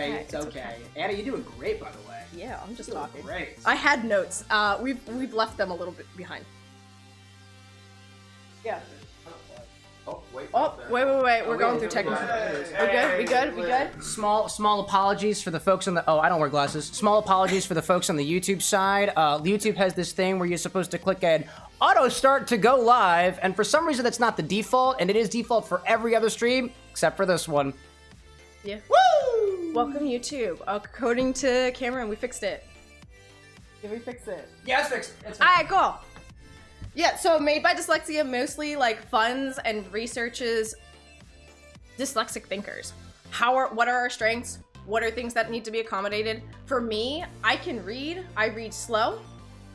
It's okay. Anna, you're doing great, by the way. Yeah, I'm just talking. Great. I had notes. We've left them a little bit behind. Yeah. Oh, wait. Wait. We're going through technical. We good? Small apologies for the folks on the... Oh, I don't wear glasses. Small apologies for the folks on the YouTube side. YouTube has this thing where you're supposed to click an auto start to go live, and for some reason that's not the default, and it is default for every other stream except for this one. Yeah. Woo! Welcome, YouTube. According to Cameron, we fixed it. Did we fix it? Yeah, it's fixed. Alright, cool. Yeah, so Made by Dyslexia mostly like funds and researches dyslexic thinkers. What are our strengths? What are things that need to be accommodated? For me, I can read. I read slow.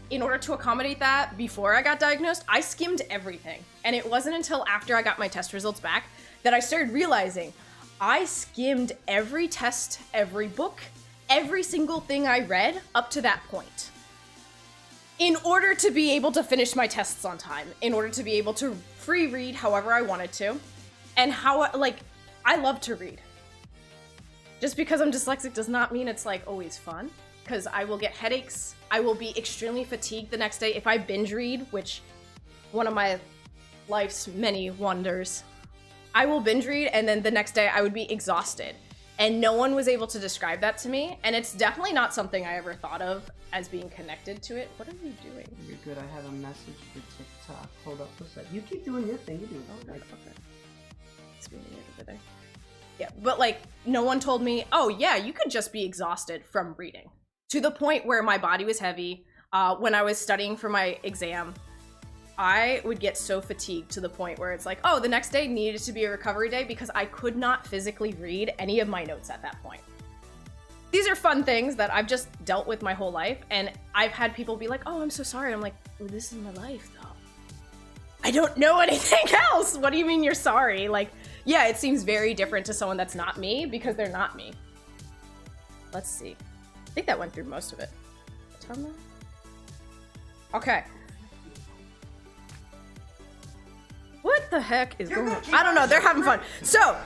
In order to accommodate that, before I got diagnosed, I skimmed everything. And it wasn't until after I got my test results back that I started realizing I skimmed every test, every book, every single thing I read up to that point. In order to be able to finish my tests on time, in order to be able to free read however I wanted to, and I love to read. Just because I'm dyslexic does not mean it's like always fun, because I will get headaches, I will be extremely fatigued the next day if I binge read, which one of my life's many wonders. I will binge read and then the next day I would be exhausted. And no one was able to describe that to me, and it's definitely not something I ever thought of as being connected to it. What are you doing? You're good. I have a message for TikTok. Hold up a sec. You keep doing your thing. You do it. Okay. It's being weird over there. Yeah, but like, no one told me, oh yeah, you could just be exhausted from reading. To the point where my body was heavy. When I was studying for my exam, I would get so fatigued to the point where it's like, oh, the next day needed to be a recovery day because I could not physically read any of my notes at that point. These are fun things that I've just dealt with my whole life, and I've had people be like, oh, I'm so sorry. I'm like, oh, this is my life, though. I don't know anything else. What do you mean you're sorry? Like, yeah, it seems very different to someone that's not me because they're not me. Let's see. I think that went through most of it. Okay. What the heck is going on? I don't know, they're having fun. So,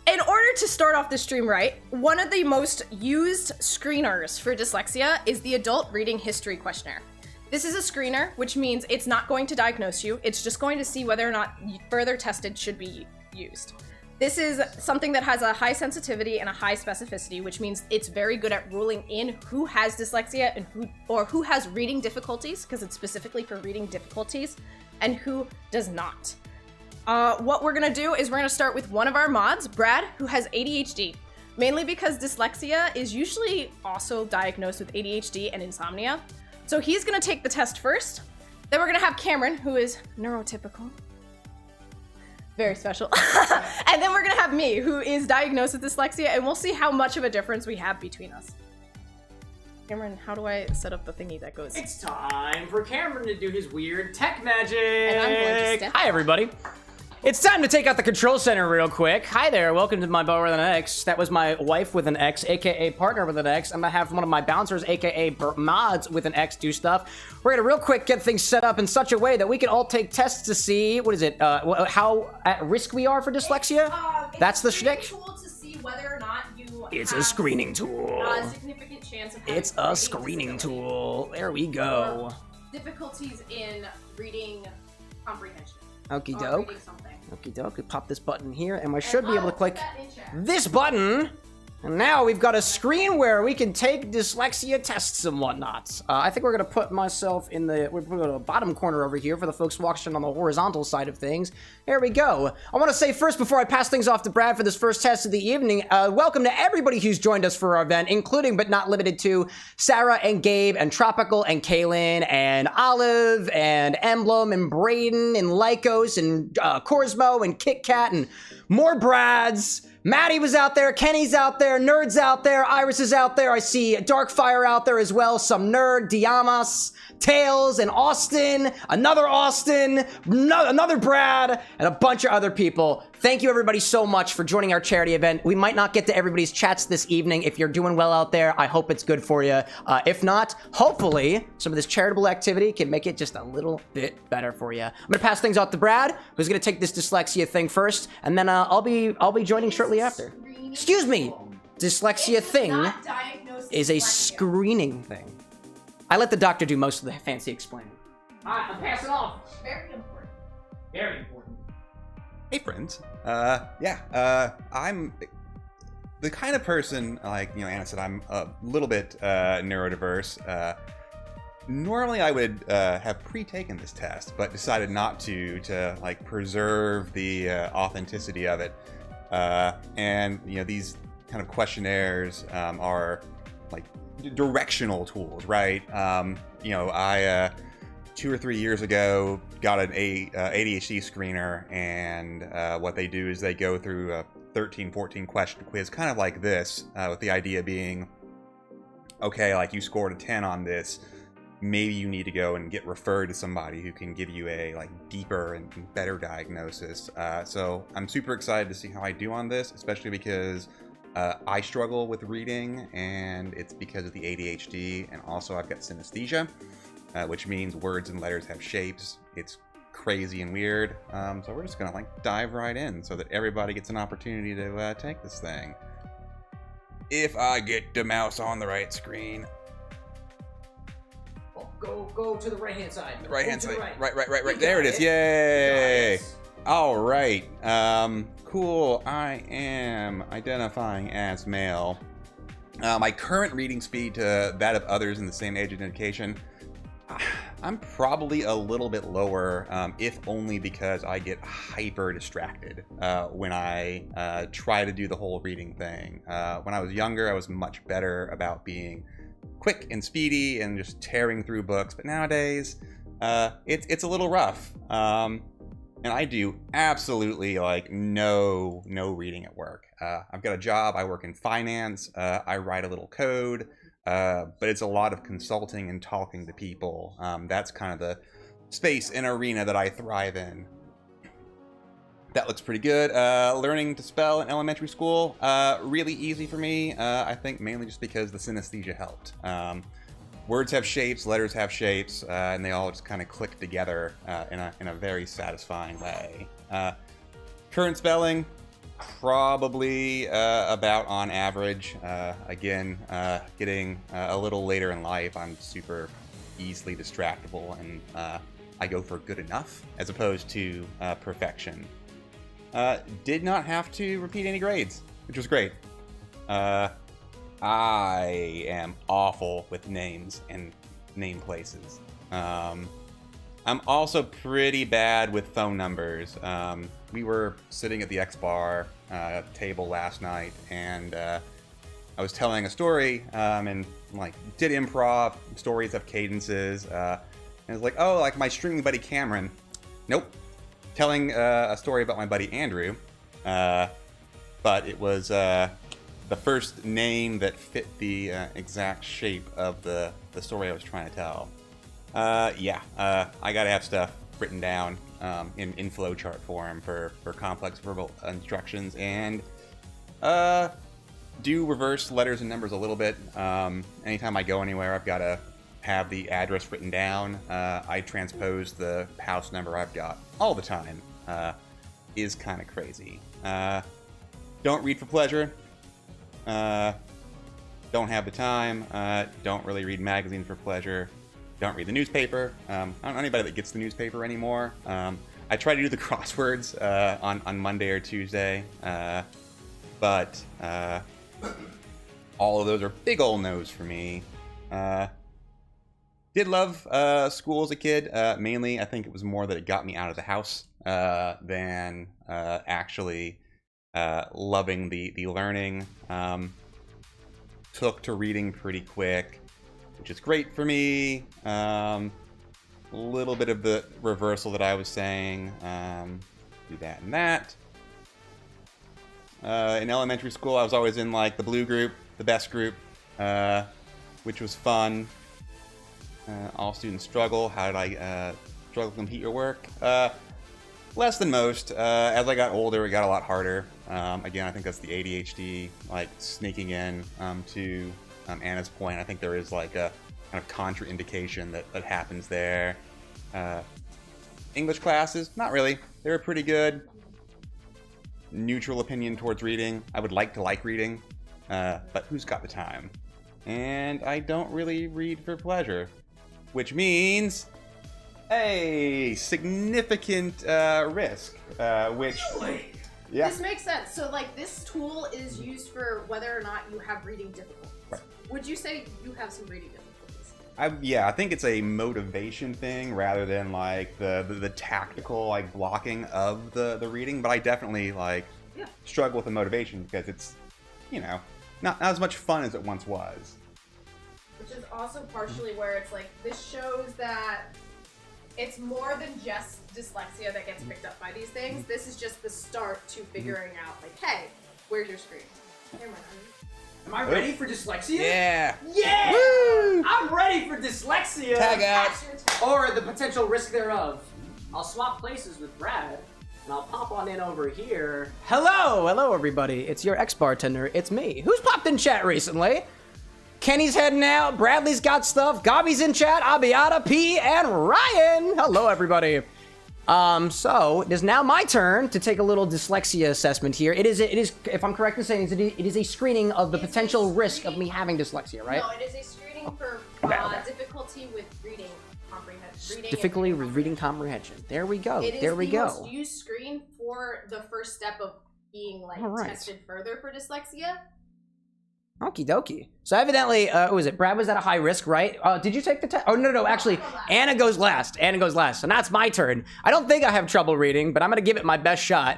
in order to start off the stream right, one of the most used screeners for dyslexia is the Adult Reading History Questionnaire. This is a screener, which means it's not going to diagnose you, it's just going to see whether or not further tested should be used. This is something that has a high sensitivity and a high specificity, which means it's very good at ruling in who has dyslexia and who has reading difficulties, because it's specifically for reading difficulties, and who does not. What we're gonna do is we're gonna start with one of our mods, Brad, who has ADHD, mainly because dyslexia is usually also diagnosed with ADHD and insomnia. So he's gonna take the test first. Then we're gonna have Cameron, who is neurotypical. Very special. And then we're gonna have me, who is diagnosed with dyslexia, and we'll see how much of a difference we have between us. Cameron, how do I set up the thingy that goes? It's time for Cameron to do his weird tech magic. And I'm going to step Hi, everybody. It's time to take out the control center real quick. Hi there, welcome to my bar with an X. That was my wife with an X, aka partner with an X. I'm gonna have one of my bouncers, aka mods with an X, do stuff. We're gonna real quick get things set up in such a way that we can all take tests to see, what is it, how at risk we are for dyslexia? That's the shtick. It's a tool to see whether or not you It's a screening tool. a significant chance of having It's a screening tool. There we go. Difficulties in reading comprehension. Okie Or doke. reading something. Okie doke. We pop this button here, and I should be able to click put that in chat. this button. And now we've got a screen where we can take dyslexia tests and whatnot. I think we're gonna put myself in we're gonna go to the bottom corner over here for the folks watching on the horizontal side of things. There we go. I want to say first, before I pass things off to Brad for this first test of the evening, welcome to everybody who's joined us for our event, including but not limited to Sarah and Gabe and Tropical and Kaylin and Olive and Emblem and Braden and Lycos and Corsmo and Kit Kat and more Brads. Maddie was out there, Kenny's out there, Nerd's out there, Iris is out there, I see Darkfire out there as well, some Nerd, Diamas, Tails, and Austin, another Brad, and a bunch of other people. Thank you everybody so much for joining our charity event. We might not get to everybody's chats this evening. If you're doing well out there, I hope it's good for you. If not, hopefully some of this charitable activity can make it just a little bit better for you. I'm gonna pass things off to Brad, who's gonna take this dyslexia thing first, and then I'll be joining shortly after. Excuse me. dyslexia thing is a screening thing. I let the doctor do most of the fancy explaining. Alright, I'm passing off. Very important. Very important. Hey friends. I'm the kind of person, like, Anna said, I'm a little bit neurodiverse. Normally I would have pre-taken this test, but decided not to like preserve the authenticity of it. And these kind of questionnaires are like directional tools, right? I 2 or 3 years ago got an ADHD screener, and what they do is they go through a 13-14 question quiz, kind of like this, with the idea being, okay, like you scored a 10 on this, maybe you need to go and get referred to somebody who can give you a like deeper and better diagnosis. So I'm super excited to see how I do on this, especially because I struggle with reading, and it's because of the ADHD, and also I've got synesthesia, which means words and letters have shapes. It's crazy and weird. So we're just gonna like dive right in so that everybody gets an opportunity to take this thing. If I get the mouse on the right screen. Go to the right-hand side. The right-hand side. Right. Right. There it is. Yay! All right. Cool. I am identifying as male. My current reading speed to that of others in the same age identification, I'm probably a little bit lower, if only because I get hyper distracted when I try to do the whole reading thing. When I was younger, I was much better about being quick and speedy and just tearing through books, but nowadays it's a little rough. And I do absolutely like no reading at work. I've got a job, I work in finance, I write a little code, but it's a lot of consulting and talking to people. That's kind of the space and arena that I thrive in. That looks pretty good. Learning to spell in elementary school, really easy for me. I think mainly just because the synesthesia helped. Words have shapes, letters have shapes, and they all just kind of click together in a very satisfying way. Current spelling, probably about on average. Again, getting a little later in life, I'm super easily distractible, and I go for good enough as opposed to perfection. Did not have to repeat any grades, which was great. I am awful with names and name places. I'm also pretty bad with phone numbers. We were sitting at the X-Bar table last night, and I was telling a story, and like did improv. Stories have cadences, and it's like, oh, like my streaming buddy Cameron. Nope. Telling a story about my buddy Andrew, but it was the first name that fit the exact shape of the story I was trying to tell. I gotta have stuff written down in flowchart form for complex verbal instructions, and do reverse letters and numbers a little bit. Anytime I go anywhere, I've gotta have the address written down. I transpose the house number I've got all the time. Is kind of crazy. Don't read for pleasure. Don't have the time. Don't really read magazines for pleasure. Don't read the newspaper. I don't know anybody that gets the newspaper anymore. I try to do the crosswords on Monday or Tuesday, but all of those are big ol' no's for me. Did love school as a kid. Mainly, I think it was more that it got me out of the house than actually loving the learning. Took to reading pretty quick, which is great for me. A little bit of the reversal that I was saying. Do that and that. In elementary school, I was always in like the blue group, the best group, which was fun. All students struggle. How did I struggle to complete your work? Less than most. As I got older, it got a lot harder. Again, I think that's the ADHD like sneaking in to Anna's point. I think there is like a kind of contraindication that happens there. English classes, not really. They were pretty good. Neutral opinion towards reading. I would like to like reading. but who's got the time? And I don't really read for pleasure, which means a significant risk, which... Really? Yeah. This makes sense. So, like, this tool is used for whether or not you have reading difficulties. Right. Would you say you have some reading difficulties? I think it's a motivation thing rather than like the tactical like blocking of the reading. But I definitely like struggle with the motivation because it's, you know, not as much fun as it once was. Which is also partially where it's like this shows that it's more than just dyslexia that gets picked up by these things. This is just the start to figuring out, like, hey, where's your screen? Here, Am I ready for dyslexia? Yeah. Yeah! Woo! I'm ready for dyslexia! Tag out. Or the potential risk thereof. I'll swap places with Brad, and I'll pop on in over here. Hello everybody. It's your ex-bartender. It's me. Who's popped in chat recently? Kenny's heading out. Bradley's got stuff. Gobby's in chat. Abiata, P, and Ryan. Hello, everybody. So it is now my turn to take a little dyslexia assessment here. It is, if I'm correct in saying, it is a screening of the potential risk of me having dyslexia, right? No, it is a screening for difficulty with reading comprehension. Difficulty with reading comprehension. There we go. There we go. It is the most used screen for the first step of being like tested further for dyslexia. Okie dokie. So evidently, what was it? Brad was at a high risk, right? Did you take the test? Oh, no. Actually, Anna goes last. So now it's my turn. I don't think I have trouble reading, but I'm going to give it my best shot.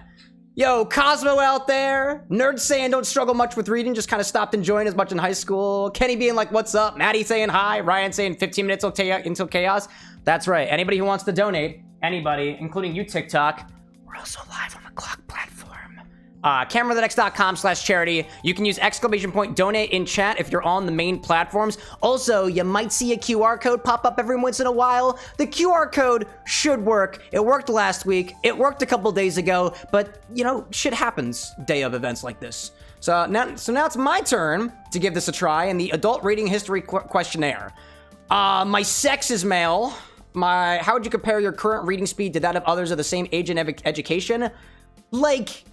Yo, Cosmo out there. Nerd saying don't struggle much with reading. Just kind of stopped enjoying as much in high school. Kenny being like, what's up? Maddie saying hi. Ryan saying 15 minutes until chaos. That's right. Anybody who wants to donate, anybody, including you, TikTok, we're also live on the Clock platform. CameroxnWithAnX.com/charity. You can use !donate in chat if you're on the main platforms. Also, you might see a QR code pop up every once in a while. The QR code should work. It worked last week. It worked a couple days ago, but you know, shit happens day of events like this. So now it's my turn to give this a try in the adult reading history questionnaire. My sex is male. How would you compare your current reading speed to that of others of the same age and education? Like,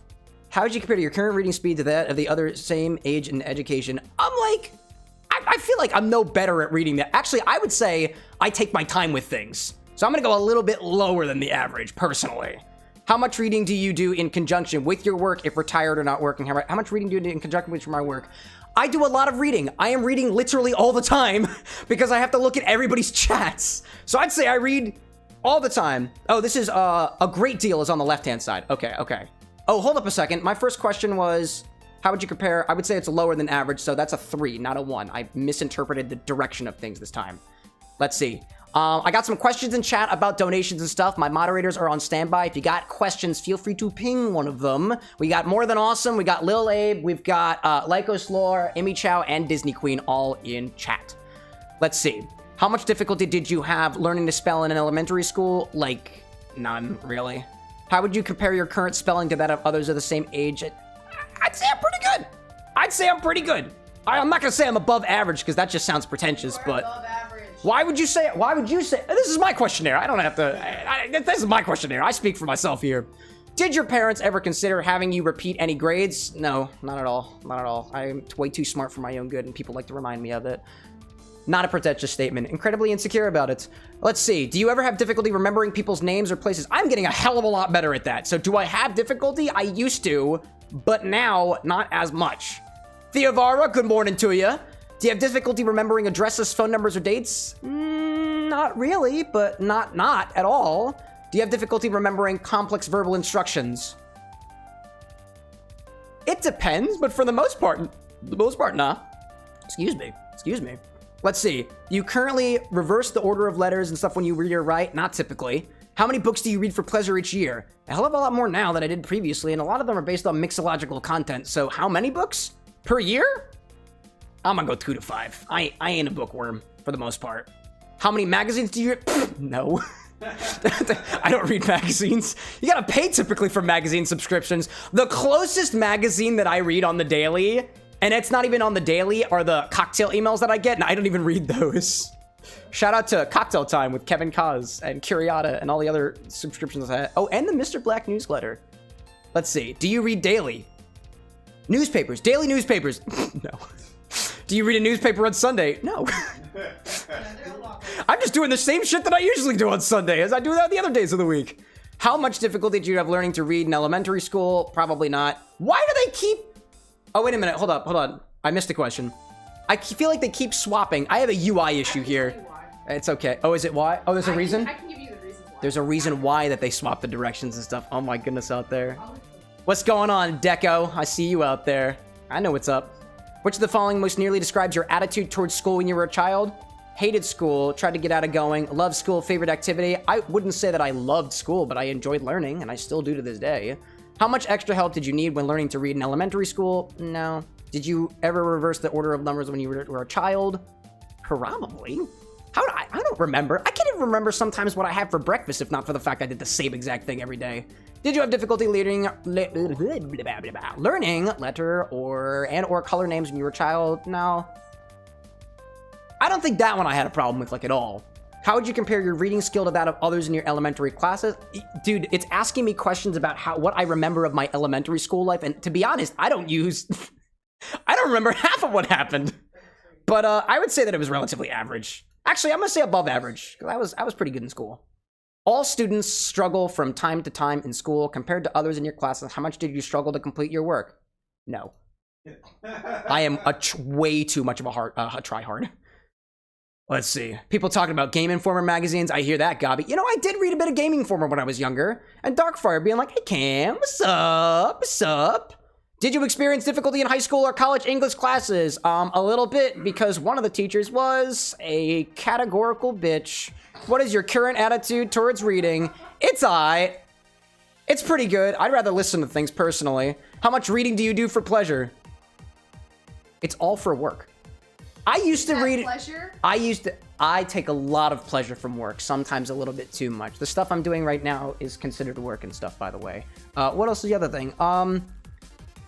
how would you compare your current reading speed to that of the other same age and education? I'm like, I feel like I'm no better at reading that. Actually, I would say I take my time with things. So I'm gonna go a little bit lower than the average, personally. How much reading do you do in conjunction with your work if we're tired or not working? How much reading do you do in conjunction with my work? I do a lot of reading. I am reading literally all the time because I have to look at everybody's chats. So I'd say I read all the time. Oh, this is a great deal is on the left-hand side. Okay. Oh, hold up a second. My first question was, how would you compare? I would say it's lower than average, so that's a 3, not a 1. I misinterpreted the direction of things this time. Let's see. I got some questions in chat about donations and stuff. My moderators are on standby. If you got questions, feel free to ping one of them. We got More Than Awesome. We got Lil Abe. We've got Lycos Lore, Emmy Chow, and Disney Queen all in chat. Let's see. How much difficulty did you have learning to spell in an elementary school? Like, none, really. How would you compare your current spelling to that of others of the same age? I'd say I'm pretty good. I'm not gonna say I'm above average because that just sounds pretentious, but above average. Why would you say this is my questionnaire. I don't have to, this is my questionnaire. I speak for myself here. Did your parents ever consider having you repeat any grades? No, not at all. I'm way too smart for my own good and people like to remind me of it. Not a pretentious statement. Incredibly insecure about it. Let's see. Do you ever have difficulty remembering people's names or places? I'm getting a hell of a lot better at that. So do I have difficulty? I used to, but now not as much. Theovara, good morning to you. Do you have difficulty remembering addresses, phone numbers, or dates? Not really, but not at all. Do you have difficulty remembering complex verbal instructions? It depends, but for the most part, nah. Excuse me. Let's see. You currently reverse the order of letters and stuff when you read or write? Not typically. How many books do you read for pleasure each year? A hell of a lot more now than I did previously, and a lot of them are based on mixological content. So how many books per year? I'm gonna go 2 to 5. I ain't a bookworm for the most part. How many magazines do you read? No. I don't read magazines. You gotta pay typically for magazine subscriptions. The closest magazine that I read on the daily, and it's not even on the daily, are the cocktail emails that I get, and I don't even read those. Shout out to Cocktail Time with Kevin Kaz and Curiata and all the other subscriptions I had. Oh, and the Mr. Black newsletter. Let's see. Do you read daily? Newspapers, daily newspapers. No. Do you read a newspaper on Sunday? No. I'm just doing the same shit that I usually do on Sunday as I do that the other days of the week. How much difficulty did you have learning to read in elementary school? Probably not. Why do they keep... Oh, wait a minute. Hold on. I missed a question. I feel like they keep swapping. I have a UI issue here. It's okay. Oh, is it why? Oh, there's a reason? I can give you the reason why. There's a reason why that they swap the directions and stuff. Oh my goodness, out there. What's going on, Deco? I see you out there. I know what's up. Which of the following most nearly describes your attitude towards school when you were a child? Hated school, tried to get out of going, loved school, favorite activity. I wouldn't say that I loved school, but I enjoyed learning, and I still do to this day. How much extra help did you need when learning to read in elementary school? No. Did you ever reverse the order of numbers when you were a child? Probably. I don't remember. I can't even remember sometimes what I had for breakfast, if not for the fact I did the same exact thing every day. Did you have difficulty learning letter or color names when you were a child? No. I don't think that one I had a problem with, like, at all. How would you compare your reading skill to that of others in your elementary classes? Dude, it's asking me questions about what I remember of my elementary school life, and to be honest, I don't remember half of what happened. But I would say that it was relatively average. Actually, I'm gonna say above average, because I was pretty good in school. All students struggle from time to time in school. Compared to others in your classes, how much did you struggle to complete your work? No. I am way too much of a try-hard. Let's see. People talking about Game Informer magazines. I hear that, Gobby. You know, I did read a bit of Game Informer when I was younger. And Darkfire being like, hey, Cam, what's up? What's up? Did you experience difficulty in high school or college English classes? A little bit, because one of the teachers was a categorical bitch. What is your current attitude towards reading? It's aight. It's pretty good. I'd rather listen to things personally. How much reading do you do for pleasure? It's all for work. I used to read. Pleasure? I take a lot of pleasure from work, sometimes a little bit too much. The stuff I'm doing right now is considered work and stuff, by the way. What else is the other thing?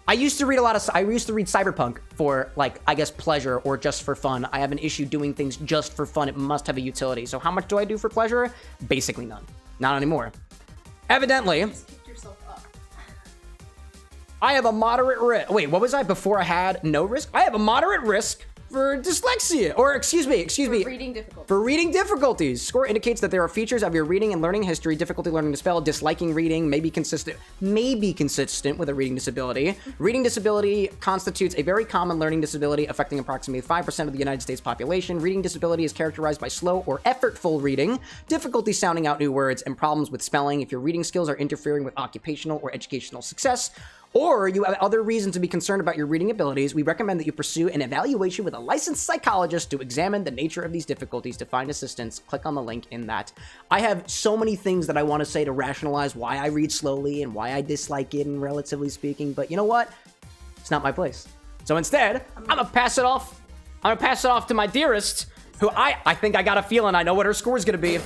I used to read Cyberpunk for, like, I guess pleasure or just for fun. I have an issue doing things just for fun. It must have a utility. So how much do I do for pleasure? Basically none. Not anymore. Evidently. Just kick yourself up. I have a moderate risk. Wait, what was I before I had no risk? I have a moderate risk for dyslexia, or excuse me. For reading difficulties. For reading difficulties. Score indicates that there are features of your reading and learning history, difficulty learning to spell, disliking reading, may be consistent with a reading disability. Reading disability constitutes a very common learning disability affecting approximately 5% of the United States population. Reading disability is characterized by slow or effortful reading, difficulty sounding out new words, and problems with spelling. If your reading skills are interfering with occupational or educational success, or you have other reasons to be concerned about your reading abilities, we recommend that you pursue an evaluation with a licensed psychologist to examine the nature of these difficulties. To find assistance, click on the link in that. I have so many things that I want to say to rationalize why I read slowly and why I dislike it, and relatively speaking, but you know what? It's not my place. So instead, I'm gonna pass it off. I'm gonna pass it off to my dearest, who I think I got a feeling I know what her score is gonna be.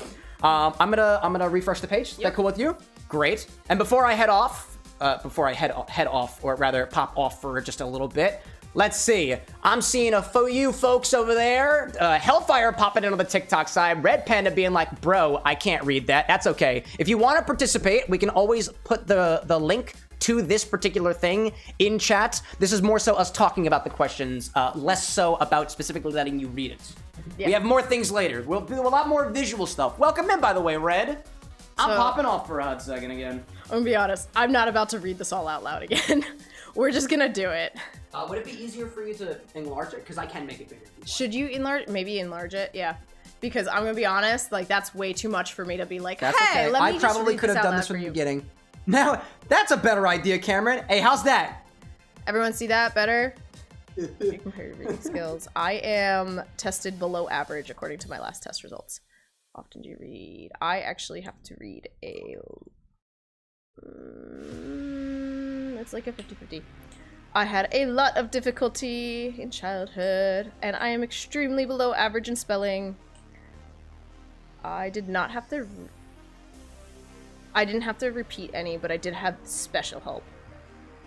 I'm gonna refresh the page. Is that cool with you? Great. And before I head off, or rather pop off for just a little bit, let's see. I'm seeing you folks over there. Hellfire popping into the TikTok side. Red Panda being like, bro, I can't read that. That's okay. If you want to participate, we can always put the link to this particular thing in chat. This is more so us talking about the questions, less so about specifically letting you read it. Yeah. We have more things later. We'll do a lot more visual stuff. Welcome in, by the way, Red. I'm popping off for a hot second again. I'm gonna be honest, I'm not about to read this all out loud again. We're just gonna do it. Would it be easier for you to enlarge it? Because I can make it bigger. Should you maybe enlarge it? Yeah. Because I'm gonna be honest, like, that's way too much for me to be like, that's hey, okay. let me I probably could have done this from the beginning. Now, that's a better idea, Cameron. Hey, how's that? Everyone see that better? Compare your reading skills. I am tested below average according to my last test results. Often do you read? I actually have to read it's like a 50-50. I had a lot of difficulty in childhood, and I am extremely below average in spelling. I didn't have to repeat any, but I did have special help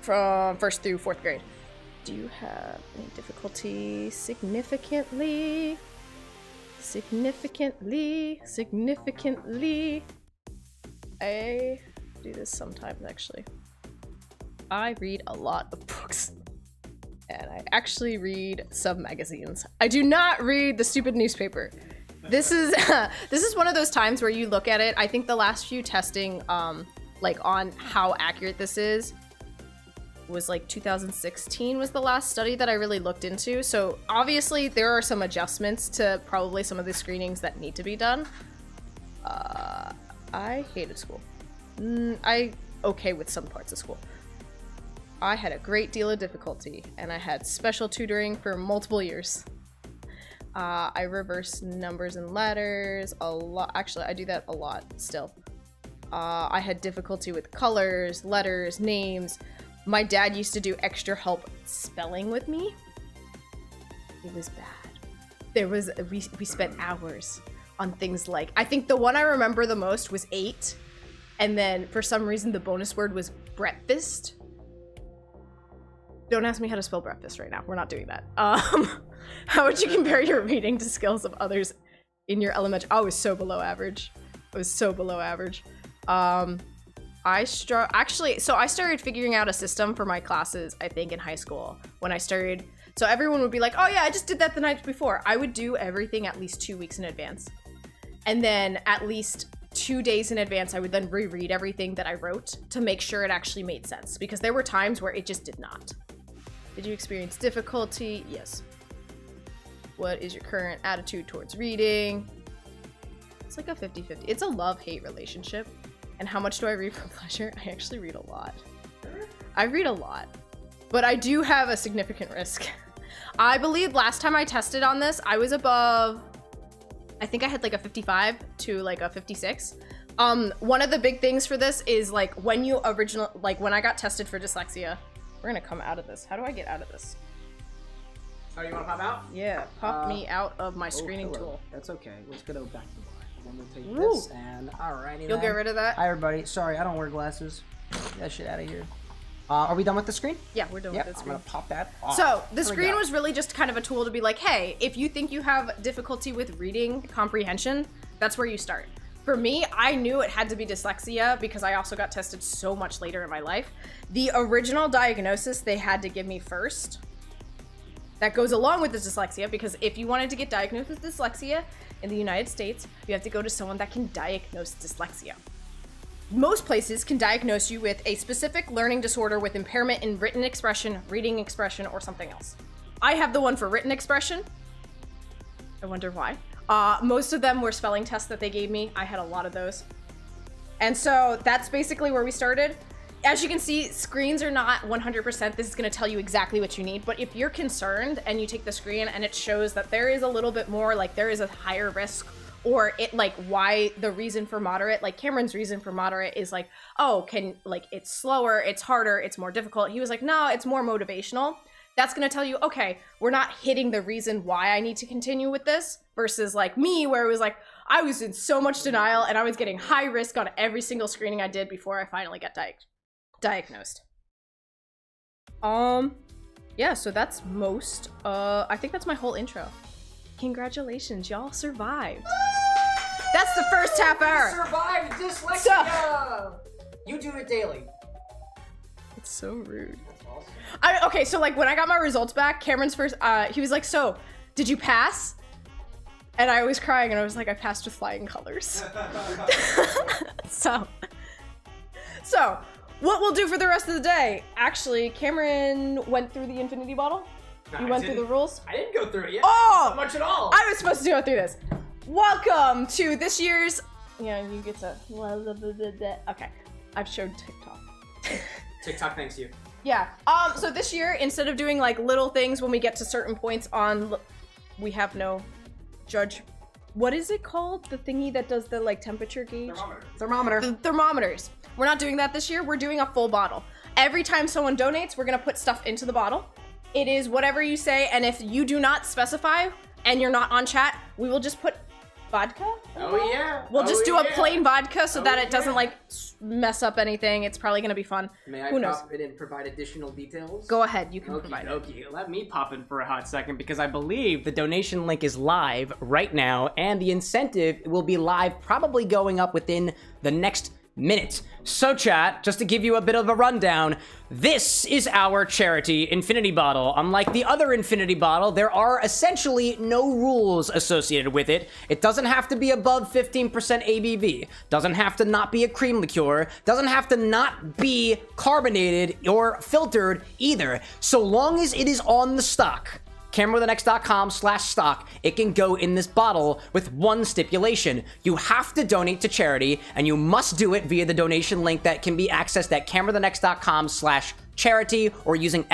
from 1st through 4th grade. Do you have any difficulty significantly? Significantly. I do this sometimes, actually. I read a lot of books. And I actually read some magazines. I do not read the stupid newspaper. This is this is one of those times where you look at it. I think the last few testing, like on how accurate this is, was like 2016 was the last study that I really looked into. So obviously there are some adjustments to probably some of the screenings that need to be done. I hated school. I okay with some parts of school. I had a great deal of difficulty, and I had special tutoring for multiple years. I reverse numbers and letters a lot. Actually, I do that a lot still. I had difficulty with colors, letters, names. My dad used to do extra help spelling with me. It was bad. We spent hours on things like, I think the one I remember the most was 8. And then for some reason the bonus word was breakfast. Don't ask me how to spell breakfast right now. We're not doing that. How would you compare your reading to skills of others in your elementary? I was so below average. I started figuring out a system for my classes, I think, in high school when I started. So everyone would be like, oh yeah, I just did that the night before. I would do everything at least 2 weeks in advance. And then at least 2 days in advance, I would then reread everything that I wrote to make sure it actually made sense, because there were times where it just did not. Did you experience difficulty? Yes. What is your current attitude towards reading? It's like a 50-50. It's a love-hate relationship. And how much do I read for pleasure? I actually read a lot. I read a lot. But I do have a significant risk. I believe last time I tested on this, I was above, I think I had like a 55 to like a 56. One of the big things for this is like when I got tested for dyslexia, we're gonna come out of this. How do I get out of this? Oh, you want to pop out? Yeah, pop me out of my screening tool. That's okay. Let's go back to the bar. I'm gonna take Ooh. this and alrighty. You'll get rid of that? Hi everybody. Sorry, I don't wear glasses. Get that shit out of here. Are we done with the screen? Yeah, we're done with the I'm screen. gonna pop that off. So the screen was really just kind of a tool to be like, hey, if you think you have difficulty with reading comprehension, that's where you start. For me, I knew it had to be dyslexia because I also got tested so much later in my life. The original diagnosis they had to give me first, that goes along with the dyslexia, because if you wanted to get diagnosed with dyslexia in the United States, you have to go to someone that can diagnose dyslexia. Most places can diagnose you with a specific learning disorder with impairment in written expression, reading expression, or something else. I have the one for written expression. I wonder why. Most of them were spelling tests that they gave me. I had a lot of those. And so that's basically where we started. As you can see, screens are not 100%. This is going to tell you exactly what you need. But if you're concerned and you take the screen and it shows that there is a little bit more, like there is a higher risk, or it like why the reason for moderate, like Cameron's reason for moderate is like, oh, it's slower, it's harder, it's more difficult. He was like, no, it's more motivational. That's going to tell you, okay, we're not hitting the reason why I need to continue with this, versus like me, where it was like, I was in so much denial and I was getting high risk on every single screening I did before I finally got diagnosed. Yeah, so that's most, I think that's my whole intro. Congratulations, y'all survived. That's the first half hour. Survived dyslexia! You do it daily. It's so rude. That's awesome. Okay, so like when I got my results back, Cameron's first, he was like, so, did you pass? And I was crying and I was like, I passed with flying colors. So, what we'll do for the rest of the day, actually, Cameron went through the infinity bottle. You went through the rules? I didn't go through it yet. Oh! Not much at all. I was supposed to go through this. Welcome to this year's, you get to, okay. I've showed TikTok. TikTok thanks you. Yeah, so this year, instead of doing like little things when we get to certain points on, we have no judge. What is it called? The thingy that does the like temperature gauge? Thermometer. The thermometers. We're not doing that this year. We're doing a full bottle. Every time someone donates, we're gonna put stuff into the bottle. It is whatever you say, and if you do not specify and you're not on chat, we will just put vodka. Oh yeah. We'll just do a plain vodka so that it doesn't like mess up anything. It's probably gonna be fun. May I Who knows? pop it and provide additional details? Go ahead, you can Okay, provide it. okay. Let me pop in for a hot second because I believe the donation link is live right now, and the incentive will be live, probably going up within the next minute. So chat, just to give you a bit of a rundown, this is our charity infinity bottle. Unlike the other infinity bottle, there are essentially no rules associated with it. It doesn't have to be above 15% ABV, doesn't have to not be a cream liqueur, doesn't have to not be carbonated or filtered either. So long as it is on the stock, CameroxnWithAnX.com/stock, it can go in this bottle with one stipulation. You have to donate to charity, and you must do it via the donation link that can be accessed at CameroxnWithAnX.com/charity or using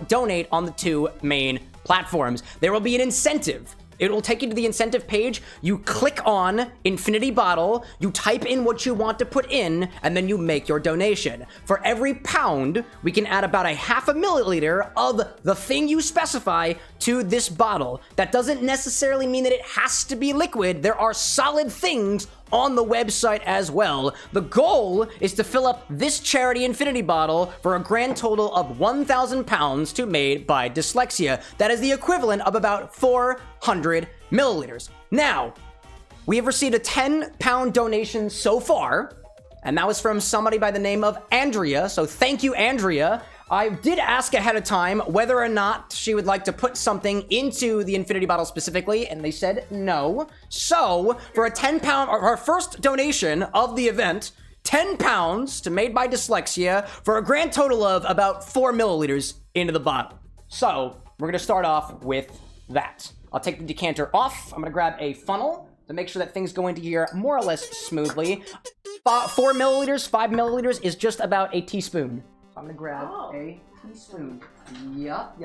!donate on the 2 main platforms. There will be an incentive. It will take you to the incentive page. You click on Infinity Bottle, you type in what you want to put in, and then you make your donation. For every pound, we can add about a half a milliliter of the thing you specify to this bottle. That doesn't necessarily mean that it has to be liquid. There are solid things on the website as well. The goal is to fill up this charity infinity bottle for a grand total of 1,000 pounds to Made by Dyslexia. That is the equivalent of about 400 milliliters. Now, we have received a 10-pound donation so far, and that was from somebody by the name of Andrea, so thank you, Andrea. I did ask ahead of time whether or not she would like to put something into the infinity bottle specifically, and they said no. So, for a 10-pound, or our first donation of the event, 10 pounds to Made by Dyslexia for a grand total of about 4 milliliters into the bottle. So, we're gonna start off with that. I'll take the decanter off. I'm gonna grab a funnel to make sure that things go into here more or less smoothly. 4 milliliters, 5 milliliters is just about a teaspoon. I'm gonna grab a teaspoon. Yup.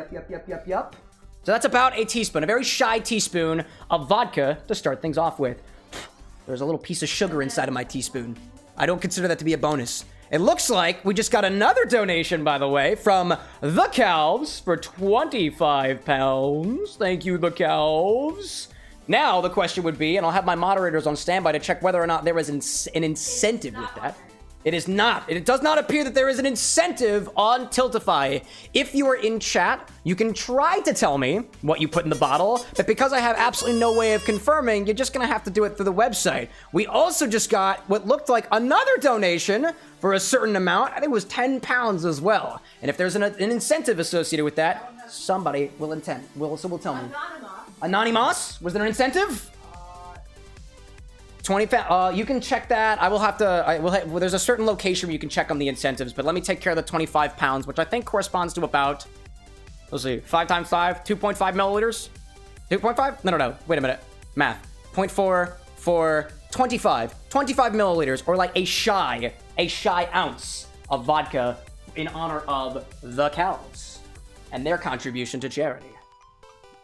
So that's about a teaspoon, a very shy teaspoon of vodka to start things off with. There's a little piece of sugar inside of my teaspoon. I don't consider that to be a bonus. It looks like we just got another donation, by the way, from the Calves for 25 pounds. Thank you, the Calves. Now the question would be, and I'll have my moderators on standby to check whether or not there is an incentive with that. It is not. It does not appear that there is an incentive on Tiltify. If you are in chat, you can try to tell me what you put in the bottle, but because I have absolutely no way of confirming, you're just gonna have to do it through the website. We also just got what looked like another donation for a certain amount. I think it was 10 pounds as well. And if there's an incentive associated with that, somebody will tell me. Anonymous? Was there an incentive? 20 pounds. You can check that. I will have to. Well, there's a certain location where you can check on the incentives, but let me take care of the 25 pounds, which I think corresponds to about. Let's see, 5 times 5, 2.5 milliliters. 2.5? No. Wait a minute. Math. 0.4 for 25 milliliters, or like a shy ounce of vodka in honor of the Cows and their contribution to charity.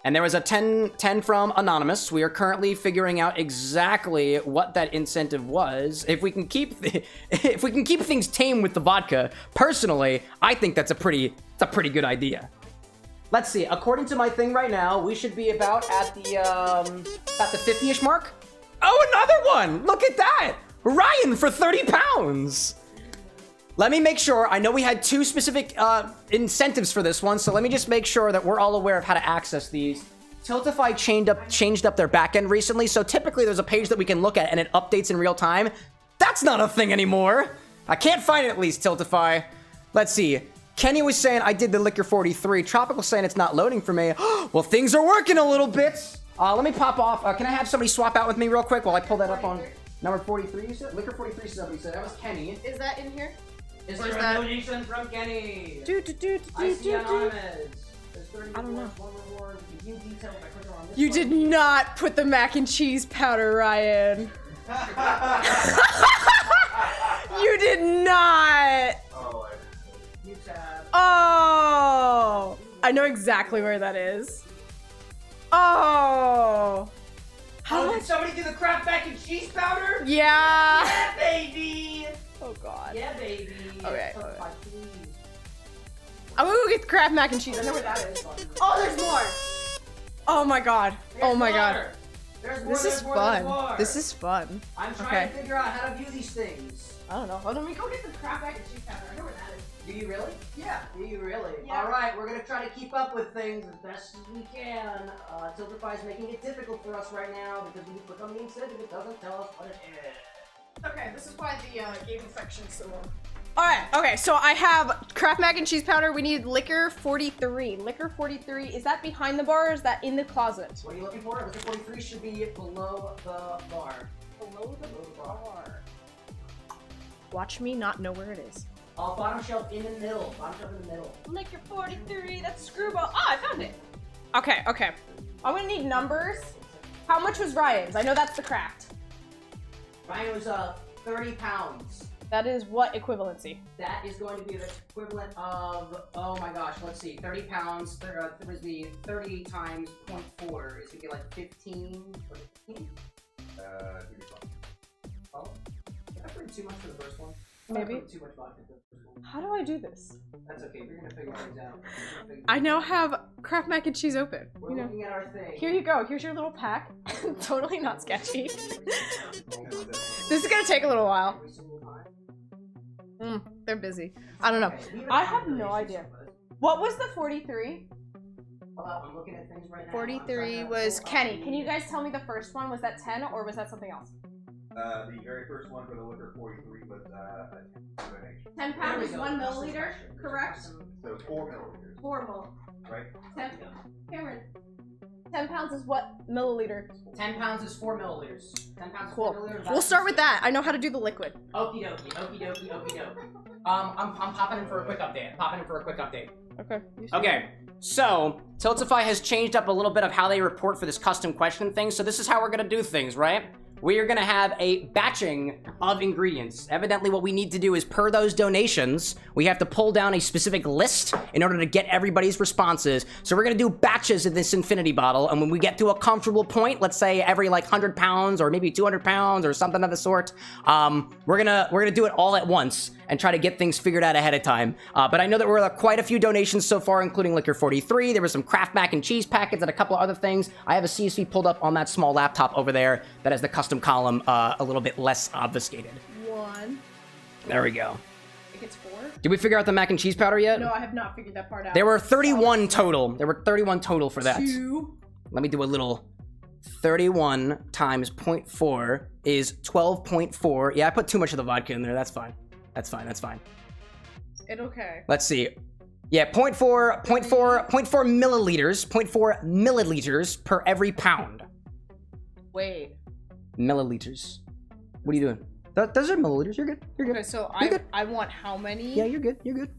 And there was a 10 from Anonymous. We are currently figuring out exactly what that incentive was. If we can keep things tame with the vodka, personally, I think that's a pretty good idea. Let's see. According to my thing right now, we should be about at the 50-ish mark. Oh, another one! Look at that! Ryan for 30 pounds. Let me make sure. I know we had 2 specific incentives for this one, so let me just make sure that we're all aware of how to access these. Tiltify changed up their backend recently, so typically there's a page that we can look at and it updates in real time. That's not a thing anymore. I can't find it at least, Tiltify. Let's see. Kenny was saying I did the Liquor 43. Tropical saying it's not loading for me. Well, things are working a little bit. Let me pop off. Can I have somebody swap out with me real quick while I pull that up on number 43? You said Liquor 43. Somebody said that was Kenny. Is that in here? Is there a donation from Kenny? I see Anonymous. There's 30 I don't know. One reward. You detail if I click on this You one. did not put the mac and cheese powder, Ryan. You did not. Oh, You tab. Oh, I know exactly where that is. Oh. How Did much? somebody do the Kraft mac and cheese powder? Yeah. Yeah, baby. Oh God. Yeah, baby. Okay. Please. I'm gonna go get the Kraft mac and cheese. I know where that is. Oh, there's more. Oh my God. Oh my God. There's more, This is fun. This is fun. I'm trying Okay. to figure out how to view these things. I don't know. Hold on, let me go get the Kraft mac and cheese powder. I know where that is. Do you really? Yeah. Do you really? Yeah. Alright, we're gonna try to keep up with things as best as we can. Tiltify is making it difficult for us right now because when you click on the incentive, it doesn't tell us what it is. Okay, this is why the gaming section is so long. Alright, okay, so I have Kraft mac and cheese powder. We need liquor 43. Liquor 43, is that behind the bar or is that in the closet? What are you looking for? Liquor 43 should be below the bar. Below the bar. Watch me not know where it is. Bottom shelf in the middle. Bottom shelf in the middle. Liquor 43, that's screwball. Oh, I found it. Okay, okay. I'm gonna need numbers. How much was Ryan's? I know that's the Kraft. Ryan was 30 pounds. That is what equivalency? That is going to be the equivalent of, oh my gosh, let's see, 30 pounds, there was the 30 times 0.4 is going to be like 15, or 15? 12? Did I bring too much for the first one? Maybe. Too much vodka for the first one. How do I do this? That's okay, we're going to figure things out. I now have Kraft mac and cheese open. We're looking at our thing. Here you go. Here's your little pack. Totally not sketchy. This is gonna take a little while. They're busy. I don't know. I have no idea. What was the 43? I'm looking at things right now. 43 was Kenny. Can you guys tell me the first one? Was that 10 or was that something else? The very first one for the liquor 43 was 10 pounds is 1 milliliter, correct? So 4 milliliters. 4 ml. Right? 10. Cameron. 10 pounds is what milliliter? 10 pounds is 4 milliliters. 10 pounds is Cool. 4 milliliters. We'll start with that. I know how to do the liquid. Okie dokie, okie dokie, okie dokie. I'm popping in for a quick update. Okay. Okay, so Tiltify has changed up a little bit of how they report for this custom question thing. So this is how we're gonna do things, right? We are gonna have a batching of ingredients. Evidently what we need to do is, per those donations, we have to pull down a specific list in order to get everybody's responses. So we're gonna do batches of this infinity bottle, and when we get to a comfortable point, let's say every like 100 pounds or maybe 200 pounds or something of the sort, we're gonna do it all at once and try to get things figured out ahead of time. But I know that we're at quite a few donations so far, including Liquor 43. There was some Kraft mac and cheese packets and a couple of other things. I have a CSV pulled up on that small laptop over there that has the custom column a little bit less obfuscated. 1. There we go. I think it's 4. Did we figure out the mac and cheese powder yet? No, I have not figured that part out. There were 31 total. There were 31 total for that. 2. Let me do a little 31 times 0.4 is 12.4. Yeah, I put too much of the vodka in there. That's fine. That's fine. It okay. Let's see. Yeah, 0.4 milliliters. 0.4 milliliters per every pound. Wait. Milliliters. What are you doing? Those are milliliters. You're good. You're good. Okay, so You're good. I want how many? Yeah, you're good. You're good.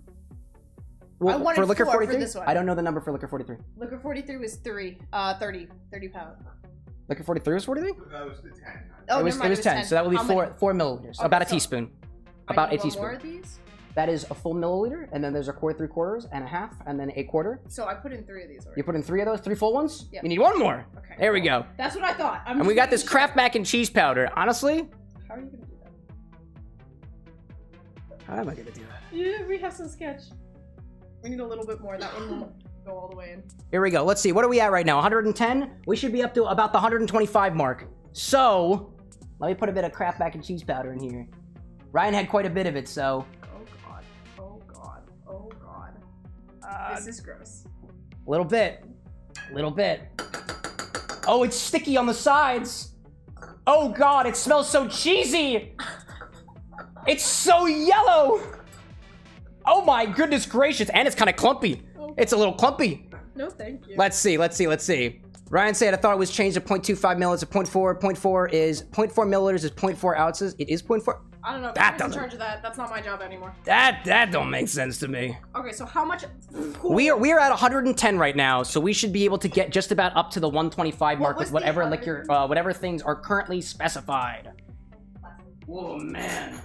Well, I wanted for Liquor 4 for 43? this one. I don't know the number for Liquor 43. Liquor 43 was 30 pounds. Liquor 43 was 43? That was the 10. Oh, it was 10, so that would be How 4 many? milliliters. Okay, About a so teaspoon. I About need a one teaspoon. more of these? That is a full milliliter, and then there's a quarter, 3/4, and a half, and then a quarter. So I put in 3 of these already. You put in 3 of those, 3 full ones? Yep. You need 1 more. Okay. There we go. That's what I thought. And we got this Kraft mac and cheese powder. Honestly, How are you gonna do that? how am I gonna do that? Yeah, we have some sketch. We need a little bit more. That one will go all the way in. Here we go. Let's see. What are we at right now? 110? We should be up to about the 125 mark. So, let me put a bit of Kraft mac and cheese powder in here. Ryan had quite a bit of it, so. Oh god. Oh god. Oh god. This is gross. Little bit. Little bit. Oh, it's sticky on the sides. Oh god, it smells so cheesy. It's so yellow. Oh my goodness gracious. And it's kind of clumpy. Oh. It's a little clumpy. No, thank you. Let's see. Ryan said, I thought it was changed to 0.25 milliliters to 0.4. 0.4 milliliters is 0.4 ounces. It is 0.4. I don't know. If That I'm in doesn't- charge of that. That's not my job anymore. That don't make sense to me. Okay, so how much? We are at 110 right now, so we should be able to get just about up to the 125 mark was with the whatever other? liquor, whatever things are currently specified. Oh man.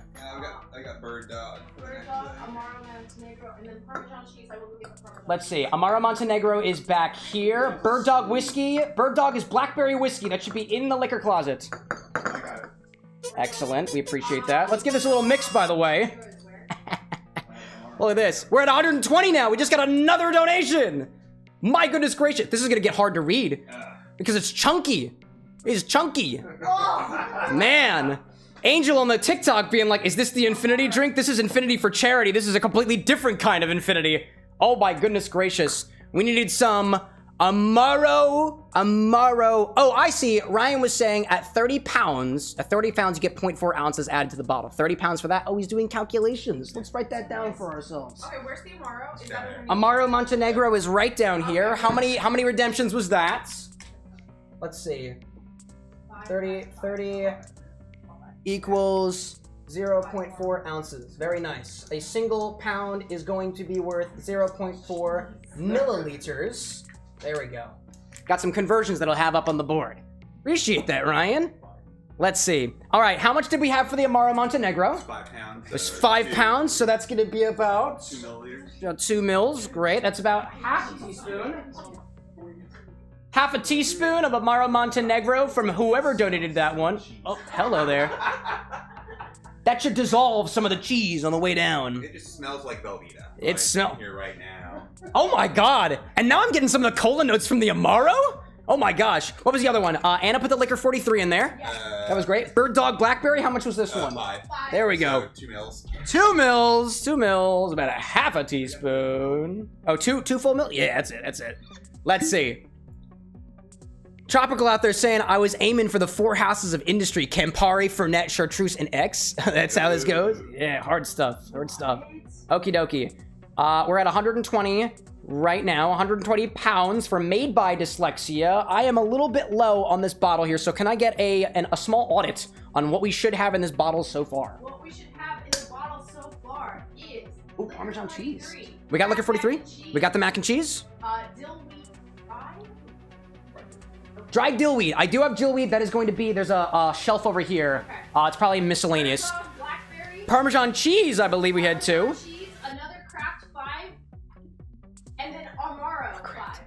I got bird dog. Amaro Montenegro, and then Parmesan cheese. I will get the Parmesan. Let's see. Amaro Montenegro is back here. Bird Dog whiskey. Bird Dog is blackberry whiskey. That should be in the liquor closet. I got it. Excellent. We appreciate that. Let's give this a little mix, by the way. Look at this. We're at 120 now. We just got another donation. My goodness gracious. This is going to get hard to read because it's chunky. It's chunky. Man. Angel on the TikTok being like, is this the infinity drink? This is infinity for charity. This is a completely different kind of infinity. Oh my goodness gracious. We needed some Amaro. Oh, I see. Ryan was saying at 30 pounds, you get 0.4 ounces added to the bottle. 30 pounds for that. Oh, he's doing calculations. Let's write that down for ourselves. Okay, where's the Amaro? Is that Amaro Montenegro is right down here. How many redemptions was that? Let's see. 30 equals 0.4 ounces. Very nice. A single pound is going to be worth 0.4 milliliters. There we go. Got some conversions that'll have up on the board. Appreciate that, Ryan. Let's see. All right, how much did we have for the Amaro Montenegro? 5 pounds. It was 5 pounds, so that's going to be about 2 milliliters. about 2 mils. Great. That's about half a teaspoon. Half a teaspoon of Amaro Montenegro from whoever donated that one. Oh, hello there. That should dissolve some of the cheese on the way down. It just smells like Velveeta. It smells here right now. Oh my god! And now I'm getting some of the cola notes from the Amaro? Oh my gosh. What was the other one? Anna put the liquor 43 in there. That was great. Bird Dog Blackberry, how much was this one? 5. There we go. So 2 mils. 2 mils. 2 mils. About a half a teaspoon. Oh, two full mil? Yeah, that's it. Let's see. Tropical out there saying I was aiming for the 4 houses of industry: Campari, Fernet, Chartreuse, and X. That's how this goes. Yeah, hard stuff. Okie dokie. We're at 120 right now. 120 pounds for Made by Dyslexia. I am a little bit low on this bottle here, so can I get a small audit on what we should have in this bottle so far? What we should have in the bottle so far is Parmesan cheese. We got liquor 43. We got the mac and cheese. Dill wheat pie. Dried dill weed. I do have dill weed. That is going to be, there's a shelf over here. It's probably miscellaneous. Blackberry. Parmesan cheese, I believe we had 2. Cheese, another Kraft 5, and then Amaro 5.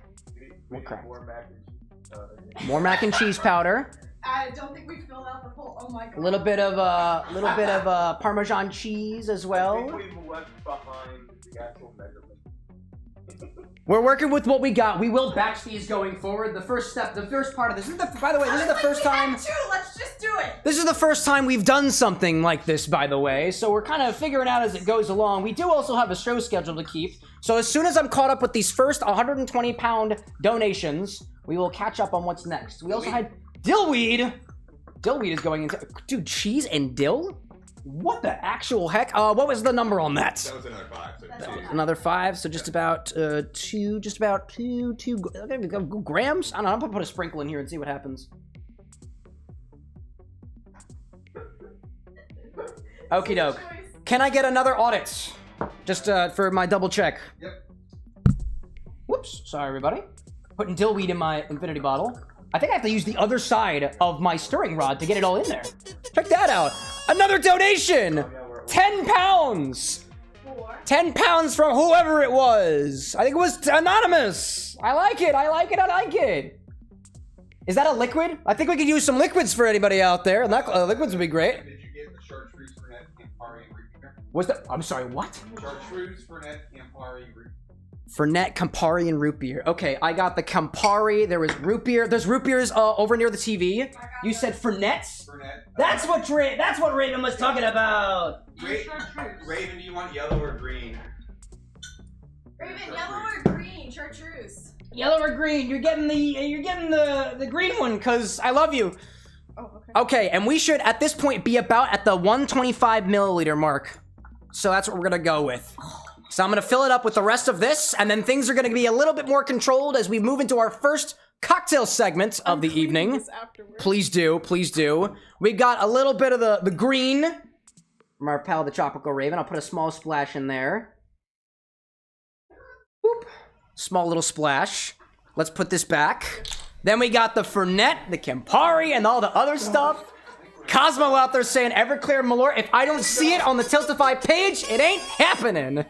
What crap? More mac and cheese powder. I don't think we filled out the whole. Oh my god. A little bit of Parmesan cheese as well. We're working with what we got. We will batch these going forward. The first part of this. By the way, this is the first time. Let's just do it. This is the first time we've done something like this, by the way. So we're kind of figuring out as it goes along. We do also have a show schedule to keep. So as soon as I'm caught up with these first 120-pound donations, we will catch up on what's next. We also had dillweed. Dillweed is going into, dude, cheese and dill? What the actual heck? What was the number on that? That was another 5. So That was another 5, so just about two grams. I don't know. I'm gonna put a sprinkle in here and see what happens. Okie doke. Can I get another audit? Just for my double check. Yep. Whoops. Sorry, everybody. Putting dillweed in my infinity bottle. I think I have to use the other side of my stirring rod to get it all in there. Check that out. Another donation. 10 pounds. 10 pounds from whoever it was. I think it was anonymous. I like it. Is that a liquid? I think we could use some liquids for anybody out there. Liquids would be great. Did you get the Chartreuse, Fernet, Campari, and root beer? What's that? I'm sorry, what? Chartreuse, Fernet, Campari, root beer. Fernet, Campari, and root beer. Okay, I got the Campari. There was root beer. There's root beers over near the TV. You said Fernets? Fernet. That's what Raven was talking about. Raven, do you want yellow or green? Raven, yellow or green? Chartreuse. Yellow or green? You're getting the green one because I love you. Oh, okay. Okay, and we should at this point be about at the 125 milliliter mark. So that's what we're gonna go with. So I'm gonna fill it up with the rest of this, and then things are gonna be a little bit more controlled as we move into our first cocktail segment of the evening. Please do. We got a little bit of the green from our pal, the Tropical Raven. I'll put a small splash in there. Boop. Small little splash. Let's put this back. Then we got the Fernet, the Campari, and all the other stuff. Cosmo out there saying Everclear Malort. If I don't see it on the Tiltify page, it ain't happening.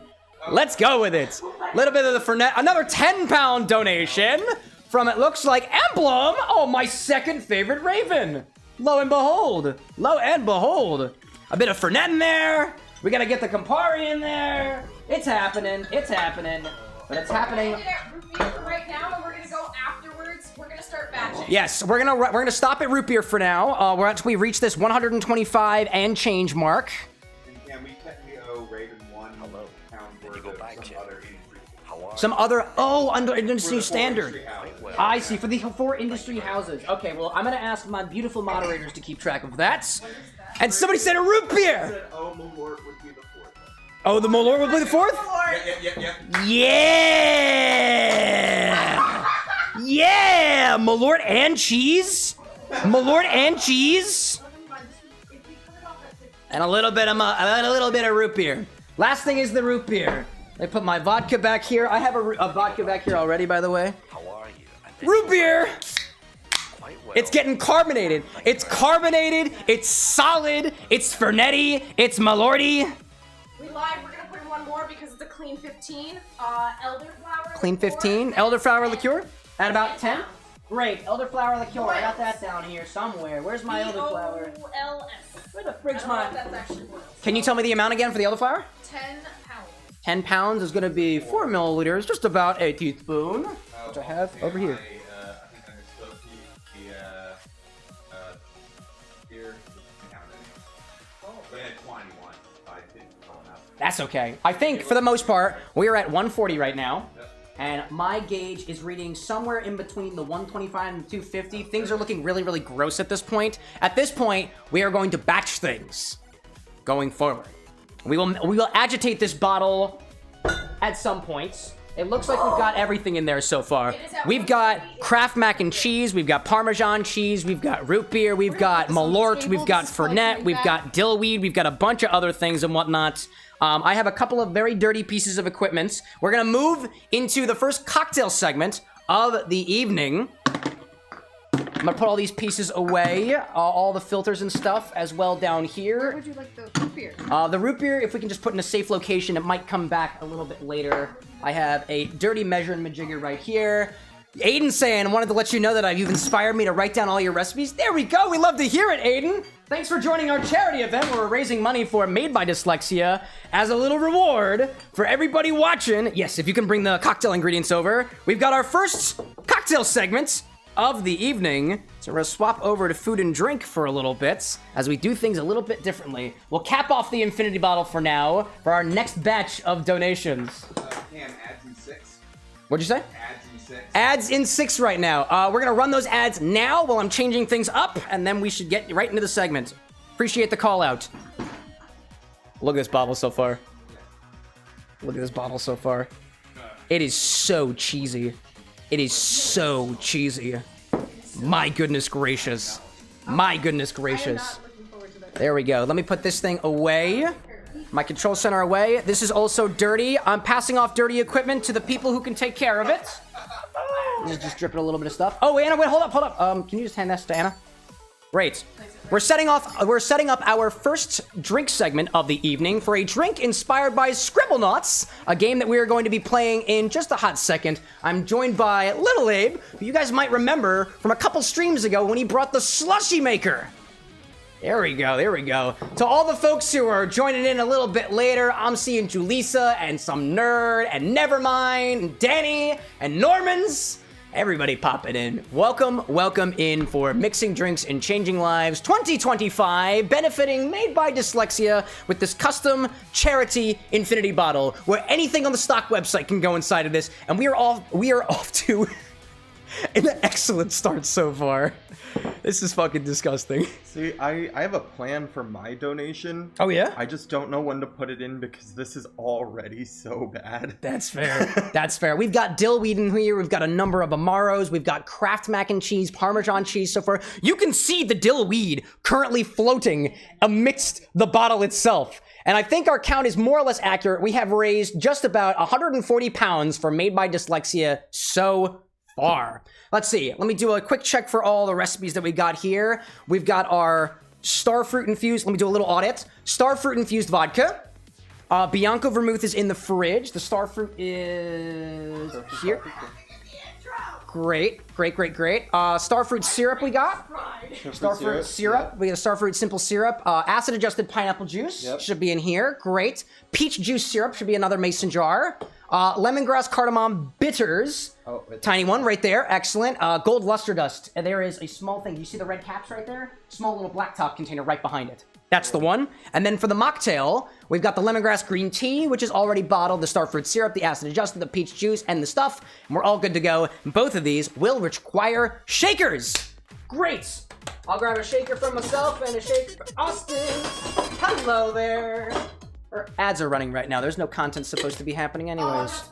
Let's go with it. Little bit of the Fernet. Another 10-pound donation from, it looks like, Emblem. Oh, my second favorite Raven. Lo and behold. A bit of Fernet in there. We gotta get the Campari in there. It's happening. But it's happening. We're gonna get root beer for right now, and we're gonna go afterwards. We're gonna start batching. Yes, we're gonna stop at root beer for now. We're until we reach this 125 and change mark. And we technically owe Raven 1 pound worth of some other industry. Some other under industry standard. I see, for the 4 industry houses. Okay, well, I'm gonna ask my beautiful moderators to keep track of that. And somebody said a root beer! Oh, Malort would be the 4th. Oh, the Malort would be the 4th? Yeah! Yeah! Malort and cheese? Malort and cheese? And a little bit of root beer. Last thing is the root beer. I put my vodka back here. I have a vodka back here already, by the way. How are you? Root beer! Quite well. It's getting carbonated. It's carbonated. It's solid. It's Fernetti. It's Malorty. We lied. We're gonna put in one more because it's a clean 15. Elderflower. Clean 15. Elderflower liqueur at about 10. Great. Elderflower liqueur. I got that down here somewhere. Where's my elderflower? BOLS. Where the frig's I don't know my... if that's actually boiled. Can you tell me the amount again for the elderflower? 10 pounds. 10 pounds is going to be 4 milliliters, just about a teaspoon, which I have over here. I think I misspoke. Here, counted. But at 21, I didn't call enough. That's okay. I think, for the most part, we are at 140 right now. And my gauge is reading somewhere in between the 125 and the 250. Things are looking really, really gross at this point. At this point, we are going to batch things going forward. We will agitate this bottle at some points. It looks like we've got everything in there so far. We've got Kraft mac and cheese, we've got Parmesan cheese, we've got root beer, we've got Malort, we've got Fernet, we've got dillweed, we've got a bunch of other things and whatnot. I have a couple of very dirty pieces of equipment. We're gonna move into the first cocktail segment of the evening. I'm gonna put all these pieces away, all the filters and stuff as well down here. Where would you like the root beer? The root beer, if we can just put in a safe location, it might come back a little bit later. I have a dirty measuring majigger right here. Aiden saying, wanted to let you know that you've inspired me to write down all your recipes. There we go. We love to hear it, Aiden. Thanks for joining our charity event where we're raising money for Made by Dyslexia as a little reward for everybody watching. Yes, if you can bring the cocktail ingredients over. We've got our first cocktail segment of the evening. So we're gonna swap over to food and drink for a little bit as we do things a little bit differently. We'll cap off the infinity bottle for now for our next batch of donations. Cam, ads in 6. What'd you say? Ads in 6. Ads in 6 right now. We're gonna run those ads now while I'm changing things up, and then we should get right into the segment. Appreciate the call out. Look at this bottle so far. Look at this bottle so far. It is so cheesy. It is so cheesy. My goodness gracious. My goodness gracious. There we go. Let me put this thing away. My control center away. This is also dirty. I'm passing off dirty equipment to the people who can take care of it. Just dripping a little bit of stuff. Oh, Anna, wait, hold up. Can you just hand this to Anna? Great. We're setting up our first drink segment of the evening for a drink inspired by Scribblenauts, a game that we are going to be playing in just a hot second. I'm joined by Little Abe, who you guys might remember from a couple streams ago when he brought the slushy maker. There we go, there we go. To all the folks who are joining in a little bit later, I'm seeing Julissa and some nerd and Nevermind and Danny and Normans. Everybody popping in. Welcome, welcome in for Mixing Drinks and Changing Lives 2025, benefiting Made by Dyslexia with this custom charity infinity bottle where anything on the stock website can go inside of this, and we are off to an excellent start so far. This is fucking disgusting. See, I have a plan for my donation. Oh, yeah? I just don't know when to put it in because this is already so bad. That's fair. That's fair. We've got dillweed in here. We've got a number of Amaros. We've got Kraft mac and cheese, Parmesan cheese so far. You can see the dillweed currently floating amidst the bottle itself. And I think our count is more or less accurate. We have raised just about 140 pounds for Made by Dyslexia so far. Let's see. Let me do a quick check for all the recipes that we got here. We've got our Starfruit infused. Let me do a little audit. Starfruit infused vodka. Bianco Vermouth is in the fridge. The Starfruit is here. Great. Starfruit syrup we got. Starfruit syrup. We got a Starfruit simple syrup. Acid adjusted pineapple juice should be in here. Great. Peach juice syrup should be another mason jar. Lemongrass cardamom bitters. Oh, tiny one right there. Excellent. Gold luster dust. And there is a small thing. Do you see the red caps right there? Small little black top container right behind it. That's the one. And then for the mocktail, we've got the Lemongrass Green Tea, which is already bottled, the Starfruit syrup, the acid adjusted, the peach juice, and the stuff. And we're all good to go. Both of these will require shakers. Great. I'll grab a shaker for myself and a shaker for Austin. Hello there. Our ads are running right now. There's no content supposed to be happening anyways.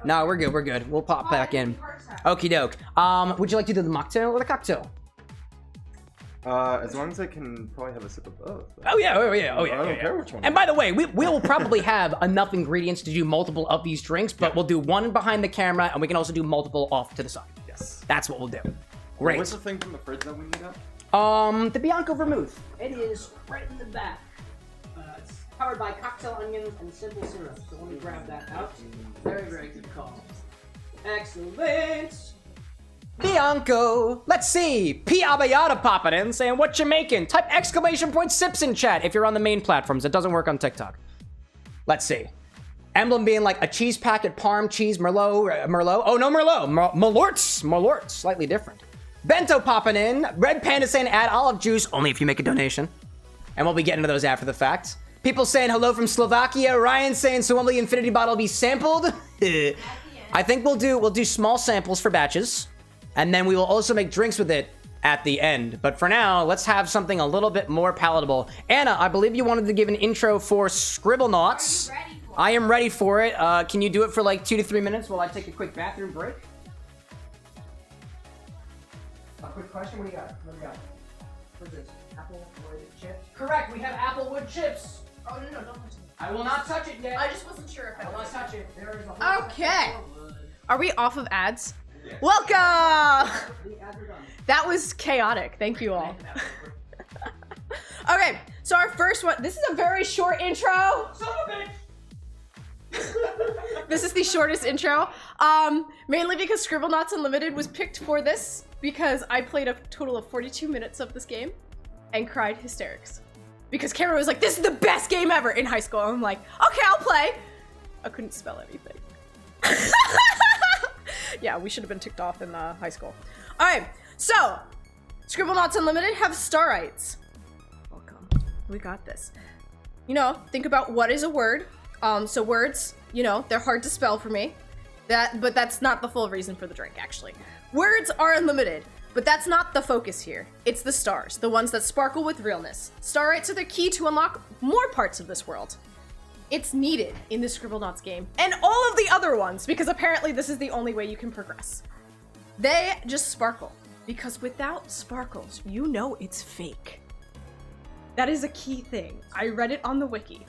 No, we're good. We're good. We'll pop back in. Okie doke. Would you like to do the mocktail or the cocktail? As long as I can probably have a sip of both. Oh yeah. I don't care which one. And by the way, we will probably have enough ingredients to do multiple of these drinks, but we'll do one behind the camera, and we can also do multiple off to the side. Yes. That's what we'll do. Great. What's the thing from the fridge that we need up? The Bianco Vermouth. It is right in the back. It's powered by cocktail onions and simple syrup. So let me grab that out. Very, very good call. Excellent. Bianco. Let's see. P. Abayata popping in saying, what you making? Type exclamation point sips in chat if you're on the main platforms. It doesn't work on TikTok. Let's see. Emblem being like a cheese packet, parm, cheese, Merlot. Oh, no, Merlot. Malort. Slightly different. Bento popping in. Red Panda saying add olive juice only if you make a donation. And we'll be getting to those after the fact. People saying hello from Slovakia. Ryan saying, so when will the infinity bottle be sampled? I think we'll do small samples for batches. And then we will also make drinks with it at the end. But for now, let's have something a little bit more palatable. Anna, I believe you wanted to give an intro for Scribblenauts. I am ready for it. Can you do it for like 2 to 3 minutes while I take a quick bathroom break? A quick question, what do you got? What do you got? What's this? Applewood chips? Correct, we have Applewood chips. Oh, no, don't touch it. I will not touch it yet. I just wasn't sure if I I will was. not touch it. There is a whole Okay. Applewood. Are we off of ads? Yes. Welcome! The ads are done. That was chaotic. Thank you all. Okay, so our first one. This is a very short intro. Son of a bitch! This is the shortest intro. Mainly because Scribblenauts Unlimited was picked for this because I played a total of 42 minutes of this game and cried hysterics. Because Cameron was like, this is the best game ever in high school. I'm like, okay, I'll play. I couldn't spell anything. Yeah, we should have been ticked off in high school. All right, so Scribblenauts Unlimited have Starites. Welcome. We got this. You know, think about what is a word. So words, you know, they're hard to spell for me. But that's not the full reason for the drink, actually. Words are unlimited, but that's not the focus here. It's the stars, the ones that sparkle with realness. Starites are the key to unlock more parts of this world. It's needed in the Scribblenauts game, and all of the other ones, because apparently this is the only way you can progress. They just sparkle, because without sparkles, you know it's fake. That is a key thing. I read it on the wiki.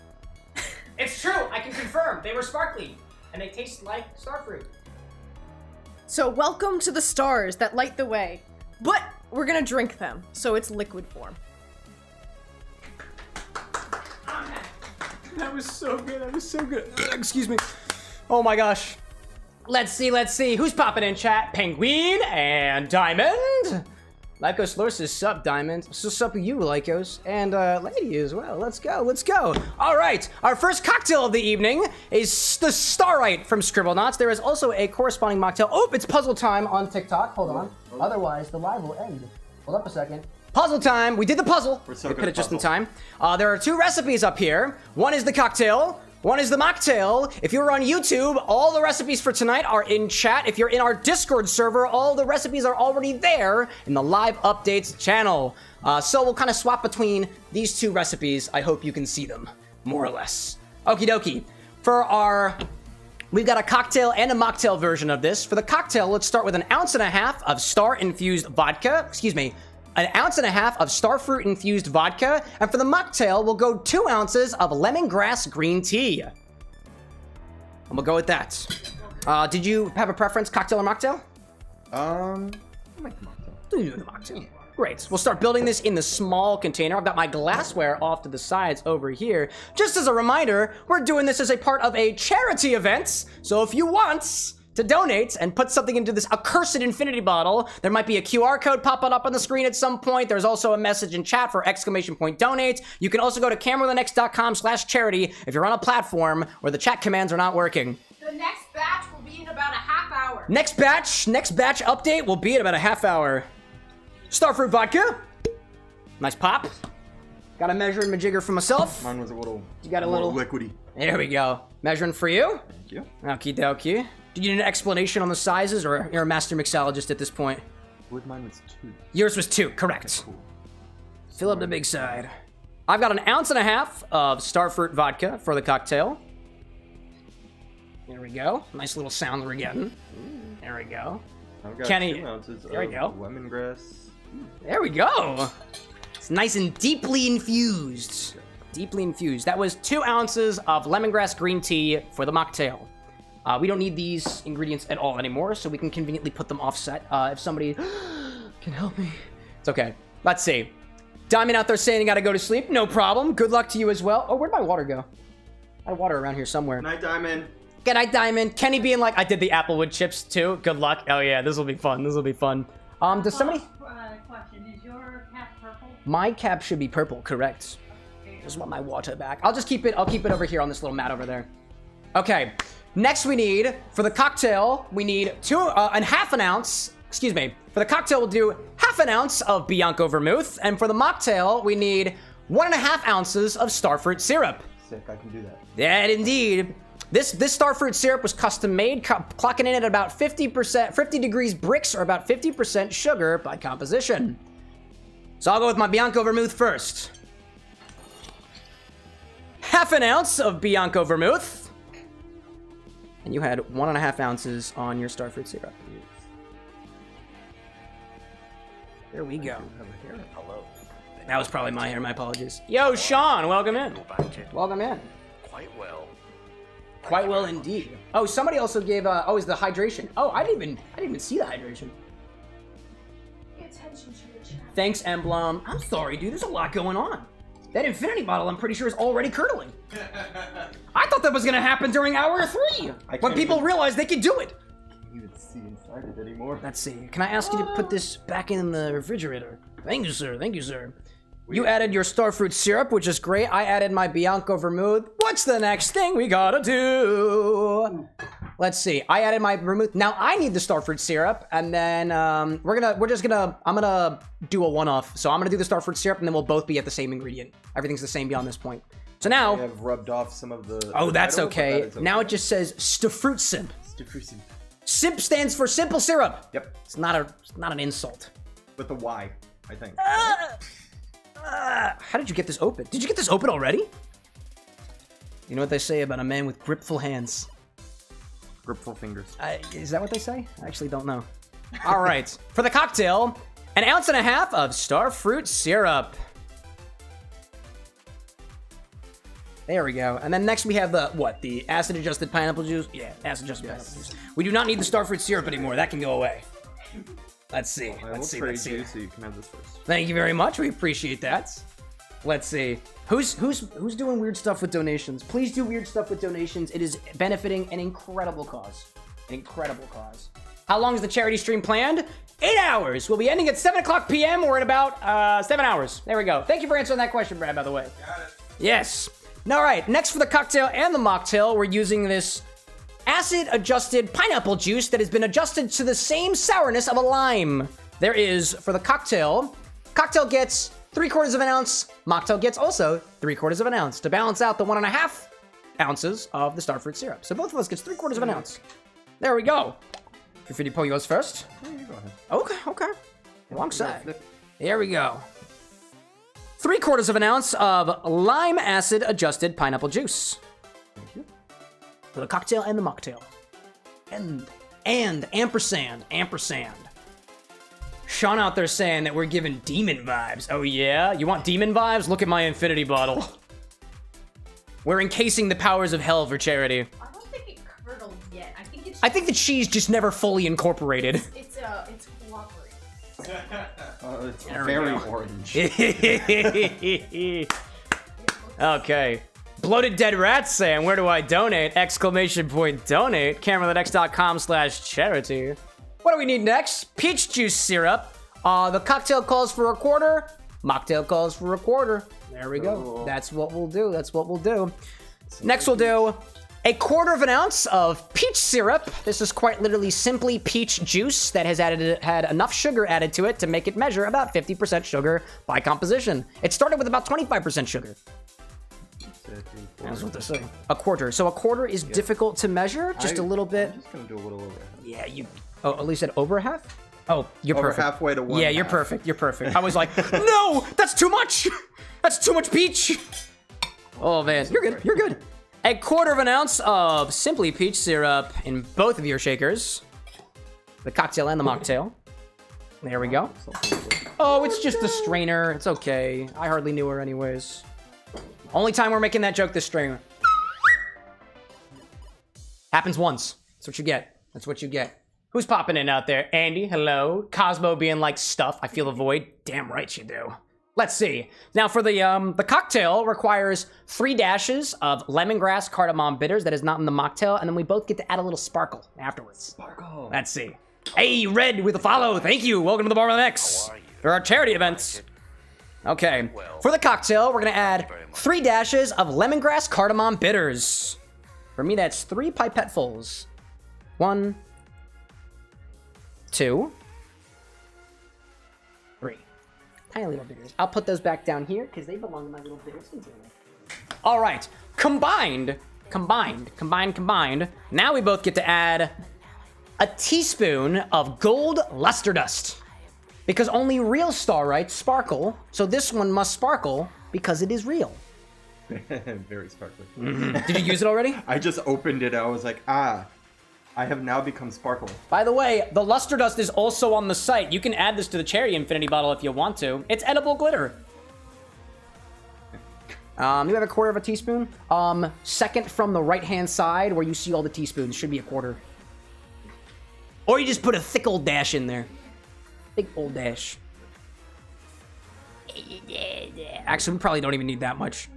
It's true, I can confirm. They were sparkly, and they taste like Starfruit. So welcome to the stars that light the way, but we're gonna drink them, so it's liquid form. That was so good, that was so good. Excuse me. Oh my gosh. Let's see. Who's popping in chat? Penguin and Diamond. Lycos Lorsis, sup, Diamond. So sup you, Lycos. And Lady as well. Let's go. All right, our first cocktail of the evening is the Starite from Scribblenauts. There is also a corresponding mocktail. Oh, it's puzzle time on TikTok. Hold on. Otherwise, the live will end. Hold up a second. Puzzle time. We did the puzzle. We're so we good put at it just in puzzle. time. There are 2 recipes up here. One is the cocktail. One is the mocktail. If you're on YouTube, all the recipes for tonight are in chat. If you're in our Discord server, all the recipes are already there in the live updates channel. So we'll kind of swap between these 2 recipes. I hope you can see them, more or less. Okie dokie. We've got a cocktail and a mocktail version of this. For the cocktail, let's start with 1.5 ounces of Star-infused vodka. 1.5 ounces of Starfruit infused vodka, and for the mocktail, we'll go 2 ounces of Lemongrass Green Tea. And we'll go with that. Did you have a preference, cocktail or mocktail? I like the mocktail. Do the mocktail. Great. We'll start building this in the small container. I've got my glassware off to the sides over here. Just as a reminder, we're doing this as a part of a charity event, so if you want to donate and put something into this accursed infinity bottle, there might be a QR code popping up on the screen at some point. There's also a message in chat for !donate. You can also go to CameroxnWithAnX.com/charity if you're on a platform where the chat commands are not working. The next batch will be in about a half hour. Next batch update will be in about a half hour. Starfruit vodka. Nice pop. Got a measuring majigger for myself. Mine was a little. You got a more little liquidy. There we go. Measuring for you. Thank you. Okie dokie. Do you need an explanation on the sizes, or you're a master mixologist at this point? Would mine was 2. Yours was 2, correct. Cool. Fill up the big side. I've got 1.5 ounces of Starfruit vodka for the cocktail. There we go. Nice little sound we're getting. There we go. I've got Kenny, 2 ounces there we go. of lemongrass. There we go. It's nice and deeply infused. Deeply infused. That was 2 ounces of lemongrass green tea for the mocktail. We don't need these ingredients at all anymore, so we can conveniently put them offset. If somebody can help me. It's okay. Let's see. Diamond out there saying you gotta go to sleep. No problem. Good luck to you as well. Oh, where'd my water go? I had water around here somewhere. Night, Diamond. Good night, Diamond. Kenny being like, I did the Applewood chips too. Good luck. Oh yeah, this will be fun. This will be fun. Does somebody? Question: is your cap purple? My cap should be purple, correct? Just want my water back. I'll just keep it. I'll keep it over here on this little mat over there. Okay. Next, we need for the cocktail. We need 2.5 an ounce. Excuse me. For the cocktail, we'll do 1/2 ounce of Bianco Vermouth, and for the mocktail, we need 1.5 ounces of Starfruit syrup. Sick, I can do that. That indeed. This Starfruit syrup was custom made, clocking in at about 50%, 50 degrees Brix, or about 50% sugar by composition. So I'll go with my Bianco Vermouth first. 1/2 ounce of Bianco Vermouth. And you had 1.5 ounces on your Starfruit syrup. There we go. Hello. That was probably my hair, my apologies. Yo, Sean, welcome in. Welcome in. Quite well. Quite well indeed. Oh, somebody also gave oh, is the hydration. Oh, I didn't even see the hydration. Pay attention to your chat. Thanks, Emblem. I'm sorry, dude. There's a lot going on. That infinity bottle, I'm pretty sure, is already curdling. I thought that was gonna happen during hour 3, when people realized they could do it. I can't even see inside it anymore. Let's see. Can I ask you to put this back in the refrigerator? Thank you, sir. Thank you, sir. You added your Starfruit syrup, which is great. I added my Bianco Vermouth. What's the next thing we gotta do? Let's see. I added my Vermouth. Now I need the Starfruit syrup, and then I'm gonna do a one-off. So I'm gonna do the Starfruit syrup, and then we'll both be at the same ingredient. Everything's the same beyond this point. So now, I have rubbed off some of the. oh, that's title, but okay. that is okay. Now it just says Starfruit Simp. Starfruit. Simp stands for simple syrup. Yep, It's not an insult. with the Y, I think. How did you get this open? Did you get this open already? You know what they say about a man with gripful hands? Gripful fingers. Is that what they say? I actually don't know. All right. For the cocktail, 1.5 ounces of Starfruit syrup. There we go. And then next we have the acid-adjusted pineapple juice? Yeah, acid-adjusted pineapple juice. We do not need the Starfruit syrup anymore. That can go away. Let's see. I will Let's see. trade Let's see. you, so you can have this first. Thank you very much. We appreciate that. Let's see. Who's doing weird stuff with donations? Please do weird stuff with donations. It is benefiting an incredible cause. An incredible cause. How long is the charity stream planned? 8 hours. We'll be ending at 7 o'clock p.m. or in about 7 hours. There we go. Thank you for answering that question, Brad, by the way. Got it. Yes. All right. Next for the cocktail and the mocktail, we're using this acid-adjusted pineapple juice that has been adjusted to the same sourness of a lime. There is, for the cocktail gets 3/4 of an ounce, mocktail gets also 3/4 of an ounce to balance out the 1.5 ounces of the Starfruit syrup. So both of us gets 3/4 of an ounce. There we go. Feel free to pull yours first. Yeah, you go ahead. Okay. Wrong side. There we go. 3/4 of an ounce of lime acid-adjusted pineapple juice. Thank you. For the cocktail and the mocktail. And ampersand. Sean out there saying that we're giving demon vibes. Oh yeah? You want demon vibes? Look at my infinity bottle. We're encasing the powers of hell for charity. I don't think it curdled yet. I think the cheese just never fully incorporated. It's cooperating. It's There we very go. orange. Okay. Bloated Dead Rats saying, where do I donate? ! Donate. CameroxnWithAnX.com/charity. What do we need next? Peach juice syrup. The cocktail calls for 1/4. Mocktail calls for 1/4. There we go. Cool. That's what we'll do. Next we'll do 1/4 of an ounce of peach syrup. This is quite literally simply peach juice that has had enough sugar added to it to make it measure about 50% sugar by composition. It started with about 25% sugar. That's what they're saying. 1/4. So 1/4 is difficult to measure, just a little bit. I'm just gonna do a little over. Yeah, you. Oh, at least said over half. Oh, you're Over perfect. halfway to one. Yeah, you're half. perfect. You're perfect. I was like, no, that's too much. That's too much peach. Oh man, you're good. You're good. 1/4 of an ounce of simply peach syrup in both of your shakers. The cocktail and the mocktail. There we go. Oh, it's just a strainer. It's okay. I hardly knew her anyways. Only time we're making that joke, this strainer. Happens once. That's what you get. That's what you get. Who's popping in out there? Andy, hello. Cosmo being like, stuff. I feel the void. Damn right you do. Let's see. Now for the cocktail requires 3 dashes of lemongrass cardamom bitters that is not in the mocktail, and then we both get to add a little sparkle afterwards. Sparkle. Let's see. Hey, Red with a follow. Thank you. Welcome to the WithAnX. For our charity events. Okay. For the cocktail, we're gonna add 3 dashes of lemongrass cardamom bitters. For me, that's 3 pipettefuls. 1, 2, 3. Tiny little bitters. I'll put those back down here because they belong in my little bitters container. All right, combined. Now we both get to add a teaspoon of gold luster dust because only real Starite sparkle. So this one must sparkle because it is real. Very sparkly. Did you use it already? I just opened it. I was like, I have now become sparkle. By the way, the luster dust is also on the site. You can add this to the cherry infinity bottle if you want to. It's edible glitter. You have 1/4 of a teaspoon. Second from the right-hand side where you see all the teaspoons should be 1/4. Or you just put a thick old dash in there. Big old dash. Actually, we probably don't even need that much.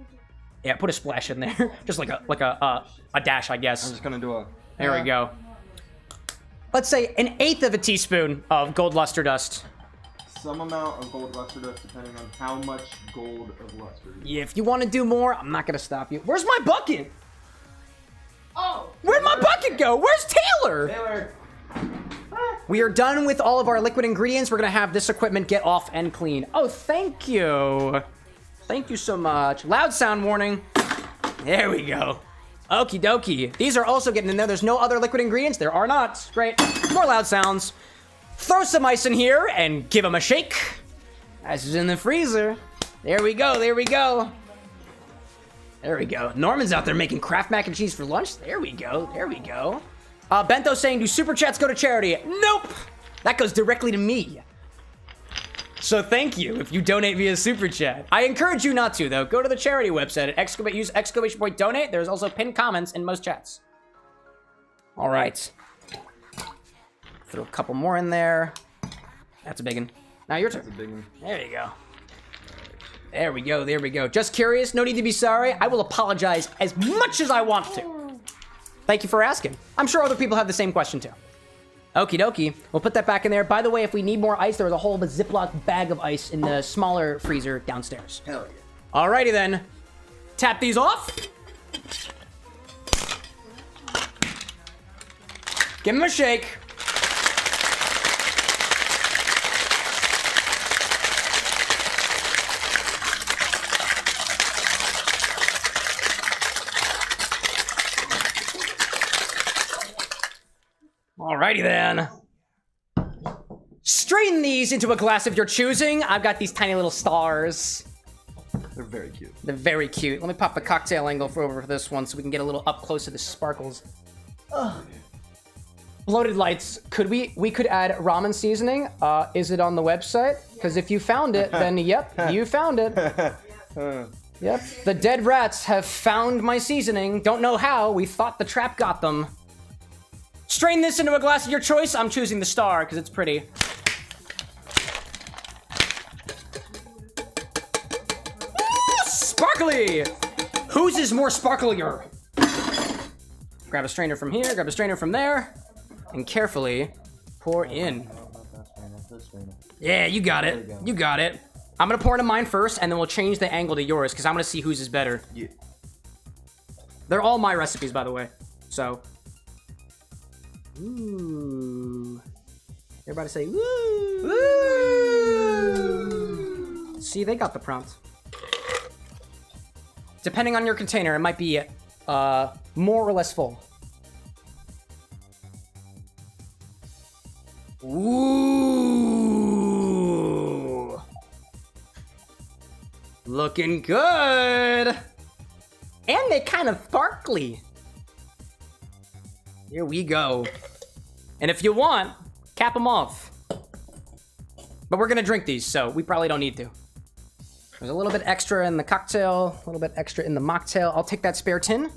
Yeah, put a splash in there. Just like a dash, I guess. I'm just gonna do a. There we go. Let's say 1/8 of a teaspoon of gold luster dust. Some amount of gold luster dust depending on how much gold of luster. Yeah, if you want to do more, I'm not gonna stop you. Where's my bucket? Oh! Where'd my bucket go? Where's Taylor? Taylor! We are done with all of our liquid ingredients. We're gonna have this equipment get off and clean. Oh, thank you. Thank you so much. Loud sound warning. There we go. Okie dokie. These are also getting in there. There's no other liquid ingredients. There are not. Great. More loud sounds. Throw some ice in here and give them a shake. Ice is in the freezer. There we go. There we go. There we go. Norman's out there making Kraft mac and cheese for lunch. There we go. There we go. Bento saying, do super chats go to charity? Nope. That goes directly to me. So thank you if you donate via super chat. I encourage you not to, though. Go to the charity website at use exclamation point donate. There's also pinned comments in most chats. All right. Throw a couple more in there. That's a big one. Now your turn. That's a big one. There you go. There we go. There we go. Just curious. No need to be sorry. I will apologize as much as I want to. Thank you for asking. I'm sure other people have the same question, too. Okie dokie. We'll put that back in there. By the way, if we need more ice, there was a whole Ziploc bag of ice in the smaller freezer downstairs. Hell yeah. Alrighty then. Tap these off. Give them a shake. Alrighty then. Strain these into a glass of your choosing. I've got these tiny little stars. They're very cute. They're very cute. Let me pop the cocktail angle over for this one so we can get a little up close to the sparkles. Ugh. Bloated lights. We could add ramen seasoning. Is it on the website? Because if you found it, then yep, you found it. Yep. The dead rats have found my seasoning. Don't know how. We thought the trap got them. Strain this into a glass of your choice. I'm choosing the star because it's pretty. Ooh, sparkly! Whose is more sparklier? Grab a strainer from here, grab a strainer from there, and carefully pour in. Yeah, you got it. You got it. I'm gonna pour into mine first, and then we'll change the angle to yours because I'm gonna see whose is better. Yeah. They're all my recipes, by the way. So, ooh. Everybody say, woo! Woo! See, they got the prompt. Depending on your container, it might be more or less full. Ooh! Looking good! And they kind of sparkly. Here we go. And if you want, cap them off. But we're gonna drink these, so we probably don't need to. There's a little bit extra in the cocktail, a little bit extra in the mocktail. I'll take that spare tin.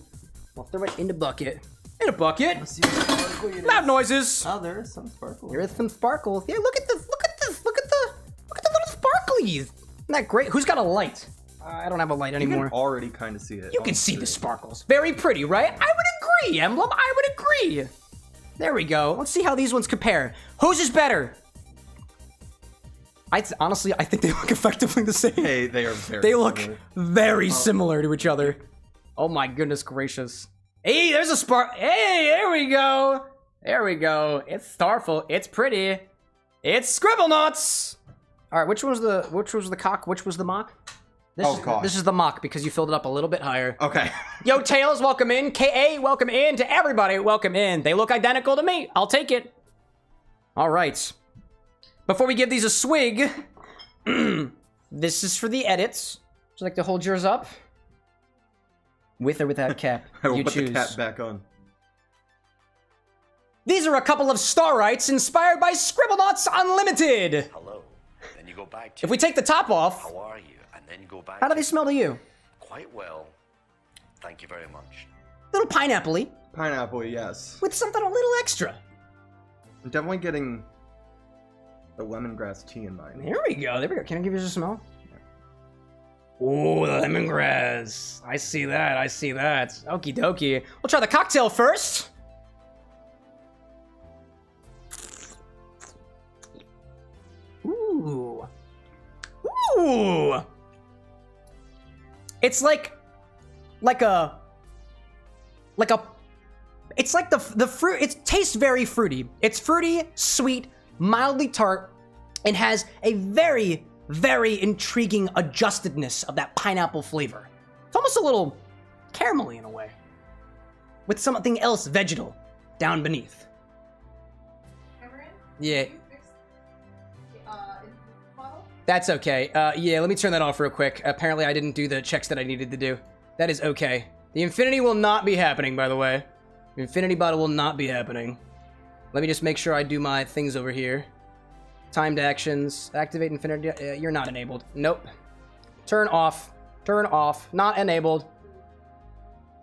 I'll throw it in the bucket. In a bucket. Let's see what sparkly it is. Loud noises. Oh, there is some sparkle. There is some sparkles. Yeah, look at the little sparklies. Isn't that great? Who's got a light? I don't have a light You anymore. can already kind of see it. You can see the sparkles. Very pretty, right? I would agree, Emblem. I would agree. There we go. Let's see how these ones compare. Whose is better? Honestly, I think they look effectively the same. Hey, they are very They look similar. very similar to each other. Oh my goodness gracious. Hey, there's a spark. Hey, there we go. There we go. It's Starfruit. It's pretty. It's Scribblenauts. All right, which was the cock? Which was the mock? This is the mock because you filled it up a little bit higher. Okay. Yo, Tails, welcome in. KA, welcome in. To everybody, welcome in. They look identical to me. I'll take it. All right. Before we give these a swig, this is for the edits. Would you like to hold yours up? With or without cap? I will You put choose. the cap back on. These are a couple of Starites inspired by Scribblenauts Unlimited. Hello. Then you go back to If we take the top off, how are you? And then you go back how do to they smell to you? quite well. Thank you very much. Little pineapple-y, Pineapple, yes. with something a little extra. I'm definitely getting the lemongrass tea in mine. There we go. There we go. Can I give you a smell? Oh, the lemongrass. I see that. I see that. Okie dokie. We'll try the cocktail first. Ooh. Ooh. It's like it's like the fruit. It tastes very fruity. It's fruity, sweet, mildly tart, and has a very, very intriguing adjustedness of that pineapple flavor. It's almost a little caramelly in a way, with something else vegetal down beneath. Cameron? Yeah, Did you fix the bottle? that's okay. Yeah, let me turn that off real quick. Apparently I didn't do the checks that I needed to do. That is okay. The infinity will not be happening, by the way. The infinity bottle will not be happening. Let me just make sure I do my things over here. Timed actions. Activate infinity. You're not enabled. Nope. Turn off. Turn off. Not enabled.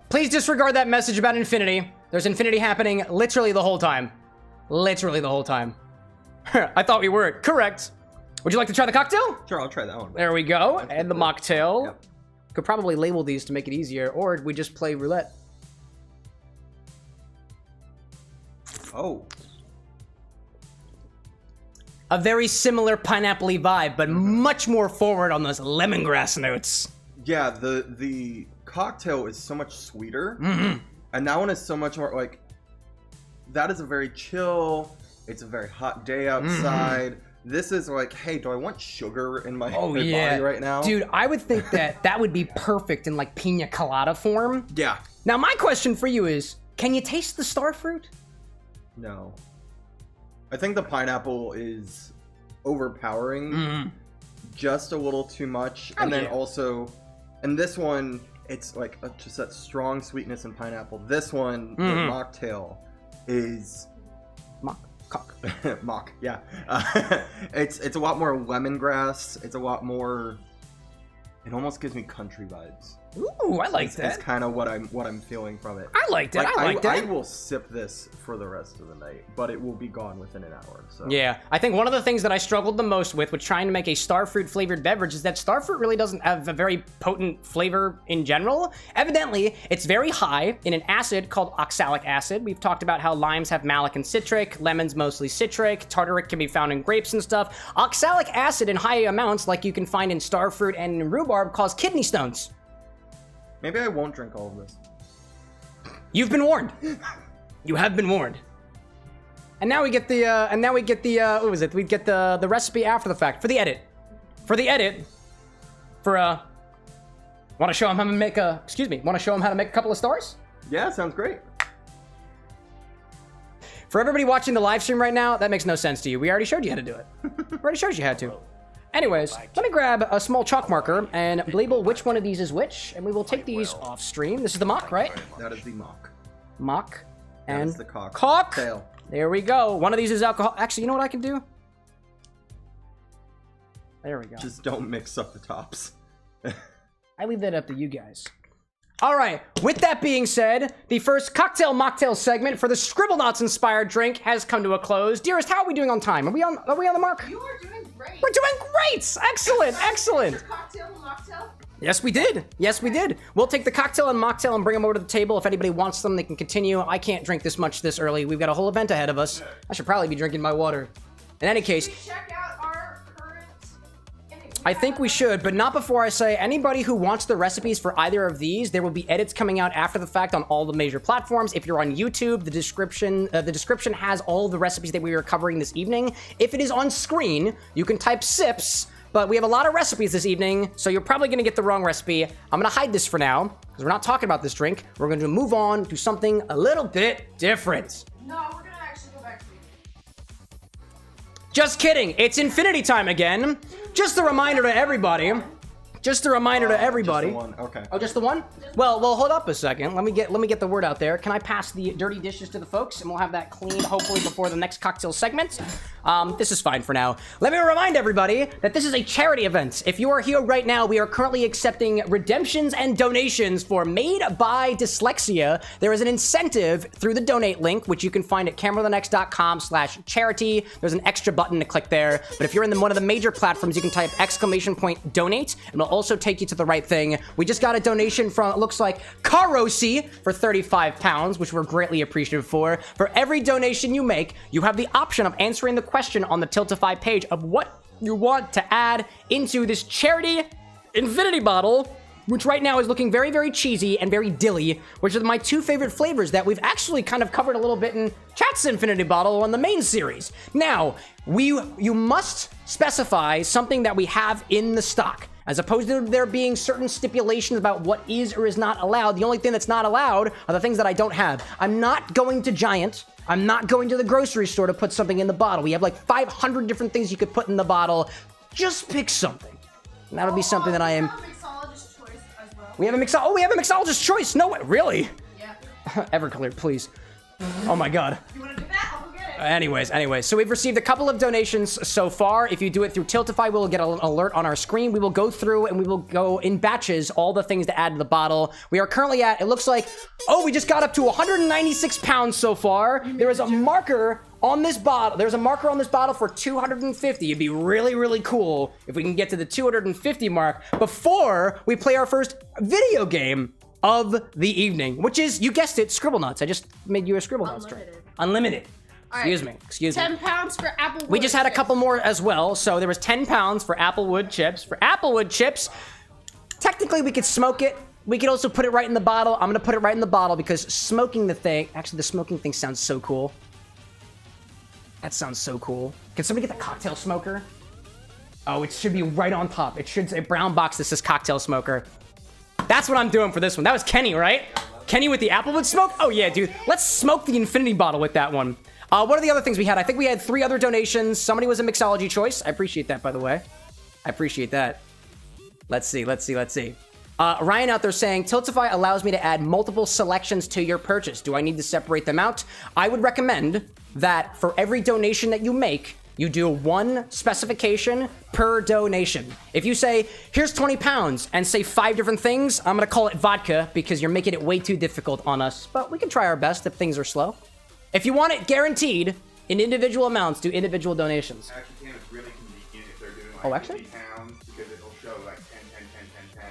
Please disregard that message about infinity. There's infinity happening literally the whole time. Literally the whole time. I thought we were. Correct. Would you like to try the cocktail? Sure, I'll try that one. There we go. And the mocktail. Yep. Could probably label these to make it easier, or we just play roulette. Oh. A very similar pineapple-y vibe, but much more forward on those lemongrass notes. Yeah, the cocktail is so much sweeter. And that one is so much more like, that is a very chill, it's a very hot day outside. This is like, hey, do I want sugar in my, my body right now? Dude, I would think that that would be perfect in like pina colada form. Yeah. Now, my question for you is, can you taste the starfruit? No. I think the pineapple is overpowering just a little too much. And then also, and this one, it's like just that strong sweetness in pineapple. This one, the mocktail, is mock, yeah. It's a lot more lemongrass. It's a lot more. It almost gives me country vibes. Ooh, I like that. It's kind of what I'm feeling from it. I like that. I like that. I will sip this for the rest of the night, but it will be gone within an hour. So Yeah, I think one of the things that I struggled the most with trying to make a starfruit flavored beverage is that starfruit really doesn't have a very potent flavor in general. Evidently, it's very high in an acid called oxalic acid. We've talked about how limes have malic and citric, lemons mostly citric, tartaric can be found in grapes and stuff. Oxalic acid in high amounts, like you can find in starfruit and in rhubarb, cause kidney stones. maybe I won't drink all of this. You've been warned. You have been warned. And now we get the, what was it? We get the recipe after the fact for the edit. Want to show him how to make a, want to show him how to make a couple of stars? Yeah, sounds great. For everybody watching the live stream right now, that makes no sense to you. We already showed you how to do it. We already showed you how to. Anyways, let me grab a small chalk marker and label which one of these is which, and we will take these off stream. This is the mock, right? That is the mock. Mock. That And is the cock. Tail. There we go. One of these is alcohol. Actually, you know what I can do? There we go. Just don't mix up the tops. I leave that up to you guys. All right, with that being said, the first cocktail mocktail segment for the Scribblenauts inspired drink has come to a close. Dearest, how are we doing on time? Are we on the mark? You are doing great. We're doing great! Excellent! Cocktail and mocktail. Yes, we did. We'll take the cocktail and mocktail and bring them over to the table. If anybody wants them, they can continue. I can't drink this much this early. We've got a whole event ahead of us. I should probably be drinking my water. In any case, Check out our current I think we should, but not before I say anybody who wants the recipes for either of these, there will be edits coming out after the fact on all the major platforms. If you're on YouTube, the description has all the recipes that we are covering this evening. If it is on screen, you can type sips, but we have a lot of recipes this evening, so you're probably gonna get the wrong recipe. I'm gonna hide this for now, because we're not talking about this drink. We're gonna move on to something a little bit different. No, we're gonna actually go back to Just kidding, it's infinity time again. Just a reminder to everybody. Just the one. Okay. Oh, just the one? Well, hold up a second. Let me get the word out there. Can I pass the dirty dishes to the folks, and we'll have that cleaned hopefully before the next cocktail segment. This is fine for now. Let me remind everybody that this is a charity event. If you are here right now, we are currently accepting redemptions and donations for Made by Dyslexia. There is an incentive through the donate link, which you can find at CameroxnWithAnX.com/charity. There's an extra button to click there. But if you're in one of the major platforms, you can type !donate, and it'll also take you to the right thing. We just got a donation from, it looks like, Karasuno for 35 pounds, which we're greatly appreciative for. For every donation you make, you have the option of answering the question on the Tiltify page of what you want to add into this charity infinity bottle, which right now is looking very, very cheesy and very dilly, which are my two favorite flavors that we've actually kind of covered a little bit in Chat's Infinity Bottle on the main series. Now, you must specify something that we have in the stock. As opposed to there being certain stipulations about what is or is not allowed, the only thing that's not allowed are the things that I don't have. I'm not going to Giant. I'm not going to the grocery store to put something in the bottle. We have like 500 different things you could put in the bottle. Just pick something. And that'll be something that I am... mixologist choice as well. We have a mixologist choice. No way. Really? Yeah. Everclear, please. Oh my God. You wanna do that? I'll go get it. Anyways, so we've received a couple of donations so far. If you do it through Tiltify, we'll get an alert on our screen. We will go through and we will go in batches all the things to add to the bottle. We are currently at, it looks like, oh, we just got up to 196 pounds so far. There is a marker on this bottle. There's a marker on this bottle for 250. It'd be really, really cool if we can get to the 250 mark before we play our first video game of the evening, which is, you guessed it, Scribblenauts. I just made you a Scribblenauts drink. Unlimited. Excuse me. 10 pounds for Applewood. We just had a couple more as well. So there was 10 pounds for Applewood chips. Technically we could smoke it. We could also put it right in the bottle. I'm gonna put it right in the bottle because smoking the thing, actually the smoking thing sounds so cool. That sounds so cool. Can somebody get the cocktail smoker? Oh, it should be right on top. It should say brown box that says cocktail smoker. That's what I'm doing for this one. That was Kenny, right? Kenny with the Applewood smoke? Oh yeah, dude. Let's smoke the infinity bottle with that one. What are the other things we had? I think we had 3 other donations. Somebody was a mixology choice. I appreciate that, by the way. I appreciate that. Let's see. Ryan out there saying, Tiltify allows me to add multiple selections to your purchase. Do I need to separate them out? I would recommend that for every donation that you make, you do 1 specification per donation. If you say, here's 20 pounds, and say 5 different things, I'm gonna call it vodka because you're making it way too difficult on us. But we can try our best if things are slow. If you want it guaranteed in individual amounts, do individual donations. Actually, Cam, it's really convenient if they're doing like Oh, actually? 50 pounds because it'll show like 10, 10, 10, 10, 10.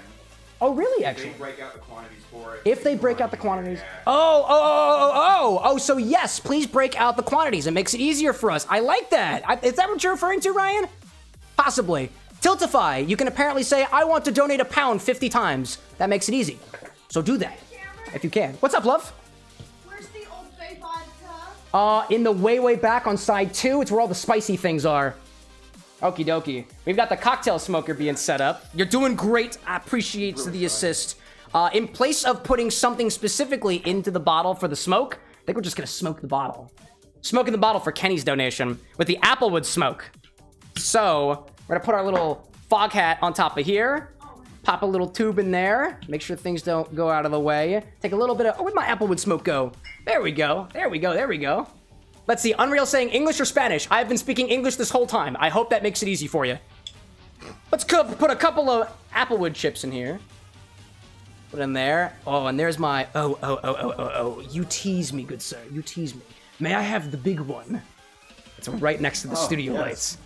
Oh, really, If actually? they break out the quantities for it. If they break out the quantities. Yeah. Oh, so yes, please break out the quantities. It makes it easier for us. I like that. Is that what you're referring to, Ryan? Possibly. Tiltify, you can apparently say, I want to donate £1 50 times. That makes it easy. So do that, if you can. What's up, love? in the way back on side 2. It's where all the spicy things are. Okie dokie. We've got the cocktail smoker being set up. You're doing great. I appreciate the assist. In place of putting something specifically into the bottle for the smoke, I think we're just gonna smoke the bottle. Smoking the bottle for Kenny's donation with the applewood smoke. So we're gonna put our little fog hat on top of here. Pop a little tube in there. Make sure things don't go out of the way. Take a little bit of... Oh, where'd my applewood smoke go? There we go. There we go. There we go. Let's see. Unreal saying English or Spanish? I've been speaking English this whole time. I hope that makes it easy for you. Let's put a couple of applewood chips in here. Put in there. Oh, and there's my... Oh. You tease me, good sir. You tease me. May I have the big one? It's right next to the studio lights.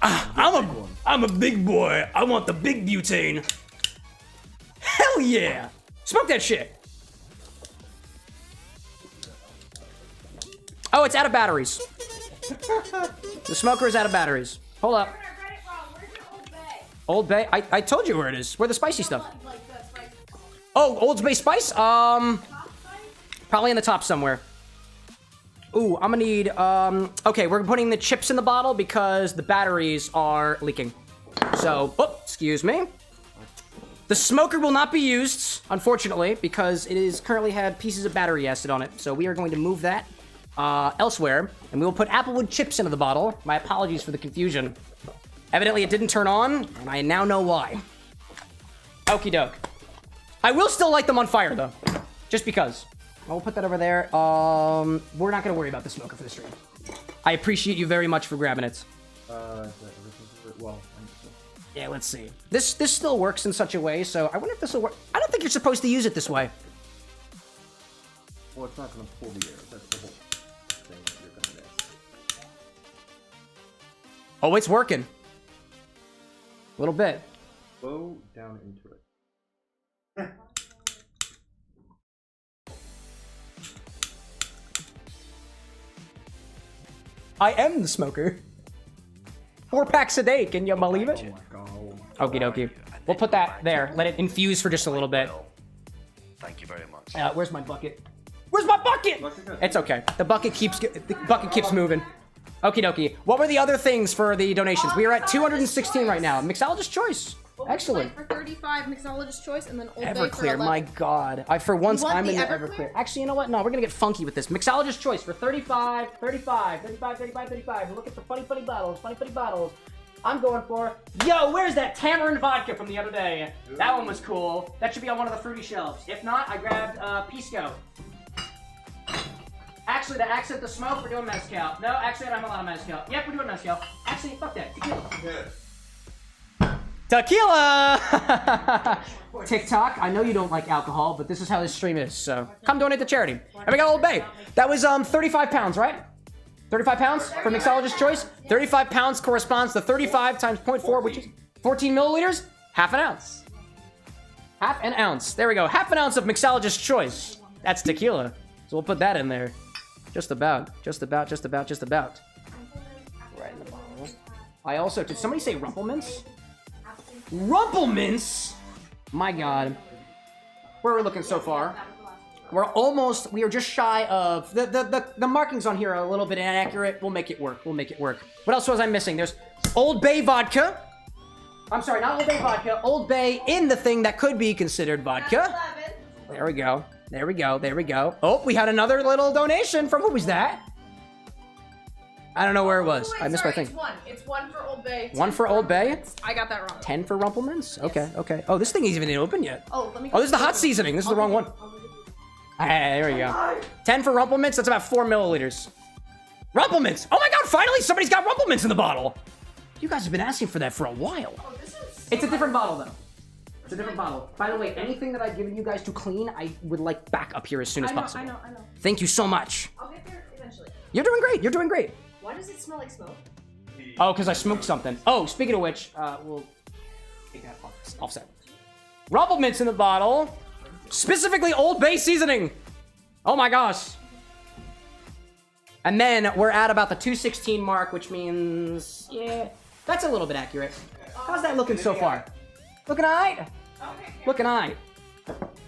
I'm a big boy. I want the big butane. Hell yeah! Smoke that shit. Oh, it's out of batteries. The smoker is out of batteries. Hold up. Old Bay? I told you where it is. Where the spicy stuff. Oh, Old Bay spice? Probably in the top somewhere. Ooh, I'm gonna need, okay, we're putting the chips in the bottle because the batteries are leaking. So, excuse me. The smoker will not be used, unfortunately, because it is currently had pieces of battery acid on it. So we are going to move that elsewhere, and we will put applewood chips into the bottle. My apologies for the confusion. Evidently it didn't turn on, and I now know why. Okie doke. I will still light them on fire, though, just because. We'll put that over there. We're not gonna worry about the smoker for the stream. I appreciate you very much for grabbing it. Yeah, let's see. This still works in such a way, so I wonder if this will work. I don't think you're supposed to use it this way. Well, it's not gonna pull the air. That's the whole thing that you're gonna miss. Oh, it's working. A little bit. Go down into it. I am the smoker. 4 packs a day, can you believe it? Okie dokie. We'll put that there. Let it infuse for just a little bit. Thank you very much. Where's my bucket? Where's my bucket? It's okay. The bucket keeps moving. Okie dokie. What were the other things for the donations? We are at 216 right now. Mixologist choice. Excellent. For 35, mixologist choice, and then Old Bay for Everclear, 11. my god. For once, I'm in the Everclear? Everclear. Actually, you know what? No, we're gonna get funky with this. Mixologist choice for 35. Look at the funny bottles. I'm going for, yo, where's that tamarind vodka from the other day? That one was cool. That should be on one of the fruity shelves. If not, I grabbed Pisco. Actually, to accent the smoke, we're doing mezcal. No, actually, I don't have a lot of mezcal. Yep, we're doing mezcal. Actually, fuck that. Tequila! TikTok, I know you don't like alcohol, but this is how this stream is, so come donate to charity. And we got Old Bay. That was 35 pounds, right? 35 pounds for Mixologist Choice. 35 pounds corresponds to 35 times 0.4, which is 14 milliliters. Half an ounce. Half an ounce. There we go. Half an ounce of Mixologist Choice. That's tequila. So we'll put that in there. Just about. Right in the bottle. I also, did somebody say Rumplemints? Rumplemints? My god. Where are we looking so far? We are just shy of, the markings on here are a little bit inaccurate. We'll make it work. What else was I missing? There's Old Bay vodka. I'm sorry, not Old Bay vodka. Old Bay in the thing that could be considered vodka. There we go. Oh, we had another little donation from, who was that? I don't know where it was. I missed my thing. It's one for Old Bay. One for Old Bay? I got that wrong. 10 for Rumplemints? Okay. Oh, this thing isn't even open yet. Oh, let me. Oh, this is the hot seasoning. This is the wrong one. Hey, there we go. 10 for Rumplemints. That's about 4 milliliters. Rumplemints! Oh my god, finally somebody's got Rumplemints in the bottle! You guys have been asking for that for a while. Oh, this is. It's a different bottle, though. It's a different bottle. By the way, anything that I've given you guys to clean, I would like back up here as soon as possible. I know. Thank you so much. I'll get there eventually. You're doing great. Why does it smell like smoke? Oh, because I smoked something. Oh, speaking of which, we'll take that offset. Rumplemints in the bottle. Specifically Old Bay seasoning. Oh my gosh. And then we're at about the 216 mark, which means, yeah, that's a little bit accurate. How's that looking so far? Looking alright? Looking alright.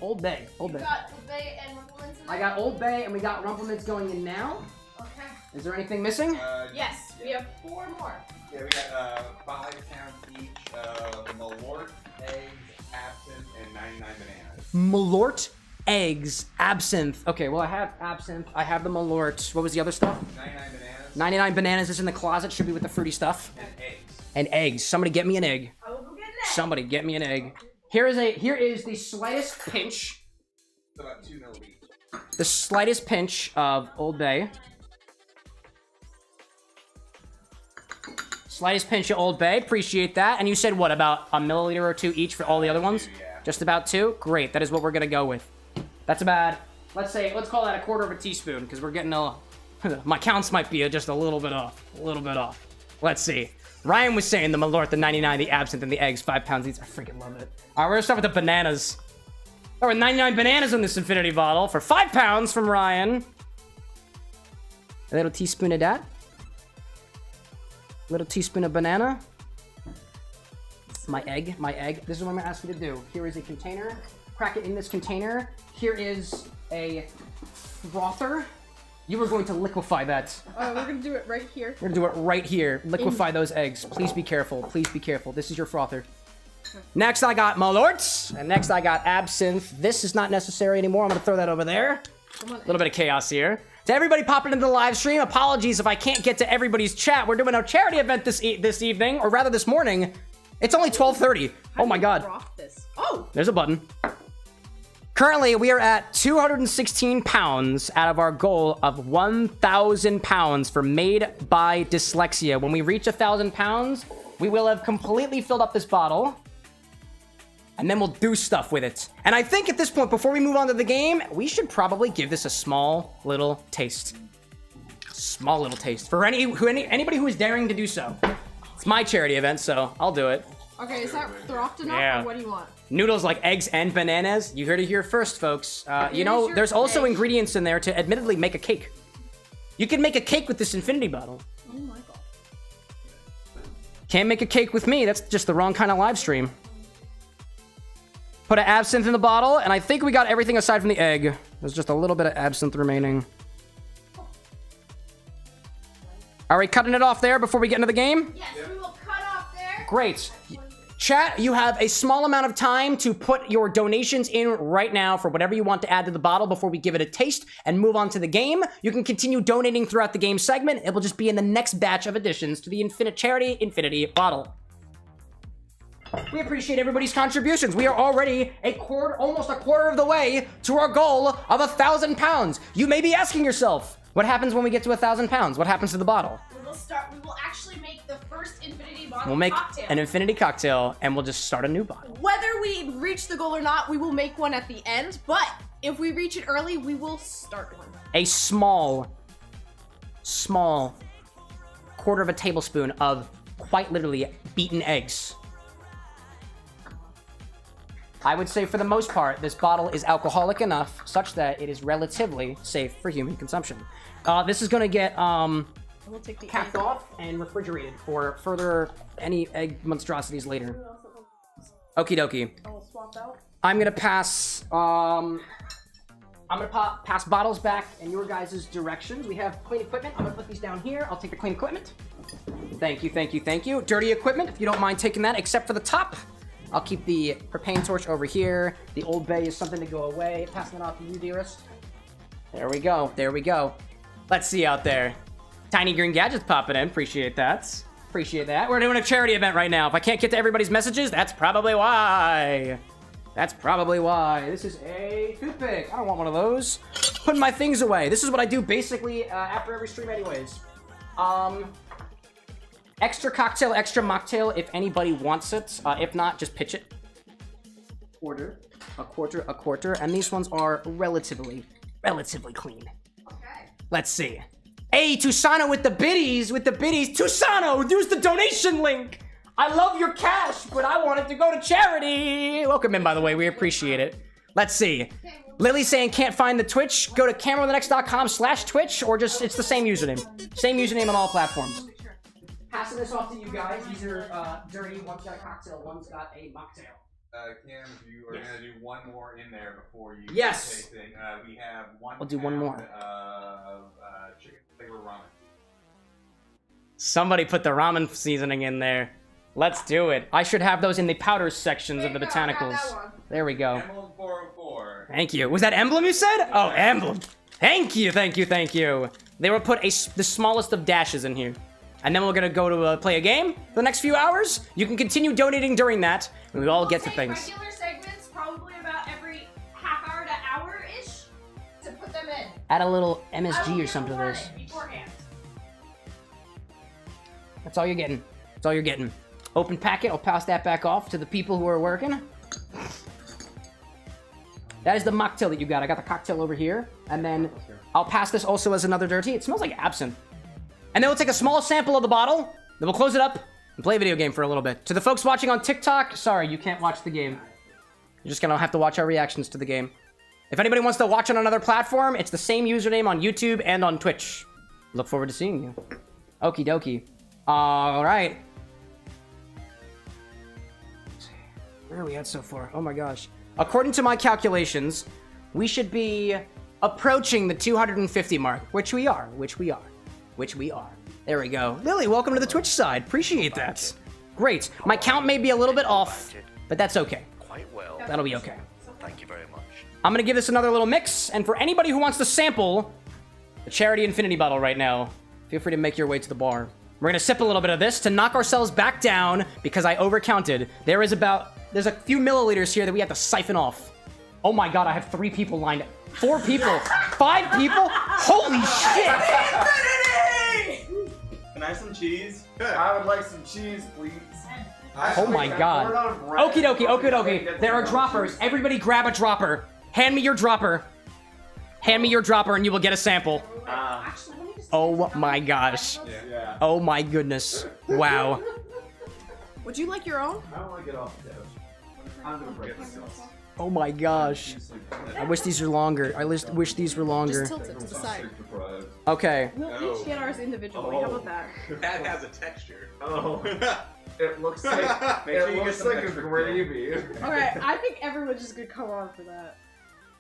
Old Bay. Old You Bay. got Old Bay and Rumplemints in there? I got Old Bay and we got Rumplemints going in now. Okay. Is there anything missing? Yes, we have 4 more. Yeah, we got 5 pounds each of Malort, eggs, absinthe, and 99 bananas. Malort, eggs, absinthe. Okay, well I have absinthe. I have the Malort. What was the other stuff? 99 bananas 99 bananas is in the closet. Should be with the fruity stuff. and eggs. And eggs. Somebody get me an egg. I will go get an egg. Somebody get me an egg. Here is the slightest pinch. It's about 2 mil each. The slightest pinch of Old Bay. Slightest pinch of Old Bay. Appreciate that. And you said what, about a milliliter or 2 each for all the other ones? Yeah. Just about 2? Great. That is what we're gonna go with. That's about, let's call that a quarter of a teaspoon, because we're getting a, my counts might be just a little bit off. A little bit off. Let's see. Ryan was saying the Malort, the 99, the absinthe, and the eggs, 5 pounds each. I freaking love it. All right, we're gonna start with the bananas. There were 99 bananas in this infinity bottle for 5 pounds from Ryan. A little teaspoon of that. Little teaspoon of banana. My egg. This is what I'm gonna ask you to do. Here is a container. Crack it in this container. Here is a frother. You are going to liquefy that. We're gonna do it right here. We're gonna do it right here. Liquefy those eggs. Please be careful. Please be careful. This is your frother. Next, I got Malorts. And next, I got absinthe. This is not necessary anymore. I'm gonna throw that over there. A little bit of chaos here. To everybody popping into the live stream, apologies if I can't get to everybody's chat. We're doing a charity event this evening, or rather this morning. It's only 12:30. Oh my god. Drop this. Oh! There's a button. Currently, we are at 216 pounds out of our goal of 1,000 pounds for Made by Dyslexia. When we reach 1,000 pounds, we will have completely filled up this bottle. And then we'll do stuff with it. And I think at this point, before we move on to the game, we should probably give this a small little taste. Small little taste. For anybody who is daring to do so. It's my charity event, so I'll do it. Okay, is that thropped enough, Yeah. or what do you want? Noodles like eggs and bananas. You heard it here first, folks. You know, your there's also egg. ingredients in there to admittedly make a cake. You can make a cake with this infinity bottle. Oh my god. Can't make a cake with me. That's just the wrong kind of live stream. Put an absinthe in the bottle, and I think we got everything aside from the egg. There's just a little bit of absinthe remaining. Are we cutting it off there before we get into the game? Yes, we will cut off there. Great. Chat, you have a small amount of time to put your donations in right now for whatever you want to add to the bottle before we give it a taste and move on to the game. You can continue donating throughout the game segment. It will just be in the next batch of additions to the Infinite Charity Infinity bottle. We appreciate everybody's contributions. We are already almost a quarter of the way to our goal of 1,000 pounds. You may be asking yourself, what happens when we get to 1,000 pounds? What happens to the bottle? We will actually make the first infinity bottle We'll make cocktail. an infinity cocktail and we'll just start a new bottle. Whether we reach the goal or not, we will make one at the end, but if we reach it early, we will start one. A small quarter of a tablespoon of quite literally beaten eggs. I would say for the most part, this bottle is alcoholic enough such that it is relatively safe for human consumption. This is gonna get We'll take the capped off and refrigerated for further any egg monstrosities later. Okie dokie. I'll swap out. I'm gonna pass. Pass bottles back in your guys' directions. We have clean equipment. I'm gonna put these down here. I'll take the clean equipment. Thank you, thank you, thank you. Dirty equipment, if you don't mind taking that, except for the top. I'll keep the propane torch over here. The Old Bay is something to go away. Passing it off to you, dearest. There we go. There we go. Let's see out there. Tiny Green Gadgets popping in. Appreciate that. Appreciate that. We're doing a charity event right now. If I can't get to everybody's messages, that's probably why. That's probably why. This is a toothpick. I don't want one of those. Putting my things away. This is what I do basically after every stream anyways. Extra cocktail, extra mocktail if anybody wants it. If not, just pitch it. A quarter. And these ones are relatively clean. Okay. Let's see. Hey, Tusano with the biddies, Tusano, use the donation link. I love your cash, but I want it to go to charity. Welcome in, by the way. We appreciate it. Let's see. Lily saying can't find the Twitch. Go to CameroxnWithAnX.com/Twitch or just, it's the same username. Same username on all platforms. Passing this off to you guys. These are dirty. One's got a cocktail, one's got a mocktail. Kim, you are gonna do one more in there before you Yes. tasting. We have one. I'll do one more. Chicken flavor ramen. Somebody put the ramen seasoning in there. Let's do it. I should have those in the powder sections of the botanicals. There we go. Emblem 404. Thank you. Was that emblem you said? Oh, emblem. Thank you, thank you, thank you. They will put the smallest of dashes in here. And then we're gonna go to play a game for the next few hours. You can continue donating during that, and we all get to things. Regular segments, probably about every half hour to hour-ish, to put them in. Add a little I will MSG or get something to warned this. beforehand. That's all you're getting. That's all you're getting. Open packet, I'll pass that back off to the people who are working. That is the mocktail that you got. I got the cocktail over here. And then I'll pass this also as another dirty. It smells like absinthe. And then we'll take a small sample of the bottle. Then we'll close it up and play a video game for a little bit. To the folks watching on TikTok, sorry, you can't watch the game. You're just gonna have to watch our reactions to the game. If anybody wants to watch on another platform, it's the same username on YouTube and on Twitch. Look forward to seeing you. Okie dokie. All right. Where are we at so far? Oh my gosh. According to my calculations, we should be approaching the 250 mark, which we are. There we go. Lily, welcome to the Twitch side. Appreciate that. Great. My count may be a little bit off, but that's okay. Quite well. That'll be okay. Thank you very much. I'm gonna give this another little mix, and for anybody who wants to sample the Charity Infinity bottle right now, feel free to make your way to the bar. We're gonna sip a little bit of this to knock ourselves back down because I overcounted. There's a few milliliters here that we have to siphon off. Oh my god, I have 3 people lined up. 4 people. 5 people? Holy shit! Can I have some cheese? I would like some cheese, please. Oh my god. Okie dokie, okie dokie. There are droppers. Everybody grab a dropper. Hand me your dropper. Hand me your dropper and you will get a sample. Actually, let me just Oh my gosh. Yeah. Oh my goodness. Wow. Would you like your own? I don't want to get off the couch. I'm gonna break this. Oh my gosh. I wish these were longer. I wish these were longer. Just tilt it to the side. Okay. We'll each get ours individually. How about that? That has a texture. Oh, it looks like a gravy. Alright, I think everyone just could come on for that.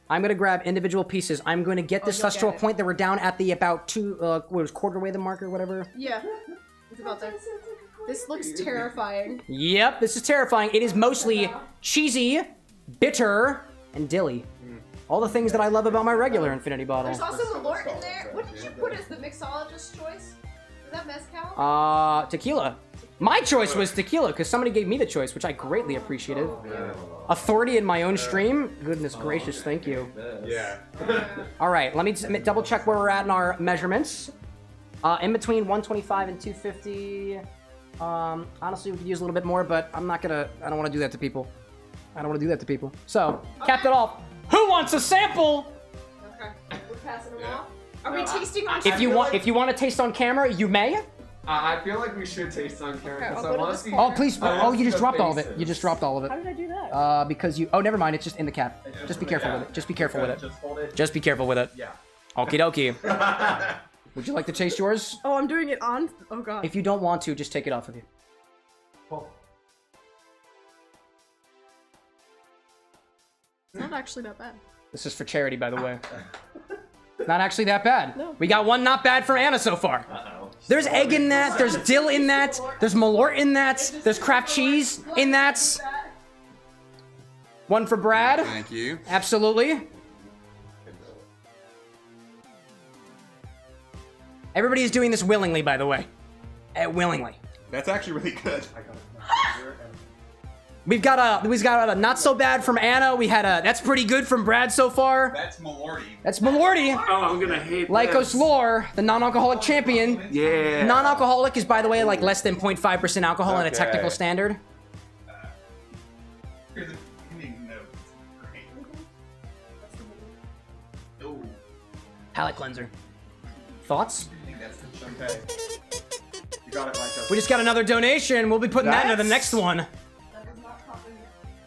I'm gonna grab individual pieces. I'm gonna get this you'll us to a get it. point that we're down at the about quarter way the mark or whatever. Yeah. It's about there. This looks terrifying. Yep, this is terrifying. It is mostly cheesy, bitter, and dilly. All the things that I love about my regular Infinity bottle. There's also Malort in there. What did you put as the mixologist's choice? Is that mezcal? Tequila. My choice was tequila because somebody gave me the choice, which I greatly appreciated. Authority in my own stream. Goodness gracious, thank you. Yeah. All right, let me double check where we're at in our measurements. In between 125 and 250. Honestly, we could use a little bit more, but I don't want to do that to people. So, capped it off. Who wants a sample? Okay. We're passing them off. Are we tasting on If you want to taste on camera, you may. I feel like we should taste on camera because I'll I go to want this to see. Oh, please. I Oh, wanna you just see the dropped all of it. faces. You just dropped all of it. How did I do that? Because you. Oh, never mind. It's just in the cap. Just be careful with it. Just be careful with it. Just hold it. Just be careful with it. Yeah. Okie dokie. Would you like to taste yours? Oh, I'm doing it on. Oh god. If you don't want to, just take it off of you. It's not actually that bad. This is for charity, by the way. Not actually that bad. No. We got one not bad for Anna so far. There's egg in that. There's dill in that. There's Malort in that. There's Kraft cheese in that. One for Brad. Thank you. Absolutely. Everybody is doing this willingly, by the way. Willingly. That's actually really good. We've got a not so bad from Anna. We had a that's pretty good from Brad so far. That's Malorty. That's Malorty. Oh, I'm gonna hate Lycos this. Lore, the non-alcoholic champion. Yeah. Non-alcoholic is, by the way, like less than 0.5% alcohol in a Okay. technical standard. Here's a ending note. Great. Ooh. Palate cleanser. Thoughts? I think that's the chunk. Okay. You got it, Lycos. We just got another donation. We'll be putting that into the next one.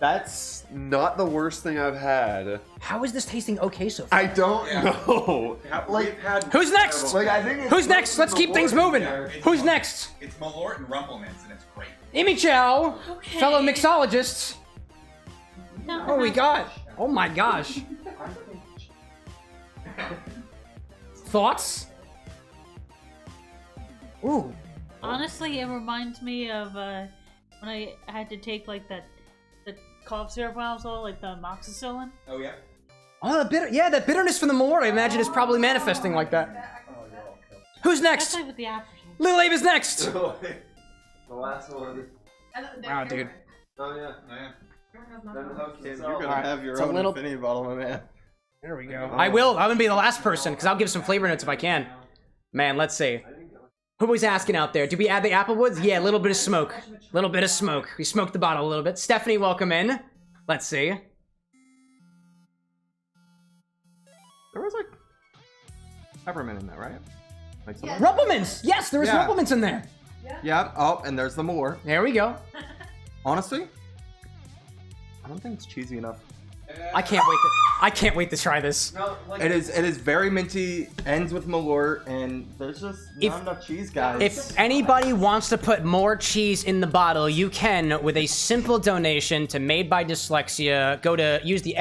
That's not the worst thing I've had. How is this tasting okay so far? I don't know. Like, Who's next? Like I think it's Who's next? Let's keep things moving. Who's next? It's Malort and Rumplements, and it's great. Imi Chow, fellow mixologists. Oh, we got. Oh my gosh. Thoughts? Ooh. Honestly, it reminds me of when I had to take like the cough syrup when I was little, like the amoxicillin. Oh yeah. Oh, that bitterness from the malort, I imagine, is probably manifesting like that. Who's next? That's like with the aftertaste. Lil Abe is next. The last one. Wow, dude. Oh yeah. Oh yeah. You're gonna Alright, have your it's a own little- infinity bottle, my man. There we go. I will. I'm gonna be the last person because I'll give some flavor notes if I can. Man, let's see. Who was asking out there? Did we add the Applewoods? Yeah, a little bit of smoke. Little bit of smoke. We smoked the bottle a little bit. Stephanie, welcome in. Let's see. There was like peppermint in there, right? Like some... Rumplemans! Yes, there was Yeah. Rumplemans in there. Yeah. Oh, and there's the more. There we go. Honestly, I don't think it's cheesy enough. I can't wait to try this. It is very minty, ends with malort, and there's just not enough cheese, guys. If anybody wants to put more cheese in the bottle, you can with a simple donation to Made by Dyslexia. Use the !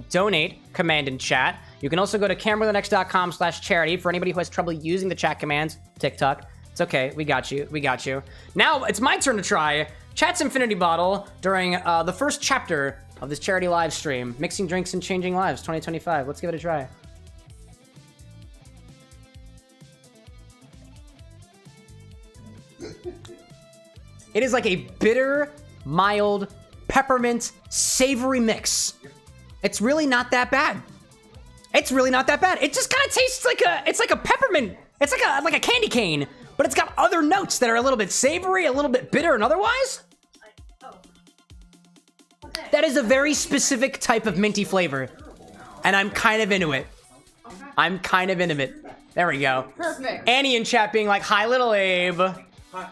Donate command in chat. You can also go to CameroxnWithAnX.com/charity for anybody who has trouble using the chat commands. TikTok. It's okay. We got you. We got you. Now it's my turn to try Chat's Infinity Bottle during the first chapter of this charity live stream, Mixing Drinks and Changing Lives 2025. Let's give it a try. It is like a bitter, mild, peppermint, savory mix. It's really not that bad. It's really not that bad. It just kind of tastes like a peppermint. It's like a candy cane, but it's got other notes that are a little bit savory, a little bit bitter, and otherwise. That is a very specific type of minty flavor, and I'm kind of into it. I'm kind of into it. There we go. Perfect. Annie in chat being like, "Hi, little Abe."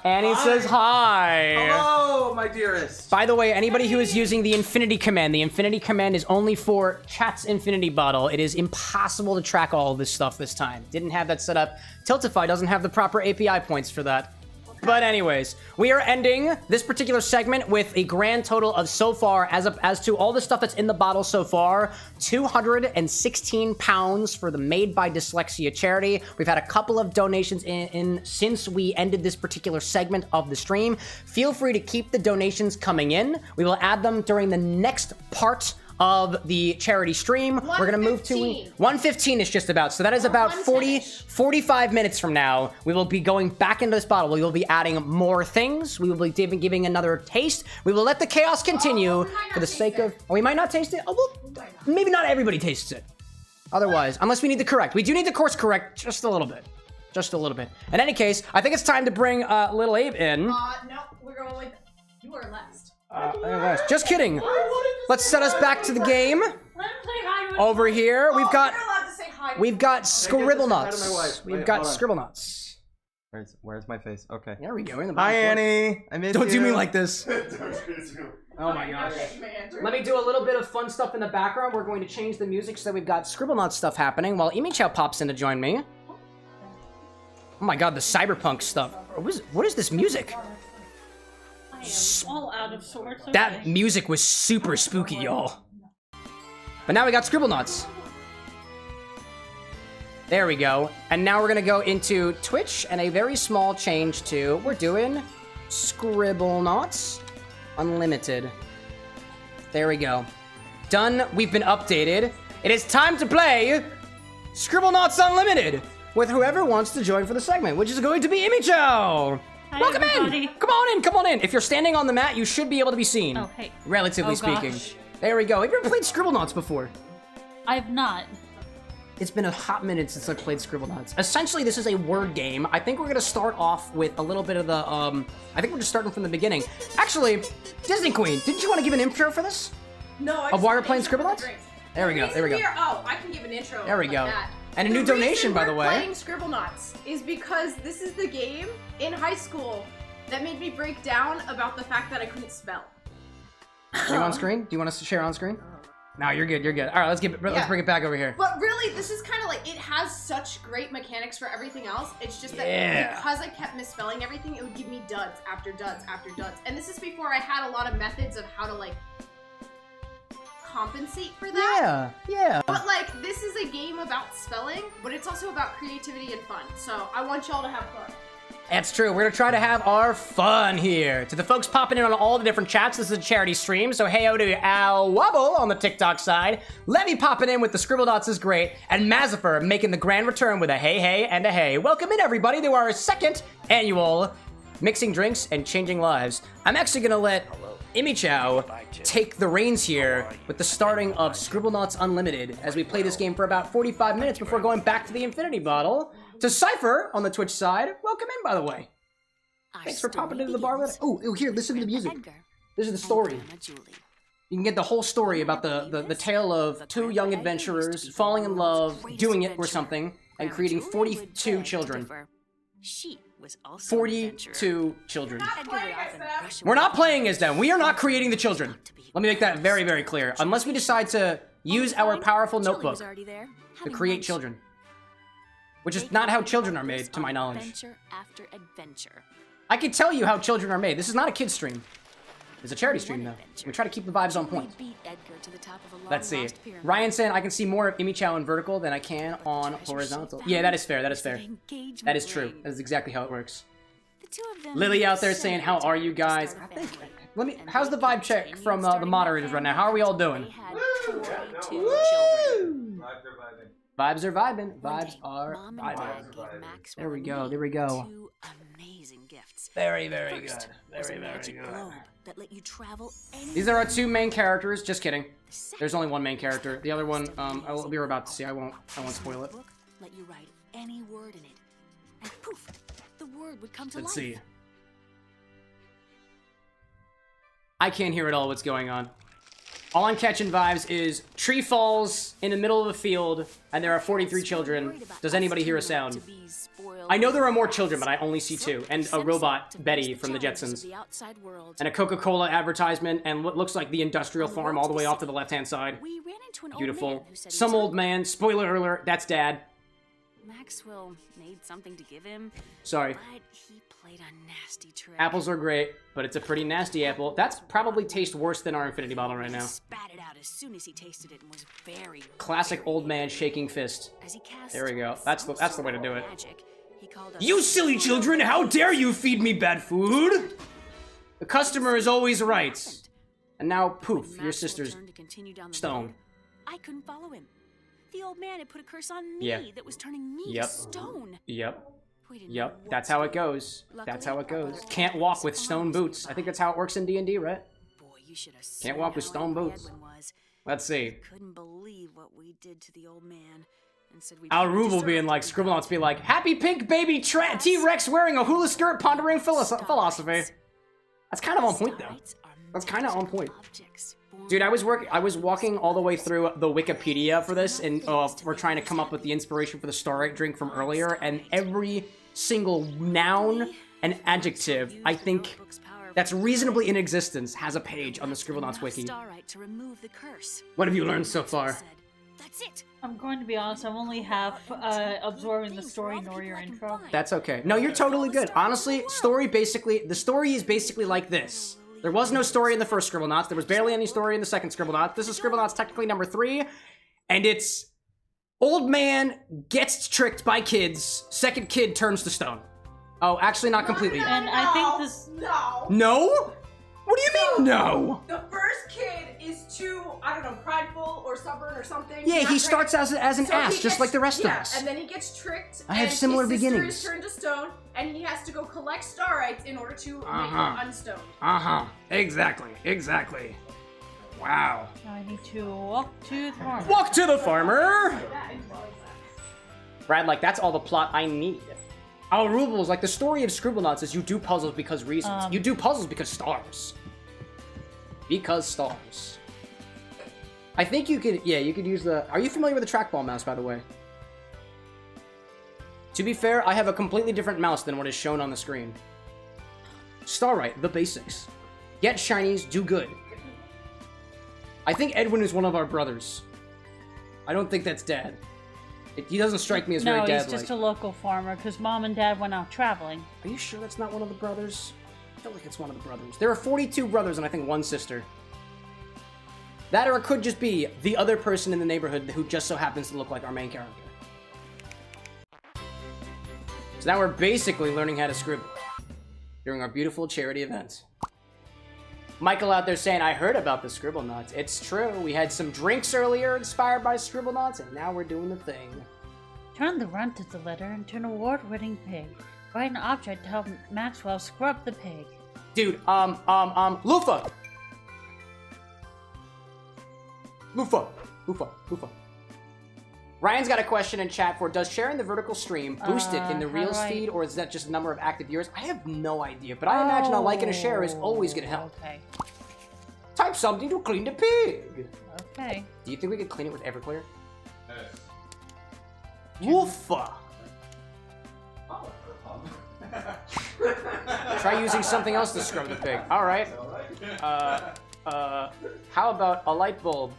Annie says hi. Hello, my dearest. By the way, anybody who is using the Infinity command is only for Chat's Infinity Bottle. It is impossible to track all of this stuff this time. Didn't have that set up. Tiltify doesn't have the proper API points for that. But anyways, we are ending this particular segment with a grand total of so far, as to all the stuff that's in the bottle so far, 216 pounds for the Made by Dyslexia charity. We've had a couple of donations in since we ended this particular segment of the stream. Feel free to keep the donations coming in. We will add them during the next part of the charity stream. We're gonna move to 1:15 is just about, so that is about 45 minutes from now. We will be going back into this bottle. We will be adding more things. We will be giving another taste. We will let the chaos continue for the sake of. We might not taste it. Oh, well, maybe not everybody tastes it. Otherwise, unless we need to correct. We do need to course correct just a little bit. Just a little bit. In any case, I think it's time to bring little Abe in. No, we're going with you are last. Just kidding. Let's set us back to the game. Over here, we've got Scribblenauts. We've got Scribblenauts. Where's my face? Okay. There we go. In the Hi, Annie. I miss you. Don't do me like this. Oh my gosh. Let me do a little bit of fun stuff in the background. We're going to change the music so that we've got Scribblenauts stuff happening while Imi-Chow pops in to join me. Oh my god, the cyberpunk stuff. What is this music? I am all out of sorts. That music was super spooky, y'all. But now we got Scribblenauts. There we go. And now we're gonna go into Twitch and a very small change to, we're doing Scribblenauts Unlimited. There we go. Done, we've been updated. It is time to play Scribblenauts Unlimited with whoever wants to join for the segment, which is going to be Imi-Chow. Hi, Welcome everybody. in! Come on in, come on in. If you're standing on the mat, you should be able to be seen. Oh, hey. Relatively speaking. Gosh. There we go. Have you ever played Scribblenauts before? I've not. It's been a hot minute since I've played Scribblenauts. Essentially, this is a word game. I think we're gonna start off with a little bit of the, I think we're just starting from the beginning. Actually, Disney Queen, didn't you want to give an intro for this? No, Of why we're playing Scribblenauts? There we go, there we go. I can give an intro. There we like go. that. And a new donation, by the way. Playing Scribblenauts is because this is the game in high school that made me break down about the fact that I couldn't spell. Are you on screen? Do you want us to share on screen? No, you're good, you're good. All right, let's bring it back over here. But really, this is kind of like, it has such great mechanics for everything else. It's just that because I kept misspelling everything, it would give me duds after duds after duds. And this is before I had a lot of methods of how to like compensate for that. Yeah. But like, this is a game about spelling, but it's also about creativity and fun. So I want y'all to have fun. That's true. We're gonna try to have our fun here. To the folks popping in on all the different chats, this is a charity stream, so hey-o to Al Wobble on the TikTok side. Levy popping in with the Scribblenauts is great, and Mazifer making the grand return with a hey and a hey. Welcome in, everybody, to our second annual Mixing Drinks and Changing Lives. I'm actually gonna let Imi Chow take the reins here with the starting of Scribblenauts Unlimited as we play this game for about 45 minutes before going back to the Infinity Bottle. To Cypher on the Twitch side, welcome in, by the way. Thanks for popping into the bar with us. Oh, here, listen to the music. This is the story. You can get the whole story about the tale of two young adventurers falling in love, doing it or something, and creating 42 children. 42 children. We're not playing as them. We are not creating the children. Let me make that very, very clear. Unless we decide to use our powerful notebook to create children. Which is not how children are made, to my knowledge. I can tell you how children are made. This is not a kid's stream. It's a charity stream, though. We try to keep the vibes on point. Let's see. Ryan saying I can see more of Imi Chow in vertical than I can on horizontal. Yeah, that is fair. That is fair. That is true. That is exactly how it works. Lily out there saying, how are you guys? I think, how's the vibe check from the moderators right now? How are we all doing? Vibes are vibing. Vibes are vibing. There we go. There we go. Very, very good. Very, very good. These are our two main characters. Just kidding. There's only one main character. The other one, we were about to see. I won't spoil it. Let you write any word in it, and poof, the word would come to life. Let's see. I can't hear at all what's going on. All I'm catching vibes is tree falls in the middle of a field, and there are 43 children. Does anybody hear a sound? I know there are more children, but I only see 2. And a robot, Betty, from the Jetsons. And a Coca-Cola advertisement, and what looks like the industrial farm all the way off to the left-hand side. Beautiful. Some old man. Spoiler alert, that's Dad. Maxwell made something to give him. Sorry. But he played a nasty trick. Apples are great, but it's a pretty nasty apple. That's probably tastes worse than our Infinity Bottle right now. He spat it out as soon as he tasted it and was very classic old man shaking fist. There we go. That's the way to do it. Magic, you silly children! How dare you feed me bad food? The customer is always right. And now, poof, your sister's stone. I couldn't follow him. The old man had put a curse on me that was turning me to stone. Yep. That's how it goes. That's how it goes. Can't walk with stone boots. I think that's how it works in D&D, right? Can't walk with stone boots. Let's see. Couldn't believe what we did to the old man. Al Rubel being like, Scribblenauts be like, happy pink baby T-Rex wearing a hula skirt pondering philosophy. That's kind of on point, though. That's kind of on point. Dude, I was walking all the way through the Wikipedia for this, and we're trying to come up with the inspiration for the Starite drink from earlier, and every single noun and adjective, I think, that's reasonably in existence, has a page on the Scribblenauts wiki. What have you learned so far? I'm going to be honest, I'm only half absorbing the story nor your intro. That's okay. No, you're totally good. Honestly, the story is basically like this. There was no story in the first Scribblenauts. There was barely any story in the second Scribblenauts. This is Scribblenauts technically number 3. And it's old man gets tricked by kids. Second kid turns to stone. Oh, actually not completely. And I think this... No? What do you mean, no? The first kid is too, I don't know, prideful or stubborn or something. Yeah, he starts as an ass, just like the rest of us. And then he gets tricked. I have similar beginnings. His sister is turned to stone, and he has to go collect Starites in order to make him unstoned. Exactly. Wow. Now I need to walk to the farmer. Walk to the farmer! Brad, like, that's all the plot I need. Our rules, like, the story of Scribblenauts is you do puzzles because reasons. You do puzzles because stars. Because stars. I think you could, you could use the... Are you familiar with the trackball mouse, by the way? To be fair, I have a completely different mouse than what is shown on the screen. Starite, the basics. Get shinies, do good. I think Edwin is one of our brothers. I don't think that's Dad. He doesn't strike me as very dad-like. No, he's just a local farmer, because Mom and Dad went out traveling. Are you sure that's not one of the brothers? I feel like it's one of the brothers. There are 42 brothers and I think 1 sister. That or it could just be the other person in the neighborhood who just so happens to look like our main character. So now we're basically learning how to scribble during our beautiful charity event. Michael out there saying, I heard about the Scribblenauts. It's true. We had some drinks earlier inspired by Scribblenauts, and now we're doing the thing. Turn the runt to the letter and turn award-winning pig. Write an object to help Maxwell scrub the pig. Dude, loofah! Loofah. Ryan's got a question in chat for, does sharing the vertical stream boost it in the Reels feed, or is that just a number of active viewers? I have no idea, but I imagine a like and a share is always gonna help. Okay. Type something to clean the pig! Okay. Do you think we could clean it with Everclear? Woofa! Try using something else to scrub the pig. Alright. How about a light bulb?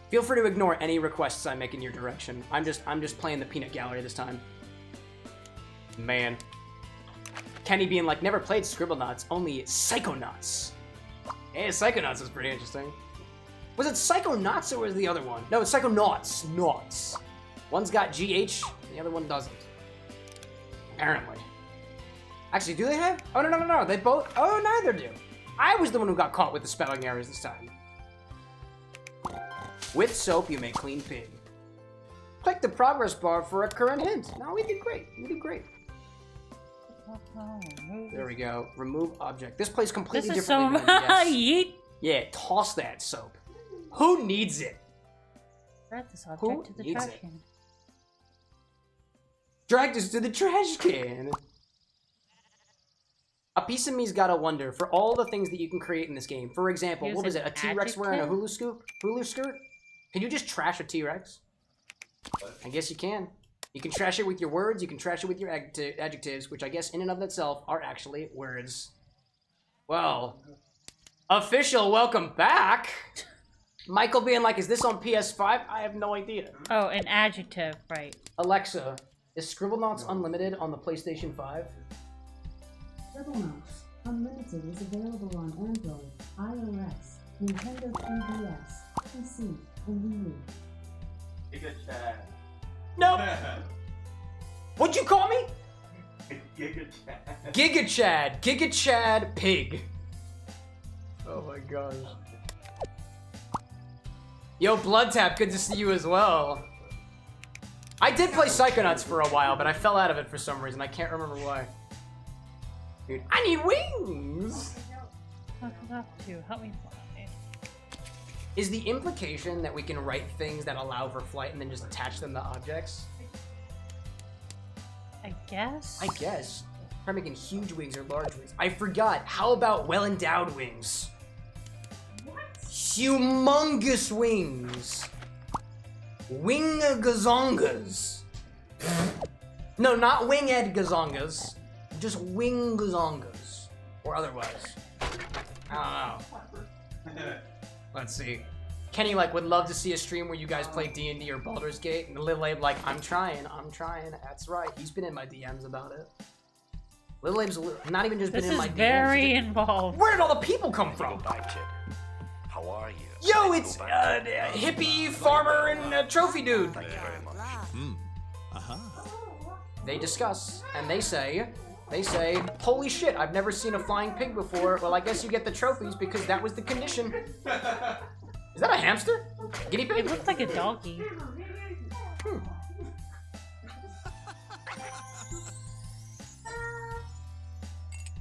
Feel free to ignore any requests I make in your direction. I'm just playing the peanut gallery this time. Man. Kenny being like, never played Scribblenauts, only Psychonauts. Hey, Psychonauts is pretty interesting. Was it Psychonauts or was it the other one? No, it's Psychonauts. Nauts. One's got GH, the other one doesn't. Apparently. Actually, do they have? Oh, no. They both... Oh, neither do. I was the one who got caught with the spelling errors this time. With soap, you may clean pig. Click the progress bar for a current hint. No, we did great. There we go. Remove object. This plays completely differently. Yeet. Yeah, toss that soap. Who needs it? Drag this object to the trash can. Drag this to the trash can. A piece of me's gotta wonder, for all the things that you can create in this game. For example, what was it? A T-Rex wearing a hula skirt? Can you just trash a T-Rex? I guess you can. You can trash it with your words, you can trash it with your adjectives, which I guess in and of itself are actually words. Well, official welcome back! Michael being like, is this on PS5? I have no idea. Oh, an adjective, right. Alexa, is Scribblenauts Unlimited on the PlayStation 5? Scribblenauts Unlimited is available on Android, iOS, Nintendo 3DS, PC, and Wii U. Giga Chad. Nope. What'd you call me? Giga Chad. Giga Chad. Giga Chad Pig. Oh my gosh. Yo, Bloodtap, good to see you as well. I did play Psychonauts for a while, but I fell out of it for some reason. I can't remember why. Dude, I need wings! Help me fly. Is the implication that we can write things that allow for flight and then just attach them to objects? I guess. Try making huge wings or large wings. I forgot. How about well-endowed wings? What? Humongous wings. Wing-gazongas. No, not winged gazongas. Just wing-gazongas. Or otherwise. I don't know. Let's see. Kenny, like, would love to see a stream where you guys play D&D or Baldur's Gate. And Lil Abe, like, I'm trying. That's right. He's been in my DMs about it. Lil Abe's not even just been in my DMs. This is very involved. Where did all the people come from? How are you? Yo, it's hippie, farmer, and trophy dude. Thank you very much. They discuss, and they say, holy shit, I've never seen a flying pig before. Well, I guess you get the trophies because that was the condition. Is that a hamster? Guinea pig? It looks like a donkey.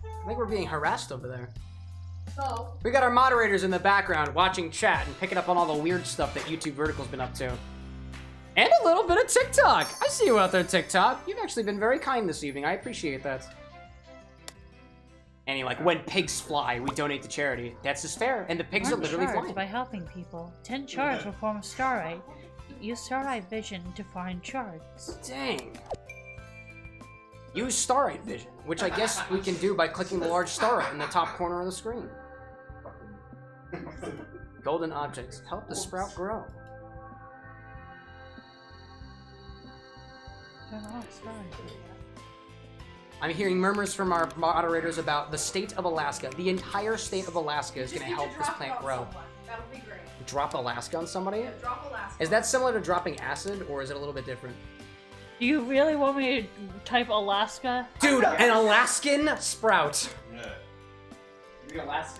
I think we're being harassed over there. So, We got our moderators in the background watching chat and picking up on all the weird stuff that YouTube Vertical's been up to. And a little bit of TikTok. I see you out there, TikTok. You've actually been very kind this evening. I appreciate that. And like, when pigs fly, we donate to charity. That's just fair. And the pigs are literally flying. By helping people. 10 shards will form a Starite. Use Starite vision to find shards. Dang. Use Starite vision, which I guess we can do by clicking the large Starite in the top corner of the screen. Golden objects. Help the sprout grow. Turn off Starite. I'm hearing murmurs from our moderators about the state of Alaska. The entire state of Alaska is going to help this plant grow. That'll be great. Drop Alaska on somebody? Yeah, drop Alaska. Is that similar to dropping acid, or is it a little bit different? Do you really want me to type Alaska? Dude, an Alaskan sprout.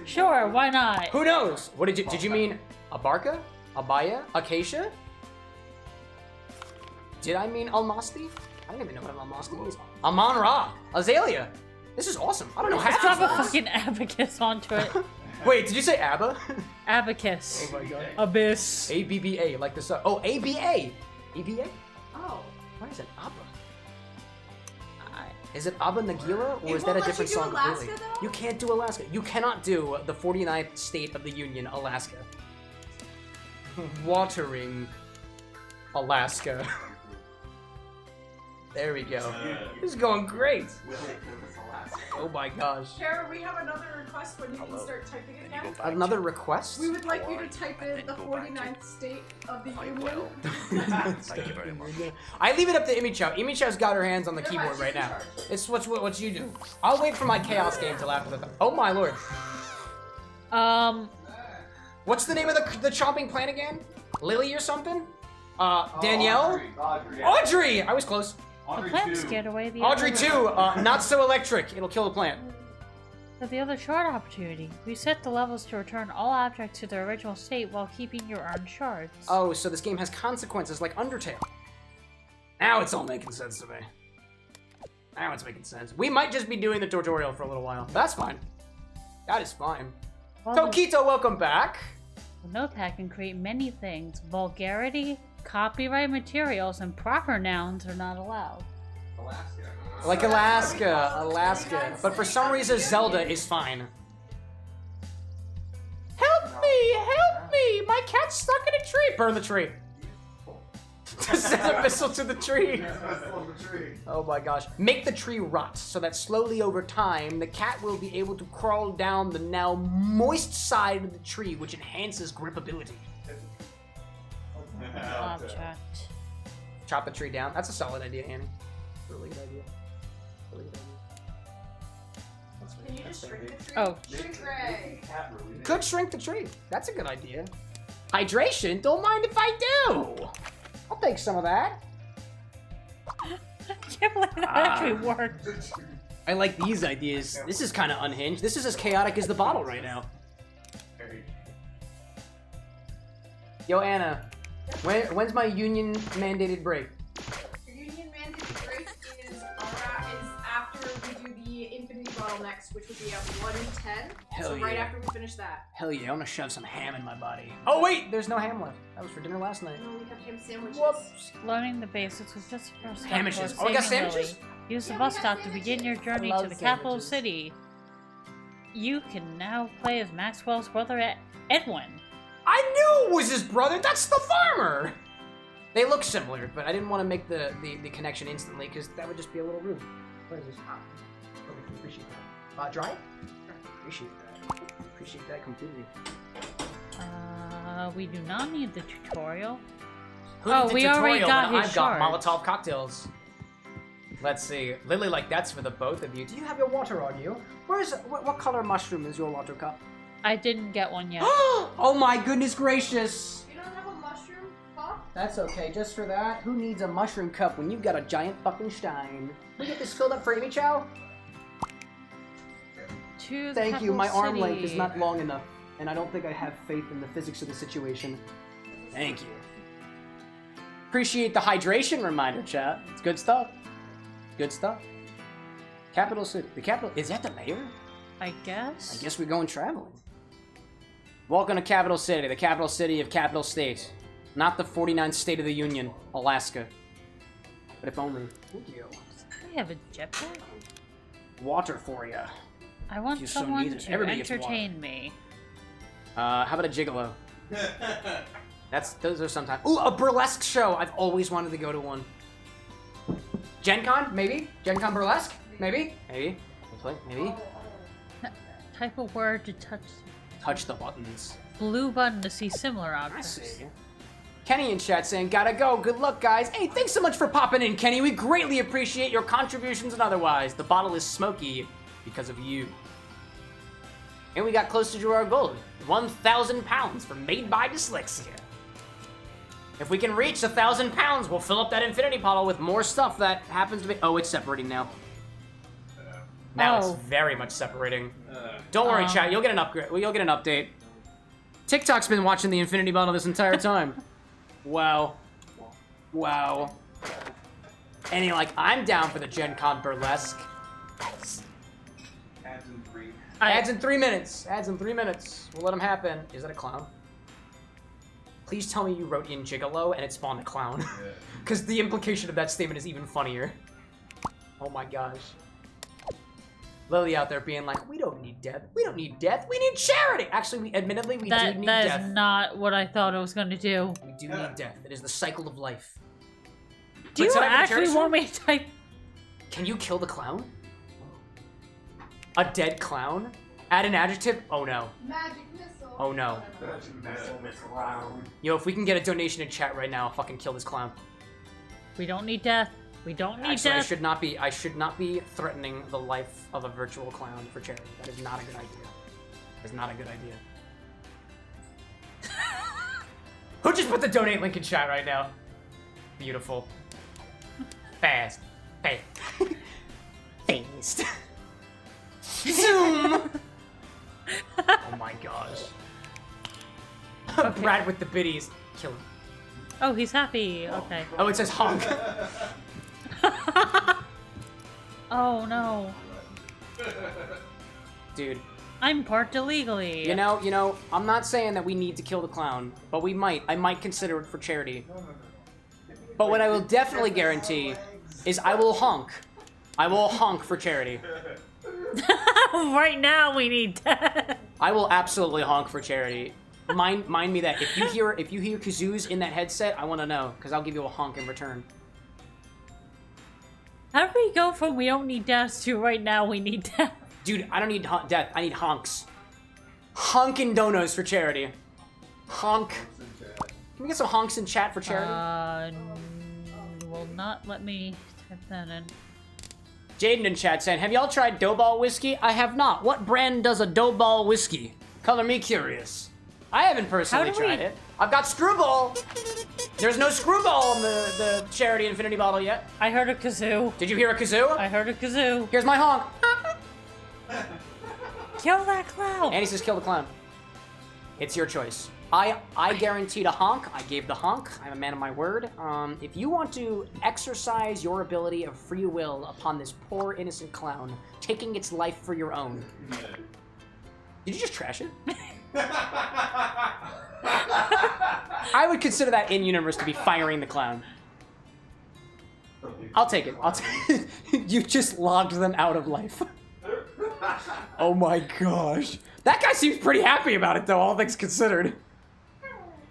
Sure, why not? Who knows? What did you mean? Abarca? Abaya? Acacia? Did I mean Almasti? I don't even know what an Almasti is. Amon Ra. Azalea. This is awesome. I don't know Let's half drop of a this. fucking abacus onto it. Wait, did you say ABBA? Abacus. Oh my god. Abyss. ABBA, like this. Oh, ABA. ABA? Oh. What is it? ABBA? Is it Abba Nagila, or It is that a won't let different you do song Alaska, completely? though? You can't do Alaska. You cannot do the 49th state of the Union, Alaska. Watering Alaska. There we go. This is going great. Oh my gosh. Kara, we have another request when you can start typing again. Another request? We would like you to type in the 49th state of the Union. Thank you very much. I leave it up to Imichao. Imichao's got her hands on the keyboard right now. It's what you do. I'll wait for my chaos game till after the. Oh my lord. What's the name of the chomping plant again? Lily or something? Danielle? Audrey! I was close. The plant scared away the Audrey other... 2, not so electric. It'll kill the plant. For the other shard opportunity, reset the levels to return all objects to their original state while keeping your earned shards. Oh, so this game has consequences like Undertale. Now it's all making sense to me. Now it's making sense. We might just be doing the tutorial for a little while. That's fine. That is fine. Well, Tokito, welcome back. the notepad can create many things. Vulgarity, copyright materials, and proper nouns are not allowed. Like Alaska. But for some reason, Zelda is fine. Help me! My cat's stuck in a tree! Burn the tree. Send a missile to the tree. Oh my gosh. Make the tree rot so that slowly over time, the cat will be able to crawl down the now moist side of the tree, which enhances gripability. Object. Chop the tree down. That's a solid idea, Annie. Really good idea. Really good idea. Can you just shrink the tree? Oh. Shrink Ray. Could shrink the tree. That's a good idea. Hydration? Don't mind if I do. I'll take some of that. I can't believe that actually worked. I like these ideas. This is kind of unhinged. This is as chaotic as the bottle right now. Yo, Anna. When's my union mandated break? Your union mandated break is after we do the infinity bottle next, which would be at 1:10. Hell so right yeah. after we finish that. Hell yeah, I want to shove some ham in my body. Oh wait, there's no ham left. That was for dinner last night. No, we have ham sandwiches. Whoops. Learning the basics was just the first step Sandwiches. towards Oh, we got saving sandwiches? Lily. Use the Yeah, bus we got stop to begin your sandwiches. journey I to love the capital sandwiches. city. You can now play as Maxwell's brother Edwin. I knew it was his brother. That's the farmer. They look similar, but I didn't want to make the connection instantly because that would just be a little rude. What is this? Oh, appreciate that. Dry? Appreciate that. Appreciate that completely. We do not need the tutorial. Who Oh, needs a we already tutorial got when his I've got shards. Molotov cocktails. Let's see. Lily, like that's for the both of you. Do you have your water on you? What color mushroom is your water cup? I didn't get one yet. Oh my goodness gracious! You don't have a mushroom cup? That's okay, just for that. Who needs a mushroom cup when you've got a giant fucking stein? Can we get this filled up for Amy Chow? To the Thank you, my capital arm length city. is not long enough, and I don't think I have faith in the physics of the situation. Thank you. Appreciate the hydration reminder, chat. It's good stuff. Good stuff. Capital City. The capital, is that the mayor? I guess. I guess we're going traveling. Welcome to Capital City, the capital city of Capital State. Not the 49th State of the Union, Alaska. But if only. Thank you. I have a jetpack. Water for you. I want You so someone need it. to Everybody gets entertain me. How about a gigolo? Those are sometimes. Ooh, a burlesque show. I've always wanted to go to one. Gen Con, maybe? Gen Con burlesque? Maybe? Maybe. Maybe. Type a word to touch. Touch the buttons. Blue button to see similar I objects. see. Kenny in chat saying, gotta go. Good luck, guys. Hey, thanks so much for popping in, Kenny. We greatly appreciate your contributions and otherwise. The bottle is smoky because of you. And we got closer to our goal. 1,000 pounds for Made by Dyslexia. If we can reach 1,000 pounds, we'll fill up that infinity bottle with more stuff that happens to be... Oh, it's separating now. Now it's very much separating. Don't worry, chat. You'll get an upgrade. You'll get an update. TikTok's been watching the infinity bottle this entire time. Wow. Wow. And you're like, I'm down for the Gen Con burlesque. Adds in 3. Adds in 3 minutes. Adds in 3 minutes. We'll let them happen. Is that a clown? Please tell me you wrote in Gigolo and it spawned a clown. Because the implication of that statement is even funnier. Oh my gosh. Lily out there being like, we don't need death. We don't need death. We need charity. Actually, admittedly, we do need death. That is not what I thought I was going to do. We do need death. It is the cycle of life. Do you actually want me to type? Can you kill the clown? A dead clown? Add an adjective? Oh no. Magic missile. Oh no. Yo, if we can get a donation in chat right now, I'll fucking kill this clown. We don't need death. We don't need Actually, death. I should not be threatening the life of a virtual clown for charity. That is not a good idea. That is not a good idea. Who just put the donate link in chat right now? Beautiful. Fast. Fast. Fast. Zoom! Oh my gosh. Brad with the biddies. Kill him. Oh, he's happy. Okay. Oh, it says honk. Oh no. Dude. I'm parked illegally. You know, I'm not saying that we need to kill the clown, but we might. I might consider it for charity. But what I will definitely guarantee is I will honk. I will honk for charity. Right now we need death. I will absolutely honk for charity. Mind me that if you hear kazoos in that headset, I want to know because I'll give you a honk in return. How do we go from we don't need death to right now we need death? Dude, I don't need death. I need honks. Honkin' donos for charity. Honk. Can we get some honks in chat for charity? Will not let me type that in. Jaden in chat saying, have y'all tried Doughball whiskey? I have not. What brand does a Doughball whiskey? Color me curious. I haven't personally tried it. I've got Screwball. There's no Screwball in the charity infinity bottle yet. I heard a kazoo. Did you hear a kazoo? I heard a kazoo. Here's my honk. Kill that clown. Annie says kill the clown. It's your choice. I guaranteed a honk. I gave the honk. I'm a man of my word. If you want to exercise your ability of free will upon this poor innocent clown, taking its life for your own. Did you just trash it? I would consider that in-universe to be firing the clown. I'll take it. You just logged them out of life. Oh my gosh. That guy seems pretty happy about it though, all things considered.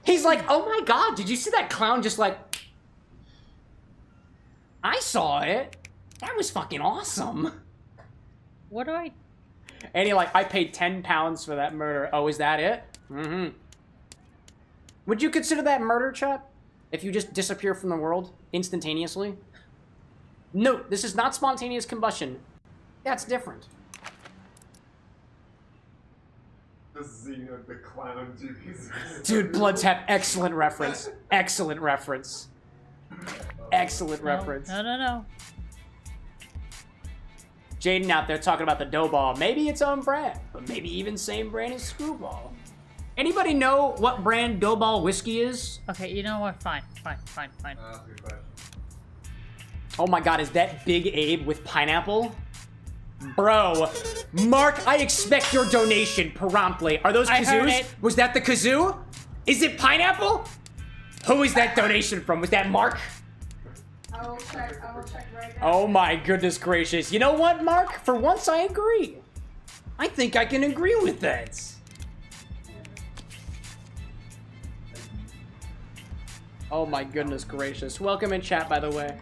He's like, oh my god, did you see that clown just like... I saw it. That was fucking awesome. What do I... And he like, I paid 10 pounds for that murder. Oh, is that it? Mm-hmm. Would you consider that murder, chat? If you just disappear from the world instantaneously? No, this is not spontaneous combustion. That's different. The Xena the Clown Jesus. Dude, Bloods have excellent reference. Excellent reference. Excellent reference. No. Jaden out there talking about the dough ball. Maybe its own brand, but maybe even same brand as Screwball. Anybody know what brand dough ball whiskey is? Okay, you know what? Fine. That's a good question. Oh my god, is that Big Abe with pineapple? Bro, Mark, I expect your donation promptly. Are those kazoos? Was that the kazoo? Is it pineapple? Who is that donation from? Was that Mark? I will check right now. Oh my goodness gracious. You know what, Mark? For once I agree. I think I can agree with that. Oh my goodness gracious. Welcome in chat, by the way.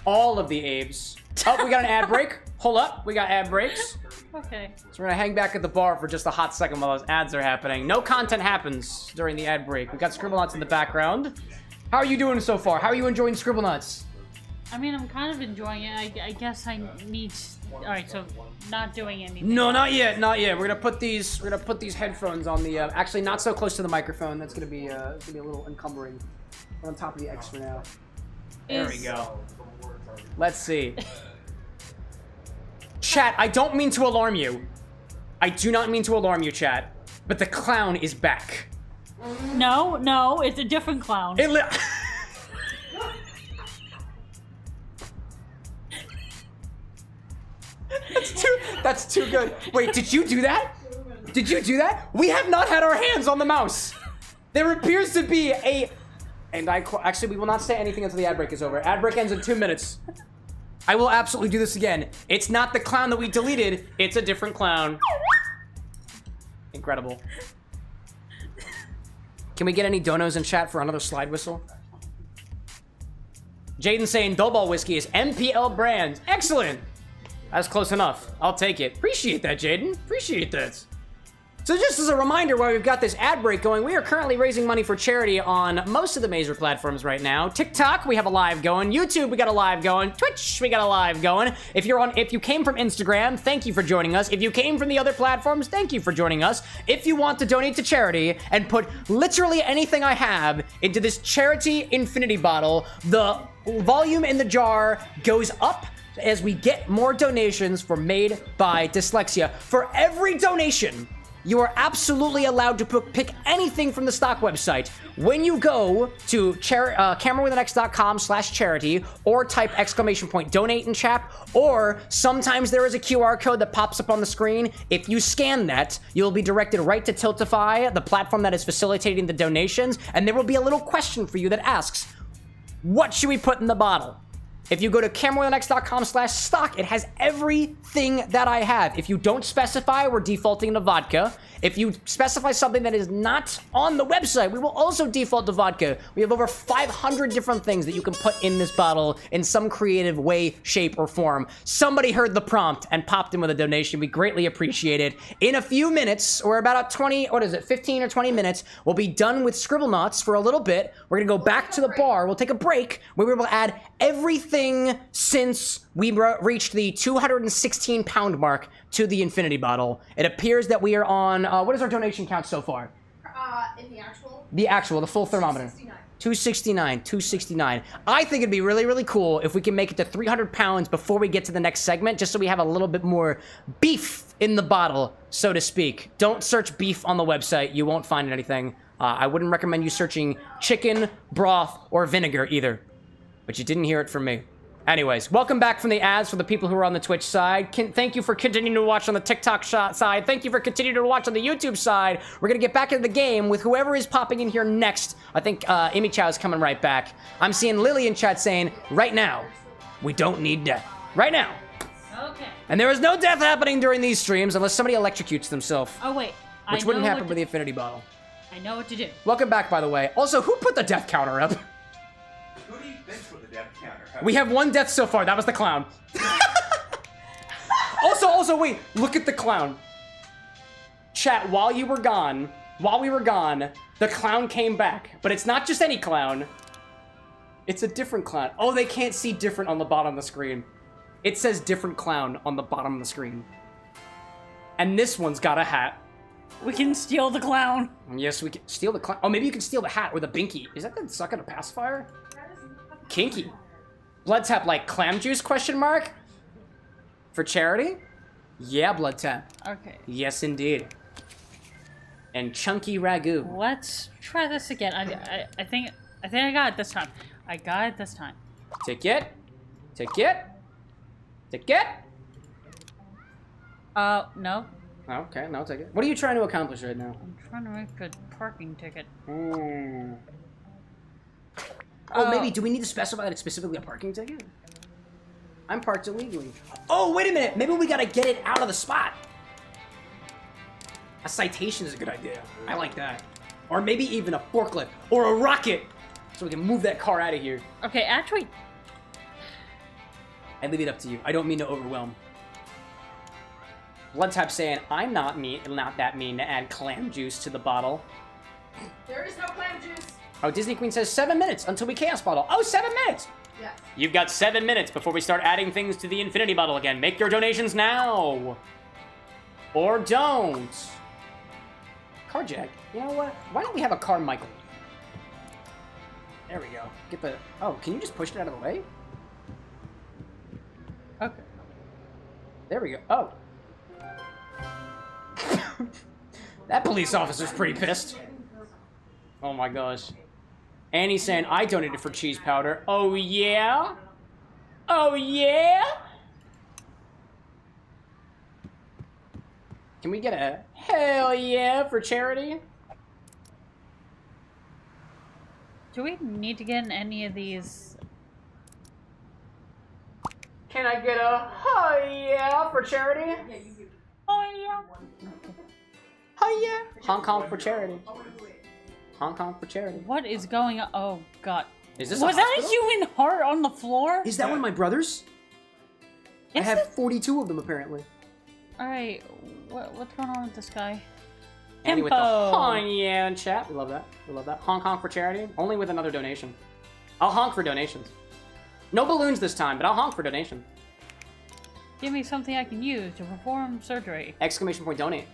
All of the Abes. Oh, we got an ad break. Hold up. We got ad breaks. Okay. So we're gonna hang back at the bar for just a hot second while those ads are happening. No content happens during the ad break. We've got Scribblenauts in the background. How are you doing so far? How are you enjoying Scribblenauts? I mean, I'm kind of enjoying it. I guess I need. All right, so not doing anything. No, not yet, not yet. We're gonna put these headphones on the. Actually, not so close to the microphone. That's gonna be a little encumbering. We're on top of the X for now. There we go. Let's see. Chat, I don't mean to alarm you. I do not mean to alarm you, chat. But the clown is back. No, it's a different clown. That's too good. Wait, did you do that? Did you do that? We have not had our hands on the mouse. There appears to be a... And actually, we will not say anything until the ad break is over. Ad break ends in 2 minutes. I will absolutely do this again. It's not the clown that we deleted. It's a different clown. Incredible. Can we get any donos in chat for another slide whistle? Jaden saying Doughball Whiskey is MPL brand. Excellent. That's close enough. I'll take it. Appreciate that, Jaden. Appreciate that. So just as a reminder, while we've got this ad break going, we are currently raising money for charity on most of the major platforms right now. TikTok, we have a live going. YouTube, we got a live going. Twitch, we got a live going. If you came from Instagram, thank you for joining us. If you came from the other platforms, thank you for joining us. If you want to donate to charity and put literally anything I have into this charity infinity bottle, the volume in the jar goes up as we get more donations for Made by Dyslexia. For every donation, you are absolutely allowed to pick anything from the stock website. When you go to CameroxnWithAnX.com/charity or type !donate in chat, or sometimes there is a QR code that pops up on the screen. If you scan that, you'll be directed right to Tiltify, the platform that is facilitating the donations, and there will be a little question for you that asks, what should we put in the bottle? If you go to CameroxnWithAnX.com/stock, it has everything that I have. If you don't specify, we're defaulting to vodka. If you specify something that is not on the website, we will also default to vodka. We have over 500 different things that you can put in this bottle in some creative way, shape, or form. Somebody heard the prompt and popped in with a donation. We greatly appreciate it. In a few minutes, or about 15 or 20 minutes, we'll be done with Scribblenauts for a little bit. We're gonna go back to the bar. We'll take a break where we will add everything since we reached the 216 pound mark to the infinity bottle. It appears that we are on, what is our donation count so far? In the actual? The full thermometer. 269. I think it'd be really, really cool if we can make it to 300 pounds before we get to the next segment, just so we have a little bit more beef in the bottle, so to speak. Don't search beef on the website. You won't find anything. I wouldn't recommend you searching chicken, broth, or vinegar either. But you didn't hear it from me. Anyways, welcome back from the ads for the people who are on the Twitch side. Thank you for continuing to watch on the TikTok side. Thank you for continuing to watch on the YouTube side. We're gonna get back into the game with whoever is popping in here next. I think Amy Chow is coming right back. I'm seeing Lily in chat saying, right now, we don't need death. Right now. Okay. And there is no death happening during these streams unless somebody electrocutes themselves. Oh, wait. Which wouldn't happen with the infinity bottle. I know what to do. Welcome back, by the way. Also, who put the death counter up? Who do you think put the death counter up? We have one death so far. That was the clown. Also, wait. Look at the clown. Chat, while we were gone, the clown came back. But it's not just any clown. It's a different clown. Oh, they can't see different on the bottom of the screen. It says different clown on the bottom of the screen. And this one's got a hat. We can steal the clown. Yes, we can steal the clown. Oh, maybe you can steal the hat or the binky. Is that the suck at a pacifier? Kinky. Blood tap like clam juice, question mark? For charity? Yeah, blood tap. Okay. Yes, indeed. And chunky ragu. Let's try this again. I think I got it this time. I got it this time. Ticket. Ticket. Ticket. No. Oh, okay, no, take it. What are you trying to accomplish right now? I'm trying to make a parking ticket. Oh, maybe, do we need to specify that it's specifically a parking ticket? I'm parked illegally. Oh, wait a minute, maybe we gotta get it out of the spot. A citation is a good idea. I like that. Or maybe even a forklift, or a rocket, so we can move that car out of here. Okay, actually... I leave it up to you. I don't mean to overwhelm. Blood Tap saying, I'm not that mean to add clam juice to the bottle. There is no clam juice. Oh, Disney Queen says 7 minutes until we chaos bottle. Oh, 7 minutes! Yes. You've got 7 minutes before we start adding things to the infinity bottle again. Make your donations now. Or don't. Carjack, you know what? Why don't we have a Carmichael? There we go. Get the... Oh, can you just push it out of the way? Okay. There we go. Oh. That police officer's pretty pissed. Oh my gosh. Annie's saying, I donated for cheese powder. Oh yeah? Oh yeah? Can we get a hell yeah for charity? Do we need to get any of these? Can I get a oh yeah for charity? Yeah, you do. Oh yeah. Oh yeah. Hong Kong for charity. Hong Kong for charity. What is going on? Oh god. Is this Was that a human heart on the floor? Is that one of my brothers? I have 42 of them apparently. Alright, what's going on with this guy? Andy with the Tempo. honk yeah in chat. We love that. We love that. Hong Kong for charity. Only with another donation. I'll honk for donations. No balloons this time, but I'll honk for donation. Give me something I can use to perform surgery. Exclamation point donate.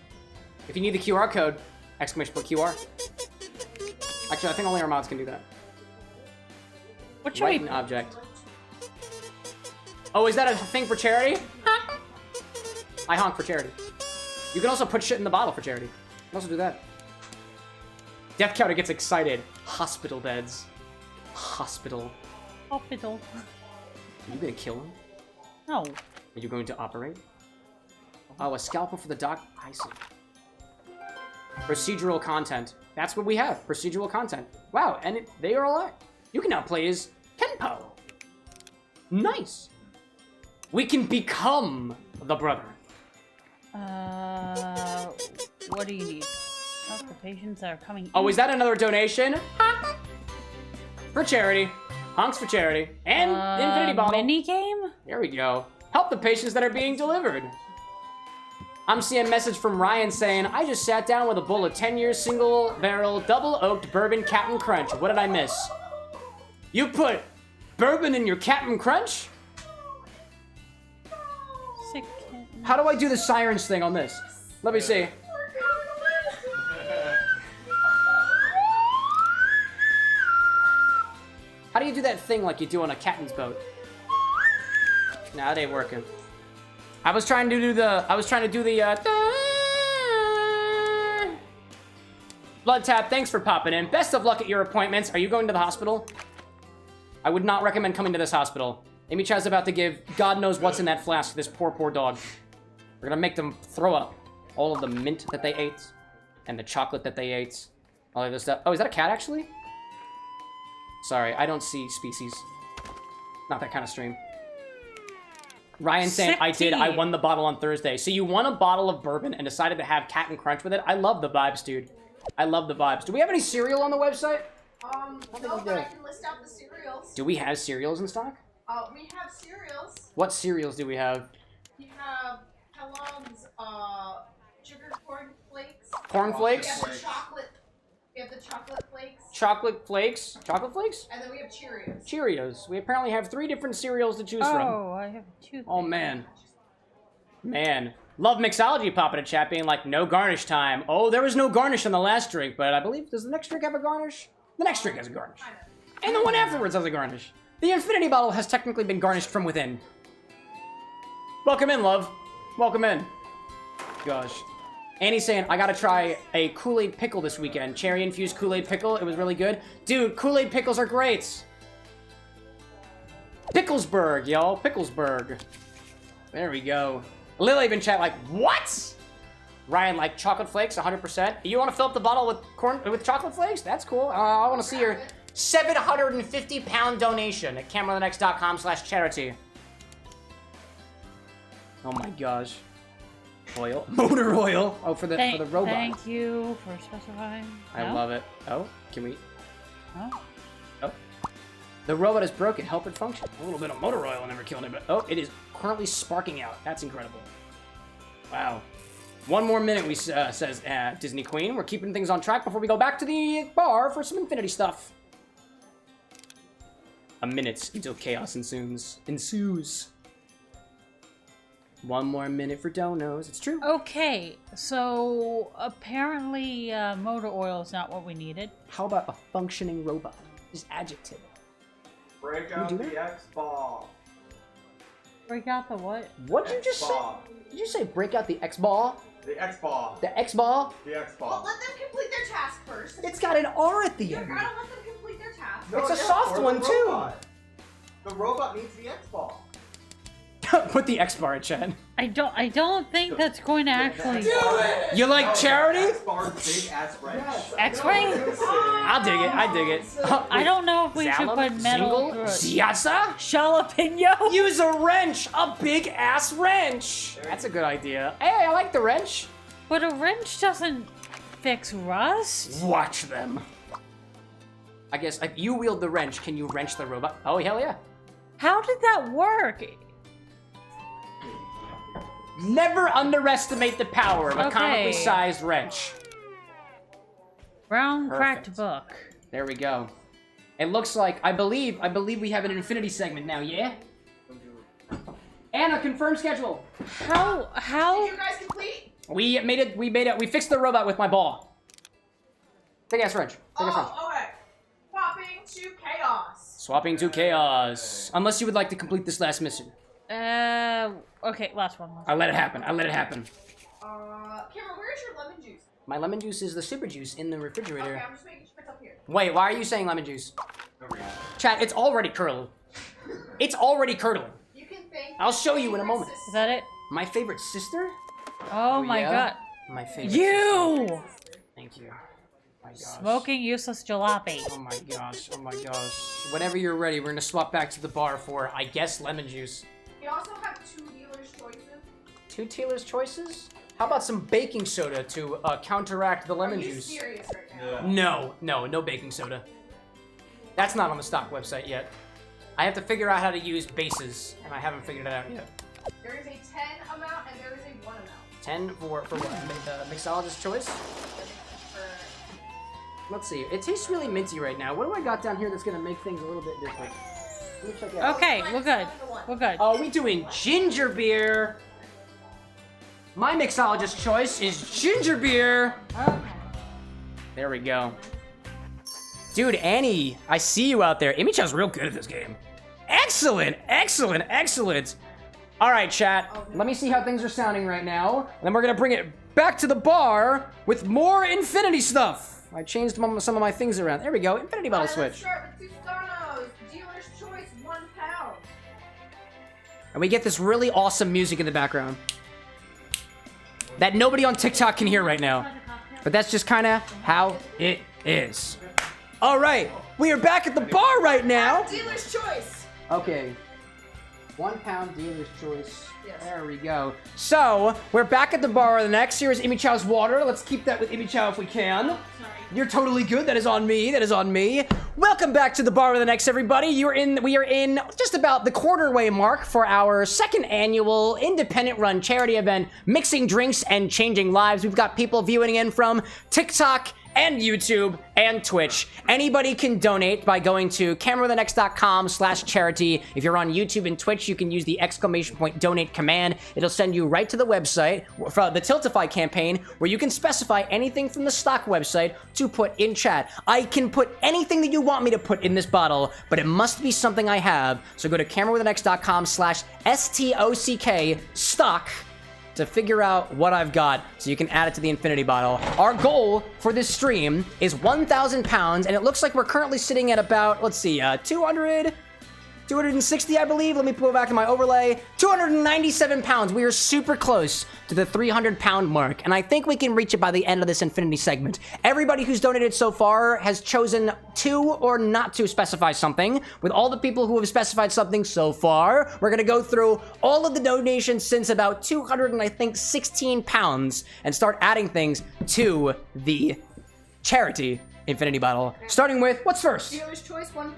If you need the QR code, exclamation point QR. Actually, I think only our mods can do that. What should Write we... an object. Oh, is that a thing for charity? I honk for charity. You can also put shit in the bottle for charity. You can also do that. Death Counter gets excited. Hospital beds. Hospital. Hospital. Are you gonna kill him? No. Are you going to operate? Oh, a scalpel for the doc. I see. Procedural content. That's what we have. Procedural content. Wow, and they are alive. You can now play as Kenpo. Nice. We can become the brother. What do you need? Help the patients that are coming Oh, in. is that another donation? For charity. Honks for charity. And the Infinity Bottle. Mini game? There we go. Help the patients that are being delivered. I'm seeing a message from Ryan saying, I just sat down with a bowl of 10-year single-barrel, double-oaked bourbon Captain Crunch. What did I miss? You put bourbon in your Captain Crunch? Sick. How do I do the sirens thing on this? Let me see. How do you do that thing like you do on a captain's boat? Nah, it ain't working. I was trying to do the Blood Tap, thanks for popping in. Best of luck at your appointments. Are you going to the hospital? I would not recommend coming to this hospital. Amy Chow's about to give God knows what's in that flask to this poor, poor dog. We're gonna make them throw up all of the mint that they ate and the chocolate that they ate. All of this stuff. Oh, is that a cat actually? Sorry, I don't see species. Not that kind of stream. Ryan saying, I did. I won the bottle on Thursday. So you won a bottle of bourbon and decided to have Captain Crunch with it? I love the vibes, dude. I love the vibes. Do we have any cereal on the website? No, but I can list out the cereals. Do we have cereals in stock? We have cereals. What cereals do we have? We have Kellogg's, sugar corn flakes. Corn flakes? We have the chocolate. We have the chocolate flakes. Chocolate flakes? Chocolate flakes? And then we have Cheerios. Cheerios. We apparently have 3 different cereals to choose from. Oh, I have 2. Oh, man. Man. Love Mixology popping in chat being like, no garnish time. Oh, there was no garnish on the last drink, but I believe, does the next drink have a garnish? The next drink has a garnish. And the one afterwards has a garnish. The Infinity Bottle has technically been garnished from within. Welcome in, love. Welcome in. Gosh. Annie's saying, I gotta try a Kool-Aid pickle this weekend. Cherry-infused Kool-Aid pickle. It was really good. Dude, Kool-Aid pickles are great. Picklesburg, y'all. Picklesburg. There we go. Lily been chat like, what? Ryan, like chocolate flakes, 100%. You want to fill up the bottle with chocolate flakes? That's cool. I want to see your 750-pound donation at CameroxnWithAnX.com/charity. Oh my gosh. Oil. Motor oil. Oh, for the robot. Thank you for specifying. I love it. Oh, can we? Huh? Oh. The robot is broken. Help it function. A little bit of motor oil never killed it, but oh, it is currently sparking out. That's incredible. Wow. 1 more minute, says Disney Queen. We're keeping things on track before we go back to the bar for some Infinity stuff. A minute until chaos ensues. 1 more minute for donos. It's true. Okay, so apparently motor oil is not what we needed. How about a functioning robot? Just adjective. Break Can we out do the that? X-ball. Break out the what? What did you just say? Did you say break out the X-ball? The X-ball. The X-ball? The X-ball. Well, let them complete their task first. It's got an R at the You end. gotta let them complete their task. No, It's a yeah, soft or one, the too. robot. The robot needs the X-ball. Put the X bar in chat. I don't think that's going to actually. You like charity? X-bar, big ass wrench. X-ray? I'll dig it. I dig it. I don't know if we should Zala? put metal. Zingle? Siasa? Jalapeno? Use a wrench. A big ass wrench. That's a good idea. Hey, I like the wrench. But a wrench doesn't fix rust. Watch them. I guess if you wield the wrench, can you wrench the robot? Oh, hell yeah. How did that work? Never underestimate the power of a Okay. comically sized wrench. Brown Perfect. cracked book. There we go. It looks like, I believe we have an Infinity segment now, yeah? Anna, confirm schedule. How? Did you guys complete? We fixed the robot with my ball. Big ass wrench. Big ass wrench. Oh, okay. Swapping to chaos. Swapping to chaos. Unless you would like to complete this last mission. Okay, last one. I let it happen. Cameron, where's your lemon juice? My lemon juice is the super juice in the refrigerator. Okay, I'm just making sure it's up here. Wait, why are you saying lemon juice? Chat, it's already curdling. It's already curdling. You can thank I'll show you in a moment. Is that it? My favorite sister? Oh my yeah? god. My favorite You! sister. Thank you. My gosh. Smoking useless jalopy. Oh my gosh. Oh my gosh. Whenever you're ready, we're gonna swap back to the bar for, I guess, lemon juice. We also have 2 dealer's choices. 2 Taylor's choices? How about some baking soda to counteract the lemon Are you juice? serious right now? No baking soda. That's not on the stock website yet. I have to figure out how to use bases, and I haven't figured it out yet. There is a 10 amount and there is a 1 amount. 10 for what? Mixologist's choice? Let's see. It tastes really minty right now. What do I got down here that's gonna make things a little bit different? Let me check it out. Okay, we're good. We're good. Oh, we doing ginger beer. My mixologist's choice is ginger beer. There we go. Dude, Annie, I see you out there. Imi-chan's real good at this game. Excellent, excellent, excellent. All right, chat. Let me see how things are sounding right now. And then we're gonna bring it back to the bar with more Infinity stuff. I changed some of my things around. There we go, Infinity bottle Let's switch. start with 2 Starnos. Dealer's choice, 1 pound. And we get this really awesome music in the background that nobody on TikTok can hear right now. But that's just kind of how it is. All right, we are back at the bar right now. Dealer's choice. Okay. 1 pound dealer's choice. Yes. There we go. So, we're back at the bar. The next here is Imi-chow's water. Let's keep that with Imi-chow if we can. You're totally good. That is on me. That is on me. Welcome back to the bar with the next, everybody. We are in just about the quarter-way mark for our 2nd annual independent-run charity event, Mixing Drinks and Changing Lives. We've got people viewing in from TikTok and YouTube and Twitch. Anybody can donate by going to CameroxnWithAnX.com/charity. If you're on YouTube and Twitch, you can use the !donate command. It'll send you right to the website for the Tiltify campaign, where you can specify anything from the stock website to put in chat. I can put anything that you want me to put in this bottle, but it must be something I have. So go to CameroxnWithAnX.com/STOCK stock to figure out what I've got so you can add it to the Infinity bottle. Our goal for this stream is 1,000 pounds, and it looks like we're currently sitting at about, let's see, 260, I believe. Let me pull back to my overlay. 297 pounds. We are super close to the 300-pound mark, and I think we can reach it by the end of this Infinity segment. Everybody who's donated so far has chosen to or not to specify something. With all the people who have specified something so far, we're gonna go through all of the donations since about 216 pounds and start adding things to the charity infinity bottle. Starting with, what's first? Dealer's choice, £1.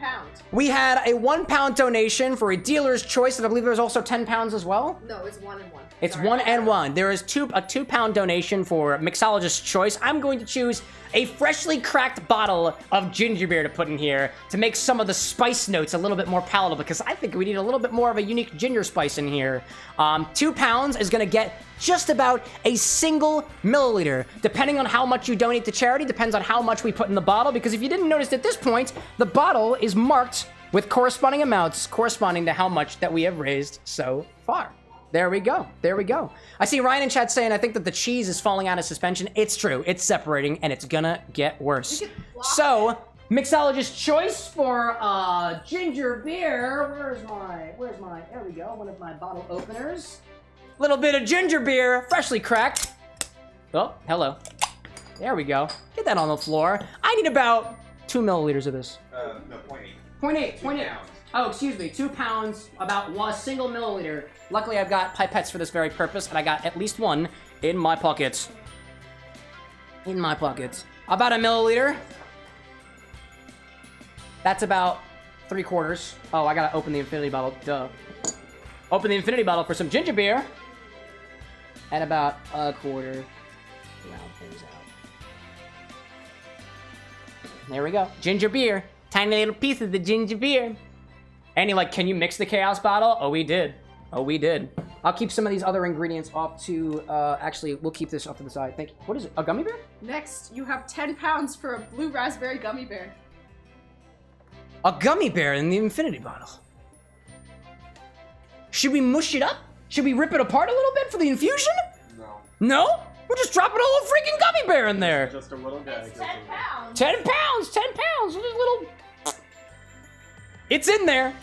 We had a £1 donation for a dealer's choice, and I believe there's also £10 as well. No, it's 1 and 1. It's Sorry. 1 and 1. There is a £2 donation for mixologist's choice. I'm going to choose a freshly cracked bottle of ginger beer to put in here to make some of the spice notes a little bit more palatable, because I think we need a little bit more of a unique ginger spice in here. £2 is going to get just about a single milliliter. Depending on how much you donate to charity, depends on how much we put in the bottle, because if you didn't notice at this point, the bottle is marked with corresponding amounts corresponding to how much that we have raised so far. There we go. There we go. I see Ryan in chat saying, I think that the cheese is falling out of suspension. It's true. It's separating, and it's gonna get worse. So, mixologist's choice for ginger beer. Where's my, there we go, one of my bottle openers. Little bit of ginger beer, freshly cracked. Oh, hello. There we go. Get that on the floor. I need about 2 milliliters of this. No, 0.8. 0.8, 2 0.8. pounds. Oh, excuse me, 2 pounds, about a single milliliter. Luckily, I've got pipettes for this very purpose, and I got at least one in my pockets. In my pockets. About a milliliter. That's about 3/4. Oh, I gotta open the infinity bottle, duh. Open the infinity bottle for some ginger beer. And about a quarter. Round things out. There we go. Ginger beer. Tiny little piece of the ginger beer. And you're like, can you mix the chaos bottle? Oh, we did. Oh, we did. I'll keep some of these other ingredients off to, actually, we'll keep this off to the side. Thank you. What is it? A gummy bear? Next, you have £10 for a blue raspberry gummy bear. A gummy bear in the infinity bottle. Should we mush it up? Should we rip it apart a little bit for the infusion? No. No? We're just dropping a whole freaking gummy bear in there. Just a little guy. It's £10. 10 pounds, 10 pounds. Just a little... It's in there.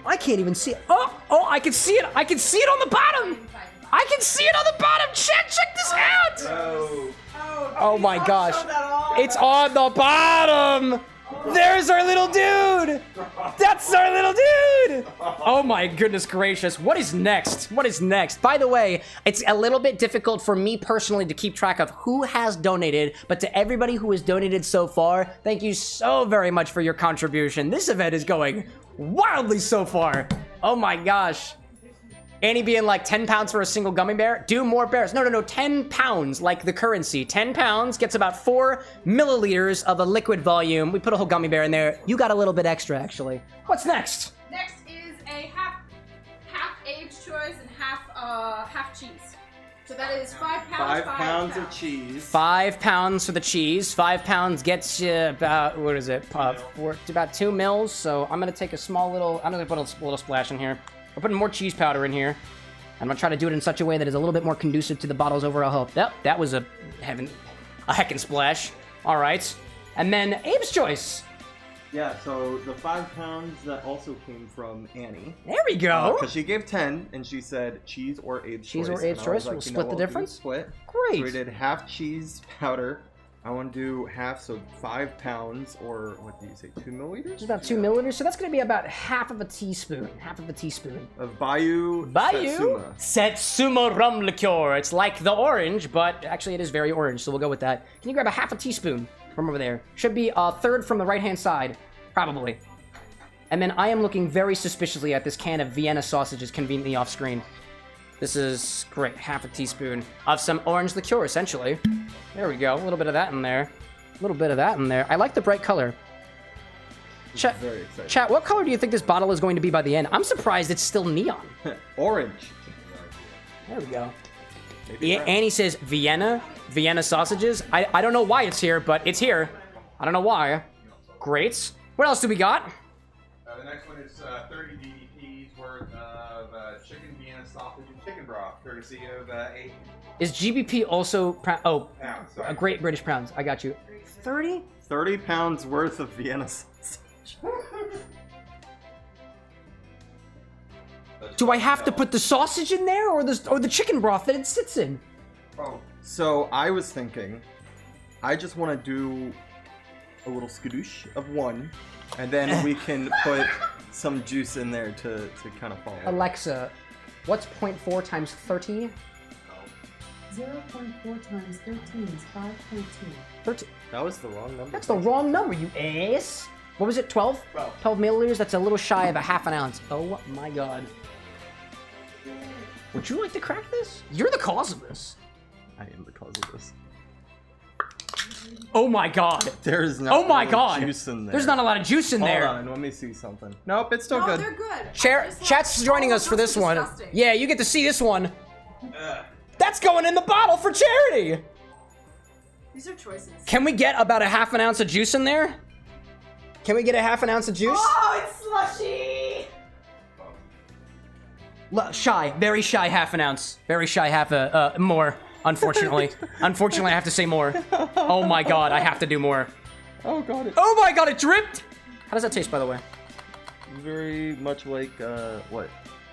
I can't even see it. Oh, I can see it. I can see it on the bottom. I can see it on the bottom. Check this out. Oh my gosh. It's on the bottom. There's our little dude. That's our little dude. Oh my goodness gracious. What is next? What is next? By the way, it's a little bit difficult for me personally to keep track of who has donated, but to everybody who has donated so far, thank you so very much for your contribution. This event is going wildly so far. Oh my gosh. Annie being like 10 pounds for a single gummy bear. Do more bears. No, 10 pounds, like the currency. 10 pounds gets about 4 milliliters of a liquid volume. We put a whole gummy bear in there. You got a little bit extra, actually. What's next? Next is a half aged choice and half cheese. So that is 5 pounds. 5 pounds of cheese. 5 pounds for the cheese. 5 pounds gets you about, what is it? About 2 mils. So I'm gonna take a small little, I'm gonna put a little splash in here. We're putting more cheese powder in here. I'm gonna try to do it in such a way that is a little bit more conducive to the bottle's overall health. Yep, that was a heckin' splash. All right. And then Abe's choice. Yeah, so the 5 pounds that also came from Annie. There we go. Because she gave 10, and she said cheese or Abe's choice. Cheese or Abe's choice. We'll split the difference. Split. Great. So we did half cheese powder. I want to do half, so 5 pounds, or what do you say, 2 milliliters? Just about 2 milliliters. So that's going to be about half of a teaspoon. Half of a teaspoon. Of Bayou Satsuma rum liqueur. It's like the orange, but actually it is very orange, so we'll go with that. Can you grab a half a teaspoon from over there? Should be a third from the right-hand side, probably. And then I am looking very suspiciously at this can of Vienna sausages conveniently off screen. This is great. Half a teaspoon of some orange liqueur, essentially. There we go. A little bit of that in there. A little bit of that in there. I like the bright color. Chat, what color do you think this bottle is going to be by the end? I'm surprised it's still neon. Orange. There we go. Annie says Vienna sausages. I don't know why it's here, but it's here. I don't know why. Great. What else do we got? The next one is 30 DDPs worth of chicken Vienna sausage and chicken broth, courtesy of Avion. Is GBP also a Great British Pounds? I got you. 30? 30 pounds worth of Vienna sausage. Do I have to put the sausage in there, or the chicken broth that it sits in? Oh. So I was thinking, I just want to do a little skadoosh of one, and then we can put some juice in there to kind of follow. Alexa, what's 0.4 times 30? 0.4 times 13 is 5.2. 13. That was the wrong number. That's the wrong number, you ass. What was it, 12? 12 milliliters? That's a little shy of a half an ounce. Oh my god. Would you like to crack this? You're the cause of this. I am the cause of this. Oh my god. There's not Oh my god. juice in there. There's not a lot of juice in there. Hold on, let me see something. Nope, it's still No, good. they're good. Chat's joining us for this one. disgusting. Yeah, you get to see this one. That's going in the bottle for charity. These are choices. Can we get about a half an ounce of juice in there? Can we get a half an ounce of juice? Oh, it's slushy! Shy, very shy half an ounce. Very shy more, unfortunately. Unfortunately, I have to say more. Oh my god, I have to do more. Oh god. Oh my god, it dripped! How does that taste, by the way? Very much like, what?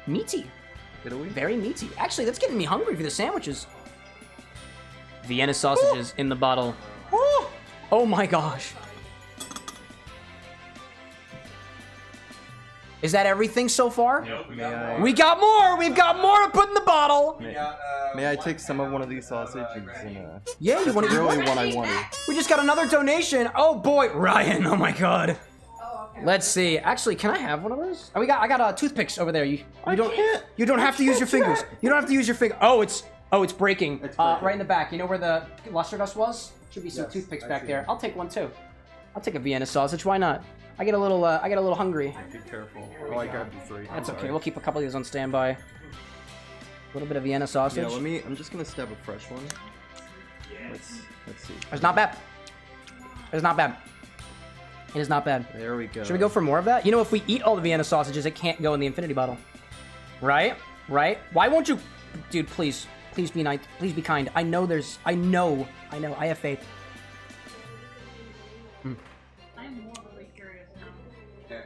Meaty. Italy? Very meaty. Actually, that's getting me hungry for the sandwiches. Vienna sausages in the bottle. Oh my gosh. Is that everything so far? Nope, we got more! We've got more to put in the bottle! May I take some of one of these sausages? And, Yeah, you want to eat really one? what I wanted. We just got another donation. Oh boy, Ryan, oh my god. Let's see. Actually, can I have one of those? Oh, I got toothpicks over there. You don't have to use your fingers. You don't have to use your finger. Oh, it's breaking. Right in the back. You know where the luster dust was? Should be some toothpicks back there. I'll take one too. I'll take a Vienna sausage. Why not? I get a little hungry. Be careful. Oh, I grabbed you 3. That's okay. We'll keep a couple of these on standby. A little bit of Vienna sausage. Yeah, I'm just gonna stab a fresh one. Let's see. It's not bad. It's not bad. It is not bad. There we go. Should we go for more of that? You know, if we eat all the Vienna sausages, it can't go in the infinity bottle. Right? Right? Why won't you... Dude, please. Please be nice. Please be kind. I know. I have faith. I'm more really curious now.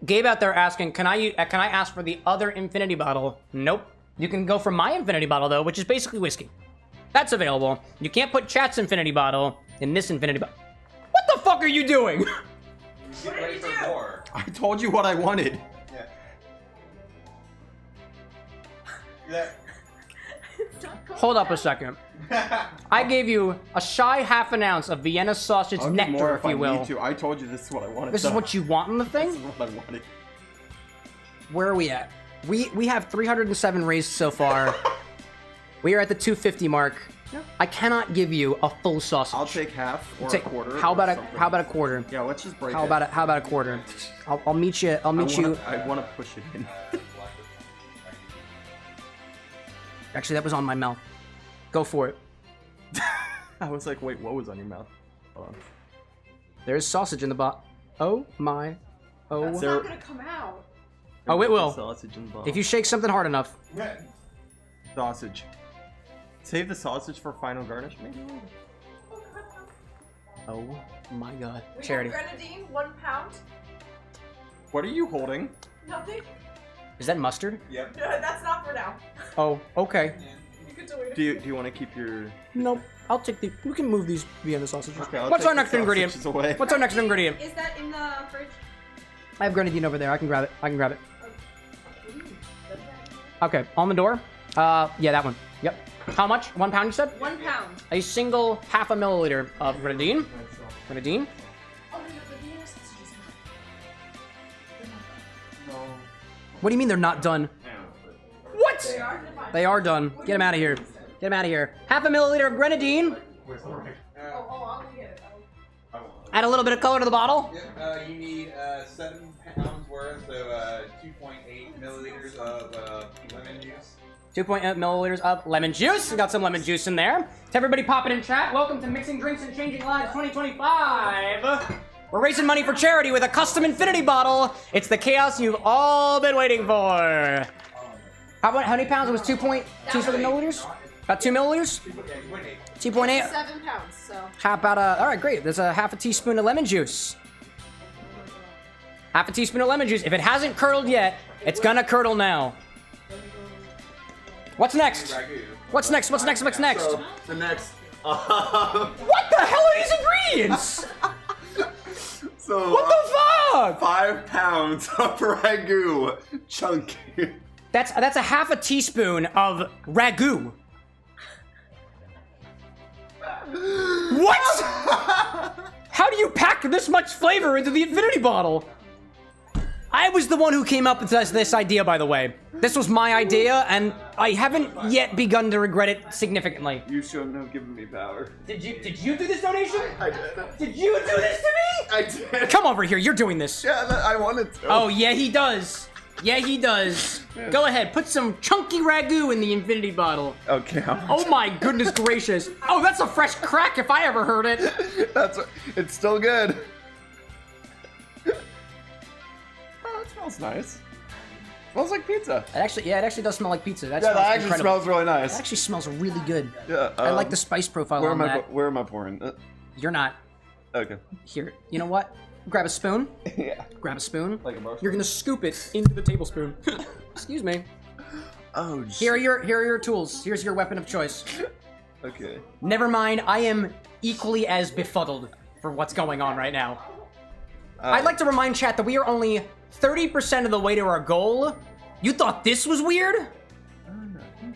Gabe out there asking, can I ask for the other infinity bottle? Nope. You can go for my infinity bottle, though, which is basically whiskey. That's available. You can't put chat's infinity bottle in this infinity bottle. What the fuck are you doing? Get ready for more. I told you what I wanted. Yeah. Hold up a second. I gave you a shy half an ounce of Vienna sausage I'll nectar, get more if you will. I need to. I told you this is what I wanted. This is what you want in the thing? This is what I wanted. Where are we at? We have 307 raised so far. We are at the 250 mark. I cannot give you a full sausage. I'll take half or a quarter. How about a quarter? Yeah, let's just break How it. about a quarter? I'll meet you. I'll meet you. I want to push it in. Actually, that was on my mouth. Go for it. I was like, wait, what was on your mouth? Hold on. There's sausage in the bottle. Oh my. Oh. That's not gonna come out. Oh, it will. Sausage in the bottle. If you shake something hard enough. Sausage. Save the sausage for final garnish, maybe? Oh my god. We Charity. have grenadine, 1 pound. What are you holding? Nothing. Is that mustard? Yep. That's not for now. Oh, okay. You can delete it. Do you want to keep your... Nope. I'll take the... We can move these Vienna sausages. Okay, I'll What's take our the next ingredient? sausages away. What's our next ingredient? Is that in the fridge? I have grenadine over there. I can grab it. Okay, on the door. Yeah, that one. Yep. How much? 1 pound, you said? 1 pound. A single half a milliliter of grenadine. Grenadine. Oh, no, the Vienna sausages What do you mean they're not done? What? They are done. Get them out of here. Get them out of here. Half a milliliter of grenadine. I'll get it. Add a little bit of color to the bottle. Yep, you need 7 pounds worth, so 2.8 milliliters of lemon juice. 2.8 milliliters of lemon juice. We got some lemon juice in there. To everybody popping in chat, welcome to Mixing Drinks and Changing Lives 2025. We're raising money for charity with a custom infinity bottle. It's the chaos you've all been waiting for. How many pounds? It was 2.2 milliliters? About 2 milliliters? 2.8. 7 pounds, so. How about all right, great. There's a half a teaspoon of lemon juice. Half a teaspoon of lemon juice. If it hasn't curdled yet, it's gonna curdle now. What's next? What's next? What's next? What's next? So, the next. What the hell are these ingredients? So, What the fuck? 5 pounds of ragu. Chunky. That's a half a teaspoon of ragu. What? How do you pack this much flavor into the infinity bottle? I was the one who came up with this idea, by the way. This was my idea, and I haven't yet begun to regret it significantly. You shouldn't have given me power. Did you do this donation? I did. Did you do this to me? I did. Come over here, you're doing this. Yeah, I wanted to. Oh, yeah, he does. Yeah, he does. Go ahead, put some chunky ragu in the infinity bottle. Okay. Oh my goodness gracious. Oh, that's a fresh crack if I ever heard it. It's still good. Oh, it smells nice. Smells like pizza. It actually does smell like pizza. That actually smells really nice. It actually smells really good. Yeah. I like the spice profile on that. Where am I pouring? You're not. Okay. Here, you know what? Grab a spoon. Yeah. Grab a spoon. Like a bar spoon. You're gonna scoop it into the tablespoon. Excuse me. Oh. Here are your tools. Here's your weapon of choice. Okay. Never mind. I am equally as befuddled for what's going on right now. I'd like to remind chat that we are only 30% of the way to our goal. You thought this was weird?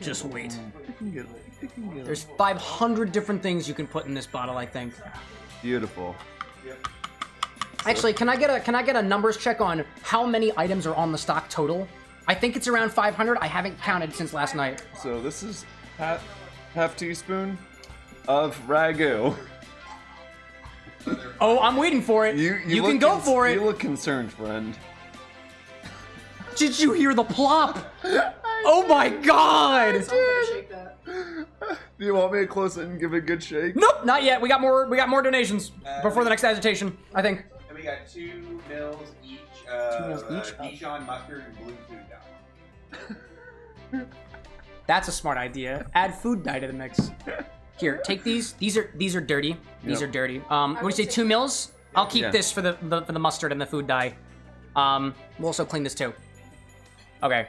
Just wait. There's 500 different things you can put in this bottle, I think. Beautiful. Actually, can I get a numbers check on how many items are on the stock total? I think it's around 500. I haven't counted since last night. So this is half teaspoon of ragu. Oh, I'm waiting for it. You can go for it. You look concerned, friend. Did you hear the plop? Oh my god! Do you want me to close it and give it a good shake? Nope, not yet. We got more donations before the next agitation, I think. And we got 2 mils each of Dijon mustard and blue food dye. That's a smart idea. Add food dye to the mix. Here, take these. These are dirty. These are dirty. What do you say? 2 mils? I'll keep this for the mustard and the food dye. We'll also clean this too. Okay.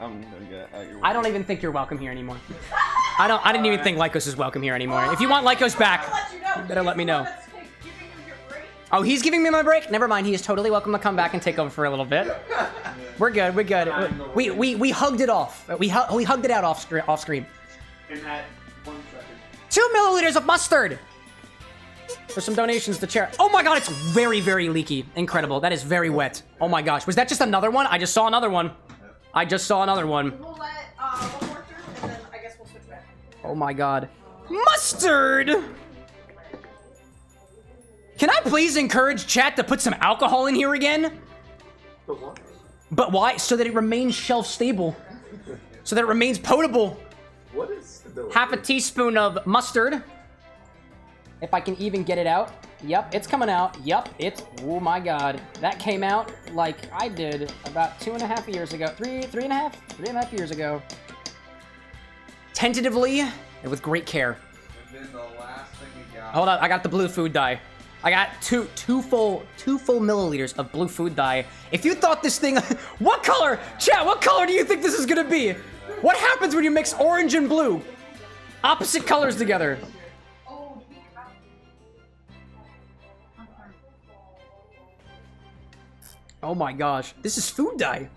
I'm gonna get out your way. I don't even think you're welcome here anymore. I didn't even think Lycos is welcome here anymore. If you want Lycos back, you better let me know. Oh, he's giving me my break? Never mind, he is totally welcome to come back and take over for a little bit. We're good, we're good. We hugged it off. We hugged it out off screen. In that 1 second. 2 milliliters of mustard! For some donations to chair. Oh my god, it's very, very leaky. Incredible, that is very wet. Oh my gosh, was that just another one? I just saw another one. I just saw another one. We'll let one more through, and then I guess we'll switch back. Oh my god. Mustard! Can I please encourage chat to put some alcohol in here again? But what? But why? So that it remains shelf stable. So that it remains potable. What is stability? Half a teaspoon of mustard. If I can even get it out. Yep, it's coming out. Yep, oh my god. That came out like I did about 2.5 years ago. Three and a half years ago. Tentatively and with great care. And then the last thing we got. Hold on, I got the blue food dye. I got two full milliliters of blue food dye. If you thought this thing, what color? Chat, what color do you think this is gonna be? What happens when you mix orange and blue? Opposite colors together. Oh my gosh, this is food dye.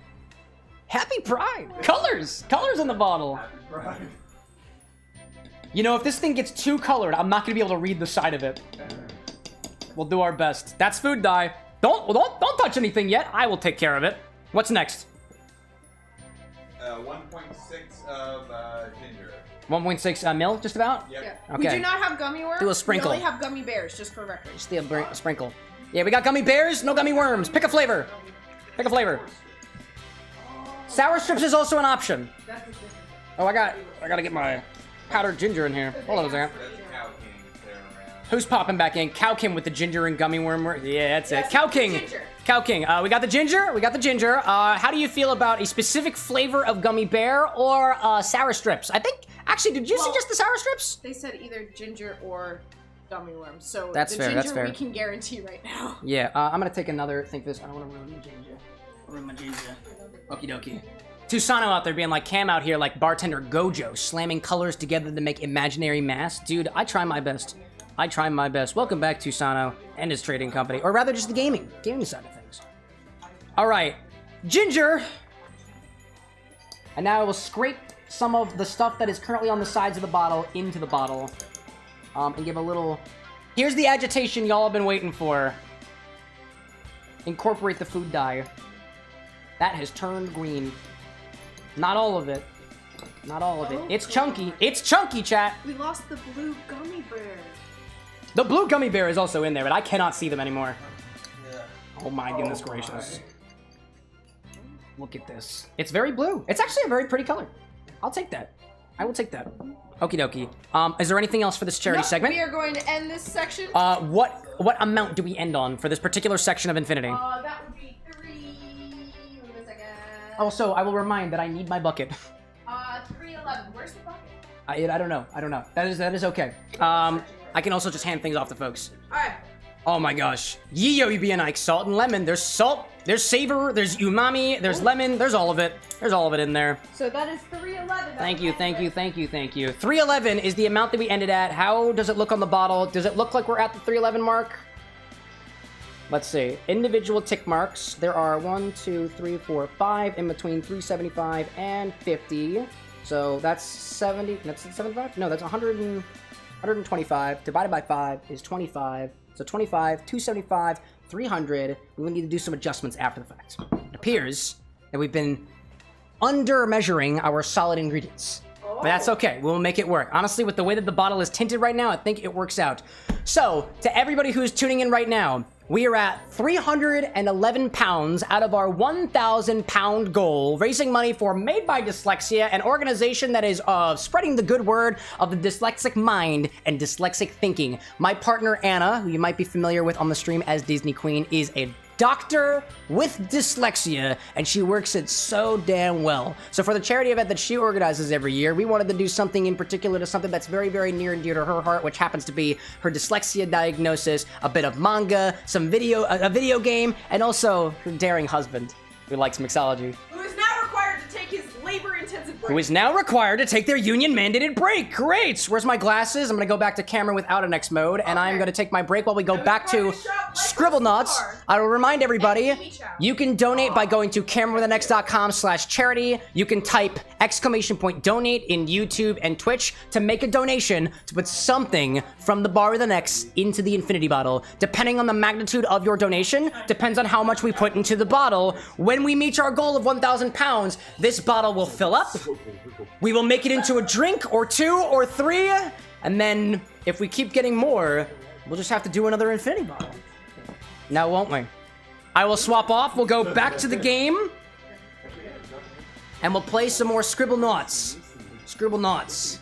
Happy Pride. Colors in the bottle. Happy Pride. You know, if this thing gets too colored, I'm not gonna be able to read the side of it. We'll do our best. That's food dye. Don't touch anything yet. I will take care of it. What's next? 1.6 of ginger. 1.6 mil, just about? Yep. Yeah. Okay. We do not have gummy worms. Do a sprinkle. We only have gummy bears, just for the record. Just a sprinkle. Yeah, we got gummy bears, no gummy worms. Pick a flavor. Pick a flavor. Sour strips is also an option. Oh, I gotta get my powdered ginger in here. Hold on a second. Who's popping back in? Cow King with the ginger and gummy worm. Yeah, that's it. Cow King. Cow King. We got the ginger. We got the ginger. How do you feel about a specific flavor of gummy bear or sour strips? I think. Actually, did you suggest the sour strips? They said either ginger or gummy worms. So that's the fair. ginger That's fair. we can guarantee right now. Yeah. I'm gonna take another. Think this. I don't want to ruin my ginger. Ruin my ginger. Okie dokie. Tusano out there being like Cam out here like bartender Gojo, slamming colors together to make imaginary mass. Dude, I try my best. I try my best. Welcome back, Tusano and his trading company. Or rather, just the gaming side of things. All right. Ginger. And now I will scrape some of the stuff that is currently on the sides of the bottle into the bottle. and give a little... Here's the agitation y'all have been waiting for. Incorporate the food dye. That has turned green. Not all of it. Not all of it. Oh, It's chunky. It's chunky, chat. We lost the blue gummy bear. The blue gummy bear is also in there, but I cannot see them anymore. Oh my goodness gracious. Look at this. It's very blue. It's actually a very pretty color. I'll take that. I will take that. Okie dokie. Is there anything else for this charity segment? We are going to end this section. What amount do we end on for this particular section of Infinity? That would be 3. Wait a second. Also, I will remind that I need my bucket. 311. Where's the bucket? I don't know. I don't know. That is okay. I can also just hand things off to folks. All right. Oh my gosh. Yo, WithAnX, salt and lemon. There's salt, there's savor, there's umami, there's lemon, there's all of it. There's all of it in there. So that is 311. Thank you, thank you, thank you, thank you. 311 is the amount that we ended at. How does it look on the bottle? Does it look like we're at the 311 mark? Let's see. Individual tick marks. There are 1, 2, 3, 4, 5 in between 375 and 50. So that's 70. That's 75? No, that's 125 divided by 5 is 25. So 25, 275, 300. We will need to do some adjustments after the fact. It appears that we've been under measuring our solid ingredients. But that's okay. We'll make it work. Honestly, with the way that the bottle is tinted right now, I think it works out. So, to everybody who's tuning in right now, we are at 311 pounds out of our 1,000 pound goal, raising money for Made by Dyslexia, an organization that is spreading the good word of the dyslexic mind and dyslexic thinking. My partner, Anna, who you might be familiar with on the stream as Disney Queen, is a doctor with dyslexia, and she works it so damn well. So for the charity event that she organizes every year, we wanted to do something in particular to something that's very, very near and dear to her heart, which happens to be her dyslexia diagnosis, a bit of manga, some video, a video game, and also her daring husband who likes mixology. Who is now required to take his labor-intensive break. Who is now required to take their union-mandated break. Great! Where's my glasses? I'm gonna go back to CameroxnWithAnX mode, and I'm gonna take my break while we go back to Scribblenauts. I will remind everybody, you can donate by going to CameroxnWithAnX.com/charity. You can type !donate in YouTube and Twitch to make a donation to put something from the bar with an X into the infinity bottle. Depending on the magnitude of your donation, depends on how much we put into the bottle. When we meet our goal of 1,000 pounds, this bottle will fill up. We will make it into a drink or 2 or 3, and then if we keep getting more, we'll just have to do another infinity bottle. Now, won't we? I will swap off. We'll go back to the game, and we'll play some more Scribblenauts. Scribblenauts.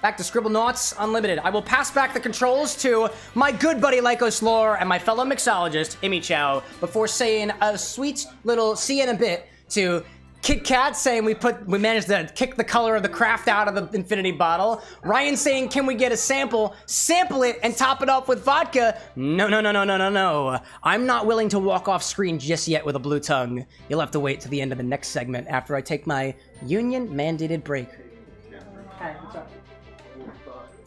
Back to Scribblenauts Unlimited. I will pass back the controls to my good buddy Lycos Lore and my fellow mixologist, Imi Chow, before saying a sweet little see in a bit to Kit Kat saying we managed to kick the color of the craft out of the infinity bottle. Ryan saying, can we get a sample it, and top it off with vodka? No. I'm not willing to walk off screen just yet with a blue tongue. You'll have to wait till the end of the next segment after I take my union-mandated break. Hey, what's up?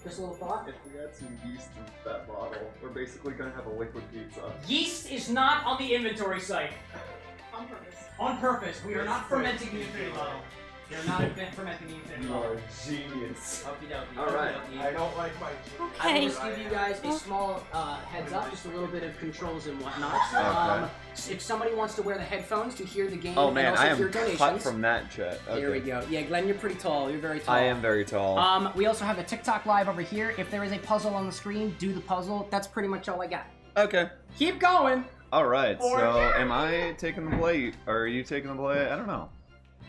Just a little thought? If we add some yeast into that bottle, we're basically gonna have a liquid pizza. Yeast is not on the inventory site. On purpose. On purpose. We are not fermenting the infinity bottle. We are not fermenting the infinity bottle. You are a genius. Okie dokie. Alright. I don't like my... I will just give you guys a small heads up, just a little bit of controls and whatnot. If somebody wants to wear the headphones to hear the game, Oh man, and also I am hear donations, cut from that chat. Okay. There we go. Yeah, Glenn, you're pretty tall. You're very tall. I am very tall. We also have a TikTok live over here. If there is a puzzle on the screen, do the puzzle. That's pretty much all I got. Okay. Keep going. Alright, so am I taking the play, or are you taking the play? I don't know.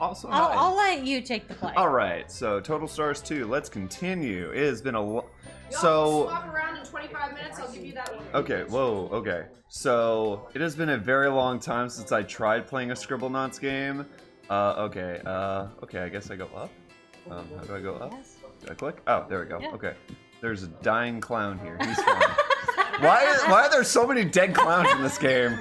Also, I'll let you take the play. Alright, so Total Stars 2, let's continue. It has been a Y'all swap around in 25 minutes, I'll give you that one. Okay, whoa, okay. So, it has been a very long time since I tried playing a Scribblenauts game. Okay, I guess I go up? How do I go up? Do I click? Oh, there we go, okay. There's a dying clown here, he's fine. Why are there so many dead clowns in this game?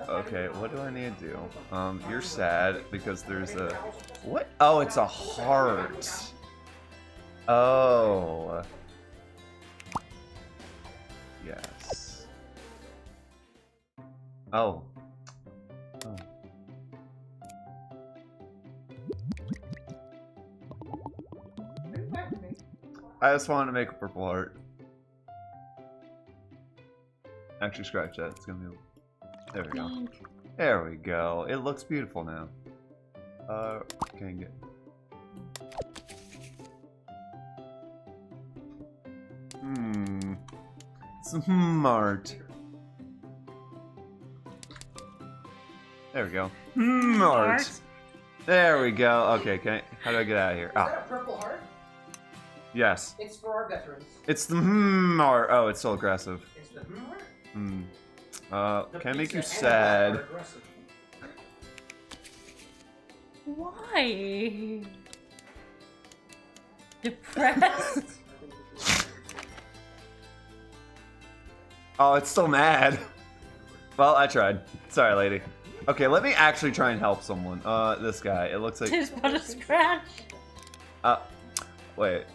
Okay, what do I need to do? You're sad because there's a... What? Oh, it's a heart. Oh. Yes. Oh. I just wanted to make a purple heart. Actually, scratch that. It's gonna be. There we go. There we go. It looks beautiful now. Can get. Smart. There we go. Smart. There we go. Okay, how do I get out of here? Is that a purple heart? Yes. It's for our veterans. It's the heart. Oh, it's so aggressive. It's the heart? Can I make you sad? Why? Depressed? Oh, it's still mad. Well, I tried. Sorry, lady. Okay, let me actually try and help someone. This guy. It looks like. Just put a scratch. Wait.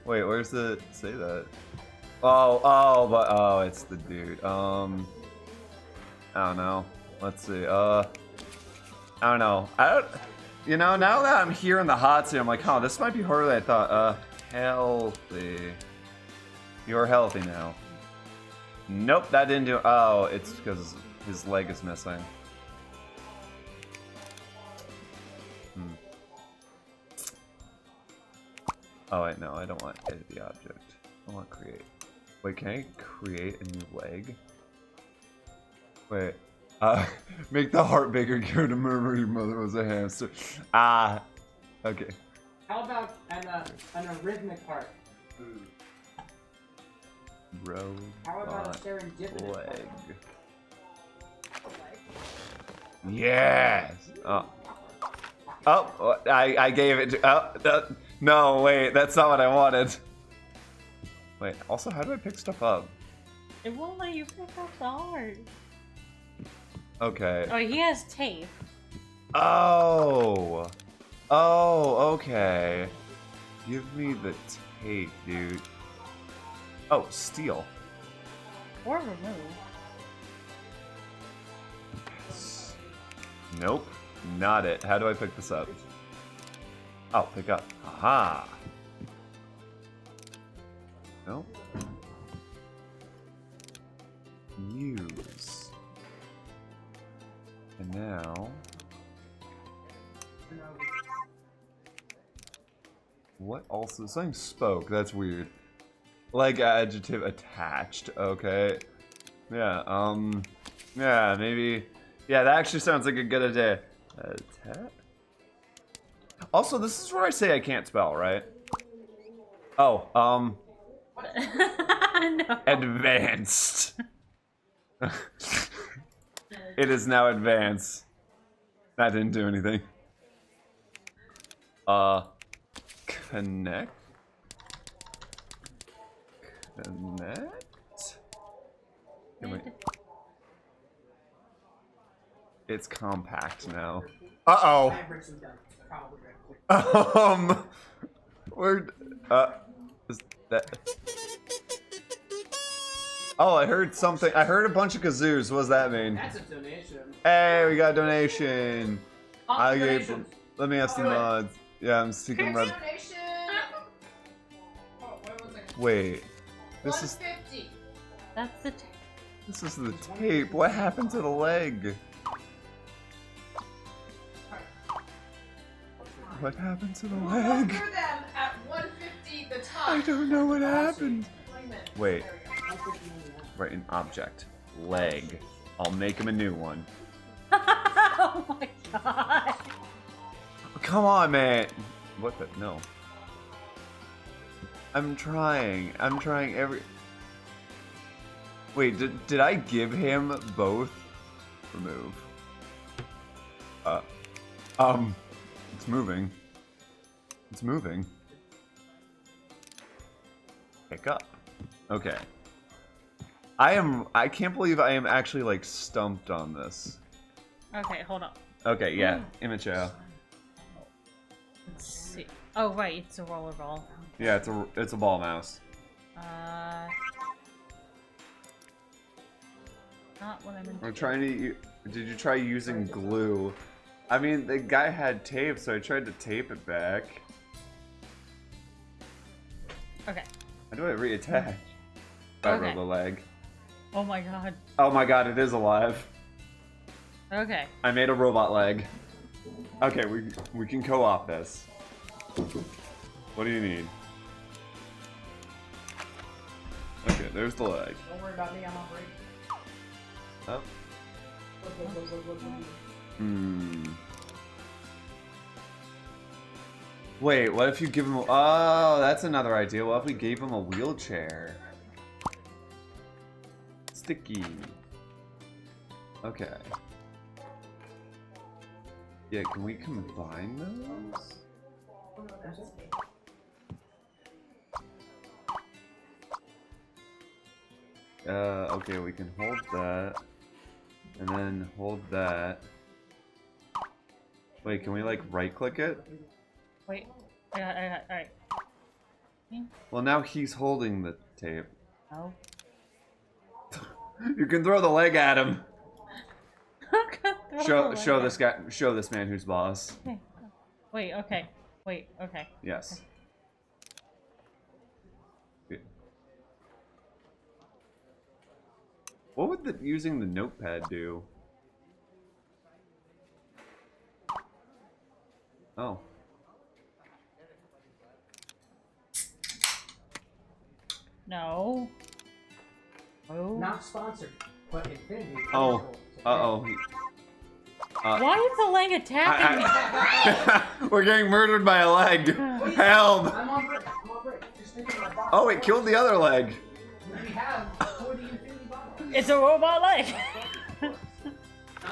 Wait, where's the say that? Oh, it's the dude. I don't know. Let's see. I don't know. You know, now that I'm here in the hot seat, I'm like, oh, this might be harder than I thought. Healthy. You're healthy now. Nope, that didn't do. Oh, it's because his leg is missing. Oh wait, no, I don't want edit the object. I want create. Wait, can I create a new leg? Wait, make the heart bigger. Give her to murmur your mother was a hamster. Okay. How about an arrhythmic heart? Robot How about a serendipitous leg? Yes. Oh, I gave it to. No, wait, that's not what I wanted. Wait, also, how do I pick stuff up? It won't let you pick up the heart. Okay. Oh, he has tape. Oh. Oh, okay. Give me the tape, dude. Oh, steel. Or remove. Nope, not it. How do I pick this up? Oh, pick up. Aha. Nope. Use. And now. What also? Something spoke. That's weird. Like adjective attached. Okay. Yeah. Yeah. Maybe. Yeah. That actually sounds like a good idea. Also, this is where I say I can't spell, right? Oh. No. Advanced. It is now advanced. That didn't do anything. Connect. Connect. It's compact now. Uh-oh. Where? Is that? Oh, I heard something. I heard a bunch of kazoos. What does that mean? That's a donation. Hey, we got a donation. I gave. Donation. Let me have some mods. Yeah, I'm seeking red. Donation. Wait, this is. 150. That's the tape. This is the tape. What happened to the leg? What happened to the leg? Offer them at 150 the top. I don't know what happened. Wait. Right, an object. Leg. I'll make him a new one. Oh my god. Come on, man. What the? No. I'm trying. I'm trying every. Wait, did I give him both? Remove. It's moving. It's moving. Pick up. Okay. I can't believe I am actually like stumped on this. Okay, hold up. Okay, yeah. Image out. Let's see. Oh right, it's a roller ball. Yeah, it's a ball mouse. Not what I'm I'm trying to. Did you try using glue? I mean, the guy had tape, so I tried to tape it back. Okay. How do I reattach? I roll the leg. Oh my god. Oh my god, it is alive. Okay. I made a robot leg. Okay, we can co-op this. What do you need? Okay, there's the leg. Don't worry about me, I'm on break. Oh. Wait, what if you give him... Oh, that's another idea. What if we gave him a wheelchair? Sticky. Okay. Yeah, can we combine those? Okay, we can hold that. And then hold that. Wait, can we like right-click it? Wait. Alright. Well, now he's holding the tape. No. You can throw the leg at him. Show this guy. Show this man who's boss. Okay. Wait. Okay. Wait. Okay. Yes. Okay. What would using the notepad do? Oh. No. Oh. Not sponsored, but Infinity. Oh. Uh-oh. Why is the leg attacking me? We're getting murdered by a leg. Help! I'm on break. Just think of my box. Oh, it killed the other leg. We have for the Infinity bottle. It's a robot leg. Not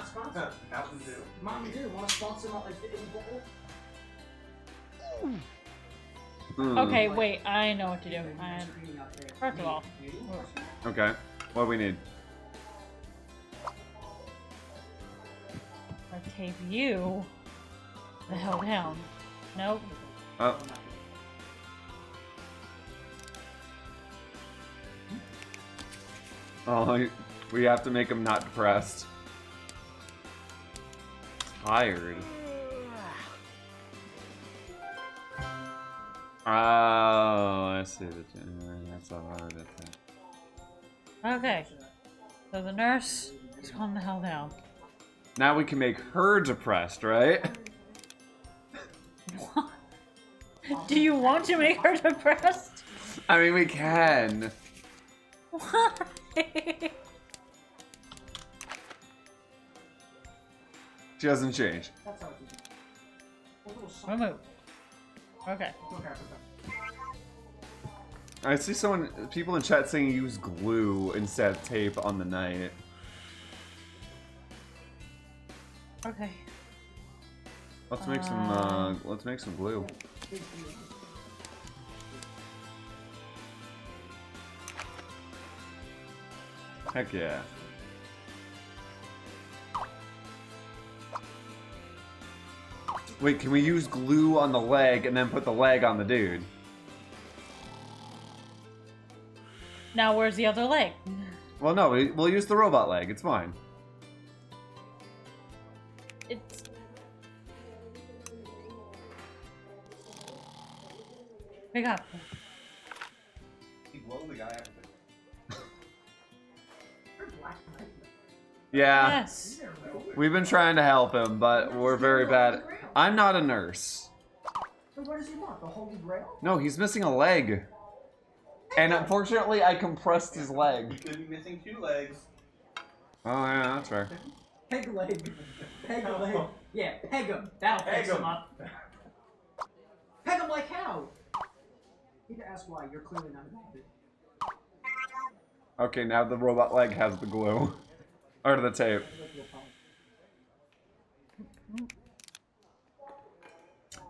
sponsored. Mountain Dew. Mountain Dew, want to sponsor my Infinity bottle? Okay, wait. I know what to do. First of all. Okay. What do we need? I tape you the hell down. Nope. Oh. Oh, we have to make him not depressed. Tired. Oh, I see. That's a hard attack. Okay. So the nurse is calm the hell down. Now we can make her depressed, right? What? Do you want to make her depressed? I mean, we can. Why? She doesn't change. Remove. Okay. I see people in chat saying use glue instead of tape on the knight. Okay. Let's make some glue. Heck yeah. Wait, can we use glue on the leg and then put the leg on the dude? Now where's the other leg? Well, no, we'll use the robot leg. It's fine. It's... Pick up. He blows the guy up. Yeah. Yes. We've been trying to help him, but we're very bad. I'm not a nurse. So what does he want? The Holy Grail? No, he's missing a leg. And unfortunately, I compressed his leg. He could be missing 2 legs. Oh, yeah, that's fair. Peg leg. Peg leg. Yeah, peg him. That'll fix him up. Peg him like how? You need to ask why. You're clearly not involved. Okay, now the robot leg has the glue. Or the tape.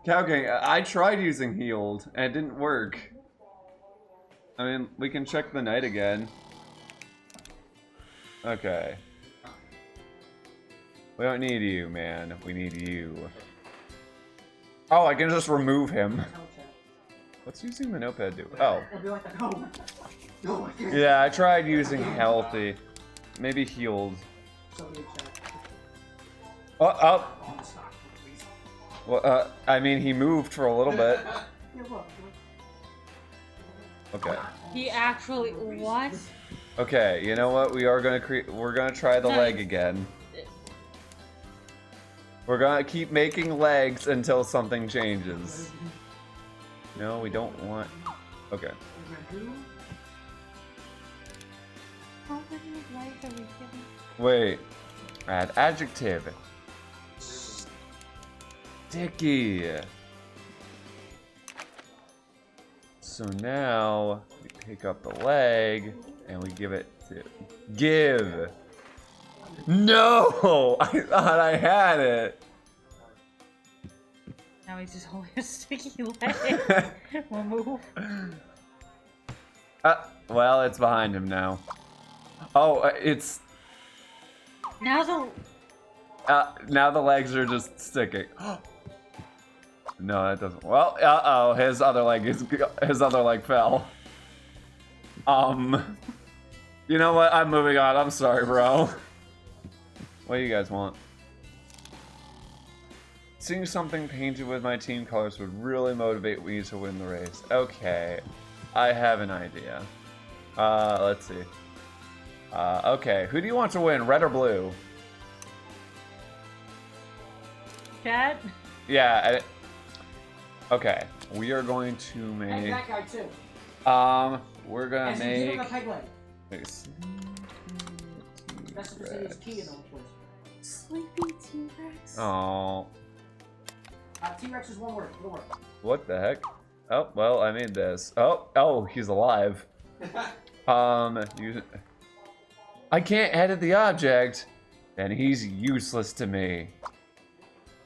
Cowgang, I tried using healed, and it didn't work. I mean, we can check the knight again. Okay. We don't need you, man. We need you. Oh, I can just remove him. What's using the notepad do? Oh. Yeah, I tried using healthy. Maybe healed. Oh. Well, I mean, he moved for a little bit. Okay. He actually what? Okay, you know what? We are gonna we're gonna try the leg again. We're gonna keep making legs until something changes. No, we don't want. Okay. How many legs are we giving? Wait. Add adjective. Sticky. So now we pick up the leg and we give it to give. No! I thought I had it. Now he's just holding a sticky leg. We'll move. Well, it's behind him now. Oh, it's Now now the legs are just sticking. No, that doesn't. Well, uh-oh, his other leg fell. You know what? I'm moving on. I'm sorry, bro. What do you guys want? Seeing something painted with my team colors would really motivate me to win the race. Okay, I have an idea. Let's see. Okay, who do you want to win, red or blue? Cat? Yeah. Okay, we are going to make. And that guy too. We're gonna make. That's the city's key in all places. Sleepy T-Rex. Oh. T-Rex is one word. One word. What the heck? Oh, well, I made this. Oh, he's alive. I can't edit the object, and he's useless to me.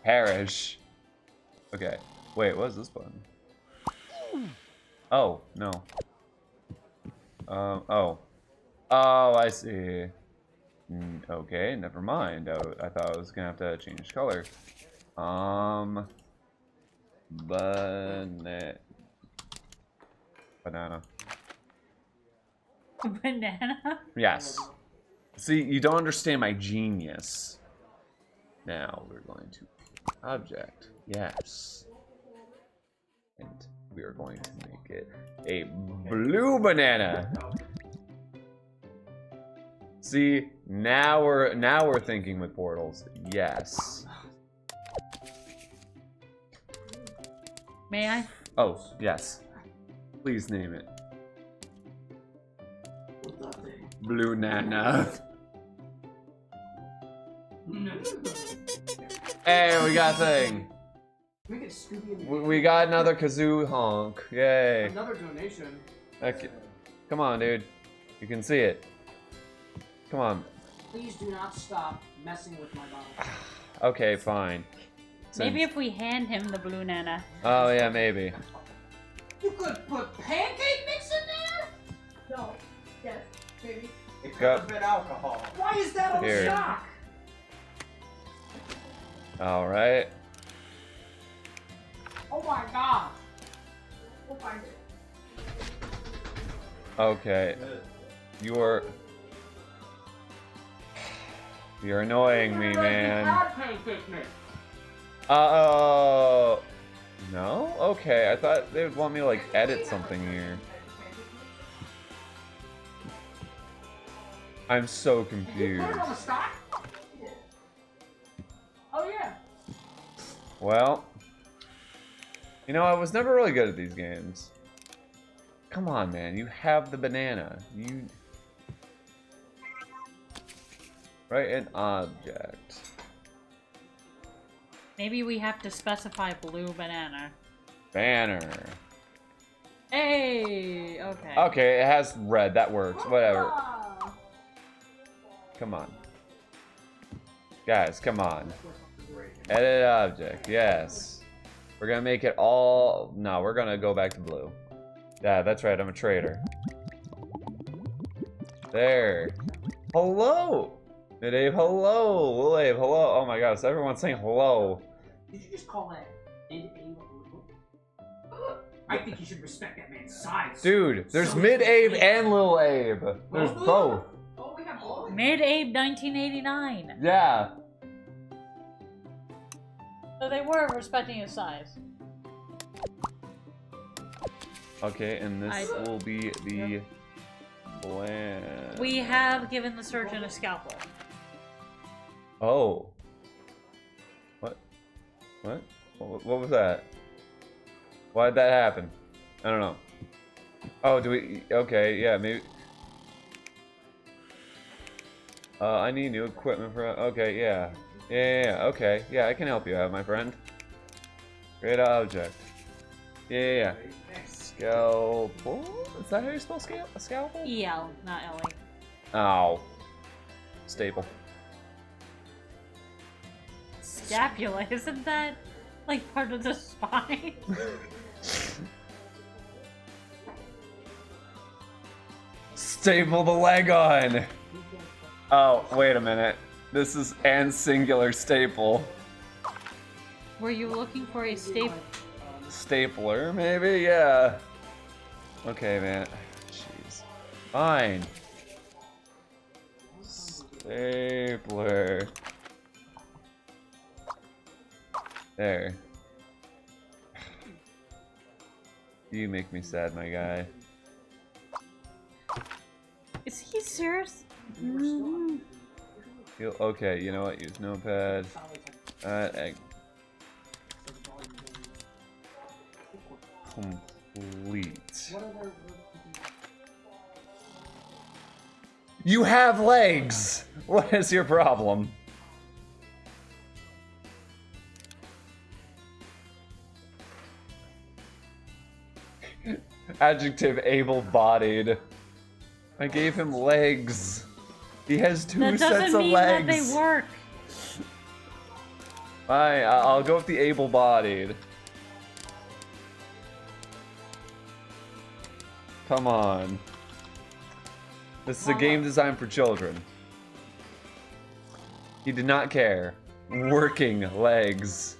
Perish. Okay. Wait, what is this button? Oh, no. Oh. Oh, I see. Okay, never mind. I thought I was gonna have to change color. Banana. Banana? Yes. See, you don't understand my genius. Now we're going to object. Yes. And we are going to make it a blue banana. See, now we're thinking with portals. Yes. May I? Oh, yes. Please name it. Blue Nana. Hey, we got a thing. We got another kazoo honk. Yay. Another donation. Okay. Come on, dude. You can see it. Come on. Please do not stop messing with my bottle. Okay, fine. Maybe if we hand him the blue nana. Oh, yeah, maybe. You could put pancake mix in there? No. Yes. Maybe. It could Go. have been alcohol. Why is that on Here. stock? Alright. Oh my god. We'll find it. Okay. You're annoying me, man. Uh-oh. No? Okay, I thought they would want me to, like, edit something here. I'm so confused. Put it on the stock? Oh yeah. Well, you know, I was never really good at these games. Come on, man. You have the banana. You... Write an object. Maybe we have to specify blue banana. Banner. Hey! Okay. Okay, it has red. That works. Whatever. Come on. Guys, come on. Edit object. Yes. We're gonna make it all... No, we're gonna go back to blue. Yeah, that's right. I'm a traitor. There. Hello! Mid-Abe, hello! Lil-Abe, hello! Oh my gosh, everyone's saying hello. Did you just call that Mid-Abe? I think you should respect that man's size. Dude, there's Mid-Abe and Lil-Abe. There's both. Oh, we have both. Mid-Abe 1989. Yeah. So they were respecting his size. Okay, and this will be the bland. We have given the surgeon a scalpel. Oh. What? What? What was that? Why did that happen? I don't know. Oh, do we? Okay, yeah, maybe. I need new equipment for. Okay, yeah. Yeah, okay. Yeah, I can help you out, my friend. Great object. Yeah. Scalpel? Is that how you spell scalpel? E-L, not L-A. Ow. Staple. Scapula, isn't that like part of the spine? Staple the leg on! Oh, wait a minute. This is and singular staple. Were you looking for a Stapler, maybe? Yeah. Okay, man. Jeez. Fine. Stapler. There. You make me sad, my guy. Is he serious? Okay, you know what? Use notepad. Egg. Complete. You have legs! What is your problem? Adjective able-bodied. I gave him legs. He has two sets of legs. That doesn't mean that they work. Fine, I'll go with the able-bodied. Come on. This is a game designed for children. He did not care. Working legs.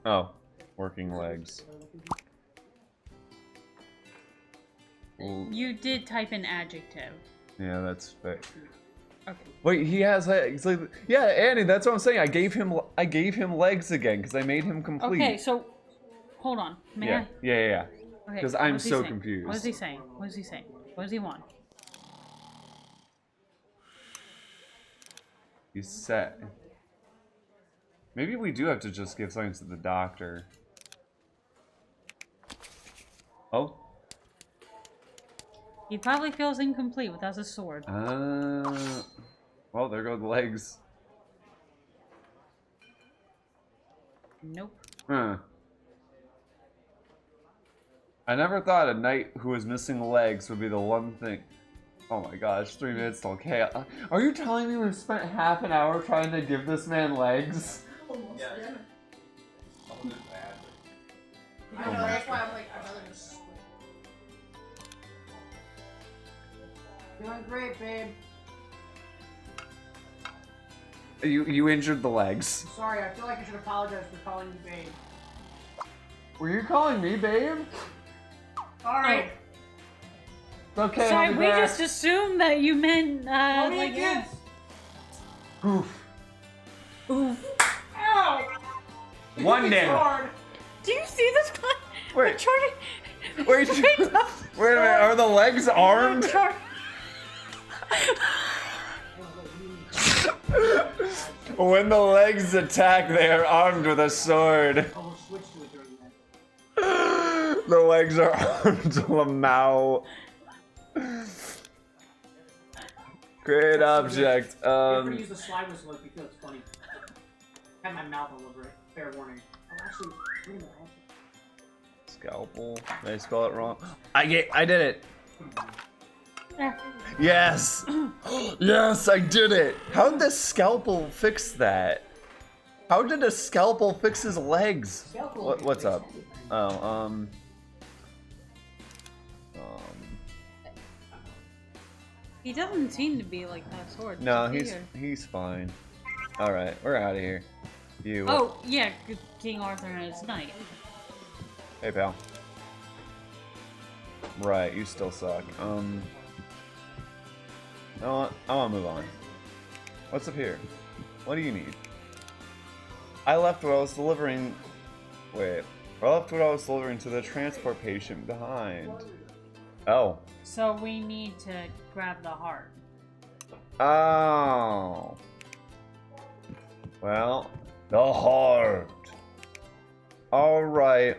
Oh, working legs. You did type in adjective. Yeah, that's fake. Okay. Wait, he has legs. Like, yeah, Annie, that's what I'm saying. I gave him legs again because I made him complete. Okay, so hold on. May I? Yeah. Okay. Because I'm so saying? confused. What is he saying? What is he saying? What does he want? He's set. Maybe we do have to just give something to the doctor. Oh. He probably feels incomplete without his sword. Well, there go the legs. Nope. Huh. I never thought a knight who was missing legs would be the one thing. Oh my gosh, 3 minutes till chaos. Are you telling me we've spent half an hour trying to give this man legs? Yeah. I know, that's why I'm like, I'd rather just switch. Doing great, babe. You injured the legs. Sorry, I feel like I should apologize for calling you babe. Were you calling me babe? Alright. Okay, Sorry, we just assumed that you meant, like, kiss. Oof. Oof. Ow! One day. Do you see this guy? Wait. Wait. Wait a minute. Are the legs armed? When the legs attack, they are armed with a sword. The legs are armed to the mouth. Great object. Feel free to use the slide whistle if you feel it's funny. Have my mouth all over it. Fair warning. Oh, actually, wait a minute. Scalpel. Did I spell it wrong? I did it. Yes. Yes, I did it. How did the scalpel fix that? How did a scalpel fix his legs? What's up? Oh, He doesn't seem to be like that sword. no, he's fine. All right, we're out of here. You. Oh yeah, King Arthur and his knight. Hey, pal. Right, you still suck. I want to move on. What's up here? What do you need? I left what I was delivering. Wait. I left what I was delivering to the transport patient behind. Oh. So we need to grab the heart. Oh. Well, the heart. Alright.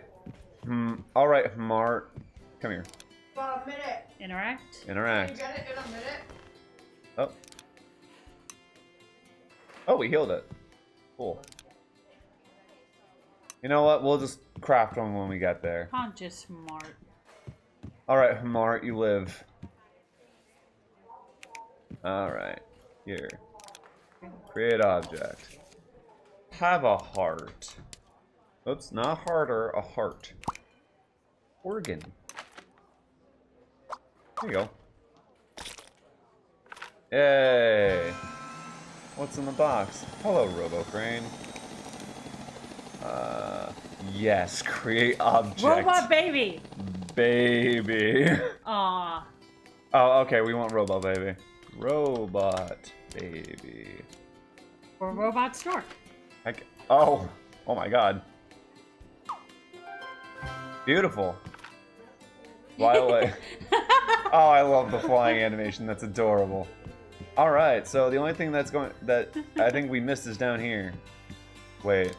Alright, Mart. Come here. About a minute. Interact? Interact. You get it in a minute? Oh. Oh, we healed it. Cool. You know what? We'll just craft one when we get there. Conscious Mart. Alright, Mart, you live. Alright. Here. Create object. Have a heart. Oops, not harder, a heart. Organ. There you go. Yay! What's in the box? Hello, RoboCrane. Yes, create object. Robot baby! Baby. Aw. Oh, okay, we want robot baby. Robot baby. Or robot stork. Oh my god. Beautiful. Fly away. Oh, I love the flying animation. That's adorable. All right, so the only thing that I think we missed is down here. Wait.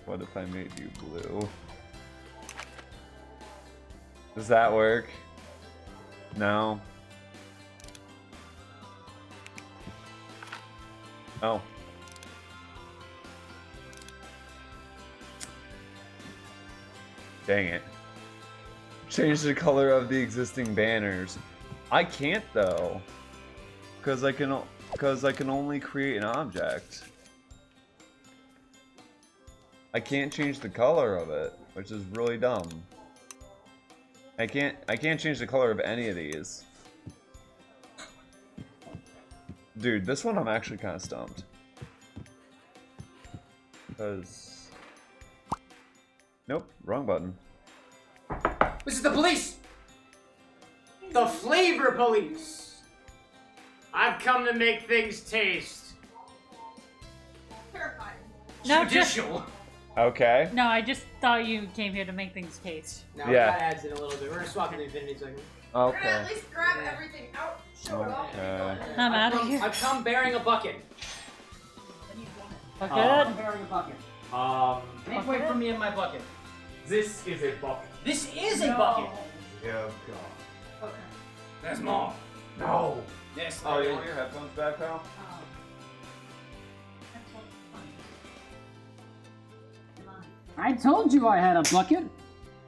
What if I made you blue? Does that work? No. Oh. Dang it. Change the color of the existing banners. I can't though. Cause I can only create an object. I can't change the color of it, which is really dumb. I can't change the color of any of these. Dude, this one I'm actually kind of stumped. Cause nope, wrong button. This is the police! The flavor police! I've come to make things taste. Terrifying. No, Judicial. Okay. No, I just thought you came here to make things taste. Now we got ads in a little bit. We're gonna swap in Infinity second. We're gonna at least grab everything out, show it off. I'm out of here. I've come bearing a bucket. Bucket? I'm bearing a bucket. Make way for me in my bucket. This is a bucket. This is a bucket. Oh god. Okay. There's more. No. Yes. Oh, you want your headphones back, pal? I told you I had a bucket.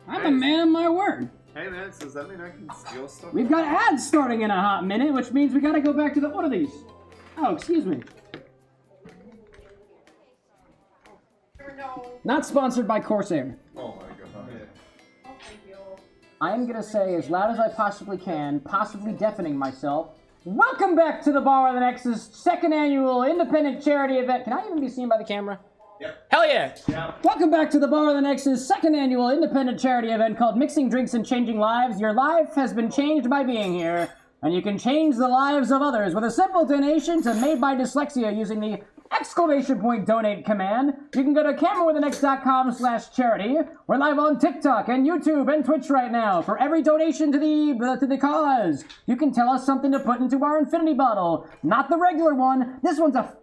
I'm a man of my word. Hey man, so does that mean I can steal stuff? We've got ads starting in a hot minute, which means we gotta go back to the. What are these? Oh, excuse me. Not sponsored by Corsair. Oh my god. I am gonna say as loud as I possibly can, possibly deafening myself. Welcome back to the WithAnX's second annual independent charity event. Can I even be seen by the camera? Yep. Hell yeah! Welcome back to the WithAnX's second annual independent charity event called Mixing Drinks and Changing Lives. Your life has been changed by being here, and you can change the lives of others with a simple donation to Made by Dyslexia using the !donate command. You can go to CameroxnWithAnX.com/charity. We're live on TikTok and YouTube and Twitch right now. For every donation to the cause, you can tell us something to put into our infinity bottle. Not the regular one. This one's a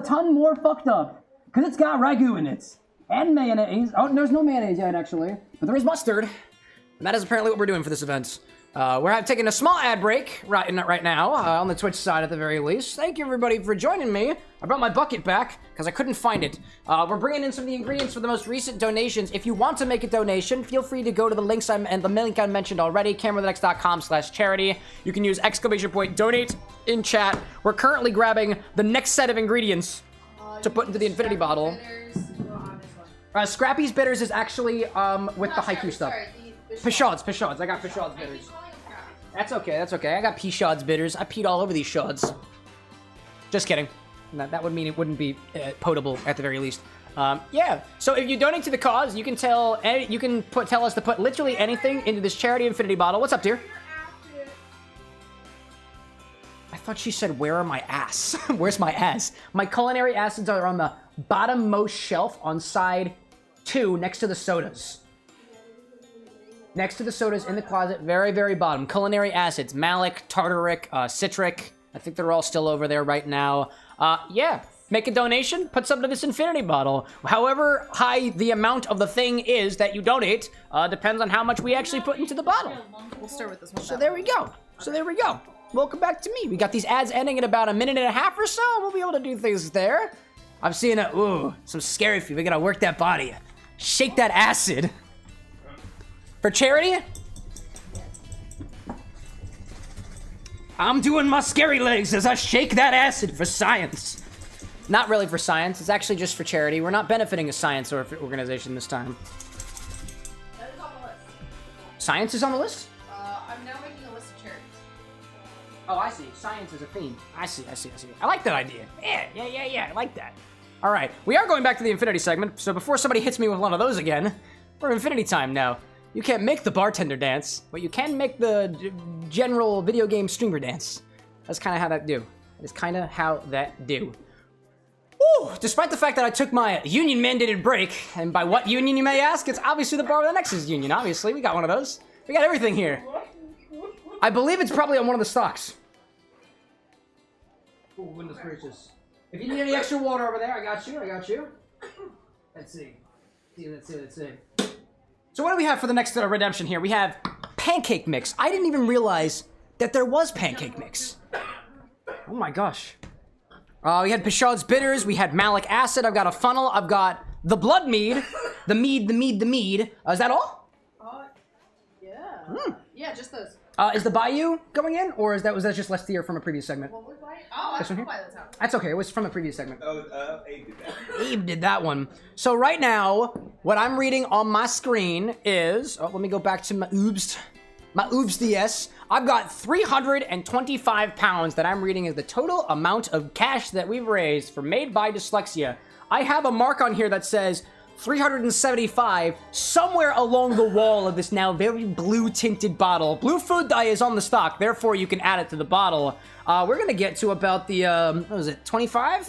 ton more fucked up. Because it's got ragu in it. And mayonnaise. Oh, there's no mayonnaise yet, actually. But there is mustard. And that is apparently what we're doing for this event. We're taking a small ad break right now, on the Twitch side at the very least. Thank you, everybody, for joining me. I brought my bucket back, because I couldn't find it. We're bringing in some of the ingredients for the most recent donations. If you want to make a donation, feel free to go to the links and the link I mentioned already, CameroxnWithAnX.com/charity. You can use !donate in chat. We're currently grabbing the next set of ingredients to put into the infinity bottle. Scrappy's Bitters is actually with the Haikyu stuff. Potionz. I got Potionz Bitters. That's okay. I got Potionz Bitters. I peed all over these shards. Just kidding. That would mean it wouldn't be potable at the very least. Yeah. So if you donate to the cause, you can tell us to put literally anything into this charity infinity bottle. What's up, dear? thought she said, where are my ass? Where's my ass? My culinary acids are on the bottom-most shelf on side 2 next to the sodas. Next to the sodas in the closet, very, very bottom. Culinary acids, malic, tartaric, citric. I think they're all still over there right now. Yeah, make a donation, put some to this infinity bottle. However high the amount of the thing is that you donate, depends on how much we actually put into the bottle. We'll start with this one. So there we go. So there we go. Welcome back to me. We got these ads ending in about a minute and a half or so. We'll be able to do things there. I'm seeing some scary feet. We gotta work that body. Shake that acid. For charity? I'm doing my scary legs as I shake that acid for science. Not really for science. It's actually just for charity. We're not benefiting a science organization this time. That is on the list. Science is on the list? I'm now making a list of charities. Oh, I see. Science is a theme. I see. I like that idea. Yeah. I like that. All right. We are going back to the Infinity segment, so before somebody hits me with one of those again, we're Infinity time now. You can't make the bartender dance, but you can make the general video game streamer dance. That's kind of how that do. That is kind of how that do. Woo! Despite the fact that I took my union-mandated break, and by what union you may ask, it's obviously the WithAnX's union, obviously. We got one of those. We got everything here. I believe it's probably on one of the stocks. Oh, goodness gracious. If you need any extra water over there, I got you. Let's see. Let's see. So what do we have for the next redemption here? We have pancake mix. I didn't even realize that there was pancake mix. Oh my gosh. We had Potionz bitters. We had malic acid. I've got a funnel. I've got the blood mead. The mead. Is that all? Yeah. Yeah, just those. Is the Bayou going in, or was that just less tier from a previous segment? What was I? Oh, I can buy those out. That's okay. It was from the previous segment. Oh, Abe did that. Abe did that one. So right now, what I'm reading on my screen is... Oh, let me go back to my oobs. My oobs DS. I've got 325 pounds that I'm reading as the total amount of cash that we've raised for Made by Dyslexia. I have a mark on here that says 375 somewhere along the wall of this now very blue tinted bottle. Blue food dye is on the stock, therefore you can add it to the bottle. We're gonna get to about the, what was it, 25?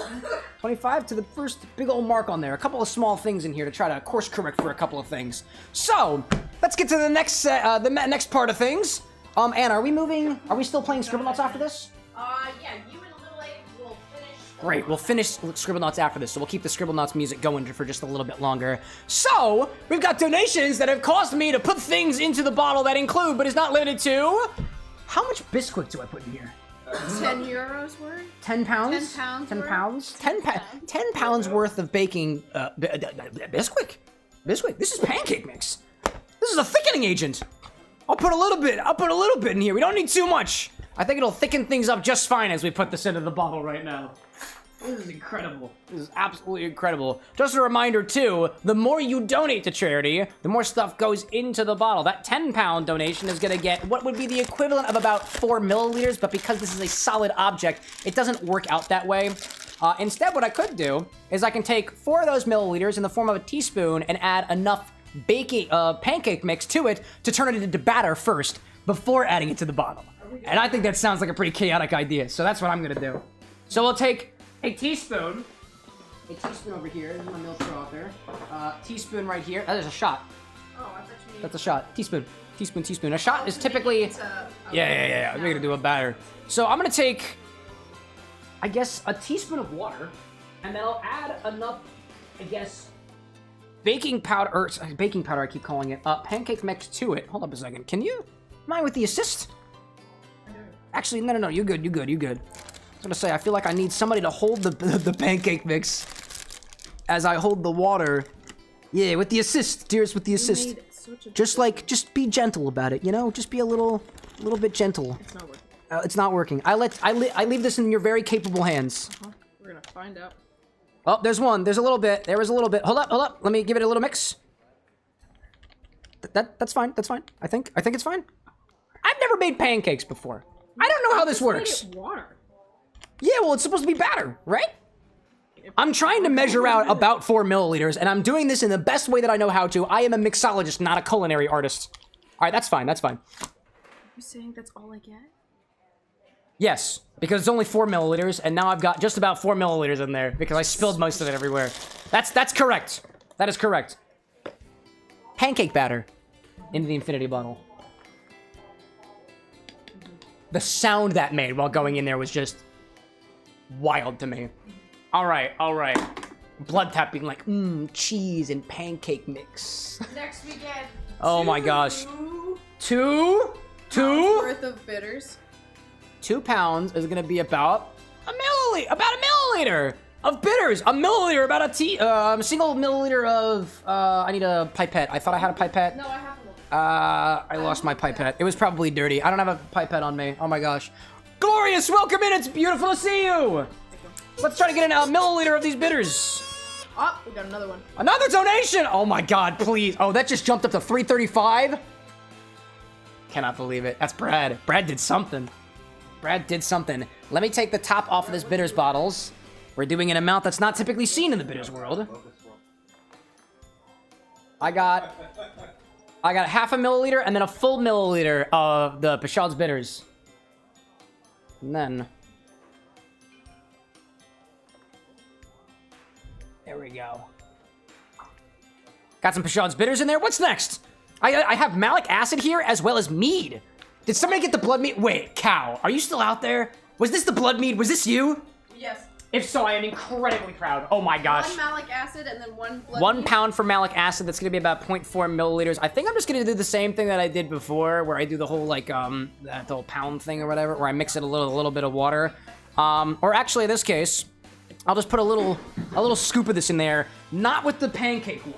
25 to the first big old mark on there. A couple of small things in here to try to course correct for a couple of things. So, let's get to the next next part of things. Anna, are we moving? Are we still playing Scribblenauts after this? Yeah, you and Little Abe will finish. Great, we'll finish Scribblenauts after this, so we'll keep the Scribblenauts music going for just a little bit longer. So, we've got donations that have caused me to put things into the bottle that include, but is not limited to... How much Bisquick do I put in here? 10 euros worth? 10 pounds? 10 pounds 10 worth? pounds? 10 pounds worth of baking, Bisquick. Bisquick, this is pancake mix. This is a thickening agent. I'll put a little bit in here. We don't need too much. I think it'll thicken things up just fine as we put this into the bottle right now. This is incredible. This is absolutely incredible. Just a reminder, too, the more you donate to charity, the more stuff goes into the bottle. That 10-pound donation is going to get what would be the equivalent of about 4 milliliters, but because this is a solid object, it doesn't work out that way. Instead, what I could do is I can take 4 of those milliliters in the form of a teaspoon and add enough pancake mix to it to turn it into batter first before adding it to the bottle. And I think that sounds like a pretty chaotic idea, so that's what I'm going to do. So we'll take a teaspoon over here. There's my milk trough there. Teaspoon right here. There's a shot. Oh, that's actually... That's a shot. Teaspoon. A shot is typically... Yeah. We're gonna do a batter. So I'm gonna take, I guess, a teaspoon of water, and then I'll add enough, I guess, baking powder, I keep calling it, pancake mix to it. Hold up a second. Can you mind with the assist? Actually, no. You good. I was gonna say, I feel like I need somebody to hold the pancake mix as I hold the water. Yeah, with the assist, dearest, with the assist. Just be gentle about it, you know? Just be a little bit gentle. It's not working. It's not working. I leave this in your very capable hands. We're gonna find out. Oh, there's one. There's a little bit. There was a little bit. Hold up. Let me give it a little mix. That's fine. I think it's fine. I've never made pancakes before. I don't know how this works. Water. Yeah, well, it's supposed to be batter, right? I'm trying to measure out about 4 milliliters, and I'm doing this in the best way that I know how to. I am a mixologist, not a culinary artist. All right, that's fine. You saying that's all I get? Yes, because it's only 4 milliliters, and now I've got just about 4 milliliters in there because I spilled most of it everywhere. That's correct. That is correct. Pancake batter into the infinity bottle. The sound that made while going in there was just wild to me. All right. Blood tapping like, cheese and pancake mix. Next we get Oh my gosh. 2 worth of bitters. 2 pounds is gonna be about a milliliter of bitters. A milliliter, about a single milliliter of. I need a pipette. I thought I had a pipette. No, I have one. I lost my pipette. It was probably dirty. I don't have a pipette on me. Oh my gosh. Glorious, welcome in. It's beautiful to see you. Let's try to get a milliliter of these bitters. Oh, we got another one. Another donation. Oh my God, please. Oh, that just jumped up to 335. Cannot believe it. That's Brad. Brad did something. Let me take the top off of this bitters bottles. We're doing an amount that's not typically seen in the bitters world. I got half a milliliter and then a full milliliter of the Potionz bitters. And then there we go. Got some Potionz bitters in there. What's next? I have malic acid here as well as mead. Did somebody get the blood mead? Wait, cow, are you still out there? Was this the blood mead? Was this you? Yes. If so, I am incredibly proud. Oh my gosh. 1 malic acid and then 1 blood 1 mead. pound for malic acid. That's gonna be about 0.4 milliliters. I think I'm just gonna do the same thing that I did before, where I do the whole like that whole pound thing or whatever, where I mix it a little bit of water. Or actually, in this case, I'll just put a little scoop of this in there. Not with the pancake one.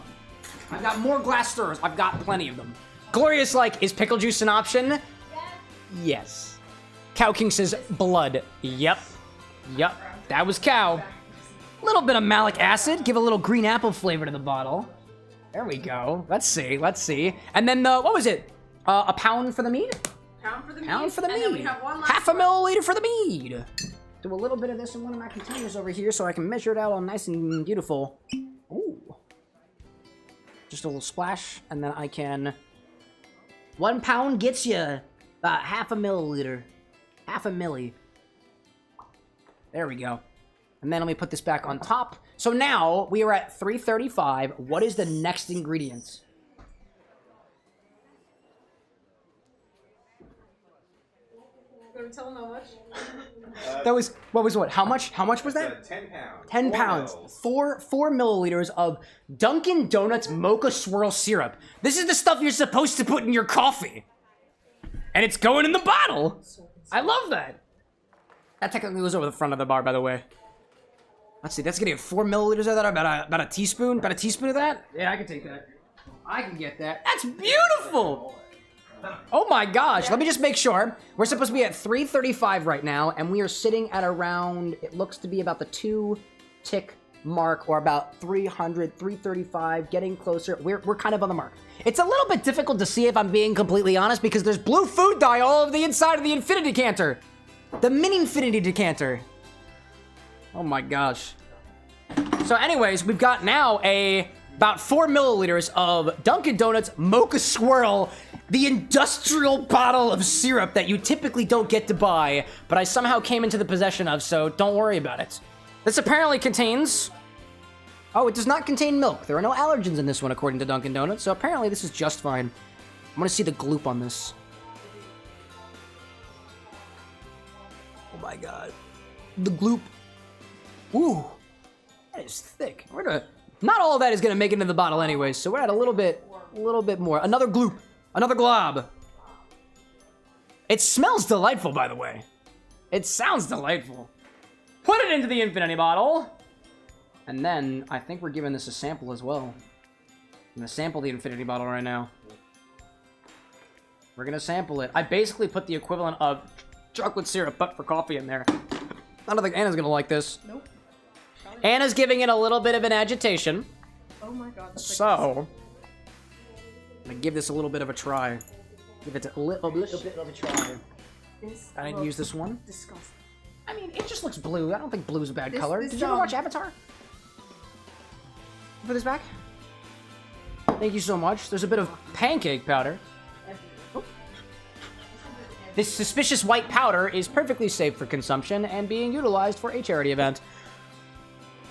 I've got more glass stirrers. I've got plenty of them. Glorious, like, is pickle juice an option? Yes. Cow King says blood. Yep. That was cow. A little bit of malic acid. Give a little green apple flavor to the bottle. There we go. Let's see. And then what was it? A pound for the mead? Pound for the mead. Pound for the mead. And then we have one last half a milliliter for the mead. Do a little bit of this in one of my containers over here so I can measure it out all nice and beautiful. Ooh. Just a little splash, and then I can... 1 pound gets you about half a milliliter. Half a milli. There we go. And then let me put this back on top. So now we are at 335. What is the next ingredient? Can we tell them how much? That was, what? How much? How much was that? 10 pounds. 10 pounds. 4 milliliters of Dunkin' Donuts mocha swirl syrup. This is the stuff you're supposed to put in your coffee. And it's going in the bottle. I love that. That technically was over the front of the bar, by the way. Let's see, that's gonna get 4 milliliters of that, about a teaspoon? About a teaspoon of that? Yeah, I can take that. I can get that. That's beautiful! Oh my gosh, let me just make sure. We're supposed to be at 335 right now, and we are sitting at around, it looks to be about the 2 tick mark, or about 300, 335, getting closer. We're kind of on the mark. It's a little bit difficult to see if I'm being completely honest, because there's blue food dye all over the inside of the infinity decanter. The mini infinity decanter. Oh my gosh. So anyways, we've got now about 4 milliliters of Dunkin' Donuts Mocha Swirl, the industrial bottle of syrup that you typically don't get to buy, but I somehow came into the possession of, so don't worry about it. This apparently contains... Oh, it does not contain milk. There are no allergens in this one, according to Dunkin' Donuts, so apparently this is just fine. I'm gonna see the gloop on this. Oh my god. The gloop. Ooh. That is thick. We're gonna... Not all of that is gonna make it into the bottle anyway, so we're at a little bit more. Another gloop. Another glob. It smells delightful, by the way. It sounds delightful. Put it into the infinity bottle. And then, I think we're giving this a sample as well. I'm gonna sample the infinity bottle right now. We're gonna sample it. I basically put the equivalent of chocolate syrup, but for coffee in there. I don't think Anna's gonna like this. Nope. Anna's giving it a little bit of an agitation. Oh my god. So, I'm gonna give this a little bit of a try. Give it a little bit of a try. I didn't use this one. Disgusting. I mean, it just looks blue. I don't think blue's a bad color. Did you ever watch Avatar? Put this back. Thank you so much. There's a bit of pancake powder. Oh. this suspicious white powder is perfectly safe for consumption and being utilized for a charity event.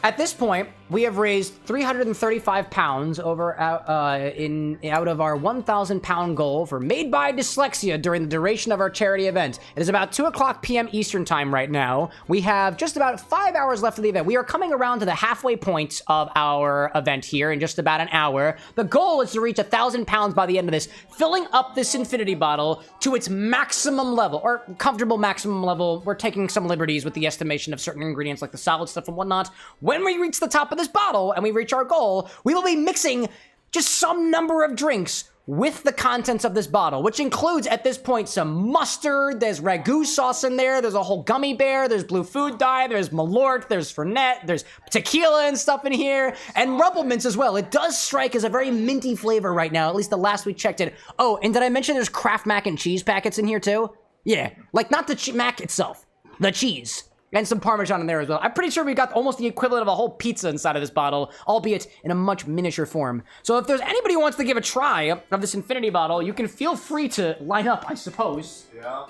At this point, we have raised 335 pounds out of our 1,000 pound goal for Made by Dyslexia during the duration of our charity event. It is about 2:00 p.m. Eastern time right now. We have just about 5 hours left of the event. We are coming around to the halfway point of our event here in just about an hour. The goal is to reach 1,000 pounds by the end of this, filling up this infinity bottle to its maximum level, or comfortable maximum level. We're taking some liberties with the estimation of certain ingredients like the solid stuff and whatnot. When we reach the top of this bottle and we reach our goal, we will be mixing just some number of drinks with the contents of this bottle, which includes at this point some mustard, there's ragu sauce in there, there's a whole gummy bear, there's blue food dye, there's malort, there's fernet, there's tequila and stuff in here, and rubble mints as well. It does strike as a very minty flavor right now, at least the last we checked it. Oh, and did I mention there's Kraft mac and cheese packets in here too? Yeah, like not the mac itself, the cheese. And some Parmesan in there as well. I'm pretty sure we got almost the equivalent of a whole pizza inside of this bottle, albeit in a much miniature form. So if there's anybody who wants to give a try of this infinity bottle, you can feel free to line up, I suppose. Yeah.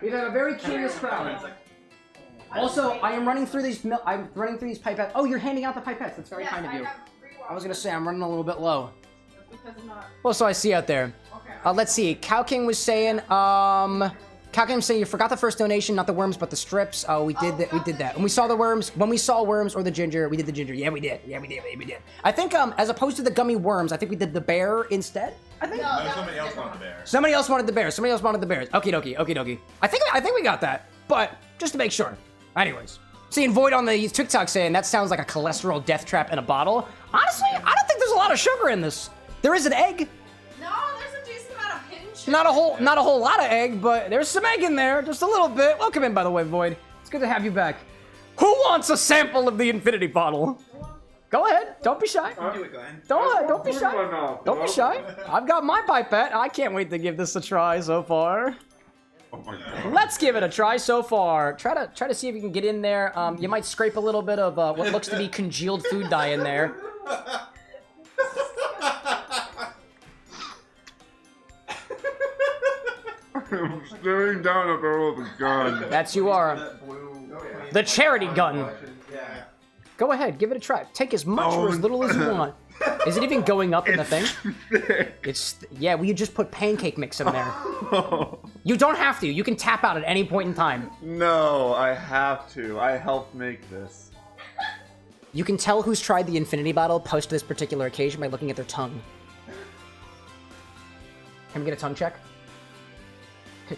We have a very curious crowd. Also, I am running through these pipettes. Oh, you're handing out the pipettes. That's very kind of you. I was gonna say I'm running a little bit low. Well, so I see out there. Let's see. Cow King was saying, Calculum saying you forgot the first donation, not the worms, but the strips. Oh, we did that. We did that. And we saw the worms. When we saw worms or the ginger, we did the ginger. Yeah, we did. Yeah, we did. We did. I think as opposed to the gummy worms, I think we did the bear instead. I think. No, somebody else wanted the bear. Somebody else wanted the bear. Somebody else wanted the bears. Okie dokie. Okie dokie. I think we got that. But just to make sure. Anyways, seeing Void on the TikTok saying that sounds like a cholesterol death trap in a bottle. Honestly, I don't think there's a lot of sugar in this. There is an egg. Not a whole lot of egg, but there's some egg in there, just a little bit. Welcome in, by the way, Void. It's good to have you back. Who wants a sample of the infinity bottle? Go ahead. Don't be shy. Do it, Glenn. Don't be shy. Don't be shy. I've got my pipette. I can't wait to give this a try so far. Oh my God. Let's give it a try so far. Try to see if you can get in there. You might scrape a little bit of what looks to be congealed food dye in there. I'm staring down a barrel of a gun. That's you are. The charity gun. Go ahead, give it a try. Take as much or as little as you want. Is it even going up in the thing? It's yeah. We just put pancake mix in there. You don't have to. You can tap out at any point in time. No, I have to. I helped make this. You can tell who's tried the infinity bottle post this particular occasion by looking at their tongue. Can we get a tongue check?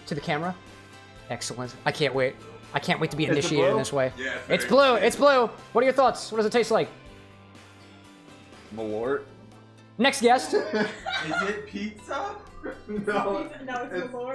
To the camera? Excellent. I can't wait. I can't wait to be initiated in this way. Yeah, it's blue. It's blue. What are your thoughts? What does it taste like? Malort. Next guest. Is it pizza? No.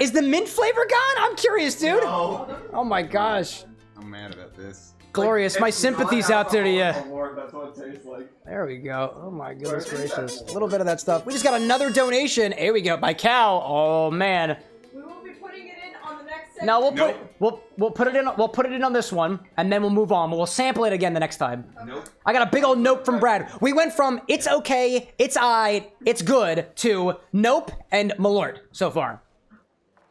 Is the mint flavor gone? I'm curious, dude. No. Oh my gosh. I'm mad about this. Glorious. My sympathies out there to you. That's what it tastes like. There we go. Oh my goodness gracious. A little bit of that stuff. We just got another donation. Here we go. By Cal. Oh man. We will be putting it in on the next segment. No, we'll put it in. We'll put it in on this one, and then we'll move on. We'll sample it again the next time. Nope. I got a big old nope from Brad. We went from it's okay, it's aight, it's good to nope and malort so far.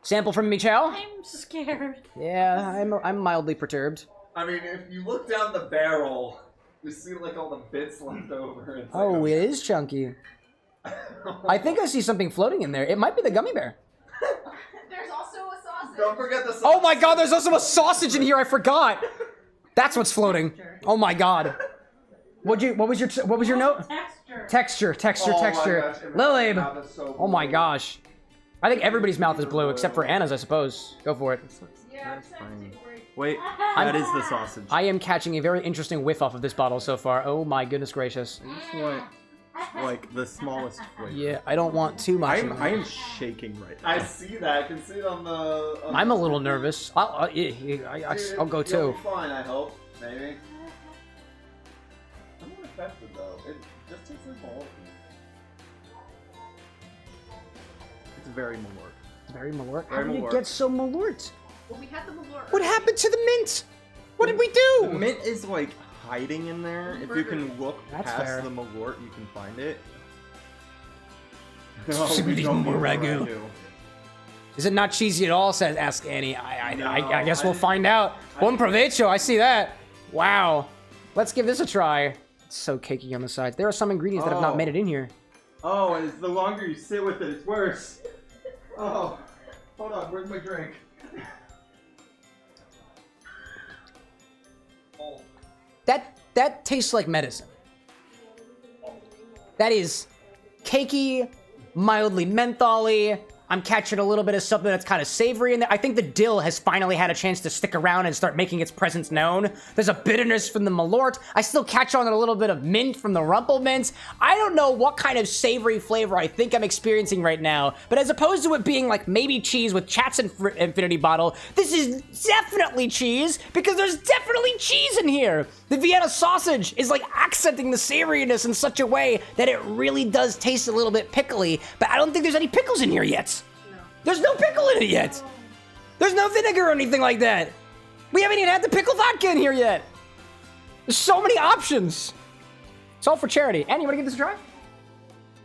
Sample from Michelle. I'm scared. Yeah, I'm mildly perturbed. I mean, if you look down the barrel, you see like all the bits left over. It's Oh, like it is chunky. I think I see something floating in there. It might be the gummy bear. There's also a sausage. Don't forget the sausage. Oh my god, there's also a sausage in here. I forgot. That's what's floating. Oh my god. What was your note? Texture. Texture. Oh my gosh, Lil Abe. my mouth is so Oh my blue. gosh. I think everybody's mouth is blue except for Anna's, I suppose. Go for it. Yeah, That's fine. great. Wait, that is the sausage. I am catching a very interesting whiff off of this bottle so far. Oh my goodness gracious. I just want like the smallest flavor. Yeah, I don't want too much. I am shaking right now. I see that. I can see it on the. I'm a little nervous. I'll go too. You'll be fine, I hope. Maybe. I'm not affected though. It just tastes like malort. It's very malort. Very malort. How Very did it malort. get so malort? Well, we had the malort. What happened to the mint? What did we do? The mint is like hiding in there. If you can look That's past fair. the malort, you can find it. Somebody we don't more need ragu. Is it not cheesy at all? Says Ask Annie. I guess we'll find out. Buen provecho. I see that. Wow. Let's give this a try. It's so cakey on the sides. There are some ingredients that have not made it in here. Oh, and it's the longer you sit with it, it's worse. Oh, hold on. Where's my drink? That tastes like medicine. That is cakey, mildly mentholy. I'm catching a little bit of something that's kind of savory in there. I think the dill has finally had a chance to stick around and start making its presence known. There's a bitterness from the Malort. I still catch on a little bit of mint from the Rumple Mints. I don't know what kind of savory flavor I think I'm experiencing right now, but as opposed to it being like maybe cheese with Chat's Infinity Bottle, this is definitely cheese because there's definitely cheese in here. The Vienna sausage is like accenting the savoriness in such a way that it really does taste a little bit pickly, but I don't think there's any pickles in here yet. There's no pickle in it yet. There's no vinegar or anything like that. We haven't even had the pickle vodka in here yet. There's so many options. It's all for charity. Annie, you want to give this a try?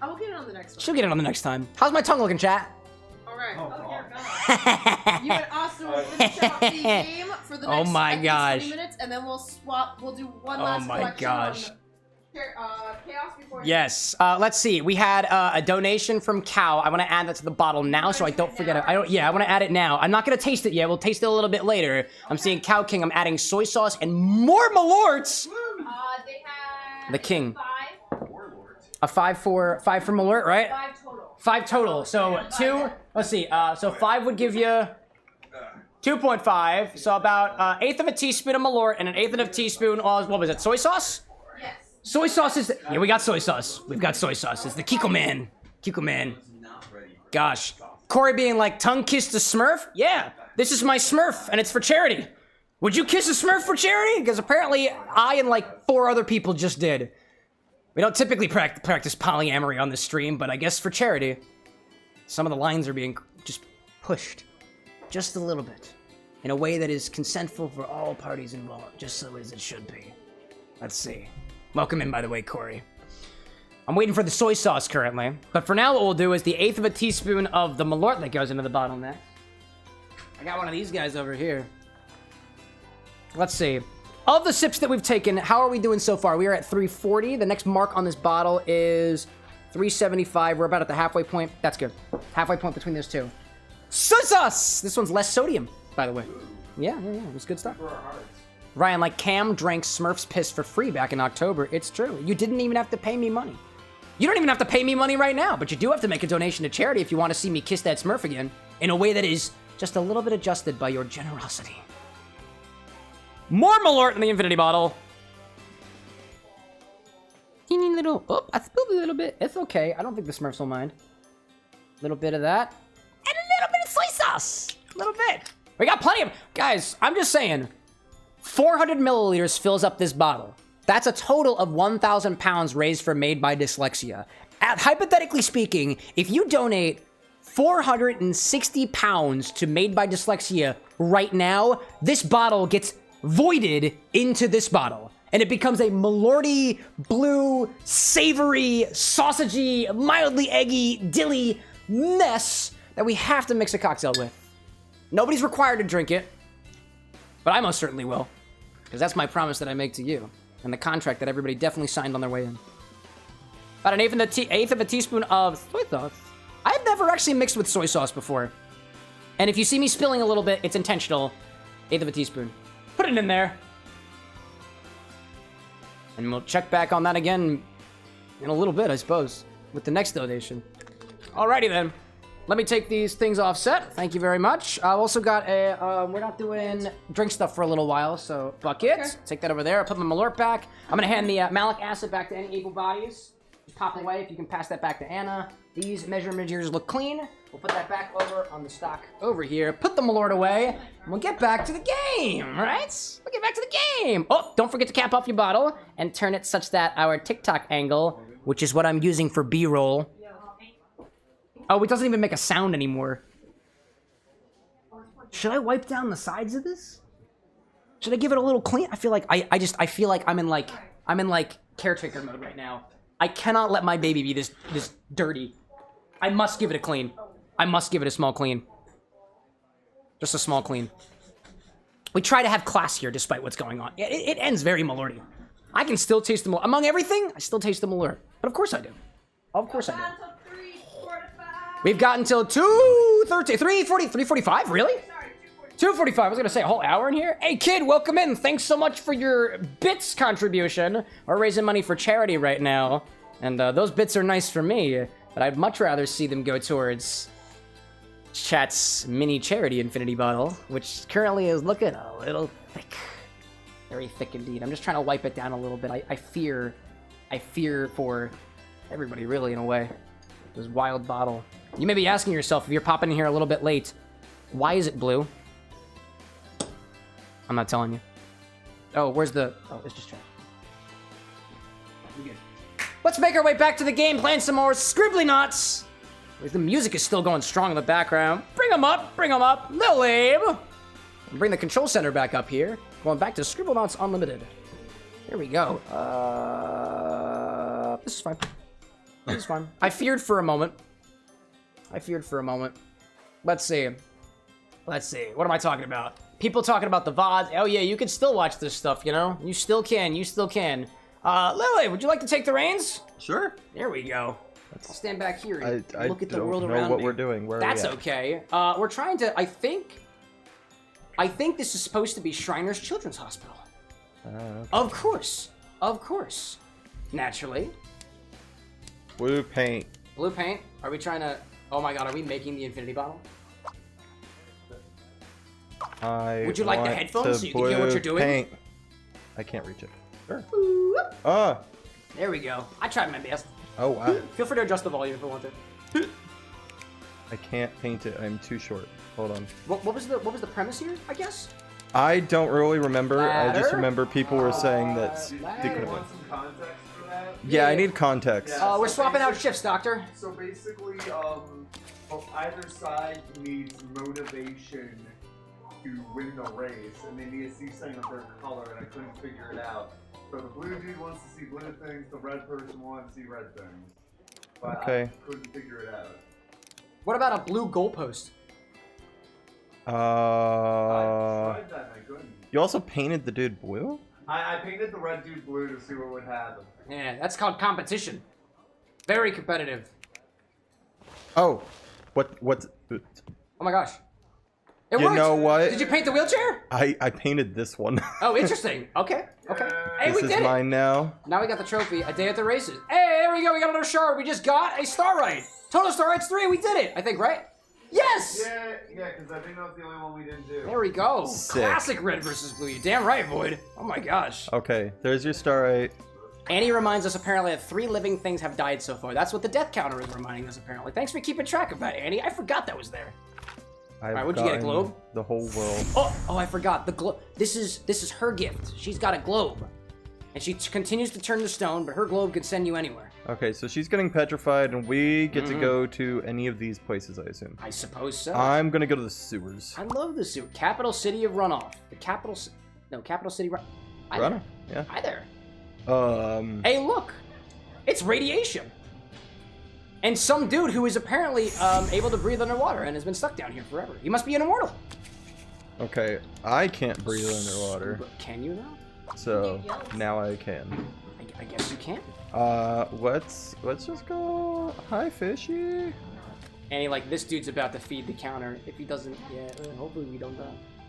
I will get it on the next one. She'll get it on the next time. How's my tongue looking, chat? Alright. You and Austin will finish up the game for the next 20 minutes, and then we'll swap. We'll do one last collection on Chaos before. Yes. Let's see. We had a donation from Cow. I want to add that to the bottle now, so I don't forget it. I want to add it now. I'm not gonna taste it yet. We'll taste it a little bit later. I'm seeing Cow King. I'm adding soy sauce and more Malorts. They have The King. 5. A 5 for Malort, right? 5 total. 5 total. So 2. Let's see. So 5 would give you 2.5. So about 1/8 of a teaspoon of Malort and 1/8 of a teaspoon of, what was it? Soy sauce? Yes. Soy sauce is, yeah, we got soy sauce. We've got soy sauce. It's the Kiko Man. Kiko Man. Gosh. Corey being like, tongue kissed a Smurf? Yeah, this is my Smurf, and it's for charity. Would you kiss a Smurf for charity? Because apparently I and like 4 other people just did. We don't typically practice polyamory on this stream, but I guess for charity, some of the lines are being just pushed. Just a little bit. In a way that is consentful for all parties involved, just so as it should be. Let's see. Welcome in, by the way, Corey. I'm waiting for the soy sauce currently. But for now, what we'll do is the 1/8 of a teaspoon of the Malort that goes into the bottle next. I got one of these guys over here. Let's see. Of the sips that we've taken, how are we doing so far? We are at 340. The next mark on this bottle is 375. We're about at the halfway point. That's good. Halfway point between those two. Soy sauce! This one's less sodium, by the way. Yeah, it was good stuff. Ryan, like Cam drank Smurf's piss for free back in October. It's true. You didn't even have to pay me money. You don't even have to pay me money right now, but you do have to make a donation to charity if you want to see me kiss that Smurf again in a way that is just a little bit adjusted by your generosity. More Malort in the infinity bottle. Teeny little, oh, I spilled a little bit. It's okay. I don't think the Smurfs will mind. A little bit of that. And a little bit of soy sauce. A little bit. We got plenty of, guys, I'm just saying. 400 milliliters fills up this bottle. That's a total of 1,000 pounds raised for Made by Dyslexia. Hypothetically speaking, if you donate 460 pounds to Made by Dyslexia right now, this bottle gets voided into this bottle. And it becomes a Malorty, blue, savory, sausagey, mildly eggy, dilly mess that we have to mix a cocktail with. Nobody's required to drink it, but I most certainly will. Because that's my promise that I make to you. And the contract that everybody definitely signed on their way in. About an eighth of a teaspoon of soy sauce. I've never actually mixed with soy sauce before. And if you see me spilling a little bit, it's intentional. 1/8 of a teaspoon. Put it in there. And we'll check back on that again in a little bit, I suppose, with the next donation. Alrighty then. Let me take these things offset. Thank you very much. I've also got a, we're not doing drink stuff for a little while, so bucket. Okay. Take that over there. I'll put my Malort back. I'm gonna hand the malic acid back to any able bodies. Just pop it away if you can pass that back to Anna. These measurement meters look clean. We'll put that back over on the stock over here. Put the Malort away, and we'll get back to the game, right? We'll get back to the game. Oh, don't forget to cap off your bottle and turn it such that our TikTok angle, which is what I'm using for B-roll. Oh, it doesn't even make a sound anymore. Should I wipe down the sides of this? Should I give it a little clean? I feel like I feel like I'm in like caretaker mode right now. I cannot let my baby be this dirty. I must give it a clean. I must give it a small clean. Just a small clean. We try to have class here despite what's going on. It ends very malorty. I can still taste the Among everything, I still taste the malort. But of course I do. Of course I do. We've got until 3:45, really? 2:45, I was gonna say a whole hour in here. Hey kid, welcome in. Thanks so much for your bits contribution. We're raising money for charity right now. And those bits are nice for me, but I'd much rather see them go towards chat's mini charity infinity bottle, which currently is looking a little thick. Very thick indeed. I'm just trying to wipe it down a little bit. I fear for everybody, really, in a way. This wild bottle. You may be asking yourself, if you're popping in here a little bit late, why is it blue? I'm not telling you. Oh, where's the... Oh, it's just trash. We good. Let's make our way back to the game, playing some more Scribblenauts. The music is still going strong in the background. Bring them up, Lil Abe. Bring the control center back up here. Going back to Scribblenauts Unlimited. Here we go. This is fine. This is fine. I feared for a moment. Let's see. What am I talking about? People talking about the VODs. Oh yeah, you can still watch this stuff, you know? You still can. Lily, would you like to take the reins? Sure. There we go. I'll stand back here and look at the world around me. I don't know what we're doing. Where That's are we at? okay. We're trying to, I think this is supposed to be Shriners Children's Hospital. Okay. Of course. Naturally. Blue paint. Are we trying to, oh my god, are we making the infinity bottle? Would you like the headphones so you can hear what you're doing? Paint. I can't reach it. Sure. There we go. I tried my best. Oh, wow. Feel free to adjust the volume if you want to. I can't paint it. I'm too short. Hold on. What was the premise here, I guess? I don't really remember. Ladder? I just remember people were saying that they could have. Want some context for that? Yeah, I need context. We're swapping out shifts, Doctor. So basically, either side needs motivation to win the race, and they need to see something of their color, and I couldn't figure it out. So the blue dude wants to see blue things, the red person wants to see red things. But Okay. I couldn't figure it out. What about a blue goalpost? I tried that and I couldn't. You also painted the dude blue? I painted the red dude blue to see what would happen. Yeah, that's called competition. Very competitive. Oh, what's? Oh my gosh. It You worked. know what? Did you paint the wheelchair? I painted this one. Oh, interesting. Okay. Hey, we This did is mine now. Now we got the trophy. A day at the races. Hey, there we go. We got another shard. We just got a Starite. Total Starites 3. We did it. I think, right? Yes. Yeah, because I think that was the only one we didn't do. There we go. Sick. Classic red versus blue. You damn right, Void. Oh my gosh. Okay, there's your Starite. Annie reminds us apparently that 3 living things have died so far. That's what the death counter is reminding us apparently. Thanks for keeping track of that, Annie. I forgot that was there. I've what'd you get, a gotten globe? The whole world. Oh, I forgot. The globe. This is her gift. She's got a globe. And she continues to turn to stone, but her globe could send you anywhere. Okay, so she's getting petrified, and we get to go to any of these places, I assume. I suppose so. I'm gonna go to the sewers. I love the sewer. Capital City of Runoff. The capital city Runoff? Yeah. Hi there. Hey, look. It's radiation. And some dude who is apparently able to breathe underwater and has been stuck down here forever. He must be an immortal. Okay, I can't breathe underwater. Can you now? So now I can. I guess you can. Let's just go. Hi, fishy. And this dude's about to feed the counter. If he doesn't, yeah, hopefully we don't die.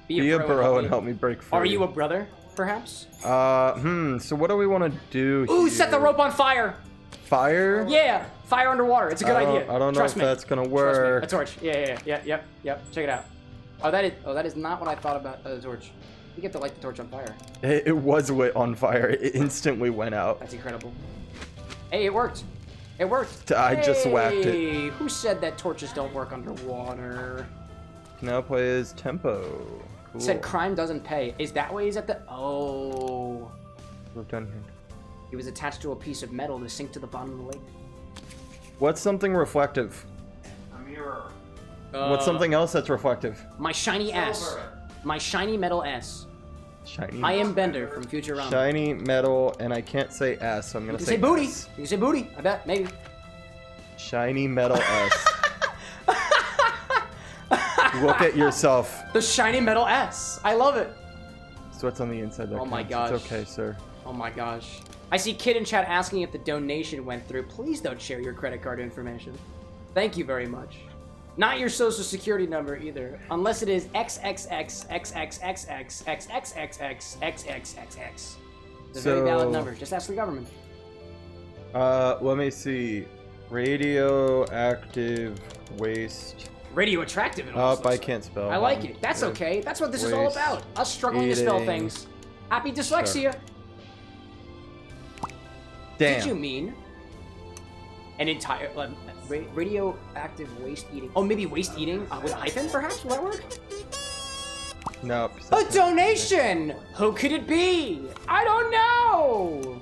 Be a bro and help me break free. Are you a brother, perhaps? So what do we want to do here? Ooh, set the rope on fire. Fire? Yeah, fire underwater. It's a good idea. I don't know if that's gonna work. A torch. Yeah. Yep. Check it out. Oh, that is not what I thought about a torch. You get to light the torch on fire. It was lit on fire. It instantly went out. That's incredible. Hey, it worked. It worked. I just whacked it. Hey, who said that torches don't work underwater? Now plays tempo. Cool. Said crime doesn't pay. Is that why he's at the... Oh. We're done here. He was attached to a piece of metal to sink to the bottom of the lake. What's something reflective? A mirror. What's something else that's reflective? My shiny ass. My shiny metal ass. Shiny. I am Bender from Futurama. Shiny metal, and I can't say ass, so I'm gonna say booty. You can say booty. I bet, maybe. Shiny metal ass. Look at yourself. The shiny metal S. I love it. That's what's on the inside. Oh my gosh. It's okay, sir. Oh my gosh. I see Kid in chat asking if the donation went through. Please don't share your credit card information. Thank you very much. Not your social security number either, unless it is XXXXXXXXXXXXXXX. It's a very valid number. Just ask the government. Let me see. Radioactive waste. Radio attractive. It also I says. can't spell. I like it. That's okay. That's what this is all about. Us struggling to spell things. Happy dyslexia. Sure. Damn. Did you mean an entire radioactive waste eating? Oh, maybe waste eating with a hyphen, perhaps? Will that work? Nope. A donation! Who could it be? I don't know!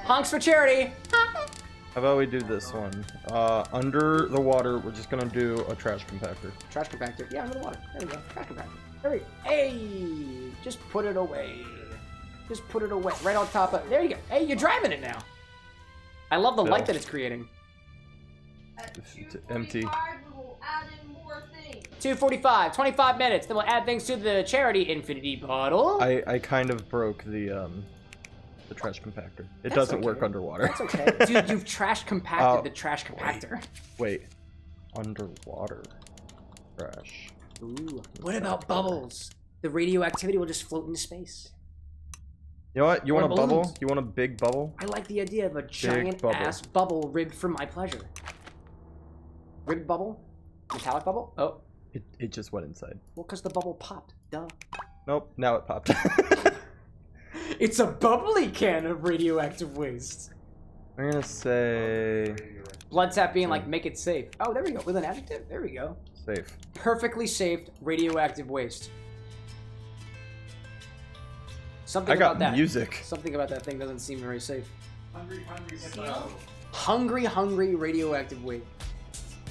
Honks for charity! How about we do this one? Under the water, we're just gonna do a trash compactor. Trash compactor. Yeah, under the water. There we go. Trash compactor. There we go. Hey! Just put it away. Just put it away. Right on top of... There you go. Hey, you're driving it now. I love the light that it's creating. It's empty. 2:45, 25 minutes. Then we'll add things to the charity infinity bottle. I kind of broke the trash compactor. It doesn't work underwater. That's okay. Dude, you've trash compacted the trash compactor. Wait. Underwater. Trash. Ooh. What about bubbles? The radioactivity will just float into space. You know what? You want a bubble? balloons. You want a big bubble? I like the idea of a giant ass bubble ribbed for my pleasure. Ribbed bubble? Metallic bubble? Oh. It just went inside. Well, because the bubble popped. Duh. Nope. Now it popped. It's a bubbly can of radioactive waste. I'm gonna say... Blood tap being like, make it safe. Oh, there we go. With an adjective? There we go. Safe. Perfectly safe radioactive waste. Something I got about that. music. Something about that thing doesn't seem very safe. Hungry, hungry, hippo. Hungry, hungry radioactive waste.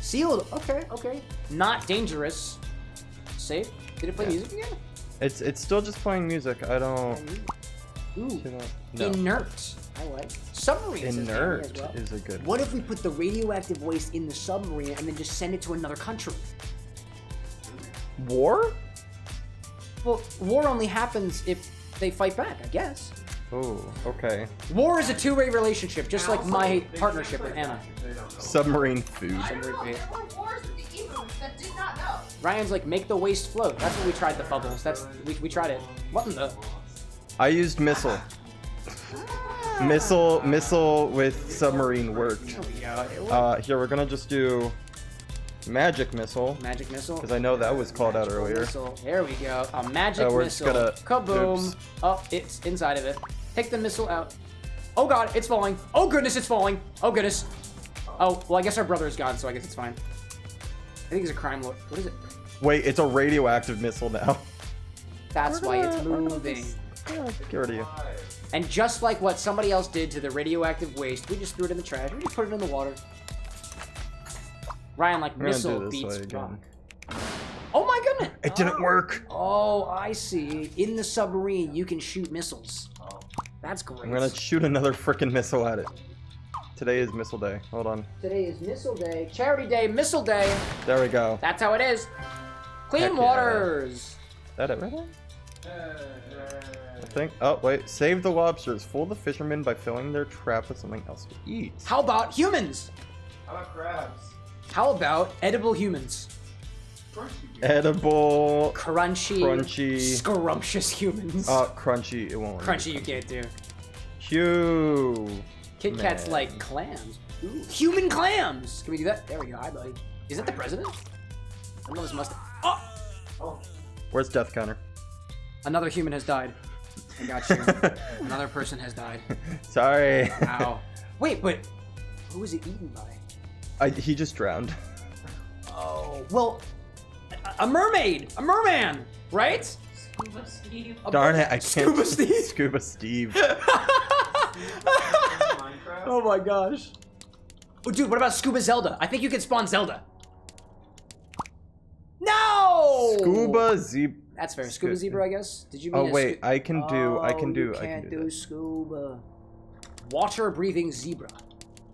Sealed. Okay, okay. Not dangerous. Safe. Did it play music again? It's still just playing music. I don't... Ooh. No. Inert. I like. Submarine. Inert is a good What if we put the radioactive waste in the submarine and then just send it to another country? War? Well, war only happens if they fight back, I guess. Oh, okay. War is a two-way relationship, just like my partnership with Anna. Submarine food. Ryan's like, make the waste float. That's what we tried the bubbles. That's we tried it. What in the? I used missile. Missile with submarine worked. Here we're gonna just do magic missile. Magic missile. Because I know that was called out earlier. Missile. There we go. A magic we're missile. just gonna... Kaboom. Oops. Oh, it's inside of it. Take the missile out. Oh god, it's falling. Oh goodness, it's falling. Oh goodness. Oh, well I guess our brother is gone, so I guess it's fine. I think he's a crime lord. What is it? Wait, it's a radioactive missile now. That's why it's moving. Get rid of you. And just like what somebody else did to the radioactive waste, we just threw it in the trash. We just put it in the water. Ryan, like, missile beats rock. Oh my goodness! It didn't work! Oh, I see. In the submarine, you can shoot missiles. That's great. I'm gonna shoot another frickin' missile at it. Today is missile day. Hold on. Today is missile day. Charity day, missile day. There we go. That's how it is. Clean Heck yeah. waters. Is that it right there? I think. Oh, wait. Save the lobsters. Fool the fishermen by filling their trap with something else to eat. How about humans? How about crabs? How about edible humans? Edible. Crunchy. Scrumptious humans. Crunchy. It won't work. Crunchy you can't do. Kit Kat's like clams. Ooh, human clams! Can we do that? There we go. Hi, buddy. Is that the president? I love his mustache. Oh! Where's Death Counter? Another human has died. I got you. Another person has died. Sorry. Wow. Wait, but who was it eaten by? He just drowned. Oh, well, a mermaid! A merman! Right? Scuba Steve. Darn it, I can't. Scuba Steve? Scuba Steve. Oh my gosh. Oh, dude, what about Scuba Zelda? I think you can spawn Zelda. No! Scuba Zebra. That's fair. Scuba Zebra, I guess. Did you mean? Oh wait, I can do. You can't do scuba. Water breathing zebra.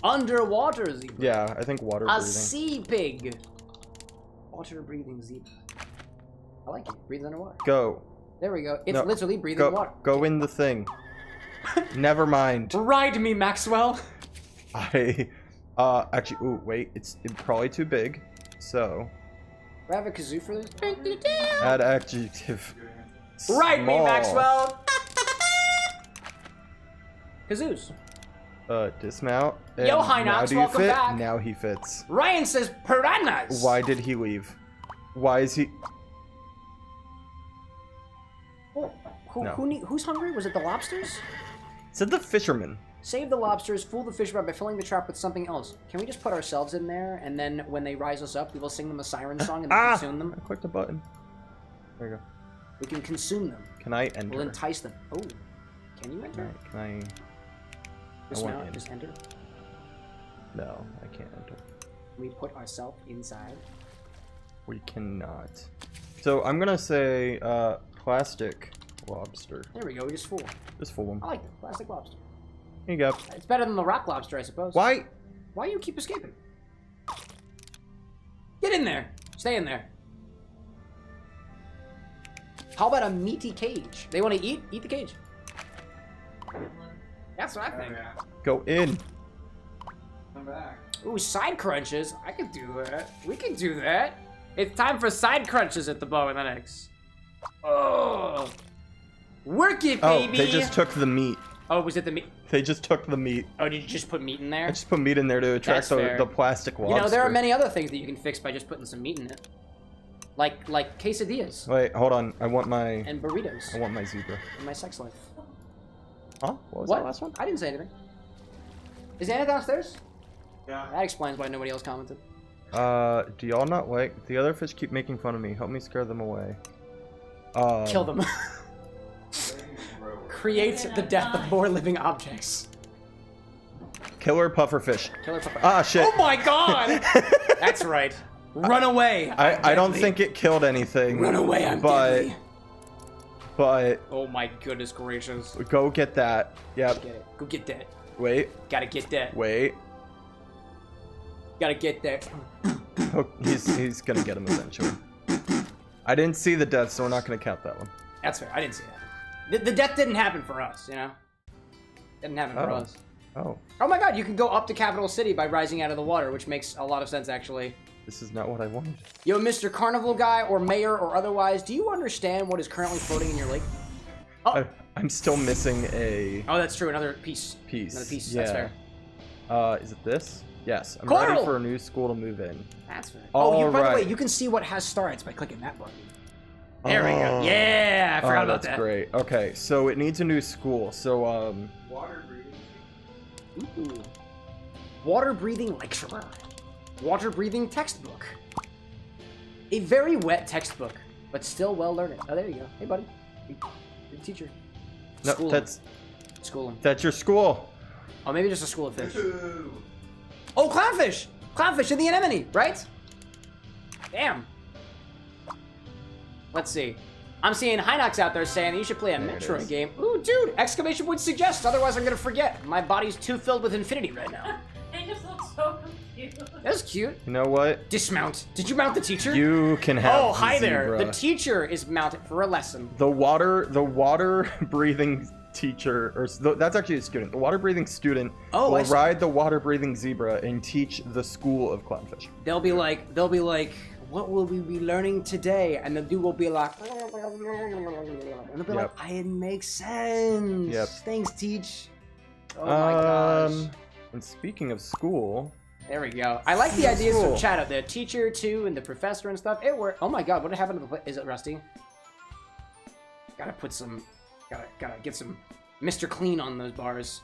Underwater zebra. Yeah, I think water A breathing. sea pig. Water breathing zebra. I like it. Breathes underwater. Go. There we go. It's literally breathing water. Go in the thing. Never mind. Ride me, Maxwell. Actually, ooh, wait. It's probably too big. So. Do I have a kazoo for this? Add adjective. Ride me, Small. Maxwell. Kazoos. Dismount. Yo, hi, now Knox, do you welcome fit? back. Now he fits. Ryan says piranhas. Why did he leave? Why is he? Oh, No. who's hungry? Was it the lobsters? Said the fisherman. Save the lobsters, fool the fisherman by filling the trap with something else. Can we just put ourselves in there, and then when they rise us up, we will sing them a siren song and then consume them? I clicked a button. There you go. We can consume them. Can I enter? We'll entice them. Oh, can you enter? Can I? Dismount, just enter. No, I can't enter. We put ourselves inside. We cannot. So I'm gonna say plastic lobster. There we go. We just fool. Just fool them. I like that. Plastic lobster. Here you go. It's better than the rock lobster, I suppose. Why? Why do you keep escaping? Get in there. Stay in there. How about a meaty cage? They want to eat? Eat the cage. That's what I think. Go in. Come back. Ooh, side crunches. I could do that. We can do that. It's time for side crunches at the WithAnX. Oh. Work it, baby. Oh, they just took the meat. Oh, was it the meat? They just took the meat. Oh, did you just put meat in there? I just put meat in there to attract the plastic lobster. You know, there are many other things that you can fix by just putting some meat in it. Like quesadillas. Wait, hold on. I want my... And burritos. I want my zebra. And my sex life. Huh? What was that last one? I didn't say anything. Is Anna downstairs? Yeah. That explains why nobody else commented. Do y'all not like... The other fish keep making fun of me. Help me scare them away. Kill them. Create the death of more living objects. Killer pufferfish. Killer pufferfish. Ah, shit. Oh my god! That's right. Run away. I don't think it killed anything. Run away, I'm deadly. But... Oh my goodness gracious. Go get that. Yep. Get it. Go get that. Wait. Gotta get that. Wait. Gotta get that. Oh, he's gonna get him eventually. I didn't see the death, so we're not gonna count that one. That's fair. I didn't see that. The death didn't happen for us, you know? Didn't happen for us. Oh. Oh my god, you can go up to Capital City by rising out of the water, which makes a lot of sense, actually. This is not what I wanted. Yo, Mr. Carnival guy, or mayor, or otherwise, do you understand what is currently floating in your lake? Oh. I'm still missing a... Oh, that's true. Another piece. Another piece. Yeah. That's fair. Is it this? Yes. I'm Coral! ready for a new school to move in. That's fair. All by the way, right. you can see what has Starites by clicking that button. There we go. Yeah, I forgot about that. That's great. Okay, so it needs a new school. So, Water breathing. Ooh. Water breathing lecturer. Water breathing textbook. A very wet textbook, but still well learned. Oh, there you go. Hey, buddy. Good teacher. No, School him. that's... School him. That's your school. Oh, maybe just a school of fish. Oh, clownfish! Clownfish in the anemone, right? Damn. Let's see. I'm seeing Hinox out there saying that you should play a Metroid game. Ooh, dude! Exclamation would suggest, otherwise I'm gonna forget. My body's too filled with infinity right now. They just look so confused. That's cute. You know what? Dismount. Did you mount the teacher? You can have Oh, hi there. zebra. The teacher is mounted for a lesson. The water breathing teacher, or that's actually a student. The water breathing student will ride the water breathing zebra and teach the school of clownfish. They'll be like, what will we be learning today? And the dude will be like, and they'll be like, it makes sense. Yep. Thanks, teach. Oh my gosh. And speaking of school, there we go. I like the ideas from chat of the teacher too, and the professor and stuff. It worked. Oh my god, what happened to the play? Is it rusty? Gotta put some, gotta get some Mr. Clean on those bars.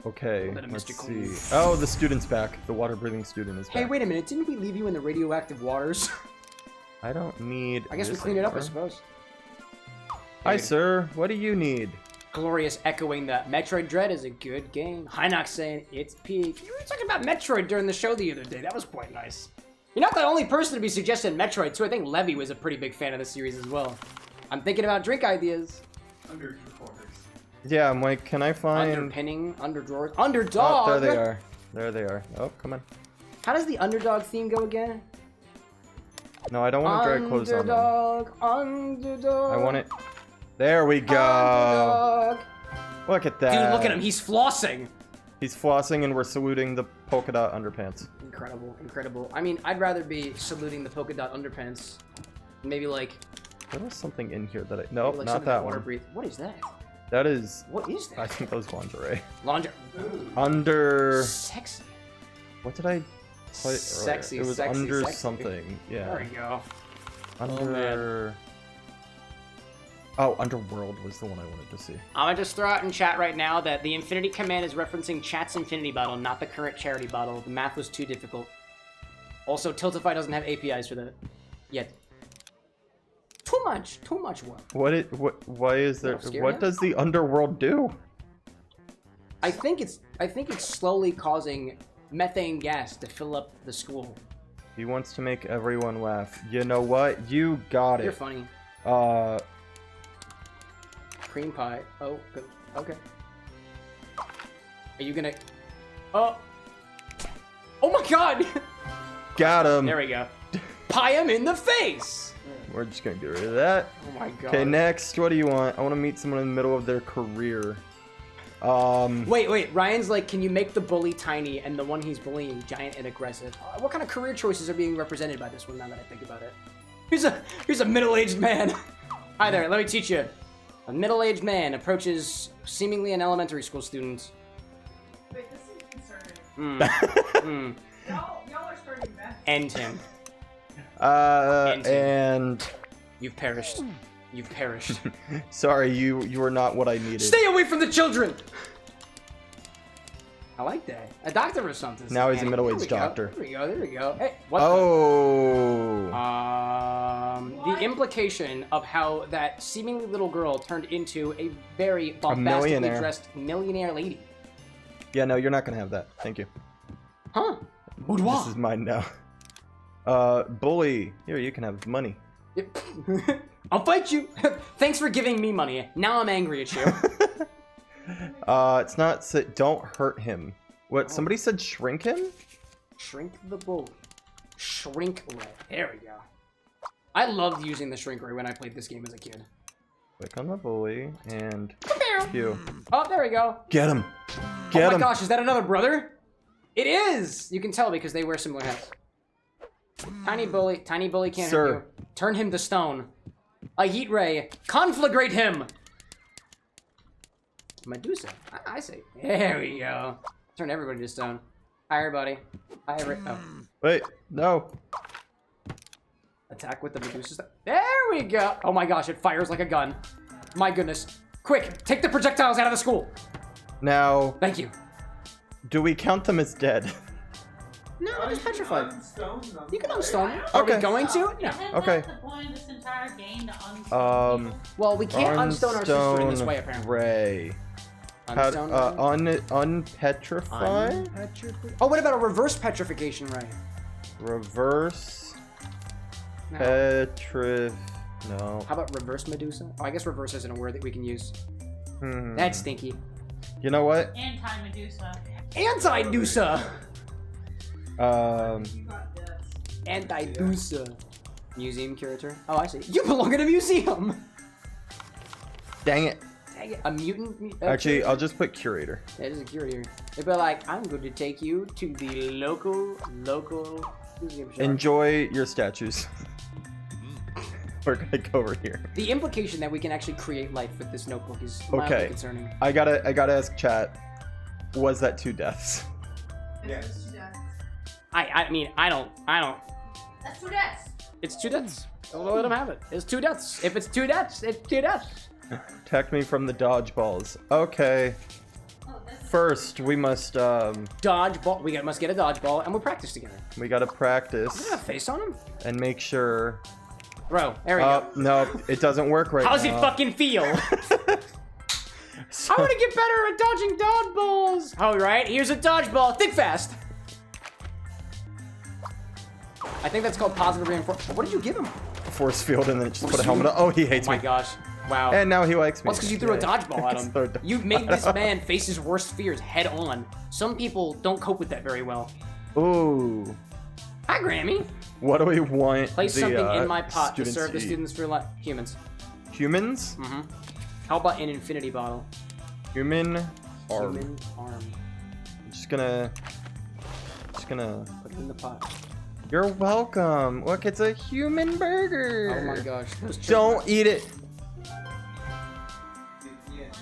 okay, Let him let's Mr. see. Clean. Oh, the student's back. The water breathing student is back. Hey, wait a minute. Didn't we leave you in the radioactive waters? I don't need. I guess we this clean it up, I anymore. suppose. Hi, sir. What do you need? Glorious echoing that Metroid Dread is a good game. Hinox saying it's peak. You were talking about Metroid during the show the other day. That was quite nice. You're not the only person to be suggesting Metroid too. I think Levy was a pretty big fan of the series as well. I'm thinking about drink ideas. Under Yeah, I'm like, can I find... Underpinning, under drawers, underdog. Oh, there they are. There they are. Oh, come on. How does the underdog theme go again? No, I don't want to drag clothes on them. Underdog. I want it. There we go. Underdog. Look at that. Dude, look at him. He's flossing. He's flossing, and we're saluting the polka dot underpants. Incredible, incredible. I mean, I'd rather be saluting the polka dot underpants. Maybe like. There was something in here that I. Nope, like not that one. Breathe. What is that? That is. What is that? I think that was lingerie. Lingerie. Under. Sexy. What did I play? Sexy. It was sexy, under sexy. something. Yeah. There we go. Under. Oh, Underworld was the one I wanted to see. I'm gonna just throw out in chat right now that the Infinity command is referencing chat's Infinity bottle, not the current charity bottle. The math was too difficult. Also, Tiltify doesn't have APIs for that yet. Too much work. Why is there? Scary, What huh? does the Underworld do? I think it's slowly causing methane gas to fill up the school. He wants to make everyone laugh. You know what? You got it. You're funny. Cream pie. Oh, good. Okay. Are you gonna? Oh. Oh my God! Got him. There we go. Pie him in the face. We're just gonna get rid of that. Oh my God. Okay, next. What do you want? I want to meet someone in the middle of their career. Wait. Ryan's like, can you make the bully tiny and the one he's bullying giant and aggressive? What kind of career choices are being represented by this one? Now that I think about it, here's a middle-aged man. Hi there. Let me teach you. A middle-aged man approaches seemingly an elementary school student. Wait, this is concerning. Y'all are starting bad. End him. And you've perished. You've perished. Sorry, you were not what I needed. Stay away from the children. I like that. A doctor or something. Now he's a middle-aged There we go, doctor. There we go. There we go. Hey, what? Oh. The implication of how that seemingly little girl turned into a very bombastically millionaire. dressed millionaire lady. Yeah, no, you're not gonna have that. Thank you. Huh? This is mine now. Bully. Here, you can have money. Yep. I'll fight you. Thanks for giving me money. Now I'm angry at you. It's not. Don't hurt him. What? Somebody said shrink him? Shrink the bully. Shrink ray. There we go. I loved using the shrink ray when I played this game as a kid. Click on the bully and pew. Oh, there we go. Get him. Get him. Oh my gosh, is that another brother? It is! You can tell because they wear similar hats. Tiny bully can't hurt you. Turn him to stone. A heat ray. Conflagrate him! Medusa. I say. There we go. Turn everybody to stone. Hi, everybody. Hi, oh. Wait, no. Attack with the Medusa. There we go. Oh my gosh, it fires like a gun. My goodness. Quick, take the projectiles out of the school. Now. Thank you. Do we count them as dead? No, just petrified. You can unstone them. Are we going to? Yeah. Okay. That's the point of this entire game, to unstone people. Well, we can't unstone our sister in this way, apparently. Ray. Unstone unpetrify? Oh, what about a reverse petrification ray? Reverse. No. No. How about reverse Medusa? Oh, I guess reverse isn't a word that we can use. That's stinky. You know what? Anti-Medusa. Anti-Dusa! Anti-Dusa. Museum curator. Oh, I see. You belong in a museum! Dang it. Dang it. A mutant? Actually, I'll just put curator. Yeah, it is a curator. They'd be like, I'm going to take you to the local museum shop. Enjoy your statues. We're gonna go over here. The implication that we can actually create life with this notebook is mildly concerning. I gotta ask chat. Was that 2 deaths? Yes. I mean, I don't. That's 2 deaths. It's 2 deaths. Don't let them have it. It's 2 deaths. If it's 2 deaths, it's 2 deaths. Protect me from the dodgeballs. Okay. First, we must dodgeball. We must get a dodgeball, and we'll practice together. We gotta practice. Is there a face on him? And make sure. Bro, there we go. No, it doesn't work right now. How's it fucking feel? I want to get better at dodging dodgeballs. All right, here's a dodgeball. Think fast. I think that's called positive reinforcement. What did you give him? Force field, and then just put a helmet on. Oh, he hates me. Oh my gosh. Wow. And now he likes me. Well, it's because you threw a dodgeball at him. You made this man face his worst fears head on. Some people don't cope with that very well. Ooh. Hi, Grammy. What do we want? Place the, something in my pot to students serve the eat? students for life. Humans. Humans? Mm-hmm. How about an infinity bottle? Human arm. Human arm. I'm just gonna put it in the pot. You're welcome. Look, it's a human burger. Oh my gosh. Don't eat it.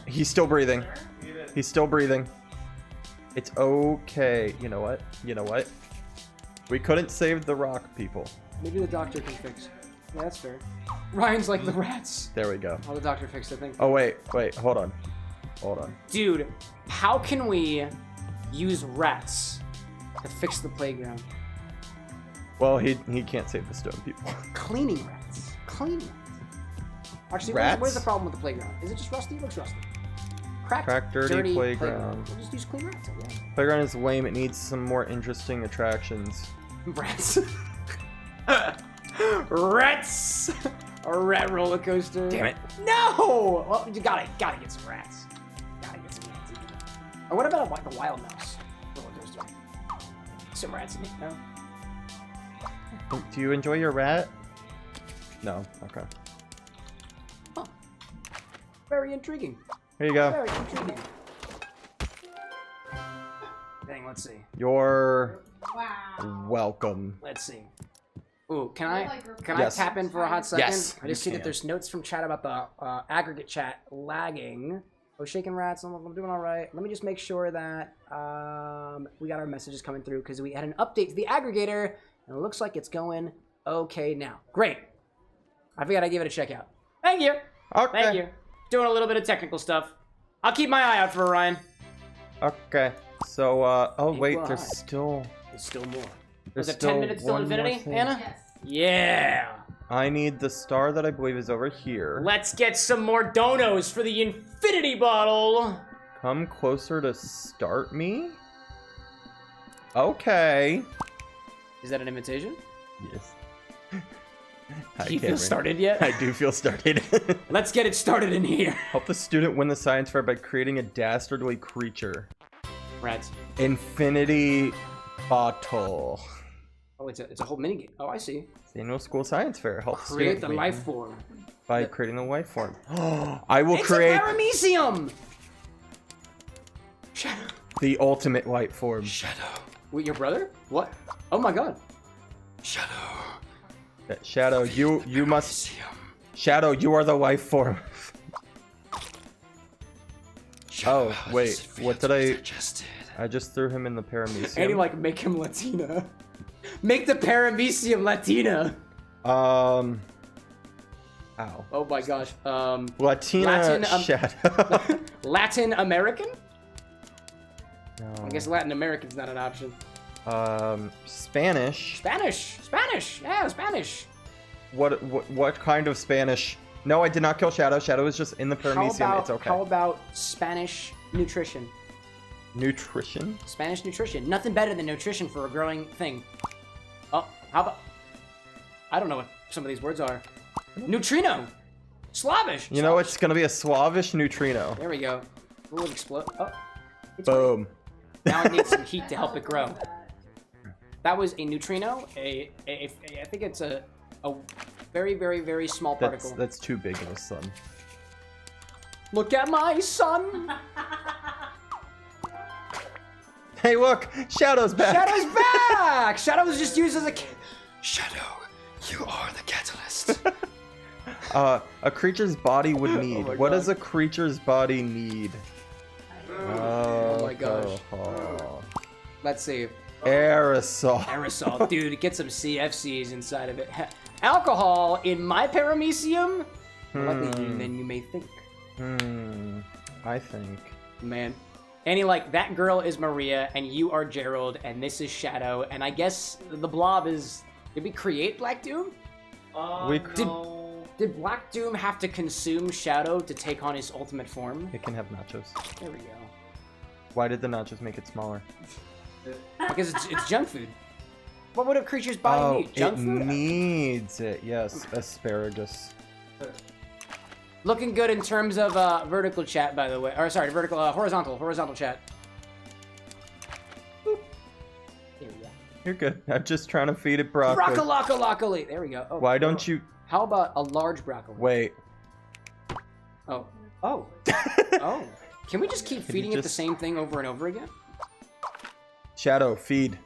He's still breathing. He's still breathing. It's okay. You know what? You know what? We couldn't save the rock people. Maybe the doctor can fix. Yeah, that's fair. Ryan's like the rats. There we go. Oh, the doctor fixed it. Thank you. Oh wait, hold on. Hold on. Dude, how can we use rats to fix the playground? Well, he can't save the stone people. Cleaning rats. Cleaning rats. Actually, Rats? where's the problem with the playground? Is it just rusty? It looks rusty. Cracked, Dirty playground. We'll just use clean rats, I guess. Playground is lame. It needs some more interesting attractions. Rats. Rats! A rat roller coaster. Damn it. No! Well, you gotta get some rats. Gotta get some rats. Or what about like a wild mouse roller coaster? Some rats in it, no? Do you enjoy your rat? No. Okay. Huh. Very intriguing. Here you go. Very intriguing. Dang, let's see. You're Wow. welcome. Let's see. Ooh, can I Yes. tap in for a hot second? Yes, I just you see that can. there's notes from chat about the aggregate chat lagging. Oh, shaking rats. I'm doing all right. Let me just make sure that we got our messages coming through because we had an update to the aggregator and it looks like it's going okay now. Great. I forgot I gave it a check out. Thank you. Okay. Thank you. Doing a little bit of technical stuff. I'll keep my eye out for Ryan. Okay. So, oh wait, Equal there's high. still more. There's Was it still 10 minutes till one more infinity, thing. Anna? Yes. Yeah. I need the star that I believe is over here. Let's get some more donos for the infinity bottle. Come closer to start me? Okay. Is that an invitation? Yes. Do you feel started yet? I do feel started. Let's get it started in here. Help the student win the science fair by creating a dastardly creature. Rats. Infinity bottle. Oh, it's a whole minigame. Oh, I see. It's the annual school science fair. Help Create the student life win form. by creating the life form. I will It's create a paramecium! Shadow. the ultimate life form. Shadow. Wait, your brother? What? Oh my god. Shadow. Shadow, you must. Shadow, you are the life form. Oh wait, what did I? I just threw him in the paramecium. And you like make him Latina. Make the paramecium Latina. Ow. Oh my gosh. Latina Shadow. Latin American? No. I guess Latin American's not an option. Spanish. Spanish. Yeah, Spanish. What kind of Spanish? No, I did not kill Shadow. Shadow is just in the paramecium. It's okay. How about Spanish nutrition? Nutrition? Spanish nutrition. Nothing better than nutrition for a growing thing. Oh, how about... I don't know what some of these words are. Neutrino. Slavish. You know, it's gonna be a Slavish neutrino. There we go. Will it explode? Oh. It's Boom. Now it needs some heat to help it grow. That was a neutrino. I think it's a very, very, very small particle. That's too big of a sun. Look at my son. Hey, look! Shadow's back! Shadow's back! Shadow was just used as a... Shadow, you are the catalyst. A creature's body would need. my What God. does a creature's body need? Oh my gosh. Let's see. Aerosol. Aerosol. Dude, get some CFCs inside of it. Alcohol in my paramecium? More likely than you may think. I think. Man. Annie, like, that girl is Maria, and you are Gerald, and this is Shadow, and I guess the blob is... Did we create Black Doom? Did Black Doom have to consume Shadow to take on his ultimate form? It can have nachos. There we go. Why did the nachos make it smaller? Because it's junk food. What would a creature's body need? Junk it food? needs it. Yes, asparagus. Looking good in terms of vertical chat, by the way. Or sorry, horizontal chat. Boop. There we go. You're good. I'm just trying to feed it broccoli. Broccoli. There we go. Oh, Why don't you... How about a large broccoli? Wait. Oh. Oh. Oh. Can we just keep feeding it the same thing over and over again? Shadow, feed.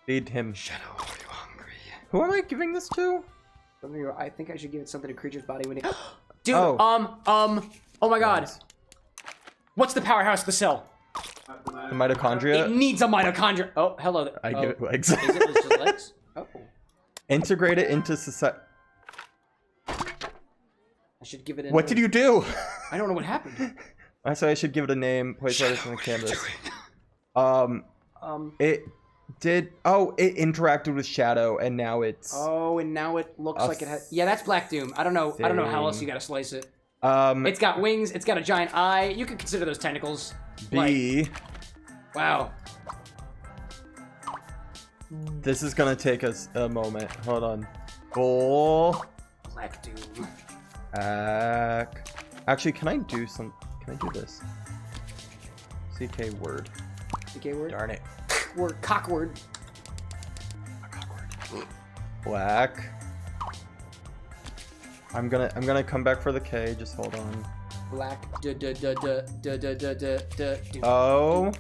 Feed him. Shadow, are you hungry? Who am I giving this to? I think I should give it something to creature's body when it... Dude, oh my god. What's the powerhouse of the cell? The mitochondria? It needs a mitochondria. Oh, hello there. I give it legs. Is it just legs? Oh. Integrate it into society. I should give it a What name. did you do? I don't know what happened. I said I should give it a name. Place artist on the canvas. It did. Oh, it interacted with Shadow, and now it's. Oh, and now it looks like it has. Yeah, that's Black Doom. I don't know. I don't know how else you gotta slice it. It's got wings. It's got a giant eye. You could consider those tentacles. B. Wow. This is gonna take us a moment. Hold on. Bull. Black Doom. Actually, can I do some? Can I do this? CK word. CK word. Darn it. Word. Cock word. Black. I'm gonna come back for the K. Just hold on. Black. Oh.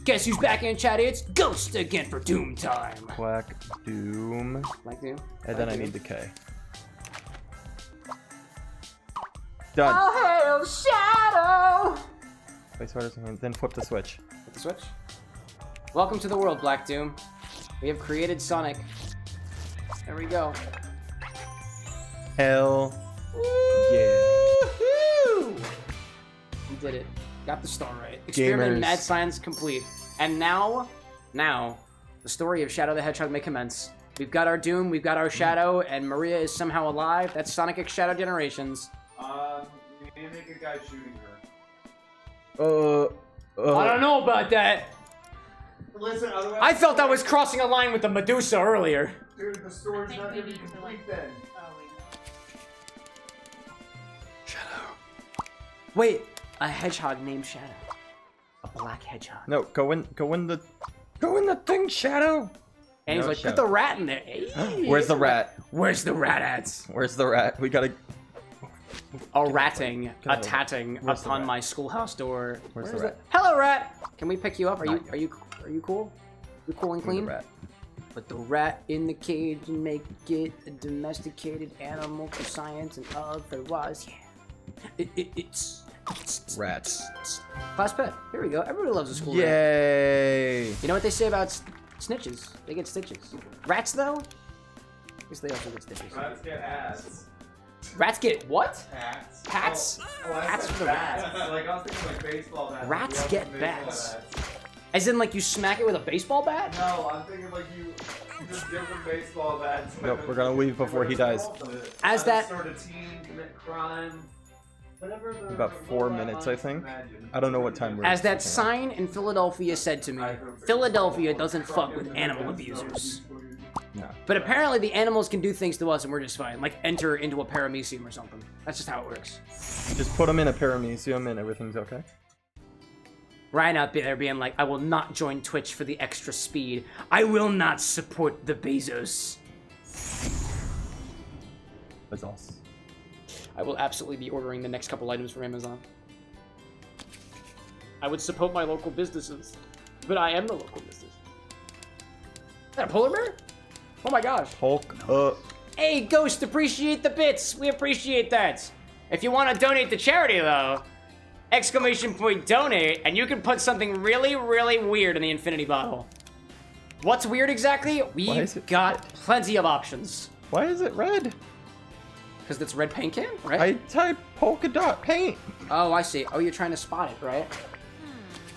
Guess who's back in chat? It's Ghost again for Doom time. Black Doom. Black Doom. And then I need the K. Done. Oh, hail Shadow! Place orders and then flip the switch. Flip the switch. Welcome to the world, Black Doom. We have created Sonic. There we go. Hell yeah. We did it. Got the star right. Experiment in mad science complete. And now, the story of Shadow the Hedgehog may commence. We've got our Doom, we've got our Shadow, and Maria is somehow alive. That's Sonic X Shadow Generations. You make a guy shooting her. I don't know about that. Listen, otherwise... I felt I was crossing a line with the Medusa earlier. Dude, the story's not gonna be complete then. Shadow. Wait, a hedgehog named Shadow. A black hedgehog. No, go in the thing, Shadow. And he's like, put the rat in there. Hey, Where's the rat? Where's the rat at? Where's the rat? We gotta... A ratting, a tatting upon my schoolhouse door. Where's the rat? Hello, rat. Can we pick you up? Are you cool? You cool and clean? Rat? Put the rat in the cage and make it a domesticated animal for science and otherwise. Yeah. It's rats. Class pet. Here we go. Everybody loves a school rat. Yay! You know what they say about snitches? They get stitches. Rats, though? I guess they also get stitches. Rats get ass. Rats get what? Hats. Hats? Hats for the bats. rats. Like, I was thinking like baseball bats. Rats get bats. As in, like, you smack it with a baseball bat? No, I'm thinking like you just give them baseball bats. Nope, we're gonna leave before he dies. As that... Start a team, commit crime. Whatever the... About 4 minutes, I think. I don't know what time we're... As that sign in Philadelphia said to me, Philadelphia doesn't fuck with animal abusers. No. But apparently the animals can do things to us and we're just fine. Like enter into a paramecium or something. That's just how it works. Just put them in a paramecium and everything's okay. Ryan out there being like, I will not join Twitch for the extra speed. I will not support the Bezos. That's awesome. I will absolutely be ordering the next couple items from Amazon. I would support my local businesses, but I am the local business. Is that a polar bear? Oh my gosh. Hulk up. Hey, Ghost, appreciate the bits. We appreciate that. If you want to donate to charity, though, ! Donate, and you can put something really, really weird in the infinity bottle. What's weird exactly? We've got plenty of options. Why is it red? Because it's red paint can, right? I typed polka dot paint. Oh, I see. Oh, you're trying to spot it, right?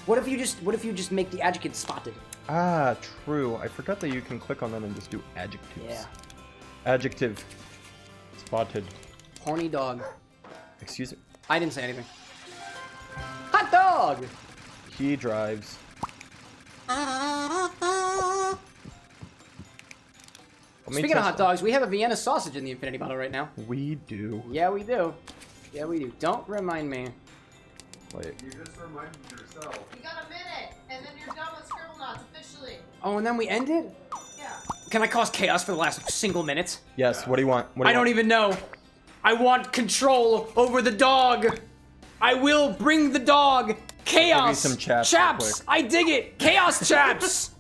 What if you just make the adjective spotted? Ah, true. I forgot that you can click on them and just do adjectives. Yeah. Adjective. Spotted. Horny dog. Excuse me. I didn't say anything. Hot dog! He drives. Speaking of hot dogs, we have a Vienna sausage in the infinity bottle right now. We do. Yeah, we do. Yeah, we do. Don't remind me. Wait. You just reminded yourself. You got a minute, and then you're done with Scribblenauts officially. Oh, and then we ended? Yeah. Can I cause chaos for the last single minute? Yes. What do you want? What do I you don't want? even know. I want control over the dog. I will bring the dog. Chaos. Some chaps real Chaps. quick. I dig it. Chaos chaps.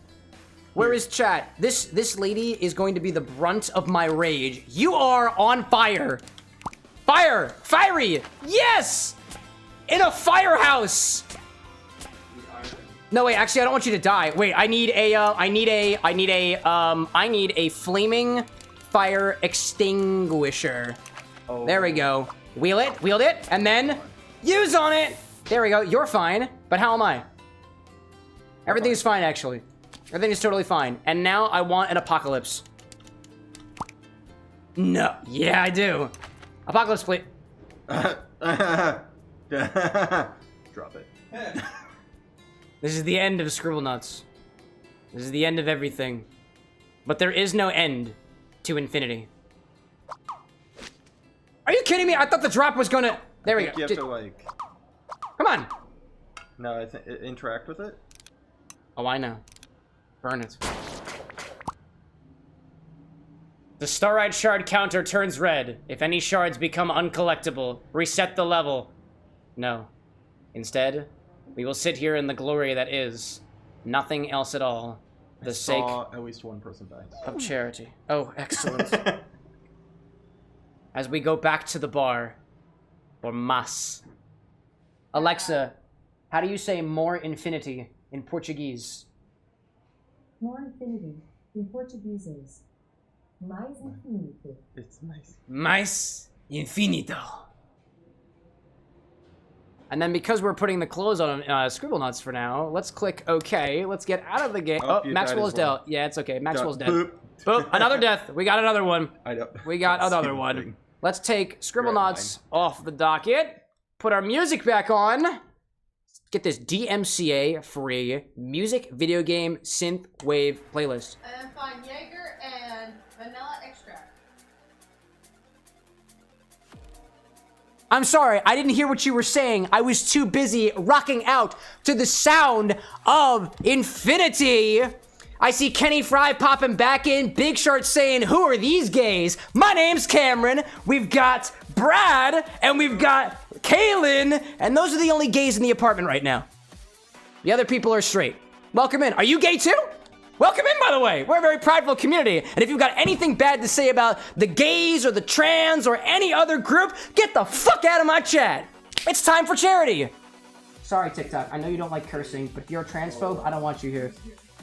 Where is chat? This lady is going to be the brunt of my rage. You are on fire. Fire. Fiery. Yes. In a firehouse. No, wait, actually, I don't want you to die. Wait, I need a flaming fire extinguisher. Oh. There we go. Wield it, and then use on it. There we go. You're fine, but how am I? Everything's fine, actually. Everything is totally fine. And now I want an apocalypse. No. Yeah, I do. Apocalypse, please. Drop it. This is the end of Scribblenauts. This is the end of everything. But there is no end to infinity. Are you kidding me? I thought the drop was gonna... There we go. You have to, like... Come on. No, I think... Interact with it? Oh, I know. Burn it. The Starite shard counter turns red. If any shards become uncollectible, reset the level. No. Instead, we will sit here in the glory that is. Nothing else at all. For the sake at least one person died. of charity. Oh, excellent. As we go back to the bar. Or mas. Alexa, how do you say more infinity in Portuguese? More infinity in Portuguese is mais infinito. It's nice. Mais infinito. And then because we're putting the clothes on Scribblenauts for now, let's click OK. Let's get out of the game. Oh, Maxwell is dead. Yeah, it's okay. Maxwell's dead. Boop. Boop. Another death. We got another one. I know. We got another one. Let's take Scribblenauts off the docket. Put our music back on. Get this DMCA free music video game synth wave playlist. And then find Jaeger and vanilla extract. I'm sorry, I didn't hear what you were saying. I was too busy rocking out to the sound of infinity. I see Kenny Fry popping back in. Big Shart saying, who are these gays? My name's Cameron. We've got Brad, and we've got Kaylin, and those are the only gays in the apartment right now. The other people are straight. Welcome in. Are you gay too? Welcome in, by the way. We're a very prideful community, and if you've got anything bad to say about the gays or the trans or any other group, get the fuck out of my chat. It's time for charity. Sorry, TikTok. I know you don't like cursing, but if you're a transphobe, I don't want you here.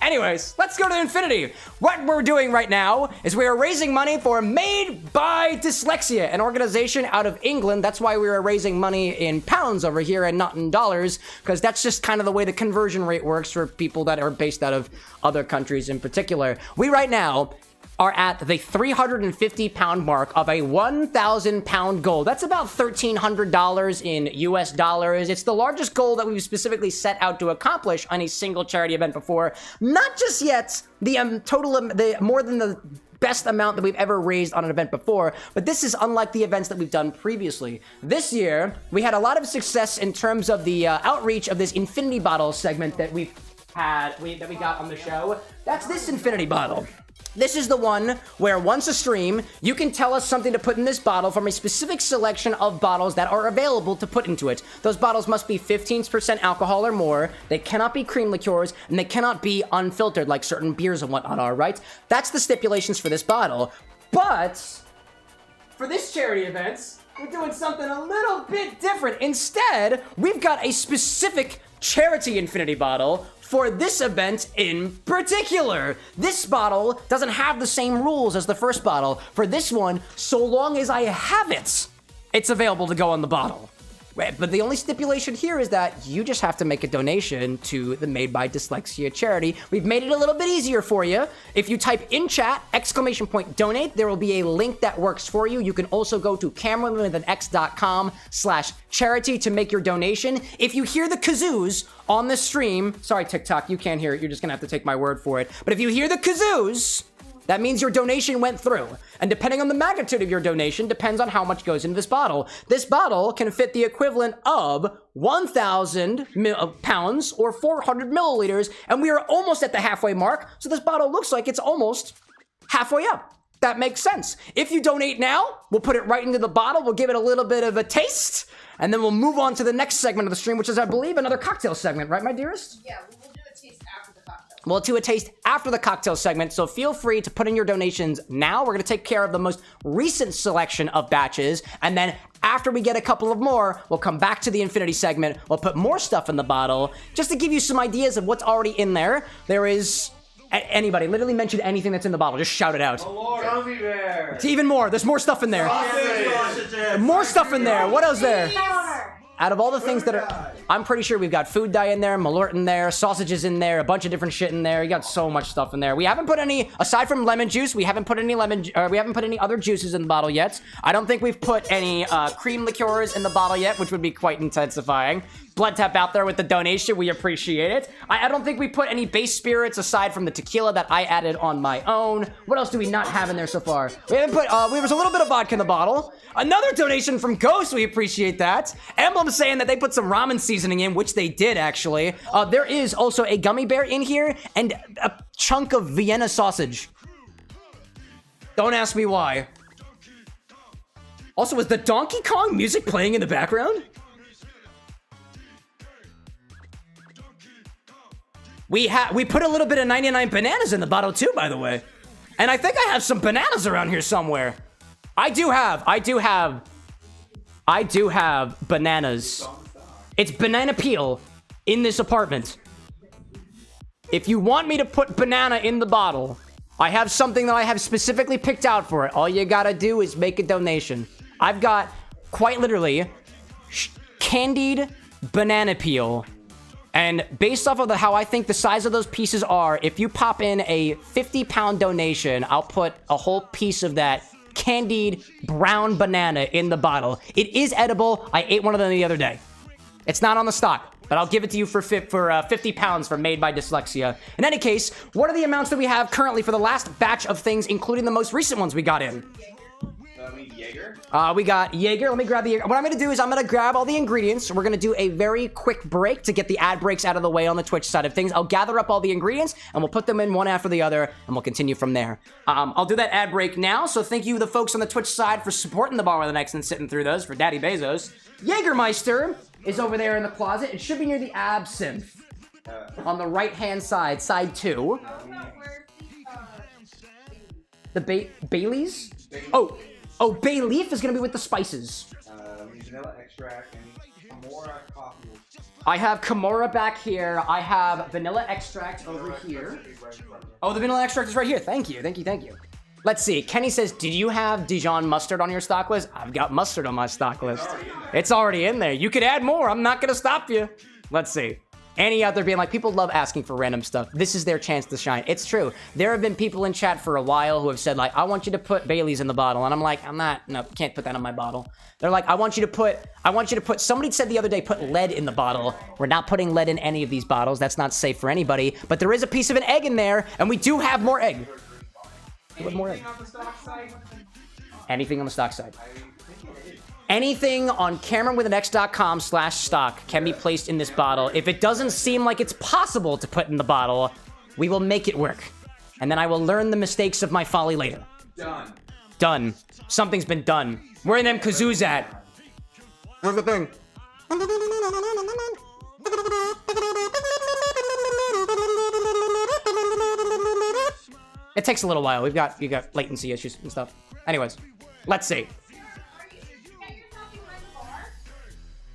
Anyways, let's go to infinity. What we're doing right now is we are raising money for Made by Dyslexia, an organization out of England. That's why we are raising money in pounds over here and not in dollars, because that's just kind of the way the conversion rate works for people that are based out of other countries in particular. We right now are at the 350 pound mark of a 1,000 pound goal. That's about $1,300 in US dollars. It's the largest goal that we've specifically set out to accomplish on a single charity event before. Not just yet the more than the best amount that we've ever raised on an event before, but this is unlike the events that we've done previously. This year, we had a lot of success in terms of the outreach of this infinity bottle segment that we got on the show. That's this infinity bottle. This is the one where once a stream, you can tell us something to put in this bottle from a specific selection of bottles that are available to put into it. Those bottles must be 15% alcohol or more, they cannot be cream liqueurs, and they cannot be unfiltered like certain beers and whatnot are, right? That's the stipulations for this bottle. But for this charity event, we're doing something a little bit different. Instead, we've got a specific charity infinity bottle for this event in particular. This bottle doesn't have the same rules as the first bottle. For this one, so long as I have it, it's available to go on the bottle. But the only stipulation here is that you just have to make a donation to the Made by Dyslexia charity. We've made it a little bit easier for you. If you type in chat, !donate, there will be a link that works for you. You can also go to CameroxnWithAnX.com/charity to make your donation. If you hear the kazoos on the stream, sorry TikTok, you can't hear it. You're just gonna have to take my word for it. But if you hear the kazoos, That means your donation went through. And depending on the magnitude of your donation, depends on how much goes into this bottle. This bottle can fit the equivalent of 1,000 pounds or 400 milliliters, and we are almost at the halfway mark, so this bottle looks like it's almost halfway up. That makes sense. If you donate now, we'll put it right into the bottle, we'll give it a little bit of a taste, and then we'll move on to the next segment of the stream, which is, I believe, another cocktail segment, right, my dearest? Yeah, we'll do a taste after the cocktail. We'll do a taste after the cocktail segment, so feel free to put in your donations now. We're going to take care of the most recent selection of batches, and then after we get a couple of more, we'll come back to the Infinity segment. We'll put more stuff in the bottle, just to give you some ideas of what's already in there. There is... Anybody, literally mention anything that's in the bottle. Just shout it out. Gummy bear. It's even more. There's more stuff in there. More stuff in there. What else there? Out of all the things that are... I'm pretty sure we've got food dye in there, malort in there, sausages in there, a bunch of different shit in there. You got so much stuff in there. We haven't put any... Aside from lemon juice, we haven't put any we haven't put any other juices in the bottle yet. I don't think we've put any cream liqueurs in the bottle yet, which would be quite intensifying. Blood tap out there with the donation. We appreciate it. I don't think we put any base spirits aside from the tequila that I added on my own. What else do we not have in there so far? We haven't put... there was a little bit of vodka in the bottle. Another donation from Goose. We appreciate that. Emblem saying that they put some ramen seasoning in, which they did, actually. There is also a gummy bear in here and a chunk of Vienna sausage. Don't ask me why. Also, was the Donkey Kong music playing in the background? We put a little bit of 99 bananas in the bottle too, by the way. And I think I have some bananas around here somewhere. I do have bananas. It's banana peel in this apartment. If you want me to put banana in the bottle, I have something that I have specifically picked out for it. All you gotta do is make a donation. I've got, quite literally, candied banana peel. And based off of how I think the size of those pieces are, if you pop in a 50-pound donation, I'll put a whole piece of that candied brown banana in the bottle. It is edible. I ate one of them the other day. It's not on the stock, but I'll give it to you for 50 pounds for Made by Dyslexia. In any case, what are the amounts that we have currently for the last batch of things, including the most recent ones we got in? Jaeger? We got Jaeger. Let me grab the Jaeger. What I'm going to do is I'm going to grab all the ingredients. We're going to do a very quick break to get the ad breaks out of the way on the Twitch side of things. I'll gather up all the ingredients, and we'll put them in one after the other, and we'll continue from there. I'll do that ad break now, so thank you, the folks on the Twitch side, for supporting the Bar with an X and sitting through those for Daddy Bezos. Jägermeister is over there in the closet. It should be near the absinthe. On the right-hand side, side 2. The Bailey's? Oh, bay leaf is going to be with the spices. Vanilla extract and Camora coffee. I have Camora back here. I have vanilla extract over here. Oh, the vanilla extract is right here. Thank you. Let's see. Kenny says, did you have Dijon mustard on your stock list? I've got mustard on my stock list. It's already in there. You could add more. I'm not going to stop you. Let's see. Annie out there being like, people love asking for random stuff. This is their chance to shine. It's true. There have been people in chat for a while who have said, like, I want you to put Bailey's in the bottle. And I'm like, no, can't put that in my bottle. They're like, I want you to put, somebody said the other day, put lead in the bottle. We're not putting lead in any of these bottles. That's not safe for anybody. But there is a piece of an egg in there, and we do have more egg. Anything on the stock side? Anything on CameroxnWithAnX.com/stock can be placed in this bottle. If it doesn't seem like it's possible to put in the bottle, we will make it work. And then I will learn the mistakes of my folly later. Done. Something's been done. Where are them kazoos at? Where's the thing? It takes a little while. You got latency issues and stuff. Anyways, let's see.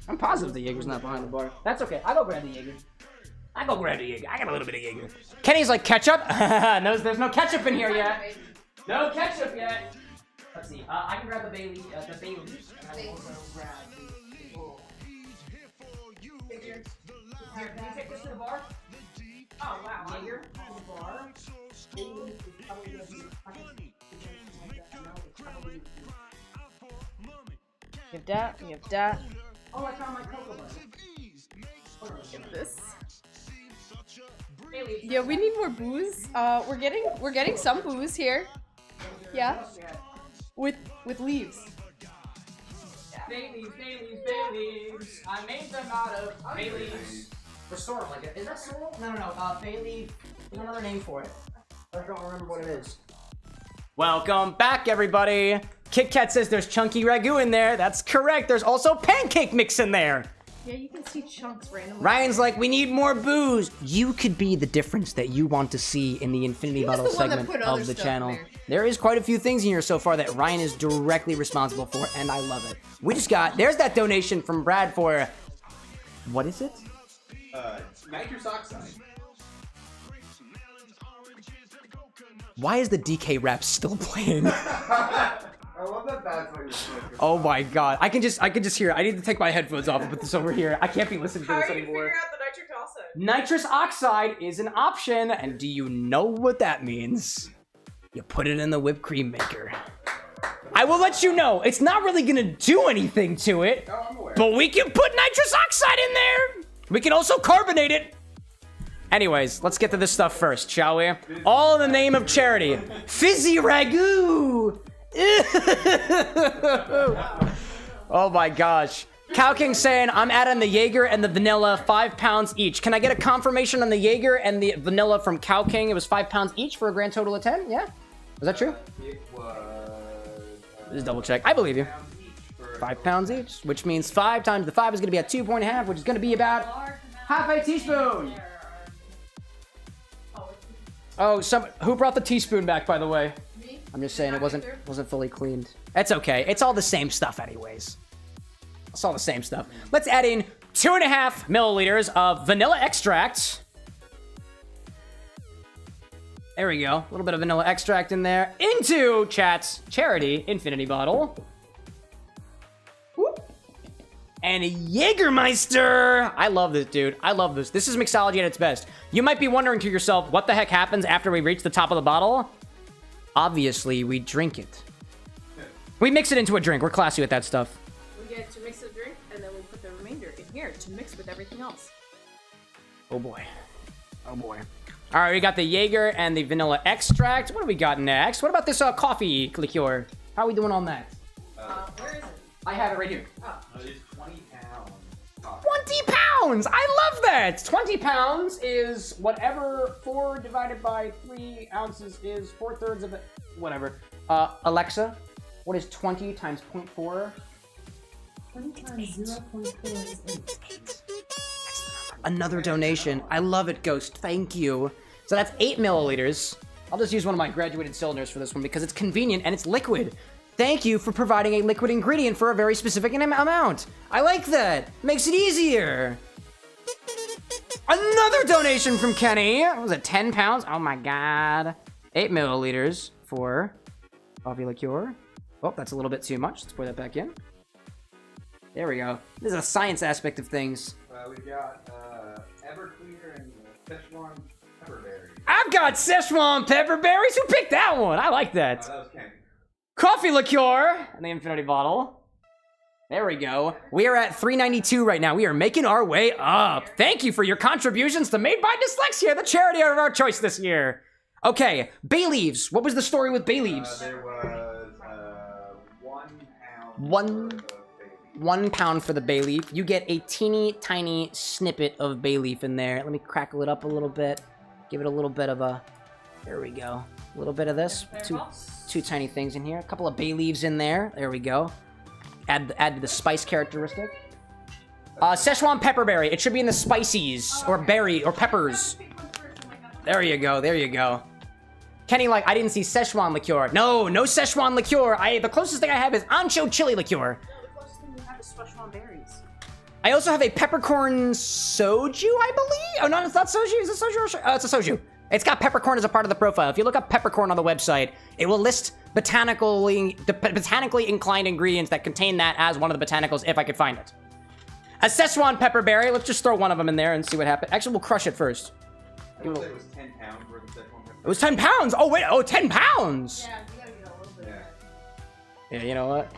I'm positive the Jaeger's not behind the bar. That's okay. I'll go grab the Jaeger. I got a little bit of Jaeger. Kenny's like, ketchup? No, there's no ketchup in here yet. No ketchup yet. Let's see. I can grab the Bailey. And I will also grab the Jaeger. Here, can you take this to the bar? Oh, wow. Jaeger to the bar. Bailey is probably going to be You have that. Oh, I found my cocoa butter. Get this. Yeah, we need more booze. We're getting some booze here. Yeah. With leaves. Bay leaves. I made them out of bay leaves. For sorrel, like it. Is that sorrel? No. Bay leaf. There's another name for it. I don't remember what it is. Welcome back, everybody. Kit Kat says there's chunky ragu in there. That's correct. There's also pancake mix in there. Yeah, you can see chunks randomly. Ryan's like, we need more booze. You could be the difference that you want to see in the Infinity Bottle segment of the channel. There is quite a few things in here so far that Ryan is directly responsible for, and I love it. We just got, there's that donation from Brad for, what is it? Nitrous oxide. Why is the DK rap still playing? I love that that's what you're smoking. Oh my god. I can just hear it. I need to take my headphones off and put this over here. I can't be listening to this anymore. Figure out the nitric oxide? Nitrous oxide is an option, and do you know what that means? You put it in the whipped cream maker. I will let you know, it's not really gonna do anything to it, but we can put nitrous oxide in there. We can also carbonate it. Anyways, let's get to this stuff first, shall we? All in the name of charity. Fizzy ragu! Oh my gosh. Cow King saying, I'm adding the Jaeger and the vanilla, 5 pounds each. Can I get a confirmation on the Jaeger and the vanilla from Cow King? It was 5 pounds each for a grand total of 10? Yeah? Is that true? It was... Just double check. I believe you. 5 pounds each, which means 5 times the 5 is going to be at 2.5, which is going to be about half a teaspoon. Oh, who brought the teaspoon back, by the way? Me? I'm just saying it wasn't fully cleaned. It's okay. It's all the same stuff anyways. It's all the same stuff. Let's add in 2.5 milliliters of vanilla extract. There we go. A little bit of vanilla extract in there. Into chat's charity infinity bottle. Whoop. And a Jägermeister. I love this, dude. I love this. This is mixology at its best. You might be wondering to yourself, what the heck happens after we reach the top of the bottle? Obviously, we drink it. We mix it into a drink. We're classy with that stuff. We get to mix a drink, and then we put the remainder in here to mix with everything else. Oh boy. Oh boy. All right, we got the Jaeger and the vanilla extract. What do we got next? What about this coffee liqueur? How are we doing on that? Where is it? I have it right here. Oh. It's 20 pounds. 20 pounds! I love that! 20 pounds is whatever 4 divided by 3 ounces is 4/3 of it. Whatever. Alexa, what is 20 times 0.4? 20 times 0.4 is 8. Another donation. I love it, Ghost. Thank you. So that's 8 milliliters. I'll just use one of my graduated cylinders for this one because it's convenient and it's liquid. Thank you for providing a liquid ingredient for a very specific amount. I like that. Makes it easier. Another donation from Kenny. What was it, 10 pounds? Oh my god. 8 milliliters for coffee liqueur. Oh, that's a little bit too much. Let's pour that back in. There we go. This is a science aspect of things. We got Everclear and Szechuan pepperberries. I've got Szechuan pepperberries. Who picked that one? I like that. That was Kenny. Coffee liqueur and the infinity bottle. There we go. We are at 392 right now. We are making our way up. Thank you for your contributions to Made by Dyslexia, the charity of our choice this year. Okay, bay leaves. What was the story with bay leaves? There was 1 pound. 1 pound for the bay leaf. You get a teeny tiny snippet of bay leaf in there. Let me crackle it up a little bit. Give it a little bit of a, there we go. A little bit of this. Two tiny things in here. A couple of bay leaves in there. There we go. Add the spice characteristic. Szechuan pepperberry. It should be in the spices or berry or peppers. There you go. There you go. Kenny, like, I didn't see Szechuan liqueur. No Szechuan liqueur. The closest thing I have is ancho chili liqueur. Szechuan berries. I also have a peppercorn soju, I believe. Oh, no, it's not soju. Is it soju? It's a soju. It's got peppercorn as a part of the profile. If you look up peppercorn on the website, it will list botanically inclined ingredients that contain that as one of the botanicals, if I could find it. A Szechuan pepperberry. Let's just throw one of them in there and see what happens. Actually, we'll crush it first. I would say it was 10 pounds worth of Szechuan pepperberry. It was 10 pounds. Oh, wait. Oh, 10 pounds. Yeah, you gotta get a little bit. Yeah, you know what?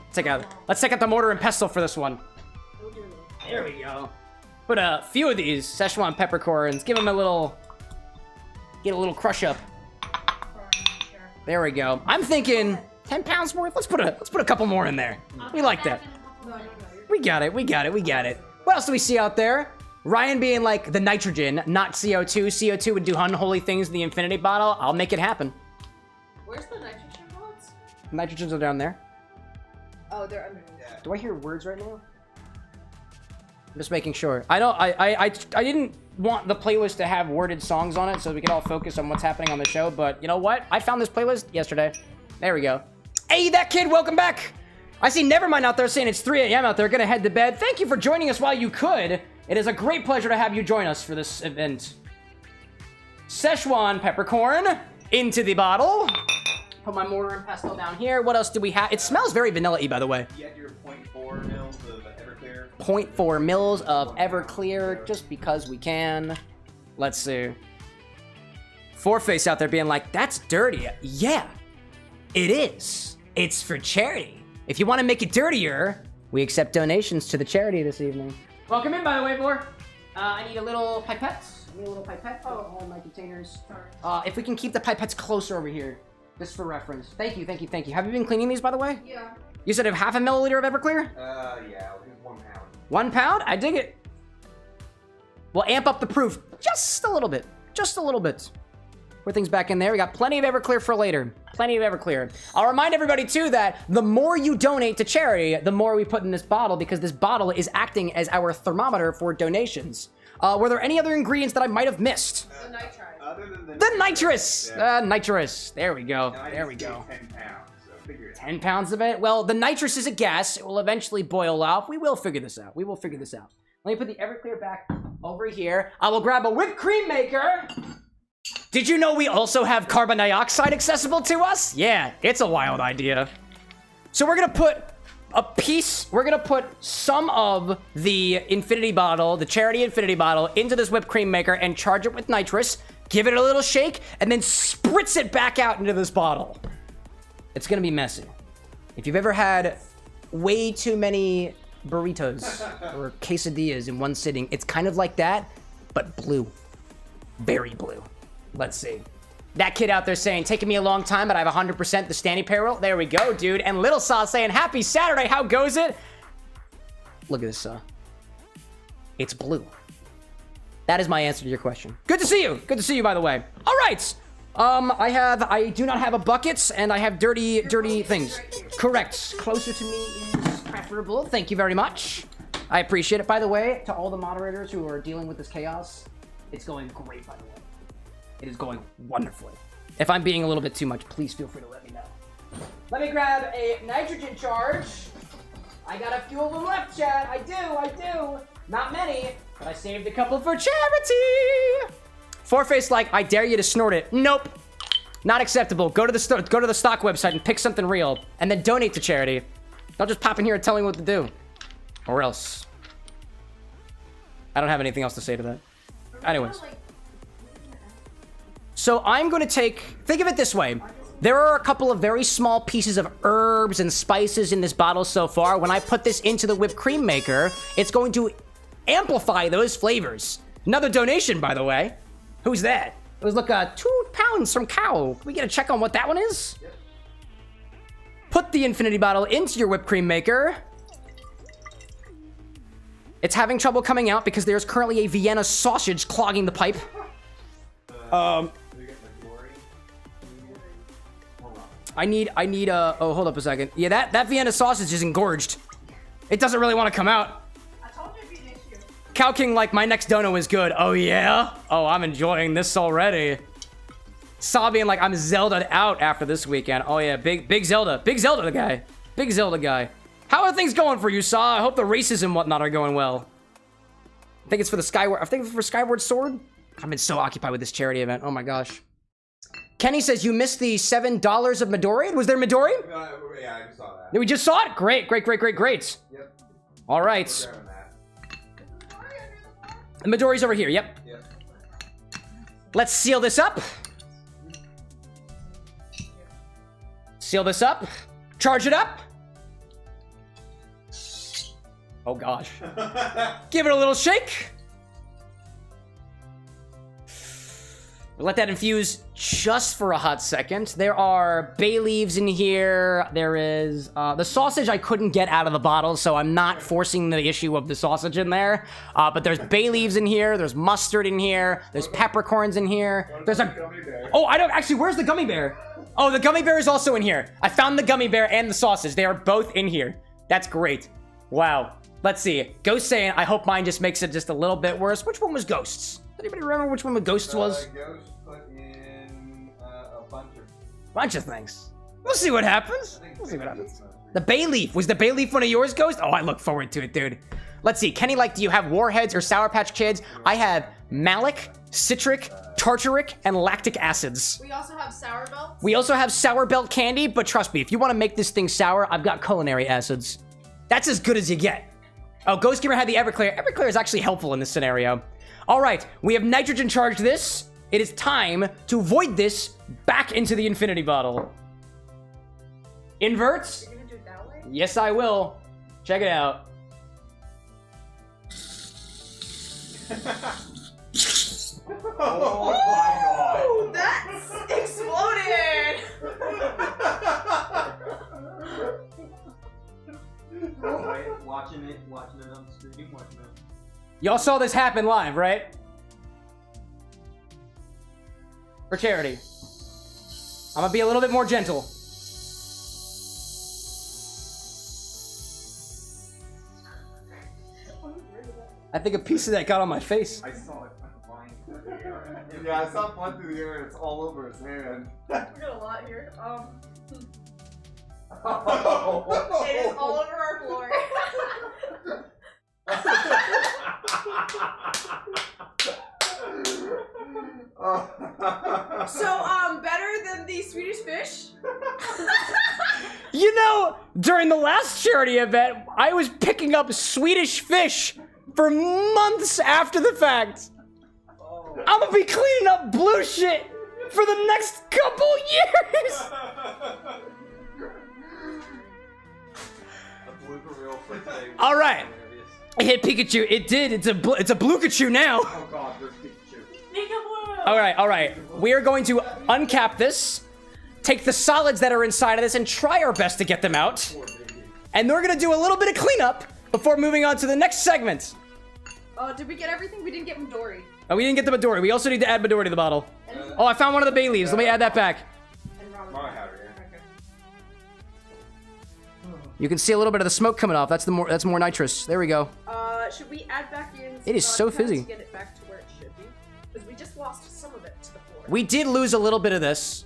Let's take out the mortar and pestle for this one. There we go. Put a few of these Szechuan peppercorns. Give them a little Get a little crush up. There we go. I'm thinking 10 pounds worth. Let's put a couple more in there. We like that. We got it. What else do we see out there? Ryan being like the nitrogen, not CO2. CO2 would do unholy things in the infinity bottle. I'll make it happen. Where's the nitrogen bullets? Nitrogens are down there. Oh, they're underneath. Do I hear words right now? I'm just making sure. I didn't want the playlist to have worded songs on it so we could all focus on what's happening on the show, but you know what? I found this playlist yesterday. There we go. Hey, that kid, welcome back. I see Nevermind out there saying it's 3 a.m. out there, gonna head to bed. Thank you for joining us while you could. It is a great pleasure to have you join us for this event. Szechuan peppercorn into the bottle. Put my mortar and pestle down here. What else do we have? It smells very vanilla-y, by the way. You had your 0.4 mils of Everclear. 0.4 mils of Everclear, just because we can. Let's see. Fourface out there being like, that's dirty. Yeah, it is. It's for charity. If you want to make it dirtier, we accept donations to the charity this evening. Welcome in, by the way, Vlor. I need a little pipette. All my containers. If we can keep the pipettes closer over here, just for reference. Thank you. Have you been cleaning these, by the way? Yeah. You said have half a milliliter of Everclear? Yeah, it was 1 pound. 1 pound? I dig it. We'll amp up the proof just a little bit. Put things back in there. We got plenty of Everclear for later. I'll remind everybody, too, that the more you donate to charity, the more we put in this bottle, because this bottle is acting as our thermometer for donations. Were there any other ingredients that I might have missed? The nitrite. Other than The nitrous! Yeah. Nitrous. There we go. And I There we just go. paid 10 pounds, so figure it out. 10 pounds of it? Well, the nitrous is a gas. It will eventually boil off. We will figure this out. Let me put the Everclear back over here. I will grab a whipped cream maker. Did you know we also have carbon dioxide accessible to us? Yeah, it's a wild idea. So we're gonna put some of the infinity bottle, the charity infinity bottle, into this whipped cream maker and charge it with nitrous, give it a little shake, and then spritz it back out into this bottle. It's gonna be messy. If you've ever had way too many burritos or quesadillas in one sitting, it's kind of like that, but blue. Very blue. Let's see. That kid out there saying, taking me a long time, but I have 100% the standing payroll. There we go, dude. And Little Saw saying, happy Saturday, how goes it? Look at this, Saw. It's blue. That is my answer to your question. Good to see you. Good to see you, by the way. All right. I do not have a bucket, and I have dirty things. Correct. Closer to me is preferable. Thank you very much. I appreciate it. By the way, to all the moderators who are dealing with this chaos, it's going great, by the way. It is going wonderfully. If I'm being a little bit too much, please feel free to let me know. Let me grab a nitrogen charge. I got a few of them left, chat. I do. Not many, but I saved a couple for charity. Fourface like, I dare you to snort it. Nope. Not acceptable. Go to the stock website and pick something real, and then donate to charity. Don't just pop in here and tell me what to do. Or else. I don't have anything else to say to that. Anyways. So I'm going to think of it this way. There are a couple of very small pieces of herbs and spices in this bottle so far. When I put this into the whipped cream maker, it's going to amplify those flavors. Another donation, by the way. Who's that? It was like 2 pounds from Cow. Can we get a check on what that one is? Yep. Put the infinity bottle into your whipped cream maker. It's having trouble coming out because there's currently a Vienna sausage clogging the pipe. I need oh, hold up a second. Yeah, that Vienna sausage is engorged. It doesn't really want to come out. I told you it'd be an issue. Cow King like, my next dono is good. Oh, yeah? Oh, I'm enjoying this already. Saw being like, I'm Zelda'd out after this weekend. Oh, yeah, big Zelda. Big Zelda guy. Big Zelda guy. How are things going for you, Saw? I hope the races and whatnot are going well. I think it's for the Skyward. I think it's for Skyward Sword. I've been so occupied with this charity event. Oh, my gosh. Kenny says you missed the $7 of Midori. Was there Midori? Yeah, I just saw that. We just saw it? Great. Yep. All right. The Midori's over here. Yep. Let's seal this up. Seal this up. Charge it up. Oh, gosh. Give it a little shake. Let that infuse just for a hot second. There are bay leaves in here. There is the sausage I couldn't get out of the bottle, so I'm not forcing the issue of the sausage in there. But there's bay leaves in here. There's mustard in here. There's peppercorns in here. There's a... Oh, I don't... Actually, where's the gummy bear? Oh, the gummy bear is also in here. I found the gummy bear and the sausage. They are both in here. That's great. Wow. Let's see. Ghost saying, I hope mine just makes it just a little bit worse. Which one was Ghosts? Anybody remember which one the Ghosts was? Ghost put in a bunch of things. We'll see what happens. We'll see what happens. The bay leaf. Was the bay leaf one of yours, Ghost? Oh, I look forward to it, dude. Let's see. Kenny, like, do you have Warheads or Sour Patch Kids? I have malic, citric, tartaric, and lactic acids. We also have sour belts. We also have sour belt candy, but trust me, if you want to make this thing sour, I've got culinary acids. That's as good as you get. Oh, Ghost Gamer had the Everclear. Everclear is actually helpful in this scenario. All right, we have nitrogen charged this. It is time to void this back into the infinity bottle. Inverts? You're gonna do it that way? Yes, I will. Check it out. Oh my god. That's exploded! Watching it on the screen, watching it. Y'all saw this happen live, right? For charity. I'm gonna be a little bit more gentle. I think a piece of that got on my face. I saw it flying through the air. Yeah, I saw it flying through the air and it's all over his hand. We got a lot here. Oh. It is all over our floor. So, better than the Swedish fish? You know, during the last charity event, I was picking up Swedish fish for months after the fact. I'm gonna be cleaning up blue shit for the next couple years. All right. It hit Pikachu. It did. It's a Blokachu now. Oh god, there's Pikachu. All right. We are going to uncap this, take the solids that are inside of this, and try our best to get them out. And we're gonna do a little bit of cleanup before moving on to the next segment. Did we get everything? We didn't get Midori. Oh, we didn't get the Midori. We also need to add Midori to the bottle. Oh, I found one of the bay leaves. Let me add that back. You can see a little bit of the smoke coming off. That's more nitrous. There we go. Should we add back in? It is so fizzy. To get it back to where it should be, because we just lost some of it to the floor. We did lose a little bit of this,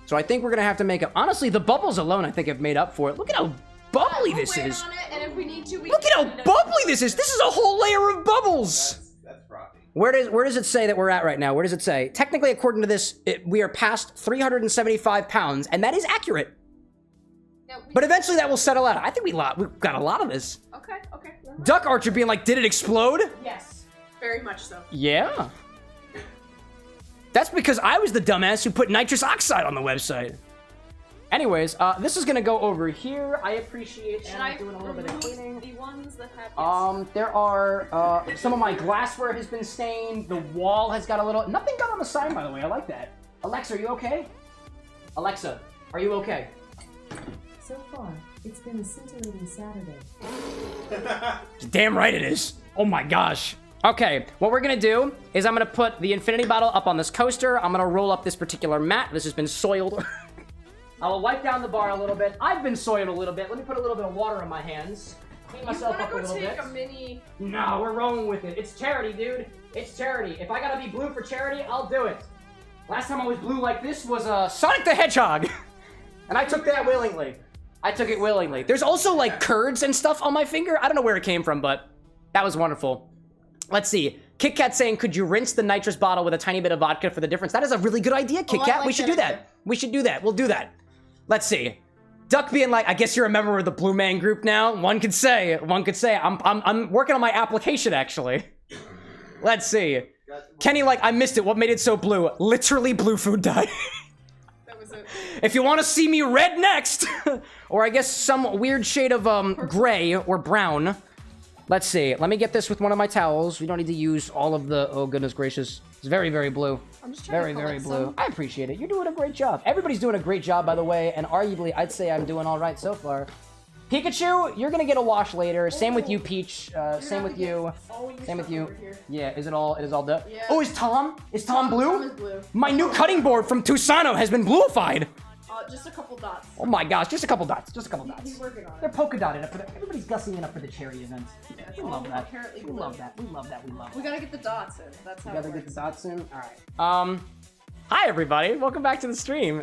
so I think we're gonna have to make up. Honestly, the bubbles alone, I think, have made up for it. Look at how bubbly this is. On it, and if we need to, we Look at how bubbly this is. This is a whole layer of bubbles. That's frothy. Where does it say that we're at right now? Where does it say? Technically, according to this, we are past 375 pounds, and that is accurate. But eventually that will settle out. I think we've got a lot of this. Okay. Duck Archer being like, did it explode? Yes, very much so. Yeah. That's because I was the dumbass who put nitrous oxide on the website. Anyways, this is gonna go over here. I appreciate doing a little bit of cleaning. The ones that have there are some of my glassware has been stained. The wall has got a little. Nothing got on the sign, by the way. I like that. Alexa, are you okay? Alexa, are you okay? So far, it's been a scintillating Saturday. Damn right it is. Oh my gosh. Okay, what we're gonna do is I'm gonna put the infinity bottle up on this coaster. I'm gonna roll up this particular mat. This has been soiled. I will wipe down the bar a little bit. I've been soiled a little bit. Let me put a little bit of water on my hands. Clean myself up a little bit. A mini... No, we're rolling with it. It's charity, dude. It's charity. If I gotta be blue for charity, I'll do it. Last time I was blue like this was Sonic the Hedgehog. And I took that willingly. I took it willingly. There's also like curds and stuff on my finger. I don't know where it came from, but that was wonderful. Let's see. Kit Kat saying, could you rinse the nitrous bottle with a tiny bit of vodka for the difference? That is a really good idea, Kit Kat. We should do that. We should do that. We'll do that. Let's see. Duck being like, I guess you're a member of the Blue Man Group now. One could say. I'm working on my application, actually. Let's see. Kenny like, I missed it. What made it so blue? Literally blue food dye. If you want to see me red next, or I guess some weird shade of gray or brown. Let's see. Let me get this with one of my towels. We don't need to use all of the, oh goodness gracious. It's very, very blue. I'm just trying Very, to very collect blue. some. I appreciate it. You're doing a great job. Everybody's doing a great job, by the way, and arguably, I'd say I'm doing all right so far. Pikachu, you're gonna get a wash later. Same with you, Peach. Same with you. Same with you. Yeah, is it all done? Yeah. Oh, is Tom blue? Tom is blue. My new cutting board from Tusano has been bluified. Just a couple dots. Oh my gosh, just a couple dots. Just a couple dots. He's working on it. They're polka dotted up for everybody's gussing it up for the charity event. Yeah, We love that. apparently We blue. love that. We love that. We love We that. gotta get the dots in. That's how We gotta it get the works. dots in. All right. Hi everybody. Welcome back to the stream.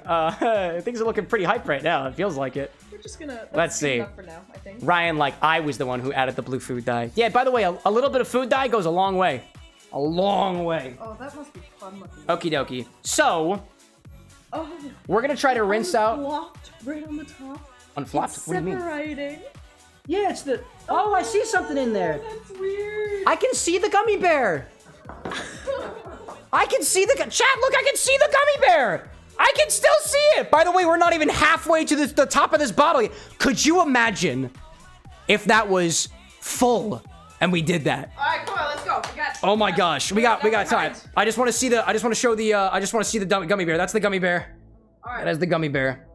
Things are looking pretty hype right now. It feels like it. We're just gonna. Let's that's see. enough for now, I think. Ryan, like I was the one who added the blue food dye. Yeah. By the way, a little bit of food dye goes a long way. A long way. Oh, that must be fun looking. Okie dokie. So Oh, we're gonna try to rinse out. Flopped right on the top. Unflopped? It's What do you mean? separating. Yeah, it's the. Oh, I see something in there. That's weird. I can see the gummy bear. I can see the chat. Look, I can see the gummy bear. I can still see it. By the way, we're not even halfway to the top of this bottle yet. Could you imagine if that was full and we did that? All right, come on, let's go. We got. Oh my gosh, we got time. I just want to see the. I just want to show the. I just want to see the gummy bear. That's the gummy bear. All right. That is the gummy bear.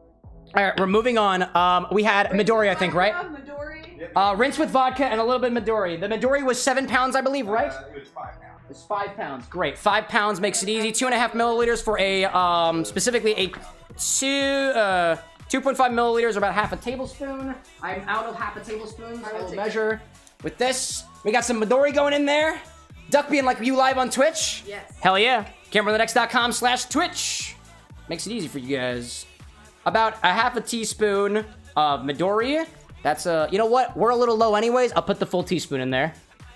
All right, we're moving on. We had Midori, I think, right? Midori. Rinse with vodka and a little bit of Midori. The Midori was 7 pounds, I believe, right? It was 5 pounds. It's 5 pounds. Great. 5 pounds makes it easy. 2.5 milliliters for a specifically a 2.5 milliliters, or about half a tablespoon. I'm out of half a tablespoon. I will measure with this. We got some Midori going in there. Duck being like you live on Twitch. Yes. Hell yeah. CameroxnWithAnX.com/Twitch. Makes it easy for you guys. About a half a teaspoon of Midori. That's you know what? We're a little low anyways. I'll put the full teaspoon in there.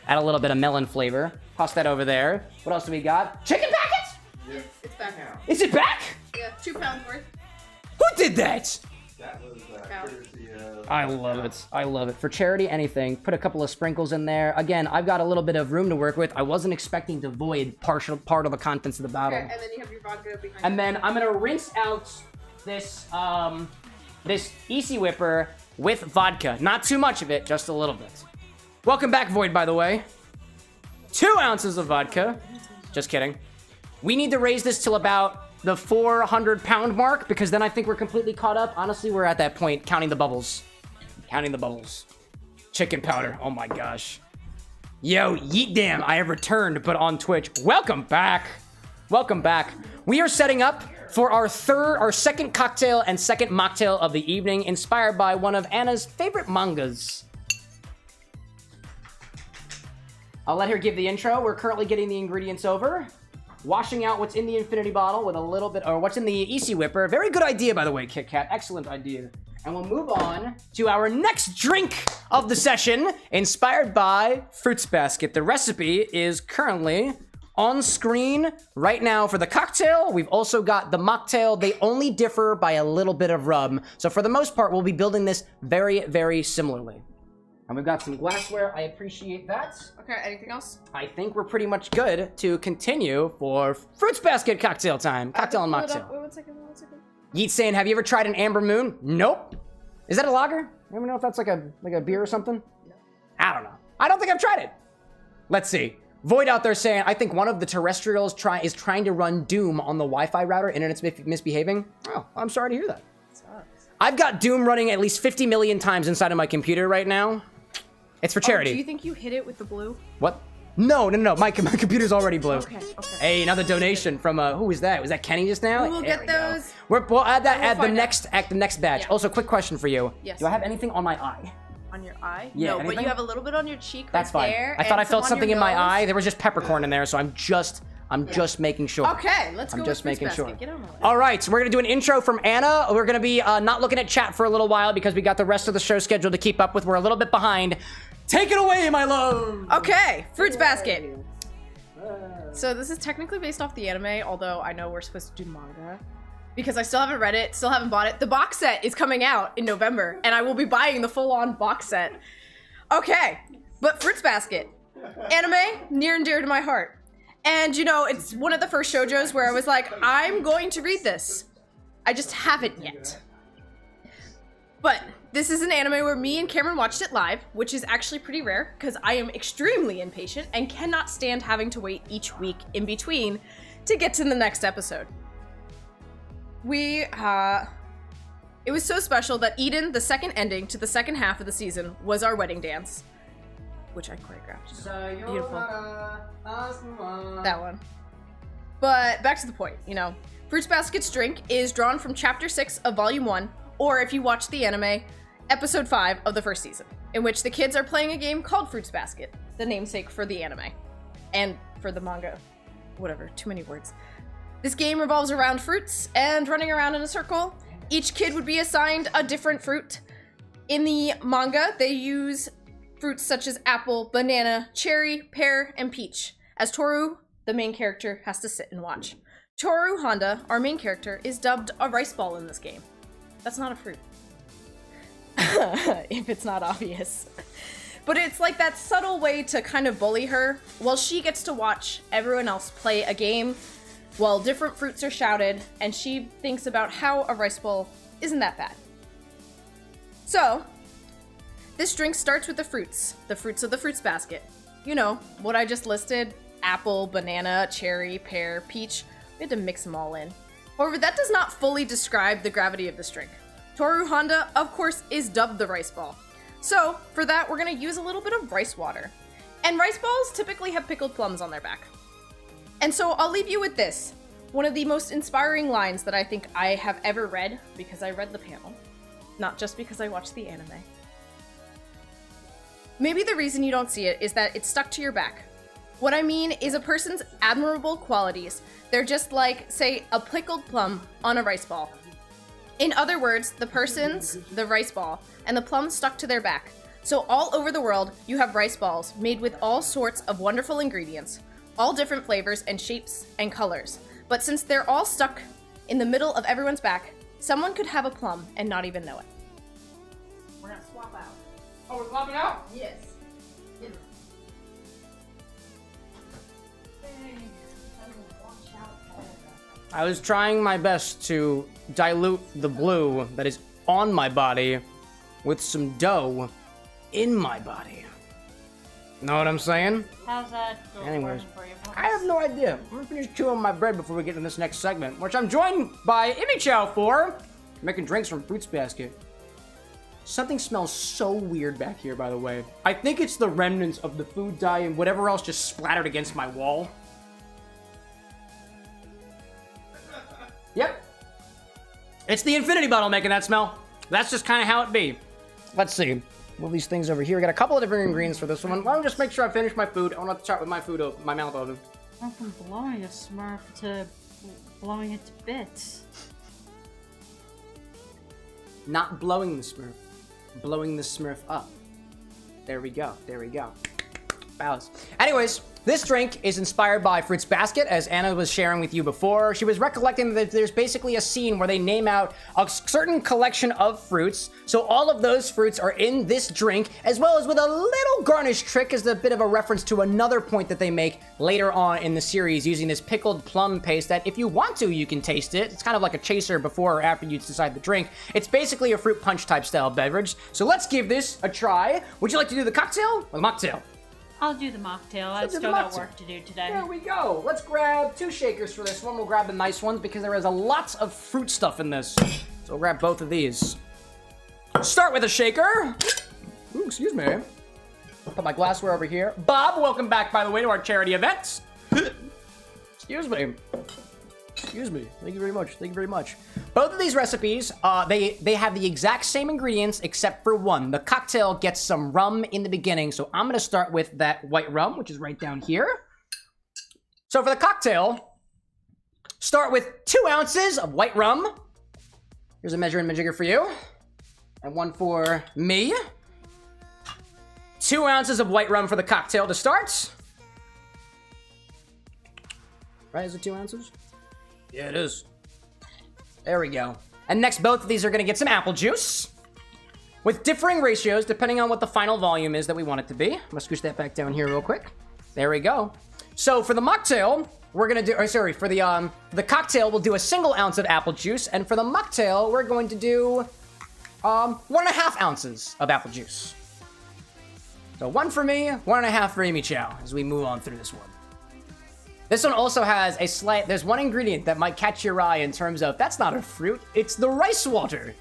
Add a little bit of melon flavor. Toss that over there. What else do we got? Chicken packets? Yes, it's back now. Is it back? Yeah, 2 pounds worth. Who did that? That was courtesy of... I love it. I love it. For charity, anything. Put a couple of sprinkles in there. Again, I've got a little bit of room to work with. I wasn't expecting to void part of the contents of the bottle. Okay, and then you have your vodka behind And you. then I'm gonna rinse out this this Easy Whipper with vodka. Not too much of it, just a little bit. Welcome back, Void, by the way. 2 ounces of vodka. Just kidding. We need to raise this till about the 400-pound mark, because then I think we're completely caught up. Honestly, we're at that point, counting the bubbles. Counting the bubbles. Chicken powder. Oh my gosh. Yo, yeet damn, I have returned, but on Twitch. Welcome back. Welcome back. We are setting up for our second cocktail and second mocktail of the evening, inspired by one of Anna's favorite mangas. I'll let her give the intro. We're currently getting the ingredients over. Washing out what's in the infinity bottle with a little bit, or what's in the Easy Whipper. Very good idea, by the way, Kit Kat. Excellent idea. And we'll move on to our next drink of the session, inspired by Fruits Basket. The recipe is currently on screen right now for the cocktail. We've also got the mocktail. They only differ by a little bit of rum. So for the most part, we'll be building this very, very similarly. And we've got some glassware. I appreciate that. Okay, anything else? I think we're pretty much good to continue for Fruits Basket cocktail time. Cocktail and mocktail. Wait, one second. Yeet saying, have you ever tried an Amber Moon? Nope. Is that a lager? I don't know if that's like a beer or something. No. I don't know. I don't think I've tried it. Let's see. Void out there saying, I think one of the terrestrials is trying to run Doom on the Wi-Fi router. Internet's misbehaving. Oh, I'm sorry to hear that. Sucks. I've got Doom running at least 50 million times inside of my computer right now. It's for charity. Do you think you hit it with the blue? What? No. My computer's already blue. Okay. Hey, another donation from who was that? Was that Kenny just now? We will get those. We'll add that at the next batch. Yeah. Also, quick question for you. Yes. Do I have anything on my eye? On your eye? Yeah, no, anything? but you have a little bit on your cheek. That's right fine. there, I thought I and felt some on something your in my nose. eye. There was just peppercorn in there, so I'm just making sure. Okay, let's go. I'm just with Fruits making sure. Basket. Get on my way. All right, so we're gonna do an intro from Anna. We're gonna be not looking at chat for a little while because we got the rest of the show scheduled to keep up with. We're a little bit behind. Take it away, my love. Okay, Fruits Basket. So this is technically based off the anime, although I know we're supposed to do manga. Because I still haven't read it, still haven't bought it. The box set is coming out in November, and I will be buying the full-on box set. Okay, but Fruits Basket. Anime, near and dear to my heart. And you know, it's one of the first shoujos where I was like, I'm going to read this. I just haven't yet. But this is an anime where me and Cameron watched it live, which is actually pretty rare because I am extremely impatient and cannot stand having to wait each week in between to get to the next episode. It was so special that Eden, the second ending to the second half of the season, was our wedding dance, which I choreographed. Beautiful. That one. But back to the point, you know. Fruits Basket's drink is drawn from Chapter 6 of Volume 1, or if you watch the anime, Episode 5 of the first season, in which the kids are playing a game called Fruits Basket, the namesake for the anime. And for the manga. Whatever, too many words. This game revolves around fruits and running around in a circle. Each kid would be assigned a different fruit. In the manga, they use fruits such as apple, banana, cherry, pear, and peach, as Toru, the main character, has to sit and watch. Toru Honda, our main character, is dubbed a rice ball in this game. That's not a fruit. If it's not obvious. But it's like that subtle way to kind of bully her, while she gets to watch everyone else play a game while different fruits are shouted, and she thinks about how a rice bowl isn't that bad. So, this drink starts with the fruits of the fruits basket. You know, what I just listed, apple, banana, cherry, pear, peach. We had to mix them all in. However, that does not fully describe the gravity of this drink. Toru Honda, of course, is dubbed the rice ball. So, for that, we're gonna use a little bit of rice water. And rice balls typically have pickled plums on their back. And so I'll leave you with this. One of the most inspiring lines that I think I have ever read, because I read the panel, not just because I watched the anime. Maybe the reason you don't see it is that it's stuck to your back. What I mean is a person's admirable qualities. They're just like, say, a pickled plum on a rice ball. In other words, the rice ball, and the plum stuck to their back. So all over the world, you have rice balls made with all sorts of wonderful ingredients, all different flavors and shapes and colors. But since they're all stuck in the middle of everyone's back, someone could have a plum and not even know it. We're gonna swap out. Oh, we're swapping out? Yes. I was trying my best to dilute the blue that is on my body with some dough in my body. Know what I'm saying? How's that Anyways, for you? I have no idea. I'm gonna finish chewing my bread before we get to this next segment, which I'm joined by Imichow for making drinks from Fruits Basket. Something smells so weird back here, by the way. I think it's the remnants of the food dye and whatever else just splattered against my wall. Yep. It's the infinity bottle making that smell. That's just kind of how it be. Let's see. Move these things over here. We got a couple of different ingredients for this one. Why don't we just make sure I finish my food? I want to start with my food, my mouth open. Went from blowing a Smurf to blowing it to bits. Not blowing the Smurf. Blowing the Smurf up. There we go. There we go. Bows. Anyways, this drink is inspired by Fruits Basket, as Anna was sharing with you before. She was recollecting that there's basically a scene where they name out a certain collection of fruits. So all of those fruits are in this drink, as well as with a little garnish trick as a bit of a reference to another point that they make later on in the series using this pickled plum paste that if you want to, you can taste it. It's kind of like a chaser before or after you decide the drink. It's basically a fruit punch type style beverage. So let's give this a try. Would you like to do the cocktail or the mocktail? I'll do the mocktail. I've still got work to do today. There we go. Let's grab 2 shakers for this one. We'll grab the nice ones because there is a lot of fruit stuff in this. So we'll grab both of these. Start with a shaker. Ooh, excuse me. Put my glassware over here. Bob, welcome back, by the way, to our charity events. Excuse me. Excuse me. Thank you very much. Thank you very much. Both of these recipes, they have the exact same ingredients except for one. The cocktail gets some rum in the beginning, so I'm going to start with that white rum, which is right down here. So for the cocktail, start with 2 ounces of white rum. Here's a measuring majigger for you. And one for me. 2 ounces of white rum for the cocktail to start. Right, is it 2 ounces? Yeah, it is. There we go. And next, both of these are going to get some apple juice with differing ratios depending on what the final volume is that we want it to be. I'm going to scooch that back down here real quick. There we go. So for the mocktail, we're going to do, for the cocktail, we'll do a single ounce of apple juice. And for the mocktail, we're going to do 1.5 ounces of apple juice. So 1 for me, 1.5 for Amy Chow as we move on through this one. This one also has a slight... There's one ingredient that might catch your eye in terms of, that's not a fruit, it's the rice water.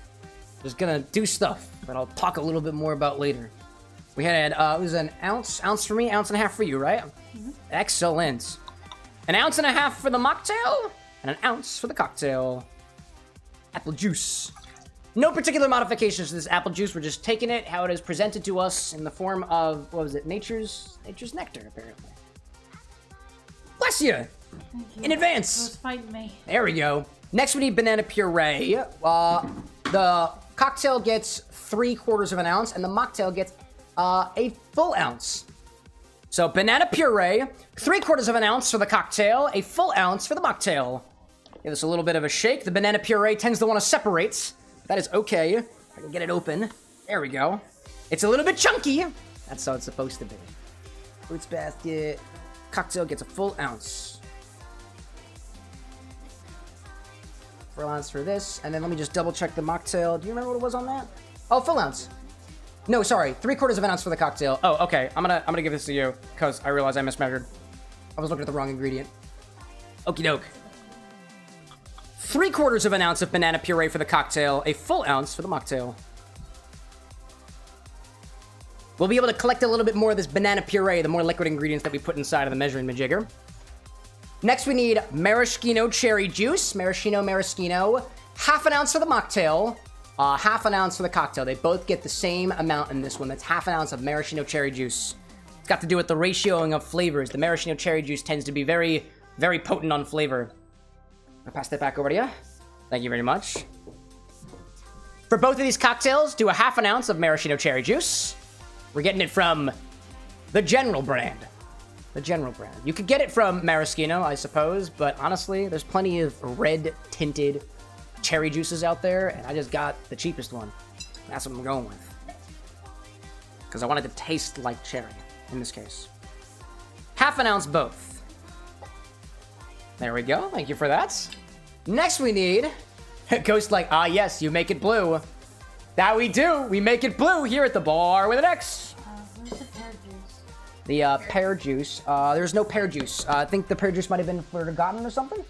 Just gonna do stuff that I'll talk a little bit more about later. We had, it was an ounce for me, ounce and a half for you, right? Mm-hmm. Excellent. An ounce and a half for the mocktail, and an ounce for the cocktail. Apple juice. No particular modifications to this apple juice. We're just taking it how it is presented to us in the form of, what was it, nature's nectar, apparently. Bless you! In advance! Fight me. There we go. Next we need banana puree. The cocktail gets 3/4 of an ounce, and the mocktail gets a full ounce. So banana puree, 3/4 of an ounce for the cocktail, a full ounce for the mocktail. Give this a little bit of a shake. The banana puree tends to want to separate. That is okay. I can get it open. There we go. It's a little bit chunky. That's how it's supposed to be. Fruits basket. Cocktail gets a full ounce. Full ounce for this. And then let me just double check the mocktail. Do you remember what it was on that? Oh, full ounce. No, sorry. 3/4 of an ounce for the cocktail. Oh, okay. I'm gonna give this to you because I realized I mismeasured. I was looking at the wrong ingredient. Okie doke. 3/4 of an ounce of banana puree for the cocktail, a full ounce for the mocktail. We'll be able to collect a little bit more of this banana puree, the more liquid ingredients that we put inside of the measuring majigger. Next, we need maraschino cherry juice. Maraschino. Half an ounce for the mocktail, half an ounce for the cocktail. They both get the same amount in this one. That's half an ounce of maraschino cherry juice. It's got to do with the ratioing of flavors. The maraschino cherry juice tends to be very, very potent on flavor. I'll pass that back over to you. Thank you very much. For both of these cocktails, do a half an ounce of maraschino cherry juice. We're getting it from the General brand. The General brand. You could get it from maraschino, I suppose, but honestly, there's plenty of red-tinted cherry juices out there, and I just got the cheapest one. That's what I'm going with. Because I wanted to taste like cherry, in this case. Half an ounce both. There we go. Thank you for that. Next we need... Ghost like, ah yes, you make it blue. That we do. We make it blue here at the bar with an X. Where's the pear juice? The pear juice. There's no pear juice. I think the pear juice might have been forgotten or something.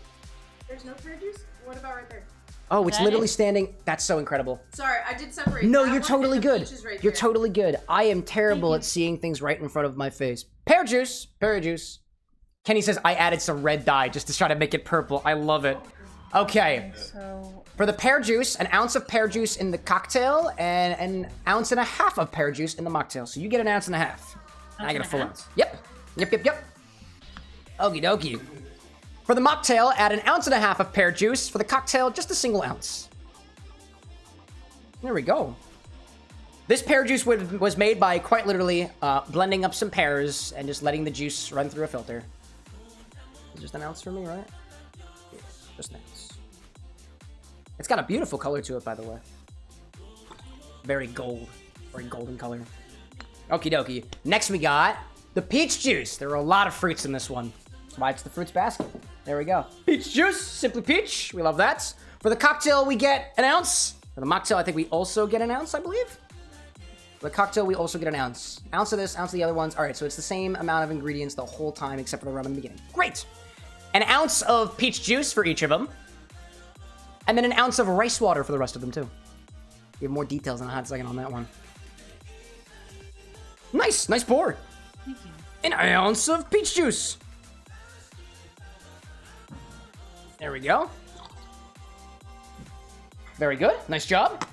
There's no pear juice? What about right there? Oh, it's literally standing. That's so incredible. Sorry, I did separate. No, that you're one totally and the good. peach is right You're there. totally good. I am terrible at seeing things right in front of my face. Pear juice. Pear juice. Kenny says I added some red dye just to try to make it purple. I love it. Okay. So For the pear juice, an ounce of pear juice in the cocktail and an ounce and a half of pear juice in the mocktail. So you get an ounce and a half. And I get a full ounce. Yep. Okie dokie. For the mocktail, add an ounce and a half of pear juice. For the cocktail, just a single ounce. There we go. This pear juice was made by quite literally blending up some pears and just letting the juice run through a filter. It's just an ounce for me, right? Yeah, just an ounce. It's got a beautiful color to it, by the way. Very golden color. Okie dokie. Next we got the peach juice. There are a lot of fruits in this one. That's why it's the fruits basket. There we go. Peach juice, simply peach. We love that. For the cocktail, we get an ounce. For the mocktail, I think we also get an ounce, I believe. For the cocktail, we also get an ounce. Ounce of this, ounce of the other ones. All right, so it's the same amount of ingredients the whole time except for the rum in the beginning. Great. An ounce of peach juice for each of them. And then an ounce of rice water for the rest of them, too. We have more details in a hot second on that one. Nice pour. Thank you. An ounce of peach juice. There we go. Very good. Nice job.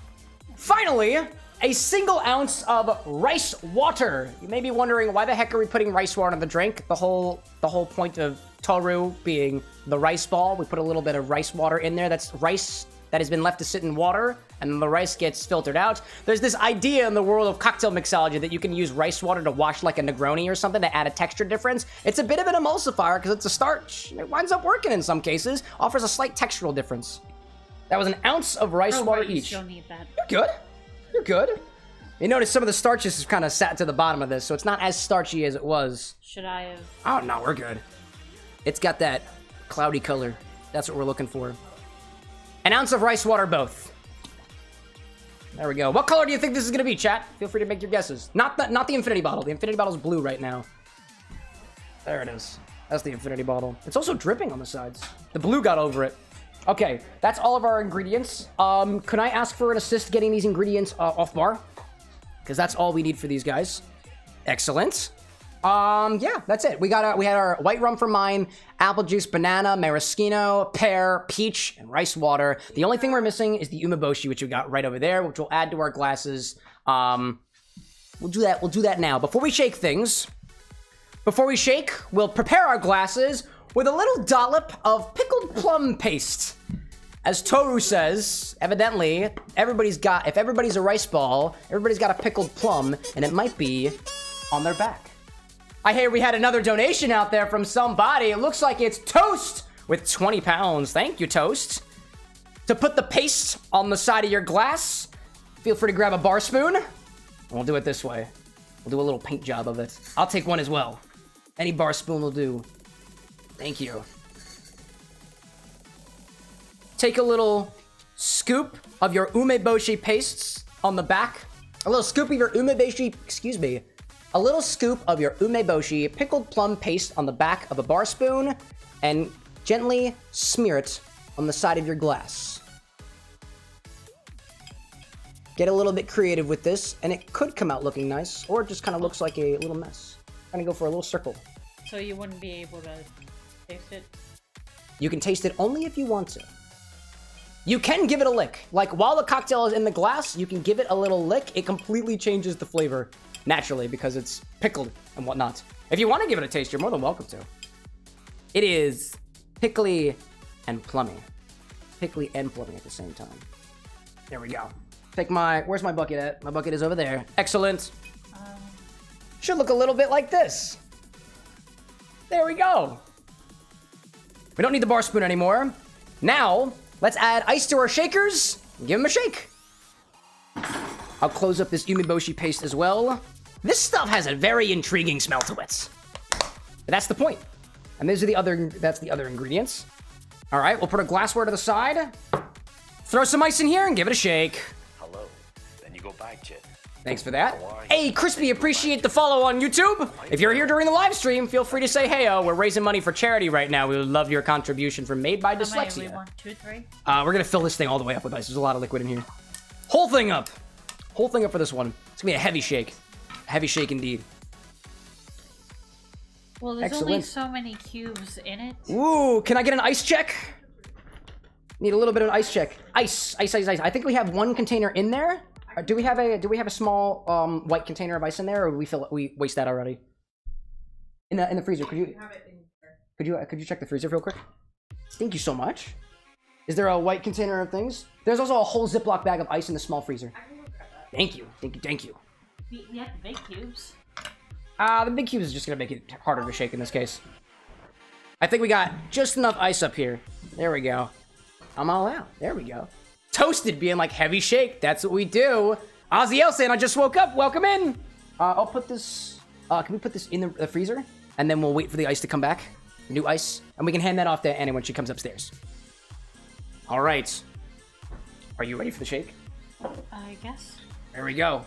Finally, a single ounce of rice water. You may be wondering, why the heck are we putting rice water in the drink? The whole point of Toru being the rice ball. We put a little bit of rice water in there. That's rice that has been left to sit in water, and then the rice gets filtered out. There's this idea in the world of cocktail mixology that you can use rice water to wash like a Negroni or something to add a texture difference. It's a bit of an emulsifier because it's a starch. It winds up working in some cases. Offers a slight textural difference. That was an ounce of rice water right, you each. still need that. You're good. You notice some of the starches have kind of sat to the bottom of this, so it's not as starchy as it was. Should I have? Oh, no, we're good. It's got that cloudy color. That's what we're looking for. An ounce of rice water both. There we go. What color do you think this is going to be, chat? Feel free to make your guesses. Not the infinity bottle. The infinity bottle's blue right now. There it is. That's the infinity bottle. It's also dripping on the sides. The blue got over it. Okay, that's all of our ingredients. Can I ask for an assist getting these ingredients off bar? Because that's all we need for these guys. Excellent. Yeah, that's it. We had our white rum for mine, apple juice, banana, maraschino, pear, peach, and rice water. The only thing we're missing is the umeboshi, which we got right over there, which we'll add to our glasses. We'll do that now. Before we shake things, we'll prepare our glasses with a little dollop of pickled plum paste. As Toru says, evidently, if everybody's a rice ball, everybody's got a pickled plum, and it might be on their back. I hear we had another donation out there from somebody. It looks like it's Toast with 20 pounds. Thank you, Toast. To put the paste on the side of your glass, feel free to grab a bar spoon. And we'll do it this way. We'll do a little paint job of it. I'll take one as well. Any bar spoon will do. Thank you. Take a little scoop of your umeboshi pastes on the back. A little scoop of your umeboshi, a little scoop of your umeboshi pickled plum paste on the back of a bar spoon and gently smear it on the side of your glass. Get a little bit creative with this, and it could come out looking nice, or it just kind of looks like a little mess. I'm gonna go for a little circle. So you wouldn't be able to taste it? You can taste it only if you want to. You can give it a lick. Like, while the cocktail is in the glass, you can give it a little lick. It completely changes the flavor naturally because it's pickled and whatnot. If you want to give it a taste, you're more than welcome to. It is pickly and plummy. Pickly and plummy at the same time. There we go. Where's my bucket at? My bucket is over there. Excellent. Should look a little bit like this. There we go. We don't need the bar spoon anymore. Now, let's add ice to our shakers and give them a shake. I'll close up this umeboshi paste as well. This stuff has a very intriguing smell to it. But that's the point. And that's the other ingredients. All right, we'll put a glassware to the side. Throw some ice in here and give it a shake. Hello. Then you go back, Chit. Thanks for that. Hey, Crispy, appreciate the follow on YouTube. If you're here during the live stream, feel free to say hey-o. We're raising money for charity right now. We would love your contribution from Made by Dyslexia. We want 2, 3? We're gonna fill this thing all the way up with ice. There's a lot of liquid in here. Whole thing up. Whole thing up for this one. It's gonna be a heavy shake. A heavy shake indeed. Well, there's only so many cubes in it. Ooh, can I get an ice check? Need a little bit of an ice check. Ice. I think we have one container in there. Do we have a small white container of ice in there, or we waste that already? In the freezer. Could you check the freezer real quick? Thank you so much. Is there a white container of things? There's also a whole Ziploc bag of ice in the small freezer. Thank you. You have the big cubes. The big cubes is just gonna make it harder to shake in this case. I think we got just enough ice up here. There we go. I'm all out. There we go. Toasted being like heavy shake. That's what we do. Ozzy saying I just woke up. Welcome in. I'll put this. Can we put this in the freezer? And then we'll wait for the ice to come back. New ice. And we can hand that off to Annie when she comes upstairs. All right. Are you ready for the shake? I guess. There we go.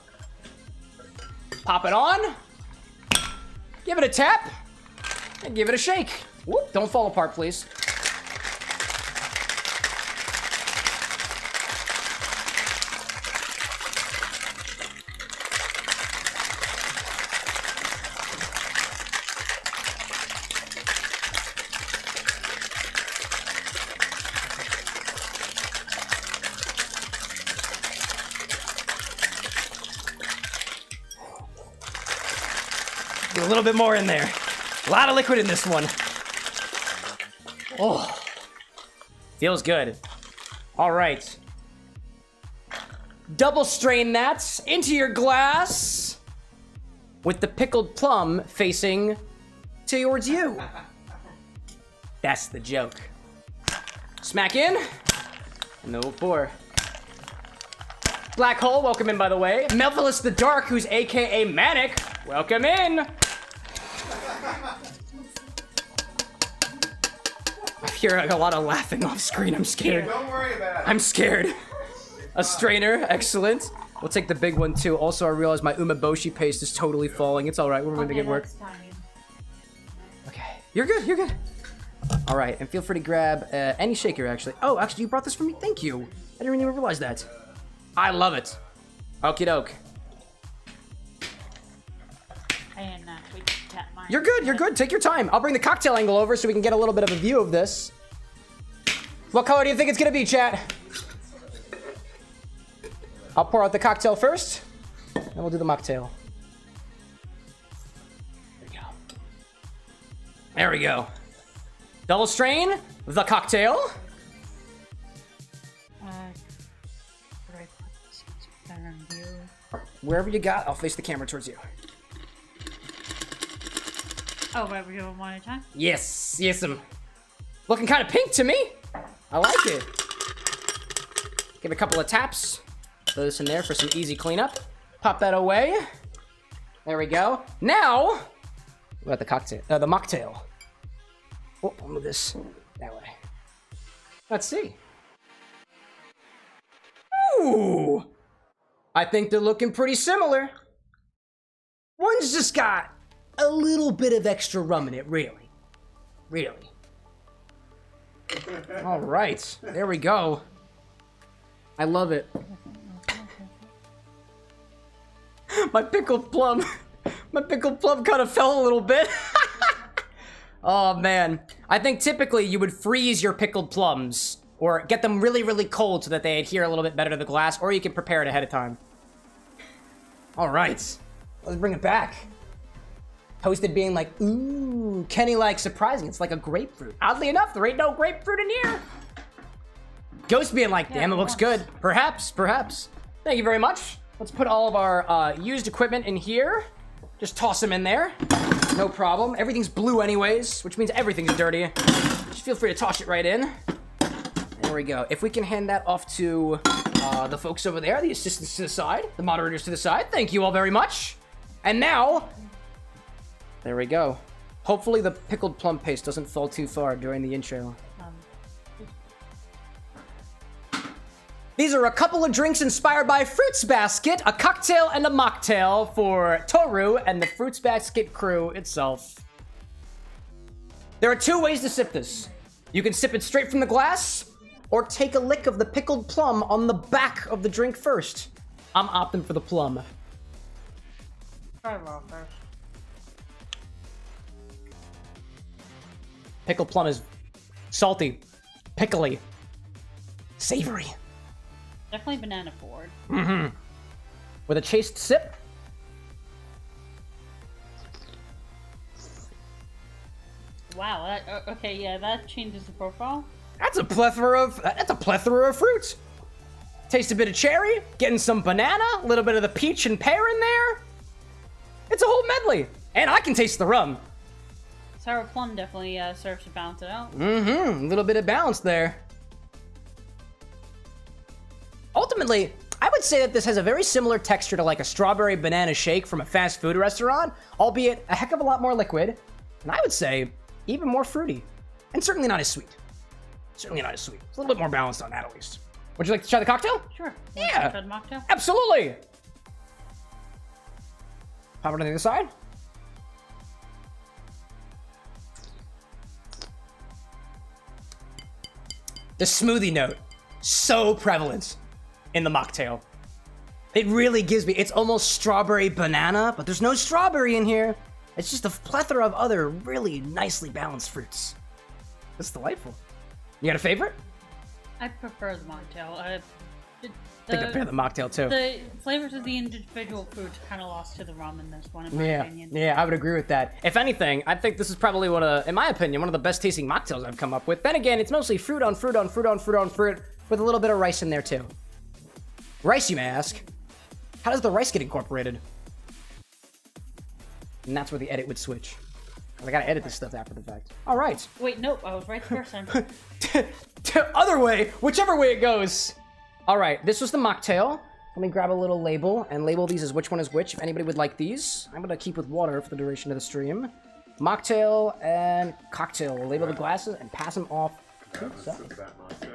Pop it on. Give it a tap. And give it a shake. Whoop. Don't fall apart, please. A little bit more in there. A lot of liquid in this one. Oh, feels good. All right. Double strain that into your glass with the pickled plum facing towards you. That's the joke. Smack in, and then we'll pour. Black Hole, welcome in, by the way. Melphilus the Dark, who's AKA Manic, welcome in. I hear a lot of laughing off screen. I'm scared. Don't worry about it. I'm scared. A strainer, excellent. We'll take the big one too. Also, I realize my umeboshi paste is totally falling. It's all right. We're gonna make it work. Okay. You're good, you're good. All right, and feel free to grab any shaker, actually. Oh, actually, you brought this for me? Thank you. I didn't even realize that. I love it. Okie doke. You're good, you're good. Take your time. I'll bring the cocktail angle over so we can get a little bit of a view of this. What color do you think it's gonna be, chat? I'll pour out the cocktail first, and we'll do the mocktail. There we go. There we go. Double strain, the cocktail. Wherever you got, I'll face the camera towards you. Oh, right, we're doing one at a time? Yes, yes, looking kind of pink to me. I like it. Give it a couple of taps. Throw this in there for some easy cleanup. Pop that away. There we go. Now, we got the cocktail, the mocktail. Oh, I'll move this that way. Let's see. Ooh, I think they're looking pretty similar. One's just got a little bit of extra rum in it, really. Really. All right, there we go. I love it. My pickled plum kind of fell a little bit. Oh man, I think typically you would freeze your pickled plums or get them really, really cold so that they adhere a little bit better to the glass, or you can prepare it ahead of time. All right, let's bring it back. Toasted being like, ooh, Kenny like surprising. It's like a grapefruit. Oddly enough, there ain't no grapefruit in here. Ghost being like, damn, it looks good. Perhaps, perhaps. Thank you very much. Let's put all of our used equipment in here. Just toss them in there. No problem. Everything's blue anyways, which means everything's dirty. Just feel free to toss it right in. There we go. If we can hand that off to the folks over there, the assistants to the side, the moderators to the side. Thank you all very much. And now, there we go. Hopefully the pickled plum paste doesn't fall too far during the intro. These are a couple of drinks inspired by Fruits Basket, a cocktail and a mocktail for Toru and the Fruits Basket crew itself. There are two ways to sip this. You can sip it straight from the glass, or take a lick of the pickled plum on the back of the drink first. I'm opting for the plum. Try raw first. Pickled plum is salty, pickly, savory. Definitely banana forward. Mm-hmm. With a chaste sip. Wow. Okay, yeah, that changes the profile. That's a plethora of fruits. Taste a bit of cherry, getting some banana, a little bit of the peach and pear in there. It's a whole medley, and I can taste the rum. Sour plum definitely serves to balance it out. Mm-hmm. A little bit of balance there. Ultimately, I would say that this has a very similar texture to like a strawberry banana shake from a fast food restaurant, albeit a heck of a lot more liquid, and I would say even more fruity, and certainly not as sweet. Certainly not as sweet. It's a little bit more balanced on that at least. Would you like to try the cocktail? Sure. Yeah. Try the mocktail? Absolutely. Pop it on the other side. The smoothie note, so prevalent in the mocktail. It really gives me, it's almost strawberry banana, but there's no strawberry in here. It's just a plethora of other really nicely balanced fruits. It's delightful. You got a favorite? I prefer the mocktail. I think I prefer the mocktail too. The flavors of the individual fruits kind of lost to the rum in this one, in my opinion. Yeah, I would agree with that. If anything, I think this is probably in my opinion, one of the best tasting mocktails I've come up with. Then again, it's mostly fruit on fruit on fruit on fruit on fruit with a little bit of rice in there too. Rice, you may ask. How does the rice get incorporated? And that's where the edit would switch. I gotta edit this stuff after the fact. All right. Wait, nope, I was right the first time. Other way, whichever way it goes. All right, this was the mocktail. Let me grab a little label and label these as which one is which. If anybody would like these, I'm gonna keep with water for the duration of the stream. Mocktail and cocktail. We'll label the glasses and pass them off.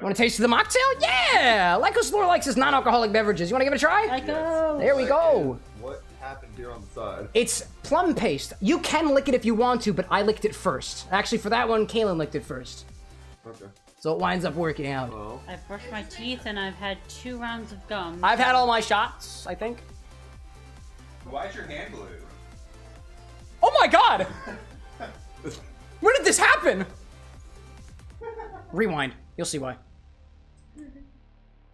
Want to taste the mocktail? Yeah! Lycos Lore likes his non-alcoholic beverages. You want to give it a try? Lycos! There we go. What happened here on the side. It's plum paste. You can lick it if you want to, but I licked it first. Actually, for that one, Kaylin licked it first. Okay. So it winds up working out. Well. I've brushed my teeth and I've had 2 rounds of gum. I've had all my shots, I think. Why is your hand blue? Oh my god! When did this happen? Rewind. You'll see why.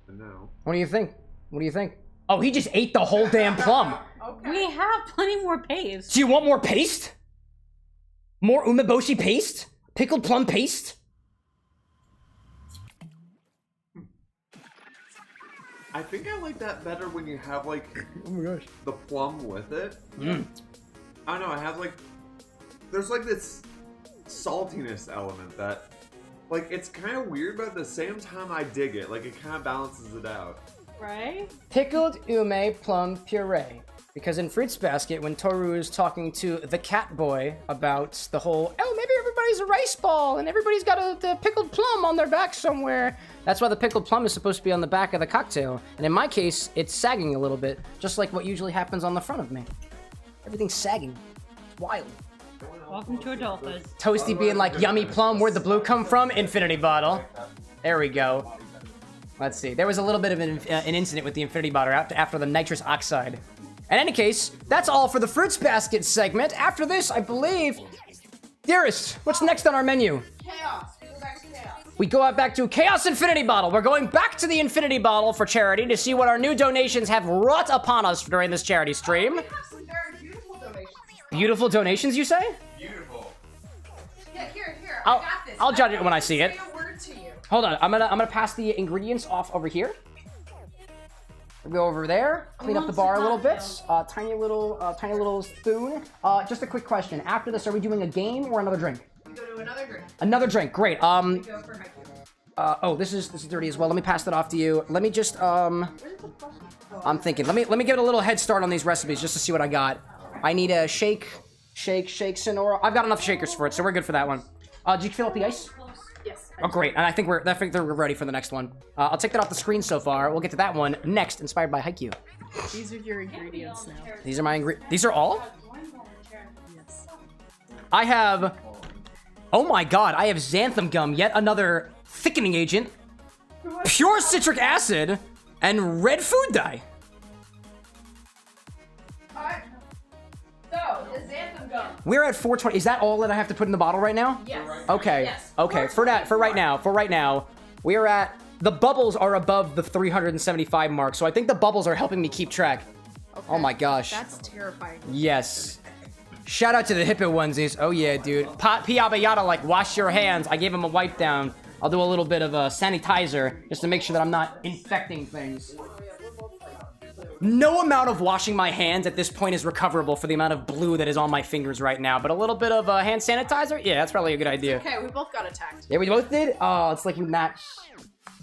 No. What do you think? What do you think? Oh, he just ate the whole damn plum. Okay. We have plenty more paste. Do you want more paste? More umeboshi paste? Pickled plum paste? I think I like that better when you have like oh my gosh, the plum with it. Mm. I don't know, it has like there's like this saltiness element that like it's kind of weird, but at the same time I dig it. Like it kind of balances it out. Right? Pickled ume plum puree. Because in Fruits Basket, when Toru is talking to the cat boy about the whole, oh, maybe everybody's a rice ball and everybody's got the pickled plum on their back somewhere. That's why the pickled plum is supposed to be on the back of the cocktail. And in my case, it's sagging a little bit, just like what usually happens on the front of me. Everything's sagging. It's wild. Welcome to adulthood. Toasty being like, yummy plum, where'd the blue come from? Infinity bottle. There we go. Let's see. There was a little bit of an incident with the infinity bottle after the nitrous oxide. In any case, that's all for the Fruits Basket segment. After this, I believe... Dearest, what's next on our menu? Chaos. We go back to chaos. We go back to Chaos Infinity Bottle. We're going back to the Infinity Bottle for charity to see what our new donations have wrought upon us during this charity stream. We have some very beautiful donations. Beautiful donations, you say? Beautiful. Yeah, here. I'll, I got this. I'll judge it when I see it. Say a word to you. Hold on, I'm gonna pass the ingredients off over here. We'll go over there, clean up the bar a little bit. Tiny little spoon. Just a quick question. After this, are we doing a game or another drink? We go to another drink. Another drink, great. We go for Haikyu. Oh, this is dirty as well. Let me pass that off to you. Let me just I'm thinking. Let me get a little head start on these recipes just to see what I got. I need a shake, Sonora. I've got enough shakers for it, so we're good for that one. Did you fill up the ice? Yes. Oh, great. And I think we're ready for the next one. I'll take that off the screen so far. We'll get to that one next, inspired by Haikyu. These are your ingredients now. These are my ingredients. These are all? Yes. I have... Oh my god, I have xanthan gum, yet another thickening agent, pure citric acid, and red food dye. Alright. So, the xanthan gum. We're at 420. Is that all that I have to put in the bottle right now? Yes. Okay. Yes. Okay. For right now, we are at... The bubbles are above the 375 mark, so I think the bubbles are helping me keep track. Okay. Oh my gosh. That's terrifying. Yes. Shout out to the hippo onesies. Oh yeah, dude. Piaba yada, like, wash your hands. I gave him a wipe down. I'll do a little bit of a sanitizer just to make sure that I'm not infecting things. No amount of washing my hands at this point is recoverable for the amount of blue that is on my fingers right now, but a little bit of hand sanitizer? Yeah, that's probably a good idea. Okay, we both got attacked. Yeah, we both did? Oh, it's like you match.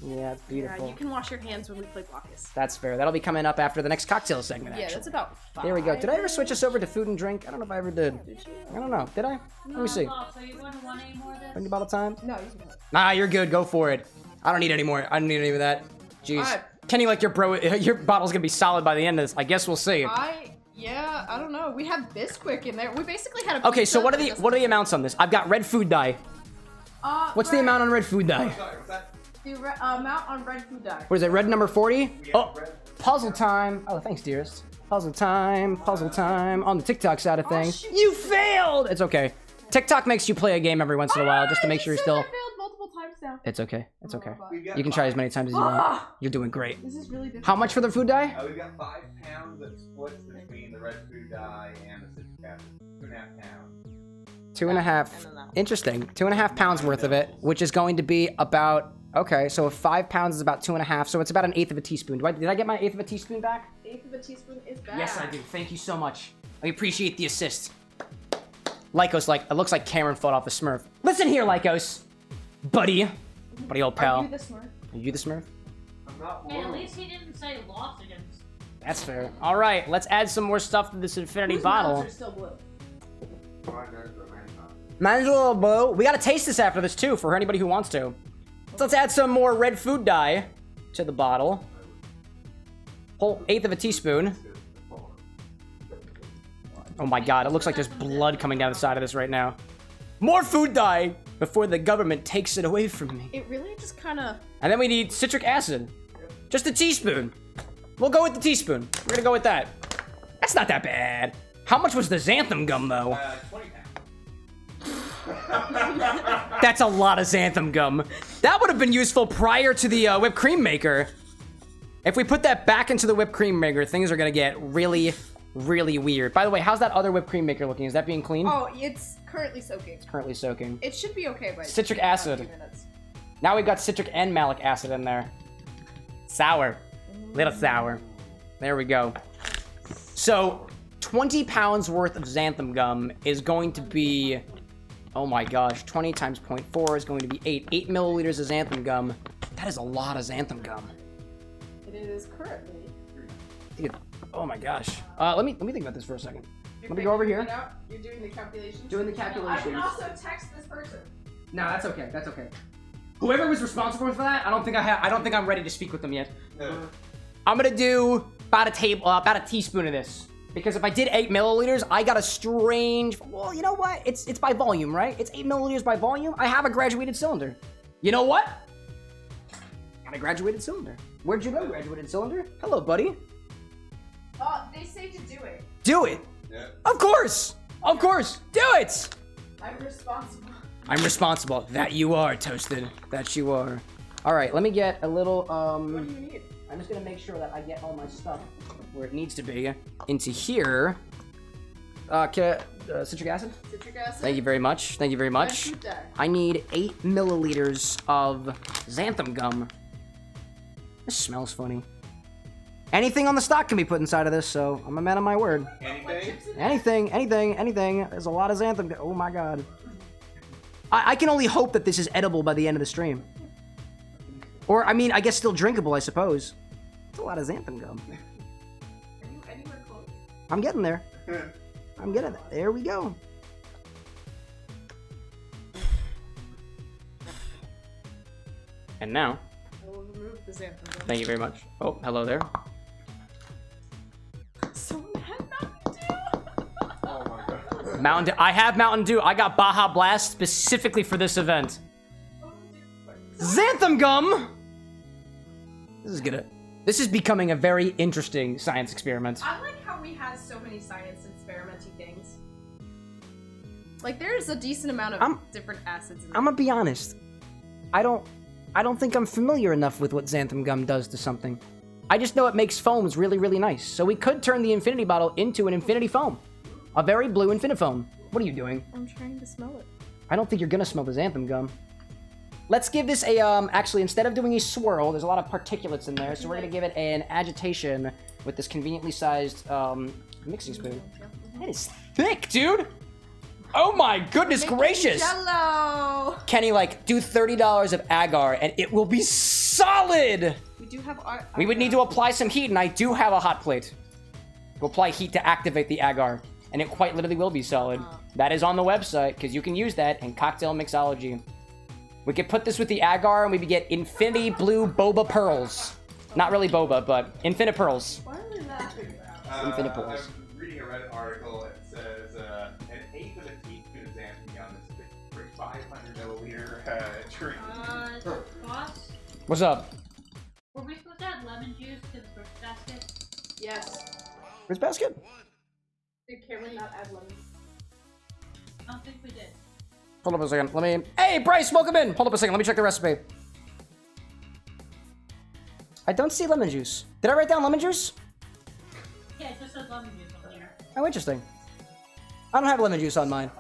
Yeah, it's beautiful. Yeah, you can wash your hands when we play Blokus. That's fair. That'll be coming up after the next cocktail segment, Yeah, actually. that's about 5. There we go. Did I ever switch us over to food and drink? I don't know if I ever did. I don't know. Did I? Let me see. So you want to want any more of this? Any bottle time? No, you can. Nah, you're good. Go for it. I don't need any more. I don't need any of that. Jeez. Alright. Kenny, like your bottle's gonna be solid by the end of this. I guess we'll see. Yeah, I don't know. We have Bisquick in there. We basically had a Okay, so pizza, what are the amounts on this? I've got red food dye. What's the amount on red food dye? The amount on red food dye. What is it? Red number 40? Oh, puzzle time. Oh, thanks, dearest. Puzzle time on the TikTok side of things. You failed! It's okay. TikTok makes you play a game every once in a while just to make sure you're still... I failed multiple times now. It's okay. It's okay. You can try as many times as you want. You're doing great. This is really difficult. How much for the food dye? We've got 5 pounds that splits between the red food dye and the citric acid. 2.5 pounds. 2.5. Interesting. 2.5 pounds worth of it, which is going to be about... Okay, so 5 pounds is about 2.5, so it's about 1/8 of a teaspoon. Did I get my 1/8 of a teaspoon back? 1/8 of a teaspoon is back. Yes, I do. Thank you so much. I appreciate the assist. Lycos, like, it looks like Cameron fought off a Smurf. Listen here, Lycos. Buddy old pal. Are you the Smurf? Are you the Smurf? I'm not Hey, at least he didn't say lost against. That's fair. All right, let's add some more stuff to this infinity Whose bottle. mouths are still blue? Mine's a little blue. We gotta taste this after this too, for anybody who wants to. So let's add some more red food dye to the bottle. Whole 1/8 of a teaspoon. Oh my god, it looks like there's blood coming down the side of this right now. More food dye before the government takes it away from me. It really just kind of... And then we need citric acid. Just a teaspoon. We'll go with the teaspoon. We're gonna go with that. That's not that bad. How much was the xanthan gum, though? 20 That's a lot of xanthan gum. That would have been useful prior to the whipped cream maker. If we put that back into the whipped cream maker, things are gonna get really, really weird. By the way, how's that other whipped cream maker looking? Is that being cleaned? Oh, it's currently soaking. It's currently soaking. It should be okay by Citric acid. Now we've got citric and malic acid in there. Sour. Little sour. There we go. So, 20 pounds worth of xanthan gum is going to be... Oh my gosh, 20 times 0.4 is going to be 8. 8 milliliters of xanthan gum. That is a lot of xanthan gum. It is currently. Dude, oh my gosh. Let me think about this for a second. Let me go over here. You're doing the calculations? Doing the calculations. I can also text this person. No, that's okay. That's okay. Whoever was responsible for that, I don't think I'm ready to speak with them yet. I'm gonna do about a teaspoon of this. Because if I did 8 milliliters, I got a strange... Well, you know what? It's by volume, right? It's 8 milliliters by volume. I have a graduated cylinder. You know what? Got a graduated cylinder. Where'd you go, graduated cylinder? Hello, buddy. They say to do it. Do it. Yeah. Of course. Of course. Do it. I'm responsible. I'm responsible. That you are, Toasted. That you are. All right, let me get a little... What do you need? I'm just gonna make sure that I get all my stuff where it needs to be into here. Citric acid? Citric acid. Thank you very much. Thank you very much. I need 8 milliliters of xanthan gum. This smells funny. Anything on the stock can be put inside of this, so I'm a man of my word. Anything. There's a lot of xanthan gum. Oh my god. I can only hope that this is edible by the end of the stream. Or, I mean, I guess still drinkable, I suppose. It's a lot of xanthan gum. Are you anywhere close? I'm getting there. I'm getting there. There we go. And now... I will remove the xanthan gum. Thank you very much. Oh, hello there. Someone had Mountain Dew! Oh my god. Mountain Dew. I have Mountain Dew. I got Baja Blast specifically for this event. Xanthan gum! This is becoming a very interesting science experiment. I like how we have so many science experimenty things. Like, there's a decent amount of different acids in there. I'm gonna be honest. I don't think I'm familiar enough with what xanthan gum does to something. I just know it makes foams really, really nice. So we could turn the infinity bottle into an infinity foam. A very blue infinifoam. What are you doing? I'm trying to smell it. I don't think you're gonna smell the xanthan gum. Let's give this a, actually, instead of doing a swirl, there's a lot of particulates in there, so we're gonna give it an agitation with this conveniently sized, mixing spoon. That is thick, dude! Oh my goodness gracious! Jello! Kenny, like, do $30 of agar, and it will be solid! We do have We would need to apply some heat, and I do have a hot plate. To apply heat to activate the agar, and it quite literally will be solid. That is on the website, because you can use that in cocktail mixology. We could put this with the agar, and we would get infinity blue boba pearls. Not really boba, but infinite pearls. Why are we laughing? Infinite pearls. I'm reading a Reddit article. It says an eighth of a teaspoon of xanthan gum is fit for a 500 milliliter drink. Boss? What's up? Were we supposed to add lemon juice to the Brix basket? Yes. Where's basket? Did Cameron not add lemon? I don't think we did. Hold up a second. Let me... Hey, Bryce, welcome in. Hold up a second. Let me check the recipe. I don't see lemon juice. Did I write down lemon juice? Yeah, it just says lemon juice on here. Oh, interesting. I don't have lemon juice on mine.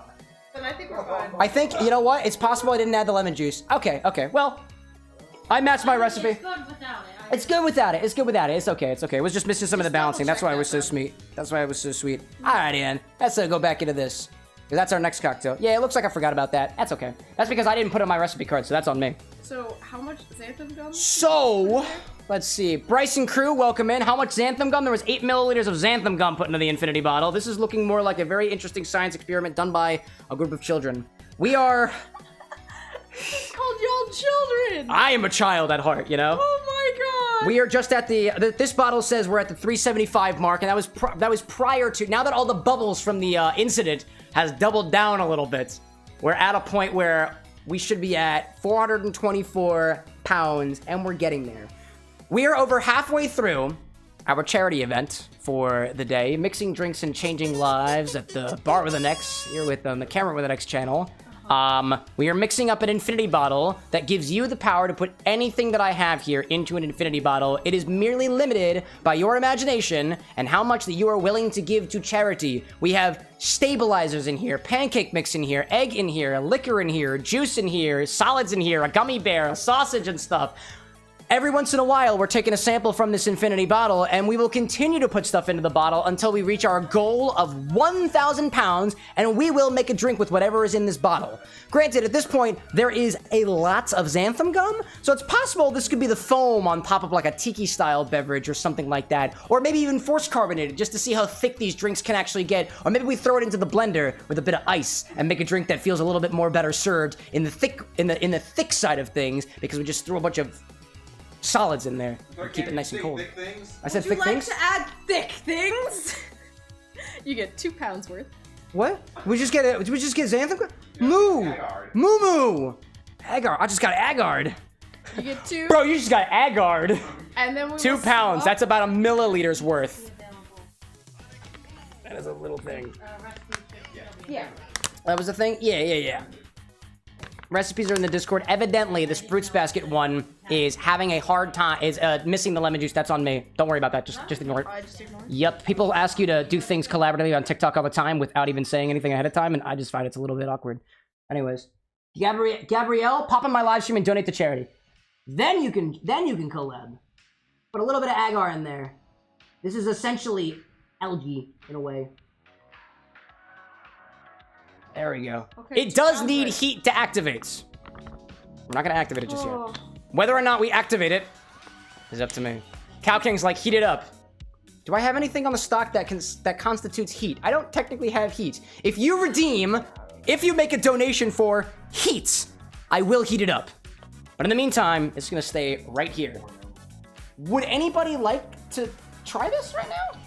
Then I think we're fine. I think, you know what? It's possible I didn't add the lemon juice. Okay. Well, I matched my recipe. It's good without it. It's good without it. It's good without it. It's okay. It's okay. It was just missing some of the balancing. That's why I was so sweet. That's why I was so sweet. All right, Ian. Let's go back into this. Because that's our next cocktail. Yeah, it looks like I forgot about that. That's okay. That's because I didn't put it on my recipe card, so that's on me. So, how much xanthan gum? So, let's see. Bryce and crew, welcome in. How much xanthan gum? There was 8 milliliters of xanthan gum put into the infinity bottle. This is looking more like a very interesting science experiment done by a group of children. We are... It's called y'all children! I am a child at heart, you know? Oh my We are just at this bottle says we're at the 375 mark, and that was prior to, now that all the bubbles from the incident has doubled down a little bit, we're at a point where we should be at 424 pounds, and we're getting there. We are over halfway through our charity event for the day, mixing drinks and changing lives at the Bar with an X, here with the Camera with an X channel. We are mixing up an infinity bottle that gives you the power to put anything that I have here into an infinity bottle. It is merely limited by your imagination and how much that you are willing to give to charity. We have stabilizers in here, pancake mix in here, egg in here, liquor in here, juice in here, solids in here, a gummy bear, a sausage and stuff. Every once in a while, we're taking a sample from this infinity bottle, and we will continue to put stuff into the bottle until we reach our goal of 1,000 pounds, and we will make a drink with whatever is in this bottle. Granted, at this point, there is a lot of xanthan gum, so it's possible this could be the foam on top of like a tiki-style beverage or something like that, or maybe even force carbonated, just to see how thick these drinks can actually get, or maybe we throw it into the blender with a bit of ice and make a drink that feels a little bit more better served in the thick side of things, because we just threw a bunch of solids in there. Keep it nice and cold. I said thick things? Would you like to add thick things? You get 2 pounds worth. What? We just get xanthan? Moo! Moo! Agar. I just got agard. You get 2. Bro, you just got agard. And then we 2 pounds. That's about a milliliter's worth. That is a little thing. Yeah. That was a thing? Yeah. Recipes are in the Discord. Evidently, this Fruits Basket one is having a hard time, is missing the lemon juice. That's on me. Don't worry about that. Just ignore it. Yep. People ask you to do things collaboratively on TikTok all the time without even saying anything ahead of time, and I just find it's a little bit awkward. Anyways, Gabrielle, pop in my live stream and donate to charity. Then you can collab. Put a little bit of agar in there. This is essentially algae in a way. There we go. Okay, it does need heat to activate. We're not gonna activate it just yet. Whether or not we activate it is up to me. Cow King's like, heat it up. Do I have anything on the stock that constitutes heat? I don't technically have heat. If you make a donation for heat, I will heat it up. But in the meantime, it's gonna stay right here. Would anybody like to try this right now?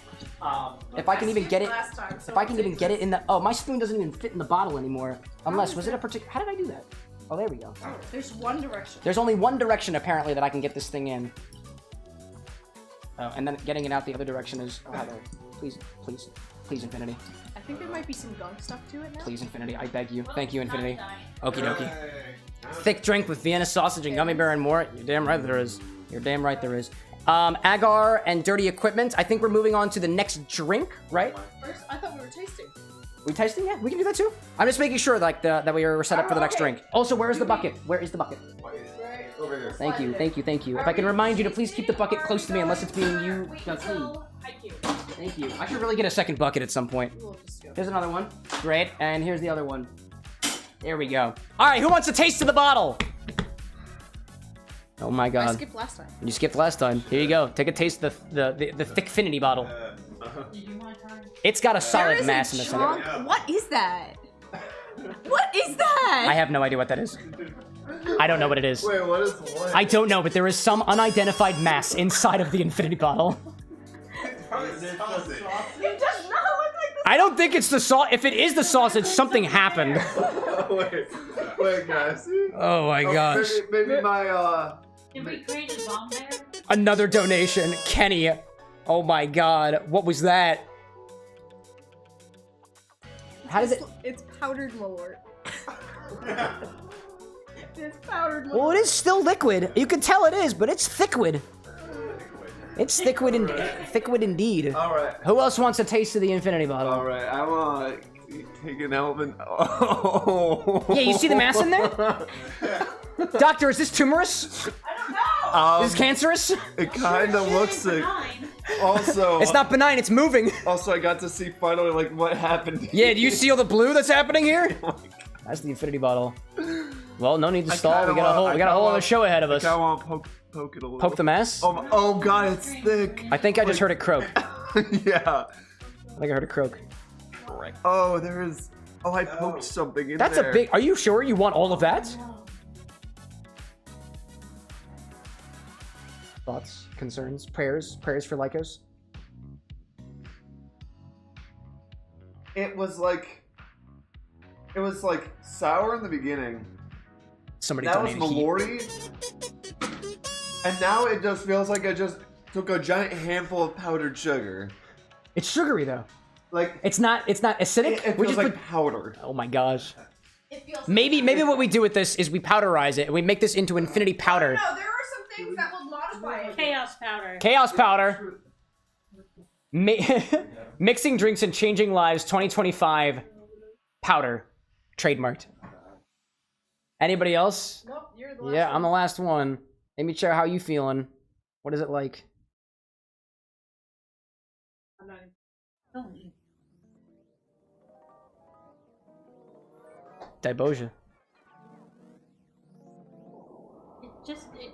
If I can even get it, in the, oh, my spoon doesn't even fit in the bottle anymore. Unless, was it a particular, how did I do that? Oh, there we go. There's one direction. There's only one direction, apparently, that I can get this thing in. Oh, and then getting it out the other direction is, oh, hello. Please, Infinity. I think there might be some gunk stuff to it now. Please, Infinity, I beg you. Thank you, Infinity. Okie dokie. Thick drink with Vienna sausage and gummy bear and more. You're damn right there is. You're damn right there is. Agar and dirty equipment. I think we're moving on to the next drink, right? First, I thought we were tasting. We tasting? Yeah, we can do that too. I'm just making sure like that we are set up for the next drink. Also, where is the bucket? Where is the bucket? Right over here. Thank you. If I can remind you to please keep the bucket close to me unless it's being used. Thank you. I should really get a second bucket at some point. Here's another one. Great. And here's the other one. There we go. All right, who wants a taste of the bottle? Oh my god. I skipped last time. You skipped last time. Here you go. Take a taste of the Thickfinity bottle. It's got a solid mass in the center. What is that? What is that? I have no idea what that is. I don't know what it is. Wait, what is what? I don't know, but there is some unidentified mass inside of the infinity bottle. It does not look like the I don't think it's the sauce. If it is the sausage, something happened. wait, guys. Oh my gosh. Maybe my Did we create a bomb there? Another donation, Kenny. Oh my god, what was that? How does it? It's powdered malort. It's powdered malort. Well, it is still liquid. You can tell it is, but it's thickwood. It's thickwood indeed. All right. Who else wants a taste of the infinity bottle? All right, I'm take an element. Oh. Yeah, you see the mass in there? Doctor, is this tumorous? I don't know. Is this cancerous? It kind of looks like. Also, it's not benign. It's moving. Also, I got to see finally like what happened. Yeah, do you see all the blue that's happening here? That's the infinity bottle. Well, no need to stall. We got a whole other show ahead of us. I want to poke it a little. Poke the mass? Oh god, it's thick. I think I just heard it croak. Yeah. I think I heard it croak. Oh, there is. Oh, I poked something in That's there. a big. Are you sure you want all of that? Thoughts, concerns, prayers for Lycos? It was like sour in the beginning. Somebody that was donated heat. Mallory. And now it just feels like I just took a giant handful of powdered sugar. It's sugary though. Like it's not acidic. It feels like powder. Oh my gosh. Maybe what we do with this is we powderize it and we make this into infinity powder. No, there are some things that will modify it. Chaos powder. Chaos powder. Mixing drinks and changing lives 2025 powder. Trademarked. Anybody else? Nope, you're the last Yeah, one. I'm the last one. Amy Chair, how you feeling? What is it like? I'm not even... Dibosia. It just it.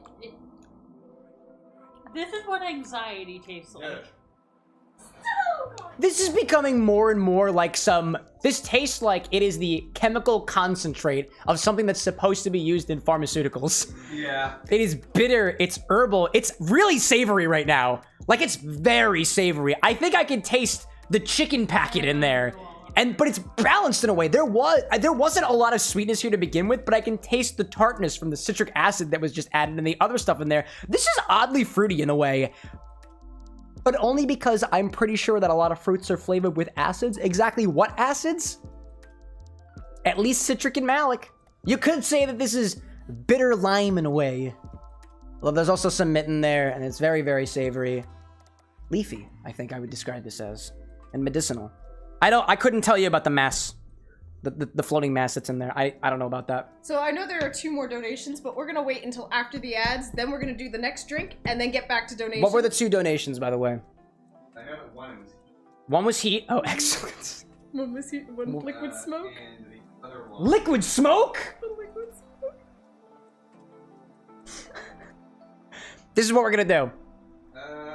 This is what anxiety tastes like. This is becoming more and more like this tastes like it is the chemical concentrate of something that's supposed to be used in pharmaceuticals. Yeah. It is bitter, it's herbal, it's really savory right now. Like, it's very savory. I think I can taste the chicken packet in there. But it's balanced in a way. There wasn't a lot of sweetness here to begin with, but I can taste the tartness from the citric acid that was just added and the other stuff in there. This is oddly fruity in a way. But only because I'm pretty sure that a lot of fruits are flavored with acids. Exactly what acids? At least citric and malic. You could say that this is bitter lime in a way. Well, there's also some mint in there, and it's very, very savory. Leafy, I think I would describe this as. And medicinal. I couldn't tell you about the mass. The floating mass that's in there. I don't know about that. So I know there are 2 more donations, but we're gonna wait until after the ads, then we're gonna do the next drink, and then get back to donations. What were the 2 donations, by the way? I know that one was heat. One was heat. Oh, excellent. One was heat, one liquid smoke. And the other one... Liquid smoke? Liquid smoke. This is what we're gonna do.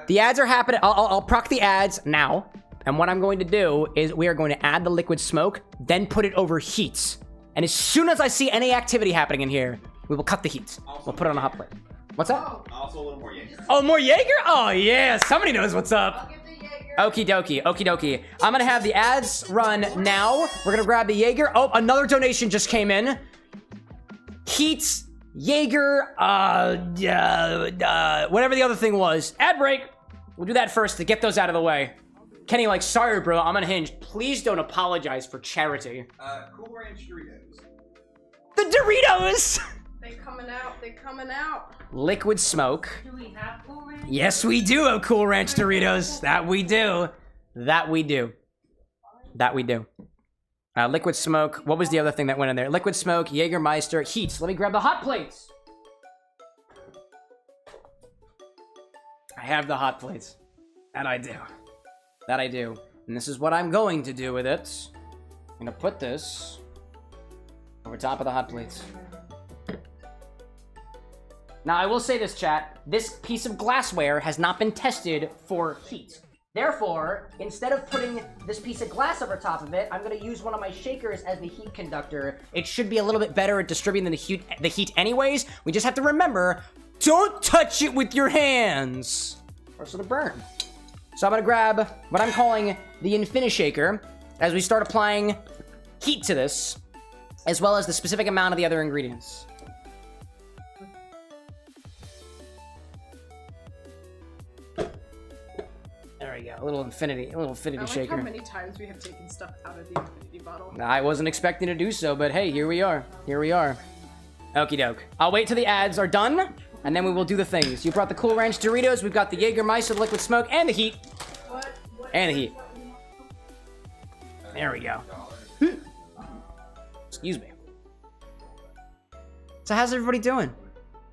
The ads are happening. I'll proc the ads now. And what I'm going to do is we are going to add the liquid smoke, then put it over heats. And as soon as I see any activity happening in here, we will cut the heat. We'll put it on a hot plate. What's that? Also a little more Jaeger. Oh, more Jaeger? Oh, yeah. Somebody knows what's up. Okie dokie. Okie dokie. I'm going to have the ads run now. We're going to grab the Jaeger. Oh, another donation just came in. Heat, Jaeger, whatever the other thing was. Ad break. We'll do that first to get those out of the way. Kenny, like, sorry, bro, I'm unhinged. Please don't apologize for charity. Cool Ranch Doritos. The Doritos! They coming out. They coming out. Liquid smoke. Do we have Cool Ranch? Yes, we do have Cool Ranch Doritos. That we do. That we do. That we do. Liquid smoke. What was the other thing that went in there? Liquid smoke, Jägermeister, heat. Let me grab the hot plates. I have the hot plates. That I do. That I do. And this is what I'm going to do with it. I'm gonna put this over top of the hot plates. Now, I will say this, chat. This piece of glassware has not been tested for heat. Therefore, instead of putting this piece of glass over top of it, I'm gonna use one of my shakers as the heat conductor. It should be a little bit better at distributing the heat anyways. We just have to remember, don't touch it with your hands, or it's gonna burn. So I'm gonna grab what I'm calling the Infinishaker as we start applying heat to this, as well as the specific amount of the other ingredients. There we go, a little infinity shaker. How many times we have taken stuff out of the infinity bottle. I wasn't expecting to do so, but hey, here we are. Here we are. Okie doke. I'll wait till the ads are done, and then we will do the things. You brought the Cool Ranch Doritos, we've got the Jägermeister, the liquid smoke, and the heat. And the heat. There we go. Excuse me. So how's everybody doing?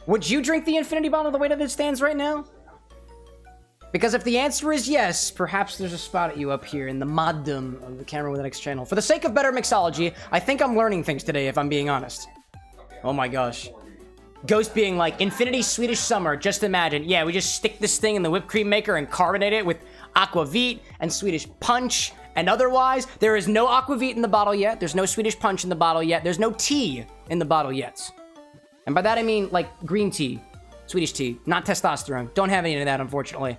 Would you drink the infinity bottle the way that it stands right now? Because if the answer is yes, perhaps there's a spot at you up here in the moddom of the CameroxnWithAnX channel. For the sake of better mixology, I think I'm learning things today, if I'm being honest. Oh my gosh. Ghost being like, Infinity Swedish Summer, just imagine. Yeah, we just stick this thing in the whipped cream maker and carbonate it with aquavit and Swedish punch. And otherwise, there is no aquavit in the bottle yet. There's no Swedish punch in the bottle yet. There's no tea in the bottle yet. And by that I mean, like, green tea. Swedish tea, not testosterone. Don't have any of that, unfortunately.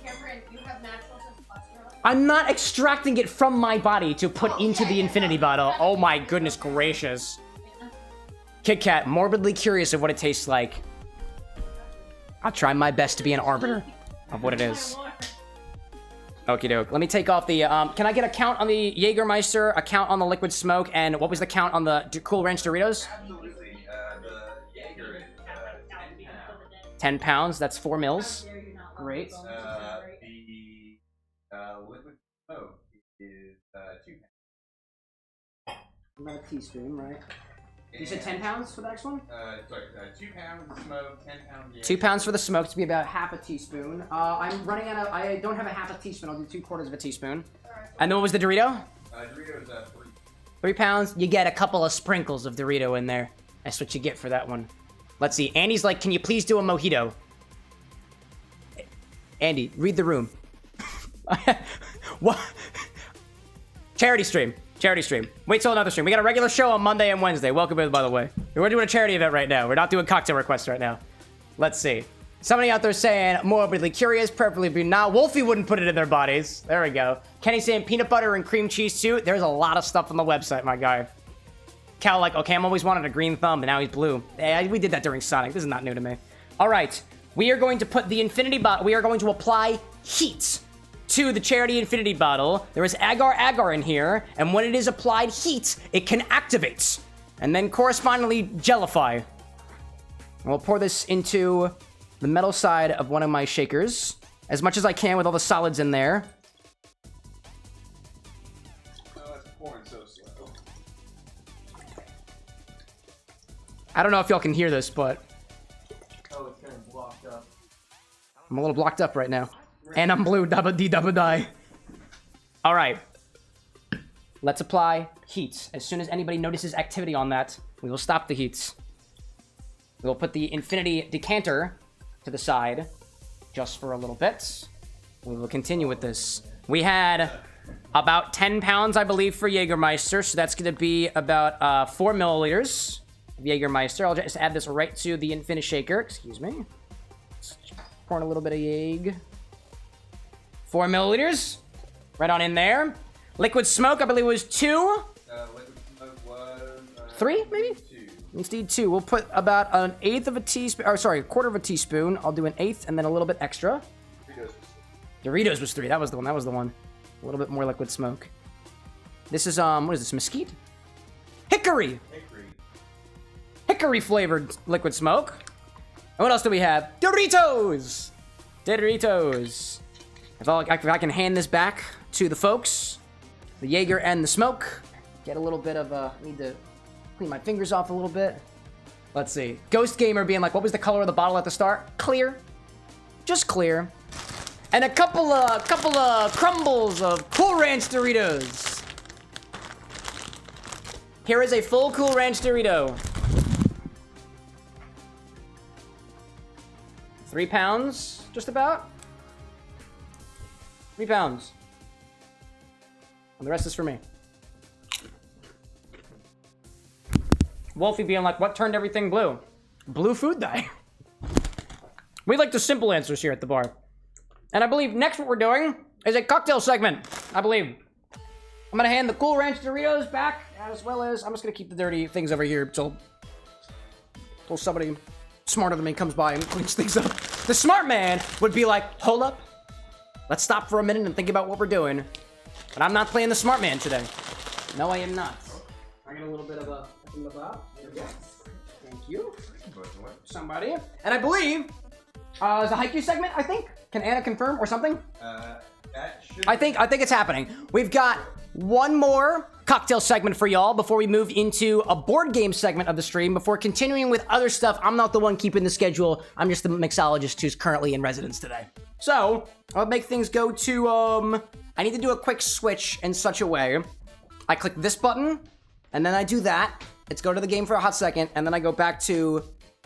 Cameron, you have natural testosterone? I'm not extracting it from my body to put into the infinity bottle. Oh my goodness gracious. Kit Kat, morbidly curious of what it tastes like. I'll try my best to be an arbiter of what it is. Okie doke. Let me take off the, can I get a count on the Jägermeister, a count on the liquid smoke, and what was the count on the Cool Ranch Doritos? Absolutely. The Jaeger is 10 pounds, that's 4 mils. Great. the liquid smoke is 2 pounds. About a teaspoon, right? You said 10 pounds for the next one? Sorry, 2 pounds of smoke, 10 pounds Jaeger. 2 pounds for the smoke to be about half a teaspoon. I'm running out of, I don't have a half a teaspoon, I'll do 3/4 of a teaspoon. And then what was the Dorito? Dorito is 3. 3 pounds, you get a couple of sprinkles of Dorito in there. That's what you get for that one. Let's see, Andy's like, can you please do a mojito? Andy, read the room. What? Charity stream. Charity stream. Wait till another stream. We got a regular show on Monday and Wednesday. Welcome in, by the way. We're doing a charity event right now. We're not doing cocktail requests right now. Let's see. Somebody out there saying, morbidly curious, preferably be not. Wolfie wouldn't put it in their bodies. There we go. Kenny saying peanut butter and cream cheese too. There's a lot of stuff on the website, my guy. Cal like, okay, I'm always wanted a green thumb, but now he's blue. Yeah, we did that during Sonic. This is not new to me. All right. We are going to put the infinity bottle. We are going to apply heat to the charity infinity bottle. There is agar in here, and when it is applied heat, it can activate, and then correspondingly gellify. And we'll pour this into the metal side of one of my shakers, as much as I can with all the solids in there. Oh, it's pouring so slow. I don't know if y'all can hear this, but Oh, it's getting blocked up. I'm a little blocked up right now. And I'm blue, double D, double die. All right. Let's apply heat. As soon as anybody notices activity on that, we will stop the heat. We'll put the infinity decanter to the side just for a little bit. We will continue with this. We had about 10 pounds, I believe, for Jägermeister, so that's going to be about 4 milliliters of Jägermeister. I'll just add this right to the infinity shaker. Excuse me. Pouring a little bit of Jäg. 4 milliliters. Right on in there. Liquid smoke, I believe, was 2. Liquid smoke was 3, maybe? 2. Let's need 2. We'll put about an 1/8 of a teaspoon, or sorry, 1/4 of a teaspoon. I'll do an 1/8 and then a little bit extra. Doritos was 3. That was the one. That was the one. A little bit more liquid smoke. This is, what is this, mesquite? Hickory! Hickory flavored liquid smoke. And what else do we have? Doritos! Doritos. If I can hand this back to the folks, the Jaeger and the smoke, get a little bit of, need to clean my fingers off a little bit. Let's see. Ghost Gamer being like, what was the color of the bottle at the start? Clear. Just clear. And a couple of crumbles of Cool Ranch Doritos. Here is a full Cool Ranch Dorito. 3 pounds, just about. 3 pounds. And the rest is for me. Wolfie being like, what turned everything blue? Blue food dye. We like the simple answers here at the bar. And I believe next what we're doing is a cocktail segment, I believe. I'm gonna hand the Cool Ranch Doritos back, as well as, I'm just gonna keep the dirty things over here till somebody smarter than me comes by and cleans things up. The smart man would be like, hold up. Let's stop for a minute and think about what we're doing. But I'm not playing the smart man today. No, I am not. I got a little bit of a... Thank you. Somebody. And I believe, is a Haikyu segment, I think? Can Anna confirm or something? That should... I think it's happening. We've got one more cocktail segment for y'all before we move into a board game segment of the stream. Before continuing with other stuff, I'm not the one keeping the schedule. I'm just the mixologist who's currently in residence today. So, I'll make things go to, I need to do a quick switch in such a way. I click this button, and then I do that. Let's go to the game for a hot second, and then I go back to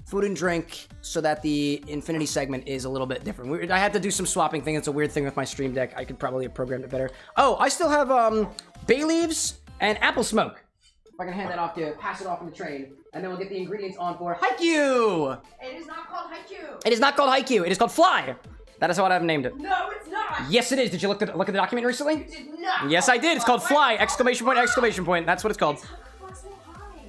food and drink so that the infinity segment is a little bit different. I had to do some swapping thing. It's a weird thing with my stream deck. I could probably have programmed it better. Oh, I still have bay leaves and apple smoke If I can hand that off to you, pass it off in the train, and then we'll get the ingredients on for Haikyu! It is not called Haikyu. It is not called Haikyu, it is called Fly! That is what I've named it. No, it's not. Yes, it is. Did you look at the document recently? You did not. Yes, I did. It's called Fly! Exclamation point, exclamation point. That's what it's called.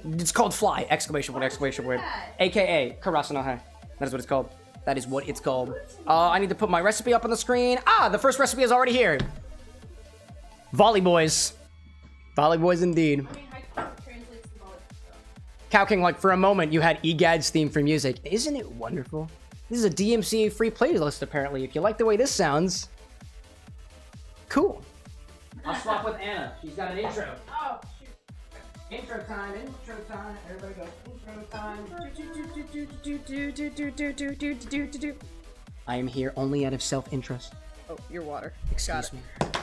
It's called Fly! Exclamation point, exclamation point. AKA Karasuno High. That is what it's called. That is what it's called. I need to put my recipe up on the screen. Ah, the first recipe is already here. Volley Boys. Volley Boys indeed. Cow King, like for a moment you had EGAD's theme for music. Isn't it wonderful? This is a DMCA free playlist apparently. If you like the way this sounds, cool. I'll swap with Anna. She's got an intro. Oh, shoot. Intro time, intro time. Everybody go. Intro time. I am here only out of self-interest. Oh, your water. Excuse me.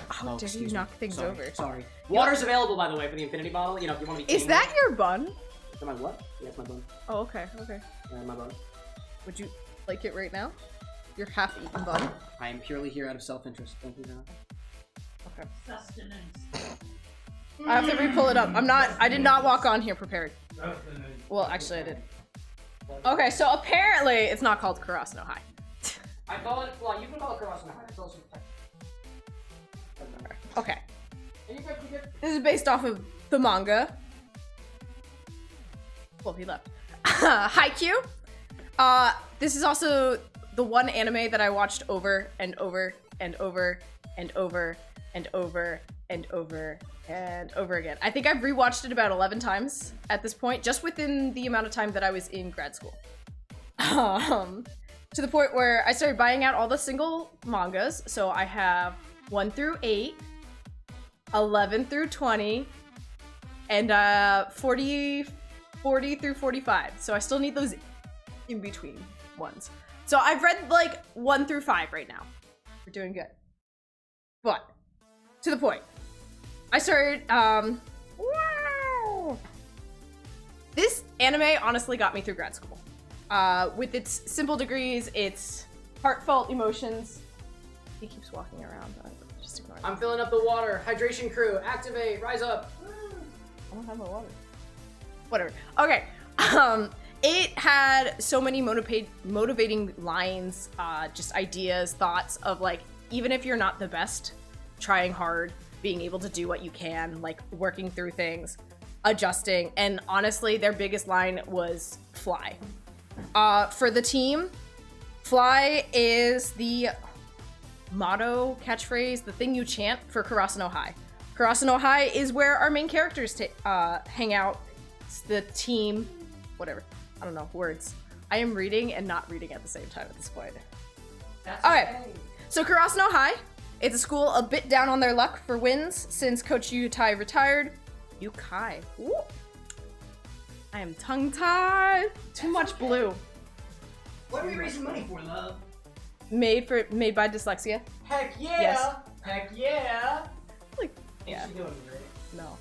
How dare you knock things over? Sorry. Water's available, by the way, for the infinity bottle. You know, if you want to be. Is that your bun? Is that my what? Yeah, it's my bun. Oh, okay, okay. My bun. Would you like it right now? Your half-eaten bun? I am purely here out of self-interest. Thank you, Anna. Okay. Sustenance. I have to re-pull it up. I did not walk on here prepared. Well, actually I did. Okay, so apparently it's not called Karasuno High. I call it Fly. You can call it Karasuno High. It's also Okay. This is based off of the manga. Well, he left. Haikyu. This is also the one anime that I watched over and over and over and over and over and over and over again. I think I've rewatched it about 11 times at this point, just within the amount of time that I was in grad school. To the point where I started buying out all the single mangas. So I have 1 through 8, 11 through 20, and 40 through 45. So I still need those in between ones. So I've read like 1 through 5 right now. We're doing good. But to the point. I started wow. This anime honestly got me through grad school. With its simple degrees, its heartfelt emotions. He keeps walking around. Just ignore him. I'm filling up the water. Hydration crew, activate, rise up. I don't have my water. Whatever. Okay. It had so many motivating lines, just ideas, thoughts of like, even if you're not the best, trying hard, being able to do what you can, like working through things, adjusting. And honestly, their biggest line was fly. For the team, fly is the motto, catchphrase, the thing you chant for Karasuno High. Karasuno High is where our main characters hang out. It's the team, whatever. I don't know, words. I am reading and not reading at the same time at this point. Okay, so Karasuno High, it's a school a bit down on their luck for wins since Coach Yukai retired. Yukai. Ooh. I am tongue-tied. Too much blue. What are we raising money for, love? Made by Dyslexia. Heck yeah! Yes. Heck yeah! Like, yeah. She's doing great. No.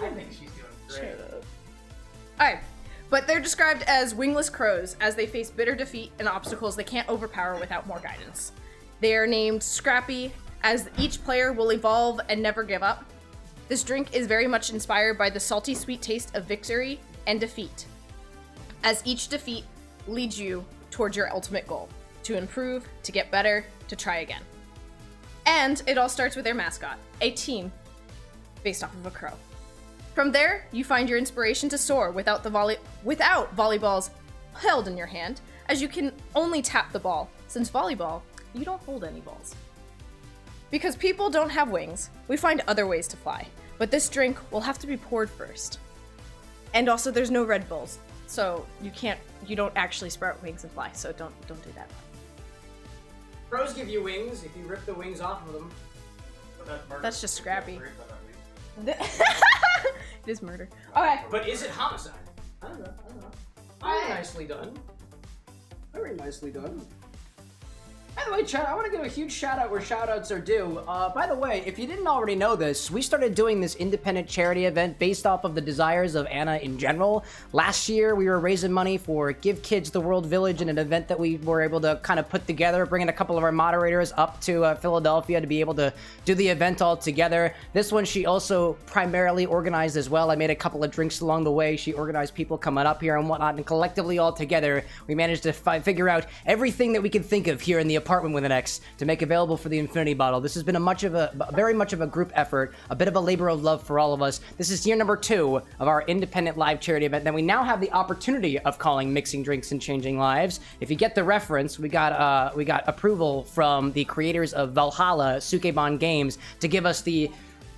I think she's doing great. Alright, but they're described as wingless crows as they face bitter defeat and obstacles they can't overpower without more guidance. They are named Scrappy, as each player will evolve and never give up. This drink is very much inspired by the salty sweet taste of victory and defeat, as each defeat leads you towards your ultimate goal, to improve, to get better, to try again. And it all starts with their mascot, a team based off of a crow. From there, you find your inspiration to soar without volleyballs held in your hand, as you can only tap the ball, since volleyball, you don't hold any balls. Because people don't have wings, we find other ways to fly, but this drink will have to be poured first. And also there's no Red Bulls, so you don't actually sprout wings and fly, so don't do that. Crows give you wings if you rip the wings off of them. That's just Scrappy. It is murder. Okay. But is it homicide? I don't know. Very nicely done. Very nicely done. By the way, chat, I want to give a huge shout out where shout outs are due. By the way, if you didn't already know this, we started doing this independent charity event based off of the desires of Anna in general. Last year, we were raising money for Give Kids the World Village in an event that we were able to kind of put together, bringing a couple of our moderators up to Philadelphia to be able to do the event all together. This one, she also primarily organized as well. I made a couple of drinks along the way. She organized people coming up here and whatnot, and collectively all together, we managed to figure out everything that we could think of here in the apartment with an X to make available for the Infinity Bottle. This has been very much of a group effort, a bit of a labor of love for all of us. This is year number 2 of our independent live charity event that we now have the opportunity of calling Mixing Drinks and Changing Lives. If you get the reference, we got approval from the creators of Valhalla, Sukeban Games, to give us the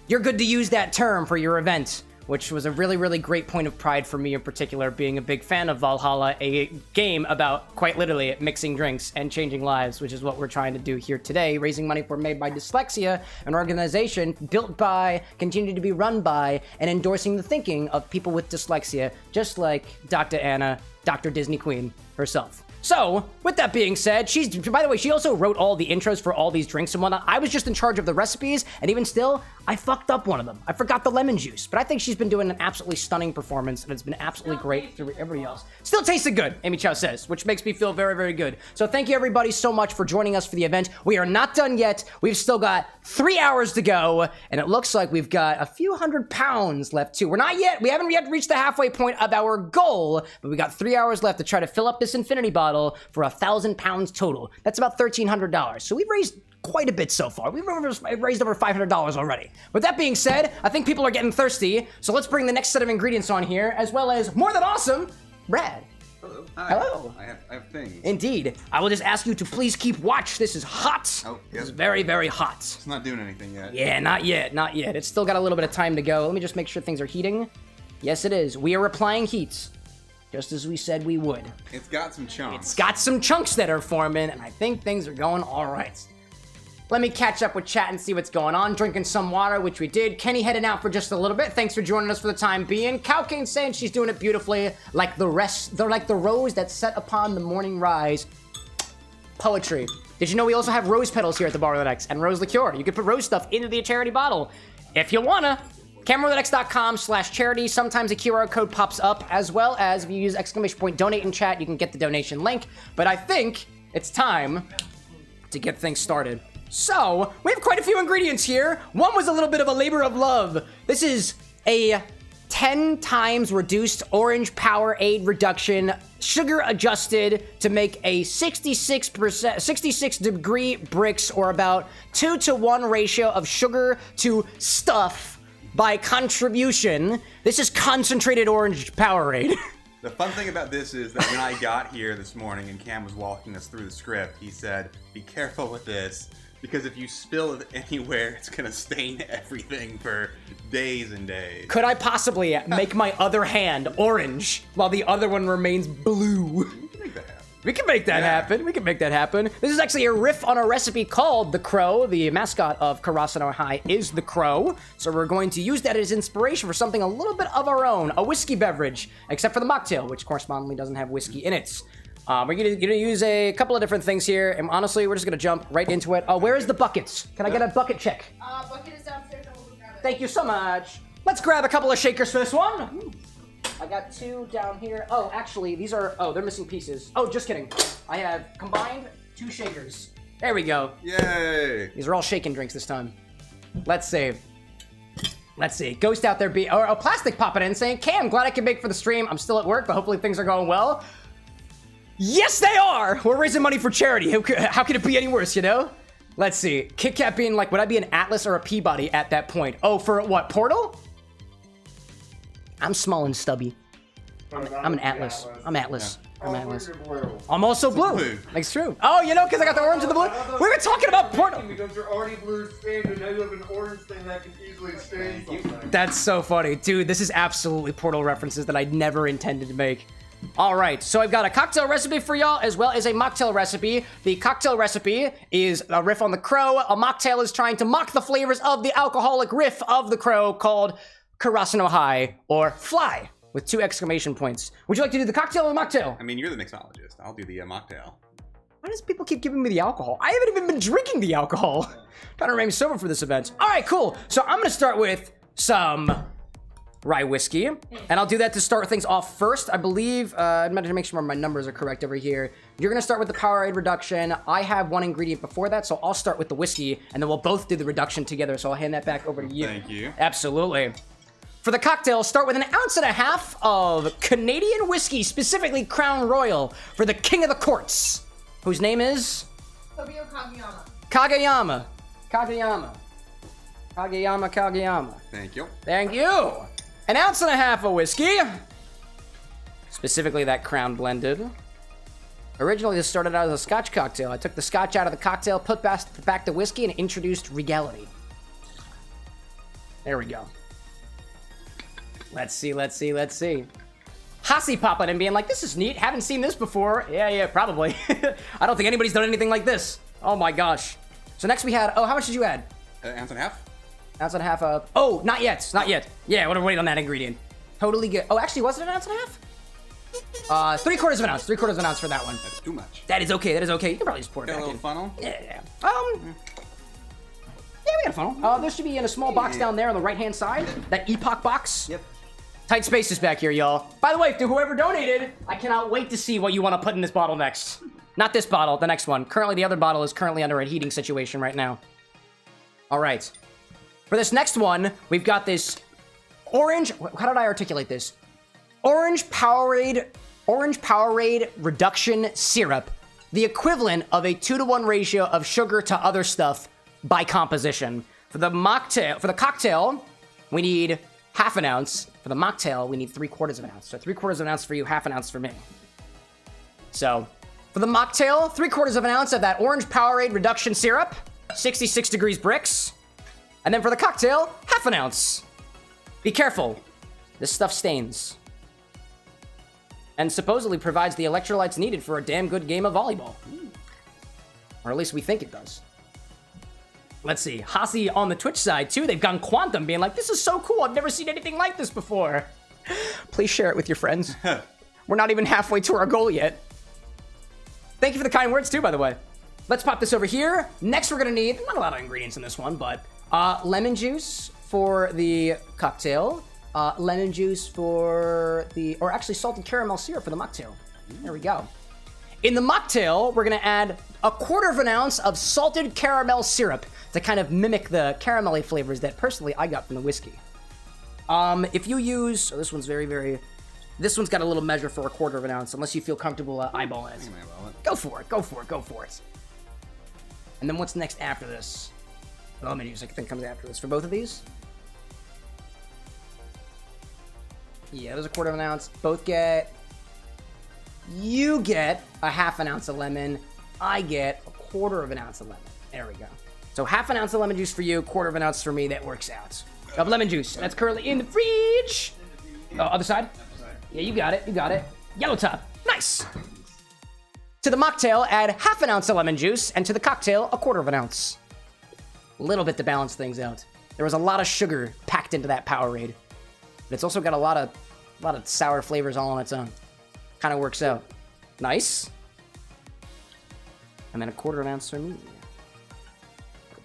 "you're good to use that term for your event," which was a really, really great point of pride for me in particular, being a big fan of Valhalla, a game about, quite literally, mixing drinks and changing lives, which is what we're trying to do here today, raising money for Made by Dyslexia, an organization built by, continued to be run by, and endorsing the thinking of people with dyslexia, just like Dr. Anna, Dr. Disney Queen herself. So, with that being said, by the way, she also wrote all the intros for all these drinks and whatnot. I was just in charge of the recipes, and even still, I fucked up one of them. I forgot the lemon juice, but I think she's been doing an absolutely stunning performance, and it's been absolutely great through everybody else. Still tasted good, Amy Chow says, which makes me feel very, very good. So thank you everybody so much for joining us for the event. We are not done yet. We've still got 3 hours to go, and it looks like we've got a few £100 left too. We haven't yet reached the halfway point of our goal, but we got 3 hours left to try to fill up this infinity bottle for £1,000 total. That's about $1,300. So we've raised quite a bit so far. We've raised over $500 already. With that being said, I think people are getting thirsty, so let's bring the next set of ingredients on here, as well as, more than awesome, Brad. Hello. Hi. Hello. I have things. Indeed. I will just ask you to please keep watch. This is hot. Oh, yep. This is very, very hot. It's not doing anything yet. Yeah, not yet, not yet. It's still got a little bit of time to go. Let me just make sure things are heating. Yes, it is. We are applying heat, just as we said we would. It's got some chunks. It's got some chunks that are forming, and I think things are going all right. Let me catch up with chat and see what's going on. Drinking some water, which we did. Kenny heading out for just a little bit. Thanks for joining us for the time being. Cowcane saying she's doing it beautifully, like the rest. They're like the rose that set upon the morning rise. Poetry. Did you know we also have rose petals here at the Bar with X and rose liqueur? You can put rose stuff into the charity bottle if you wanna. CameroxnWithAnX.com/charity. Sometimes a QR code pops up, as well as if you use !donate in chat, you can get the donation link. But I think it's time to get things started. So, we have quite a few ingredients here. One was a little bit of a labor of love. This is a 10 times reduced orange Powerade reduction, sugar adjusted to make a 66 degree Brix, or about 2-to-1 ratio of sugar to stuff by contribution. This is concentrated orange Powerade. The fun thing about this is that when I got here this morning and Cam was walking us through the script, he said, be careful with this, because if you spill it anywhere, it's gonna stain everything for days and days. Could I possibly make my other hand orange while the other one remains blue? We can make that happen. We can make that happen. This is actually a riff on a recipe called the Crow. The mascot of Karasuno High is the Crow. So we're going to use that as inspiration for something a little bit of our own. A whiskey beverage, except for the mocktail, which correspondingly doesn't have whiskey in it. We're gonna use a couple of different things here, and honestly, we're just gonna jump right into it. Where is the buckets? Can I get a bucket check? Bucket is downstairs, and we'll grab it. Thank you so much. Let's grab a couple of shakers for this one. Ooh. I got 2 down here. Oh, actually, these are, they're missing pieces. Oh, just kidding. I have combined 2 shakers. There we go. Yay. These are all shaken drinks this time. Let's see. Let's see. Ghost out there or a plastic popping in saying, Cam, glad I can make for the stream. I'm still at work, but hopefully things are going well. Yes, they are! We're raising money for charity. How could it be any worse, you know? Let's see. Kit Kat being like, would I be an Atlas or a Peabody at that point? Oh, for what, Portal? I'm small and stubby. I'm an Atlas. I'm Atlas. Yeah. I'm Atlas. I'm also blue. It's true. Oh, you know, because I got the orange and the blue? We were talking about Portal. Because you're already blue stained, and now you have an orange thing that can easily stain something. That's so funny. Dude, this is absolutely Portal references that I never intended to make. All right, so I've got a cocktail recipe for y'all, as well as a mocktail recipe. The cocktail recipe is a riff on the Crow. A mocktail is trying to mock the flavors of the alcoholic riff of the Crow, called Karasuno High, or Fly, with 2 exclamation points. Would you like to do the cocktail or the mocktail? I mean, you're the mixologist. I'll do the mocktail. Why does people keep giving me the alcohol? I haven't even been drinking the alcohol. Trying to remain sober for this event. All right, cool. So I'm gonna start with some rye whiskey, and I'll do that to start things off first. I believe, I'm gonna make sure my numbers are correct over here. You're gonna start with the Powerade reduction. I have one ingredient before that, so I'll start with the whiskey, and then we'll both do the reduction together, so I'll hand that back over to you. Thank you. Absolutely. For the cocktail, start with 1.5 ounces of Canadian whiskey, specifically Crown Royal, for the king of the courts, whose name is? Tobio Kageyama. Kageyama. Kageyama. Thank you. Thank you. 1.5 ounces of whiskey. Specifically that Crown blended. Originally, this started out as a Scotch cocktail. I took the Scotch out of the cocktail, put back the whiskey, and introduced regality. There we go. Let's see. Hasi popping and being like, this is neat. Haven't seen this before. Yeah, probably. I don't think anybody's done anything like this. Oh my gosh. So next we had, how much did you add? 1.5 ounces. 1.5 ounces of, oh, not yet. Yeah, what are we waiting on that ingredient? Totally good. Oh, actually, was it 1.5 ounces? 3/4 ounce. 3/4 ounce for that one. That's too much. That is okay. You can probably just pour it back in. A little funnel? Yeah. Yeah, we got a funnel. There should be in a small box down there on the right-hand side. That Epoch box. Yep. Tight spaces back here, y'all. By the way, to whoever donated, I cannot wait to see what you want to put in this bottle next. Not this bottle, the next one. Currently, the other bottle is currently under a heating situation right now. All right. For this next one, we've got this orange... How did I articulate this? Orange Powerade reduction syrup. The equivalent of a 2-to-1 ratio of sugar to other stuff by composition. For the cocktail, we need 1/2 ounce. For the mocktail, we need 3/4 ounce. So 3/4 ounce for you, 1/2 ounce for me. So, for the mocktail, 3/4 ounce of that orange Powerade reduction syrup, 66 degrees Brix. And then for the cocktail, 1/2 ounce. Be careful. This stuff stains. And supposedly provides the electrolytes needed for a damn good game of volleyball. Or at least we think it does. Let's see. Hasi on the Twitch side, too. They've gone quantum, being like, this is so cool. I've never seen anything like this before. Please share it with your friends. We're not even halfway to our goal yet. Thank you for the kind words, too, by the way. Let's pop this over here. Next, we're going to need, not a lot of ingredients in this one, but lemon juice for the cocktail. Lemon juice for the, or actually salted caramel syrup for the mocktail. There we go. In the mocktail, we're going to add 1/4 ounce of salted caramel syrup to kind of mimic the caramelly flavors that personally I got from the whiskey. If you use, so this one's this one's got a little measure for 1/4 ounce, unless you feel comfortable eyeballing it. Go for it. And then what's next after this? Lemon juice, I think, comes after this. For both of these? Yeah, there's 1/4 ounce. Both get... You get 1/2 ounce of lemon. I get 1/4 ounce of lemon. There we go. So 1/2 ounce of lemon juice for you, 1/4 ounce for me. That works out. Of lemon juice. That's currently in the fridge. Oh, other side? Yeah, you got it. Yellow top. Nice. To the mocktail, add 1/2 ounce of lemon juice, and to the cocktail, 1/4 ounce. A little bit to balance things out. There was a lot of sugar packed into that Powerade, but it's also got a lot of sour flavors all on its own. Kind of works out. Nice. And then 1/4 ounce for me.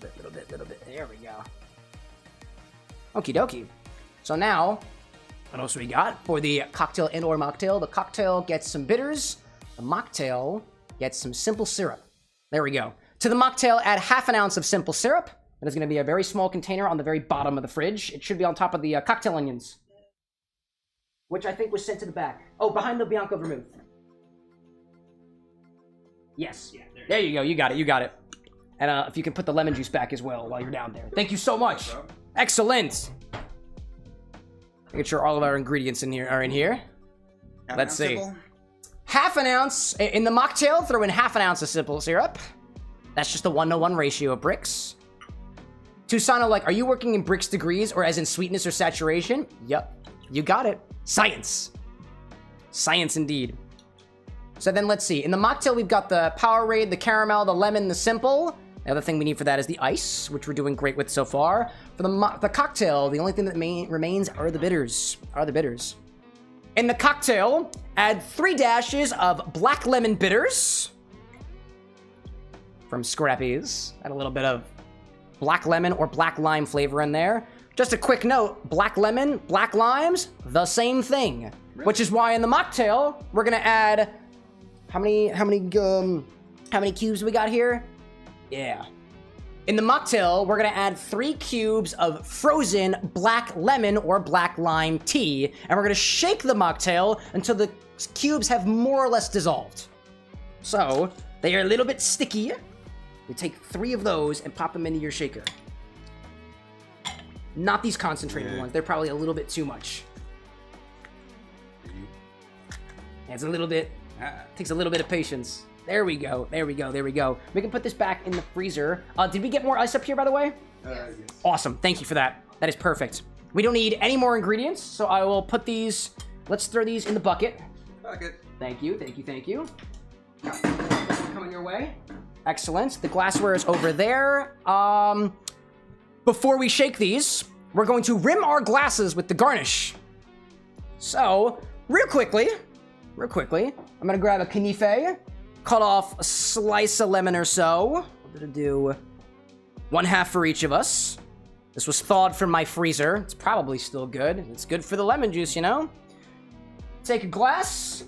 Little bit. There we go. Okie dokie. So now, what else we got for the cocktail and or mocktail? The cocktail gets some bitters. The mocktail gets some simple syrup. There we go. To the mocktail, add 1/2 ounce of simple syrup. That is going to be a very small container on the very bottom of the fridge. It should be on top of the cocktail onions, which I think was sent to the back. Oh, behind the Bianco Vermouth. Yes. Yeah, there you go. You got it. And if you can put the lemon juice back as well while you're down there. Thank you so much. Excellent. Making sure all of our ingredients are in here. Let's see. 1/2 ounce in the mocktail. Throw in 1/2 ounce of simple syrup. That's just a 1-to-1 ratio of Brix. Tusano, are you working in Brix degrees or as in sweetness or saturation? Yep. You got it. Science. Science indeed. So then let's see. In the mocktail, we've got the Powerade, the caramel, the lemon, the simple. The other thing we need for that is the ice, which we're doing great with so far. For the cocktail, the only thing that remains are the bitters. In the cocktail, add 3 dashes of black lemon bitters. from Scrappy's. Add a little bit of black lemon or black lime flavor in there. Just a quick note, black lemon, black limes, the same thing. Really? Which is why in the mocktail, we're gonna add, how many cubes we got here? Yeah. In the mocktail, we're gonna add 3 cubes of frozen black lemon or black lime tea, and we're gonna shake the mocktail until the cubes have more or less dissolved. So, they are a little bit sticky. You take 3 of those and pop them into your shaker. Not these concentrated ones. They're probably a little bit too much. It's a little bit, takes a little bit of patience. There we go, there we go, there we go. We can put this back in the freezer. Did we get more ice up here, by the way? Yes. Awesome, thank you for that. That is perfect. We don't need any more ingredients, so I will put these, let's throw these in the bucket. Bucket. Thank you, thank you, thank you. Coming your way. Excellent, the glassware is over there. Before we shake these, we're going to rim our glasses with the garnish. So, real quickly, I'm gonna grab a canife, cut off a slice of lemon or so. I'm gonna do 1/2 for each of us. This was thawed from my freezer. It's probably still good. It's good for the lemon juice, you know? Take a glass,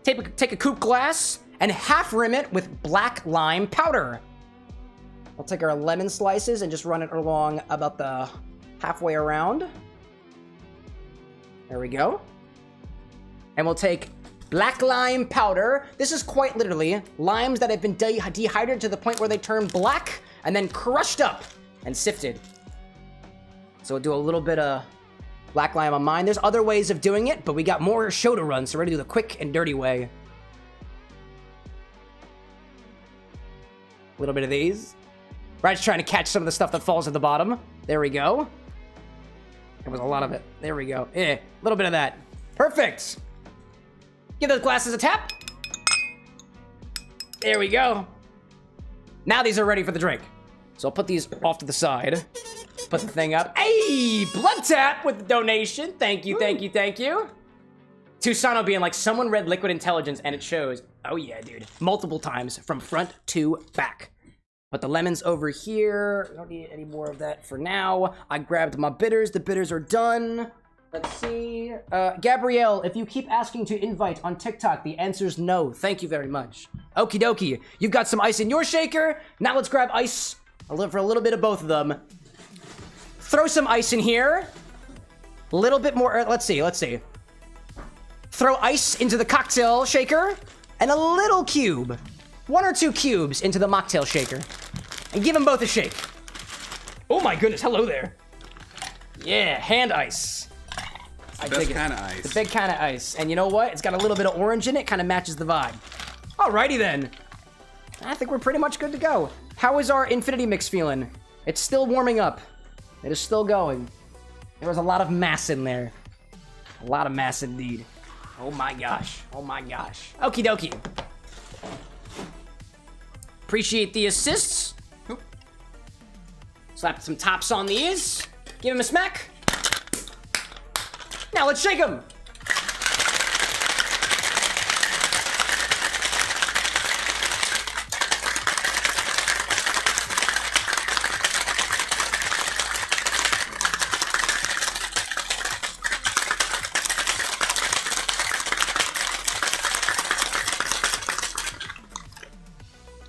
take a coupe glass, and half rim it with black lime powder. We'll take our lemon slices and just run it along about the halfway around. There we go. And we'll take black lime powder. This is quite literally limes that have been dehydrated to the point where they turn black and then crushed up and sifted. So we'll do a little bit of black lime on mine. There's other ways of doing it, but we got more show to run, so we're gonna do the quick and dirty way. A little bit of these. We're just trying to catch some of the stuff that falls at the bottom. There we go. There was a lot of it. There we go. Yeah, a little bit of that. Perfect. Give those glasses a tap. There we go. Now these are ready for the drink. So I'll put these off to the side. Put the thing up. Hey, blood tap with the donation. Thank you, thank you, thank you. Tusano being like, someone read Liquid Intelligence and it shows. Oh yeah, dude. Multiple times from front to back. Put the lemons over here. Don't need any more of that for now. I grabbed my bitters. The bitters are done. Let's see. Gabrielle, if you keep asking to invite on TikTok, the answer's no. Thank you very much. Okie dokie. You've got some ice in your shaker. Now let's grab ice for a little bit of both of them. Throw some ice in here. A little bit more. Let's see. Throw ice into the cocktail shaker and a little cube. 1 or 2 cubes into the mocktail shaker. And give them both a shake. Oh my goodness, hello there. Yeah, hand ice. The best kind of ice. The big kind of ice. And you know what? It's got a little bit of orange in it, kind of matches the vibe. Alrighty then. I think we're pretty much good to go. How is our Infinity Mix feeling? It's still warming up. It is still going. There was a lot of mass in there. A lot of mass indeed. Oh my gosh. Oh my gosh. Okie dokie. Appreciate the assists. Slap some tops on these. Give him a smack. Now let's shake them.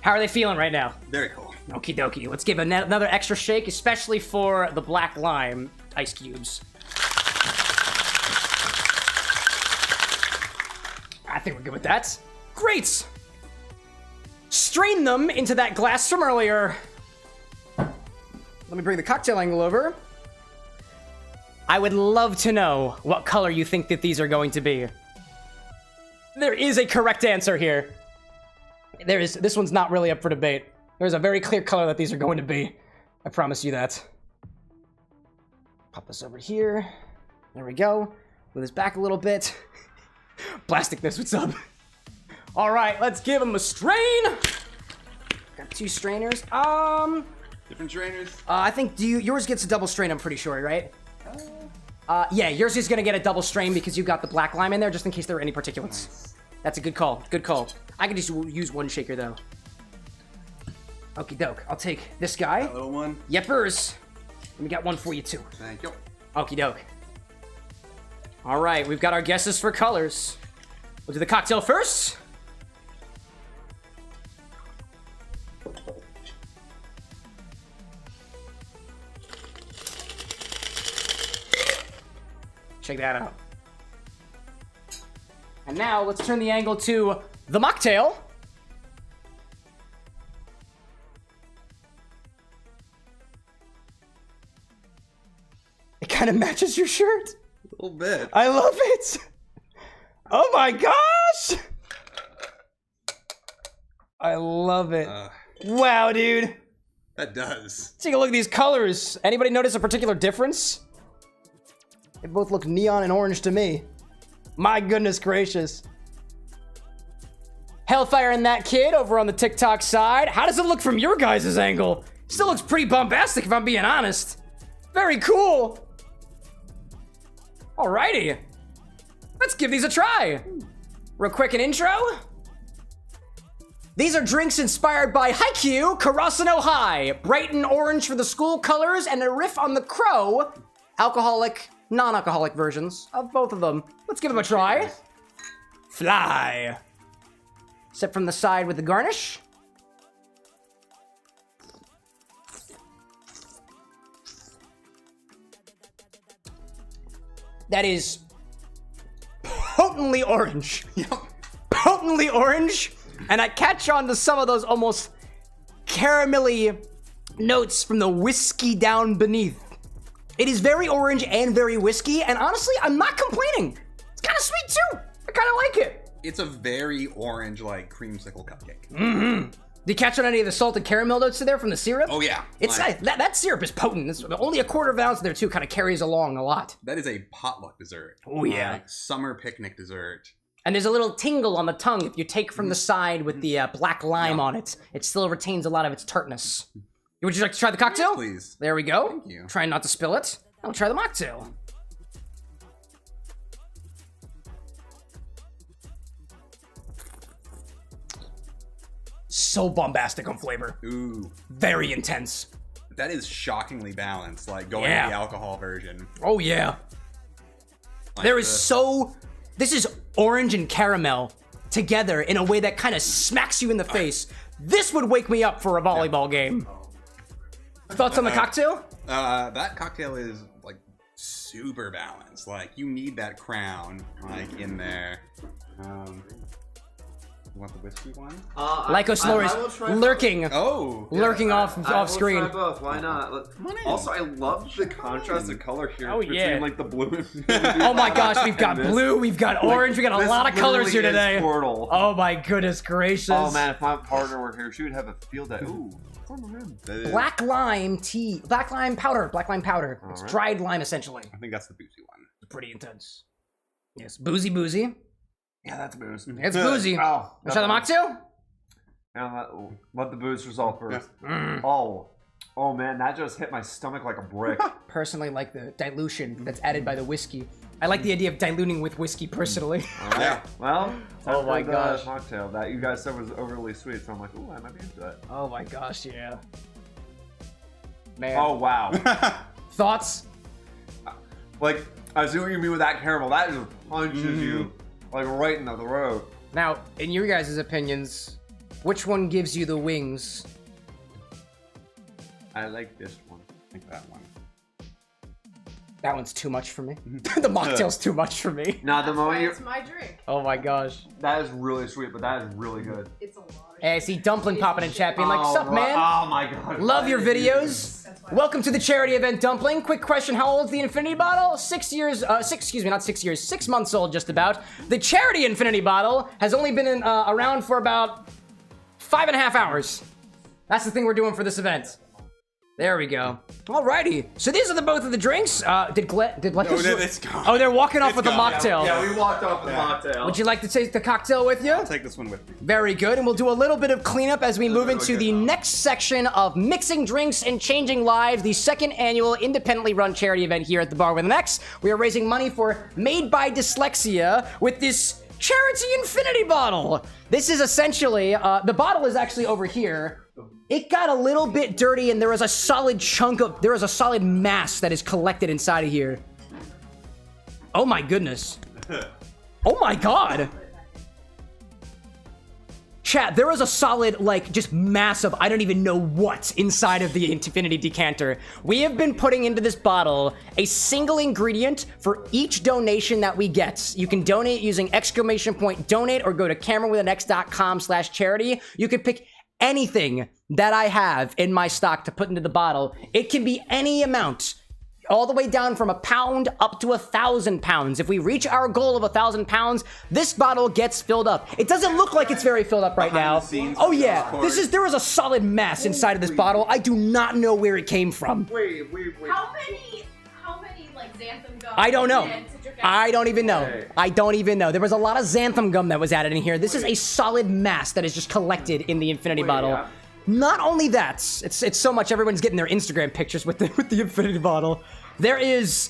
How are they feeling right now? Very cool. Okie dokie. Let's give another extra shake, especially for the black lime ice cubes. I think we're good with that. Great! Strain them into that glass from earlier. Let me bring the cocktail angle over. I would love to know what color you think that these are going to be. There is a correct answer here. This one's not really up for debate. There's a very clear color that these are going to be. I promise you that. Pop this over here. There we go. Move this back a little bit. Plasticness, what's up? All right, let's give them a strain. Got 2 strainers. Different strainers? I think yours gets a double strain, I'm pretty sure, right? Yeah, yours is gonna get a double strain because you got the black lime in there just in case there were any particulates. Nice. That's a good call, good call. I can just use 1 shaker though. Okie doke. I'll take this guy. That little one. Yepers. And we got one for you too. Thank you. Okie doke. All right, we've got our guesses for colors. We'll do the cocktail first. Check that out. And now let's turn the angle to the mocktail. It kind of matches your shirt. A little bit. I love it. Oh my gosh. I love it. Wow, dude. That does. Take a look at these colors. Anybody notice a particular difference? They both look neon and orange to me. My goodness gracious. Hellfire and that kid over on the TikTok side. How does it look from your guys' angle? Still looks pretty bombastic if I'm being honest. Very cool. Alrighty. Let's give these a try. Real quick, an intro. These are drinks inspired by Haikyu, Karasuno High. Bright and orange for the school colors and a riff on the crow. Alcoholic, non-alcoholic versions of both of them. Let's give them a try. Fly. Sip from the side with the garnish. That is potently orange. Potently orange. And I catch on to some of those almost caramelly notes from the whiskey down beneath. It is very orange and very whiskey, and honestly, I'm not complaining. It's kind of sweet too. I kind of like it. It's a very orange, like, creamsicle cupcake. Mm-hmm. Did you catch on any of the salted caramel notes there from the syrup? Oh, yeah. It's that syrup is potent. It's only a quarter of an ounce there too, kind of carries along a lot. That is a potluck dessert. Oh, yeah. Like summer picnic dessert. And there's a little tingle on the tongue if you take from the side with the black lime on it. It still retains a lot of its tartness. Would you like to try the cocktail? Yes, please. There we go. Thank you. Trying not to spill it. I'll try the mocktail. So bombastic on flavor. Ooh. Very intense. That is shockingly balanced, like going to the alcohol version. Oh, yeah. Like This is orange and caramel together in a way that kind of smacks you in the face. This would wake me up for a volleyball game. Thoughts on the cocktail? That cocktail is, like, super balanced. Like, you need that crown, like, in there. You want the whiskey one? Lycoslore is lurking. Lurking off screen. Try both. Why not? Also, I love the contrast of color here between like the blue and oh my gosh, we've got blue, we've got orange, we got a lot of colors here today. Portal. Oh my goodness gracious. Oh man, if my partner were here, she would have a field day. Ooh. Black lime tea. Black lime powder. It's dried lime essentially. I think that's the boozy one. It's pretty intense. Yes, boozy. Yeah, that's booze. It's boozy. Oh, let's try the mocktail? Yeah, let the booze resolve first. Yeah. Oh man, that just hit my stomach like a brick. Personally, like the dilution that's added by the whiskey. I like the idea of diluting with whiskey personally. Yeah. Well, oh my gosh. Mocktail that you guys said was overly sweet, so I'm like, ooh, I might be into that. Oh my gosh, yeah. Man. Oh wow. Thoughts? Like, I see what you mean with that caramel. That just punches you like right in the throat. Now, in your guys' opinions, which one gives you the wings? I like this one. I think that one. That one's too much for me. The mocktail's too much for me. Nah, the moment It's my drink. Oh my gosh. That is really sweet, but that is really good. It's a lot. Hey, I see Dumpling popping in chat being like, sup, man? Oh my god. Love your videos. Welcome to the charity event, Dumpling. Quick question, how old is the Infinity Bottle? 6 years, not 6 years, 6 months old just about. The charity Infinity Bottle has only been around for about 5.5 hours. That's the thing we're doing for this event. There we go. Alrighty. So these are both of the drinks. Did Lemongrass? No, it's gone. Oh, they're walking off with the mocktail. Yeah, we walked off with the mocktail. Would you like to take the cocktail with you? I'll take this one with me. Very good. And we'll do a little bit of cleanup as we move into the next section of Mixing Drinks and Changing Lives, the second annual independently run charity event here at the Bar with an X. We are raising money for Made by Dyslexia with this charity infinity bottle. This is essentially, the bottle is actually over here. it got a little bit dirty, and there is a solid mass that is collected inside of here. Oh my goodness. Oh my god. Chat, there is a solid, like, just massive, I don't even know what, inside of the Infinity Decanter. We have been putting into this bottle a single ingredient for each donation that we get. You can donate using !donate or go to CameroxnWithAnX.com/charity. You can pick anything that I have in my stock to put into the bottle. It can be any amount. All the way down from £1 up to 1,000 pounds. If we reach our goal of 1,000 pounds, this bottle gets filled up. It doesn't look like it's very filled up right now. Oh yeah, there is a solid mass inside of this bottle. I do not know where it came from. Wait. How many like xanthan gum? I don't know. I don't even know. I don't even know. There was a lot of xanthan gum that was added in here. This is a solid mass that is just collected in the Infinity bottle. Yeah. Not only that, it's so much everyone's getting their Instagram pictures with the Infinity bottle. There is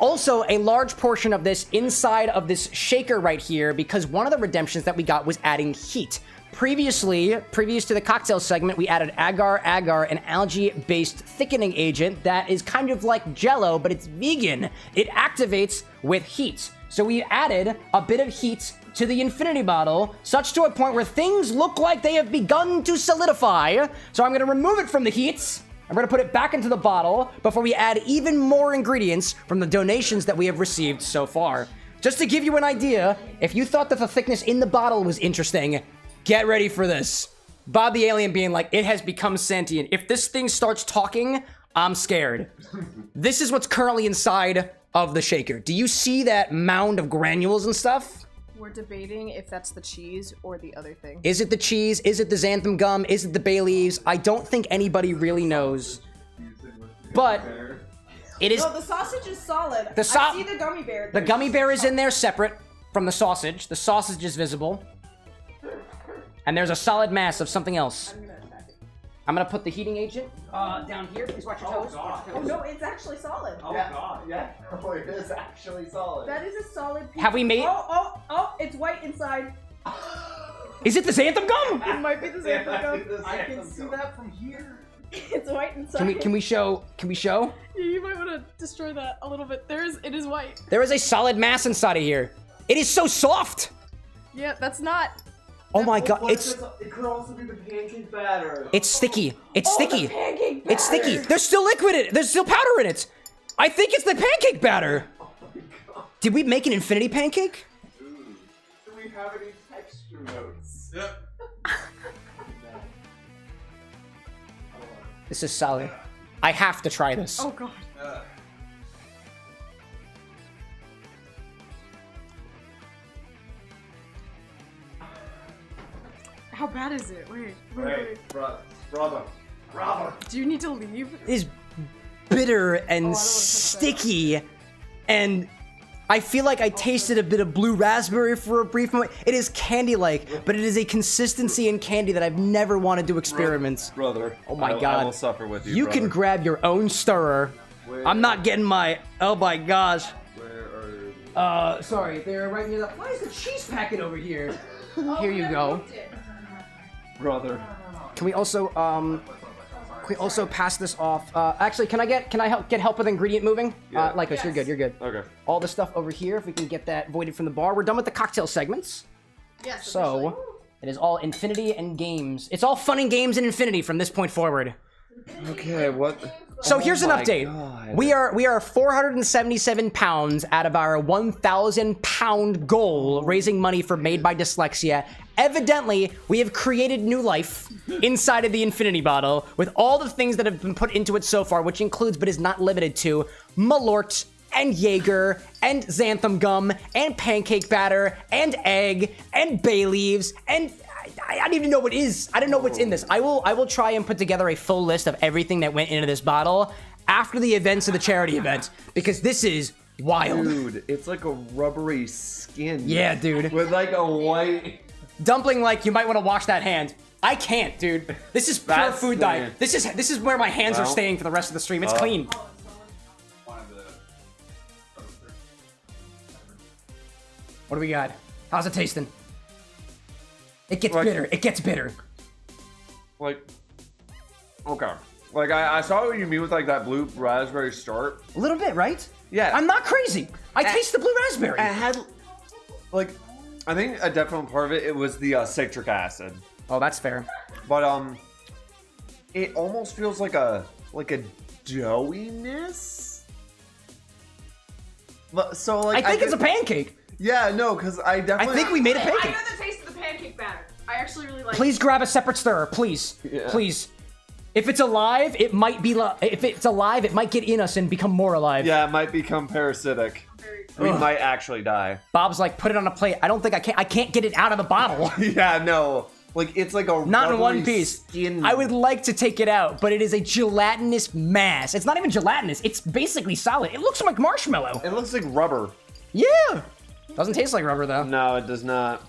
also a large portion of this inside of this shaker right here because one of the redemptions that we got was adding heat. Previous to the cocktail segment, we added agar, an algae-based thickening agent that is kind of like Jell-O, but it's vegan. It activates with heat. So we added a bit of heat to the Infinity bottle, such to a point where things look like they have begun to solidify. So I'm going to remove it from the heat. I'm going to put it back into the bottle before we add even more ingredients from the donations that we have received so far. Just to give you an idea, if you thought that the thickness in the bottle was interesting, get ready for this. Bob the Alien being like, it has become sentient. If this thing starts talking, I'm scared. This is what's currently inside of the shaker. Do you see that mound of granules and stuff? We're debating if that's the cheese or the other thing. Is it the cheese? Is it the xanthan gum? Is it the bay leaves? I don't think anybody really knows. But it is... No, the sausage is solid. I see the gummy bear. The gummy bear is in there separate from the sausage. The sausage is visible. And there's a solid mass of something else. I'm gonna put the heating agent down here. Please watch your toes. Oh no, it's actually solid. Oh god, yeah. Oh, it is actually solid. That is a solid piece. Have we made... Oh, it's white inside. Is it the xanthan gum? It might be the xanthan gum. I can see that from here. It's white inside. Can we show? Yeah, you might want to destroy that a little bit. It is white. There is a solid mass inside of here. It is so soft. Yeah, that's not... Oh my god, it could also be the pancake batter. It's sticky. It's sticky. The pancake batter. It's sticky. There's still liquid in it. There's still powder in it. I think it's the pancake batter. Oh my god. Did we make an infinity pancake? Ooh. Do we have any texture notes? Yep. This is solid. I have to try this. Oh god. How bad is it? Wait. Brother. Do you need to leave? It is bitter and sticky, and I feel like I tasted a bit of blue raspberry for a brief moment. It is candy-like, but it is a consistency in candy that I've never wanted to experiment. Brother. Oh my god. I will suffer with you, You brother. can grab your own stirrer. I'm not getting my... Oh my gosh. Where are you? Sorry, they're right near the... Why is the cheese packet over here? Here you go. Brother. Can we also pass this off? Actually, can I get help with ingredient moving? Yeah. Lycos, you're good. Okay. All the stuff over here, if we can get that voided from the bar. We're done with the cocktail segments. Yes. So, it is all infinity and games. It's all fun and games and infinity from this point forward. Okay, what? So here's an update. God. We are 477 pounds out of our 1,000 pound goal, raising money for Made by Dyslexia. Evidently, we have created new life inside of the Infinity bottle with all the things that have been put into it so far, which includes, but is not limited to, Malort and Jaeger and xanthan gum and pancake batter and egg and bay leaves and I don't even know what is. I don't know what's in this. I will try and put together a full list of everything that went into this bottle after the events of the charity event because this is wild. Dude, it's like a rubbery skin. Yeah, dude. With like a white... Dumpling, like, you might want to wash that hand. I can't, dude. This is pure food diet. This is where my hands are staying for the rest of the stream. It's clean. What do we got? How's it tasting? It gets bitter. It gets bitter. Like, Okay. Like, I saw what you mean with, like, that blue raspberry start. A little bit, right? Yeah. I'm not crazy. I taste the blue raspberry. It had, like, I think a definite part of it was the citric acid. Oh, that's fair. But, it almost feels like a doughiness. But, so, like, I think it's a pancake. Yeah, no, because I definitely... I think we made a I pancake. know the taste of the pancake batter. I actually really like Please grab a separate stirrer, please. Yeah. Please. If it's alive, it might be. If it's alive, it might get in us and become more alive. Yeah, it might become parasitic. We might actually die. Bob's like, put it on a plate. I don't think I can. I can't get it out of the bottle. Yeah, no. Like, it's like a Not in one rubbery piece. skin. I would like to take it out, but it is a gelatinous mass. It's not even gelatinous. It's basically solid. It looks like marshmallow. It looks like rubber. Yeah. Doesn't taste like rubber, though. No, it does not.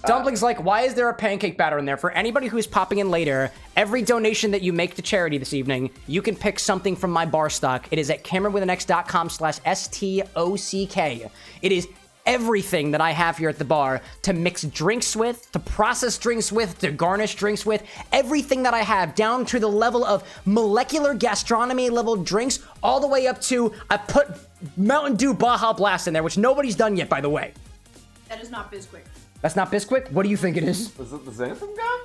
Dumpling's like, why is there a pancake batter in there? For anybody who's popping in later, every donation that you make to charity this evening, you can pick something from my bar stock. It is at CameroxnWithAnX.com/STOCK. It is everything that I have here at the bar to mix drinks with, to process drinks with, to garnish drinks with. Everything that I have, down to the level of molecular gastronomy level drinks, all the way up to, I put Mountain Dew Baja Blast in there, which nobody's done yet, by the way. That is not Bisquick. That's not Bisquick? What do you think it is? Is it the xanthan gum?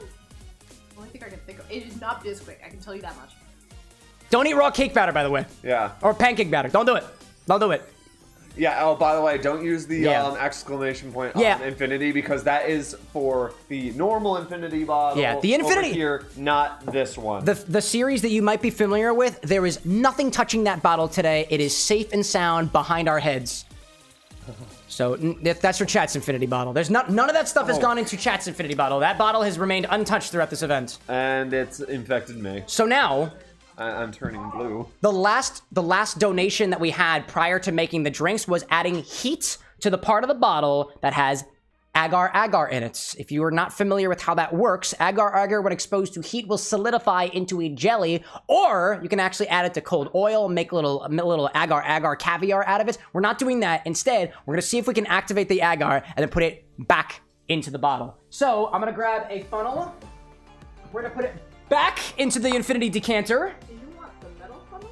Only thing I can think of. It is not Bisquick. I can tell you that much. Don't eat raw cake batter, by the way. Yeah. Or pancake batter. Don't do it. Don't do it. Yeah, oh, by the way, don't use the exclamation point on infinity, because that is for the normal infinity bottle. Yeah, the infinity over here, not this one. The series that you might be familiar with, there is nothing touching that bottle today. It is safe and sound behind our heads. So that's your Chat's Infinity bottle. There's none of that stuff has gone into Chat's Infinity bottle. That bottle has remained untouched throughout this event. And it's infected me. So now, I'm turning blue. The last donation that we had prior to making the drinks was adding heat to the part of the bottle that has agar-agar in it. If you are not familiar with how that works, agar-agar, when exposed to heat, will solidify into a jelly, or you can actually add it to cold oil and make a little agar-agar caviar out of it. We're not doing that. Instead, we're going to see if we can activate the agar and then put it back into the bottle. So I'm going to grab a funnel. We're going to put it back into the infinity decanter. Do you want the metal funnel?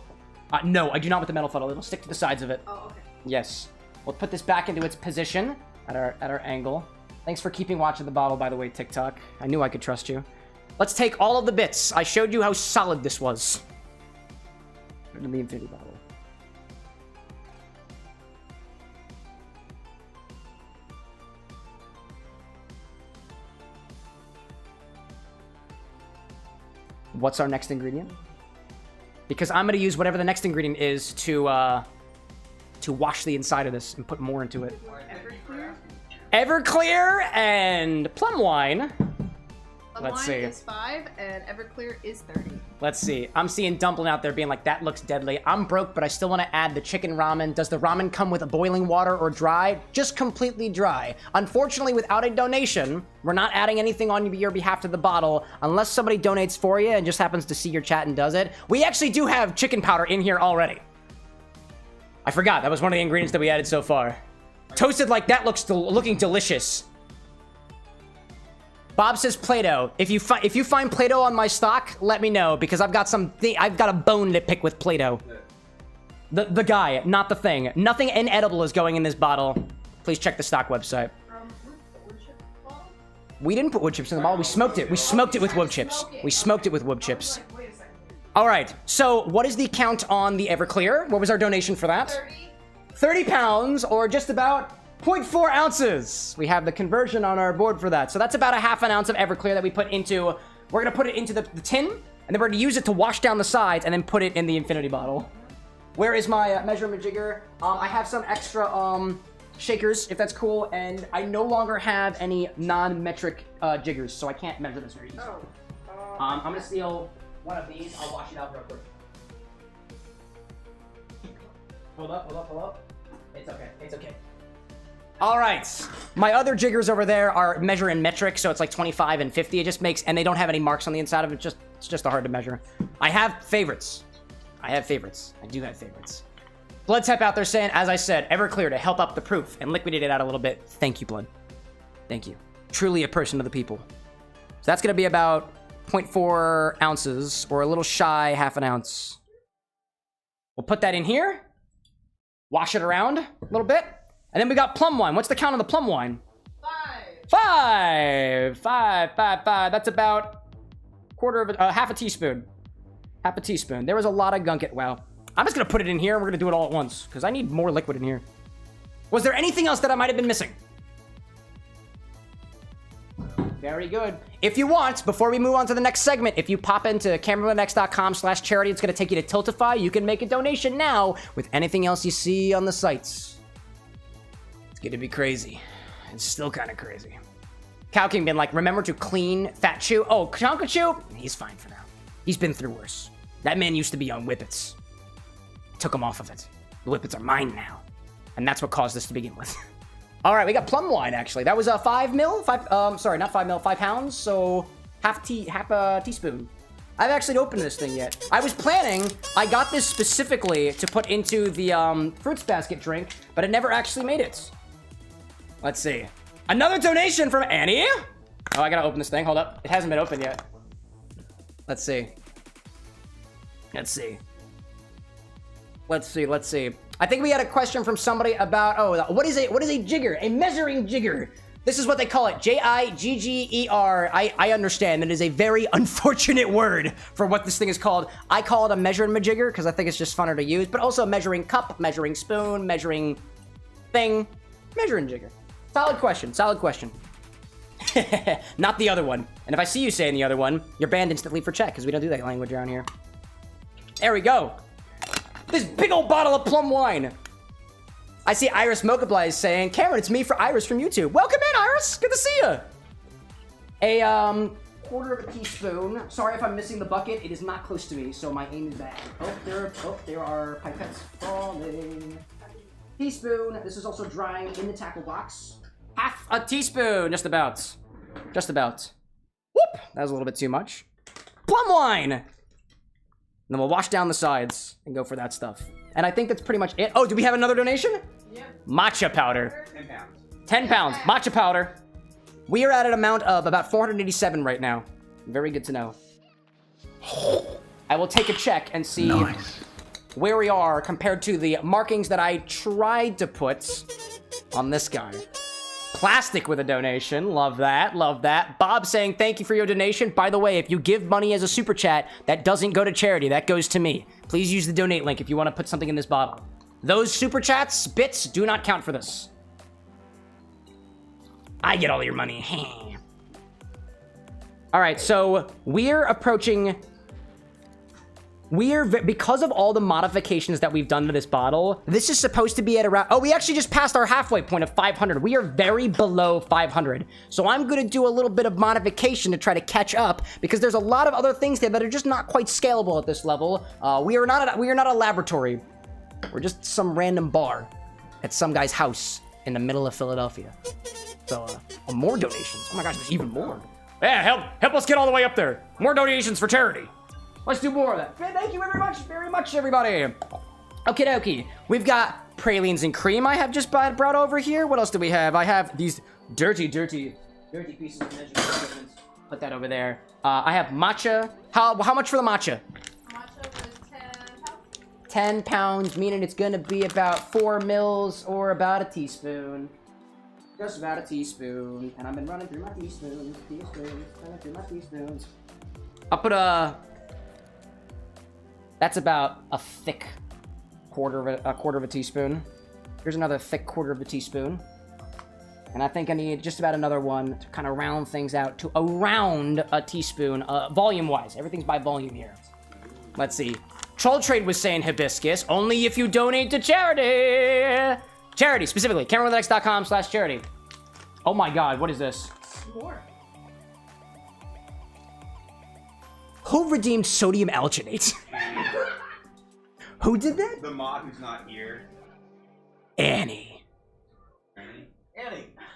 No, I do not want the metal funnel. It'll stick to the sides of it. Oh, okay. Yes. We'll put this back into its position at our angle. Thanks for keeping watch of the bottle, by the way, TikTok. I knew I could trust you. Let's take all of the bits. I showed you how solid this was. In the infinity bottle. What's our next ingredient? Because I'm going to use whatever the next ingredient is to wash the inside of this and put more into it. Everclear and plum wine. Let's see. Is 5 and Everclear is 30. Let's see. I'm seeing Dumpling out there being like, that looks deadly. I'm broke, but I still want to add the chicken ramen. Does the ramen come with a boiling water or dry? Just completely dry. Unfortunately, without a donation, we're not adding anything on your behalf to the bottle unless somebody donates for you and just happens to see your chat and does it. We actually do have chicken powder in here already. I forgot. That was one of the ingredients that we added so far. Toasted like that looking delicious. Bob says Play-Doh. If you find Play-Doh on my stock, let me know, because I've got a bone to pick with Play-Doh. The guy, not the thing. Nothing inedible is going in this bottle. Please check the stock website. We didn't put wood chips in the bottle. We smoked it. We smoked it with wood chips. We smoked it with wood chips. All right. So what is the count on the Everclear? What was our donation for that? 30 pounds, or just about 0.4 ounces. We have the conversion on our board for that. So that's about a half an ounce of Everclear that we put into, we're gonna put it into the tin, and then we're gonna use it to wash down the sides and then put it in the infinity bottle. Where is my measurement jigger? I have some extra shakers, if that's cool, and I no longer have any non-metric jiggers, so I can't measure this very easily. I'm gonna steal one of these. I'll wash it out real quick. Hold up. It's okay. It's okay. All right. My other jiggers over there are measure in metric, so it's like 25 and 50. It just makes, and they don't have any marks on the inside of it. It's just hard to measure. I have favorites. I do have favorites. Blood Tap out there saying, as I said, Everclear to help up the proof and liquidate it out a little bit. Thank you, Blood. Thank you. Truly a person of the people. So that's going to be about 0.4 ounces, or a little shy half an ounce. We'll put that in here. Wash it around a little bit. And then we got plum wine. What's the count on the plum wine? 5. 5. That's about half a teaspoon. Half a teaspoon. There was a lot of gunk. Wow. I'm just going to put it in here and we're going to do it all at once because I need more liquid in here. Was there anything else that I might have been missing? Very good. If you want, before we move on to the next segment, if you pop into CameroxnWithAnX.com/charity, it's going to take you to Tiltify. You can make a donation now with anything else you see on the sites. It's going to be crazy. It's still kind of crazy. Cow King been like, remember to clean Fat Chew. Oh, Chonka Chew? He's fine for now. He's been through worse. That man used to be on Whippets. Took him off of it. The Whippets are mine now. And that's what caused this to begin with. All right, we got plum wine, actually. That was a 5 mil? Sorry, not 5 mil, 5 pounds. So half a teaspoon. I haven't actually opened this thing yet. I was planning, I got this specifically to put into the fruits basket drink, but I never actually made it. Let's see. Another donation from Annie. Oh, I gotta open this thing. Hold up. It hasn't been opened yet. Let's see. Let's see. I think we had a question from somebody about, what is a jigger? A measuring jigger. This is what they call it, Jigger. I understand that is a very unfortunate word for what this thing is called. I call it a measuring majigger because I think it's just funner to use, but also measuring cup, measuring spoon, measuring thing, measuring jigger. Solid question. Not the other one. And if I see you saying the other one, you're banned instantly for chat because we don't do that language around here. There we go. This big old bottle of plum wine. I see Iris Mokably is saying, Cameron, it's me for Iris from YouTube. Welcome in, Iris. Good to see you. A quarter of a teaspoon. Sorry if I'm missing the bucket. It is not close to me, so my aim is bad. There are pipettes falling. Teaspoon. This is also drying in the tackle box. Half a teaspoon. Just about. Whoop. That was a little bit too much. Plum wine. And then we'll wash down the sides and go for that stuff. And I think that's pretty much it. Oh, do we have another donation? Yep. Matcha powder. 10 pounds. 10 pounds. Matcha powder. We are at an amount of about 487 right now. Very good to know. I will take a check and see where we are compared to the markings that I tried to put on this guy. Plastic with a donation. Love that. Bob saying thank you for your donation. By the way, if you give money as a super chat, that doesn't go to charity. That goes to me. Please use the donate link if you want to put something in this bottle. Those super chats, bits, do not count for this. I get all your money. All right, so we're approaching... because of all the modifications that we've done to this bottle, this is supposed to be at around... Oh, we actually just passed our halfway point of 500. We are very below 500. So I'm going to do a little bit of modification to try to catch up because there's a lot of other things there that are just not quite scalable at this level. We are not a laboratory. We're just some random bar at some guy's house in the middle of Philadelphia. So, more donations. Oh my gosh, there's even more. Yeah, help us get all the way up there. More donations for charity. Let's do more of that. Thank you very much, everybody. Okie dokie. We've got pralines and cream I have just brought over here. What else do we have? I have these dirty pieces of measuring equipment. Put that over there. I have matcha. How much for the matcha? Matcha was 10 pounds. 10 pounds, meaning it's gonna be about 4 mils or about a teaspoon. Just about a teaspoon. And I've been running through my teaspoons. I'll put that's about a thick quarter of a teaspoon. Here's another thick quarter of a teaspoon. And I think I need just about another one to kind of round things out to around a teaspoon, volume-wise. Everything's by volume here. Let's see. Troll Trade was saying hibiscus, only if you donate to charity. Charity, specifically, CameroxnWithAnX.com/charity. Oh my god, what is this? More. Who redeemed sodium alginate? Who did that? The mod who's not here. Annie.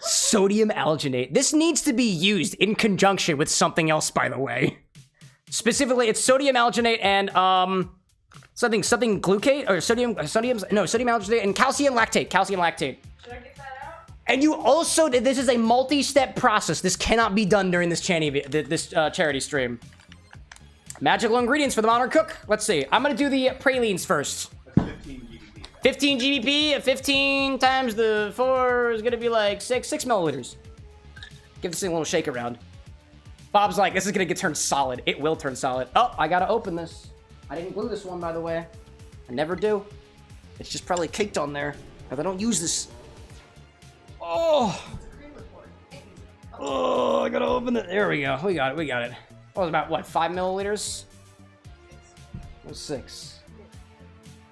Sodium alginate. This needs to be used in conjunction with something else, by the way. Specifically, it's sodium alginate and something glucate or sodium alginate and calcium lactate. Should I get that out? And you also, this is a multi-step process. This cannot be done during this charity stream. Magical ingredients for the modern cook. Let's see. I'm gonna do the pralines first. That's 15 GBP. 15 GBP. 15 times the 4 is gonna be like 6 milliliters. Give this thing a little shake around. Bob's like, this is gonna get turned solid. It will turn solid. Oh, I gotta open this. I didn't glue this one, by the way. I never do. It's just probably caked on there, because I don't use this. Oh, I gotta open it. There we go. We got it. That was about, what, 5 milliliters? That was 6.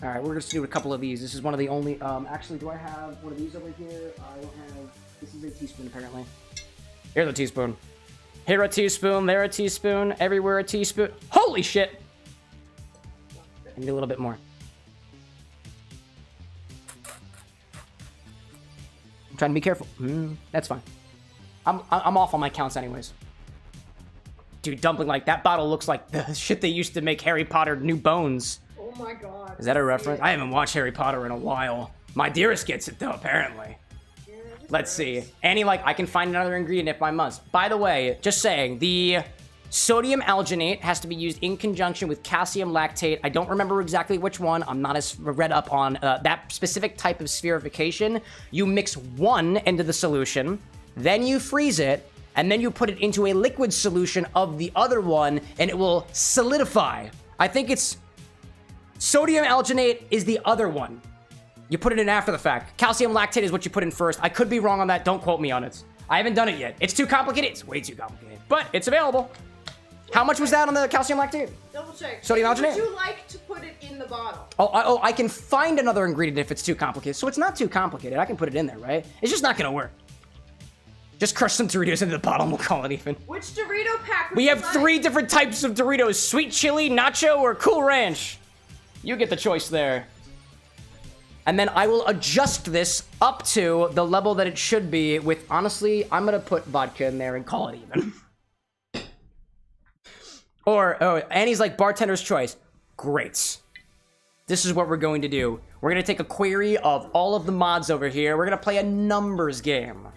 All right, we're just do a couple of these. This is one of the only, actually, do I have one of these over here? I don't have, this is a teaspoon, apparently. Here's a teaspoon. Here a teaspoon, there a teaspoon, everywhere a teaspoon. Holy shit! I need a little bit more. I'm trying to be careful. That's fine. I'm off on my counts anyways. Dude, dumpling like that bottle looks like the shit they used to make Harry Potter New Bones. Oh my god. Is that a reference? I haven't watched Harry Potter in a while. My dearest gets it though, apparently. Let's see. Annie, like, I can find another ingredient if I must. By the way, just saying, the sodium alginate has to be used in conjunction with calcium lactate. I don't remember exactly which one. I'm not as read up on that specific type of spherification. You mix one into the solution, then you freeze it, and then you put it into a liquid solution of the other one, and it will solidify. I think it's sodium alginate is the other one. You put it in after the fact. Calcium lactate is what you put in first. I could be wrong on that. Don't quote me on it. I haven't done it yet. It's too complicated. It's way too complicated, but it's available. How much was that on the calcium lactate? Double check. Sodium alginate? Would you like to put it in the bottle? Oh, I can find another ingredient if it's too complicated. So it's not too complicated. I can put it in there, right? It's just not gonna work. Just crush some Doritos into the bottle and we'll call it even. Which Dorito pack would We you have like? 3 different types of Doritos: sweet chili, nacho, or Cool Ranch. You get the choice there. And then I will adjust this up to the level that it should be with, honestly, I'm gonna put vodka in there and call it even. Or, oh, Annie's like, bartender's choice. Great. This is what we're going to do. We're gonna take a query of all of the mods over here. We're gonna play a numbers game.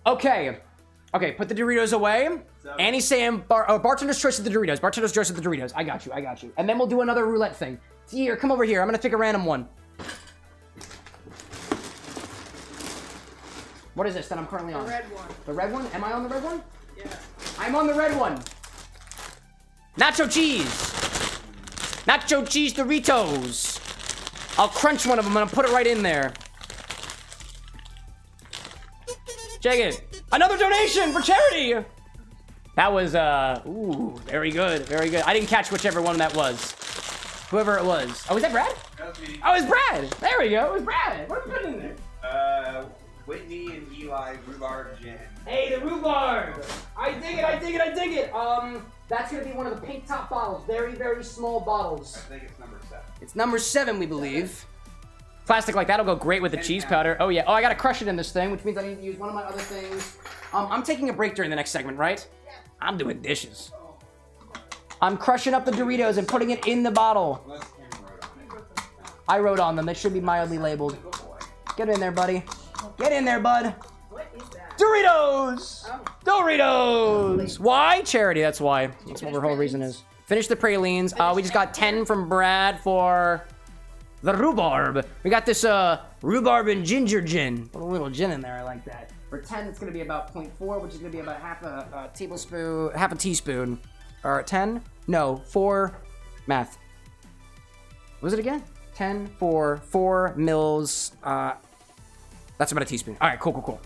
Okay. Okay, put the Doritos away. Annie's saying, bartender's choice of the Doritos. Bartender's choice of the Doritos. I got you. And then we'll do another roulette thing. Here, come over here. I'm gonna pick a random one. What is this that I'm currently on? The red one. The red one? Am I on the red one? Yeah. I'm on the red one. Nacho cheese. Nacho cheese Doritos. I'll crunch one of them and I'll put it right in there. Check it. Another donation for charity. That was, ooh, very good, very good. I didn't catch whichever one that was. Whoever it was. Oh, was that Brad? That was me. Oh, it's Brad. There we go. It was Brad. What are we putting in there? Whitney and Eli rhubarb gin. Hey, the rhubarb. I dig it. That's gonna be one of the pink top bottles. Very, very small bottles. I think it's number 7. It's number 7, we believe. Plastic like that'll go great with the cheese powder. Oh yeah. Oh, I gotta crush it in this thing, which means I need to use one of my other things. I'm taking a break during the next segment, right? Yeah. I'm doing dishes. I'm crushing up the Doritos and putting it in the bottle. I wrote on them. They should be mildly labeled. Get in there, buddy. Get in there, bud. What is that? Doritos! Oh. Doritos! Why? Charity, that's why. That's what our whole reason is. Finish the pralines. We just got 10 from Brad for the rhubarb. We got this rhubarb and ginger gin. Put a little gin in there, I like that. For 10, it's gonna be about 0.4, which is gonna be about half a teaspoon. Or 10? No, 4, math. What was it again? 10 for 4 mils, that's about a teaspoon. All right, cool.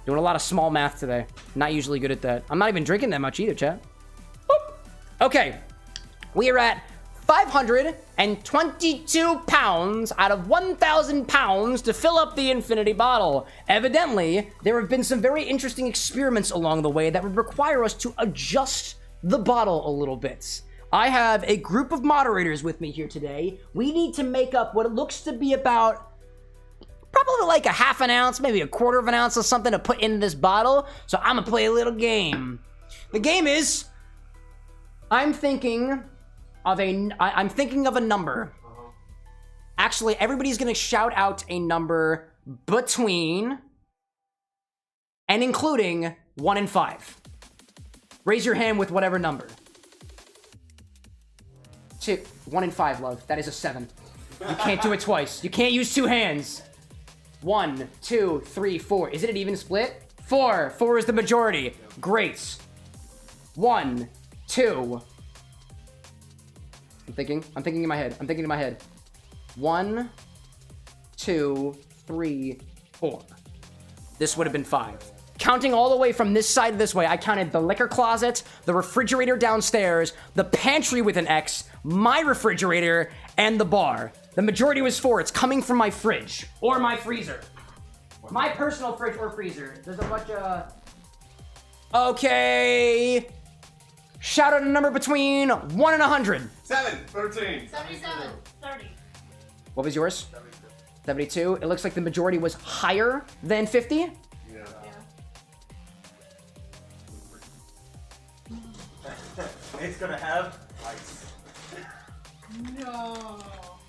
Doing a lot of small math today. Not usually good at that. I'm not even drinking that much either, chat. Boop. Okay, we are at 522 pounds out of 1,000 pounds to fill up the infinity bottle. Evidently, there have been some very interesting experiments along the way that would require us to adjust the bottle a little bit. I have a group of moderators with me here today. We need to make up what it looks to be about probably like a half an ounce, maybe a quarter of an ounce of something to put in this bottle. So I'm gonna play a little game. The game is, I'm thinking of a number. Actually, everybody's gonna shout out a number between and including 1 and 5. Raise your hand with whatever number. 2. 1 in 5, love. That is a 7. You can't do it twice. You can't use 2 hands. 1, 2, 3, 4. Is it an even split? 4. 4 is the majority. Great. 1, 2. I'm thinking in my head. 1, 2, 3, 4. This would have been 5. Counting all the way from this side to this way, I counted the liquor closet, the refrigerator downstairs, the pantry with an X, my refrigerator, and the bar. The majority was 4. It's coming from my fridge or my freezer. My personal fridge or freezer. There's a bunch of... Okay. Shout out a number between 1 and 100. 7. 13. 77. 30. What was yours? 72. It looks like the majority was higher than 50. Yeah. It's gonna have ice. No.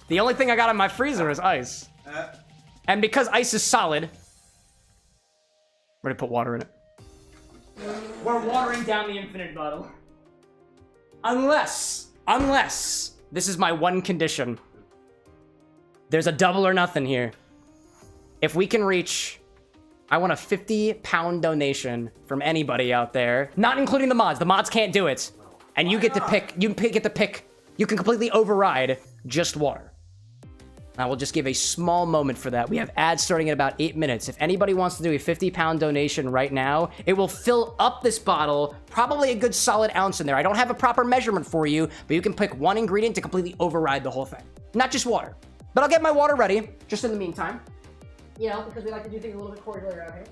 The only thing I got in my freezer is ice. And because ice is solid, we're gonna put water in it. We're watering down the infinite bottle. Unless, this is my one condition. There's a double or nothing here. If we can reach, I want a 50-pound donation from anybody out there, not including the mods. The mods can't do it. And you get to pick, you get to pick, you can completely override just water. I will just give a small moment for that. We have ads starting in about 8 minutes. If anybody wants to do a 50-pound donation right now, it will fill up this bottle, probably a good solid ounce in there. I don't have a proper measurement for you, but you can pick one ingredient to completely override the whole thing. Not just water. But I'll get my water ready, just in the meantime. You know, because we like to do things a little bit cordially around here.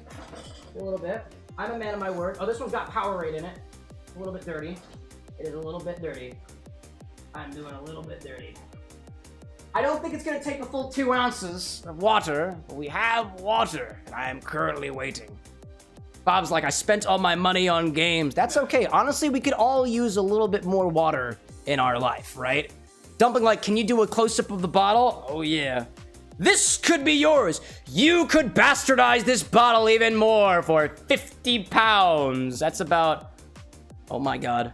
A little bit. I'm a man of my word. Oh, this one's got Powerade in it. It's a little bit dirty. It is a little bit dirty. I'm doing a little bit dirty. I don't think it's gonna take a full 2 ounces of water, but we have water, and I am currently waiting. Bob's like, I spent all my money on games. That's okay. Honestly, we could all use a little bit more water in our life, right? Dumpling like, can you do a close-up of the bottle? Oh yeah. This could be yours. You could bastardize this bottle even more for 50 pounds. That's about, oh my God.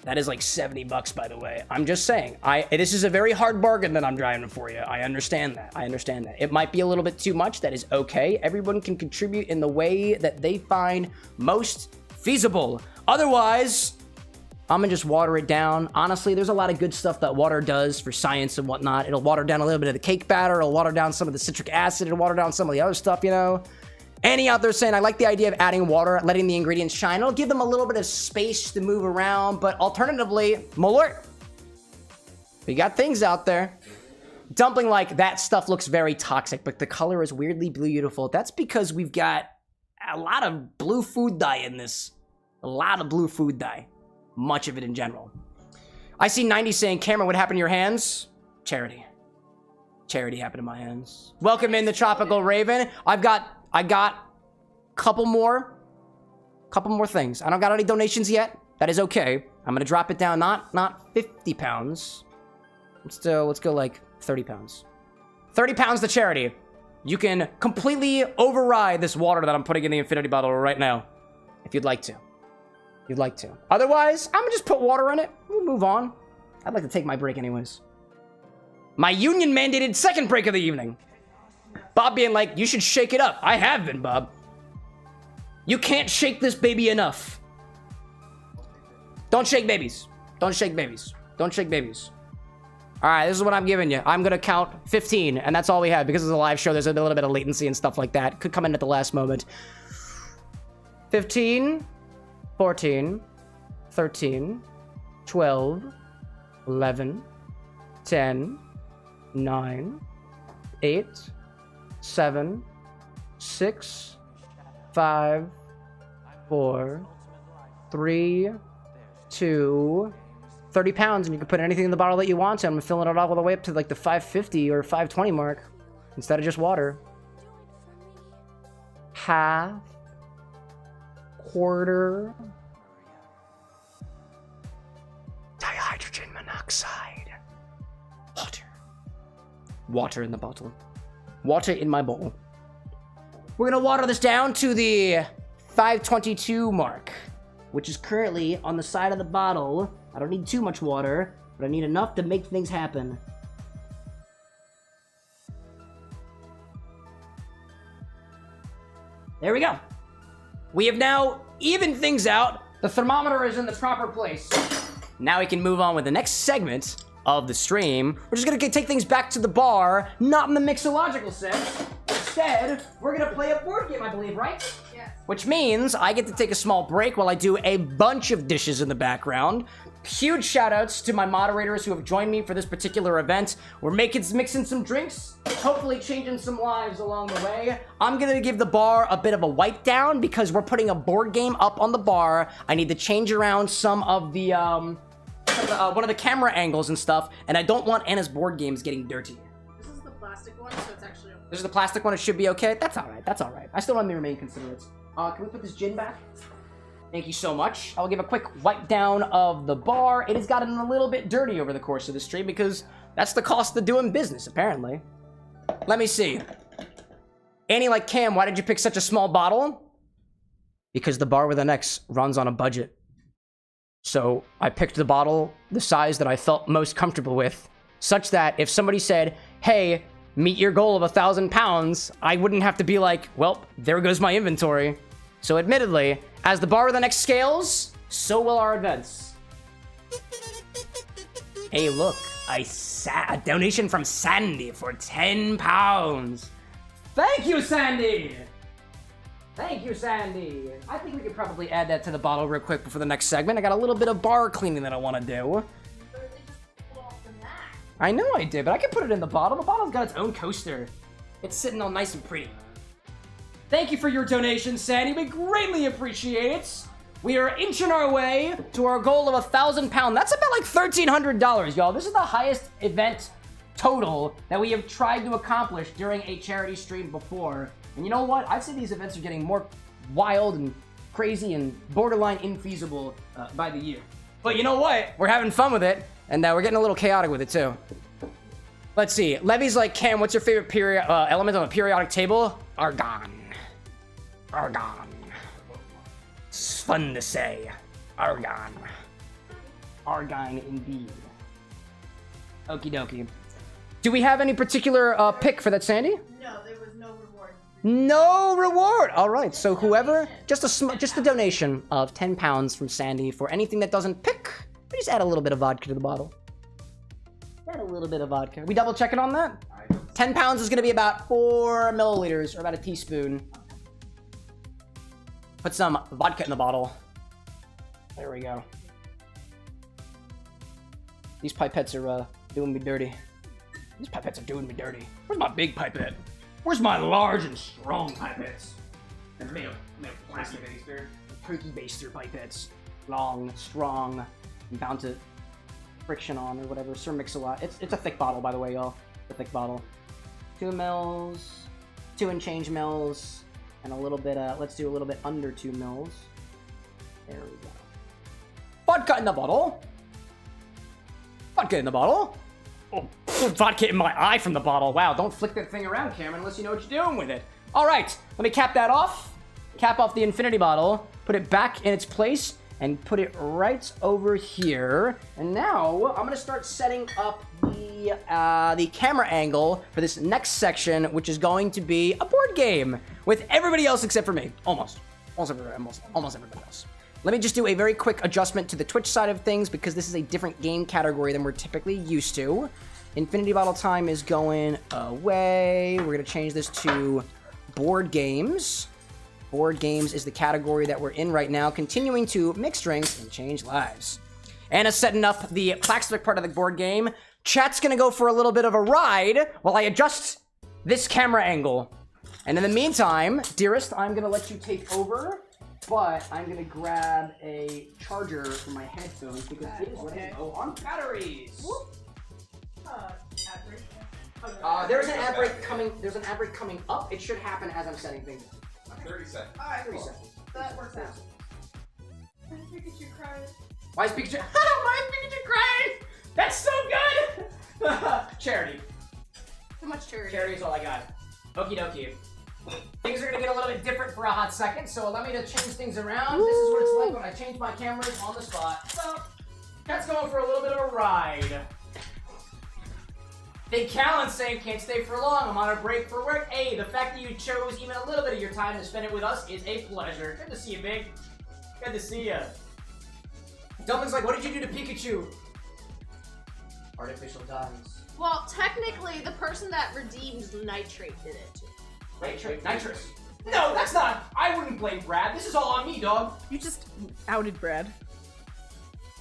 That is like 70 bucks, by the way. I'm just saying, this is a very hard bargain that I'm driving for you. I understand that. It might be a little bit too much. That is okay. Everyone can contribute in the way that they find most feasible. Otherwise, I'm gonna just water it down. Honestly, there's a lot of good stuff that water does for science and whatnot. It'll water down a little bit of the cake batter. It'll water down some of the citric acid. It'll water down some of the other stuff, you know? Annie out there saying, I like the idea of adding water, letting the ingredients shine. It'll give them a little bit of space to move around, but alternatively, Malort. We got things out there. Dumpling like, that stuff looks very toxic, but the color is weirdly beautiful. That's because we've got a lot of blue food dye in this. A lot of blue food dye. Much of it in general. I see 90 saying, Cameron, what happened to your hands? Charity. Charity happened to my hands. Welcome in the Tropical Raven. I got couple more things. I don't got any donations yet. That is okay. I'm gonna drop it down, not 50 pounds. Let's go like 30 pounds. 30 pounds to charity. You can completely override this water that I'm putting in the infinity bottle right now, if you'd like to. Otherwise, I'm gonna just put water in it. We'll move on. I'd like to take my break anyways. My union mandated second break of the evening. Bob being like, you should shake it up. I have been, Bob. You can't shake this baby enough. Don't shake babies. Don't shake babies. Don't shake babies. All right, this is what I'm giving you. I'm gonna count 15, and that's all we have. Because it's a live show, there's a little bit of latency and stuff like that. Could come in at the last moment. 15, 14, 13, 12, 11, 10, 9, 8, 7, 6, 5, 4, 3, 2, 30 pounds, and you can put anything in the bottle that you want to. I'm filling it all the way up to like the 550 or 520 mark instead of just water. Half, quarter, dihydrogen monoxide, water in the bottle, water in my bowl. We're gonna water this down to the 522 mark, which is currently on the side of the bottle. I don't need too much water. but I need enough to make things happen. There we go. We have now evened things out. The thermometer is in the proper place. Now we can move on with the next segment of the stream. We're just gonna take things back to the bar, not in the mixological sense. Instead, we're gonna play a board game, I believe, right? Yes. Which means I get to take a small break while I do a bunch of dishes in the background. Huge shout outs to my moderators who have joined me for this particular event. We're mixing some drinks, hopefully changing some lives along the way. I'm gonna give the bar a bit of a wipe down because we're putting a board game up on the bar. I need to change around some of the, one of the camera angles and stuff, and I don't want Anna's board games getting dirty. This is the plastic one, so it's actually okay. This is the plastic one, it should be okay. That's all right, that's all right. I still want to remain considerate. Can we put this gin back? Thank you so much. I'll give a quick wipe down of the bar. It has gotten a little bit dirty over the course of the stream because that's the cost of doing business, apparently. Let me see. Annie, like Cam, why did you pick such a small bottle? Because the bar with an X runs on a budget. So I picked the bottle the size that I felt most comfortable with, such that if somebody said, hey, meet your goal of 1,000 pounds, I wouldn't have to be like, well, there goes my inventory. So admittedly, as the bar with an X scales, so will our events. Hey, look, a donation from Sandy for 10 pounds. Thank you, Sandy. Thank you, Sandy. I think we could probably add that to the bottle real quick before the next segment. I got a little bit of bar cleaning that I want to do. I know I did, but I can put it in the bottle. The bottle's got its own coaster. It's sitting all nice and pretty. Thank you for your donation, Sandy. We greatly appreciate it. We are inching our way to our goal of 1,000 pounds. That's about like $1,300, y'all. This is the highest event total that we have tried to accomplish during a charity stream before. And you know what? I'd say these events are getting more wild and crazy and borderline infeasible by the year. But you know what? We're having fun with it, and we're getting a little chaotic with it too. Let's see. Levy's like, Cam, what's your favorite element on the periodic table? Argon. Argon. It's fun to say. Argon. Argon indeed. Okie dokie. Do we have any particular pick for that, Sandy? No, there was no reward. No reward. All right. So whoever, just a donation of 10 pounds from Sandy for anything that doesn't pick. We just add a little bit of vodka to the bottle. Add a little bit of vodka. We double checking on that? 10 pounds is going to be about 4 milliliters, or about a teaspoon. Put some vodka in the bottle. There we go. These pipettes are doing me dirty. These pipettes are doing me dirty. Where's my big pipette? Where's my large and strong pipettes? It's made of plastic. Turkey baster pipettes. Long, strong, and bound to friction on or whatever. Sir Mix-a-Lot. It's a thick bottle, by the way, y'all. It's a thick bottle. 2 mils, 2 and change mils, and a little bit, let's do a little bit under 2 mils. There we go. Vodka in the bottle. Vodka in the bottle. Oh, vodka in my eye from the bottle. Wow, don't flick that thing around, Cameron, unless you know what you're doing with it. All right, let me cap that off. Cap off the infinity bottle, put it back in its place, and put it right over here. And now I'm gonna start setting up the camera angle for this next section, which is going to be a board game with everybody else except for me. Almost everybody else. Let me just do a very quick adjustment to the Twitch side of things because this is a different game category than we're typically used to. Infinity bottle time is going away. We're gonna change this to board games. Board games is the category that we're in right now, continuing to mix drinks and change lives. Anna's setting up the plastic part of the board game. Chat's gonna go for a little bit of a ride while I adjust this camera angle. And in the meantime, dearest, I'm gonna let you take over, but I'm gonna grab a charger for my headphones because it is ready to go on batteries. There's an ad break coming. There's an ad break coming up. It should happen as I'm setting things up. 30 seconds. Alright, 30 cool. seconds. That works out. Pikachu crying. Why is Pikachu? Why is Pikachu crying? That's so good. Charity. Too much charity. Charity is all I got. Okie dokie. Things are gonna get a little bit different for a hot second, so allow me to change things around. This is what it's like when I change my cameras on the spot. So, Cat's going for a little bit of a ride. Big Callan saying can't stay for long. I'm on a break for work. Hey, the fact that you chose even a little bit of your time to spend it with us is a pleasure. Good to see you, Big. Good to see you. Dumpling's like, what did you do to Pikachu? Artificial dimes. Well, technically, the person that redeemed Nitrate did it too. Nitrous. No, that's not. I wouldn't blame Brad. This is all on me, dog. You just outed Brad.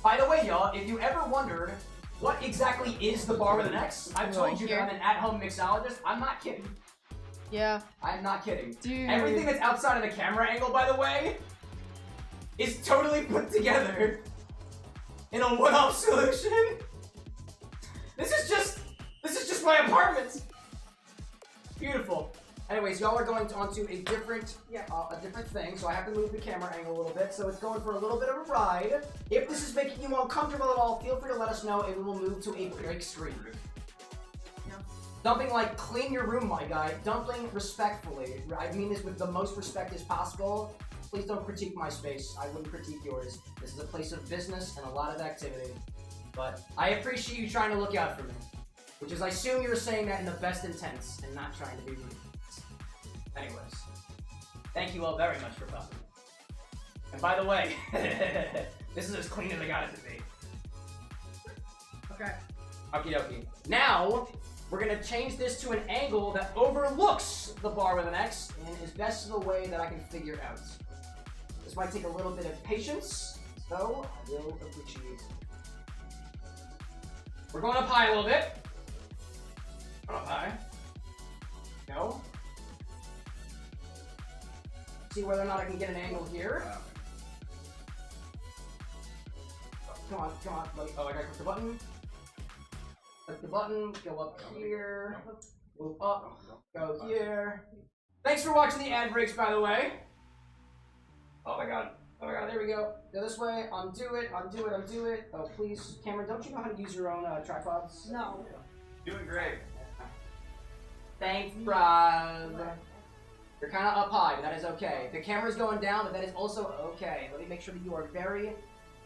By the way, y'all, if you ever wondered what exactly is the bar with an X, I've told you that I'm an at-home mixologist. I'm not kidding. Yeah. I'm not kidding. Dude. Everything that's outside of the camera angle, by the way, is totally put together in a one-off solution. This is just my apartment. Beautiful. Anyways, y'all are going onto a different thing, so I have to move the camera angle a little bit. So it's going for a little bit of a ride. If this is making you uncomfortable at all, feel free to let us know, and we will move to a break screen. Yeah. Dumpling, like, clean your room, my guy. Dumpling, respectfully. I mean this with the most respect as possible. Please don't critique my space. I wouldn't critique yours. This is a place of business and a lot of activity. But I appreciate you trying to look out for me. Which is, I assume you're saying that in the best intents and not trying to be rude. Anyways, thank you all very much for coming. And by the way, this is as clean as I got it to be. Okay. Okie dokie. Now, we're gonna change this to an angle that overlooks the bar with an X and is best the way that I can figure out. This might take a little bit of patience, so I will appreciate. We're going up high a little bit. Up high. Go. See whether or not I can get an angle here. Come on, come on. Oh, I gotta click the button. Click the button, go up here, move up, go here. Thanks for watching the ad breaks, by the way. Oh my god, there we go. Go this way, undo it. Oh, please. Cameron, don't you know how to use your own tripods? No. Doing great. Thanks, Brad. You're kind of up high, but that is okay. The camera's going down, but that is also okay. Let me make sure that you are very,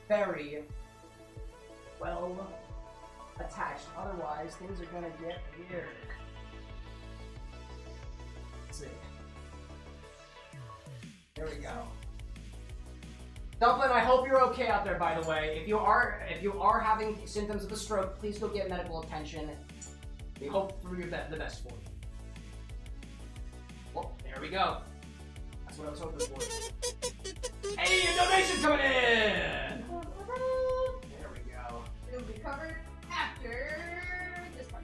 very well attached. Otherwise, things are gonna get weird. Let's see. There we go. Dumpling, I hope you're okay out there, by the way. If you are having symptoms of a stroke, please go get medical attention. We hope for the best for you. Oh, there we go. That's what I was hoping for. Hey, a donation coming in! There we go. It'll be covered after this part.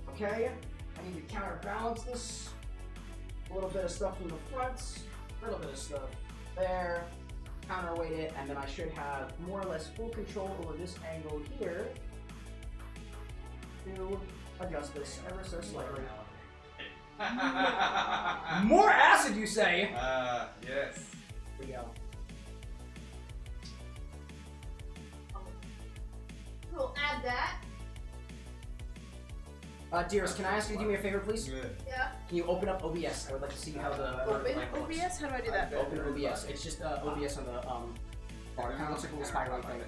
Okay, I need to counterbalance this. A little bit of stuff from the front, a little bit of stuff there. Counterweight it, and then I should have more or less full control over this angle here to adjust this ever so slightly. More acid, you say? Yes. Here we go. We'll add that. Dearest, can I ask you to do me a favor, please? Yeah. Can you open up OBS? I would like to see how the... Open OBS? How do I do that? Open OBS. It's just OBS on the bar. Kind of looks like a little spirally thing.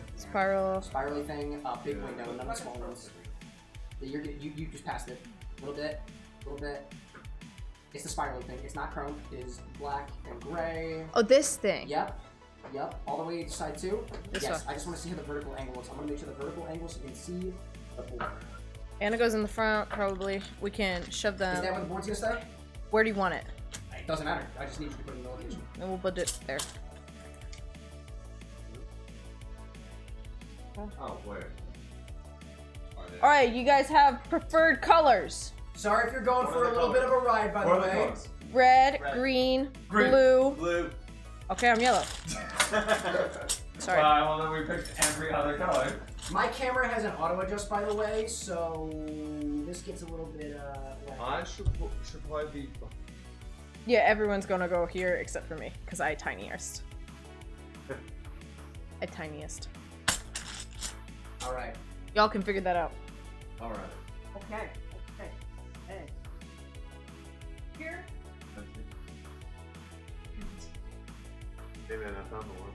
Spirally thing, big window, none of the small ones. You just passed it. A little bit. It's the spirally thing. It's not chrome. It is black and gray. Oh, this thing. Yep. All the way to side two. This yes, one. I just want to see how the vertical angle looks. I want to make sure the vertical angle so you can see the board. Anna goes in the front, probably. We can shove them. Is that where the board's gonna stay? Where do you want it? It doesn't matter. I just need you to put it in the location. And we'll put it there. Oh, wait. Alright, you guys have preferred colors. Sorry if you're going for a little bit of a ride, by the way. Red, green, blue. Blue. Okay, I'm yellow. Sorry. Well, then we picked every other color. My camera has an auto adjust, by the way, so this gets a little bit I should probably be. Yeah, everyone's gonna go here except for me, because I tiniest. Alright. Y'all can figure that out. Alright. Okay. Hey. Here. Hey man, I found the one.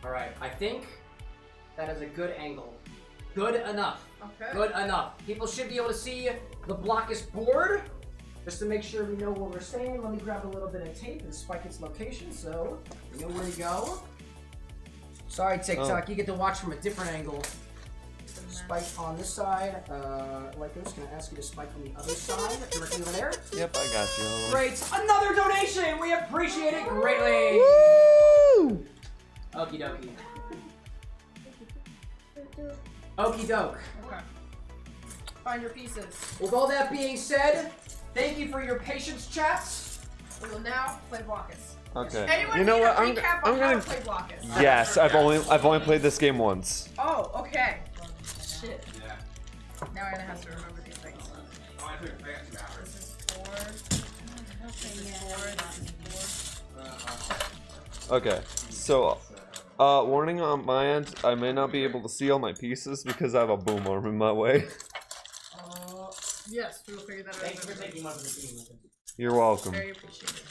Alright, I think That is a good angle. Good enough. Okay. Good enough. People should be able to see the Blokus board. Just to make sure we know what we're saying, let me grab a little bit of tape and spike its location so we know where to go. Sorry, TikTok, you get to watch from a different angle. Spike on this side. Lycos, can I ask you to spike on the other side? Directly over there? Yep, I got you. Great. Another donation! We appreciate it greatly! Woo! Okie dokie. Okie doke. Okay. Find your pieces. With all that being said, thank you for your patience, chats. We will now play Blokus. Okay. Anyone You know need what? a I'm recap on how gonna. to play Blokus? Yes, I've only played this game once. Oh, okay. Shit. Yeah. Now I have to remember these things. Oh, I took fancy hours. This is 4. This is 4. Okay, so warning on my end, I may not be able to see all my pieces because I have a boom arm in my way. Yes, we will figure that out. Thank you for taking one for the team. You're welcome. Very appreciated.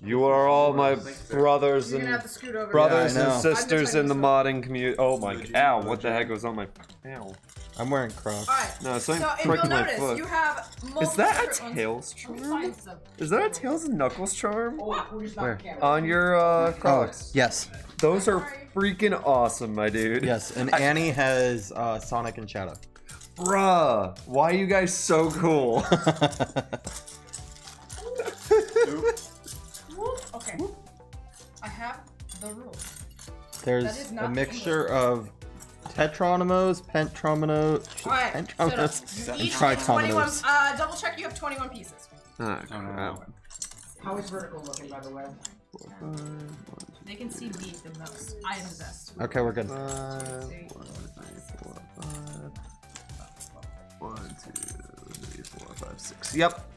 You are all my brothers You're and gonna have to scoot over. brothers Yeah, I and know. sisters in the modding community. Oh my! Ow! What the heck was on my? Ow! I'm wearing Crocs. Alright. No, something So if you'll pricked my notice, foot. you have multiple Is that a different Tails ones. charm? Is that a Tails and Knuckles charm? Where? On your Crocs. Yes. Those are freaking awesome, my dude. Yes, and Annie has Sonic and Shadow. Bruh, why are you guys so cool? Okay. I have the rules. That There's is a not mixture of tetronomos, pentronomos, Alright, pentronomos, you and each get 21. tritomos. Double check. You have 21 pieces. How is vertical looking, by the way? They can see me the most. I am the best. Okay, we're good. 1, 2, 3, 4, 5, 6. Yep.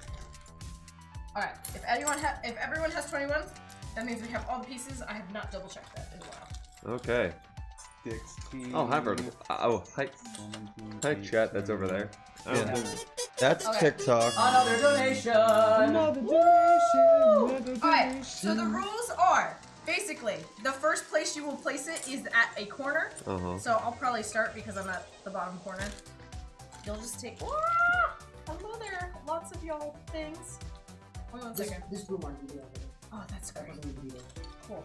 All right. If everyone has 21, that means we have all the pieces. I have not double checked that in a while. Okay. 16. Oh, hi, vertical. Oh, hi. Hi, chat. That's over there. Yeah. That's Okay. TikTok. Another donation! Alright, so the rules are basically the first place you will place it is at a corner. So I'll probably start because I'm at the bottom corner. You'll just take. Hello there, lots of y'all things. Hold on a second. This boom arm can be Oh, that's great. Cool.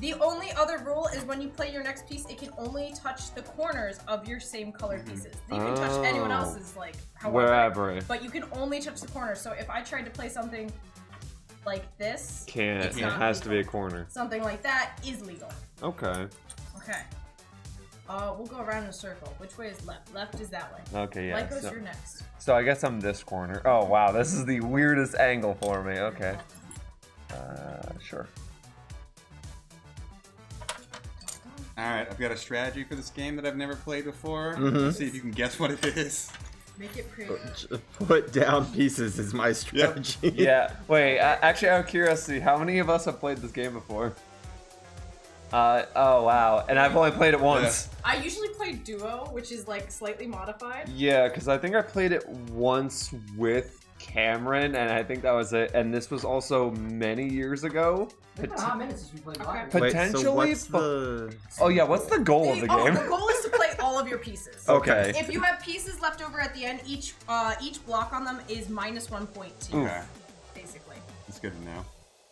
The only other rule is when you play your next piece, it can only touch the corners of your same colored pieces. You can touch anyone else's, like, however. Wherever. But you can only touch the corners. So if I tried to play something like this, Can't. it's It not has to be a legal. corner. Something like that is legal. Okay. Okay. We'll go around in a circle. Which way is left? Left is that way. Okay, yeah. Lycos, So, you're next. so I guess I'm this corner. Oh, wow. This is the weirdest angle for me. Okay. Sure. Alright, I've got a strategy for this game that I've never played before. Mhm. Let's see if you can guess what it is. Make it pretty. Put down pieces is my strategy. Yeah. Wait, actually, out of curiosity, how many of us have played this game before? Oh, wow. And I've only played it once. I usually play duo, which is like slightly modified. Yeah, because I think I played it once with Cameron, and I think that was it. And this was also many years ago. It's been a hot minute since we played Blokus. Potentially. Wait, so what's the... Oh yeah, what's the goal of the game? The goal is to play all of your pieces. Okay. If you have pieces left over at the end, each block on them is -1.2. Okay. Basically. That's good to know.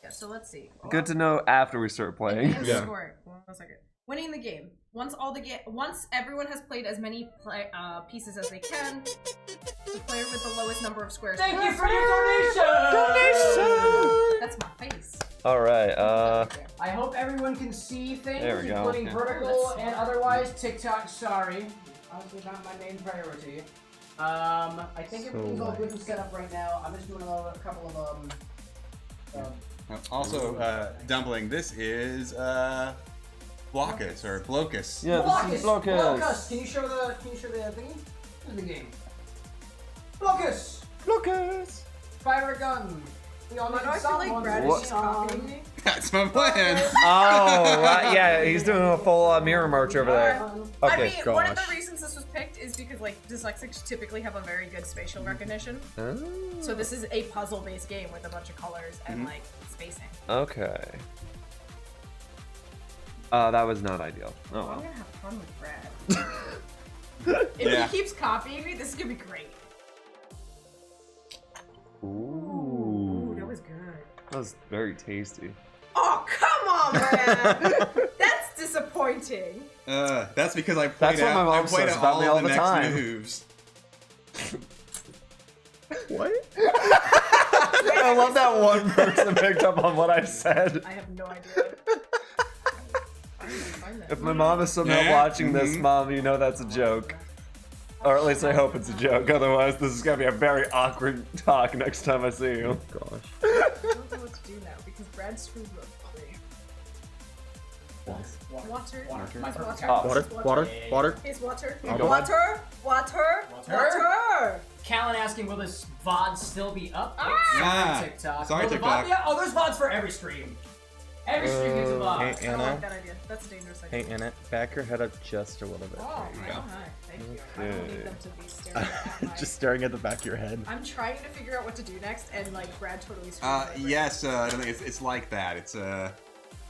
Yeah. So let's see. Good to know after we start playing. Advanced scoring. 1 second. Winning the game. Once everyone has played as many pieces as they can, the player with the lowest number of squares. Thank you for your donation! That's my face. All right. I hope everyone can see things, There we go. including Okay. vertical and otherwise. TikTok, sorry. Honestly, not my main priority. I think everything's all good and set up right now. I'm just doing a couple of Also, Dumpling, this is Blokus or Blokus. Yeah, this is Blokus. Blokus. Can you show the thingy? Here's the game. Blokus. Blokus. Fire a gun. We all need I feel like someone. Brad is just copying me. That's my plan. Oh, right. Yeah, he's doing a full mirror march over there. I Okay, mean, one of the reasons this was picked is because like dyslexics typically have a very good spatial recognition. So this is a puzzle-based game with a bunch of colors and like spacing. Okay. That was not ideal. Oh I'm well. gonna have fun with Brad. If he keeps copying me, this is gonna be great. Ooh. That was good. That was very tasty. Oh, come on, man! That's disappointing. That's because I played That's what my mom says about me all the time. moves. What? I love that one person picked up on what I said. I have no idea. If my mom is somehow watching this, Mom, you know that's a joke. Or at least I hope it's a joke. Otherwise, this is gonna be a very awkward talk next time I see you. Gosh. I don't know what to do now because Brad screwed up. Water. Water. Here's water. Water. Water. Callan asking, will this VOD still be up? Ah, TikTok. sorry, Will the TikTok. VOD oh, there's VODs for every stream. Every stream gets a VOD. Hey, I don't Anna. like that idea. That's a dangerous idea. Hey, Anna. Back your head up just a little bit. Oh, There you go. hi. Thank you. I don't need them to be staring at my... Just staring at the back of your head. I'm trying to figure out what to do next, and like Brad totally screwed my brain. Yes, I don't think it's like that. It's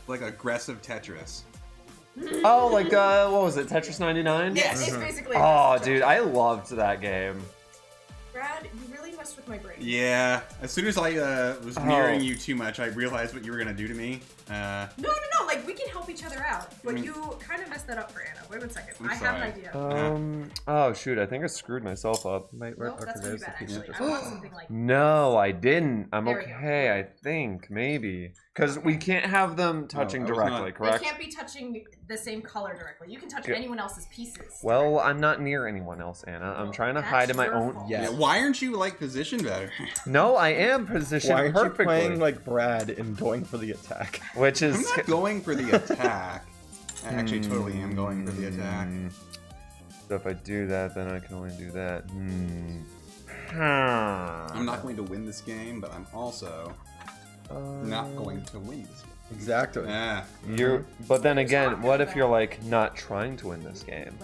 like aggressive Tetris. Oh, like, what was it, Tetris 99? Yes, it's basically. Oh, dude, I loved that game. Brad, you really messed with my brain. Yeah, as soon as I was mirroring you too much, I realized what you were gonna do to me. No, like we can help each other out, but you kind of messed that up for Anna. Wait 1 second. I have an idea. Oh shoot, I think I screwed myself up. Nope, that's gonna be bad, actually. I want something like... No, I didn't. I'm There we okay, I think, maybe. Because we can't have them touching directly, correct? They can't be touching the same color directly. You can touch anyone else's pieces. Well, I'm not near anyone else, Anna. I'm trying to hide in my own... Yeah, why aren't you, like, positioned better? No, I am positioned Why aren't perfectly. you playing like Brad and going for the attack? Which is... I'm not going for the attack. I actually totally am going for the attack. So if I do that, then I can only do that. I'm not going to win this game, but I'm also not going to win this game. Exactly. Yeah. But then again, what if you're like not trying to win this game?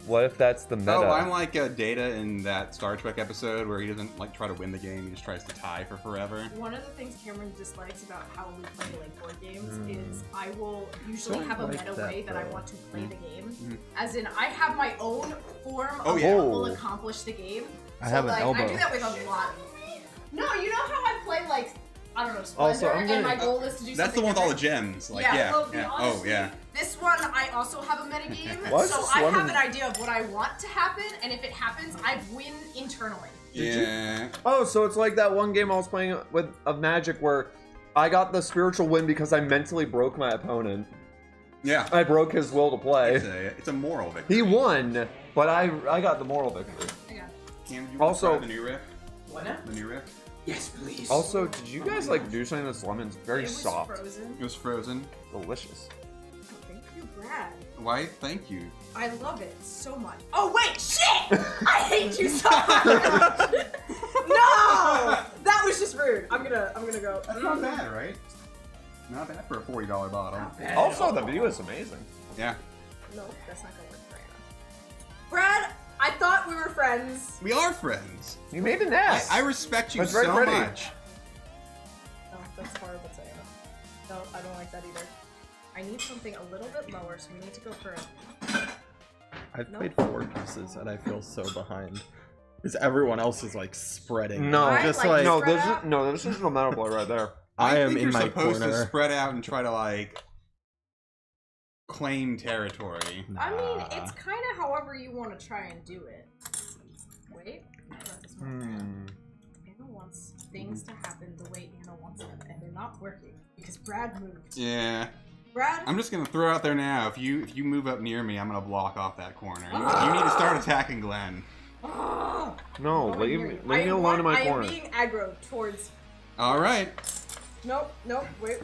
What if that's the meta? Oh, I'm like Data in that Star Trek episode where he doesn't like try to win the game; he just tries to tie for forever. One of the things Cameron dislikes about how we play like board games is I will usually have a meta way that I want to play the game. As in, I have my own form of what will accomplish the game. I have an elbow. I do that with a lot. No, you know how I play like I don't know, Also, Splendor, and my goal is to do That's the something one with all the different. gems. Like, Well, yeah. honestly, Oh, yeah. This one, I also have a metagame, Why is so this I lemon- have an idea of what I want to happen, and if it happens, I win internally. Yeah. Oh, so it's like that one game I was playing of Magic where I got the spiritual win because I mentally broke my opponent. Yeah. I broke his will to play. It's a moral victory. He won, but I got the moral victory. Cam, do you Also- want to try the new riff? What now? The new riff? Yes, please. Also, did you guys like do something with this lemon? It's very It was soft. frozen. It was frozen. Delicious. Thank you, Brad. Why? Thank you. I love it so much. Oh wait, shit! I hate you so much. No, that was just rude. I'm gonna go. That's not bad, right? Not bad for a $40 bottle. Also, the view is amazing. Yeah. No, that's not gonna work for Anna. Brad, I thought we were friends. We are friends. You made an ass. I respect you That's very so pretty. much. No, that's horrible to say. No, I don't like that either. I need something a little bit lower, so we need to go for it. I've played 4 pieces and I feel so behind. Because everyone else is like spreading. No, I'm just like like, spread out. this is the meta play right there. I am think in you're my supposed corner. to spread out and try to like claim territory. I mean, it's kind of however you want to try and do it. Wait, that's not Anna wants things to happen the way Anna wants them, and they're not working because Brad moved. Yeah. Brad, I'm just gonna throw out there now. If you move up near me, I'm gonna block off that corner. You need to start attacking Glenn. No, leave me alone in my corner. I am being aggro towards. All right. Nope. Wait.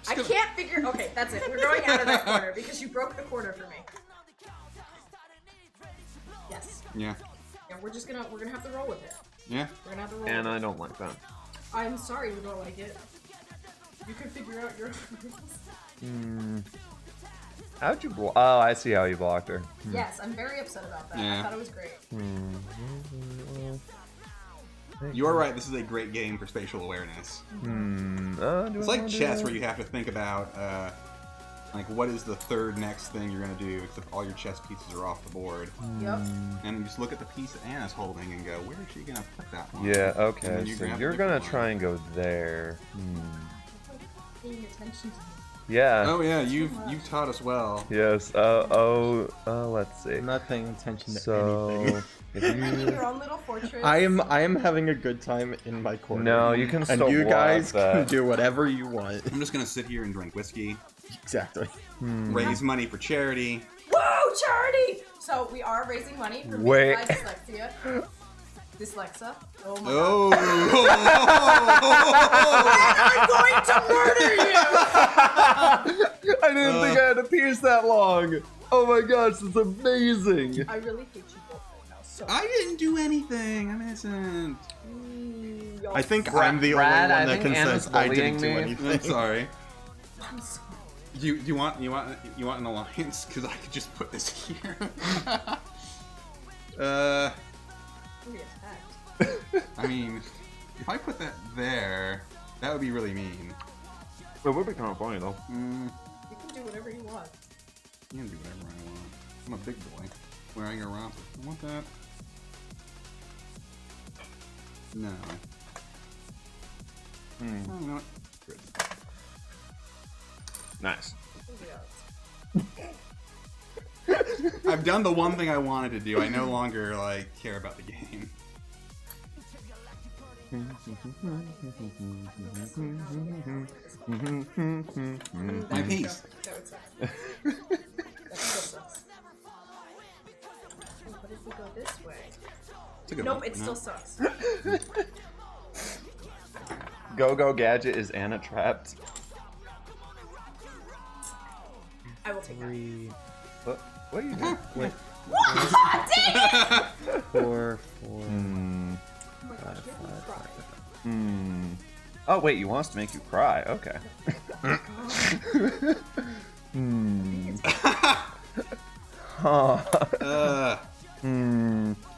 I can't figure. Okay, that's it. We're going out of that corner because you broke the corner for me. Yes. Yeah. Yeah, we're gonna have to roll with it. Yeah. We're gonna have to roll. And with I don't like that. it. I'm sorry you don't like it. You can figure out your rules. How'd you block? Oh, I see how you blocked her. Yes, I'm very upset about that. Yeah. I thought it was great. You are right. This is a great game for spatial awareness. It's like chess, where you have to think about Like, what is the third next thing you're gonna do? Except all your chess pieces are off the board. Yep. And you just look at the piece that Anna's holding and go, where is she gonna put that one? Yeah, And okay, then you so grab a you're different gonna one. try and go there. Paying attention to me. Yeah. Oh yeah, you've taught us well. Yes, let's see. I'm not paying attention to So, anything. if Making you... your own little fortress. I am having a good time in my corner. No, you can and still you guys block can that. do whatever you want. I'm just gonna sit here and drink whiskey. Exactly. Raise money for charity. Whoa, charity! So we are raising money for Wait. Made by Dyslexia. Dyslexia. Oh my Oh! god. I'm going to murder you! I didn't think I had to pierce that long. Oh my gosh, that's amazing. I really hate you both right now. So I didn't do anything. I'm innocent. I think I'm the only Brad, one I that think can Anna's say I didn't do bullying me. anything. I'm sorry. I'm sorry. Do you want an alliance? Because I could just put this here. We attacked. I mean, if I put that there, that would be really mean. It would be kind of funny though. You can do whatever you want. You can do whatever I want. I'm a big boy wearing a romper. I want that. No. Oh, you know what? Good. Nice. I've done the one thing I wanted to do. I no longer like care about the game. My piece. What if we go this way? It's a good Nope, one. it No. still sucks. Go Gadget, is Anna trapped? I will take that. What are you doing? Wait. What? Dang it! 4, 4, Hmm. 5, 5. Oh wait, he wants to make you cry. Okay. Huh.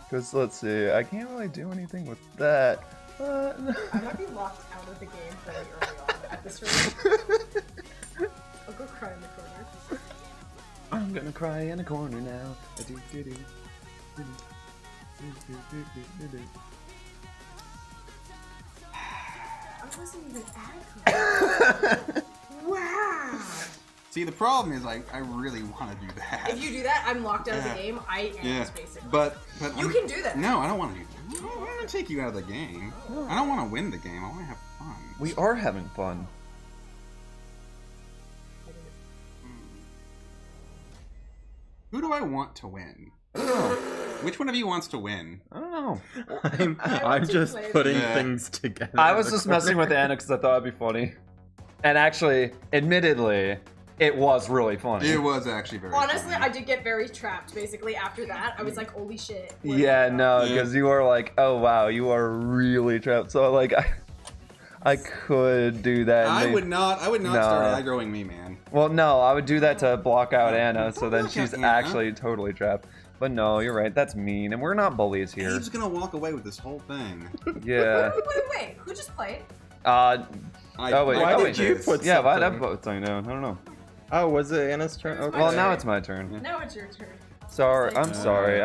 Because let's see, I can't really do anything with that. I might be locked out of the game very early on at this rate. I'll go cry in the corner. I'm gonna cry in a corner now. I wasn't even adequate. Wow. See, the problem is I really want to do that. If you do that, I'm locked out of the Yeah. game. I am Yeah, basically. but You can do that. No, I don't want to do that. I don't want to take you out of the game. I don't want to win the game. I want to have fun. We are having fun. Who do I want to win? Which one of you wants to win? I don't know. I'm just putting Yeah. things together. I was just messing with Anna because I thought it'd be funny. And actually, admittedly, it was really funny. It was actually very Honestly, funny. I did get very trapped. Basically, after that, I was like, "Holy shit!" Yeah, no, because you were like, oh wow, you are really trapped. So like, I could do that. and I they- would not start aggroing me, man. Well, no, I would do that to block out Anna, so then block she's out Anna. actually totally trapped. But no, you're right, that's mean, and we're not bullies here. Abe's gonna walk away with this whole thing. Yeah. Wait, who just played? Oh wait, Why oh, did you put Yeah, why'd I something? put something down? I don't know. Oh, was it Anna's turn? Okay. Well, now it's my turn. Now it's your turn. Sorry, I'm sorry.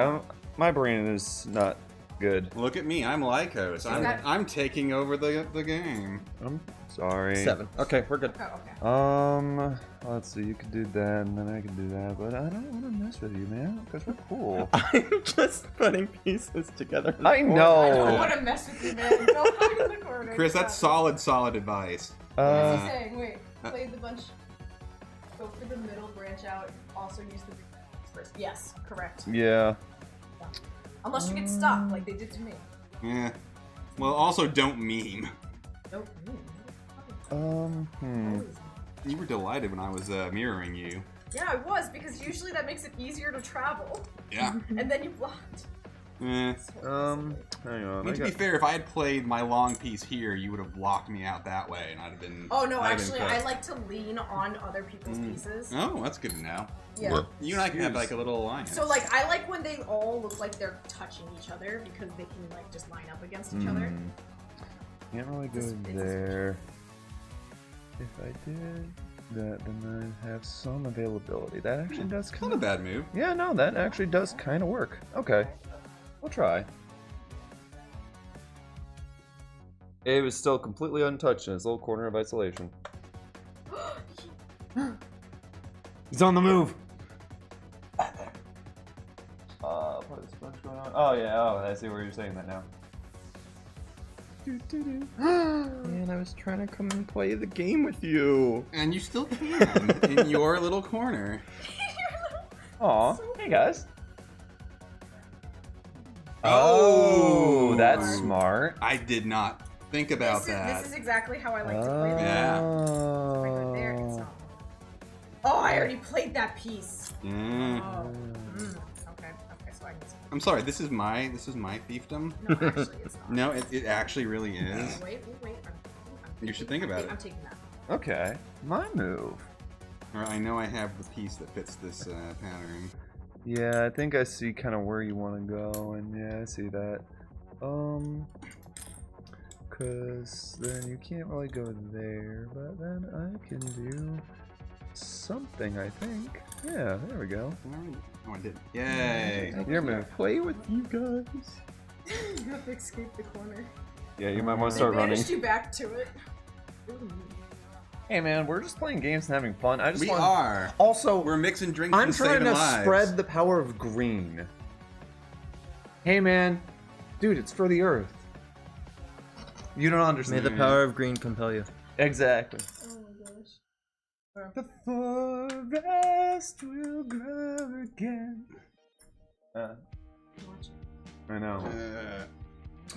My brain is not good. Look at me, I'm Lycos. I'm taking over the game. I'm sorry. 7. Okay, we're good. Oh, okay. Let's see. You could do that, and then I can do that. But I don't want to mess with you, man, because we're cool. I'm just putting pieces together. I know. I don't want to mess with you, man. Go hide in the corner. Chris, that's solid advice. What's he saying? Wait, play the bunch. Go for the middle, branch out. Also use the first. Yes, correct. Yeah. Unless you get stuck, like they did to me. Yeah. Well, also don't meme. Nope. You were delighted when I was mirroring you. Yeah, I was, because usually that makes it easier to travel. Yeah. And then you blocked. Eh. Hang on. I mean, to be fair, if I had played my long piece here, you would have blocked me out that way, and I'd have been. Oh no, I'd have been actually, cooked. I like to lean on other people's pieces. Oh, that's good to know. Yeah. You and I can have like a little alliance. So like, I like when they all look like they're touching each other because they can like just line up against each other. Can't really go there. If I did. that then I have some availability. That actually does kind Not a bad move. Yeah, no, that actually does kind of work. Okay, we'll try. Abe is still completely untouched in his little corner of isolation. He's on the move. What is what's going on? Oh yeah, I see where you're saying that now. Man, I was trying to come and play the game with you. And you still can in your little corner. Aw, hey guys. Oh, that's smart. I did not think about that. This is exactly how I like to play this. Yeah. There, it's not. Oh, I already played that piece. Mm. Oh. Okay, so I can. I'm sorry. This is my fiefdom. No, actually, it's not. No, it actually really is. Wait. You should think about it. I'm taking that. Okay, my move. Or I know I have the piece that fits this pattern. Yeah, I think I see kind of where you want to go, and yeah, I see that. Cause then you can't really go there, but then I can do something, I think. Yeah, there we go. Oh, I did. Yay! Your move. Play with you guys. You have to escape the corner. Yeah, you might want to start running. Banished you back to it. Hey man, we're just playing games and having fun. We are. Also, we're mixing drinks I'm and trying saving to lives. spread the power of green. Hey man, dude, it's for the earth. You don't understand. May the power of green compel you. Exactly. Oh my gosh. The forest will grow again. I know.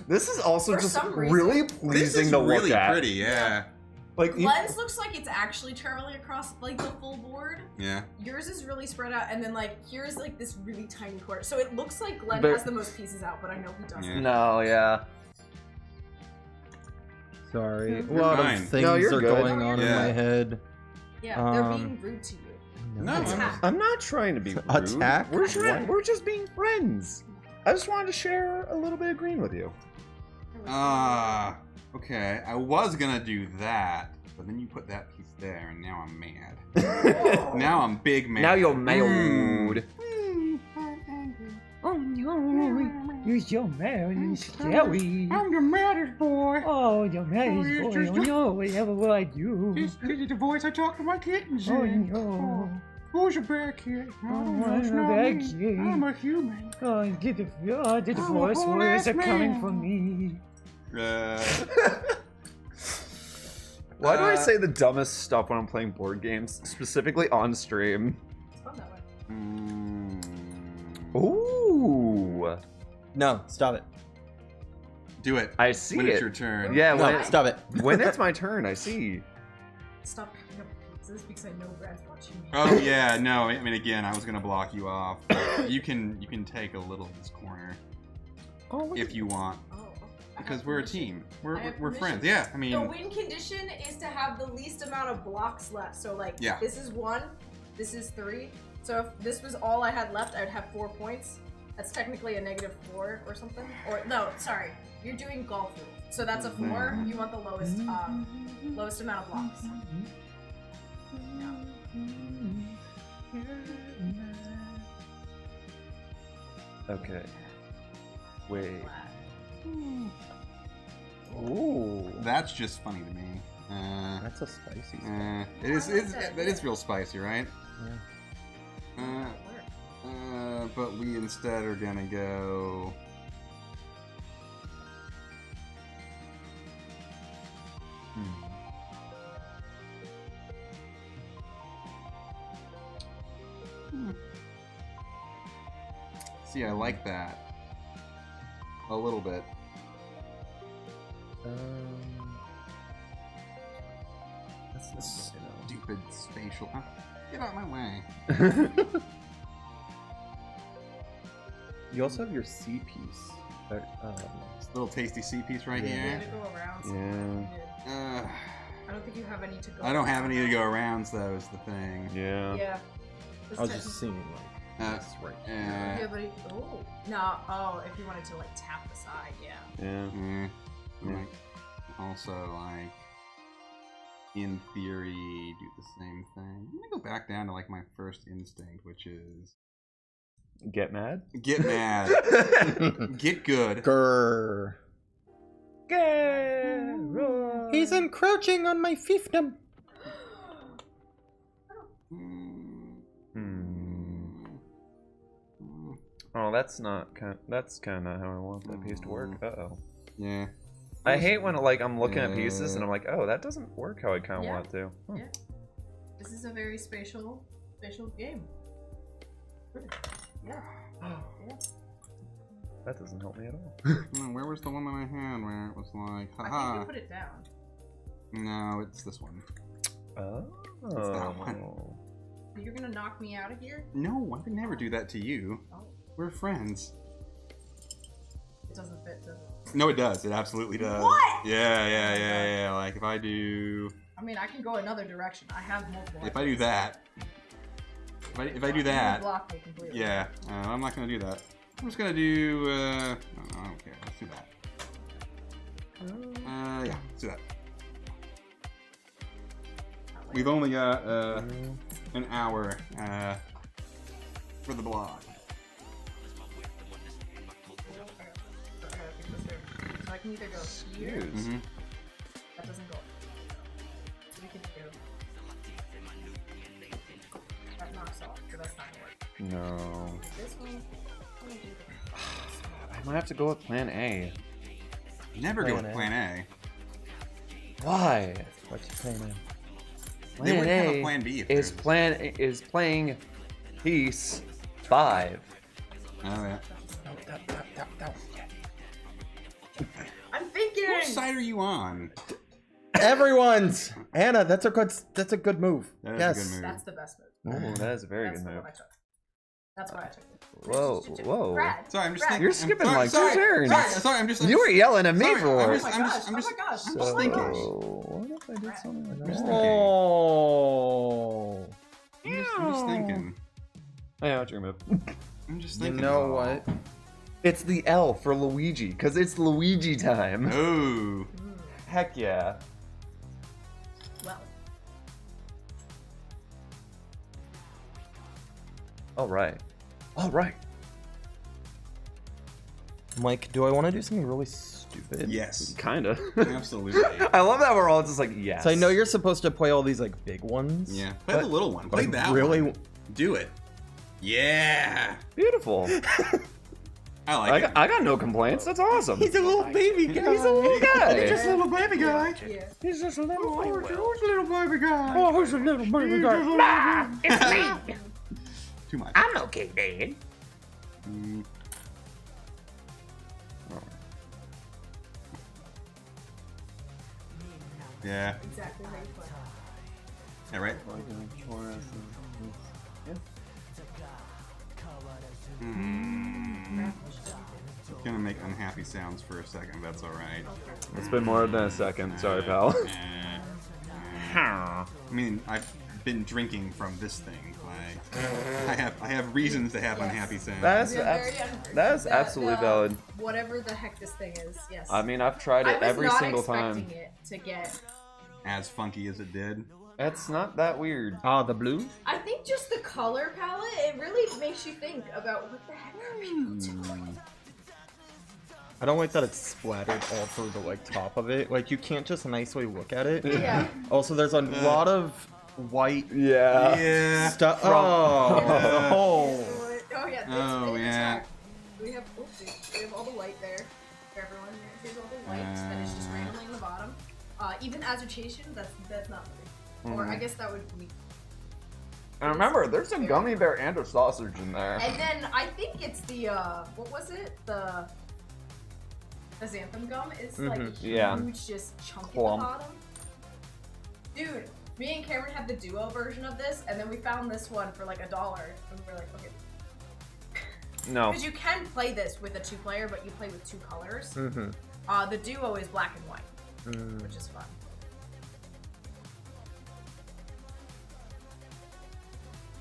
This is also For just some reason- really This pleasing is to look really at. pretty, yeah. Like Glenn's looks like it's actually traveling across like the full board. Yeah. Yours is really spread out, and then like here's like this really tiny corner. So it looks like Glenn But- has the most pieces out, but I know he doesn't. Yeah. No, yeah. Sorry. A You're lot fine. of things No, you're are good. going on in Yeah. my head. Yeah, they're being rude to you. No, Attack. I'm not trying to be rude. Attack? We're just being friends. I just wanted to share a little bit of green with you. Okay. I was gonna do that, but then you put that piece there, and now I'm mad. Now I'm big mad. Now you're mad. Oh no, you're so mad and scary. I'm the maddest boy. Oh, the maddest it's boy. just Oh no, whatever will I do? This is the voice I talk to my kittens Oh in. no. Who's a bad kid? I don't know, I'm it's a not bad me. kid. I'm a human. Oh, did the I'm a voice whole words ass are coming man. from me. Why do I say the dumbest stuff when I'm playing board games, specifically on stream? It's fun that way. Ooh. No, stop it. Do it. I see when it. It's your turn. Yeah, No, when it- stop it. when it's my turn, I see. Stop picking up pizzas because I know Brad's watching me. Oh yeah, no. I mean, again, I was gonna block you off. But you can take a little of this corner if you want, because we're a team. We're friends. Yeah, I mean. The win condition is to have the least amount of blocks left. So like, Yeah. this is 1, this is 3. So if this was all I had left, I would have 4 points. That's technically a -4 or something. Or no, sorry, you're doing golf rules. So that's a 4. You want the lowest lowest amount of blocks. Okay. Wait. Ooh. That's just funny to me. That's a spicy. It is. That is real spicy, right? Yeah. But we instead are gonna go. See, I like that a little bit. That's stupid spatial. Get out of my way. You also have your C piece. This little tasty C piece right You here. had to go around. So I don't think you have any to go. I don't have any to go around, though, is the thing. Yeah. Yeah. I was just seeing like this right Yeah, but oh no, oh, if you wanted to like tap the side, yeah. Yeah. Like, also, like, in theory, do the same thing. I'm gonna go back down to like my first instinct, which is get mad. Get mad. Get good. Grrr. He's encroaching on my fiefdom. Oh, that's not that's kind of not how I want that piece to work. Uh-oh. Yeah. I hate when like I'm looking at pieces and I'm like, oh, that doesn't work how I kind of want it to. Yeah. This is a very spatial game. Yeah. Yeah. That doesn't help me at all. Where was the one that I had where it was like, I haha? think you put it down. No, it's this one. Oh. It's that one. You're gonna knock me out of here? No, I would never do that to you. Oh. We're friends. It doesn't fit, does it? No, it does. It absolutely does. What? Yeah. Like if I do. I mean, I can go another direction. I have multiple. If I do that. If I do that. Block me completely. Yeah. I'm not gonna do that. I'm just gonna do. I don't care. Let's do that. Yeah. Let's do that. We've only got an hour for the blog. So I can either go here. That doesn't go. We can do. That knocks off, so that's not gonna work. No. This one. I'm gonna do I might have to go with Plan A. Never go with Plan A. Why? What's Plan A? They Plan wouldn't have A a Plan B if is playing piece 5. Oh yeah. I'm thinking. Which side are you on? Everyone's. Anna, that's a good move. That is yes. a good move. That's the best move. Oh, that is a very That's good the move. one I took. That's why I took it. Whoa. Brad, Sorry, I'm just Brad. thinking. You're skipping sorry, like sorry, 2 turns. Sorry, I'm just. You were yelling at me sorry, for I'm it. just, Oh my gosh. I'm just thinking. What if I did something like that? Oh. I'm just thinking. Yeah, what's your move? I'm just You thinking. know what? It's the L for Luigi, because it's Luigi time. Oh. Heck yeah. Well. Alright. Mike, do I want to do something really stupid? Yes. Kinda. Absolutely. I love that we're all just like, yes. So I know you're supposed to play all these like big ones. Yeah. Play the little one. Play I that really one. Do it. Yeah. Beautiful. I like it. I got no complaints. That's awesome. He's a little baby guy. He's a little guy. He's just a little baby guy. Yeah. He's just a little Who's a little baby guy? Oh, who's a little baby guy? Nah, it's me. Too much. I'm okay, Dad. Yeah. Exactly how you play. Yeah, right? It's gonna make unhappy sounds for a second, that's alright. It's been more than a second. Sorry, pal. I mean, I've been drinking from this thing. Like, I have reasons to have unhappy sounds. That's absolutely valid. Whatever the heck this thing is, yes. I mean, I've tried it every single time. I was not expecting it to get as funky as it did. That's not that weird. Ah, the blue? I think just the color palette, it really makes you think about what the heck are people doing. I don't like that it's splattered all through the like top of it. Like you can't just nicely look at it. Yeah. Also, there's a lot of white. Yeah. Stuff. From- Oh. Oh yeah. Oh, yeah. We have all the white there for everyone. Here's all the white that is just randomly in the bottom. Even agitation, that's not really. Or I guess that would be. And remember, there's a gummy bear and a sausage in there. And then I think it's the what was it? The xanthan gum is like a huge just chunk at the bottom. Dude, me and Cameron had the duo version of this, and then we found this one for like $1, and we were like, okay. No. Because you can play this with a 2-player, but you play with 2 colors. The duo is black and white, which is fun.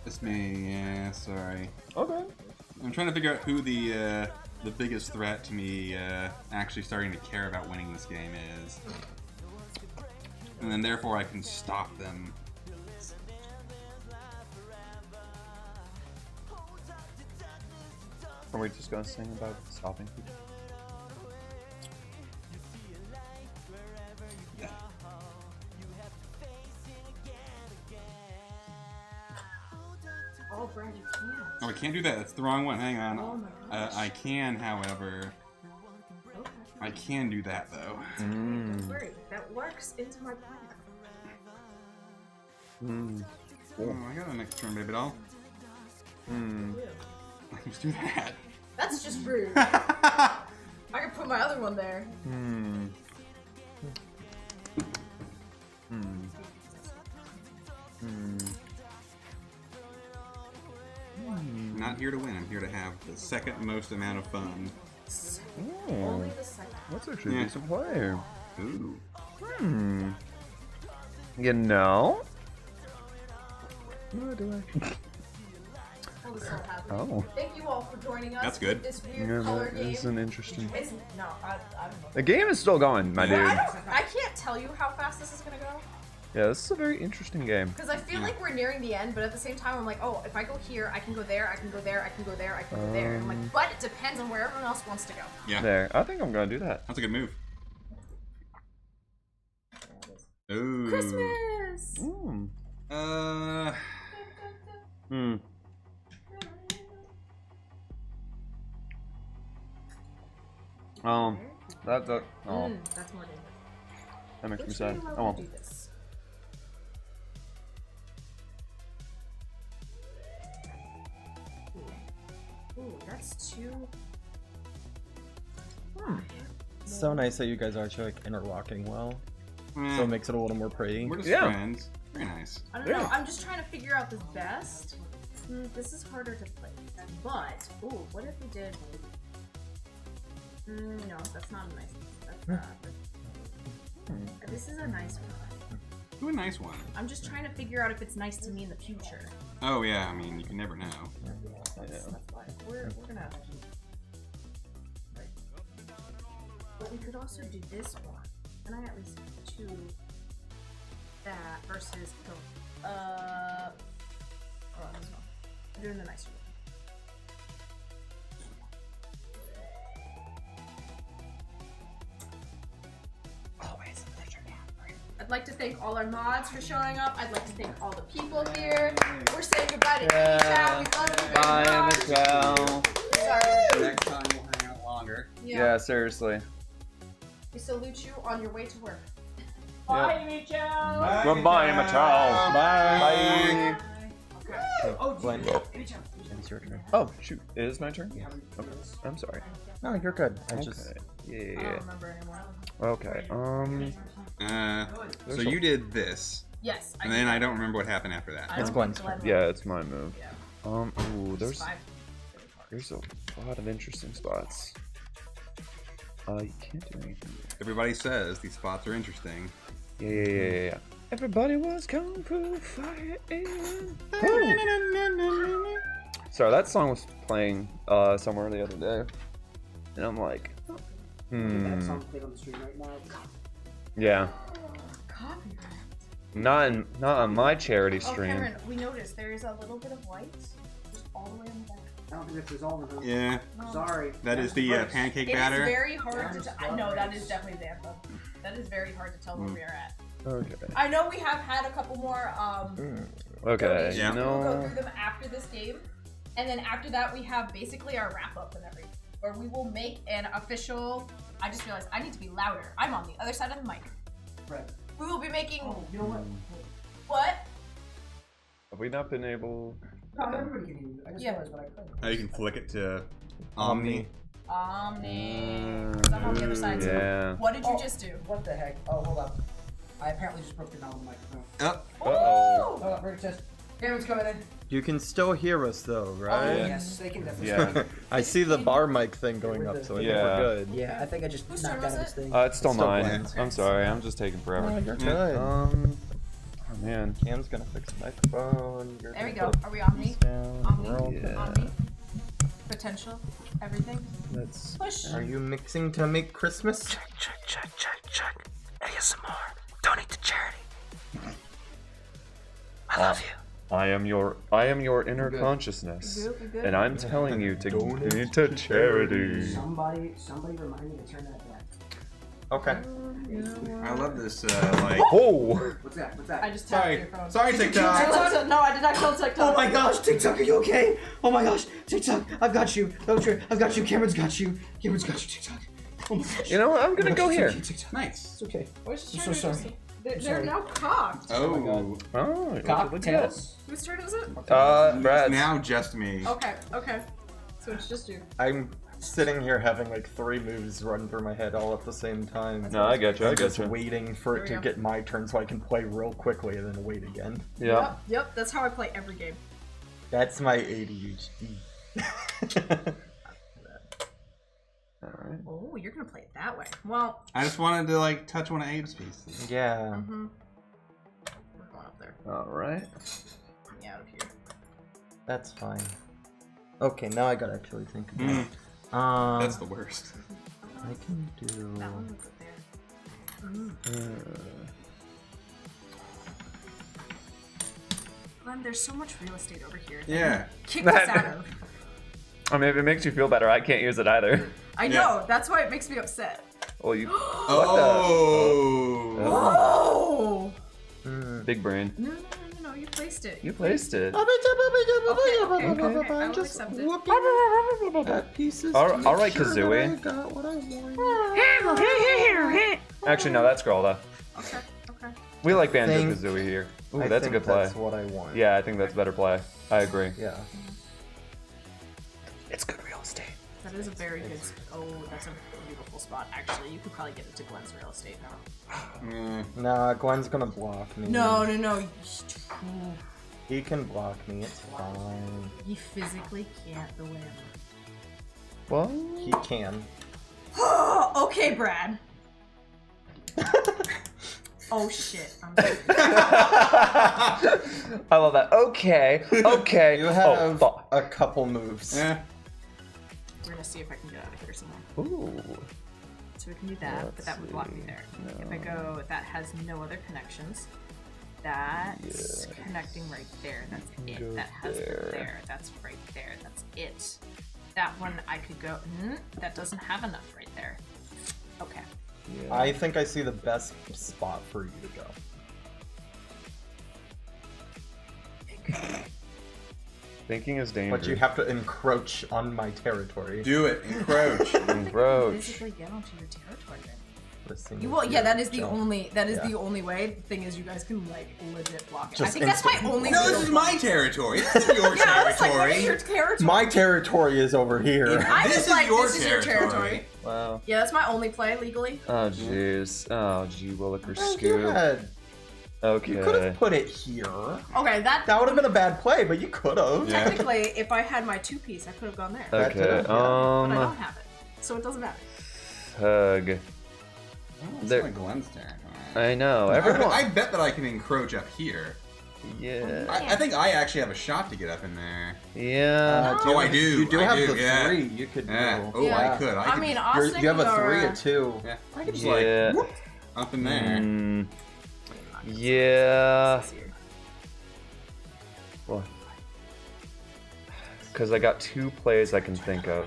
It's me, yeah, sorry. Okay. I'm trying to figure out who the biggest threat to me actually starting to care about winning this game is. and then therefore I can stop them. Are we just gonna sing about stopping people? Oh, Brad, you can't. Oh, I can't do that. That's the wrong one. Hang on. Oh my gosh. I can, however. Okay. I can do that though. Don't worry, that works into my plan. Oh, I got an next turn, baby doll. Let's do that. That's just rude. I can put my other one there. I'm not here to win. I'm here to have the second most amount of fun. Only the second. That's actually a decent play. Ooh. You know? What do I? Well, this is all happening. Oh. Thank you all for joining us. That's good. With this weird color that is game. an interesting. It's, no, I don't know. The game is still going, my dude. I can't tell you how fast this is gonna go. Yeah, this is a very interesting game. Because I feel like we're nearing the end, but at the same time, I'm like, oh, if I go here, I can go there, I can go there, I can go there, I can go there. And I'm like, but it depends on where everyone else wants to go. Yeah. There. I think I'm gonna do that. That's a good move. Ooh. Christmas! That oh, That's more dangerous. that makes me Which sad. way do I Oh wanna well. do this? Ooh, that's too... So nice that you guys are actually like interlocking well. So it makes it a little more pretty. We're just friends. Very nice. I don't know, I'm just trying to figure out this best. This is harder to play. But, ooh, what if we did... no, that's not a nice one. That's this is a nice one. Do a nice one. I'm just trying to figure out if it's nice to me in the future. Oh yeah, I mean, you can never know. That's why. We're gonna... But we could also do this one. And I at least choose that versus the... oh, this one. I'm doing the nicer one. I'd like to thank all our mods for showing up. I'd like to thank all the people here. We're saying goodbye to E-Chat. We love you Bye, very much. Michelle. Sorry. Next time we'll hang out longer. Yeah, seriously. We salute you on your way to work. Bye, Michelle. Goodbye, Michelle. Bye. Oh, Glenn. It's your turn. Oh, shoot. It is my turn? Okay. I'm sorry. No, you're good. I Okay. just Yeah. I don't remember anymore. Okay. So you did this. Yes. And then I don't remember what happened after that. It's Glenn's. Yeah, it's my move. Yeah. Ooh, there's a lot of interesting spots. You can't do anything. Everybody says these spots are interesting. Yeah. Everybody was kung fu fighting. Sorry, that song was playing somewhere the other day, and I'm like, That song played on the stream right now. yeah. Not on my charity Oh, stream. Cameron, we noticed there is a little bit of white just all the way on the back. I don't think this is all of them. Yeah. No. Sorry. That is the pancake It batter. is very hard to tell. No, that is definitely the anthem. That is very hard to tell where we are at. Okay. I know we have had a couple more Okay. donations. Yeah. We'll go through them after this game. And then after that we have basically our wrap up and everything. Where we will make an official... I just realized I need to be louder. I'm on the other side of the mic. Right. We will be making... You know what? What? Have we not been able? No, everybody can use it. I just realized what I could. Oh, you can flick it to Omni. Omni. 'Cause I'm on the other side too. Yeah. What did you just do? What the heck? Oh, hold up. I apparently just broke the knob on the microphone. Oh. Uh-oh. Hold up, Brix just. Cameron's coming in. You can still hear us though, right? Yes, they can definitely. Yeah. I see the bar mic thing going up, so I think Yeah. we're good. Yeah, I think I just Whose knocked turn out was this thing. It's still Still mine. Glenn's. I'm sorry. I'm just taking forever. Oh, you're good. Oh man. Cam's gonna fix the microphone. You're There we gonna go. put Are we Omni? down. Omni? We're all Yeah. good. Omni? Potential? Everything? Let's. Push. Are you mixing to make Christmas? Check. ASMR. Donate to charity. I love you. I am your inner consciousness, and I'm telling you to donate to charity. Somebody remind me to turn that back. Okay. I love this, like... Oh! What's that? What's that? I just tapped your phone. Sorry, TikTok! No, I did not kill TikTok. Oh my gosh, TikTok, are you okay? Oh my gosh, TikTok, I've got you. I've got you. Cameron's got you. Cameron's got you, TikTok. Oh my gosh. You know what? I'm gonna go here. TikTok. Nice. It's okay. I'm so sorry. They're now cocked. Oh. Cocktails. Whose turn is it? Brad's. Now just me. Okay. So it's just you. I'm sitting here having like 3 moves run through my head all at the same time. No, I got you. Just waiting for it to get my turn so I can play real quickly and then wait again. Yeah. Yep. That's how I play every game. That's my ADHD. Alright. Oh, you're gonna play it that way. Well, I just wanted to like touch one of Abe's pieces. Yeah. We're going up there. Alright. Get me out of here. That's fine. Okay, now I gotta actually think about it. That's the worst. I can do... That one will go there. Glenn, there's so much real estate over here. Yeah. Kick this out of. I mean, if it makes you feel better, I can't use it either. I know. That's why it makes me upset. Well, you. Oh. Big brain. No, you placed it. You placed it. Okay. I will accept it. That piece is All right, Kazooie. got what I want. Actually, no, that's Scrolda. Okay. We like Banjo-Kazooie here. Ooh, I that's a think good play. That's what I want. Yeah, I think that's better play. I agree. Yeah. It's good real estate. That is a very good. Oh, that's a beautiful spot. Actually, you could probably get it to Glenn's real estate now. Nah, Gwen's gonna block me. No. He can block me, it's fine. You physically can't win. Well, he can. Okay, Brad. Oh shit. I love that. Okay. You have a couple moves. We're gonna see if I can get out of here somewhere. Ooh. So we can do that, but that would block me there. No. If I go, that has no other connections. That's connecting right there. That's it. That has there. That's right there. That's it. That one I could go. That doesn't have enough right there. Okay. Yeah. I think I see the best spot for you to go. Thinking is dangerous. But you have to encroach on my territory. Do it. Encroach. Basically get onto your territory then. Yeah, that is the only. That is the only way. The thing is, you guys can like legit block it. I think that's my only. No, this is my territory. This is your territory. I was like, what is your territory? My territory is over here. This is your territory. Wow. Yeah, that's my only play legally. Oh jeez. Oh gee, Williker Oh, Scoop. good. Okay. You could have put it here. Okay, that would have been a bad play, but you could have. Technically, if I had my 2-piece, I could have gone there. Okay. But I don't have it, so it doesn't matter. Hug. It's like Glenn's turn. I know. Everyone. I bet that I can encroach up here. Yeah. I think I actually have a shot to get up in there. Yeah. I do. You do have the 3. You could. Oh, I could. I mean, you have a 3 or 2. Yeah. I could just like whoop, up in there. Yeah. Well, because I got 2 plays I can think of.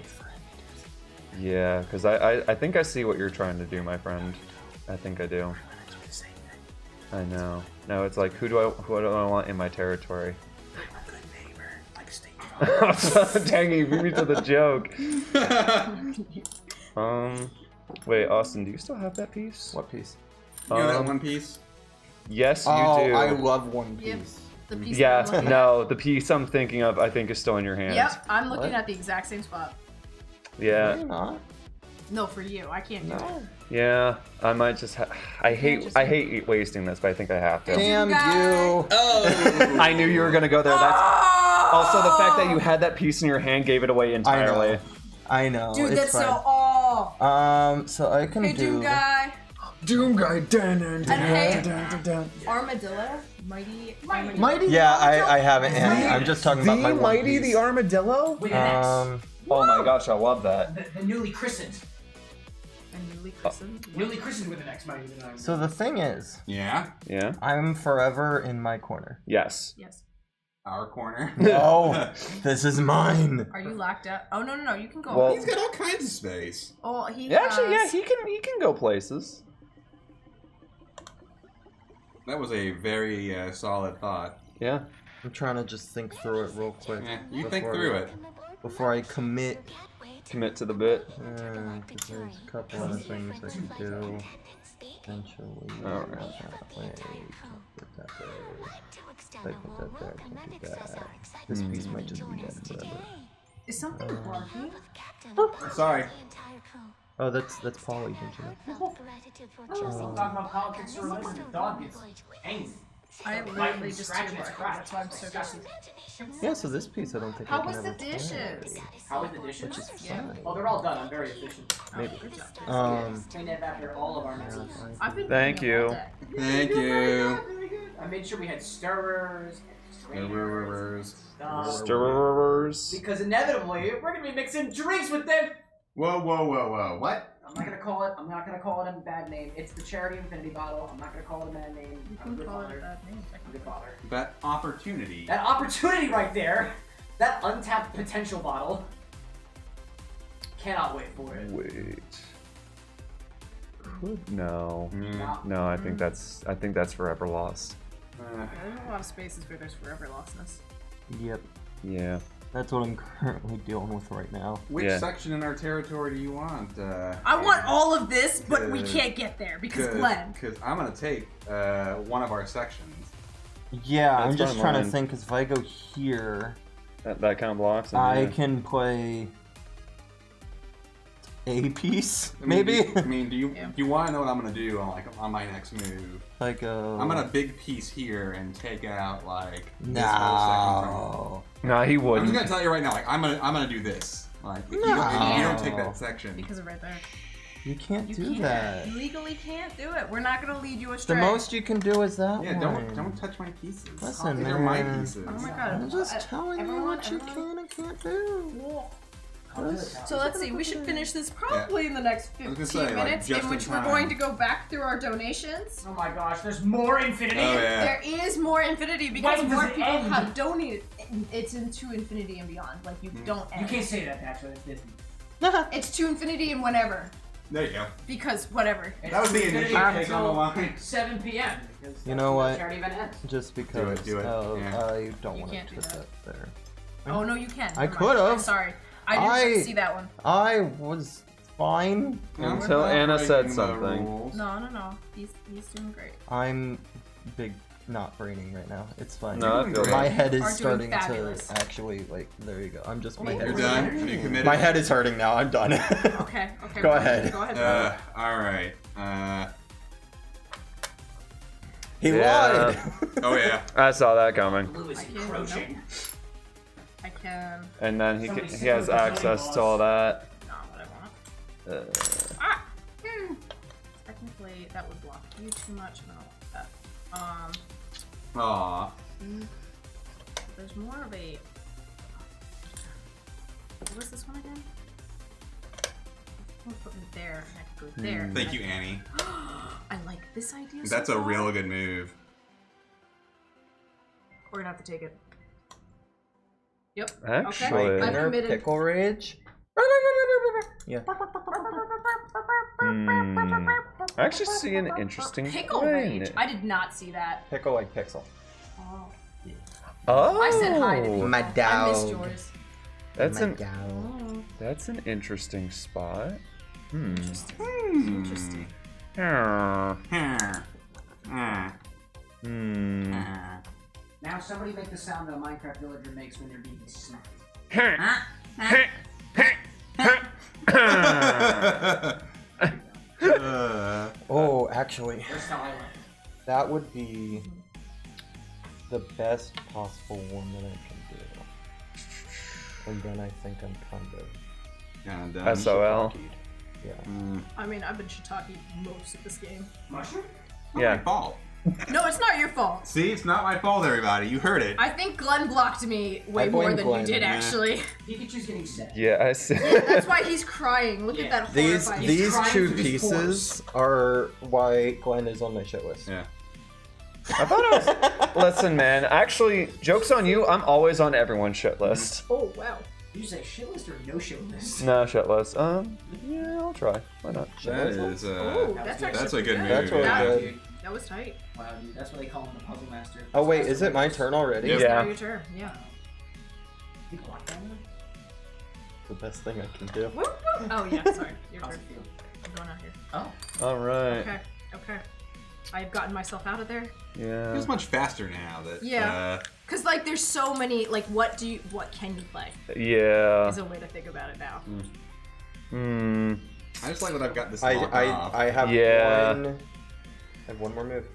Yeah, because I think I see what you're trying to do, my friend. I think I do. I know. No, it's like who do I want in my territory? I'm a good neighbor, like Steve. Dang, you beat me to the joke. Wait, Austin, do you still have that piece? What piece? You know that one piece? Yes, you do. I love One Piece. Yep. The piece Yeah, I'm looking no, the piece I'm thinking of, I think, is still in your hands. Yep, I'm looking at the exact same spot. Yeah. No, you're not. No, for you, I can't do it. Yeah, I might just. I hate wasting this, but I think I have to. Damn you! Oh! I knew you were gonna go there. That's also the fact that you had that piece in your hand gave it away entirely. I know. Dude, it's that's fine. so. So I can Hey, do. Doom Guy. Doom Guy. Dun, dun, dun, Hey, dun, dun, dun. Armadillo. Mighty. Yeah, I have it. I'm just talking about my One Mighty Piece. the Armadillo. WithAnX. Oh my gosh, I love that. The newly christened. Newly christened. Newly christened with an X might even. So the thing is, Yeah. Yeah. I'm forever in my corner. Yes. Yes. Our corner. No, this is mine. Are you locked out? Oh no, you can go. Well, He's got all kinds of space. Oh, he Yeah, actually, yeah, has- he can go places. That was a very solid thought. Yeah. I'm trying to just think through it real quick. Yeah, you think through it. Before I commit. Commit to the bit. 'Cause there's a couple other things I could do. Potentially. Alright. That way. Put that there. If I put that there, I can do that. This piece might just be dead forever. Is something barking? Sorry. Oh, that's Polly, didn't you know? Talking about politics or religion, the dog gets angry. I literally just hear barking. That's why I'm so confused. Yeah, so this piece I don't think I How can was ever the dishes? How is the dishes? Which is Yeah. fine. Oh, they're all done. I'm very efficient. Maybe. Cleaned up after all of our messes. I've been Thank cleaning you. all day. Thank you. I made sure we had stirrers, Stirrers. because inevitably we're gonna be mixing drinks with them. Whoa, whoa, whoa, whoa. What? I'm not gonna call it a bad name. It's the Charity Infinity bottle. I'm not gonna call it a bad name. You I'm a can good call it father. a bad name. I'm a good father. That opportunity. That opportunity right there, that untapped potential bottle. Cannot wait for it. Wait. No. No. No, I think that's forever lost. There's a lot of spaces where there's forever lostness. Yep. Yeah. That's what I'm currently dealing with right now. Which section in our territory do you want? I want all of this, but we can't get there because Glenn. Because I'm gonna take one of our sections. Yeah, That's I'm just fine, trying to Ryan. think, because if I go here, That kind of blocks. and I yeah. can play a piece, I mean, maybe? do you want to know what I'm gonna do on my next move? Like I'm gonna big piece here and take out like this No. whole section. No, he I'm wouldn't. just gonna tell you right now, like I'm gonna do this. Like if you don't take that section. Because of right there. You can't You do can't. that. You legally can't do it. We're not gonna lead you The astray. most you can do is that Yeah, one. don't touch my pieces. Listen, These man. are my pieces. Oh my god. I'm just telling you what you everyone- can and can't do. So let's see, we should finish this probably in the next I was 15 gonna say, like, minutes, just in in which we're time. going to go back through our donations. Oh my gosh, there's more infinity. Oh, yeah. There is more infinity because When does more it people end? have donated. It's into infinity and beyond. Like, you don't end. You can't say that, actually. It's Disney. It's to infinity and whenever. There you go. Because whatever. That was the Infinity initial take until on the line. 7 p.m. because You that's know when what? the charity event ends. Just because Do it, yeah. I don't You want to can't do put that. that there. Oh no, you can. I Never mind. could've. I'm sorry. I didn't see that one. I was fine. Until Anna said breaking the something. rules. No. He's doing great. I'm big not braining right now. It's fine. No, I feel my right. head is Are doing starting fabulous. to actually there you go. I'm just my Wait, head. You're is done? hurting. Are you committed? My head is hurting now. I'm done. Okay. Go ahead. Go ahead. Alright. He Yeah. lied. Oh yeah. I saw that coming. Blue is I can't- encroaching. I can. And then he Somebody he has said it was access only to all that. Not what I want. Technically, that would block you too much, and I don't want that. Aw. There's more of a. What was this one again? I'm gonna put me there, and I could go there. and Thank I you, can- Annie. I like this idea. That's so a far. real good move. We're gonna have to take it. Yep. Actually, Okay. I'm Inner committed. pickle rage. Yeah. I actually see an interesting Pickle win. rage. I did not see that. Pickle like pixel. Oh, I said hi to you. My I missed dog. yours. That's My an dog. that's an interesting spot. Interesting. Now somebody make the sound that a Minecraft villager makes when they're being snapped. Oh, actually, That's how I like it. that would be the best possible one that I can do. And then I think I'm kind of SOL. yeah. I mean, I've been shiitake most of this game. Mushroom? Not Yeah. my fault. No, it's not your fault. See, it's not my fault, everybody. You heard it. I think Glenn blocked me way I blame more than Glenn. you did, Yeah. actually. Pikachu's getting sad. Yeah, I see. That's why he's crying. Look at that These horrifying. these crying two through his pieces are why Glenn is on my shit list. Yeah. I thought I was. Listen, man. Actually, joke's on you. I'm always on everyone's shit list. Oh, wow. Did you say shit list or no shit list? No shit list. Yeah, I'll try. Why not? That is, Ooh, that's a good move. That's really yeah. good. That was tight. Wow, dude, that's what they call him, the puzzle master. Oh wait, is it my turn already? It's Yeah. now your turn. Yeah. You block that one? The best thing I can do. Whoop, whoop. Oh, yeah, sorry. Your How's turn. it feel? I'm going out here. Oh. All right. Okay, okay. I've gotten myself out of there. Yeah. It's much faster now that. Yeah. Cause like there's so many like what can you play? Yeah. Is a way to think about it now. Hmm. I just like that I've got this. I have Yeah. one. I have one more move.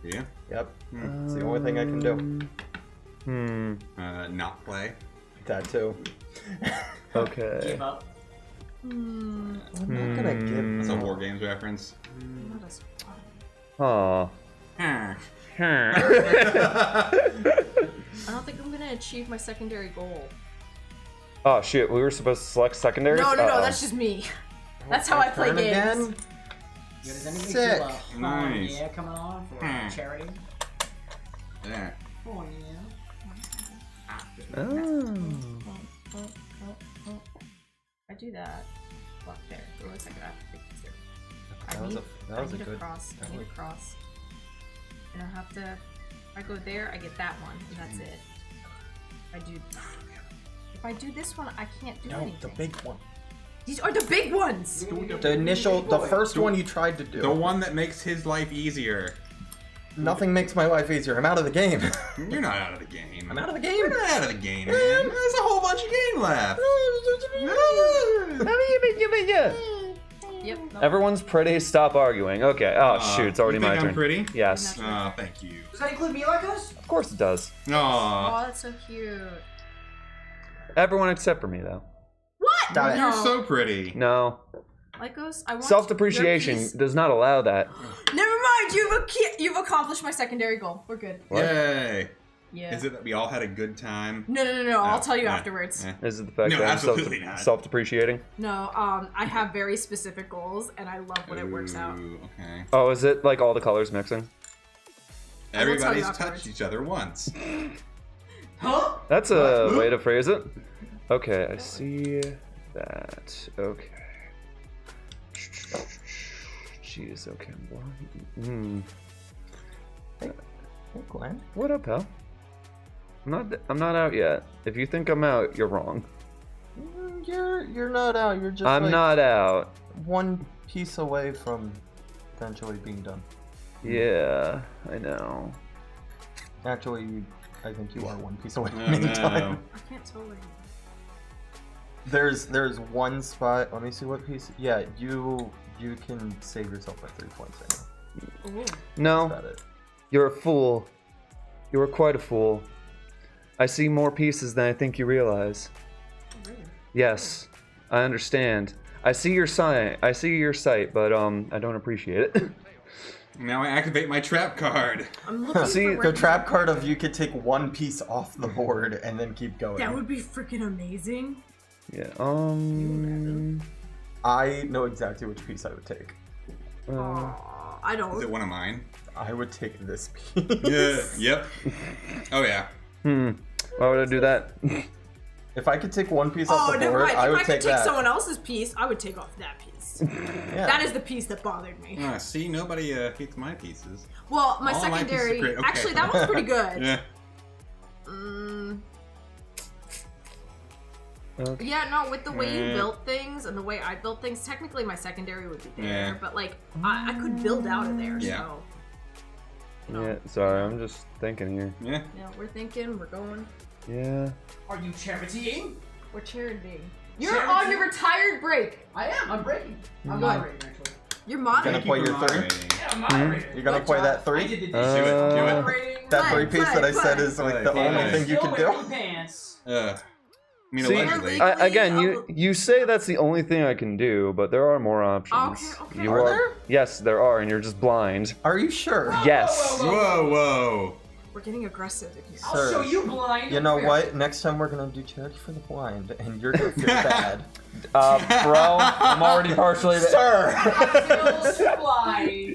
Yeah. Yep. It's the only thing I can do. Not play. That too. Okay. Give up. I'm not gonna give. That's a War Games reference. Not as fun. Aw. I don't think I'm gonna achieve my secondary goal. Oh shit, we were supposed to select secondaries? No, Uh-oh. that's just me. That's how I play Turn games. again? Yeah, does anybody Sick. feel fun, Nice. yeah, coming on for charity? Yeah. Oh, yeah. Oh. I do that. Block there. It looks like that. That was a good. I need a cross. And I have to. If I go there, I get that one, and that's it. If I do this one, I can't do anything. the big one. These are the big ones. The first one you tried to do. The one that makes his life easier. Nothing makes my life easier. I'm out of the game. You're not out of the game. I'm out of the game. You're not out of the game, man. There's a whole bunch of game left. Yep. No. Everyone's pretty. Stop arguing. Okay. Oh shoot, it's already you think my turn. I'm pretty? Yes. Oh, thank you. Does that include me, Lycos? Of course it does. Aw. Oh, that's so cute. Everyone except for me though. What? Stop it. You're No. so pretty. No. Lycos, I want Self-depreciation your piece. does not allow that. Never mind. You've accomplished my secondary goal. We're good. What? Yay. Yeah. Is it that we all had a good time? No. I'll tell you afterwards. Is it the fact No, that I'm absolutely not. self-depreciating? No, I have very specific goals, and I love when it works out. Ooh, okay. Oh, is it like all the colors mixing? Everybody's afterwards. touched each other once. Huh? That's a way to phrase it. Okay, I see that. Okay. Jeez, okay. What? Hey, Glenn. What up, pal? I'm not out yet. If you think I'm out, you're wrong. You're not out. You're just. I'm like not out. one piece away from eventually being done. Yeah, I know. Actually, I think you are one piece away from Oh, being no. done. I can't totally. There's one spot. Let me see what piece. Yeah, you can save yourself by 3 points right now. Ooh. No, That's about it. you're a fool. You are quite a fool. I see more pieces than I think you realize. Oh, really? Yes, I understand. I see your sight. But I don't appreciate it. Now I activate my trap card. I'm looking See, for the trap card of you could take one piece off the board and then keep going. That would be freaking amazing. Yeah. I know exactly which piece I would take. I don't. Is it one of mine? I would take this piece. Yeah. Yep. Oh yeah. Why would I do that? If I could take one piece off the never board, mind. I If would I could take that. someone else's piece, I would take off that piece. Yeah. That is the piece that bothered me. See, nobody hates my pieces. Well, my All my pieces are secondary. great. Okay. Actually, that one's pretty good. Yeah. Okay. Yeah, no, with the way you built things and the way I built things, technically my secondary would be there, Yeah. but like I could build out of there. Yeah. So no. Yeah. Sorry, I'm just thinking here. Yeah. Yeah, we're thinking, we're going. Yeah. Are you charitying? We're charitying. You're Charity? on your retired break. I am. I'm breaking. I'm Good. moderating, actually. You're Gonna moderating. play your Keep 3? moderating. Yeah, I'm moderating. You're gonna Good play job. that 3? I did the Do it. Do it. moderating. That Play, 3 piece play, that I said play. is like Play, the play. only thing you Still can do? wearing pants. I mean, See, allegedly. again, you say that's the only thing I can do, but there are more options. Okay. You Are there? Yes, there are, and you're just blind. Are you sure? Yes. Whoa. We're getting aggressive in here. I'll show you blind. You know what? Next time we're gonna do charity for the blind, and you're gonna feel bad. Bro, I'm already partially Sir!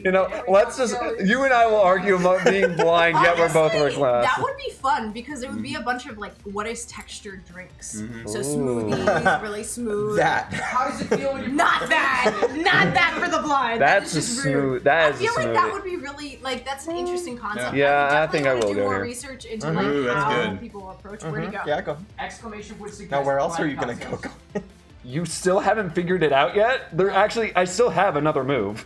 You know, let's just, you and I will argue about being blind, yet we're both wearing glasses. That would be fun because there would be a bunch of like, what is textured drinks? So Ooh. smoothies, really smooth. That. How does it feel when you're Not that! Not that for the blind. That's that a is just smooth, rude. that I is feel a like smoothie. that would be really, like, that's an interesting concept. Yeah, I think I would will do go more here. research into Ooh, like that's how good. people approach. Where'd you go? Yeah, go. Exclamation would suggest. Now, where else are blind you gonna go? concepts. You still haven't figured it out yet? There actually, I still have another move.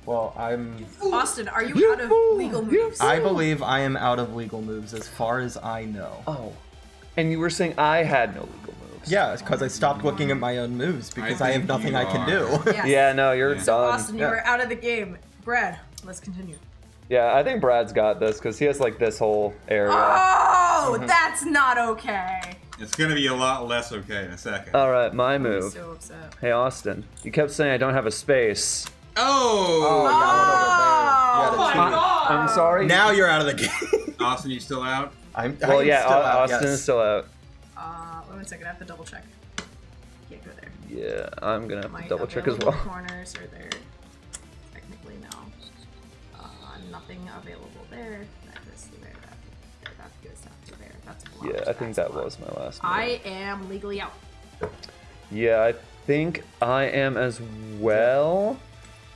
Well, I'm. Austin, are you out of legal moves? I believe I am out of legal moves as far as I know. Oh. And you were saying I had no legal moves. Yeah, it's because I stopped looking at my own moves because I have think nothing you I can are. do. Yes. Yeah, no, you're done. Austin, you were out of the game. Brad, let's continue. Yeah, I think Brad's got this because he has like this whole area. Oh, that's not okay. It's gonna be a lot less okay in a second. All right, my I'm move. so upset. Hey, Austin, you kept saying I don't have a space. Oh! Oh, my God! I'm sorry. Now you're out of the game. Austin, you still out? Well, yeah, still out, Austin yes. is still out. Wait 1 second, I have to double check. Can't go there. Yeah, I'm gonna have My to double check as available well. corners are there. Technically, no. Nothing available there. That goes to there. That goes up to there. That's blocked. Yeah, I think that was my last move. I am legally out. Yeah, I think I am as well.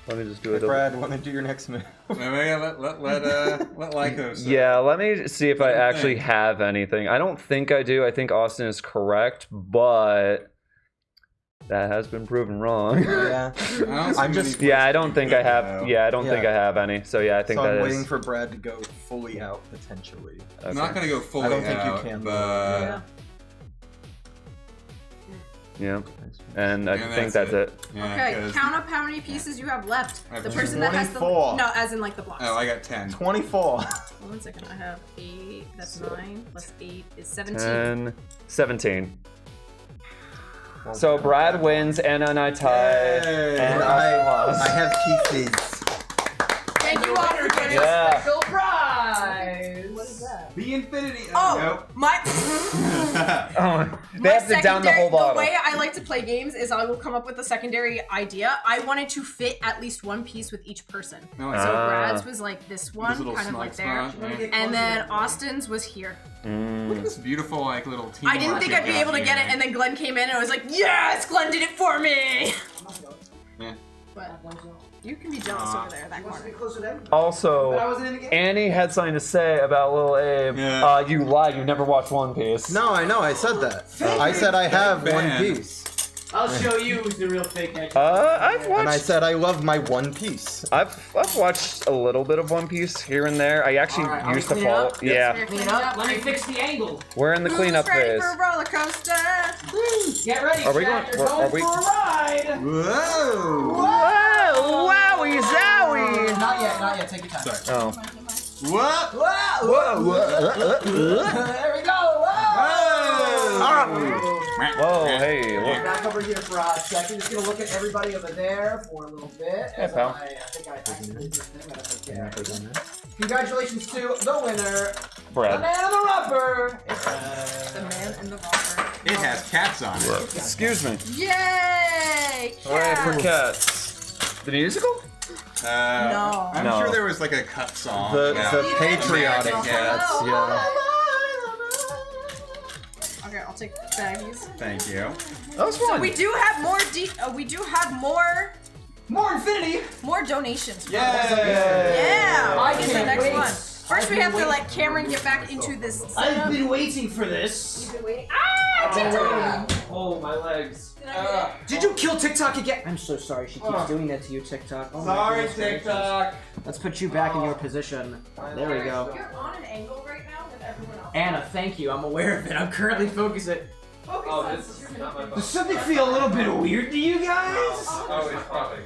Let me just do Hey, it. Brad, want to do your next move? Let Lyco say. Yeah, let me see if I actually have anything. I don't think I do. I think Austin is correct, but that has been proven wrong. Yeah. I'm just. Yeah, I don't think I have. Yeah, I don't think I have any. So yeah, I think so that I'm is. waiting for Brad to go fully out potentially. I'm not gonna go fully I don't think out, you can. but Yeah, and I And think that's it. Yeah, Okay, 'cause- count up how many pieces you have left. I have The person that has the 24. no, as in like the blocks. Oh, I got 10. 24. Hold 1 second, I have 8. That's 9 plus 8 is 17. 10, 17. So Brad wins, Anna and I tied, and Austin lost. I have pieces. Thank you all for joining Yeah. us. Special prize. What is that? The infinity. Oh, my. Oh, they My have to down the whole bottle. The way I like to play games is I will come up with a secondary idea. I wanted to fit at least one piece with each person. Oh, So I see. Brad's was like this one, little kind of snug like there, spot, yeah. and then Austin's was here. Look at this beautiful, like, little team. I didn't think I'd be able to get it, and then Glenn came in and I was like, yes, Glenn did it for me! Yeah. But you can be jealous over there, that corner. Also, But I wasn't in the game. Annie had something to say about little Abe. Yeah. You lied. You never watched One Piece. No, I know. I said that. I said I have one piece. I'll show you who's the real fake edge. I've watched. And I said I love my one piece. I've watched a little bit of One Piece here and there. I actually Alright, are we used to cleaning follow. up? Yeah, Clean it up. Let me fix the angle. we're in the cleanup Who's ready phase. for a roller coaster? Get ready, Are we chat. going- You're are going we- for a ride. Whoa! Whoa! Wowie zowie! Not yet, not yet. Take your time. Sorry. Oh. What? There we go. Whoa! Hey, look. Back over here for a second. Just gonna look at everybody over there for a little bit. Hey, pal. I think I accidentally did the thing, but that's okay. Congratulations to the winner, the Brad. man in the rubber. It's The man in the rocker. It has cats on it. Excuse me. Yay! Hooray for Cats. cats. The musical? No. I'm No. sure there was like a cut song. The Yeah. patriotic cats. Yeah. Okay, I'll take the baggies. Thank you. That was So fun. we do have more. We do have more more infinity. More donations. Yay! Yeah. I It's the can't next wait. one. First, we have to let Cameron get back into this. I've been waiting for this. You've been waiting. Ah, TikTok! Oh, my legs. Did you kill TikTok again? I'm so sorry. She keeps doing that to you, TikTok. Oh my Sorry, goodness gracious. TikTok. Let's put you back in your position. There we go. You're on an angle right now with everyone else. Anna, thank you. I'm aware of it. I'm currently focused. Focus Oh, on this is your not my phone. Does something feel a little bit weird to you guys? Oh, it's probably.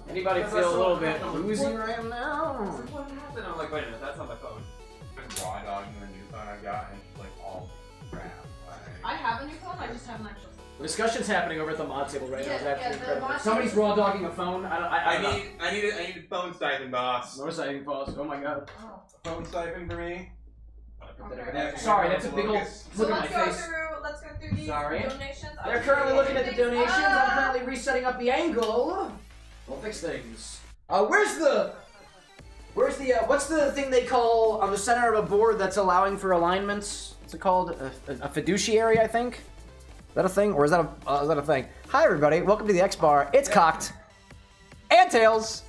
Anybody feel a little bit woozy right now? What happened? I'm like, wait a minute, that's not my phone. Been raw dogging the new phone I got, and it's like all crap. I have just have an actual. The discussion's happening over at the mod table right now. It's Yeah, actually the incredible. mod Somebody's table- raw dogging a phone. I need a phone stipend, boss. No stipend, boss. Oh my god. Phone stipend for me. Sorry, that's a big old So look at my face. let's go through these Sorry. donations. They're currently looking at the donations. I'm currently resetting up the angle. We'll fix things. Where's the what's the thing they call on the center of a board that's allowing for alignments? What's it called? A fiduciary, I think. Is that a thing, or is that a thing? Hi everybody, welcome to the X Bar. It's cocked. And tails.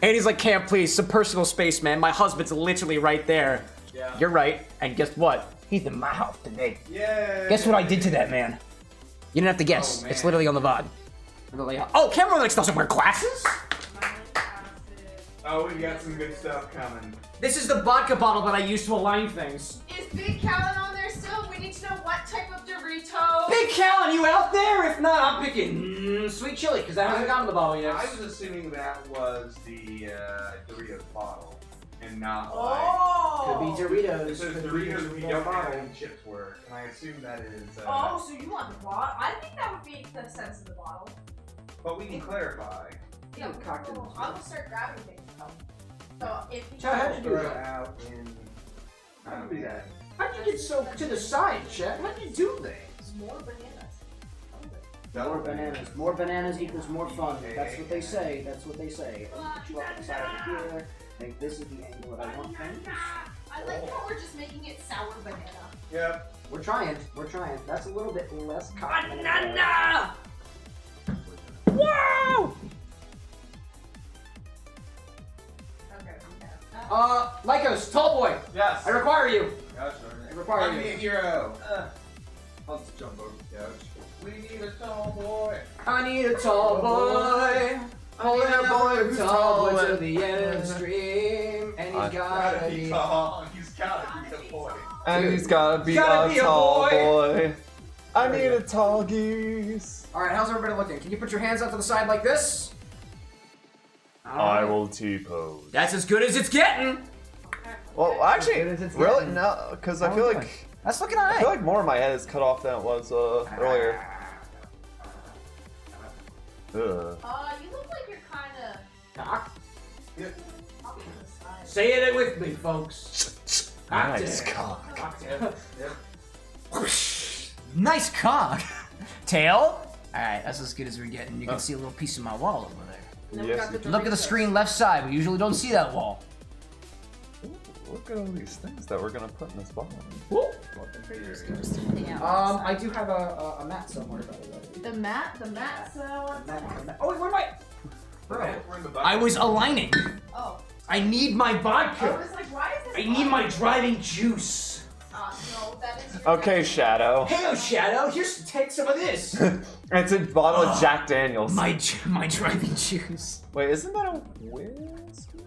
And he's like, Cam, please, some personal space, man. My husband's literally right there. Yeah. You're right. And guess what? He's in my house today. Yeah. Guess what I did to that man? You didn't have to guess. Oh, It's literally on the VOD. Oh, Cameron doesn't wear glasses? Oh, we got some good stuff coming. This is the vodka bottle that I use to align things. Is Big Callan on there still? We need to know what type of Dorito. Big Callan, you out there? If not, I'm picking sweet chili, because I haven't gotten the bottle yet. I was assuming that was the Doritos bottle, and not Oh. Could be Doritos. It says Doritos we don't have any chips work, and I assume that is. Oh, so you want the bottle? I think that would be the sense of the bottle. But we can clarify. Yeah, I'm gonna start grabbing things. So if you How'd you do Throw it that? out in. that. How'd you get so to the side, Chet? How'd you do that? more bananas. More bananas. More bananas equals more fun. That's what they say. That's what they say. Put you off the side over here. Think this is the angle that I want things. I like how we're just making it sour banana. Yep. We're trying. We're trying. That's a little bit less cocky. Banana! Wow! Lycos, tall boy. Yes. I require you. Yes, I require I'm you. a hero. I'll just jump over the couch. We need a tall boy. I need a tall boy. Holding a boy who's tall boy to the end stream. And he's gotta be tall. He's gotta be a boy. And he's gotta be Gotta a be a tall boy. boy. I need a tall geese. Alright, how's everybody looking? Can you put your hands out to the side like this? I will T-pose. That's as good as it's getting. Well, actually, As good as it's really, getting. no, because I How feel we like doing? That's looking I alright. feel like more of my head is cut off than it was earlier. Ugh. You look like you're kinda. Cock. I'll be on the side. Say it with me, folks. Nice Cocktail. cock. Cocktail. Nice cock. Tail. Alright, that's as good as we're getting. You can see a little piece of my wall over there. And then we got the Look at the screen left side. We usually don't see that wall. Ooh, look at all these things that we're gonna put in this bottle. I do have a mat somewhere, by the way. The mat, so. Oh, wait, where am I? We're in the I was aligning. Oh. I need my I vodka. was like, why is this? I need my driving juice. No, that is. Okay, Shadow. Hey, Shadow, here's take some of this. It's a bottle of Jack Daniels. My driving juice. Wait, isn't that a whiskey?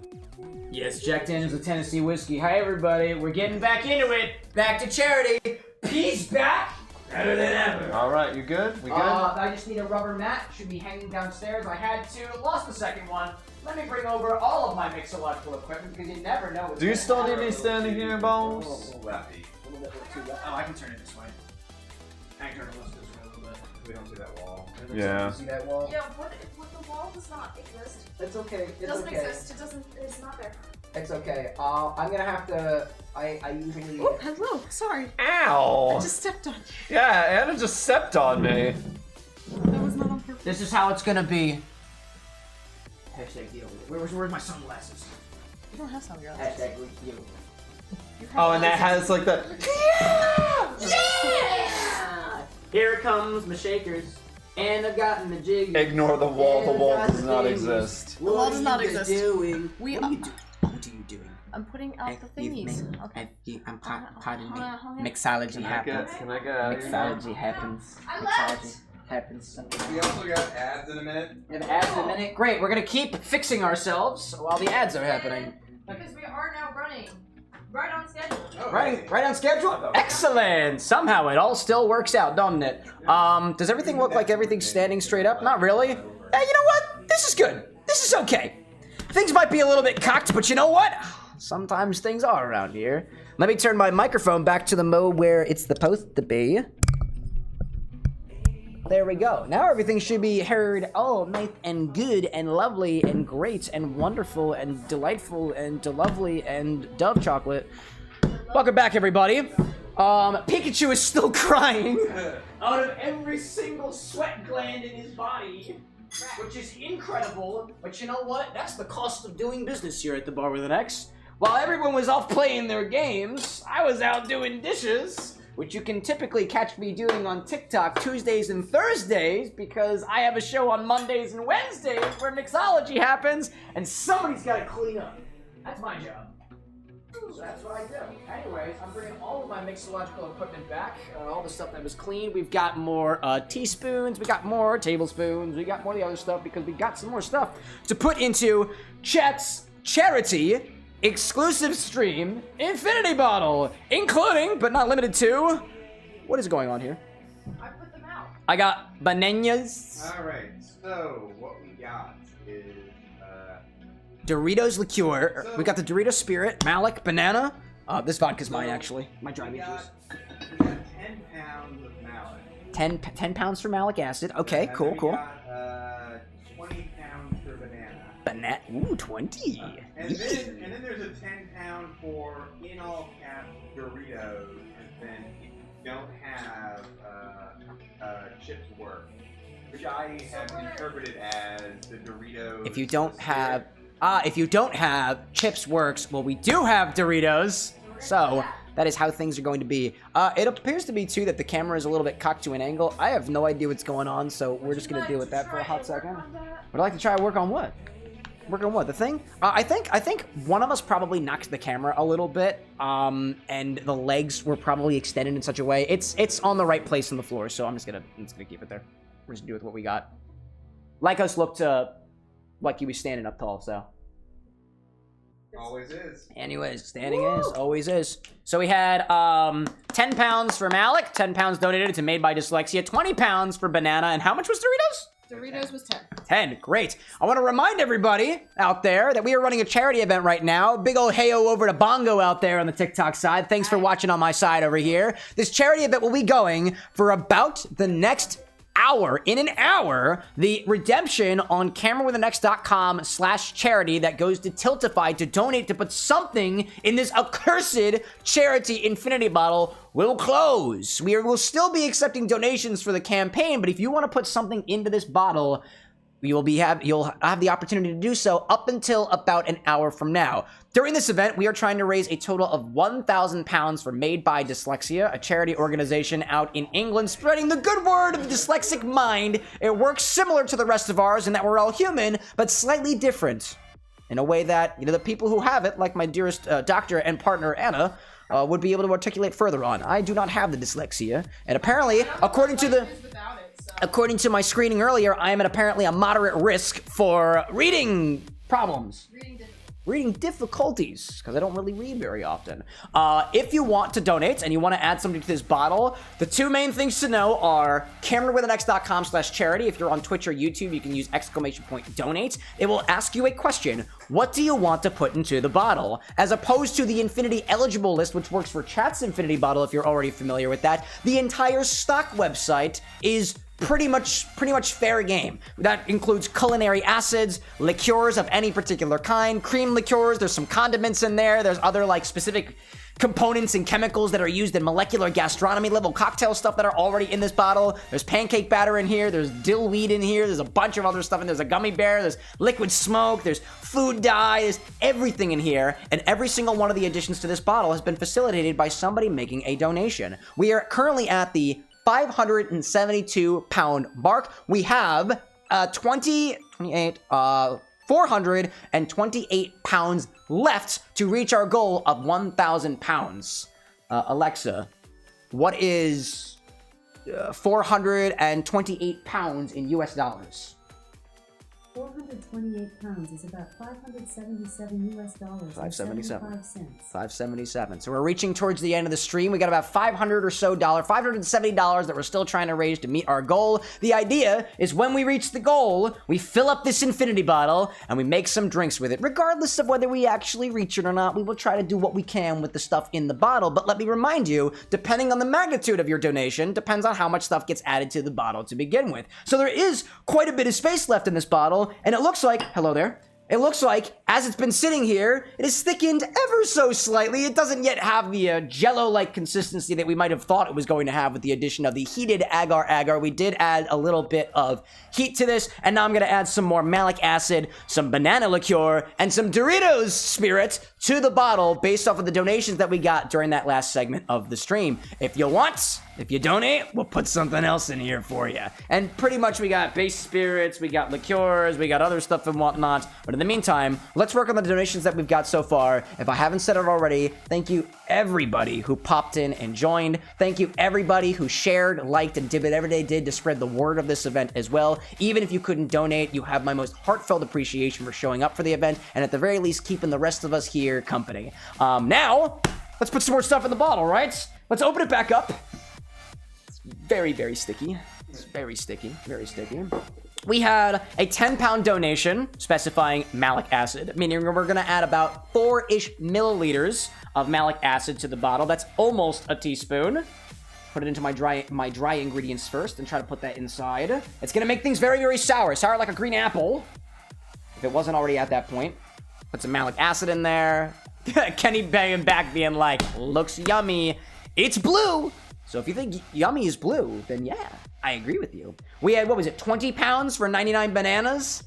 Yes, Jack Daniels of Tennessee whiskey. Hi, everybody. We're getting back into it. Back to charity. Peace back. Better than ever. All right, you good? We good? I just need a rubber mat. Should be hanging downstairs. I had to. Lost the second one. Let me bring over all of my mixological equipment because you never know what's Do you gonna still need happen. me standing here, Bones? Lefty. Oh, I can turn it this way. I can turn it this way a little bit. We don't see that wall. Yeah. See that wall? Yeah, what the wall does not exist. It's okay. It doesn't exist. It doesn't. It's not there. It's okay. I'm gonna have to. I usually. Oh, hello. Sorry. Ow! I just stepped on you. Yeah, Anna just stepped on me. That was not on purpose. This is how it's gonna be. Hashtag deal with it. Where's my sunglasses? You don't have sunglasses. Hashtag deal with it. Oh, and that has like the. Yeah! Here comes my shakers, and I've gotten the jig. Ignore the wall. The wall does not exist. The wall does not exist. Doing? We What are you doing? What are you doing? I'm putting out the thingies. Okay. I'm pardon me. Hold on. Mixology Can I happens. get out of here? Mixology happens. I Mixology left. happens. We also got ads in a minute. We have ads in a minute. Great. We're gonna keep fixing ourselves while the ads are happening. Because we are now running right on schedule. Right on schedule. Excellent. Somehow it all still works out, doesn't it? Does everything look like everything's standing straight up? Not really. Hey, you know what? This is good. This is okay. Things might be a little bit cocked, but you know what? Sometimes things are around here. Let me turn my microphone back to the mode where it's supposed to be. There we go. Now everything should be heard all nice and good and lovely and great and wonderful and delightful and lovely and dove chocolate. Welcome back, everybody. Pikachu is still crying out of every single sweat gland in his body, which is incredible. But you know what? That's the cost of doing business here at the Bar with an X. While everyone was off playing their games, I was out doing dishes, which you can typically catch me doing on TikTok Tuesdays and Thursdays because I have a show on Mondays and Wednesdays where mixology happens and somebody's got to clean up. That's my job. So that's what I do. Anyways, I'm bringing all of my mixological equipment back, all the stuff that was clean. We've got more teaspoons, we got more tablespoons, we got more of the other stuff because we got some more stuff to put into Chat's charity exclusive stream infinity bottle, including, but not limited to, what is going on here? I put them out. I got bananas. All right, so what we got is Doritos liqueur. We got the Doritos Spirit, Malik, banana. This vodka's mine, actually. My dry meat juice. We got 10 pounds of Malik. 10 pounds for malic acid. Okay, And cool, then we cool. got 20 pounds for banana. Ooh, 20. And then there's a 10-pound for in all caps Doritos, and then if you don't have chips work, which I have interpreted as the Doritos. If you don't have Chips Works, well, we do have Doritos. So that is how things are going to be. It appears to be too that the camera is a little bit cocked to an angle. I have no idea what's going on, so we're just gonna deal with that for a hot second. Would I like to try work on what? Work on what? The thing? I think one of us probably knocked the camera a little bit, and the legs were probably extended in such a way. It's on the right place on the floor, so I'm just gonna keep it there. We're just gonna do with what we got. Lycos looked like he was standing up tall, so. Always is. Anyways, standing is, always is. So we had 10 pounds for Malik, 10 pounds donated to Made by Dyslexia, 20 pounds for banana, and how much was Doritos? Doritos was 10. 10, great. I want to remind everybody out there that we are running a charity event right now. Big ol' heyo over to Bongo out there on the TikTok side. Thanks for watching on my side over here. This charity event will be going for about the next hour. In an hour, the redemption on CameroxnWithAnX.com/charity that goes to Tiltify to donate to put something in this accursed charity infinity bottle will close. We will still be accepting donations for the campaign, but if you want to put something into this bottle, you'll have the opportunity to do so up until about an hour from now. During this event, we are trying to raise a total of 1,000 pounds for Made by Dyslexia, a charity organization out in England spreading the good word of the dyslexic mind. It works similar to the rest of ours in that we're all human, but slightly different. In a way that, the people who have it, like my dearest doctor and partner, Anna, would be able to articulate further on. I do not have the dyslexia, and apparently, according to my screening earlier, I am at apparently a moderate risk for reading problems. Reading difficulties, because I don't really read very often. If you want to donate and you want to add something to this bottle, the two main things to know are CameroxnWithAnX.com/charity. If you're on Twitch or YouTube, you can use !donate. It will ask you a question. What do you want to put into the bottle? As opposed to the Infinity eligible list, which works for Chat's Infinity bottle, if you're already familiar with that, the entire stock website is pretty much fair game. That includes culinary acids, liqueurs of any particular kind, cream liqueurs, there's some condiments in there, there's other specific components and chemicals that are used in molecular gastronomy level cocktail stuff that are already in this bottle. There's pancake batter in here, there's dill weed in here, there's a bunch of other stuff, and there's a gummy bear, there's liquid smoke, there's food dye, there's everything in here, and every single one of the additions to this bottle has been facilitated by somebody making a donation. We are currently at the 572 pound mark. We have 428 pounds left to reach our goal of 1,000 pounds. Alexa, what is 428 pounds in US dollars? 428 pounds is about $577 US dollars. 577. So we're reaching towards the end of the stream. We got about $500 or so $570 that we're still trying to raise to meet our goal. The idea is when we reach the goal, we fill up this infinity bottle and we make some drinks with it. Regardless of whether we actually reach it or not, we will try to do what we can with the stuff in the bottle. But let me remind you, depending on the magnitude of your donation, depends on how much stuff gets added to the bottle to begin with. So there is quite a bit of space left in this bottle. And it looks like, hello there, it looks like, as it's been sitting here, it is thickened ever so slightly. It doesn't yet have the jello-like consistency that we might have thought it was going to have with the addition of the heated agar-agar. We did add a little bit of heat to this, and now I'm going to add some more malic acid, some banana liqueur, and some Doritos spirit to the bottle based off of the donations that we got during that last segment of the stream. If you want, if you donate, we'll put something else in here for you. And pretty much we got base spirits, we got liqueurs, we got other stuff and whatnot. But in the meantime, let's work on the donations that we've got so far. If I haven't said it already, thank you everybody who popped in and joined. Thank you everybody who shared, liked, and did whatever they did to spread the word of this event as well. Even if you couldn't donate, you have my most heartfelt appreciation for showing up for the event and at the very least keeping the rest of us here company. Now, let's put some more stuff in the bottle, right? Let's open it back up. Very, very sticky. It's very sticky, very sticky. We had a 10-pound donation specifying malic acid, meaning we're going to add about 4-ish milliliters of malic acid to the bottle. That's almost a teaspoon. Put it into my dry ingredients first and try to put that inside. It's going to make things very, very sour. Sour like a green apple. If it wasn't already at that point. Put some malic acid in there. Kenny banging back being like, looks yummy. It's blue. So if you think yummy is blue, then yeah, I agree with you. We had, what was it, 20 pounds for 99 bananas?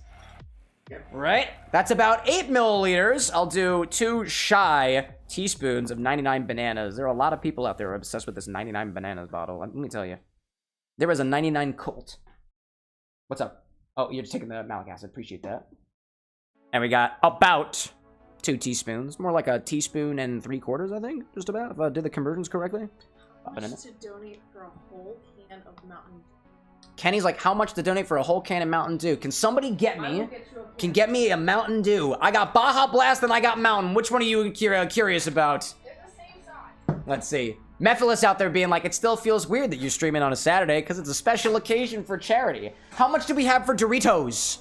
Yep. Right? That's about 8 milliliters. I'll do 2 shy teaspoons of 99 bananas. There are a lot of people out there who are obsessed with this 99 bananas bottle. Let me tell you. There was a 99 Colt. What's up? Oh, you're just taking the malic acid. Appreciate that. And we got about 2 teaspoons. More like a teaspoon and 3/4, I think. Just about, if I did the conversions correctly. How much to donate for a whole can of Mountain Dew? Kenny's like, how much to donate for a whole can of Mountain Dew? Can somebody get me a Mountain Dew? I got Baja Blast and I got Mountain. Which one are you curious about? They're the same size. Let's see. Mephilis out there being like, it still feels weird that you're streaming on a Saturday because it's a special occasion for charity. How much do we have for Doritos?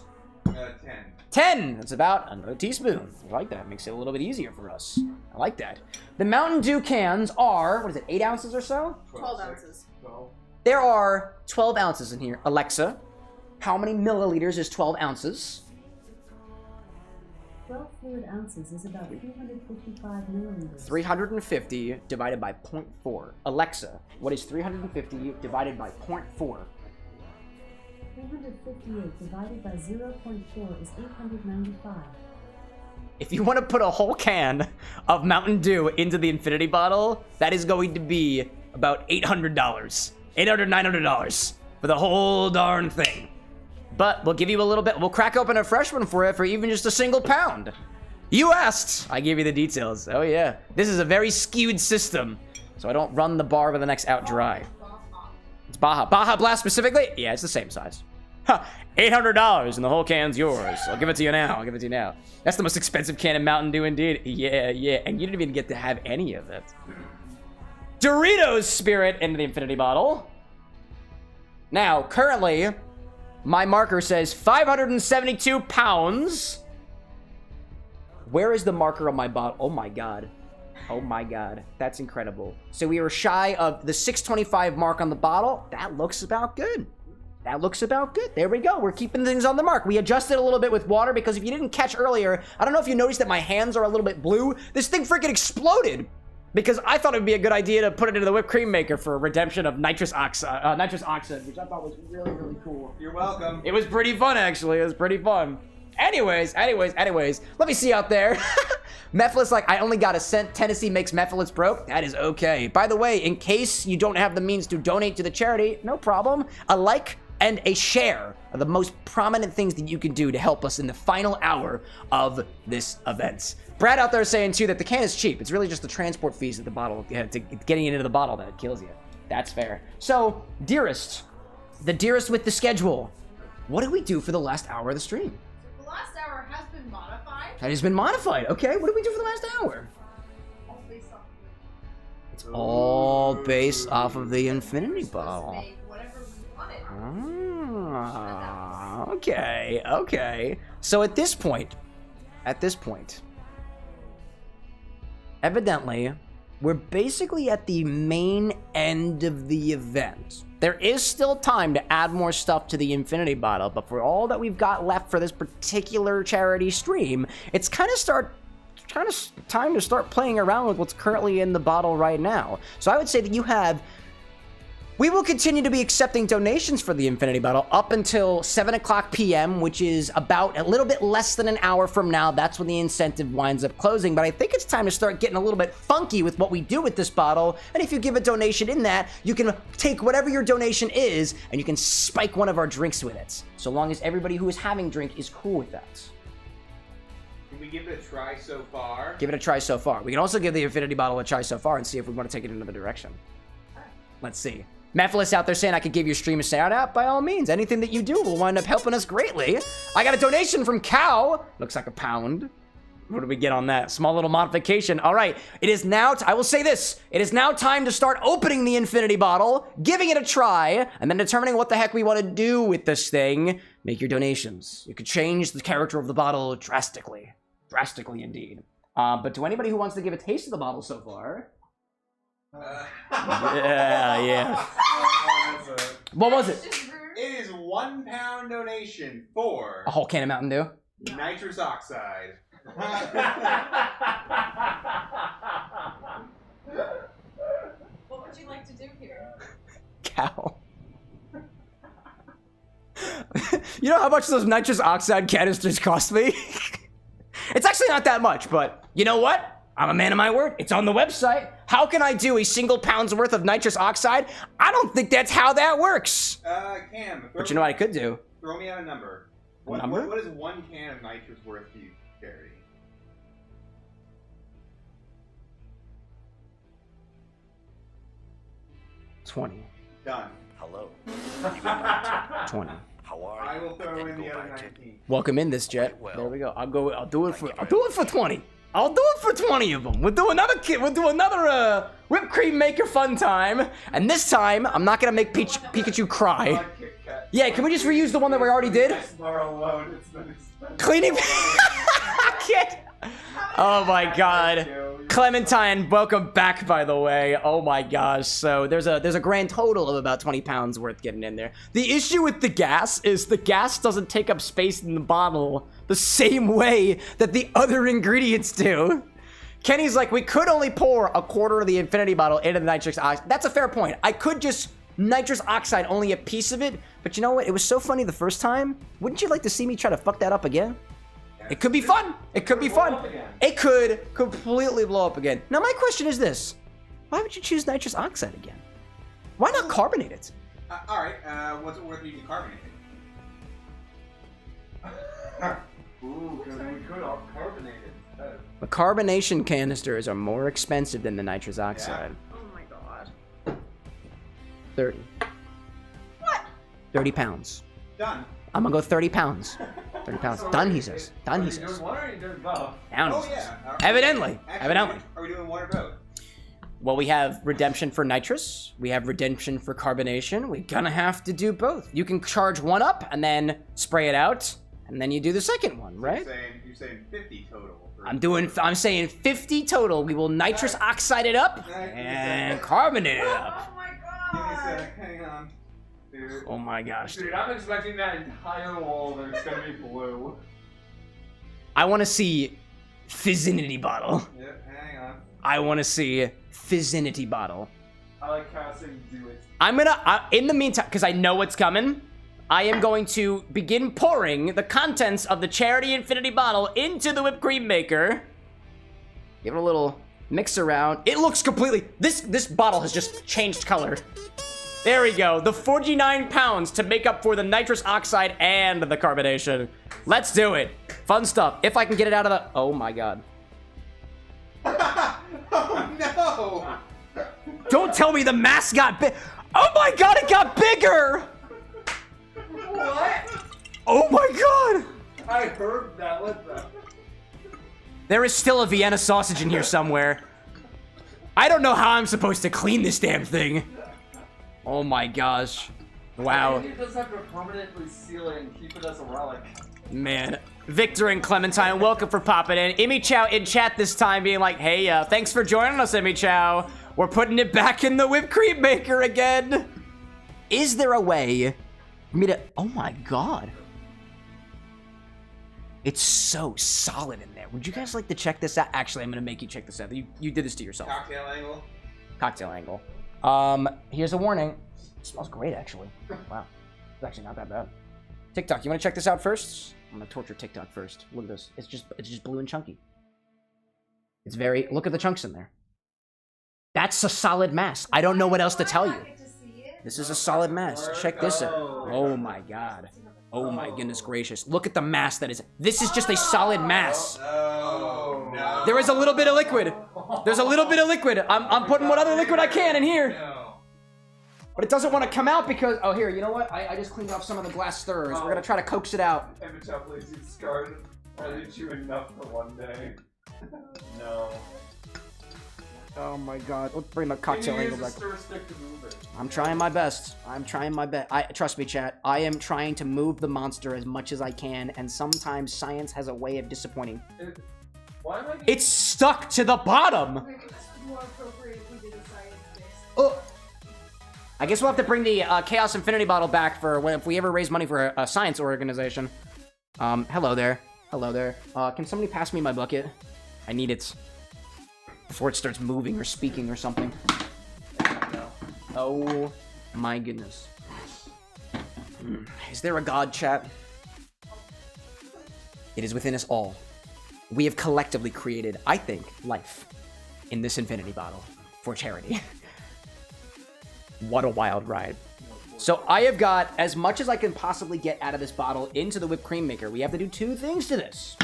10. That's about another teaspoon. I like that. Makes it a little bit easier for us. I like that. The Mountain Dew cans are, what is it, 8 ounces or so? 12 ounces. 12. There are 12 ounces in here. Alexa, how many milliliters is 12 ounces? 12 fluid ounces is about 355 milliliters. 350 divided by 0.4. Alexa, what is 350 divided by 0.4? 358 divided by 0.4 is 895. If you want to put a whole can of Mountain Dew into the infinity bottle, that is going to be about $800. $900 for the whole darn thing. But we'll give you a little bit. We'll crack open a fresh one for you for even just a single pound. You asked. I gave you the details. Oh, yeah. This is a very skewed system, so I don't run the bar with the next out dry. It's Baja Blast specifically? Yeah, it's the same size. Huh, $800 and the whole can's yours. I'll give it to you now. That's the most expensive can of Mountain Dew indeed. Yeah. And you didn't even get to have any of it. Doritos Spirit into the infinity bottle. Now, currently, my marker says 572 pounds. Where is the marker on my bottle? Oh my god. That's incredible. So we were shy of the 625 mark on the bottle. That looks about good. There we go. We're keeping things on the mark. We adjusted a little bit with water because if you didn't catch earlier, I don't know if you noticed that my hands are a little bit blue. This thing freaking exploded because I thought it would be a good idea to put it into the whipped cream maker for redemption of nitrous oxide, which I thought was really, really cool. You're welcome. It was pretty fun, actually. Anyways, let me see out there. Mephilis like, I only got a cent. Tennessee makes Mephilis broke. That is okay. By the way, in case you don't have the means to donate to the charity, no problem. A like and a share are the most prominent things that you can do to help us in the final hour of this event. Brad out there saying, too, that the can is cheap. It's really just the transport fees of the bottle, to getting it into the bottle that kills you. That's fair. So, dearest with the schedule, what do we do for the last hour of the stream? That has been modified. Okay, what did we do for the last hour? It's all based off of the infinity bottle. Ah, okay, okay. So at this point, evidently, we're basically at the main end of the event. There is still time to add more stuff to the infinity bottle, but for all that we've got left for this particular charity stream, it's kind of time to start playing around with what's currently in the bottle right now. So I would say that we will continue to be accepting donations for the infinity bottle up until 7 o'clock p.m., which is about a little bit less than an hour from now. That's when the incentive winds up closing. But I think it's time to start getting a little bit funky with what we do with this bottle. And if you give a donation in that, you can take whatever your donation is and you can spike one of our drinks with it. So long as everybody who is having drink is cool with that. Can we give it a try so far? Give it a try so far. We can also give the infinity bottle a try so far and see if we want to take it in another direction. Let's see. Mephilis out there saying I could give your stream a shout out. By all means, anything that you do will wind up helping us greatly. I got a donation from Cow. Looks like £1. What do we get on that? Small little modification. All right, it is now, I will say this. It is now time to start opening the infinity bottle, giving it a try, and then determining what the heck we want to do with this thing. Make your donations. You could change the character of the bottle drastically. Drastically indeed. But to anybody who wants to give a taste of the bottle so far... yeah. What was it? It is £1 donation for a whole can of Mountain Dew. Nitrous oxide. What would you like to do here? Cow. You know how much those nitrous oxide canisters cost me? It's actually not that much, but you know what? I'm a man of my word. It's on the website. How can I do a single pound's worth of nitrous oxide? I don't think that's how that works. Cam. But you know what I could do? Throw me out a number. What number? What is 1 can of nitrous worth to you, Gary? $20. Done. Hello. 20. How are I will throw in the other 19. Welcome in this jet. There we go. I'll do it for 20. I'll do it for 20 of them. We'll do another whipped cream maker fun time. And this time, I'm not gonna make Pikachu cry. Yeah, can we just reuse the one that we already did? Cleaning. Kid. Oh my god. Clementine, welcome back, by the way. Oh my gosh. So there's a grand total of about 20 pounds worth getting in there. The issue with the gas is the gas doesn't take up space in the bottle the same way that the other ingredients do. Kenny's like, we could only pour a quarter of the infinity bottle into the nitrous oxide. That's a fair point. I could just nitrous oxide only a piece of it, but you know what? It was so funny the first time. Wouldn't you like to see me try to fuck that up again? It could be fun. It could be fun. It could completely blow up again. Now my question is this. Why would you choose nitrous oxide again? Why not carbonate it? Alright, what's it worth you to carbonate it? Ooh, because we could all carbonate it instead. The carbonation canisters are more expensive than the nitrous oxide. Oh my god. 30. What? 30 pounds. Done. I'm gonna go 30 pounds. 30 pounds. Done, he says. Done, he says. Are you doing one or are you doing both? Down, he Oh, says. yeah. Evidently. Evidently. Are we doing one or both? Well, we have redemption for nitrous. We have redemption for carbonation. We're gonna have to do both. You can charge one up and then spray it out, and then you do the second one, right? You're saying 50 total. I'm saying 50 total. We will nitrous oxide it up and carbonate it up. Oh my Give me a god. sec. Hang on. Dude. Oh my gosh. Dude, I'm expecting that entire wall there's gonna be blue. I want to see Fizzinity bottle. Yep, hang on. I want to see Fizzinity bottle. I like how saying do it. I'm gonna, in the meantime, because I know what's coming, I am going to begin pouring the contents of the Charity Infinity bottle into the whipped cream maker. Give it a little mix around. It looks completely, this bottle has just changed color. There we go, the 49 pounds to make up for the nitrous oxide and the carbonation. Let's do it. Fun stuff. If I can get it out of the, oh my god. Oh no! Don't tell me the mask got big. Oh my god, it got bigger! What? Oh my god! I heard that. What the? There is still a Vienna sausage in here somewhere. I don't know how I'm supposed to clean this damn thing. Oh my gosh. Wow. You just have to permanently seal it and keep it as a relic. Man. Victor and Clementine, welcome for popping in. Immy Chow in chat this time being like, hey, thanks for joining us, Immy Chow. We're putting it back in the whipped cream maker again. Is there a way for me to... Oh my god. It's so solid in there. Would you guys like to check this out? Actually, I'm going to make you check this out. You did this to yourself. Cocktail angle. Cocktail angle. Here's a warning. It smells great, actually. Wow. It's actually not that bad. TikTok, you want to check this out first? I'm going to torture TikTok first. Look at this. It's just blue and chunky. It's very... Look at the chunks in there. That's a solid mass. I don't know what else to tell you. This is a solid mass. Check this out. Oh my god. Oh my goodness gracious. Look at the mass that is. This is just a solid mass. Oh, no. There is a little bit of liquid. There's a little bit of liquid. I'm putting what other liquid I can in here. But it doesn't want to come out because... Oh, here, you know what? I just cleaned off some of the glass stirrers. We're going to try to coax it out. You scarred. I did you enough for one day. No. Oh my god. Let's bring the cocktail angle back. Stir stick to move it? I'm trying my best. I'm trying my best. Trust me, chat. I am trying to move the monster as much as I can, and sometimes science has a way of disappointing. Why am I It's stuck to the bottom! More appropriate if we did a science-based. Oh. I guess we'll have to bring the Chaos Infinity bottle back for when if we ever raise money for a science organization. Hello there. Hello there. Can somebody pass me my bucket? I need it. Before it starts moving or speaking or something. Oh my goodness. Is there a god, chat? It is within us all. We have collectively created, I think, life in this infinity bottle for charity. What a wild ride. So I have got as much as I can possibly get out of this bottle into the whipped cream maker. We have to do two things to this.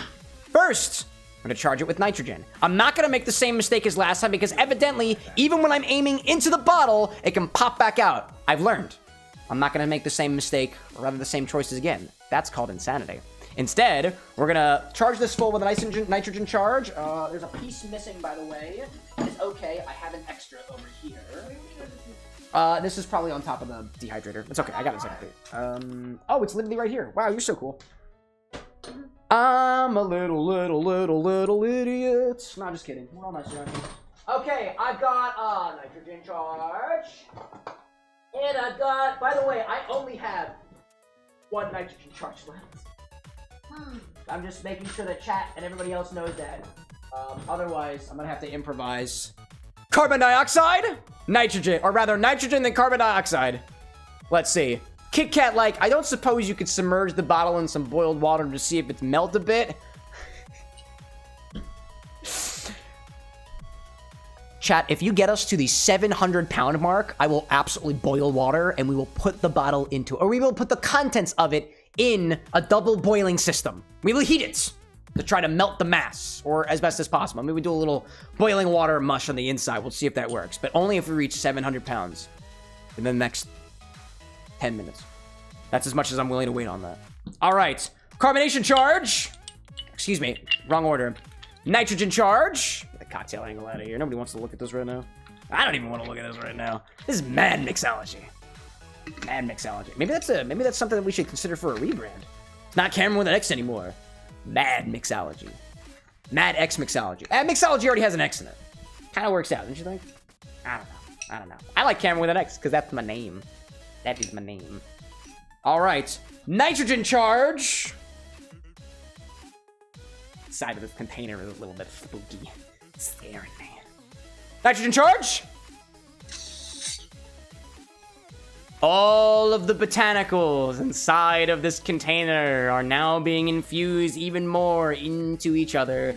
First, I'm going to charge it with nitrogen. I'm not going to make the same mistake as last time because evidently, even when I'm aiming into the bottle, it can pop back out. I've learned. I'm not going to make the same mistake, or rather the same choices again. That's called insanity. Instead, we're going to charge this full with a nitrogen charge. There's a piece missing, by the way. It's okay. I have an extra over here. This is probably on top of the dehydrator. It's okay. I got it second. Oh, it's literally right here. Wow, you're so cool. I'm a little idiot. No, just kidding. We're all nice around here. Okay, I've got a nitrogen charge. And I've got, by the way, I only have one nitrogen charge left. I'm just making sure that chat and everybody else knows that. Otherwise, I'm gonna have to improvise. Carbon dioxide, nitrogen, or rather nitrogen then carbon dioxide. Let's see. Kit Kat, like, I don't suppose you could submerge the bottle in some boiled water to see if it's melt a bit. Chat, if you get us to the 700-pound mark, I will absolutely boil water and we will put the bottle into, or we will put the contents of it in a double boiling system. We will heat it to try to melt the mass, or as best as possible. Maybe we do a little boiling water mush on the inside. We'll see if that works, but only if we reach 700 pounds in the next 10 minutes. That's as much as I'm willing to wait on that. All right, carbonation charge. Excuse me, wrong order. Nitrogen charge. Get the cocktail angle out of here. Nobody wants to look at this right now. I don't even want to look at this right now. This is mad mixology. Mad mixology. Maybe that's something that we should consider for a rebrand. It's not Cameron with an X anymore. Mad mixology. Mad X mixology. Mixology already has an X in it. Kind of works out, don't you think? I don't know. I like Cameron with an X because that's my name. That is my name. All right. Nitrogen charge. The side of this container is a little bit spooky. It's scaring me. Nitrogen charge. All of the botanicals inside of this container are now being infused even more into each other.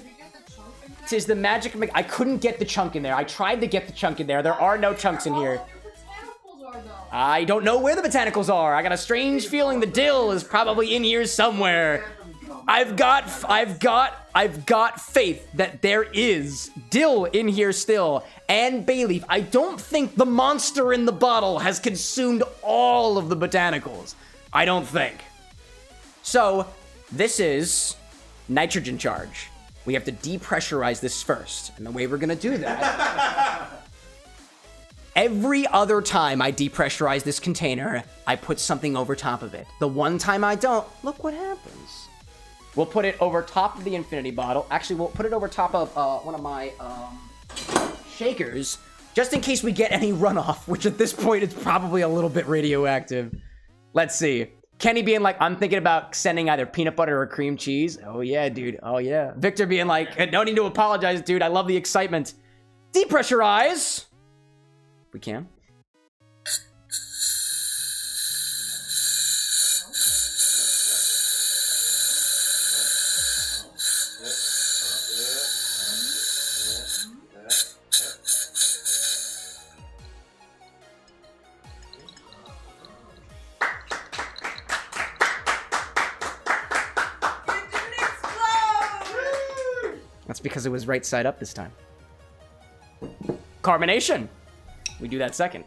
Tis the magic of... I couldn't get the chunk in there. I tried to get the chunk in there. There are no chunks in here. I don't know where the botanicals are. I got a strange feeling the dill is probably in here somewhere. I've got faith that there is dill in here still, and bay leaf. I don't think the monster in the bottle has consumed all of the botanicals. I don't think. So, this is nitrogen charge. we have to depressurize this first. And the way we're gonna do that, every other time I depressurize this container, I put something over top of it. The one time I don't, look what happens. We'll put it over top of the infinity bottle. Actually, we'll put it over top of one of my shakers, just in case we get any runoff, which at this point is probably a little bit radioactive. Let's see. Kenny being like, I'm thinking about sending either peanut butter or cream cheese. Oh yeah, dude. Oh yeah. Victor being like, no need to apologize, dude. I love the excitement. Depressurize. We can. That's because it was right side up this time. Carbonation. We do that second.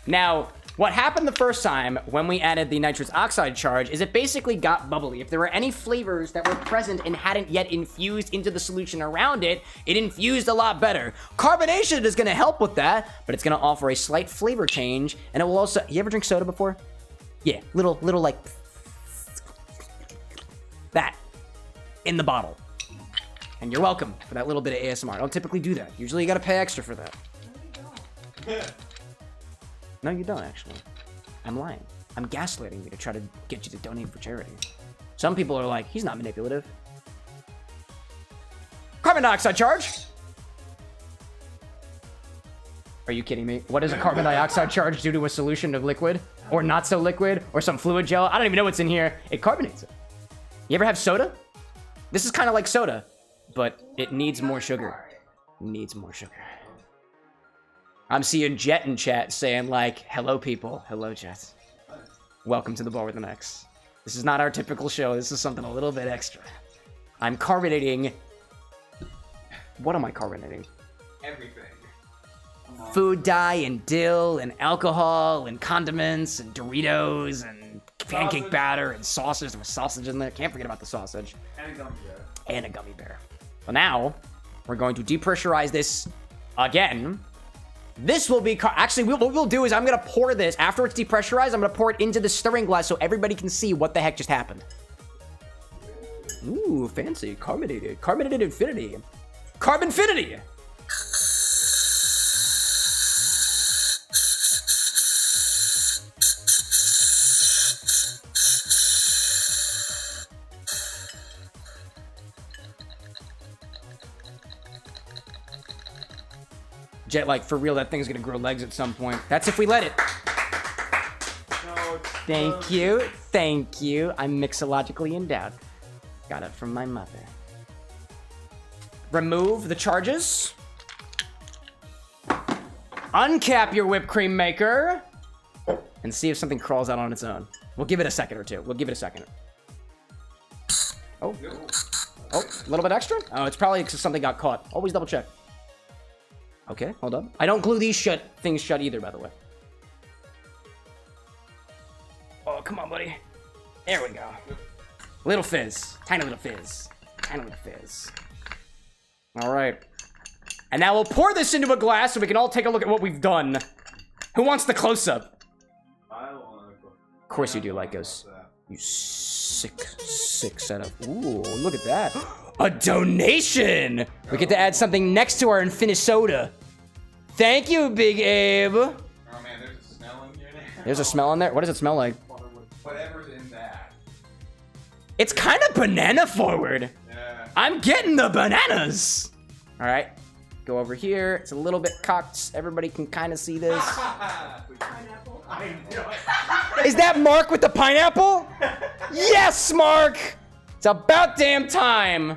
Now, what happened the first time when we added the nitrous oxide charge is it basically got bubbly. If there were any flavors that were present and hadn't yet infused into the solution around it, it infused a lot better. Carbonation is gonna help with that, but it's gonna offer a slight flavor change, and it will also, you ever drink soda before? Yeah, little like, that, in the bottle. And you're welcome for that little bit of ASMR. I don't typically do that. Usually you gotta pay extra for that. No, you don't, actually. I'm lying. I'm gaslighting you to try to get you to donate for charity. Some people are like, he's not manipulative. Carbon dioxide charge! Are you kidding me? What does a carbon dioxide charge do to a solution of liquid? Or not so liquid? Or some fluid gel? I don't even know what's in here. It carbonates it. You ever have soda? This is kind of like soda, but it needs more sugar. It needs more sugar. I'm seeing Jet in chat saying like, hello people. Hello, Jet. Welcome to the Bar with an X. This is not our typical show. This is something a little bit extra. I'm carbonating. What am I carbonating? Everything. Food dye and dill and alcohol and condiments and Doritos and pancake batter and sausage. There's sausage in there. Can't forget about the sausage. And a gummy bear. And a gummy bear. But now, we're going to depressurize this again. This will be, actually, what we'll do is I'm going to pour this, after it's depressurized, I'm going to pour it into the stirring glass so everybody can see what the heck just happened. Ooh, fancy. Carbonated. Carbonated infinity. Carbonfinity! Jet, like, for real, that thing's gonna grow legs at some point. That's if we let it. No, Thank you. Thank you. I'm mixologically endowed. Got it from my mother. Remove the charges. Uncap your whipped cream maker. And see if something crawls out on its own. We'll give it a second or two. We'll give it a second. Oh. Oh, a little bit extra? Oh, it's probably because something got caught. Always double check. Okay, hold up. I don't glue these things shut either, by the way. Oh, come on, buddy. There we go. Little fizz. Tiny little fizz. Tiny little fizz. All right. And now we'll pour this into a glass so we can all take a look at what we've done. Who wants the close-up? Of course you do, Lycos. You sick setup. Ooh, look at that. A donation! We get to add something next to our Infinite Soda. Thank you, Big Abe. Oh man, there's a smell in here now. There's a smell in there? What does it smell like? Whatever's in that. It's kind of banana forward. Yeah. I'm getting the bananas. All right, go over here. It's a little bit cocked. Everybody can kind of see this. Pineapple. I know. Is that Mark with the pineapple? Yes, Mark! It's about damn time.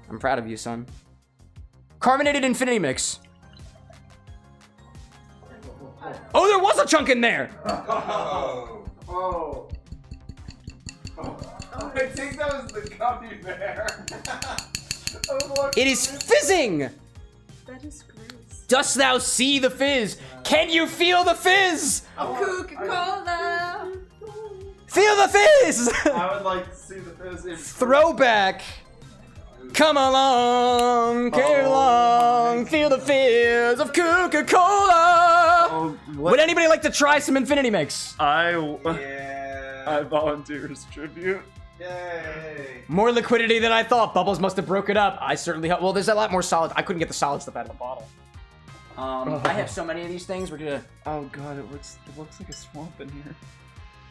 I'm proud of you, son. Carbonated Infinity Mix. Oh, there was a chunk in there! Oh. Oh. I think that was the gummy bear. It is fizzing! That is gross. Dost thou see the fizz? Can you feel the fizz? Coca-Cola. Feel the fizz! I would like to see the fizz. Throwback. Come along, carry along, feel the fears of Coca-Cola. Would anybody like to try some Infinity Mix? I volunteer as tribute. Yay! More liquidity than I thought. Bubbles must have broke it up. I certainly hope. Well, there's a lot more solid. I couldn't get the solid stuff out of the bottle. I have so many of these things. We're gonna. Oh god, it looks like a swamp in here.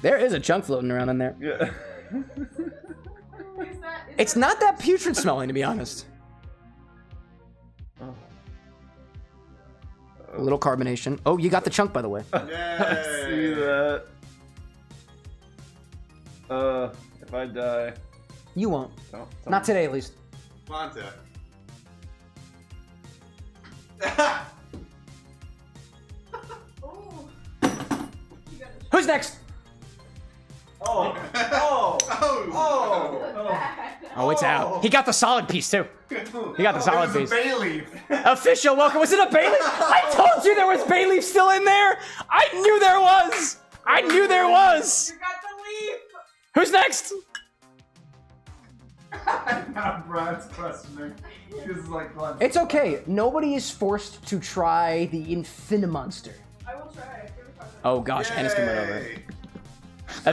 There is a chunk floating around in there. Yeah. It's not that putrid smelling, to be honest. A little carbonation. Oh, you got the chunk, by the way. I see that. If I die. You won't. Don't Not today, at least. Monta. Who's next? Oh, Oh, it's out. He got the solid piece, too. He got the solid piece. Bay leaf. Official welcome. Was it a bay leaf? I told you there was bay leaf still in there. I knew there was. I knew there was. You got the leaf. Who's next? Now Brad's questioning. This is like fun. It's okay. Nobody is forced to try the Infinimonster. I will try. Oh gosh, Anna's coming over.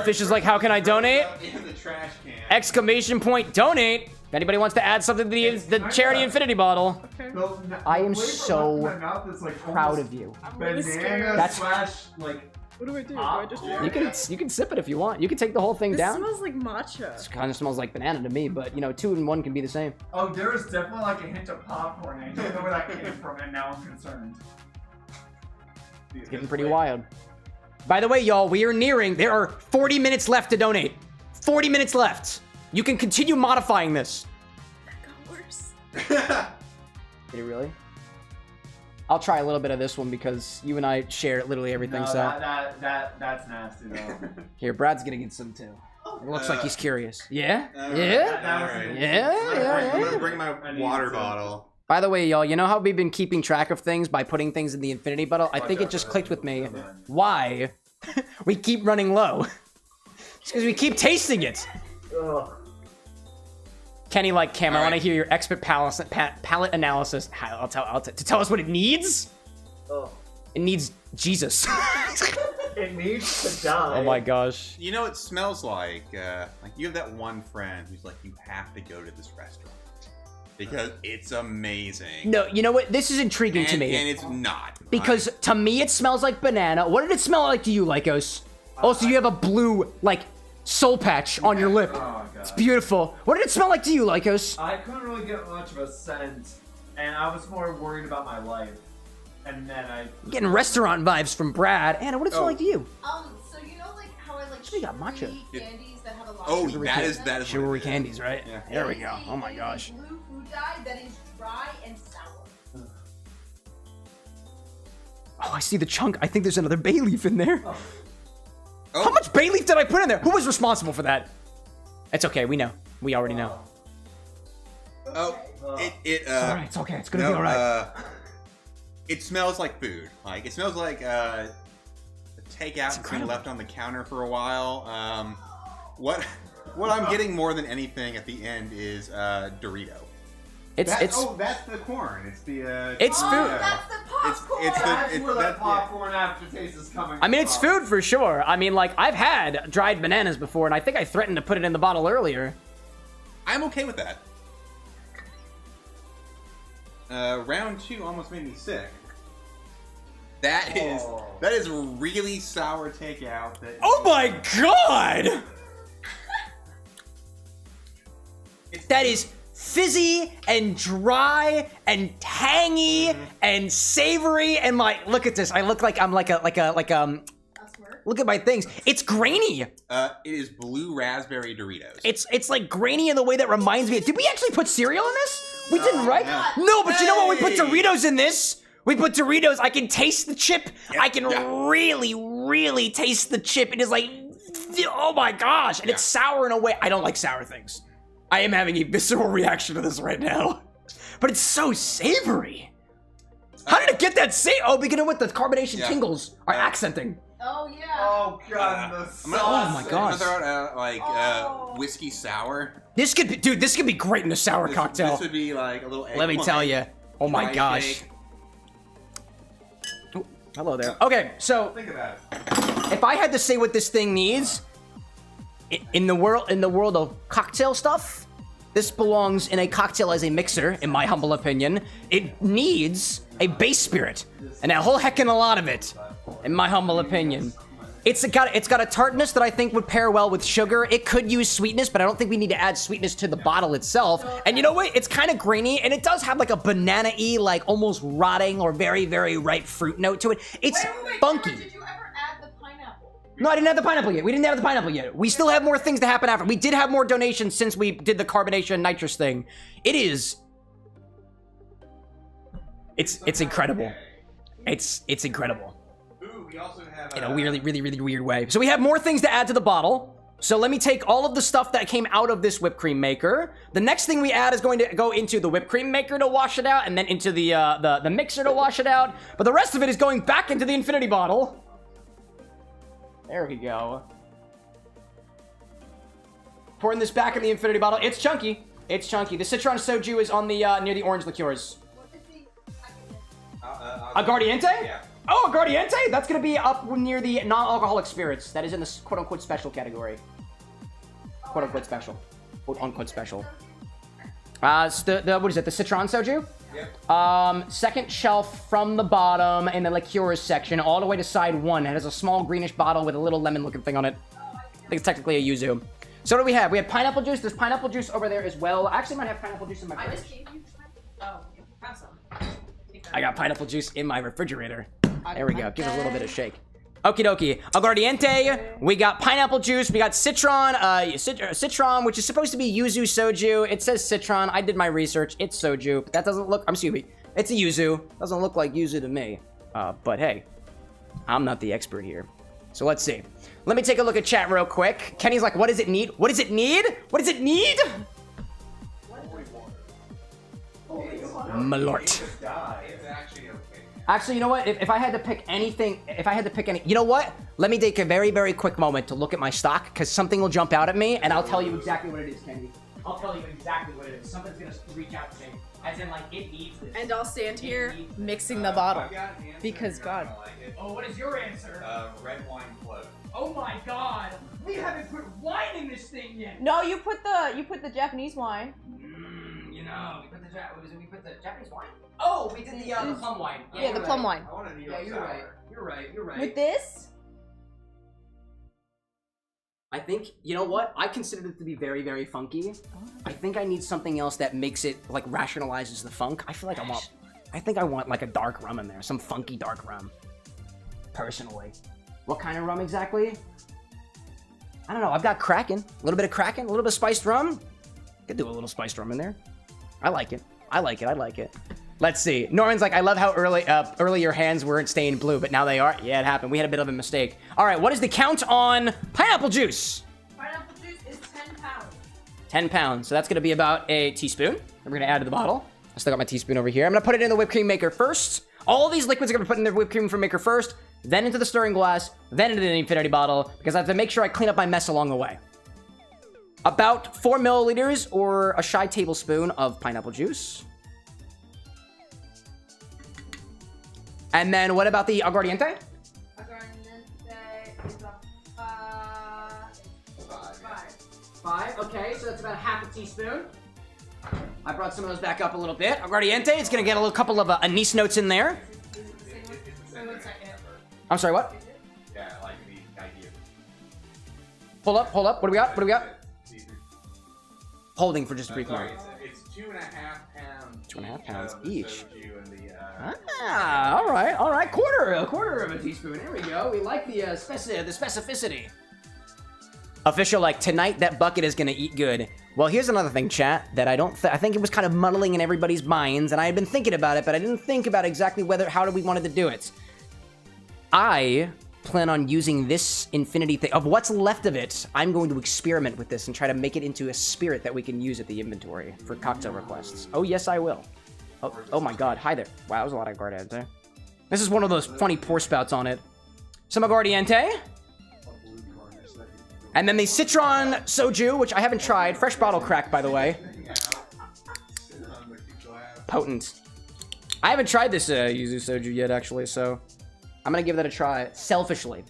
Fish is like, how can I donate? In the trash can. Exclamation point, donate. If anybody wants to add something to the charity infinity bottle. I am so proud of you. Banana That's- slash like. What do I do? Do I just You can sip it if you want. You can take the whole thing This down. smells like matcha. It kind of smells like banana to me, but you know, 2 and 1 can be the same. Oh, there was definitely like a hint of popcorn. I don't know where that came from, and now I'm concerned. It's getting pretty wild. By the way, y'all, we are nearing. There are 40 minutes left to donate. 40 minutes left. You can continue modifying this. That got worse. Did it really? I'll try a little bit of this one because you and I share literally everything. No, So that's nasty though. here, Brad's gonna get some too. It looks like he's curious. Yeah? Alright, Yeah? alright. Yeah? I'm Yeah? gonna bring my water bottle. By the way, y'all, you know how we've been keeping track of things by putting things in the infinity bottle? I think it just clicked with me why we keep running low. It's because we keep tasting it. Kenny, like, Cam, I want to hear your expert palate analysis. To tell us what it needs? It needs Jesus. It needs to die. Oh my gosh. You know, it smells like you have that one friend who's like, you have to go to this restaurant because it's amazing. No, you know what? This is intriguing to me. And it's not. Because to me, it smells like banana. What did it smell like to you, Lycos? Also, you have a blue, like, soul patch on your lip. Oh, God. It's beautiful. What did it smell like to you, Lycos? I couldn't really get much of a scent, and I was more worried about my life. And then Getting restaurant vibes from Brad. Anna, what did it smell like to you? So you know like how I like We got matcha. candies that have a lot Oh, of that is Sugary candies, right? Yeah. There we go. Oh my gosh. blue food dye that is dry and sour. Oh, I see the chunk. I think there's another bay leaf in there. How much bay leaf did I put in there? Who was responsible for that? It's okay. We know. We already know. Oh, It's alright. It's okay. It's gonna be alright. It smells like food. Like it smells like a takeout that's been left on the counter for a while. What I'm getting more than anything at the end is Dorito. That's the corn. It's the It's food. That's the popcorn. that's where the popcorn aftertaste is coming I mean, it's food for sure. I mean, like, I've had dried bananas before, and I think I threatened to put it in the bottle earlier. I'm okay with that. Round 2 almost made me sick. That is really sour takeout. Oh my god! That is fizzy and dry and tangy and savory and look at this. I look like I'm like look at my things. It's grainy. It is blue raspberry Doritos. It's like grainy in the way that reminds me. Did we actually put cereal in this? We didn't, right? No, but you know what? We put Doritos in this. We put Doritos. I can taste the chip. I can really, really taste the chip. It is like, oh my gosh. And it's sour in a way. I don't like sour things. I am having a visceral reaction to this right now. But it's so savory. How did it get that Oh, beginning with the carbonation tingles are accenting. Oh yeah. Oh god, the oh my gosh. I'm gonna throw out whiskey sour. This could be, dude. This could be great in a sour cocktail. This would be like a little egg Let me tell you. Oh my dry gosh. shake. Ooh, hello there. Okay, so Think about it. if I had to say what this thing needs in the world of cocktail stuff, this belongs in a cocktail as a mixer, in my humble opinion. It needs a base spirit, and a whole heckin' a lot of it, in my humble opinion. It's got a tartness that I think would pair well with sugar. It could use sweetness, but I don't think we need to add sweetness to the bottle itself. And you know what? It's kind of grainy, and it does have like a banana-y, like almost rotting or very, very ripe fruit note to it. It's funky. Did you ever add the pineapple? No, I didn't have the pineapple yet. We didn't have the pineapple yet. We still have more things to happen after. We did have more donations since we did the carbonation nitrous thing. It's incredible. It's incredible. We also have, In a really, really, really weird way. So we have more things to add to the bottle. So let me take all of the stuff that came out of this whipped cream maker. The next thing we add is going to go into the whipped cream maker to wash it out, and then into the mixer to wash it out. But the rest of it is going back into the infinity bottle. There we go. Pouring this back in the infinity bottle. It's chunky. It's chunky. The citron soju is on the near the orange liqueurs. Aguardiente? Yeah. Oh, Aguardiente? That's going to be up near the non-alcoholic spirits. That is in the quote-unquote special category. Quote-unquote special. Quote-unquote special. What is it? The citron soju? Yep. Second shelf from the bottom in the liqueurs section, all the way to side 1. It has a small greenish bottle with a little lemon-looking thing on it. I think it's technically a yuzu. So what do we have? We have pineapple juice. There's pineapple juice over there as well. I actually might have pineapple juice in my fridge. I just gave you some. Oh, have some. I got pineapple juice in my refrigerator. There we go. Give it a little bit of shake. Okie dokie. Aguardiente. We got pineapple juice. We got citron. Citron, which is supposed to be yuzu soju. It says citron. I did my research. It's soju. But that doesn't look... Excuse me. It's a yuzu. Doesn't look like yuzu to me. But hey, I'm not the expert here. So let's see. Let me take a look at chat real quick. Kenny's like, what does it need? What does it need? What does it need? Malort. Actually, you know what? If I had to pick anything, you know what? Let me take a very, very quick moment to look at my stock, because something will jump out at me, and I'll tell you exactly what it is, Kenny. I'll tell you exactly what it is. Something's gonna reach out to me, as in, like, it needs this. And I'll stand here mixing the bottle. Because God. Oh, what is your answer? Red wine float. Oh my God! We haven't put wine in this thing yet. No, you put the Japanese wine. You know, we put the Japanese wine. Oh, we did the plum wine. Yeah, the plum wine. I want a New York Yeah, you're right. You're right. With this? I think, you know what? I considered it to be very, very funky. I think I need something else that makes it, like, rationalizes the funk. I feel like I think I want, like, a dark rum in there. Some funky dark rum. Personally. What kind of rum exactly? I don't know. I've got Kraken. A little bit of Kraken. A little bit of spiced rum. Could do a little spiced rum in there. I like it. I like it. Let's see. Norman's like, I love how early your hands weren't stained blue, but now they are. Yeah, it happened. We had a bit of a mistake. All right, what is the count on pineapple juice? Pineapple juice is 10 pounds. 10 pounds. So that's going to be about a teaspoon. We're going to add to the bottle. I still got my teaspoon over here. I'm going to put it in the whipped cream maker first. All these liquids are going to be put in the whipped cream maker first, then into the stirring glass, then into the infinity bottle, because I have to make sure I clean up my mess along the way. About 4 milliliters or a shy tablespoon of pineapple juice. And then what about the aguardiente? Aguardiente is about 5. 5, okay, so that's about half a teaspoon. I brought some of those back up a little bit. Aguardiente, it's gonna get a little couple of anise notes in there. I'm sorry, what? Yeah, I like the idea. Hold up. What do we got? Holding for just a brief moment. It's 2.5 pounds. 2.5 pounds each. And All right. Quarter of a teaspoon. There we go. We like the specificity. Official, like, tonight that bucket is gonna eat good. Well, here's another thing, chat, that I think it was kind of muddling in everybody's minds, and I had been thinking about it, but I didn't think about exactly how we wanted to do it. I plan on using this infinity thing. Of what's left of it, I'm going to experiment with this and try to make it into a spirit that we can use at the inventory for cocktail requests. Oh, yes, I will. Oh my God. Hi there. Wow, that was a lot of aguardiente. This is one of those funny pour spouts on it. Some aguardiente. And then the citron soju, which I haven't tried. Fresh bottle crack, by the way. Potent. I haven't tried this yuzu soju yet, actually, so I'm gonna give that a try. Selfishly.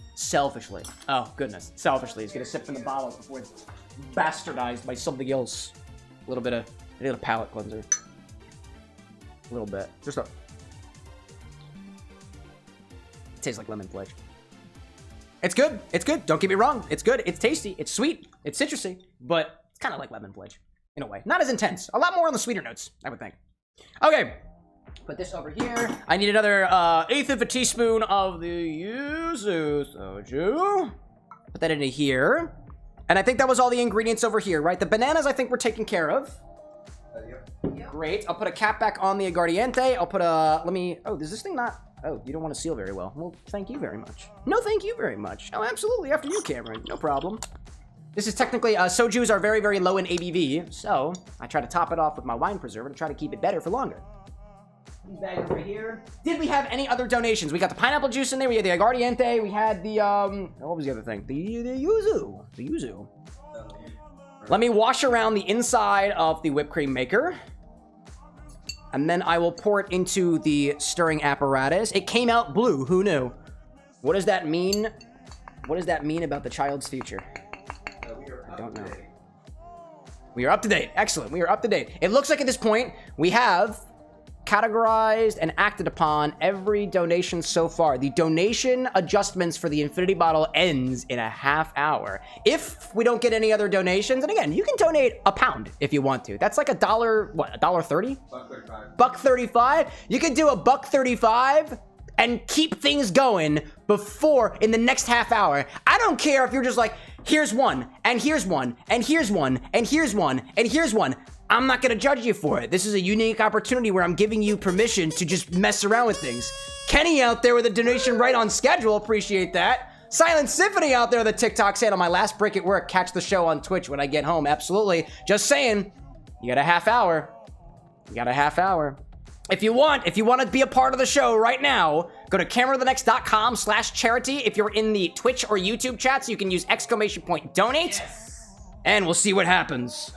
Oh, goodness. Selfishly. He's gonna sip from the bottle before it's bastardized by something else. A little bit of... I need a palate cleanser. A little bit. Just a... It tastes like lemon pledge. It's good. It's good. Don't get me wrong. It's good. It's tasty. It's sweet. It's citrusy. But it's kind of like lemon pledge. In a way. Not as intense. A lot more on the sweeter notes, I would think. Okay. Put this over here. I need another 1/8 of a teaspoon of the yuzu soju. Put that into here. And I think that was all the ingredients over here, right? The bananas I think we're taking care of. Yep. Great. I'll put a cap back on the aguardiente. I'll put a... Let me... Oh, does this thing not... Oh, you don't want to seal very well. Well, thank you very much. No, thank you very much. Oh, absolutely. After you, Cameron. No problem. This is technically... sojus are very, very low in ABV. So, I try to top it off with my wine preserver to try to keep it better for longer. These bags over here. Did we have any other donations? We got the pineapple juice in there. We had the aguardiente. We had the, what was the other thing? The yuzu. The yuzu. Let me wash around the inside of the whipped cream maker. And then I will pour it into the stirring apparatus. It came out blue. Who knew? What does that mean? What does that mean about the child's future? I don't know. We are up to date. Excellent. We are up to date. It looks like at this point, we have categorized and acted upon every donation so far. The donation adjustments for the infinity bottle ends in a half hour. If we don't get any other donations, and again, you can donate £1 if you want to. That's like $1, what, $1.30? $1.35. You can do $1.35 and keep things going before in the next half hour. I don't care if you're just like, here's one, and here's one, and here's one, and here's one, and here's one. I'm not gonna judge you for it. This is a unique opportunity where I'm giving you permission to just mess around with things. Kenny out there with a donation right on schedule, appreciate that. Silent Symphony out there, the TikTok saying on my last break at work, catch the show on Twitch when I get home, absolutely. Just saying, you got a half hour. You got a half hour. If you want to be a part of the show right now, go to CameroxnWithAnX.com/charity. If you're in the Twitch or YouTube chats, you can use !donate, yes. And we'll see what happens.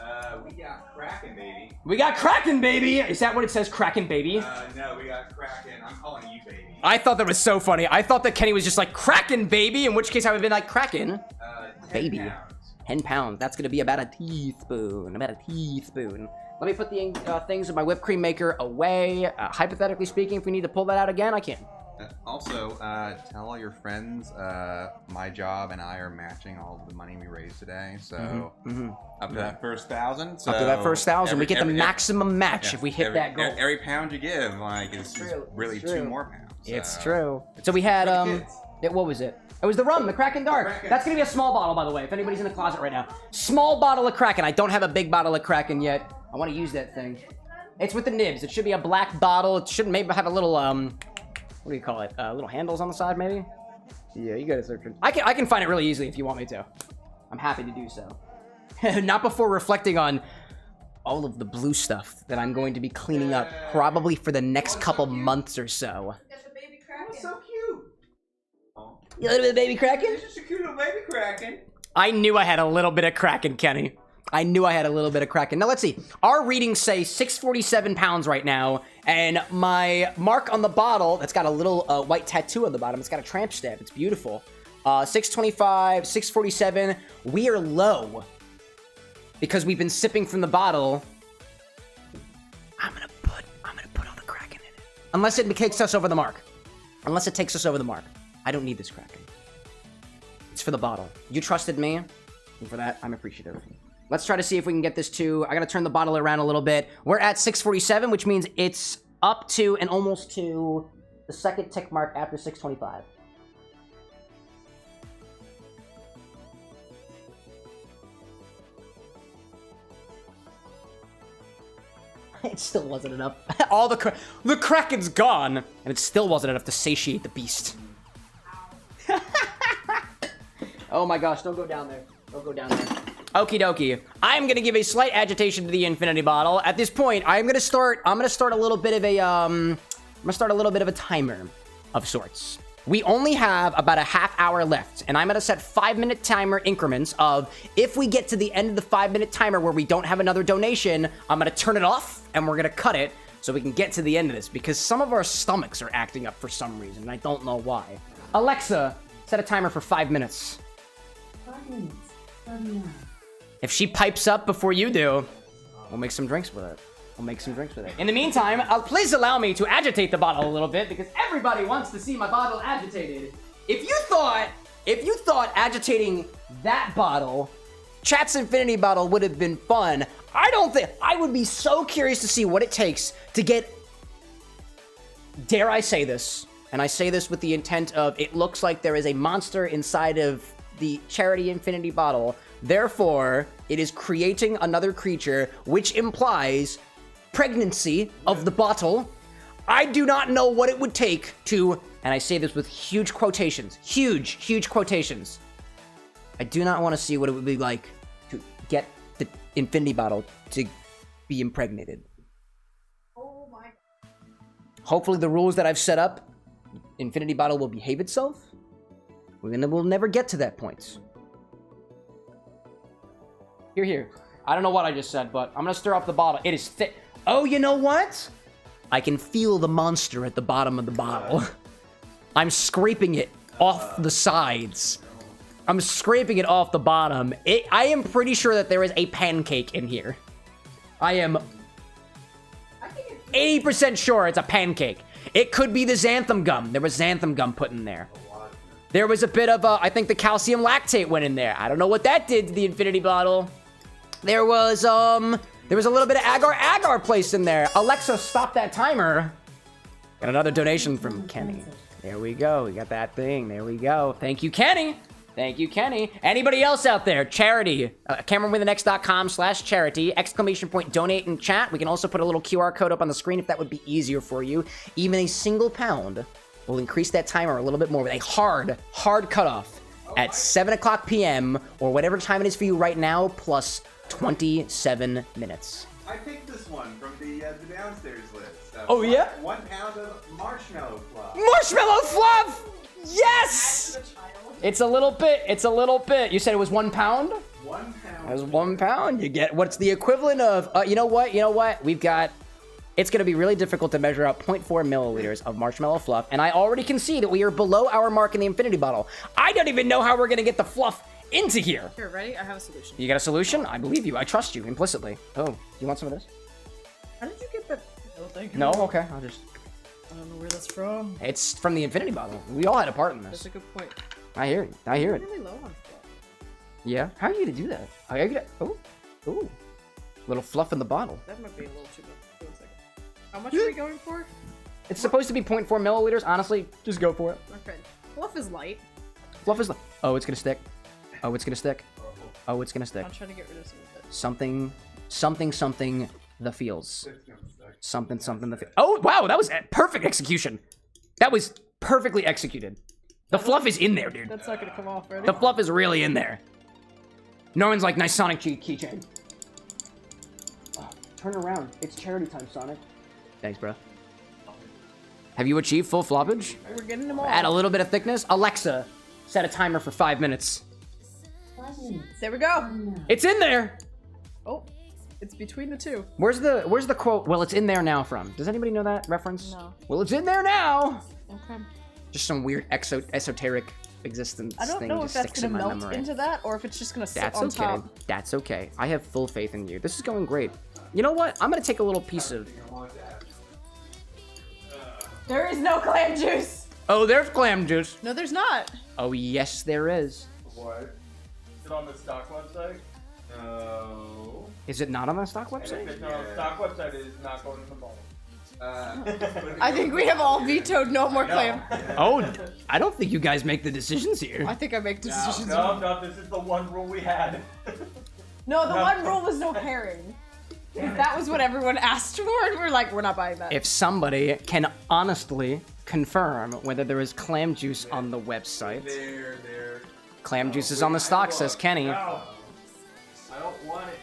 We got Kraken, baby. We got Kraken, baby! Is that what it says, Kraken, baby? No, we got Kraken. I'm calling you baby. I thought that was so funny. I thought that Kenny was just like, Kraken, baby, in which case I would have been like, Kraken, baby. Pounds. 10 pounds. That's going to be about a teaspoon. About a teaspoon. Let me put the things in my whipped cream maker away. Hypothetically speaking, if we need to pull that out again, I can. Also, tell all your friends my job and I are matching all of the money we raised today. So up to that first 1,000. So up to that first 1,000, we get the maximum match if we hit that goal. Every pound you give, like, is really 2 more pounds. So. It's true. So we had what was it? It was the rum, the Kraken Dark. That's gonna be a small bottle, by the way. If anybody's in the closet right now, small bottle of Kraken. I don't have a big bottle of Kraken yet. I want to use that thing. It's with the nibs. It should be a black bottle. It should maybe have a little what do you call it? Little handles on the side, maybe? Yeah, you gotta search it. I can find it really easily if you want me to. I'm happy to do so. Not before reflecting on all of the blue stuff that I'm going to be cleaning up probably for the next couple months or so. Get the baby Kraken. Oh, so cute. You little bit of baby Kraken? It's just a cute little baby Kraken. I knew I had a little bit of Kraken, Kenny. I knew I had a little bit of Kraken. Now, let's see. Our readings say 647 pounds right now, and my mark on the bottle, that's got a little white tattoo on the bottom. It's got a tramp stamp. It's beautiful. 625, 647. We are low because we've been sipping from the bottle. I'm gonna put all the Kraken in it. Unless it takes us over the mark. Unless it takes us over the mark. I don't need this Kraken. It's for the bottle. You trusted me, and for that, I'm appreciative. Let's try to see if we can get this to... I gotta turn the bottle around a little bit. We're at 647, which means it's up to and almost to the second tick mark after 625. It still wasn't enough. All the Kraken's gone, and it still wasn't enough to satiate the beast. Oh my gosh, don't go down there. Don't go down there. Okie dokie. I'm gonna give a slight agitation to the infinity bottle. At this point, I'm gonna start a little bit of a timer of sorts. We only have about a half hour left, and I'm gonna set 5-minute timer increments of if we get to the end of the 5-minute timer where we don't have another donation, I'm gonna turn it off and we're gonna cut it so we can get to the end of this because some of our stomachs are acting up for some reason, and I don't know why. Alexa, set a timer for 5 minutes. 5 minutes. 39. If she pipes up before you do, we'll make some drinks with it. In the meantime, please allow me to agitate the bottle a little bit because everybody wants to see my bottle agitated. If you thought agitating that bottle, Chat's Infinity bottle would have been fun, I would be so curious to see what it takes to get, dare I say this, and I say this with the intent of it looks like there is a monster inside of the Charity Infinity bottle. Therefore, it is creating another creature, which implies pregnancy of the bottle. I do not know what it would take to, and I say this with huge quotations, huge quotations. I do not want to see what it would be like to get the Infinity bottle to be impregnated. Oh my. Hopefully the rules that I've set up, Infinity bottle will behave itself. We'll never get to that point. Here. I don't know what I just said, but I'm gonna stir up the bottle. It is thick. Oh, you know what? I can feel the monster at the bottom of the bottle. I'm scraping it off the sides. I'm scraping it off the bottom. I am pretty sure that there is a pancake in here. I am 80% sure it's a pancake. It could be the xanthan gum. There was xanthan gum put in there. There was a bit of, I think the calcium lactate went in there. I don't know what that did to the Infinity bottle. There was a little bit of agar placed in there. Alexa, stop that timer. Got another donation from Kenny. There we go. We got that thing. There we go. Thank you, Kenny. Anybody else out there? Charity. CameroxnWithAnX.com/charity. ! Donate in chat. We can also put a little QR code up on the screen if that would be easier for you. Even a single pound will increase that timer a little bit more with a hard cutoff at 7 o'clock p.m. or whatever time it is for you right now, plus 27 minutes. I picked this one from the downstairs list. Oh, yeah? 1 pound of marshmallow fluff. Marshmallow fluff! Yes! It's a little bit. You said it was 1 pound? 1 pound. That was 1 pound. You get what's the equivalent of, you know what? We've got, it's going to be really difficult to measure out 0.4 milliliters of marshmallow fluff, and I already can see that we are below our mark in the Infinity bottle. I don't even know how we're going to get the fluff into here. Here, ready? I have a solution. You got a solution? I believe you. I trust you implicitly. Oh, you want some of this? How did you get that? No, thank you. No? Okay, I'll just... I don't know where that's from. It's from the Infinity bottle. We all had a part in this. That's a good point. I hear it. I'm really low on fluff. Yeah? How are you gonna do that? Are you gonna... Ooh. Little fluff in the bottle. That might be a little too much. Wait a second. How much are we going for? It's supposed to be 0.4 milliliters. Honestly, just go for it. Okay. Fluff is light. Oh, it's gonna stick. Oh, it's gonna stick. I'm trying to get rid of some of it. Something the feels. Something the feels. Oh, wow, that was perfect execution. That was perfectly executed. The fluff is in there, dude. That's not gonna come off, right? The fluff is really in there. Norman's like, nice Sonic keychain. Oh, turn around. It's charity time, Sonic. Thanks, bro. Have you achieved full floppage? We're getting them all. Add a little bit of thickness. Alexa, set a timer for 5 minutes. 5 minutes. There we go. It's in there. Oh, it's between the two. Where's the quote? Well, it's in there now from. Does anybody know that reference? No. Well, it's in there now. Okay. Just some weird esoteric existence I don't thing know just if that's sticks gonna in my melt memory. into that or if it's just gonna sit That's on okay. top. That's okay. I have full faith in you. This is going great. You know what? I'm gonna take a little piece of... There is no clam juice. Oh, there's clam juice. No, there's not. Oh, yes, there is. What? Is it on the stock website? No. Is it not on the stock website? If it's on the stock website, it is not going in the bottle. I think we have all vetoed no more clam. Oh, I don't think you guys make the decisions here. I think I make decisions. No, this is the one rule we had. No, the one rule was no pairing. That was what everyone asked for, and we're like, we're not buying that. If somebody can honestly confirm whether there is clam juice on the website. There. Clam juice is on the stock, says Kenny. No. I don't want it.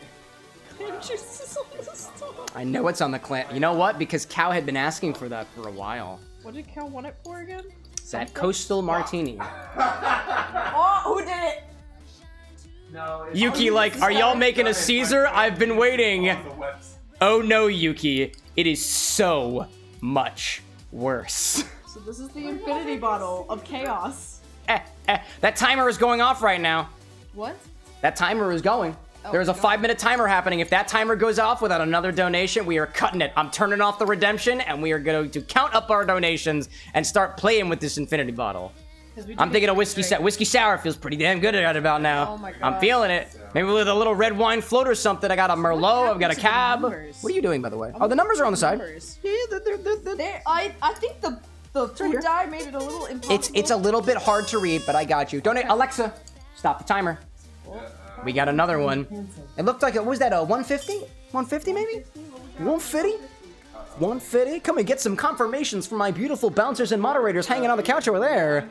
Clam juice is on the stock. I know it's on the clam. You know what? Because Cow had been asking for that for a while. What did Cal want it for again? It's that Coastal Martini. Oh, who did it? No. Yuki, like, are y'all making a Caesar? I've been waiting. Oh no, Yuki. It is so much worse. So this is the infinity bottle of chaos. That timer is going off right now. What? That timer is going. Oh, There's a 5-minute timer happening. If that timer goes off without another donation, we are cutting it. I'm turning off the redemption, and we are going to count up our donations and start playing with this infinity bottle. I'm thinking a whiskey sour. Whiskey sour feels pretty damn good right about now. Oh my God. I'm feeling it. Maybe with a little red wine float or something. I got a Merlot. I've got a cab. What are you doing, by the way? Oh, the numbers are on the side. Yeah, I think the food dye made it a little impossible. It's a little bit hard to read, but I got you. Donate. Alexa, stop the timer. We got another one. It looked like, what was that, a 150? 150 maybe? 150? 150? Come and get some confirmations from my beautiful bouncers and moderators hanging on the couch over there.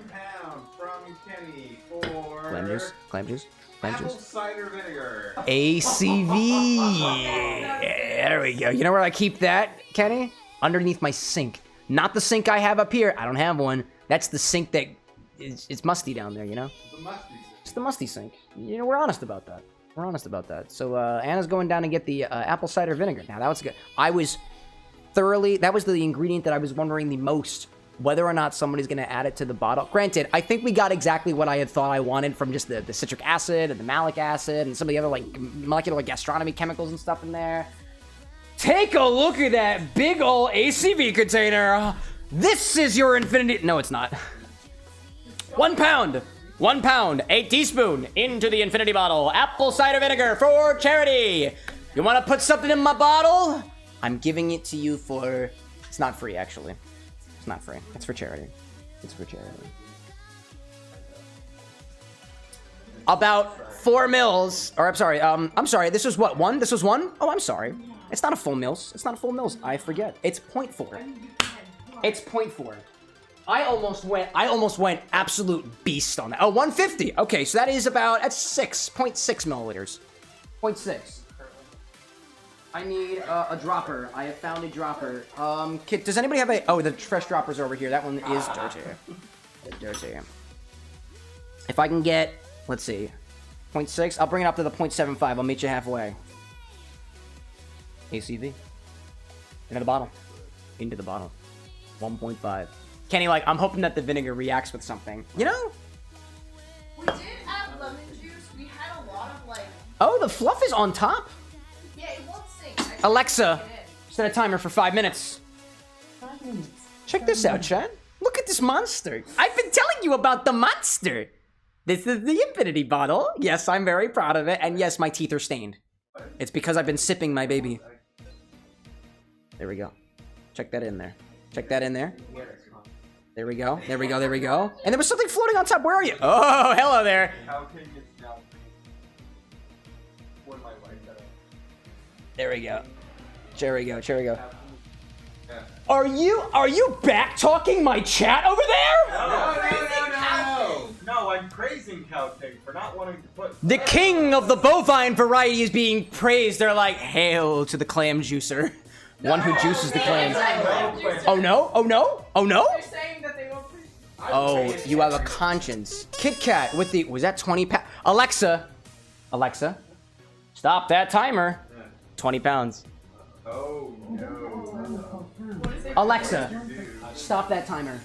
From Kenny for Clam juice, clam juice, clam apple juice. cider vinegar. ACV. There we go. You know where I keep that, Kenny? Underneath my sink. Not the sink I have up here. I don't have one. That's the sink that it's musty down there, you know? The musty. It's the musty sink. You know, we're honest about that. We're honest about that. So Anna's going down to get the apple cider vinegar. Now, that was good. I was thoroughly... That was the ingredient that I was wondering the most, whether or not somebody's going to add it to the bottle. Granted, I think we got exactly what I had thought I wanted from just the citric acid and the malic acid and some of the other, like, molecular like, gastronomy chemicals and stuff in there. Take a look at that big ol' ACV container. This is your infinity... No, it's not. 1 pound. 1 pound, 1 teaspoon into the infinity bottle. Apple cider vinegar for charity. You want to put something in my bottle? I'm giving it to you for... It's not free, actually. It's not free. It's for charity. It's for charity. About 4 mils. Or, I'm sorry. This was what, 1? This was 1? Oh, I'm sorry. It's not a full mils. It's not a full mils. I forget. It's 0.4. It's 0.4. I almost went absolute beast on that. Oh, 150. Okay, so that is about, that's 6.6 milliliters. 0.6. I need a dropper. I have found a dropper. Kit, does anybody have a, oh, the fresh dropper's over here. That one is dirty. Dirty. If I can get, let's see, 0.6, I'll bring it up to the 0.75. I'll meet you halfway. ACV. Into the bottle. Into the bottle. 1.5. Kenny, like, I'm hoping that the vinegar reacts with something. You know? We did add lemon juice. We had a lot of, like... Oh, the fluff is on top? Yeah, it won't sink. Alexa, set a timer for 5 minutes. 5 minutes. Check this out, Chad. Look at this monster. I've been telling you about the monster. This is the infinity bottle. Yes, I'm very proud of it. And yes, my teeth are stained. It's because I've been sipping my baby. There we go. Check that in there. Check that in there. There we go. There we go. There we go. And there was something floating on top. Where are you? Oh, hello there. There we go. There we go. There we go. Are you back talking my chat over there? No, I'm praising Cow King for not wanting to put... The king of the bovine variety is being praised. They're like, hail to the clam juicer. One who juices the clams. Oh no? Oh no? Oh no? They're saying that they won't... Oh, you have a conscience. Kit Kat with the, was that 20 pounds? Alexa, stop that timer. 20 pounds. Oh no. Alexa, stop that timer.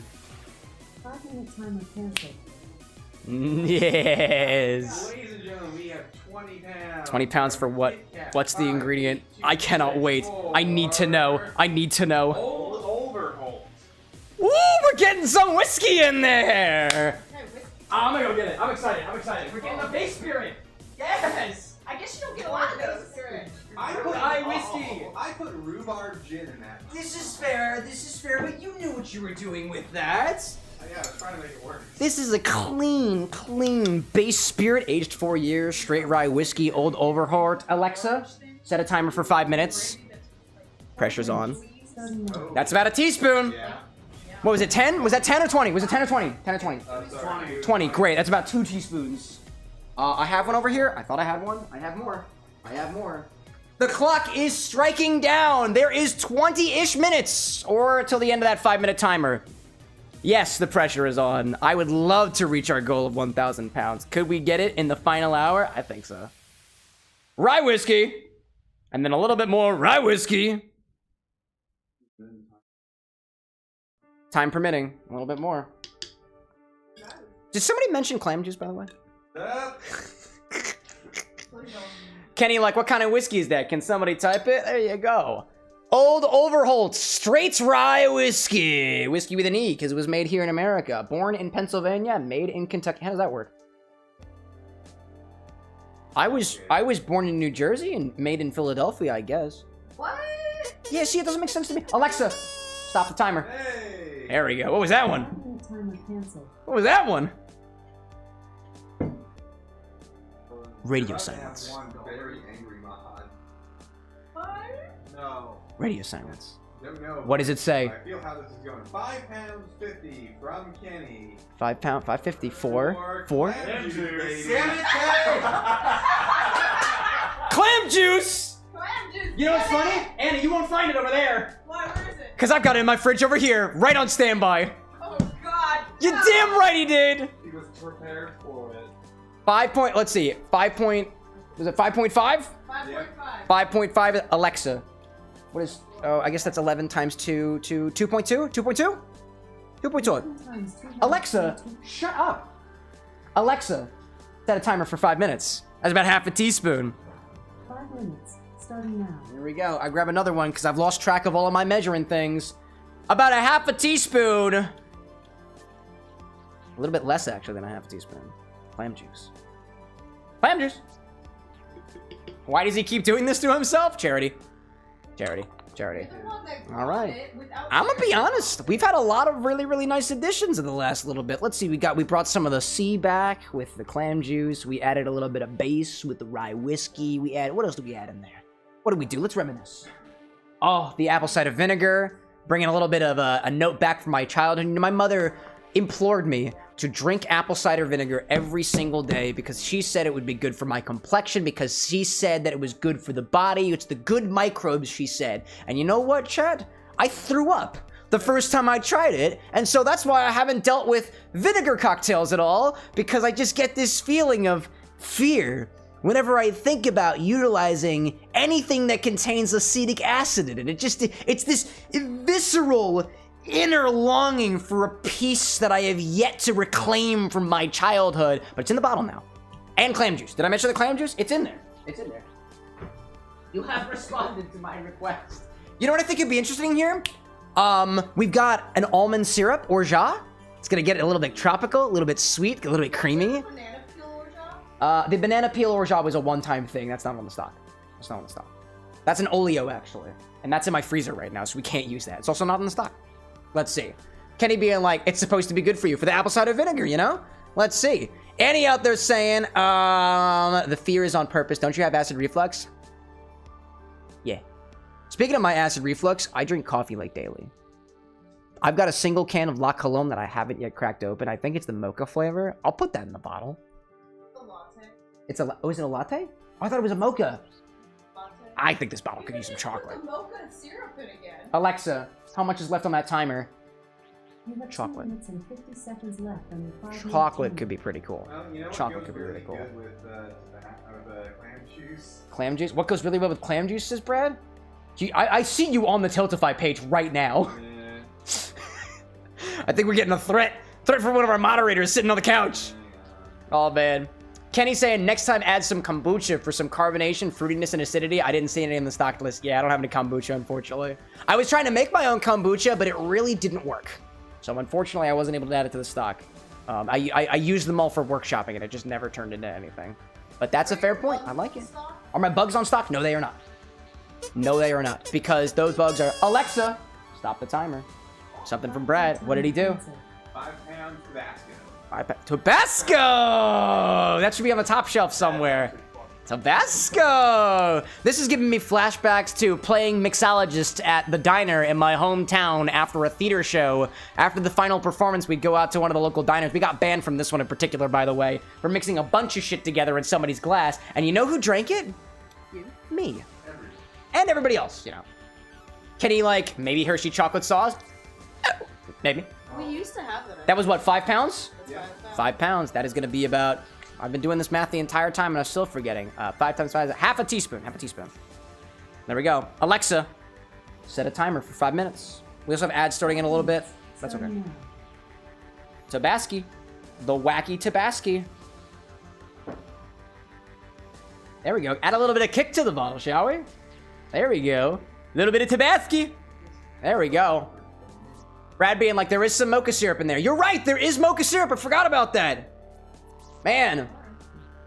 5-minute timer canceled. Yes. Ladies and gentlemen, we have 20 pounds. 20 pounds for what? What's the ingredient? I cannot wait. I need to know. I need to know. Old overhaul. Ooh, we're getting some whiskey in there. I'm gonna go get it. I'm excited. I'm excited. We're getting a base spirit. Yes. I guess you don't get a lot of those spirit. I put whiskey. I put rhubarb gin in that. This is fair. This is fair. But you knew what you were doing with that. Yeah, I was trying to make it work. This is a clean base spirit, aged 4 years, straight rye whiskey, old overhauled. Alexa, set a timer for 5 minutes. Pressure's on. That's about a teaspoon. What was it, 10? Was that 10 or 20? Was it 10 or 20? 10 or 20? 20, great. That's about 2 teaspoons. I have one over here. I thought I had one. I have more. I have more. The clock is striking down. There is 20-ish minutes, or till the end of that 5-minute timer. Yes, the pressure is on. I would love to reach our goal of 1,000 pounds. Could we get it in the final hour? I think so. Rye whiskey. And then a little bit more rye whiskey. Time permitting. A little bit more. Did somebody mention clam juice, by the way? Kenny, like, what kind of whiskey is that? Can somebody type it? There you go. Old Overholt Straight Rye Whiskey. Whiskey with an E, because it was made here in America. Born in Pennsylvania, made in Kentucky. How does that work? I was born in New Jersey and made in Philadelphia, I guess. What? Yeah, see, it doesn't make sense to me. Alexa, stop the timer. Hey. There we go. What was that one? Timer canceled. What was that one? Radio silence. One very angry mod. No. Radio silence. Don't know. What does it say? I feel how this is going. £5.50 from Kenny. £5.50 for Clam juice. clam juice. Clam juice. You know what's funny? Anna, you won't find it over there. Why? Where is it? Cause I've got it in my fridge over here, right on standby. Oh God. You damn right he did. He was prepared for it. Let's see, was it 5.5? 5.5. 5.5, Alexa. What is, oh, I guess that's 11 times 2, 2.2? 2.2? 2.2. Alexa, shut up. Alexa, set a timer for 5 minutes. That's about half a teaspoon. 5 minutes, starting now. Here we go. I grab another one because I've lost track of all of my measuring things. About a half a teaspoon. A little bit less, actually, than a half a teaspoon. Clam juice. Clam juice. Why does he keep doing this to himself? Charity. Charity. Charity. All right. I'm gonna be honest. We've had a lot of really, really nice additions in the last little bit. Let's see. We brought some of the C back with the clam juice. We added a little bit of base with the rye whiskey. What else did we add in there? What did we do? Let's reminisce. Oh, the apple cider vinegar. Bringing a little bit of a note back from my childhood. My mother implored me to drink apple cider vinegar every single day because she said it would be good for my complexion, because she said that it was good for the body. It's the good microbes, she said. And you know what, Chad? I threw up the first time I tried it, and so that's why I haven't dealt with vinegar cocktails at all, because I just get this feeling of fear whenever I think about utilizing anything that contains acetic acid in it. It's this visceral inner longing for a piece that I have yet to reclaim from my childhood, but it's in the bottle now. And clam juice. Did I mention the clam juice? It's in there. It's in there. You have responded to my request. You know what I think would be interesting here? We've got an almond syrup, orgeat. It's gonna get a little bit tropical, a little bit sweet, a little bit creamy. Banana peel orgeat? The banana peel orgeat was a one-time thing. That's not on the stock. That's not on the stock. That's an oleo, actually. And that's in my freezer right now, so we can't use that. It's also not in the stock. Let's see. Kenny being like, it's supposed to be good for you for the apple cider vinegar, you know? Let's see. Annie out there saying, the fear is on purpose. Don't you have acid reflux? Yeah. Speaking of my acid reflux, I drink coffee like daily. I've got a single can of La Colombe that I haven't yet cracked open. I think it's the mocha flavor. I'll put that in the bottle. The latte. Is it a latte? Oh, I thought it was a mocha. Latte. I think this bottle could use some chocolate. Put the mocha and syrup in again. Alexa, how much is left on that timer? You have Chocolate. 2 minutes and 50 seconds left on your 5-minute Chocolate timer. could be pretty cool. You know what Chocolate goes could be really cool. good with the clam juice? Clam juice? What goes really well with clam juice, says Brad? I see you on the Tiltify page right now. Yeah. I think we're getting a threat from one of our moderators sitting on the couch. Oh, man. Kenny saying, next time add some kombucha for some carbonation, fruitiness, and acidity. I didn't see any in the stock list. Yeah, I don't have any kombucha, unfortunately. I was trying to make my own kombucha, but it really didn't work. So, unfortunately, I wasn't able to add it to the stock. I used them all for workshopping, and it just never turned into anything. But that's a fair point. I like it. Are my bugs on stock? No, they are not. No, they are not. Because those bugs are... Alexa, stop the timer. Something from Brad. What did he do? 5 pounds Tabasco. Tabasco! That should be on the top shelf somewhere. Tabasco! This is giving me flashbacks to playing mixologist at the diner in my hometown after a theater show. After the final performance, we'd go out to one of the local diners. We got banned from this one in particular, by the way, for mixing a bunch of shit together in somebody's glass. And you know who drank it? Me. And everybody else, you know. Can he, like, maybe Hershey chocolate sauce? Maybe. We used to have that. That was what, 5 pounds? Yeah. 5 pounds. That is going to be about. I've been doing this math the entire time and I'm still forgetting. 5 times 5 is half a teaspoon. Half a teaspoon. There we go. Alexa, set a timer for 5 minutes. We also have ads starting in a little bit. That's okay. Tabasco. The wacky Tabasco. There we go. Add a little bit of kick to the bottle, shall we? There we go. A little bit of Tabasco. There we go. Brad being like, there is some mocha syrup in there. You're right, there is mocha syrup. I forgot about that. Man.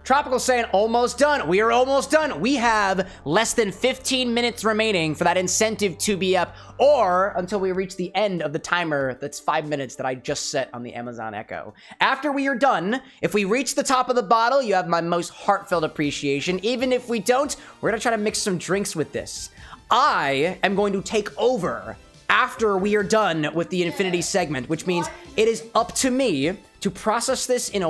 Tropical saying, almost done. We are almost done. We have less than 15 minutes remaining for that incentive to be up, or until we reach the end of the timer that's 5 minutes that I just set on the Amazon Echo. After we are done, if we reach the top of the bottle, you have my most heartfelt appreciation. Even if we don't, we're gonna try to mix some drinks with this. I am going to take over after we are done with the Infinity segment, which means it is up to me to process this in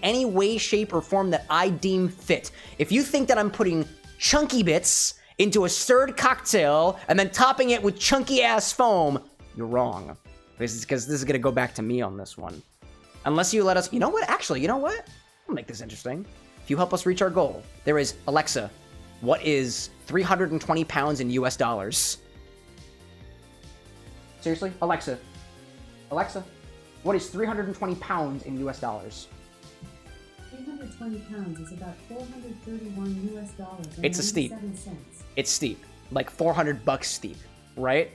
any way, shape, or form that I deem fit. If you think that I'm putting chunky bits into a stirred cocktail and then topping it with chunky ass foam, you're wrong. Because this is gonna go back to me on this one. Unless you let us, you know what? Actually, you know what? I'll make this interesting. If you help us reach our goal, there is, Alexa, what is 320 pounds in US dollars? Seriously? Alexa, what is 320 pounds in US dollars? 320 pounds is about 431 US dollars. It's a steep. It's steep. Like $400 steep, right?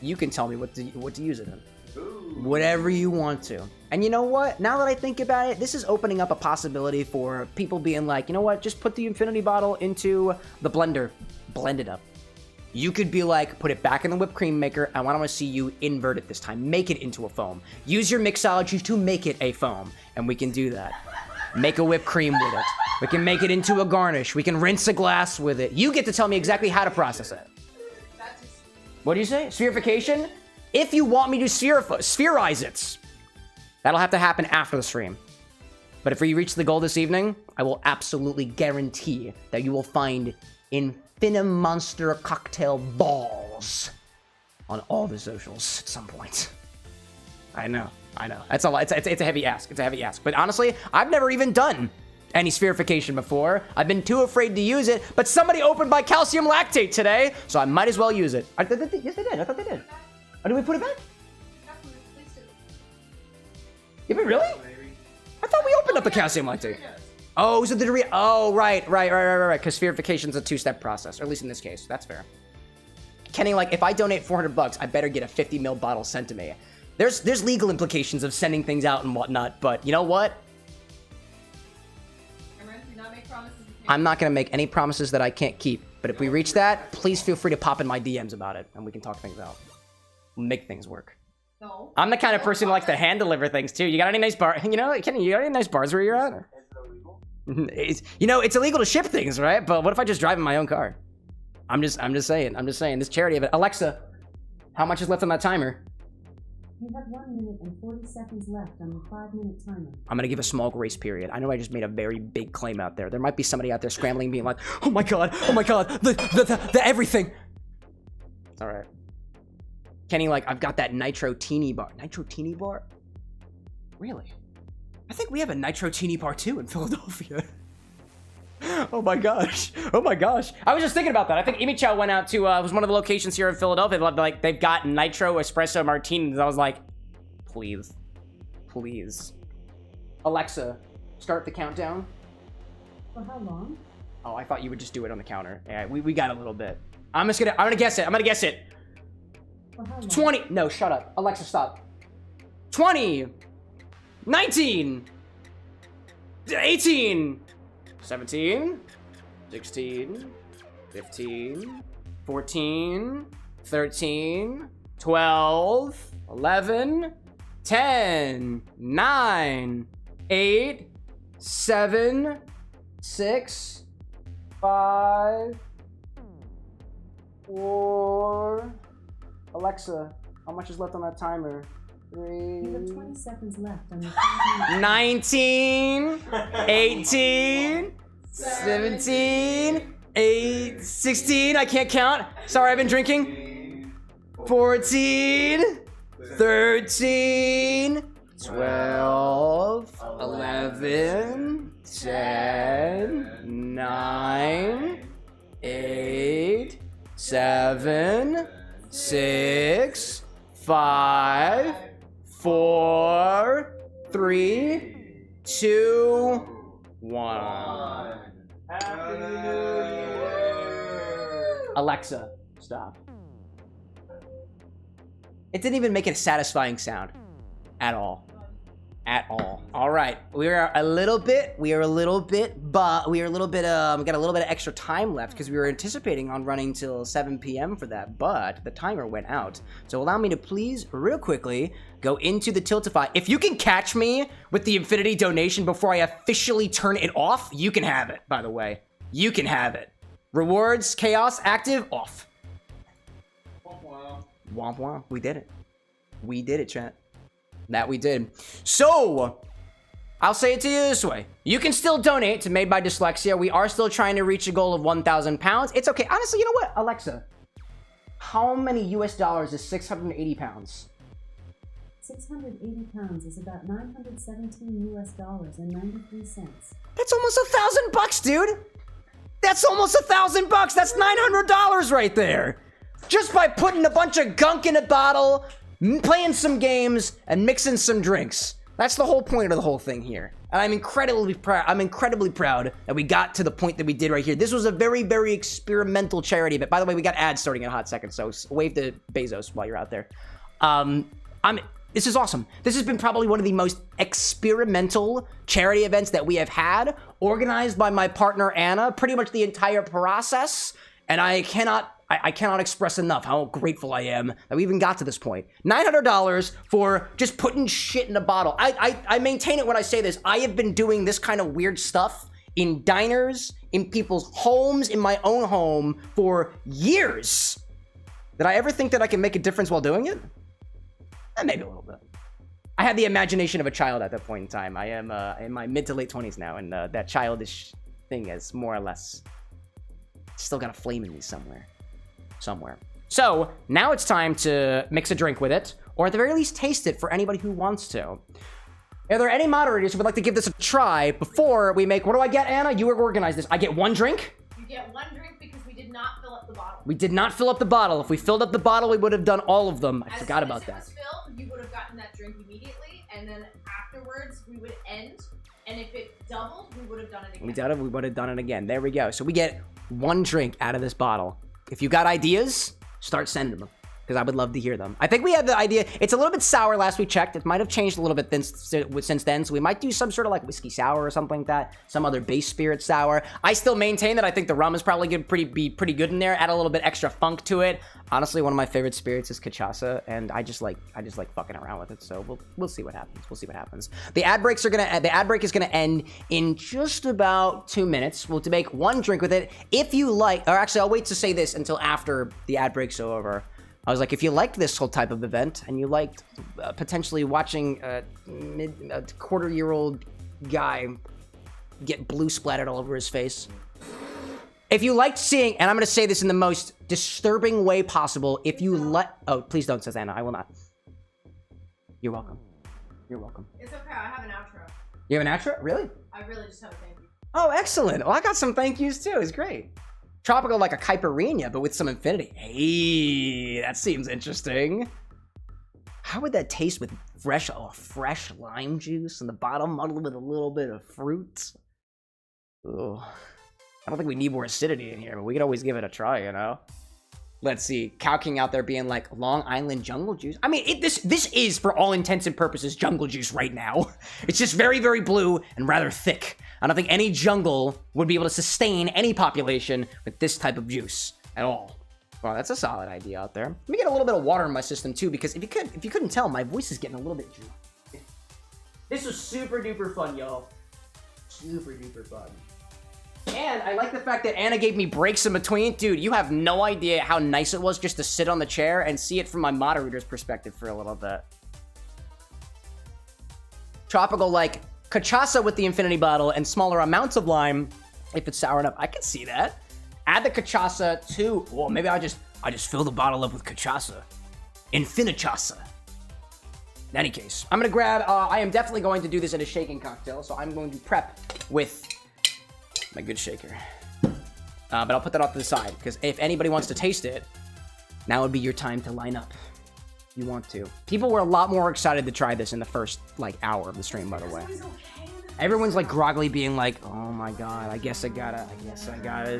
You can tell me what to use it in. Whatever you want to. And you know what? Now that I think about it, this is opening up a possibility for people being like, you know what? Just put the infinity bottle into the blender. Blend it up. You could be like, put it back in the whipped cream maker. I want to see you invert it this time. Make it into a foam. Use your mixology to make it a foam. And we can do that. Make a whipped cream with it. We can make it into a garnish. We can rinse a glass with it. You get to tell me exactly how to process it. What do you say? Spherification? If you want me to spherize it, that'll have to happen after the stream. But if we reach the goal this evening, I will absolutely guarantee that you will find Monster cocktail balls on all the socials at some point. I know. That's a lot. It's a heavy ask. But honestly, I've never even done any spherification before. I've been too afraid to use it, but somebody opened my calcium lactate today, so I might as well use it. Yes, they did. I thought they did. Oh, did we put it back? Did we really? I thought we opened up the calcium lactate. Oh, so right. Because spherification's a 2-step process, or at least in this case. That's fair. Kenny, like, if I donate $400, I better get a 50 ml bottle sent to me. There's legal implications of sending things out and whatnot, but you know what? I'm not gonna make any promises that I can't keep. But if we reach that, please feel free to pop in my DMs about it, and we can talk things out. We'll make things work. No. I'm the kind of person who likes to hand deliver things too. You got any nice bars? You know, Kenny, you got any nice bars where you're at? It's illegal to ship things, right? But what if I just drive in my own car? I'm just saying this charity event. Alexa, how much is left on that timer? You have 1 minute and 40 seconds left on the 5-minute timer. I'm gonna give a small grace period. I know I just made a very big claim out there. There might be somebody out there scrambling, being like, oh my god, the everything. It's all right. Kenny, like, I've got that Nitro Teeny bar. Nitro Teeny bar? Really? I think we have a Nitro Teeny bar too in Philadelphia. Oh my gosh. I was just thinking about that. I think Imi Chow went out to, was one of the locations here in Philadelphia. Like, they've got Nitro Espresso Martinis. I was like, please. Alexa, start the countdown. For how long? Oh, I thought you would just do it on the counter. Yeah, we got a little bit. I'm gonna guess it. For how long? 20. No, shut up. Alexa, stop. 20. 19. 18. 17. 16. 15. 14. 13. 12. 11. 10. 9. 8. 7. 6. 5. 4. Alexa, how much is left on that timer? 3. You have 20 seconds left on your 19, 18, 17, 16. I can't count. Sorry, I've been drinking. 14, 13, 12, 11, 10, 9, 8, 7, 6, 5, 4, 3, 2, 1. Happy New Year! Alexa, stop. It didn't even make a satisfying sound. At all. At all. All right. We got a little bit of extra time left because we were anticipating on running till 7 p.m. for that, but the timer went out. So allow me to please, real quickly, go into the Tiltify. If you can catch me with the Infinity donation before I officially turn it off, you can have it, by the way. You can have it. Rewards, chaos, active, off. Womp womp. We did it. We did it, chat. That we did. So, I'll say it to you this way. You can still donate to Made by Dyslexia. We are still trying to reach a goal of 1,000 pounds. It's okay. Honestly, you know what? Alexa, how many US dollars is 680 pounds? 680 pounds is about 917 US dollars and 93 cents. That's almost $1,000, dude. That's almost $1,000. That's $900 right there. Just by putting a bunch of gunk in a bottle, playing some games, and mixing some drinks. That's the whole point of the whole thing here. And I'm incredibly proud. I'm incredibly proud that we got to the point that we did right here. This was a very, very experimental charity event. By the way, we got ads starting in a hot second, so wave to Bezos while you're out there. This is awesome. This has been probably one of the most experimental charity events that we have had, organized by my partner Anna, pretty much the entire process. And I cannot express enough how grateful I am that we even got to this point. $900 for just putting shit in a bottle. I maintain it when I say this. I have been doing this kind of weird stuff in diners, in people's homes, in my own home for years. Did I ever think that I can make a difference while doing it? Maybe a little bit. I had the imagination of a child at that point in time. I am in my mid to late 20s now, and that childish thing is more or less still got a flame in me somewhere. So now it's time to mix a drink with it, or at the very least taste it for anybody who wants to. Are there any moderators who would like to give this a try before we make, what do I get, Anna? You organize this. I get one drink? You get one drink because we did not fill up the bottle. We did not fill up the bottle. If we filled up the bottle, we would have done all of them. I forgot about that. As soon as it was filled, you would have gotten that drink immediately, and then afterwards we would end, and if it doubled, we would have done it again. We would have done it again. There we go. So we get one drink out of this bottle. If you got ideas, start sending them, because I would love to hear them. I think we had the idea. It's a little bit sour last we checked. It might have changed a little bit since then, so we might do some sort of like whiskey sour or something like that. Some other base spirit sour. I still maintain that I think the rum is probably going to be pretty good in there. Add a little bit extra funk to it. Honestly, one of my favorite spirits is cachaça, and I just like fucking around with it. So we'll see what happens. We'll see what happens. The ad break is gonna end in just about 2 minutes. We'll make one drink with it. If you like, or actually, I'll wait to say this until after the ad break's over. I was like, if you liked this whole type of event and you liked potentially watching a quarter-year-old guy get blue splattered all over his face. If you liked seeing, and I'm going to say this in the most disturbing way possible, if you oh, please don't, says Anna. I will not. You're welcome. You're welcome. It's okay. I have an outro. You have an outro? Really? I really just have a thank you. Oh, excellent. Well, I got some thank yous too. It's great. Tropical like a caipirinha, but with some infinity. Hey, that seems interesting. How would that taste with fresh lime juice in the bottom, muddled with a little bit of fruit? Ugh. I don't think we need more acidity in here, but we could always give it a try, you know? Let's see. Cow King out there being like, Long Island jungle juice. I mean, this is, for all intents and purposes, jungle juice right now. It's just very, very blue and rather thick. I don't think any jungle would be able to sustain any population with this type of juice at all. Well, that's a solid idea out there. Let me get a little bit of water in my system too, because if you couldn't tell, my voice is getting a little bit dry. This was super duper fun, y'all. Super duper fun. And I like the fact that Anna gave me breaks in between. Dude, you have no idea how nice it was just to sit on the chair and see it from my moderator's perspective for a little bit. Tropical like cachaça with the infinity bottle and smaller amounts of lime if it's sour enough. I can see that. Add the cachaça to, well, maybe I just fill the bottle up with cachaça. Infinichaça. In any case, I'm gonna grab, I am definitely going to do this in a shaking cocktail, so I'm going to prep with my good shaker. But I'll put that off to the side, because if anybody wants to taste it, now would be your time to line up. You want to. People were a lot more excited to try this in the first, like, hour of the stream, by the way. Everyone's, like, groggily being like, oh my god, I guess I gotta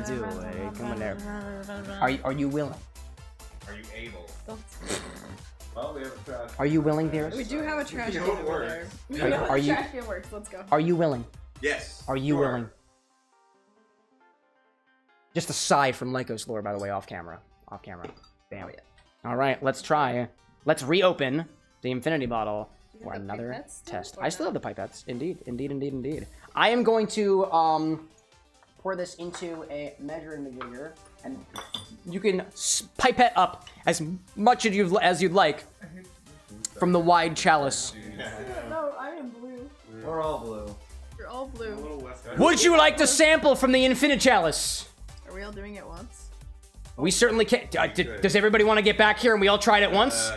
do it. Come on there. Are you willing? Are you able? Well, we have a trash. Are you willing, dearest? We do have a trash can over there. Are you? Trash can works. Let's go. Are you willing? Yes. Are you willing? Just a sigh from Lyco's lore, by the way, off camera. Off camera. Bam. All right, let's try. Let's reopen the infinity bottle for another test. I still have the pipettes. Indeed, indeed, indeed, indeed. I am going to pour this into a measuring beaker, and you can pipette up as much as you'd like from the wide chalice. No, I am blue. We're all blue. You're all blue. Would you like to sample from the infinite chalice? Are we all doing it once? We certainly can. Does everybody want to get back here and we all try it at once?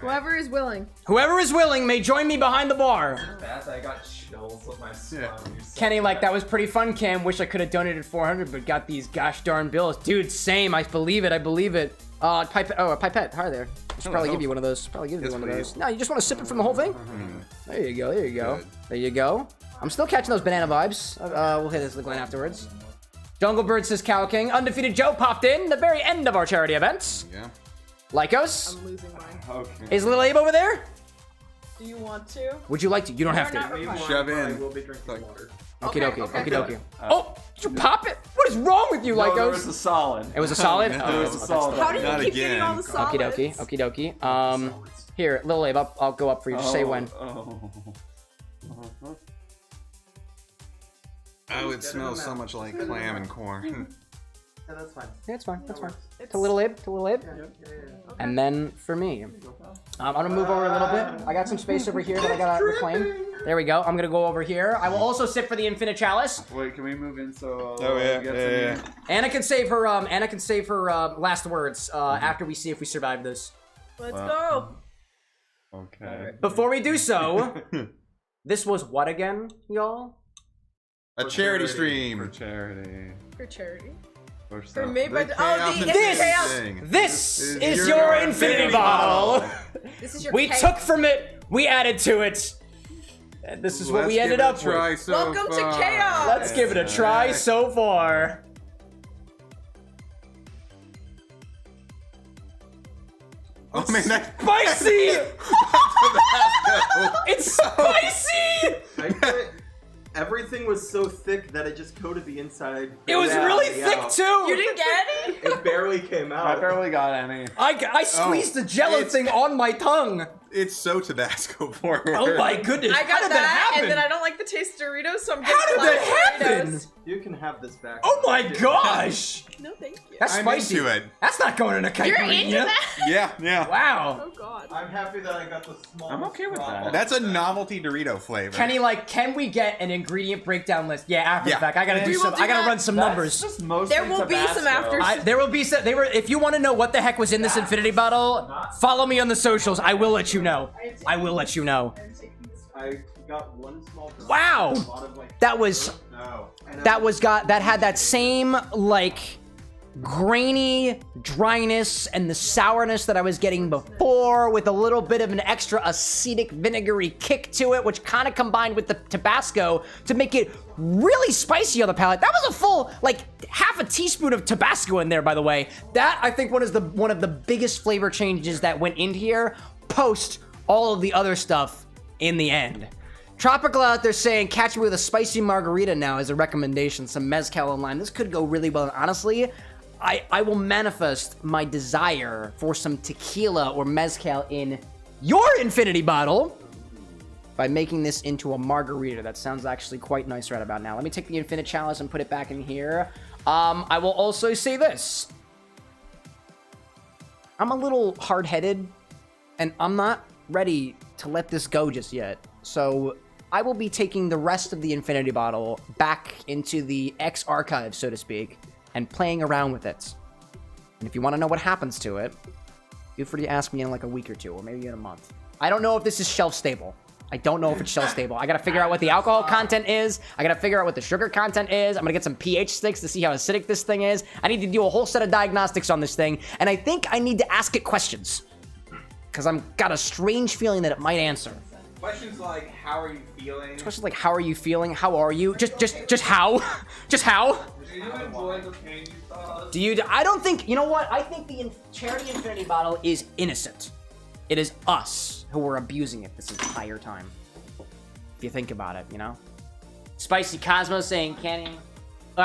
Whoever is willing. Whoever is willing may join me behind the bar. I got chills with my spine. Kenny, like, that was pretty fun, Cam. Wish I could have donated 400, but got these gosh darn bills. Dude, same. I believe it. I believe it. A pipette. Hi there. I should probably give you one of those. No, you just want to sip it from the whole thing? There you go. There you go. There you go. I'm still catching those banana vibes. We'll hit this again afterwards. Junglebird says Cow King. Undefeated Joe popped in the very end of our charity events. Yeah. Lycos. I'm losing mine. Okay. Is Lil Abe over there? Do you want to? Would you like to? You don't have to. Shove in. We'll be drinking water. Okie dokie. Oh, did you pop it? What is wrong with you, Lycos? No, it was a solid. It was a solid? It was a solid. How do you keep getting all the solids? Okie dokie. Here, Lil Abe, I'll go up for you. Just say when. Oh, it smells so much like clam and corn. Yeah, that's fine. Yeah, it's fine. That's fine. To Lil Abe. And then for me, I'm gonna move over a little bit. I got some space over here that I gotta reclaim. There we go. I'm gonna go over here. I will also sip for the infinite chalice. Wait, can we move in so? Yeah. Anna can save her. Anna can save her last words after we see if we survive this. Let's go. Okay. Before we do so, this was what again, y'all? A charity stream. For charity. For charity. For Made by This is your infinity bottle. This is your We took from it, we added to it. And this is what we ended up with. Welcome to chaos. Let's give it a try so far. Oh man, that's spicy! It's spicy! Everything was so thick that it just coated the inside. It was really thick too! You didn't get any? It barely came out. I barely got any. I squeezed the jello thing on my tongue. It's so Tabasco forward. Oh my goodness. I got How did that happen? and then I don't like the taste of Doritos, so I'm getting How did that happen? Doritos. You can have this back. Oh my gosh! No, thank you. That's I'm spicy. into it. That's not going in a You're caipirinha. into that? Yeah. Wow. Oh god. I'm happy that I got the small. I'm okay with that. That's a novelty Dorito flavor. Kenny, can we get an ingredient breakdown list? Yeah, after the fact. I gotta We will do that. run some numbers. Just mostly There will be some after. There will be some. If you want to know what the heck was in this infinity bottle, follow me on the socials. I will let you know. I will let you know. I got one small. Wow. That had that same grainy dryness and the sourness that I was getting before, with a little bit of an extra acetic vinegary kick to it, which kind of combined with the Tabasco to make it really spicy on the palate. That was a full half a teaspoon of Tabasco in there, by the way. That I think one of the biggest flavor changes that went in here post all of the other stuff in the end. Tropical out there saying, catch me with a spicy margarita now as a recommendation. Some mezcal and lime. This could go really well. And honestly, I will manifest my desire for some tequila or mezcal in your infinity bottle by making this into a margarita. That sounds actually quite nice right about now. Let me take the infinite chalice and put it back in here. I will also say this. I'm a little hard-headed, and I'm not ready to let this go just yet. So I will be taking the rest of the infinity bottle back into the X archive, so to speak, and playing around with it. And if you want to know what happens to it, feel free to ask me in a week or two, or maybe in a month. I don't know if this is shelf stable. I don't know if it's shelf stable. I gotta figure out what the alcohol content is. I gotta figure out what the sugar content is. I'm gonna get some pH sticks to see how acidic this thing is. I need to do a whole set of diagnostics on this thing, and I think I need to ask it questions. Because I've got a strange feeling that it might answer. Questions like, how are you feeling? Questions like, how are you feeling? How are you? Just how? Just how? Do you enjoy the pain you caused? Do you? I don't think, you know what? I think the charity infinity bottle is innocent. It is us who were abusing it this entire time. If you think about it, you know? Spicy Cosmo saying, Kenny.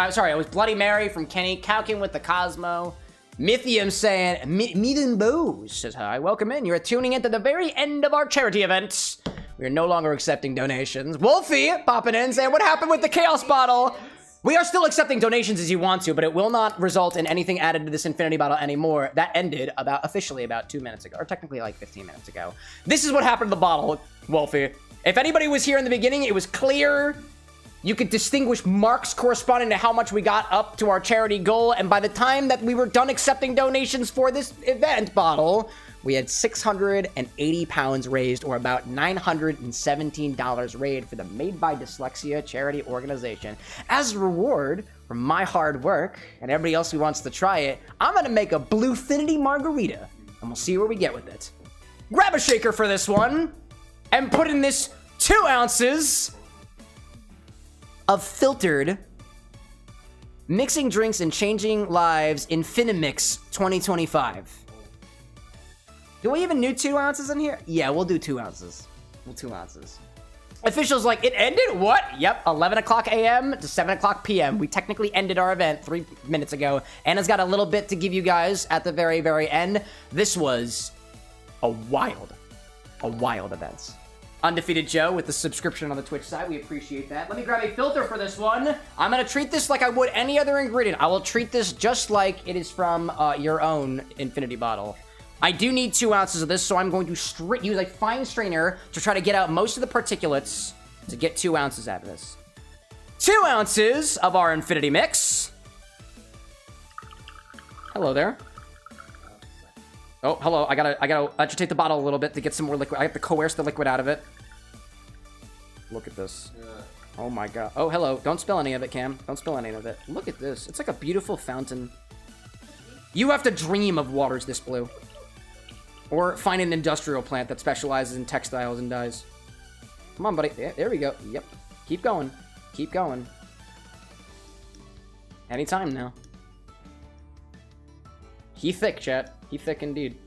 Sorry, it was Bloody Mary from Kenny. Calking with the Cosmo. Mythium saying, Meetin Booze says hi. Welcome in. You're tuning in to the very end of our charity event. We are no longer accepting donations. Wolfie popping in saying, what happened with the Chaos Bottle? We are still accepting donations as you want to, but it will not result in anything added to this infinity bottle anymore. That ended officially about 2 minutes ago, or technically like 15 minutes ago. This is what happened to the bottle, Wolfie. If anybody was here in the beginning, it was clear. You could distinguish marks corresponding to how much we got up to our charity goal, and by the time that we were done accepting donations for this event bottle, we had 680 pounds raised, or about $917 raised for the Made by Dyslexia charity organization. As a reward for my hard work and everybody else who wants to try it, I'm gonna make a Bluefinity margarita, and we'll see where we get with it. Grab a shaker for this one, and put in this 2 ounces of filtered mixing drinks and changing lives Infinimix 2025. Do we even need 2 ounces in here? Yeah, we'll do 2 ounces. We'll 2 ounces. Officials like, it ended? What? Yep, 11 o'clock a.m. to 7 o'clock p.m. We technically ended our event 3 minutes ago. Anna's got a little bit to give you guys at the very, very end. This was a wild event. Undefeated Joe with the subscription on the Twitch side. We appreciate that. Let me grab a filter for this one. I'm going to treat this like I would any other ingredient. I will treat this just like it is from your own infinity bottle. I do need 2 ounces of this, so I'm going to use a fine strainer to try to get out most of the particulates to get 2 ounces out of this. 2 ounces of our infinity mix. Hello there. Oh, hello. I gotta agitate the bottle a little bit to get some more liquid. I have to coerce the liquid out of it. Look at this. Oh my god. Oh, hello. Don't spill any of it, Cam. Don't spill any of it. Look at this. It's like a beautiful fountain. You have to dream of waters this blue. Or find an industrial plant that specializes in textiles and dyes. Come on, buddy. There we go. Yep. Keep going. Keep going. Anytime now. He thick, chat. He thick indeed.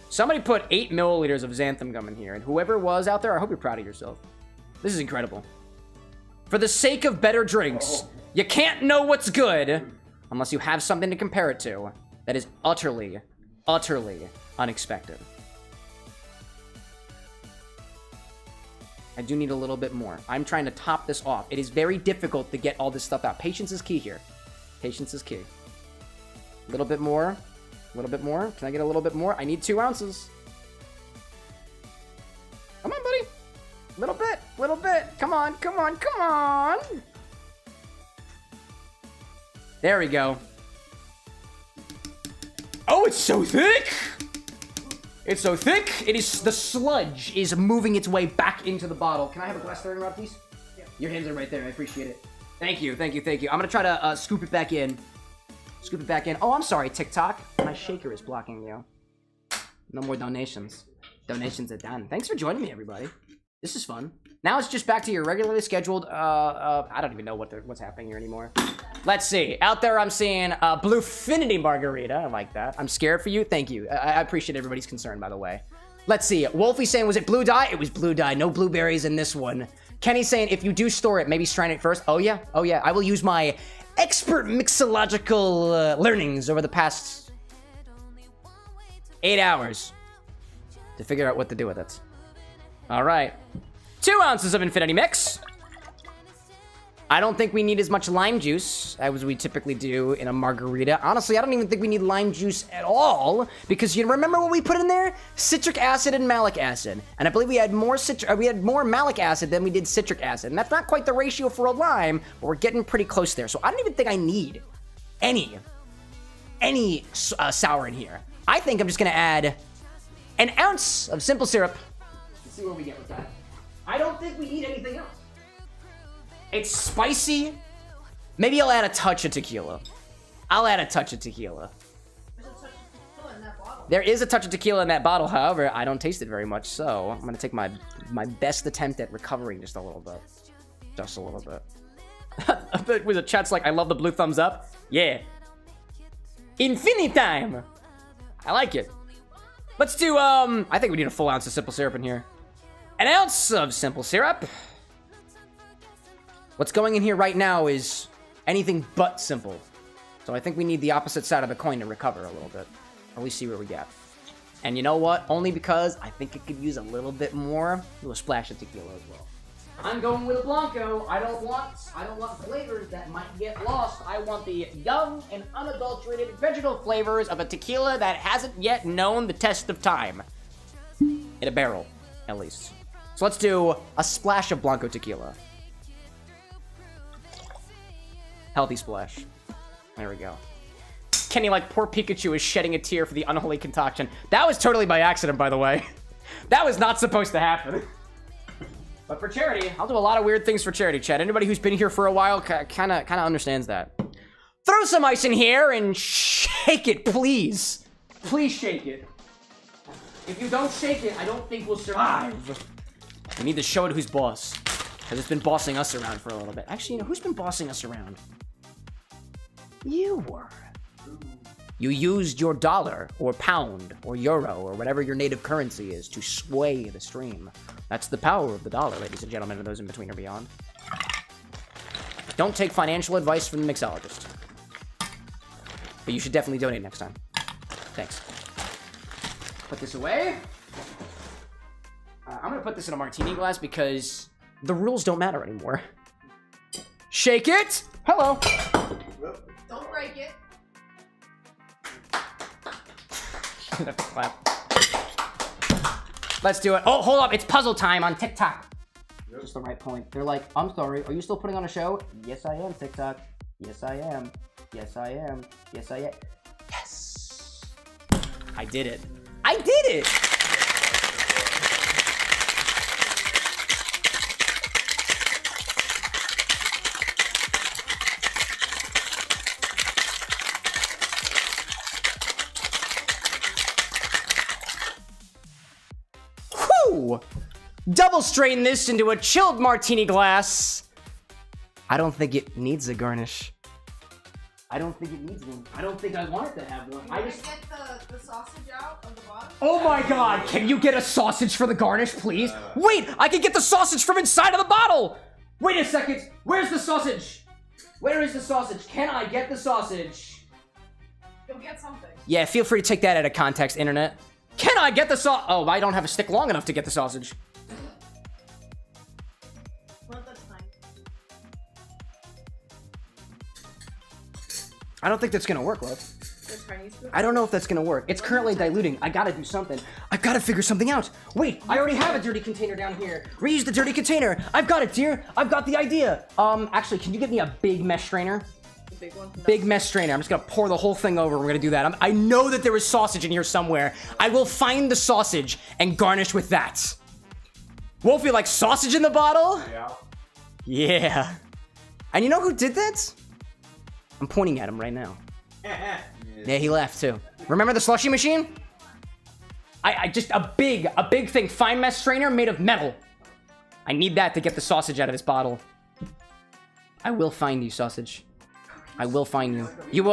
Somebody put 8 milliliters of xanthan gum in here, and whoever was out there, I hope you're proud of yourself. This is incredible. For the sake of better drinks, you can't know what's good unless you have something to compare it to that is utterly, utterly unexpected. I do need a little bit more. I'm trying to top this off. It is very difficult to get all this stuff out. Patience is key here. Patience is key. A little bit more. A little bit more. Can I get a little bit more? I need 2 ounces. Come on, buddy. Little bit. Little bit. Come on. Come on. Come on. There we go. Oh, it's so thick! It's so thick. It is, the sludge is moving its way back into the bottle. Can I have a glass stirring rod, please? Yeah. Your hands are right there. I appreciate it. Thank you, thank you, thank you. I'm gonna try to scoop it back in. Scoop it back in. Oh, I'm sorry, TikTok. My shaker is blocking you. No more donations. Donations are done. Thanks for joining me, everybody. This is fun. Now it's just back to your regularly scheduled, I don't even know what's happening here anymore. Let's see. Out there, I'm seeing Bluefinity margarita. I like that. I'm scared for you. Thank you. I appreciate everybody's concern, by the way. Let's see. Wolfie saying, was it blue dye? It was blue dye. No blueberries in this one. Kenny saying, if you do store it, maybe strain it first. Oh, yeah. Oh, yeah. I will use my expert mixological learnings over the past 8 hours to figure out what to do with it. All right. 2 ounces of Infinity Mix. I don't think we need as much lime juice as we typically do in a margarita. Honestly, I don't even think we need lime juice at all, because you remember what we put in there? Citric acid and malic acid. And I believe we had more malic acid than we did citric acid. And that's not quite the ratio for a lime, but we're getting pretty close there. So I don't even think I need any any sour in here. I think I'm just gonna add an ounce of simple syrup. Let's see where we get with that. I don't think we need anything else. It's spicy. Maybe I'll add a touch of tequila. I'll add a touch of tequila. There is a touch of tequila in that bottle, however, I don't taste it very much, so I'm gonna take my best attempt at recovering just a little bit. Just a little bit. With the chat's like, I love the blue thumbs up. Yeah. Infinity time! I like it. Let's do, I think we need a full ounce of simple syrup in here. An ounce of simple syrup. What's going in here right now is anything but simple. So I think we need the opposite side of the coin to recover a little bit. Or at least see where we get. And you know what? Only because I think it could use a little bit more. A little splash of tequila as well. I'm going with a Bianco. I don't want flavors that might get lost. I want the young and unadulterated vegetal flavors of a tequila that hasn't yet known the test of time. In a barrel, at least. So let's do a splash of Bianco tequila. Healthy splash. There we go. Kenny, like, poor Pikachu is shedding a tear for the unholy concoction. That was totally by accident, by the way. That was not supposed to happen. But for charity, I'll do a lot of weird things for charity, Chad. Anybody who's been here for a while kind of understands that. Throw some ice in here and shake it, please. Please shake it. If you don't shake it, I don't think we'll survive. We need to show it who's boss. Because it's been bossing us around for a little bit. Actually, you know, who's been bossing us around? You were. You used your dollar, or pound, or euro, or whatever your native currency is to sway the stream. That's the power of the dollar, ladies and gentlemen, and those in between or beyond. Don't take financial advice from the mixologist. But you should definitely donate next time. Thanks. Put this away. I'm gonna put this in a martini glass because the rules don't matter anymore. Shake it! Hello! Don't break it. Let's do it. Oh, hold up. It's puzzle time on TikTok. Yep. Just the right point. They're like, I'm sorry. Are you still putting on a show? Yes, I am, TikTok. Yes, I am. Yes, I am. Yes, I am. Yes. I did it. I did it! Double strain this into a chilled martini glass. I don't think it needs a garnish. I don't think it needs one. I don't think I want it to have one. I just get the sausage out of the bottom. Oh my god, can you get a sausage for the garnish, please? Wait, I can get the sausage from inside of the bottle! Wait a second, where's the sausage? Where is the sausage? Can I get the sausage? You'll get something. Yeah, feel free to take that out of context, internet. Can I get the sausage? Oh, I don't have a stick long enough to get the sausage. Well, that's fine. I don't think that's gonna work, love. I don't know if that's gonna work. It's currently diluting. I gotta do something. I gotta figure something out. Wait, I already have a dirty container down here. Reuse the dirty container. I've got it, dear. I've got the idea. Actually, can you get me a big mesh strainer? Big one? Big mesh strainer. I'm just gonna pour the whole thing over. We're gonna do that. I know that there is sausage in here somewhere. I will find the sausage and garnish with that. Wolfie, like sausage in the bottle? Yeah. Yeah. And you know who did that? I'm pointing at him right now. Yeah, he laughed too. Remember the slushy machine? I just a big thing. Fine mesh strainer made of metal. I need that to get the sausage out of this bottle. I will find you, sausage. I will find you. You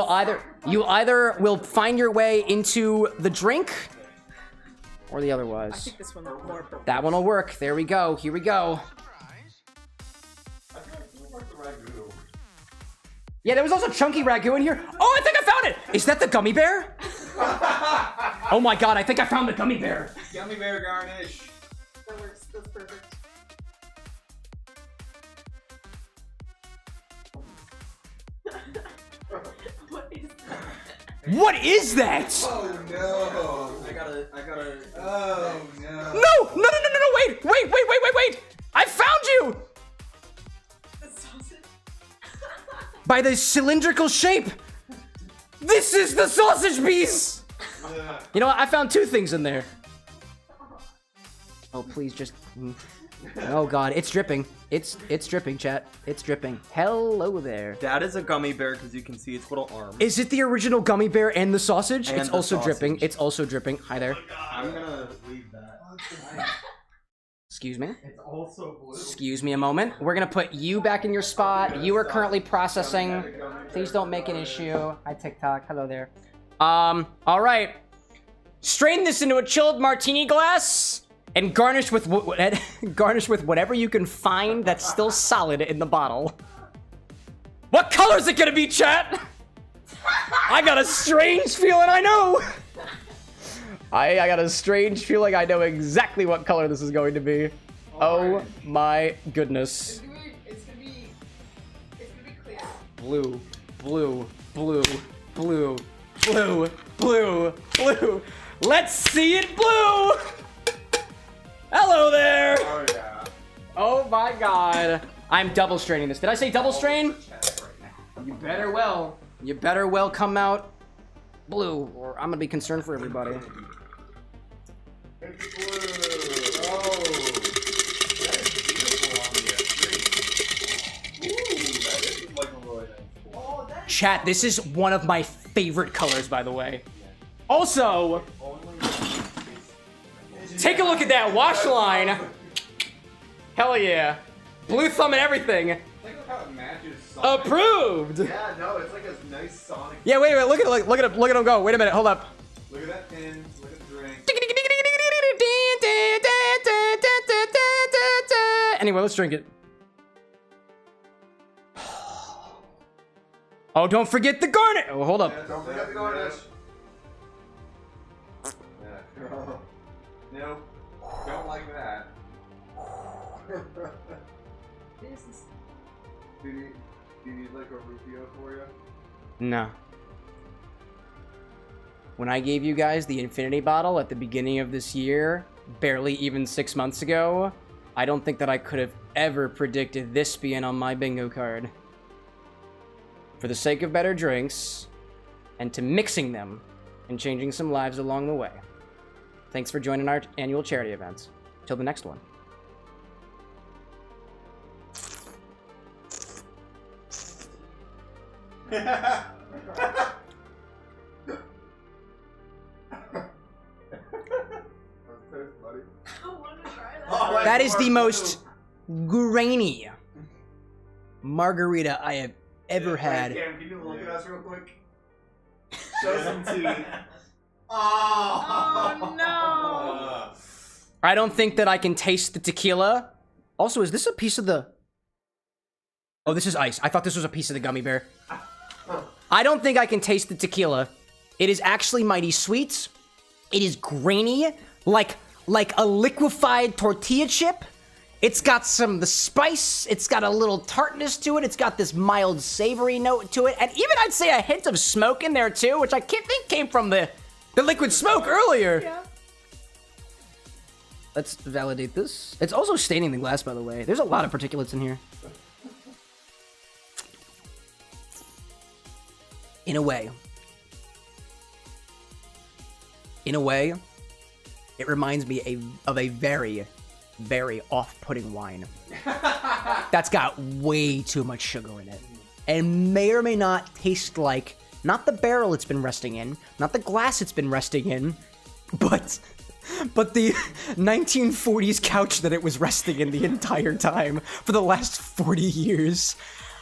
either will find your way into the drink, or the otherwise. I think this one will work. That one will work. There we go. Here we go. Yeah, there was also chunky ragu in here. Oh, I think I found it! Is that the gummy bear? Oh my god, I think I found the gummy bear. Gummy bear garnish. That works. That's perfect. What is that? Oh no! I gotta. Oh no! No! Wait! I found you! The sausage. By the cylindrical shape. The This is the sausage piece! You know what? I found 2 things in there. Oh, please just... Oh god, it's dripping. It's dripping, chat. It's dripping. Hello there. That is a gummy bear because you can see its little arm. Is it the original gummy bear and the sausage? And it's the also sausage. dripping. It's also dripping. Hi there. I'm gonna leave that. Excuse me. It's also blue. Excuse me a moment. We're gonna put you back in your spot. You are currently processing. Please don't make an issue. Hi TikTok. Hello there. All right. Strain this into a chilled martini glass and garnish with whatever you can find that's still solid in the bottle. What color is it gonna be, chat? I got a strange feeling I know. I got a strange feeling I know exactly what color this is going to be. Oh my goodness. It's gonna be clear. Blue, blue, blue, blue, blue, blue, blue. Let's see it blue! Hello there! Oh yeah. Oh my god. I'm double straining this. Did I say double strain? You better well. You better well come out blue, or I'm gonna be concerned for everybody. It's blue. Oh. That is beautiful on the screen. Ooh, that is like a really nice. Oh, that is Chat, this is one of my favorite colors, by the way. Also, take a look at that wash line. Hell yeah. Blue thumb and everything. Think of how it matches Sonic. Approved! Yeah, no, it's like a nice Sonic. Yeah, wait, look at him go. Wait a minute, hold up. Look at that pin. Look at the drink. Anyway, let's drink it. Oh, don't forget the garnish. Oh, hold up. Yeah, don't forget the garnish. No, don't like that. Do you need like a Rufio for you? No. When I gave you guys the infinity bottle at the beginning of this year, barely even 6 months ago, I don't think that I could have ever predicted this being on my bingo card. For the sake of better drinks, and to mixing them, and changing some lives along the way. Thanks for joining our annual charity events. Till the next one. That is the most grainy margarita I have ever had. Cam, can you look at us real quick? Show some teeth. Oh no! I don't think that I can taste the tequila. Also, is this a piece of the... Oh, this is ice. I thought this was a piece of the gummy bear. I don't think I can taste the tequila. It is actually mighty sweet. It is grainy, like a liquefied tortilla chip. It's got some of the spice. It's got a little tartness to it. It's got this mild savory note to it. And even I'd say a hint of smoke in there too, which I can't think came from the liquid smoke earlier. Yeah. Let's validate this. It's also staining the glass, by the way. There's a lot of particulates in here. In a way, it reminds me of a very, very off-putting wine. That's got way too much sugar in it. And may or may not taste like, not the barrel it's been resting in, not the glass it's been resting in, but the 1940s couch that it was resting in the entire time for the last 40 years.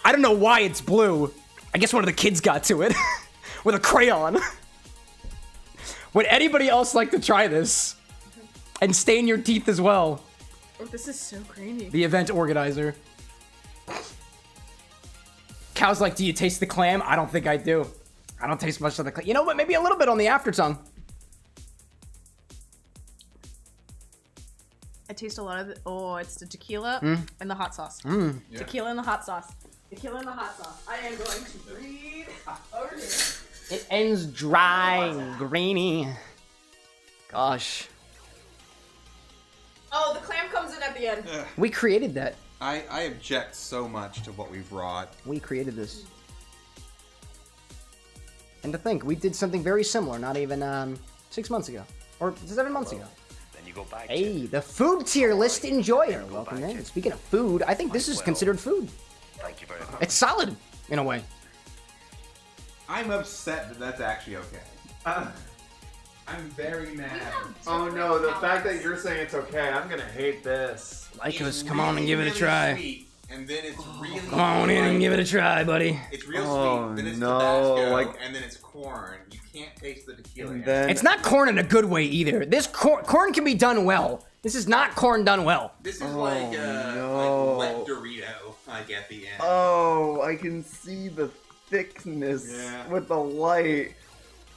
I don't know why it's blue. I guess one of the kids got to it with a crayon. Would anybody else like to try this? And stain your teeth as well. Oh, this is so grainy. The event organizer. Cow's like, do you taste the clam? I don't think I do. I don't taste much of the clam. You know what? Maybe a little bit on the after tongue. I taste a lot of the, oh, it's the tequila and the hot sauce. Yeah. Tequila and the hot sauce. Tequila and the hot sauce. I am going to breathe over here. It ends dry and grainy. Gosh. Oh, the clam comes in at the end. We created that. I object so much to what we've wrought. We created this. And to think, we did something very similar not even 6 months ago. Or 7 months ago. Then you go back. Hey, the food tier list enjoyer. Welcome in. Speaking of food, I think this is considered food. Thank you very much. It's solid, in a way. I'm upset that that's actually okay. I'm very mad. Oh no, the fact that you're saying it's okay, I'm gonna hate this. Lycos, come on and give it a try. Sweet, and then it's really Come on in and give it a try, buddy. It's real Oh, sweet, then it's no, Tabasco, like- and then it's corn. You can't taste the tequila. And then It's not corn in a good way either. This corn can be done well. This is not corn done well. This is Oh, like no. wet Dorito, like at the end. Oh, I can see the thickness Yeah. with the light.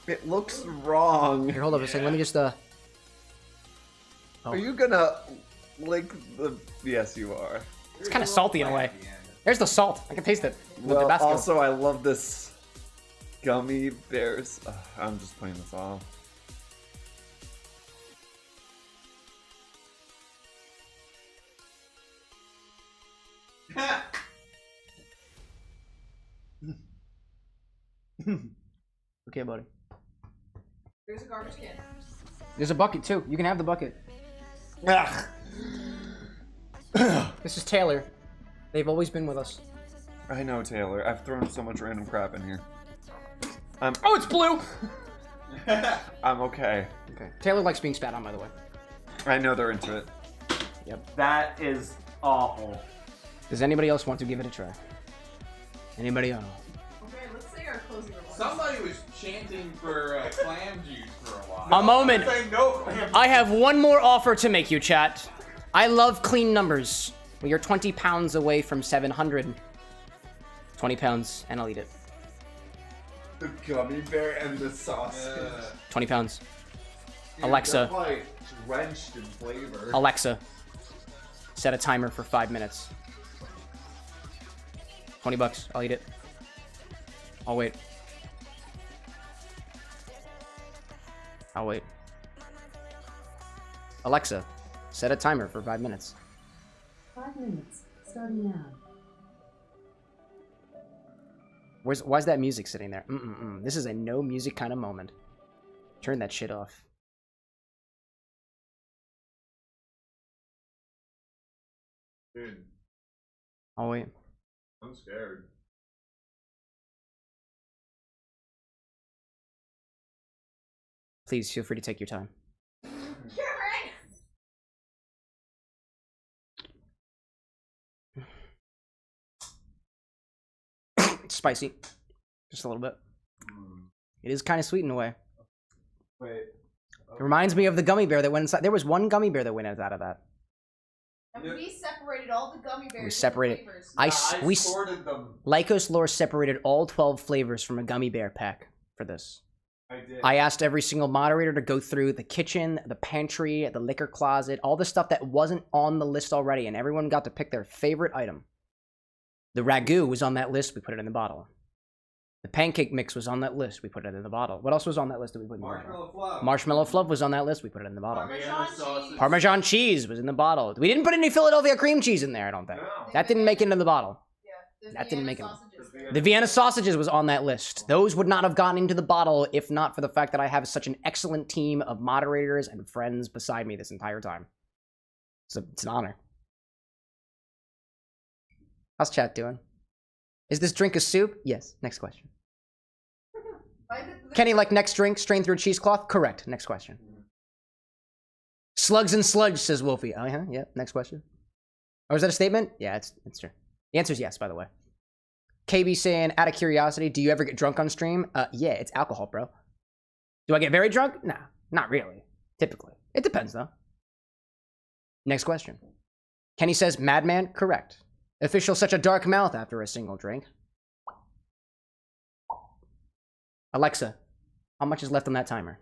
It looks wrong. Here, hold up a second. Let me just Oh. Are you gonna lick the? Yes, you are. It's kind of salty in a way. There's the salt. I can taste it. With Well, Tabasco. also I love this gummy bears. Ugh, I'm just playing this off. Okay, buddy. There's a garbage can. There's a bucket too. You can have the bucket. This is Taylor. They've always been with us. I know, Taylor. I've thrown so much random crap in here. Oh, it's blue. I'm okay. Okay. Taylor likes being spat on, by the way. I know they're into it. Yep. That is awful. Does anybody else want to give it a try? Anybody else? Okay, let's say our closing remarks. Somebody was chanting for clam juice for a while. A moment. Saying no clam I have one more offer to make you, chat. I love clean numbers. We are 20 pounds away from 700. 20 pounds, and I'll eat it. The gummy bear and the sausage. 20 pounds. Dude, Alexa. they're, like, drenched in flavor. Alexa, set a timer for 5 minutes. 20 bucks. I'll eat it. I'll wait. I'll wait. Alexa, set a timer for 5 minutes. 5 minutes, starting now. Why's that music sitting there? This is a no music kind of moment. Turn that shit off. Dude, I'll wait. I'm scared. Please feel free to take your time. It's spicy. Just a little bit. It is kind of sweet in a way. Wait. It reminds me of the gummy bear that went inside. There was one gummy bear that went out of that. And we separated all the gummy bears. We separated. into flavors. I We sorted them. Lycos Lore separated all 12 flavors from a gummy bear pack for this. I did. I asked every single moderator to go through the kitchen, the pantry, the liquor closet, all the stuff that wasn't on the list already, and everyone got to pick their favorite item. The ragu was on that list. We put it in the bottle. The pancake mix was on that list. We put it in the bottle. What else was on that list that we put in the bottle? Marshmallow fluff. Marshmallow fluff was on that list. We put it in the bottle. Parmesan cheese. Parmesan cheese was in the bottle. We didn't put any Philadelphia cream cheese in there, I don't think. No. That didn't make it into the bottle. Yeah, the That didn't Vienna make it. sausages. The Vienna sausages was on that list. Those would not have gone into the bottle if not for the fact that I have such an excellent team of moderators and friends beside me this entire time. So it's an honor. How's chat doing? Is this drink a soup? Yes. Next question. Kenny, like next drink, strain through a cheesecloth? Correct. Next question. Slugs and sludge, says Wolfie. Oh, yeah, yeah. Next question. Oh, is that a statement? Yeah, it's true. The answer is yes, by the way. KB saying, out of curiosity, do you ever get drunk on stream? Yeah, it's alcohol, bro. Do I get very drunk? Nah, not really. Typically. It depends, though. Next question. Kenny says, madman? Correct. Official such a dark mouth after a single drink. Alexa, how much is left on that timer?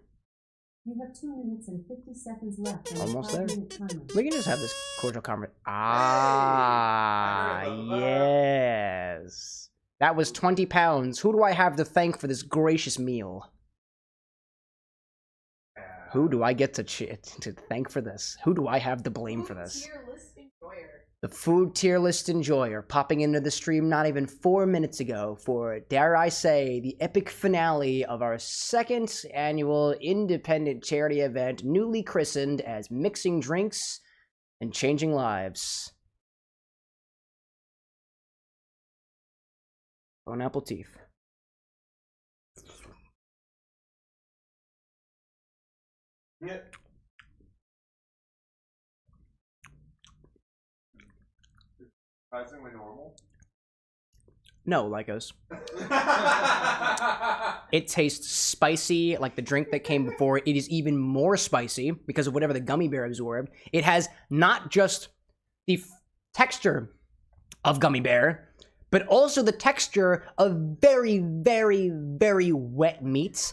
You have 2 minutes and 50 seconds left. On Almost the there. 5-minute timer. We can just have this cordial conversation. Ah, yes. That was 20 pounds. Who do I have to thank for this gracious meal? Who do I get to thank for this? Who do I have to blame for this? Tier list enjoyer. the food tier list enjoyer, popping into the stream not even 4 minutes ago for, dare I say, the epic finale of our 2nd annual independent charity event, newly christened as Mixing Drinks and Changing Lives. On apple teeth. Yeah. Surprisingly normal. No, Lycos. It tastes spicy like the drink that came before. It is even more spicy because of whatever the gummy bear absorbed. It has not just the texture of gummy bear, but also the texture of very, very, very wet meat.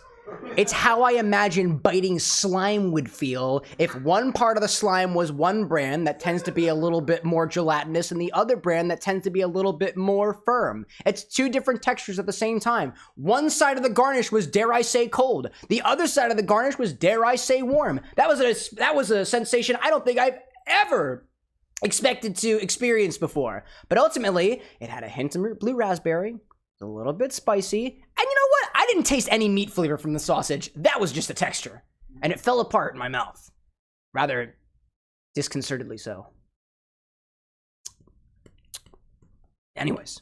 It's how I imagine biting slime would feel if one part of the slime was one brand that tends to be a little bit more gelatinous and the other brand that tends to be a little bit more firm. It's 2 different textures at the same time. One side of the garnish was, dare I say, cold. The other side of the garnish was, dare I say, warm. That was a sensation I don't think I've ever expected to experience before. But ultimately, it had a hint of blue raspberry, a little bit spicy, and you know what? I didn't taste any meat flavor from the sausage. That was just a texture. And it fell apart in my mouth. Rather disconcertedly so. Anyways.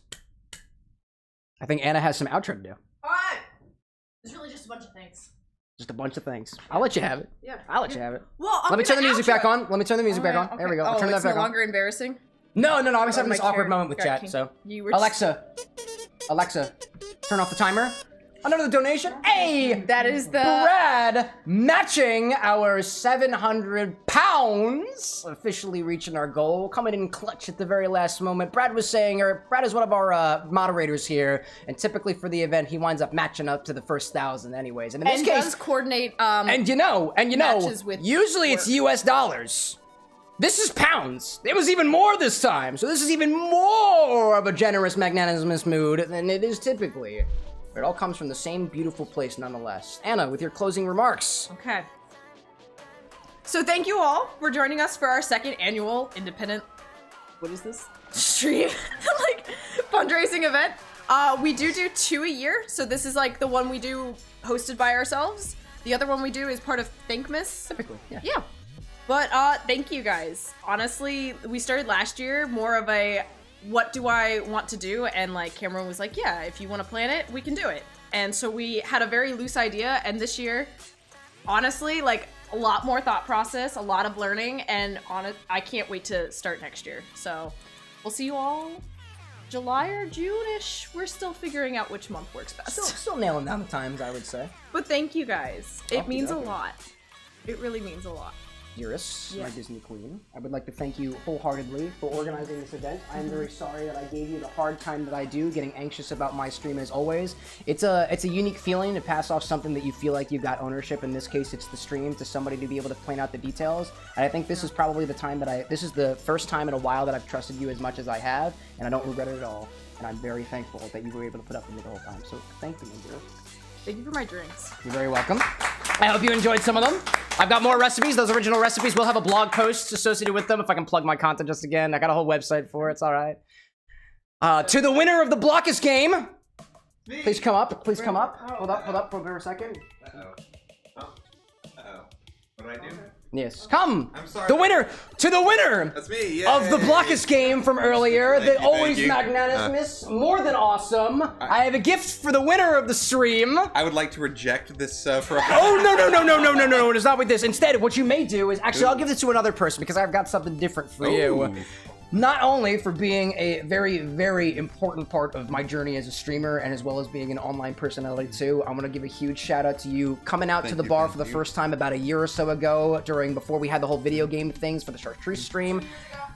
I think Anna has some outro to do. Alright! It's really just a bunch of things. Just a bunch of things. I'll let you have it. Yeah. I'll let you have it. Well, let me turn the music back on. Let me turn the music back on. Okay. There we go. Oh, I'll turn that it's back no on. longer embarrassing? No, I was having this awkward moment with chat, so. Alexa, turn off the timer. Another donation. Hey! That is the... Brad matching our 700 pounds. Officially reaching our goal. Coming in clutch at the very last moment. Brad was saying, or Brad is one of our moderators here, and typically for the event, he winds up matching up to the first 1,000 anyways. And in this case... does coordinate, and you know, usually it's US dollars. This is pounds. It was even more this time. So this is even more of a generous, magnanimous mood than it is typically. But it all comes from the same beautiful place nonetheless. Anna, with your closing remarks. Okay. So thank you all for joining us for our 2nd annual independent, what is this? Stream, like, fundraising event. We do 2 a year. So this is like the one we do hosted by ourselves. The other one we do is part of Thinkmas. Typically, yeah. Yeah. But thank you guys. Honestly, we started last year more of a what do I want to do, and like Cameron was like, yeah, if you want to plan it, we can do it. And so we had a very loose idea, and this year, honestly, like a lot more thought process, a lot of learning, and I can't wait to start next year. So we'll see you all July or June-ish. We're still figuring out which month works best. Still nailing down the times, I would say. But thank you guys. It means a lot. It really means a lot. Iris, my Disney queen, I would like to thank you wholeheartedly for organizing this event. I am very sorry that I gave you the hard time that I do, getting anxious about my stream as always. It's a unique feeling to pass off something that you feel like you've got ownership. In this case, it's the stream, to somebody to be able to point out the details. And I think this is probably the time that this is the first time in a while that I've trusted you as much as I have, and I don't regret it at all. And I'm very thankful that you were able to put up with me the whole time. So thank you, dear. Thank you for my drinks. You're very welcome. I hope you enjoyed some of them. I've got more recipes. Those original recipes will have a blog post associated with them if I can plug my content just again. I got a whole website for it. It's all right. To the winner of the Blokus game. Please come up. Please come up. Hold up for a second. What do I do? Yes. Come! I'm sorry. The winner! To the winner! That's me, yay. Of the Blokus game from earlier. Thank you, always thank you. magnanimous. More than awesome. I have a gift for the winner of the stream. I would like to reject this for a... Oh, no. It's not with this. Instead, what you may do is... Actually, I'll give this to another person because I've got something different for you. Not only for being a very, very important part of my journey as a streamer and as well as being an online personality too, I'm gonna give a huge shout out to you coming out to the bar for the first time about a year or so ago before we had the whole video game things for the Chartreuse stream.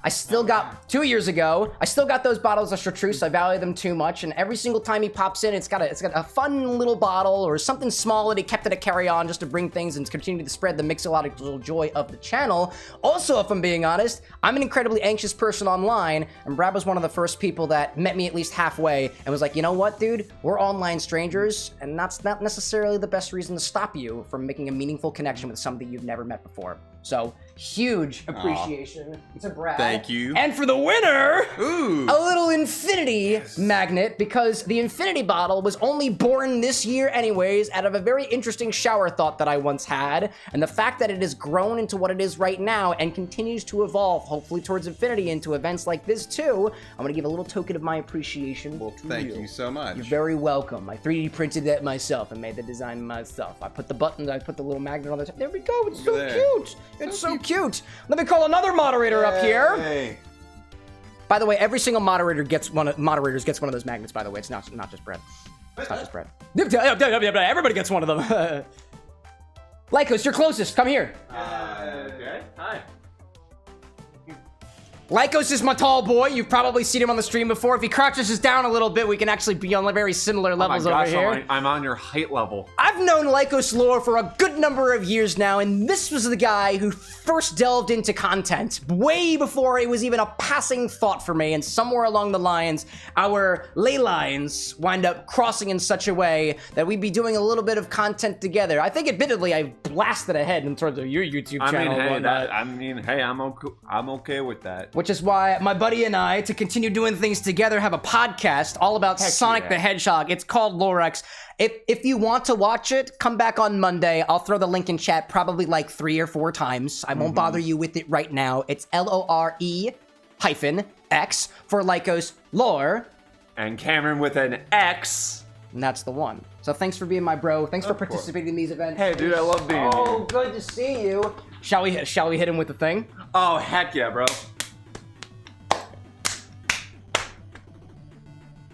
I still got, 2 years ago, I still got those bottles of Chartreuse. I value them too much, and every single time he pops in, it's got a fun little bottle or something small that he kept at a carry-on just to bring things and continue to spread the mixological joy of the channel. Also, if I'm being honest, I'm an incredibly anxious person online, and Brad was one of the first people that met me at least halfway and was like, you know what, dude? We're online strangers, and that's not necessarily the best reason to stop you from making a meaningful connection with somebody you've never met before. So, huge appreciation to Brad. Thank you. And for the winner, ooh, a little infinity magnet, because the infinity bottle was only born this year anyways out of a very interesting shower thought that I once had. And the fact that it has grown into what it is right now and continues to evolve, hopefully towards infinity, into events like this too, I'm gonna give a little token of my appreciation to Thank you so much. You're very welcome. I 3D printed that myself and made the design myself. I put the buttons, I put the little magnet on the top. There we go, it's so cute. It's so cute. Let me call another moderator up here. By the way, every single moderator gets one of those magnets, by the way. It's not just Brad. It's not just Brad. Everybody gets one of them. Lycos, you're closest. Come here. Okay. Hi. Lycos is my tall boy. You've probably seen him on the stream before. If he crouches us down a little bit, we can actually be on very similar levels over here. I'm on your height level. I've known Lycos lore for a good number of years now, and this was the guy who first delved into content way before it was even a passing thought for me, and somewhere along the lines, our ley lines wind up crossing in such a way that we'd be doing a little bit of content together. I think, admittedly, I blasted ahead in terms of your YouTube channel. I'm okay with that. Which is why my buddy and I, to continue doing things together, have a podcast all about Sonic the Hedgehog. It's called Lorex. If you want to watch it, come back on Monday. I'll throw the link in chat probably like 3 or 4 times. I won't bother you with it right now. It's LORE-X for Lycos Lore. And Cameron with an X. And that's the one. So thanks for being my bro. Thanks for participating in these events. Hey, dude, I love being here. Oh, good to see you. Shall we hit him with the thing? Oh, heck yeah, bro.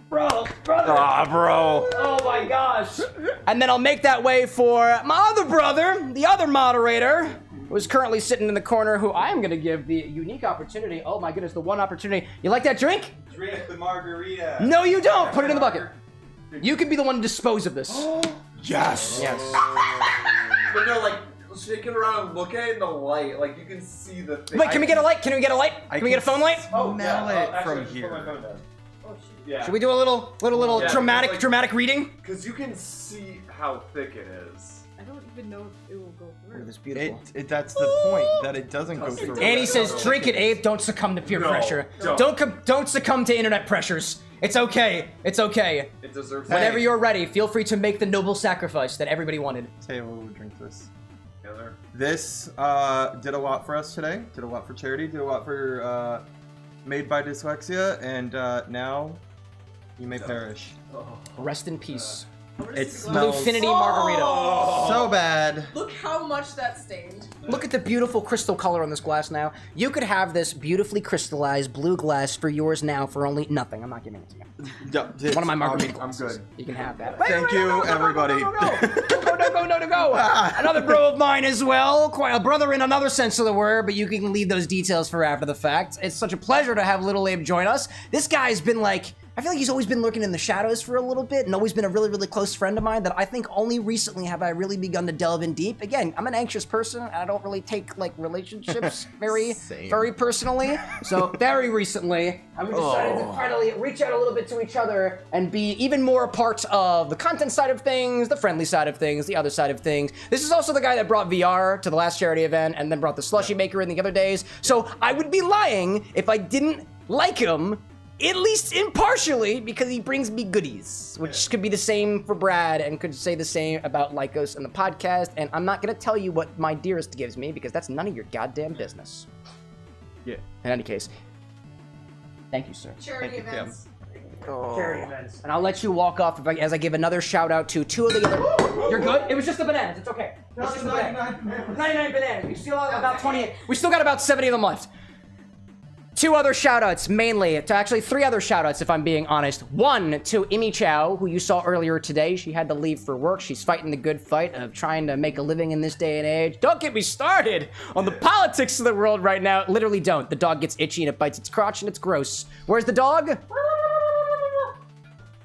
Bro, brother. Aw, bro. Oh my gosh. And then I'll make that way for my other brother, the other moderator, who is currently sitting in the corner, who I am going to give the unique opportunity. Oh my goodness, the one opportunity. You like that drink? Drink the margarita. No, you don't. Put it in the bucket. You can be the one to dispose of this. Yes. Yes. But no, like, shake it around and look at it in the light. Like, you can see the thing. Wait, can we get a light? Can we get a light? Can we get a phone light? Smell it from here. Yeah. Should we do a little dramatic reading? Because you can see how thick it is. I don't even know if it will go through. This beautiful. That's the point, that it doesn't go through. Annie says, drink it, Abe. Don't succumb to peer pressure. Don't succumb to internet pressures. It's okay. It's okay. It deserves Whenever you're ready, feel free to make the noble sacrifice that everybody wanted. Taylor would drink this. Taylor. This did a lot for us today. Did a lot for charity. Did a lot for Made by Dyslexia. And now you may perish. Rest in peace. It smells Bluefinity margarita. so bad. Look how much that stained. Look at the beautiful crystal color on this glass now. You could have this beautifully crystallized blue glass for yours now for only nothing. I'm not giving it to you. One of my margarita glasses. I'm good. You can have that. Thank you, everybody. No. Another bro of mine as well. Quite a brother in another sense of the word, but you can leave those details for after the fact. It's such a pleasure to have Little Abe join us. This guy's been like, I feel like he's always been lurking in the shadows for a little bit and always been a really, really close friend of mine that I think only recently have I really begun to delve in deep. Again, I'm an anxious person and I don't really take like relationships very personally. So very recently, I decided to finally reach out a little bit to each other and be even more a part of the content side of things, the friendly side of things, the other side of things. This is also the guy that brought VR to the last charity event and then brought the slushy maker in the other days. So I would be lying if I didn't like him, at least impartially, because he brings me goodies, which could be the same for Brad and could say the same about Lycos and the podcast. And I'm not going to tell you what my dearest gives me because that's none of your goddamn business. Yeah. In any case, thank you, sir. Charity events. Charity events. And I'll let you walk off as I give another shout out to 2 of the other. You're good? It was just the bananas. It's okay. It's just the bananas. 99 bananas. We still have about 20. We still got about 70 of them left. 2 other shoutouts, mainly, to actually 3 other shoutouts, if I'm being honest. 1 to Imi Chow, who you saw earlier today. She had to leave for work. She's fighting the good fight of trying to make a living in this day and age. Don't get me started on the politics of the world right now. Literally don't. The dog gets itchy and it bites its crotch and it's gross. Where's the dog?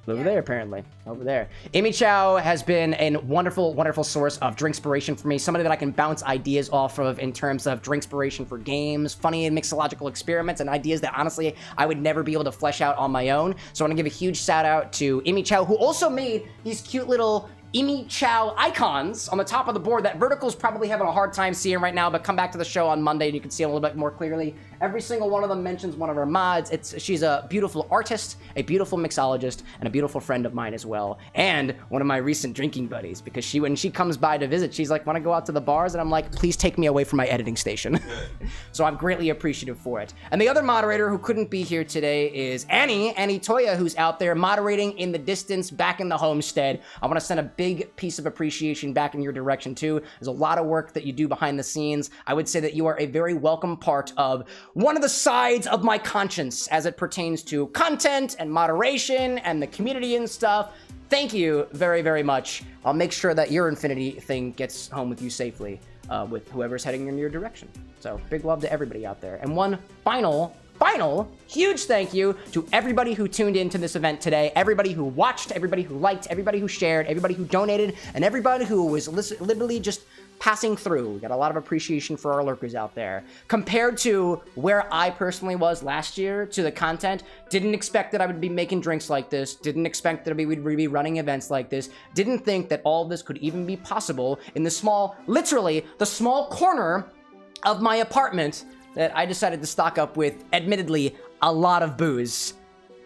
Over there, apparently. Over there. Amy Chow has been a wonderful, wonderful source of drinkspiration for me. Somebody that I can bounce ideas off of in terms of drinkspiration for games, funny and mixological experiments, and ideas that honestly I would never be able to flesh out on my own. So I want to give a huge shout out to Amy Chow, who also made these cute little Imi Chow icons on the top of the board that Vertical's probably having a hard time seeing right now, but come back to the show on Monday and you can see them a little bit more clearly. Every single one of them mentions one of our mods. She's a beautiful artist, a beautiful mixologist, and a beautiful friend of mine as well. And one of my recent drinking buddies, because when she comes by to visit, she's like, want to go out to the bars? And I'm like, please take me away from my editing station. So I'm greatly appreciative for it. And the other moderator who couldn't be here today is Annie Toya, who's out there moderating in the distance back in the homestead. I want to send a big piece of appreciation back in your direction too. There's a lot of work that you do behind the scenes. I would say that you are a very welcome part of one of the sides of my conscience as it pertains to content and moderation and the community and stuff. Thank you very, very much. I'll make sure that your Infinity thing gets home with you safely with whoever's heading in your direction. So big love to everybody out there. And one final huge thank you to everybody who tuned into this event today, everybody who watched, everybody who liked, everybody who shared, everybody who donated, and everybody who was literally just passing through. We got a lot of appreciation for our lurkers out there. Compared to where I personally was last year to the content, didn't expect that I would be making drinks like this, didn't expect that we would be running events like this, didn't think that all of this could even be possible in the small, literally, the small corner of my apartment that I decided to stock up with, admittedly, a lot of booze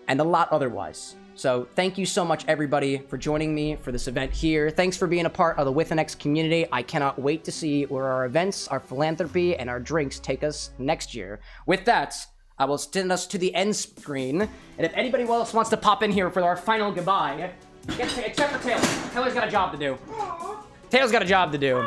and a lot otherwise. So thank you so much, everybody, for joining me for this event here. Thanks for being a part of the WithAnX community. I cannot wait to see where our events, our philanthropy, and our drinks take us next year. With that, I will send us to the end screen. And if anybody else wants to pop in here for our final goodbye, except for Taylor. Taylor's got a job to do. Taylor's got a job to do.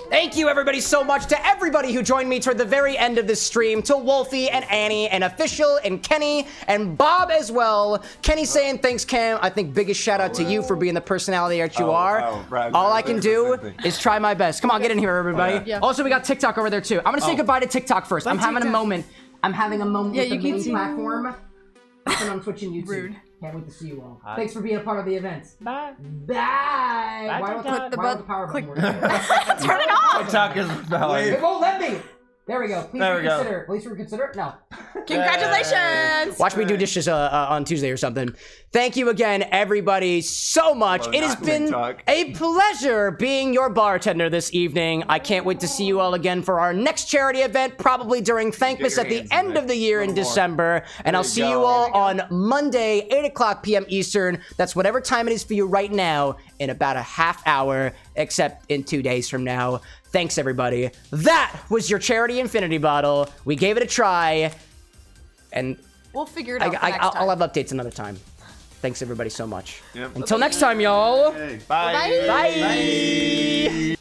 Thank you, everybody, so much to everybody who joined me toward the very end of this stream, to Wolfie and Annie and Official and Kenny and Bob as well. Kenny saying thanks, Cam. I think biggest shout out to you for being the personality that you are. All I can do is try my best. Come on, get in here, everybody. Also, we got TikTok over there, too. I'm going to say goodbye to TikTok first. I'm having a moment. I'm having a moment with the main platform. And on Twitch and YouTube. Rude. Can't wait to see you all. Thanks for being a part of the event. Bye. Bye. Why don't the power button work? Turn it off. TikTok is valid. It won't let me. There we go. Please reconsider. Please reconsider. No. Congratulations. Watch me do dishes on Tuesday or something. Thank you again, everybody, so much. It has been a pleasure being your bartender this evening. I can't wait to see you all again for our next charity event, probably during Thankmas at the end of the year in December. And I'll see you all on Monday, 8 o'clock p.m. Eastern. That's whatever time it is for you right now, in about a half hour, except in 2 days from now. Thanks, everybody. That was your Charity Infinity bottle. We gave it a try, and we'll figure it out I'll have updates another time. Thanks, everybody, so much. Yep. Until next time, y'all. Bye. Bye. Bye.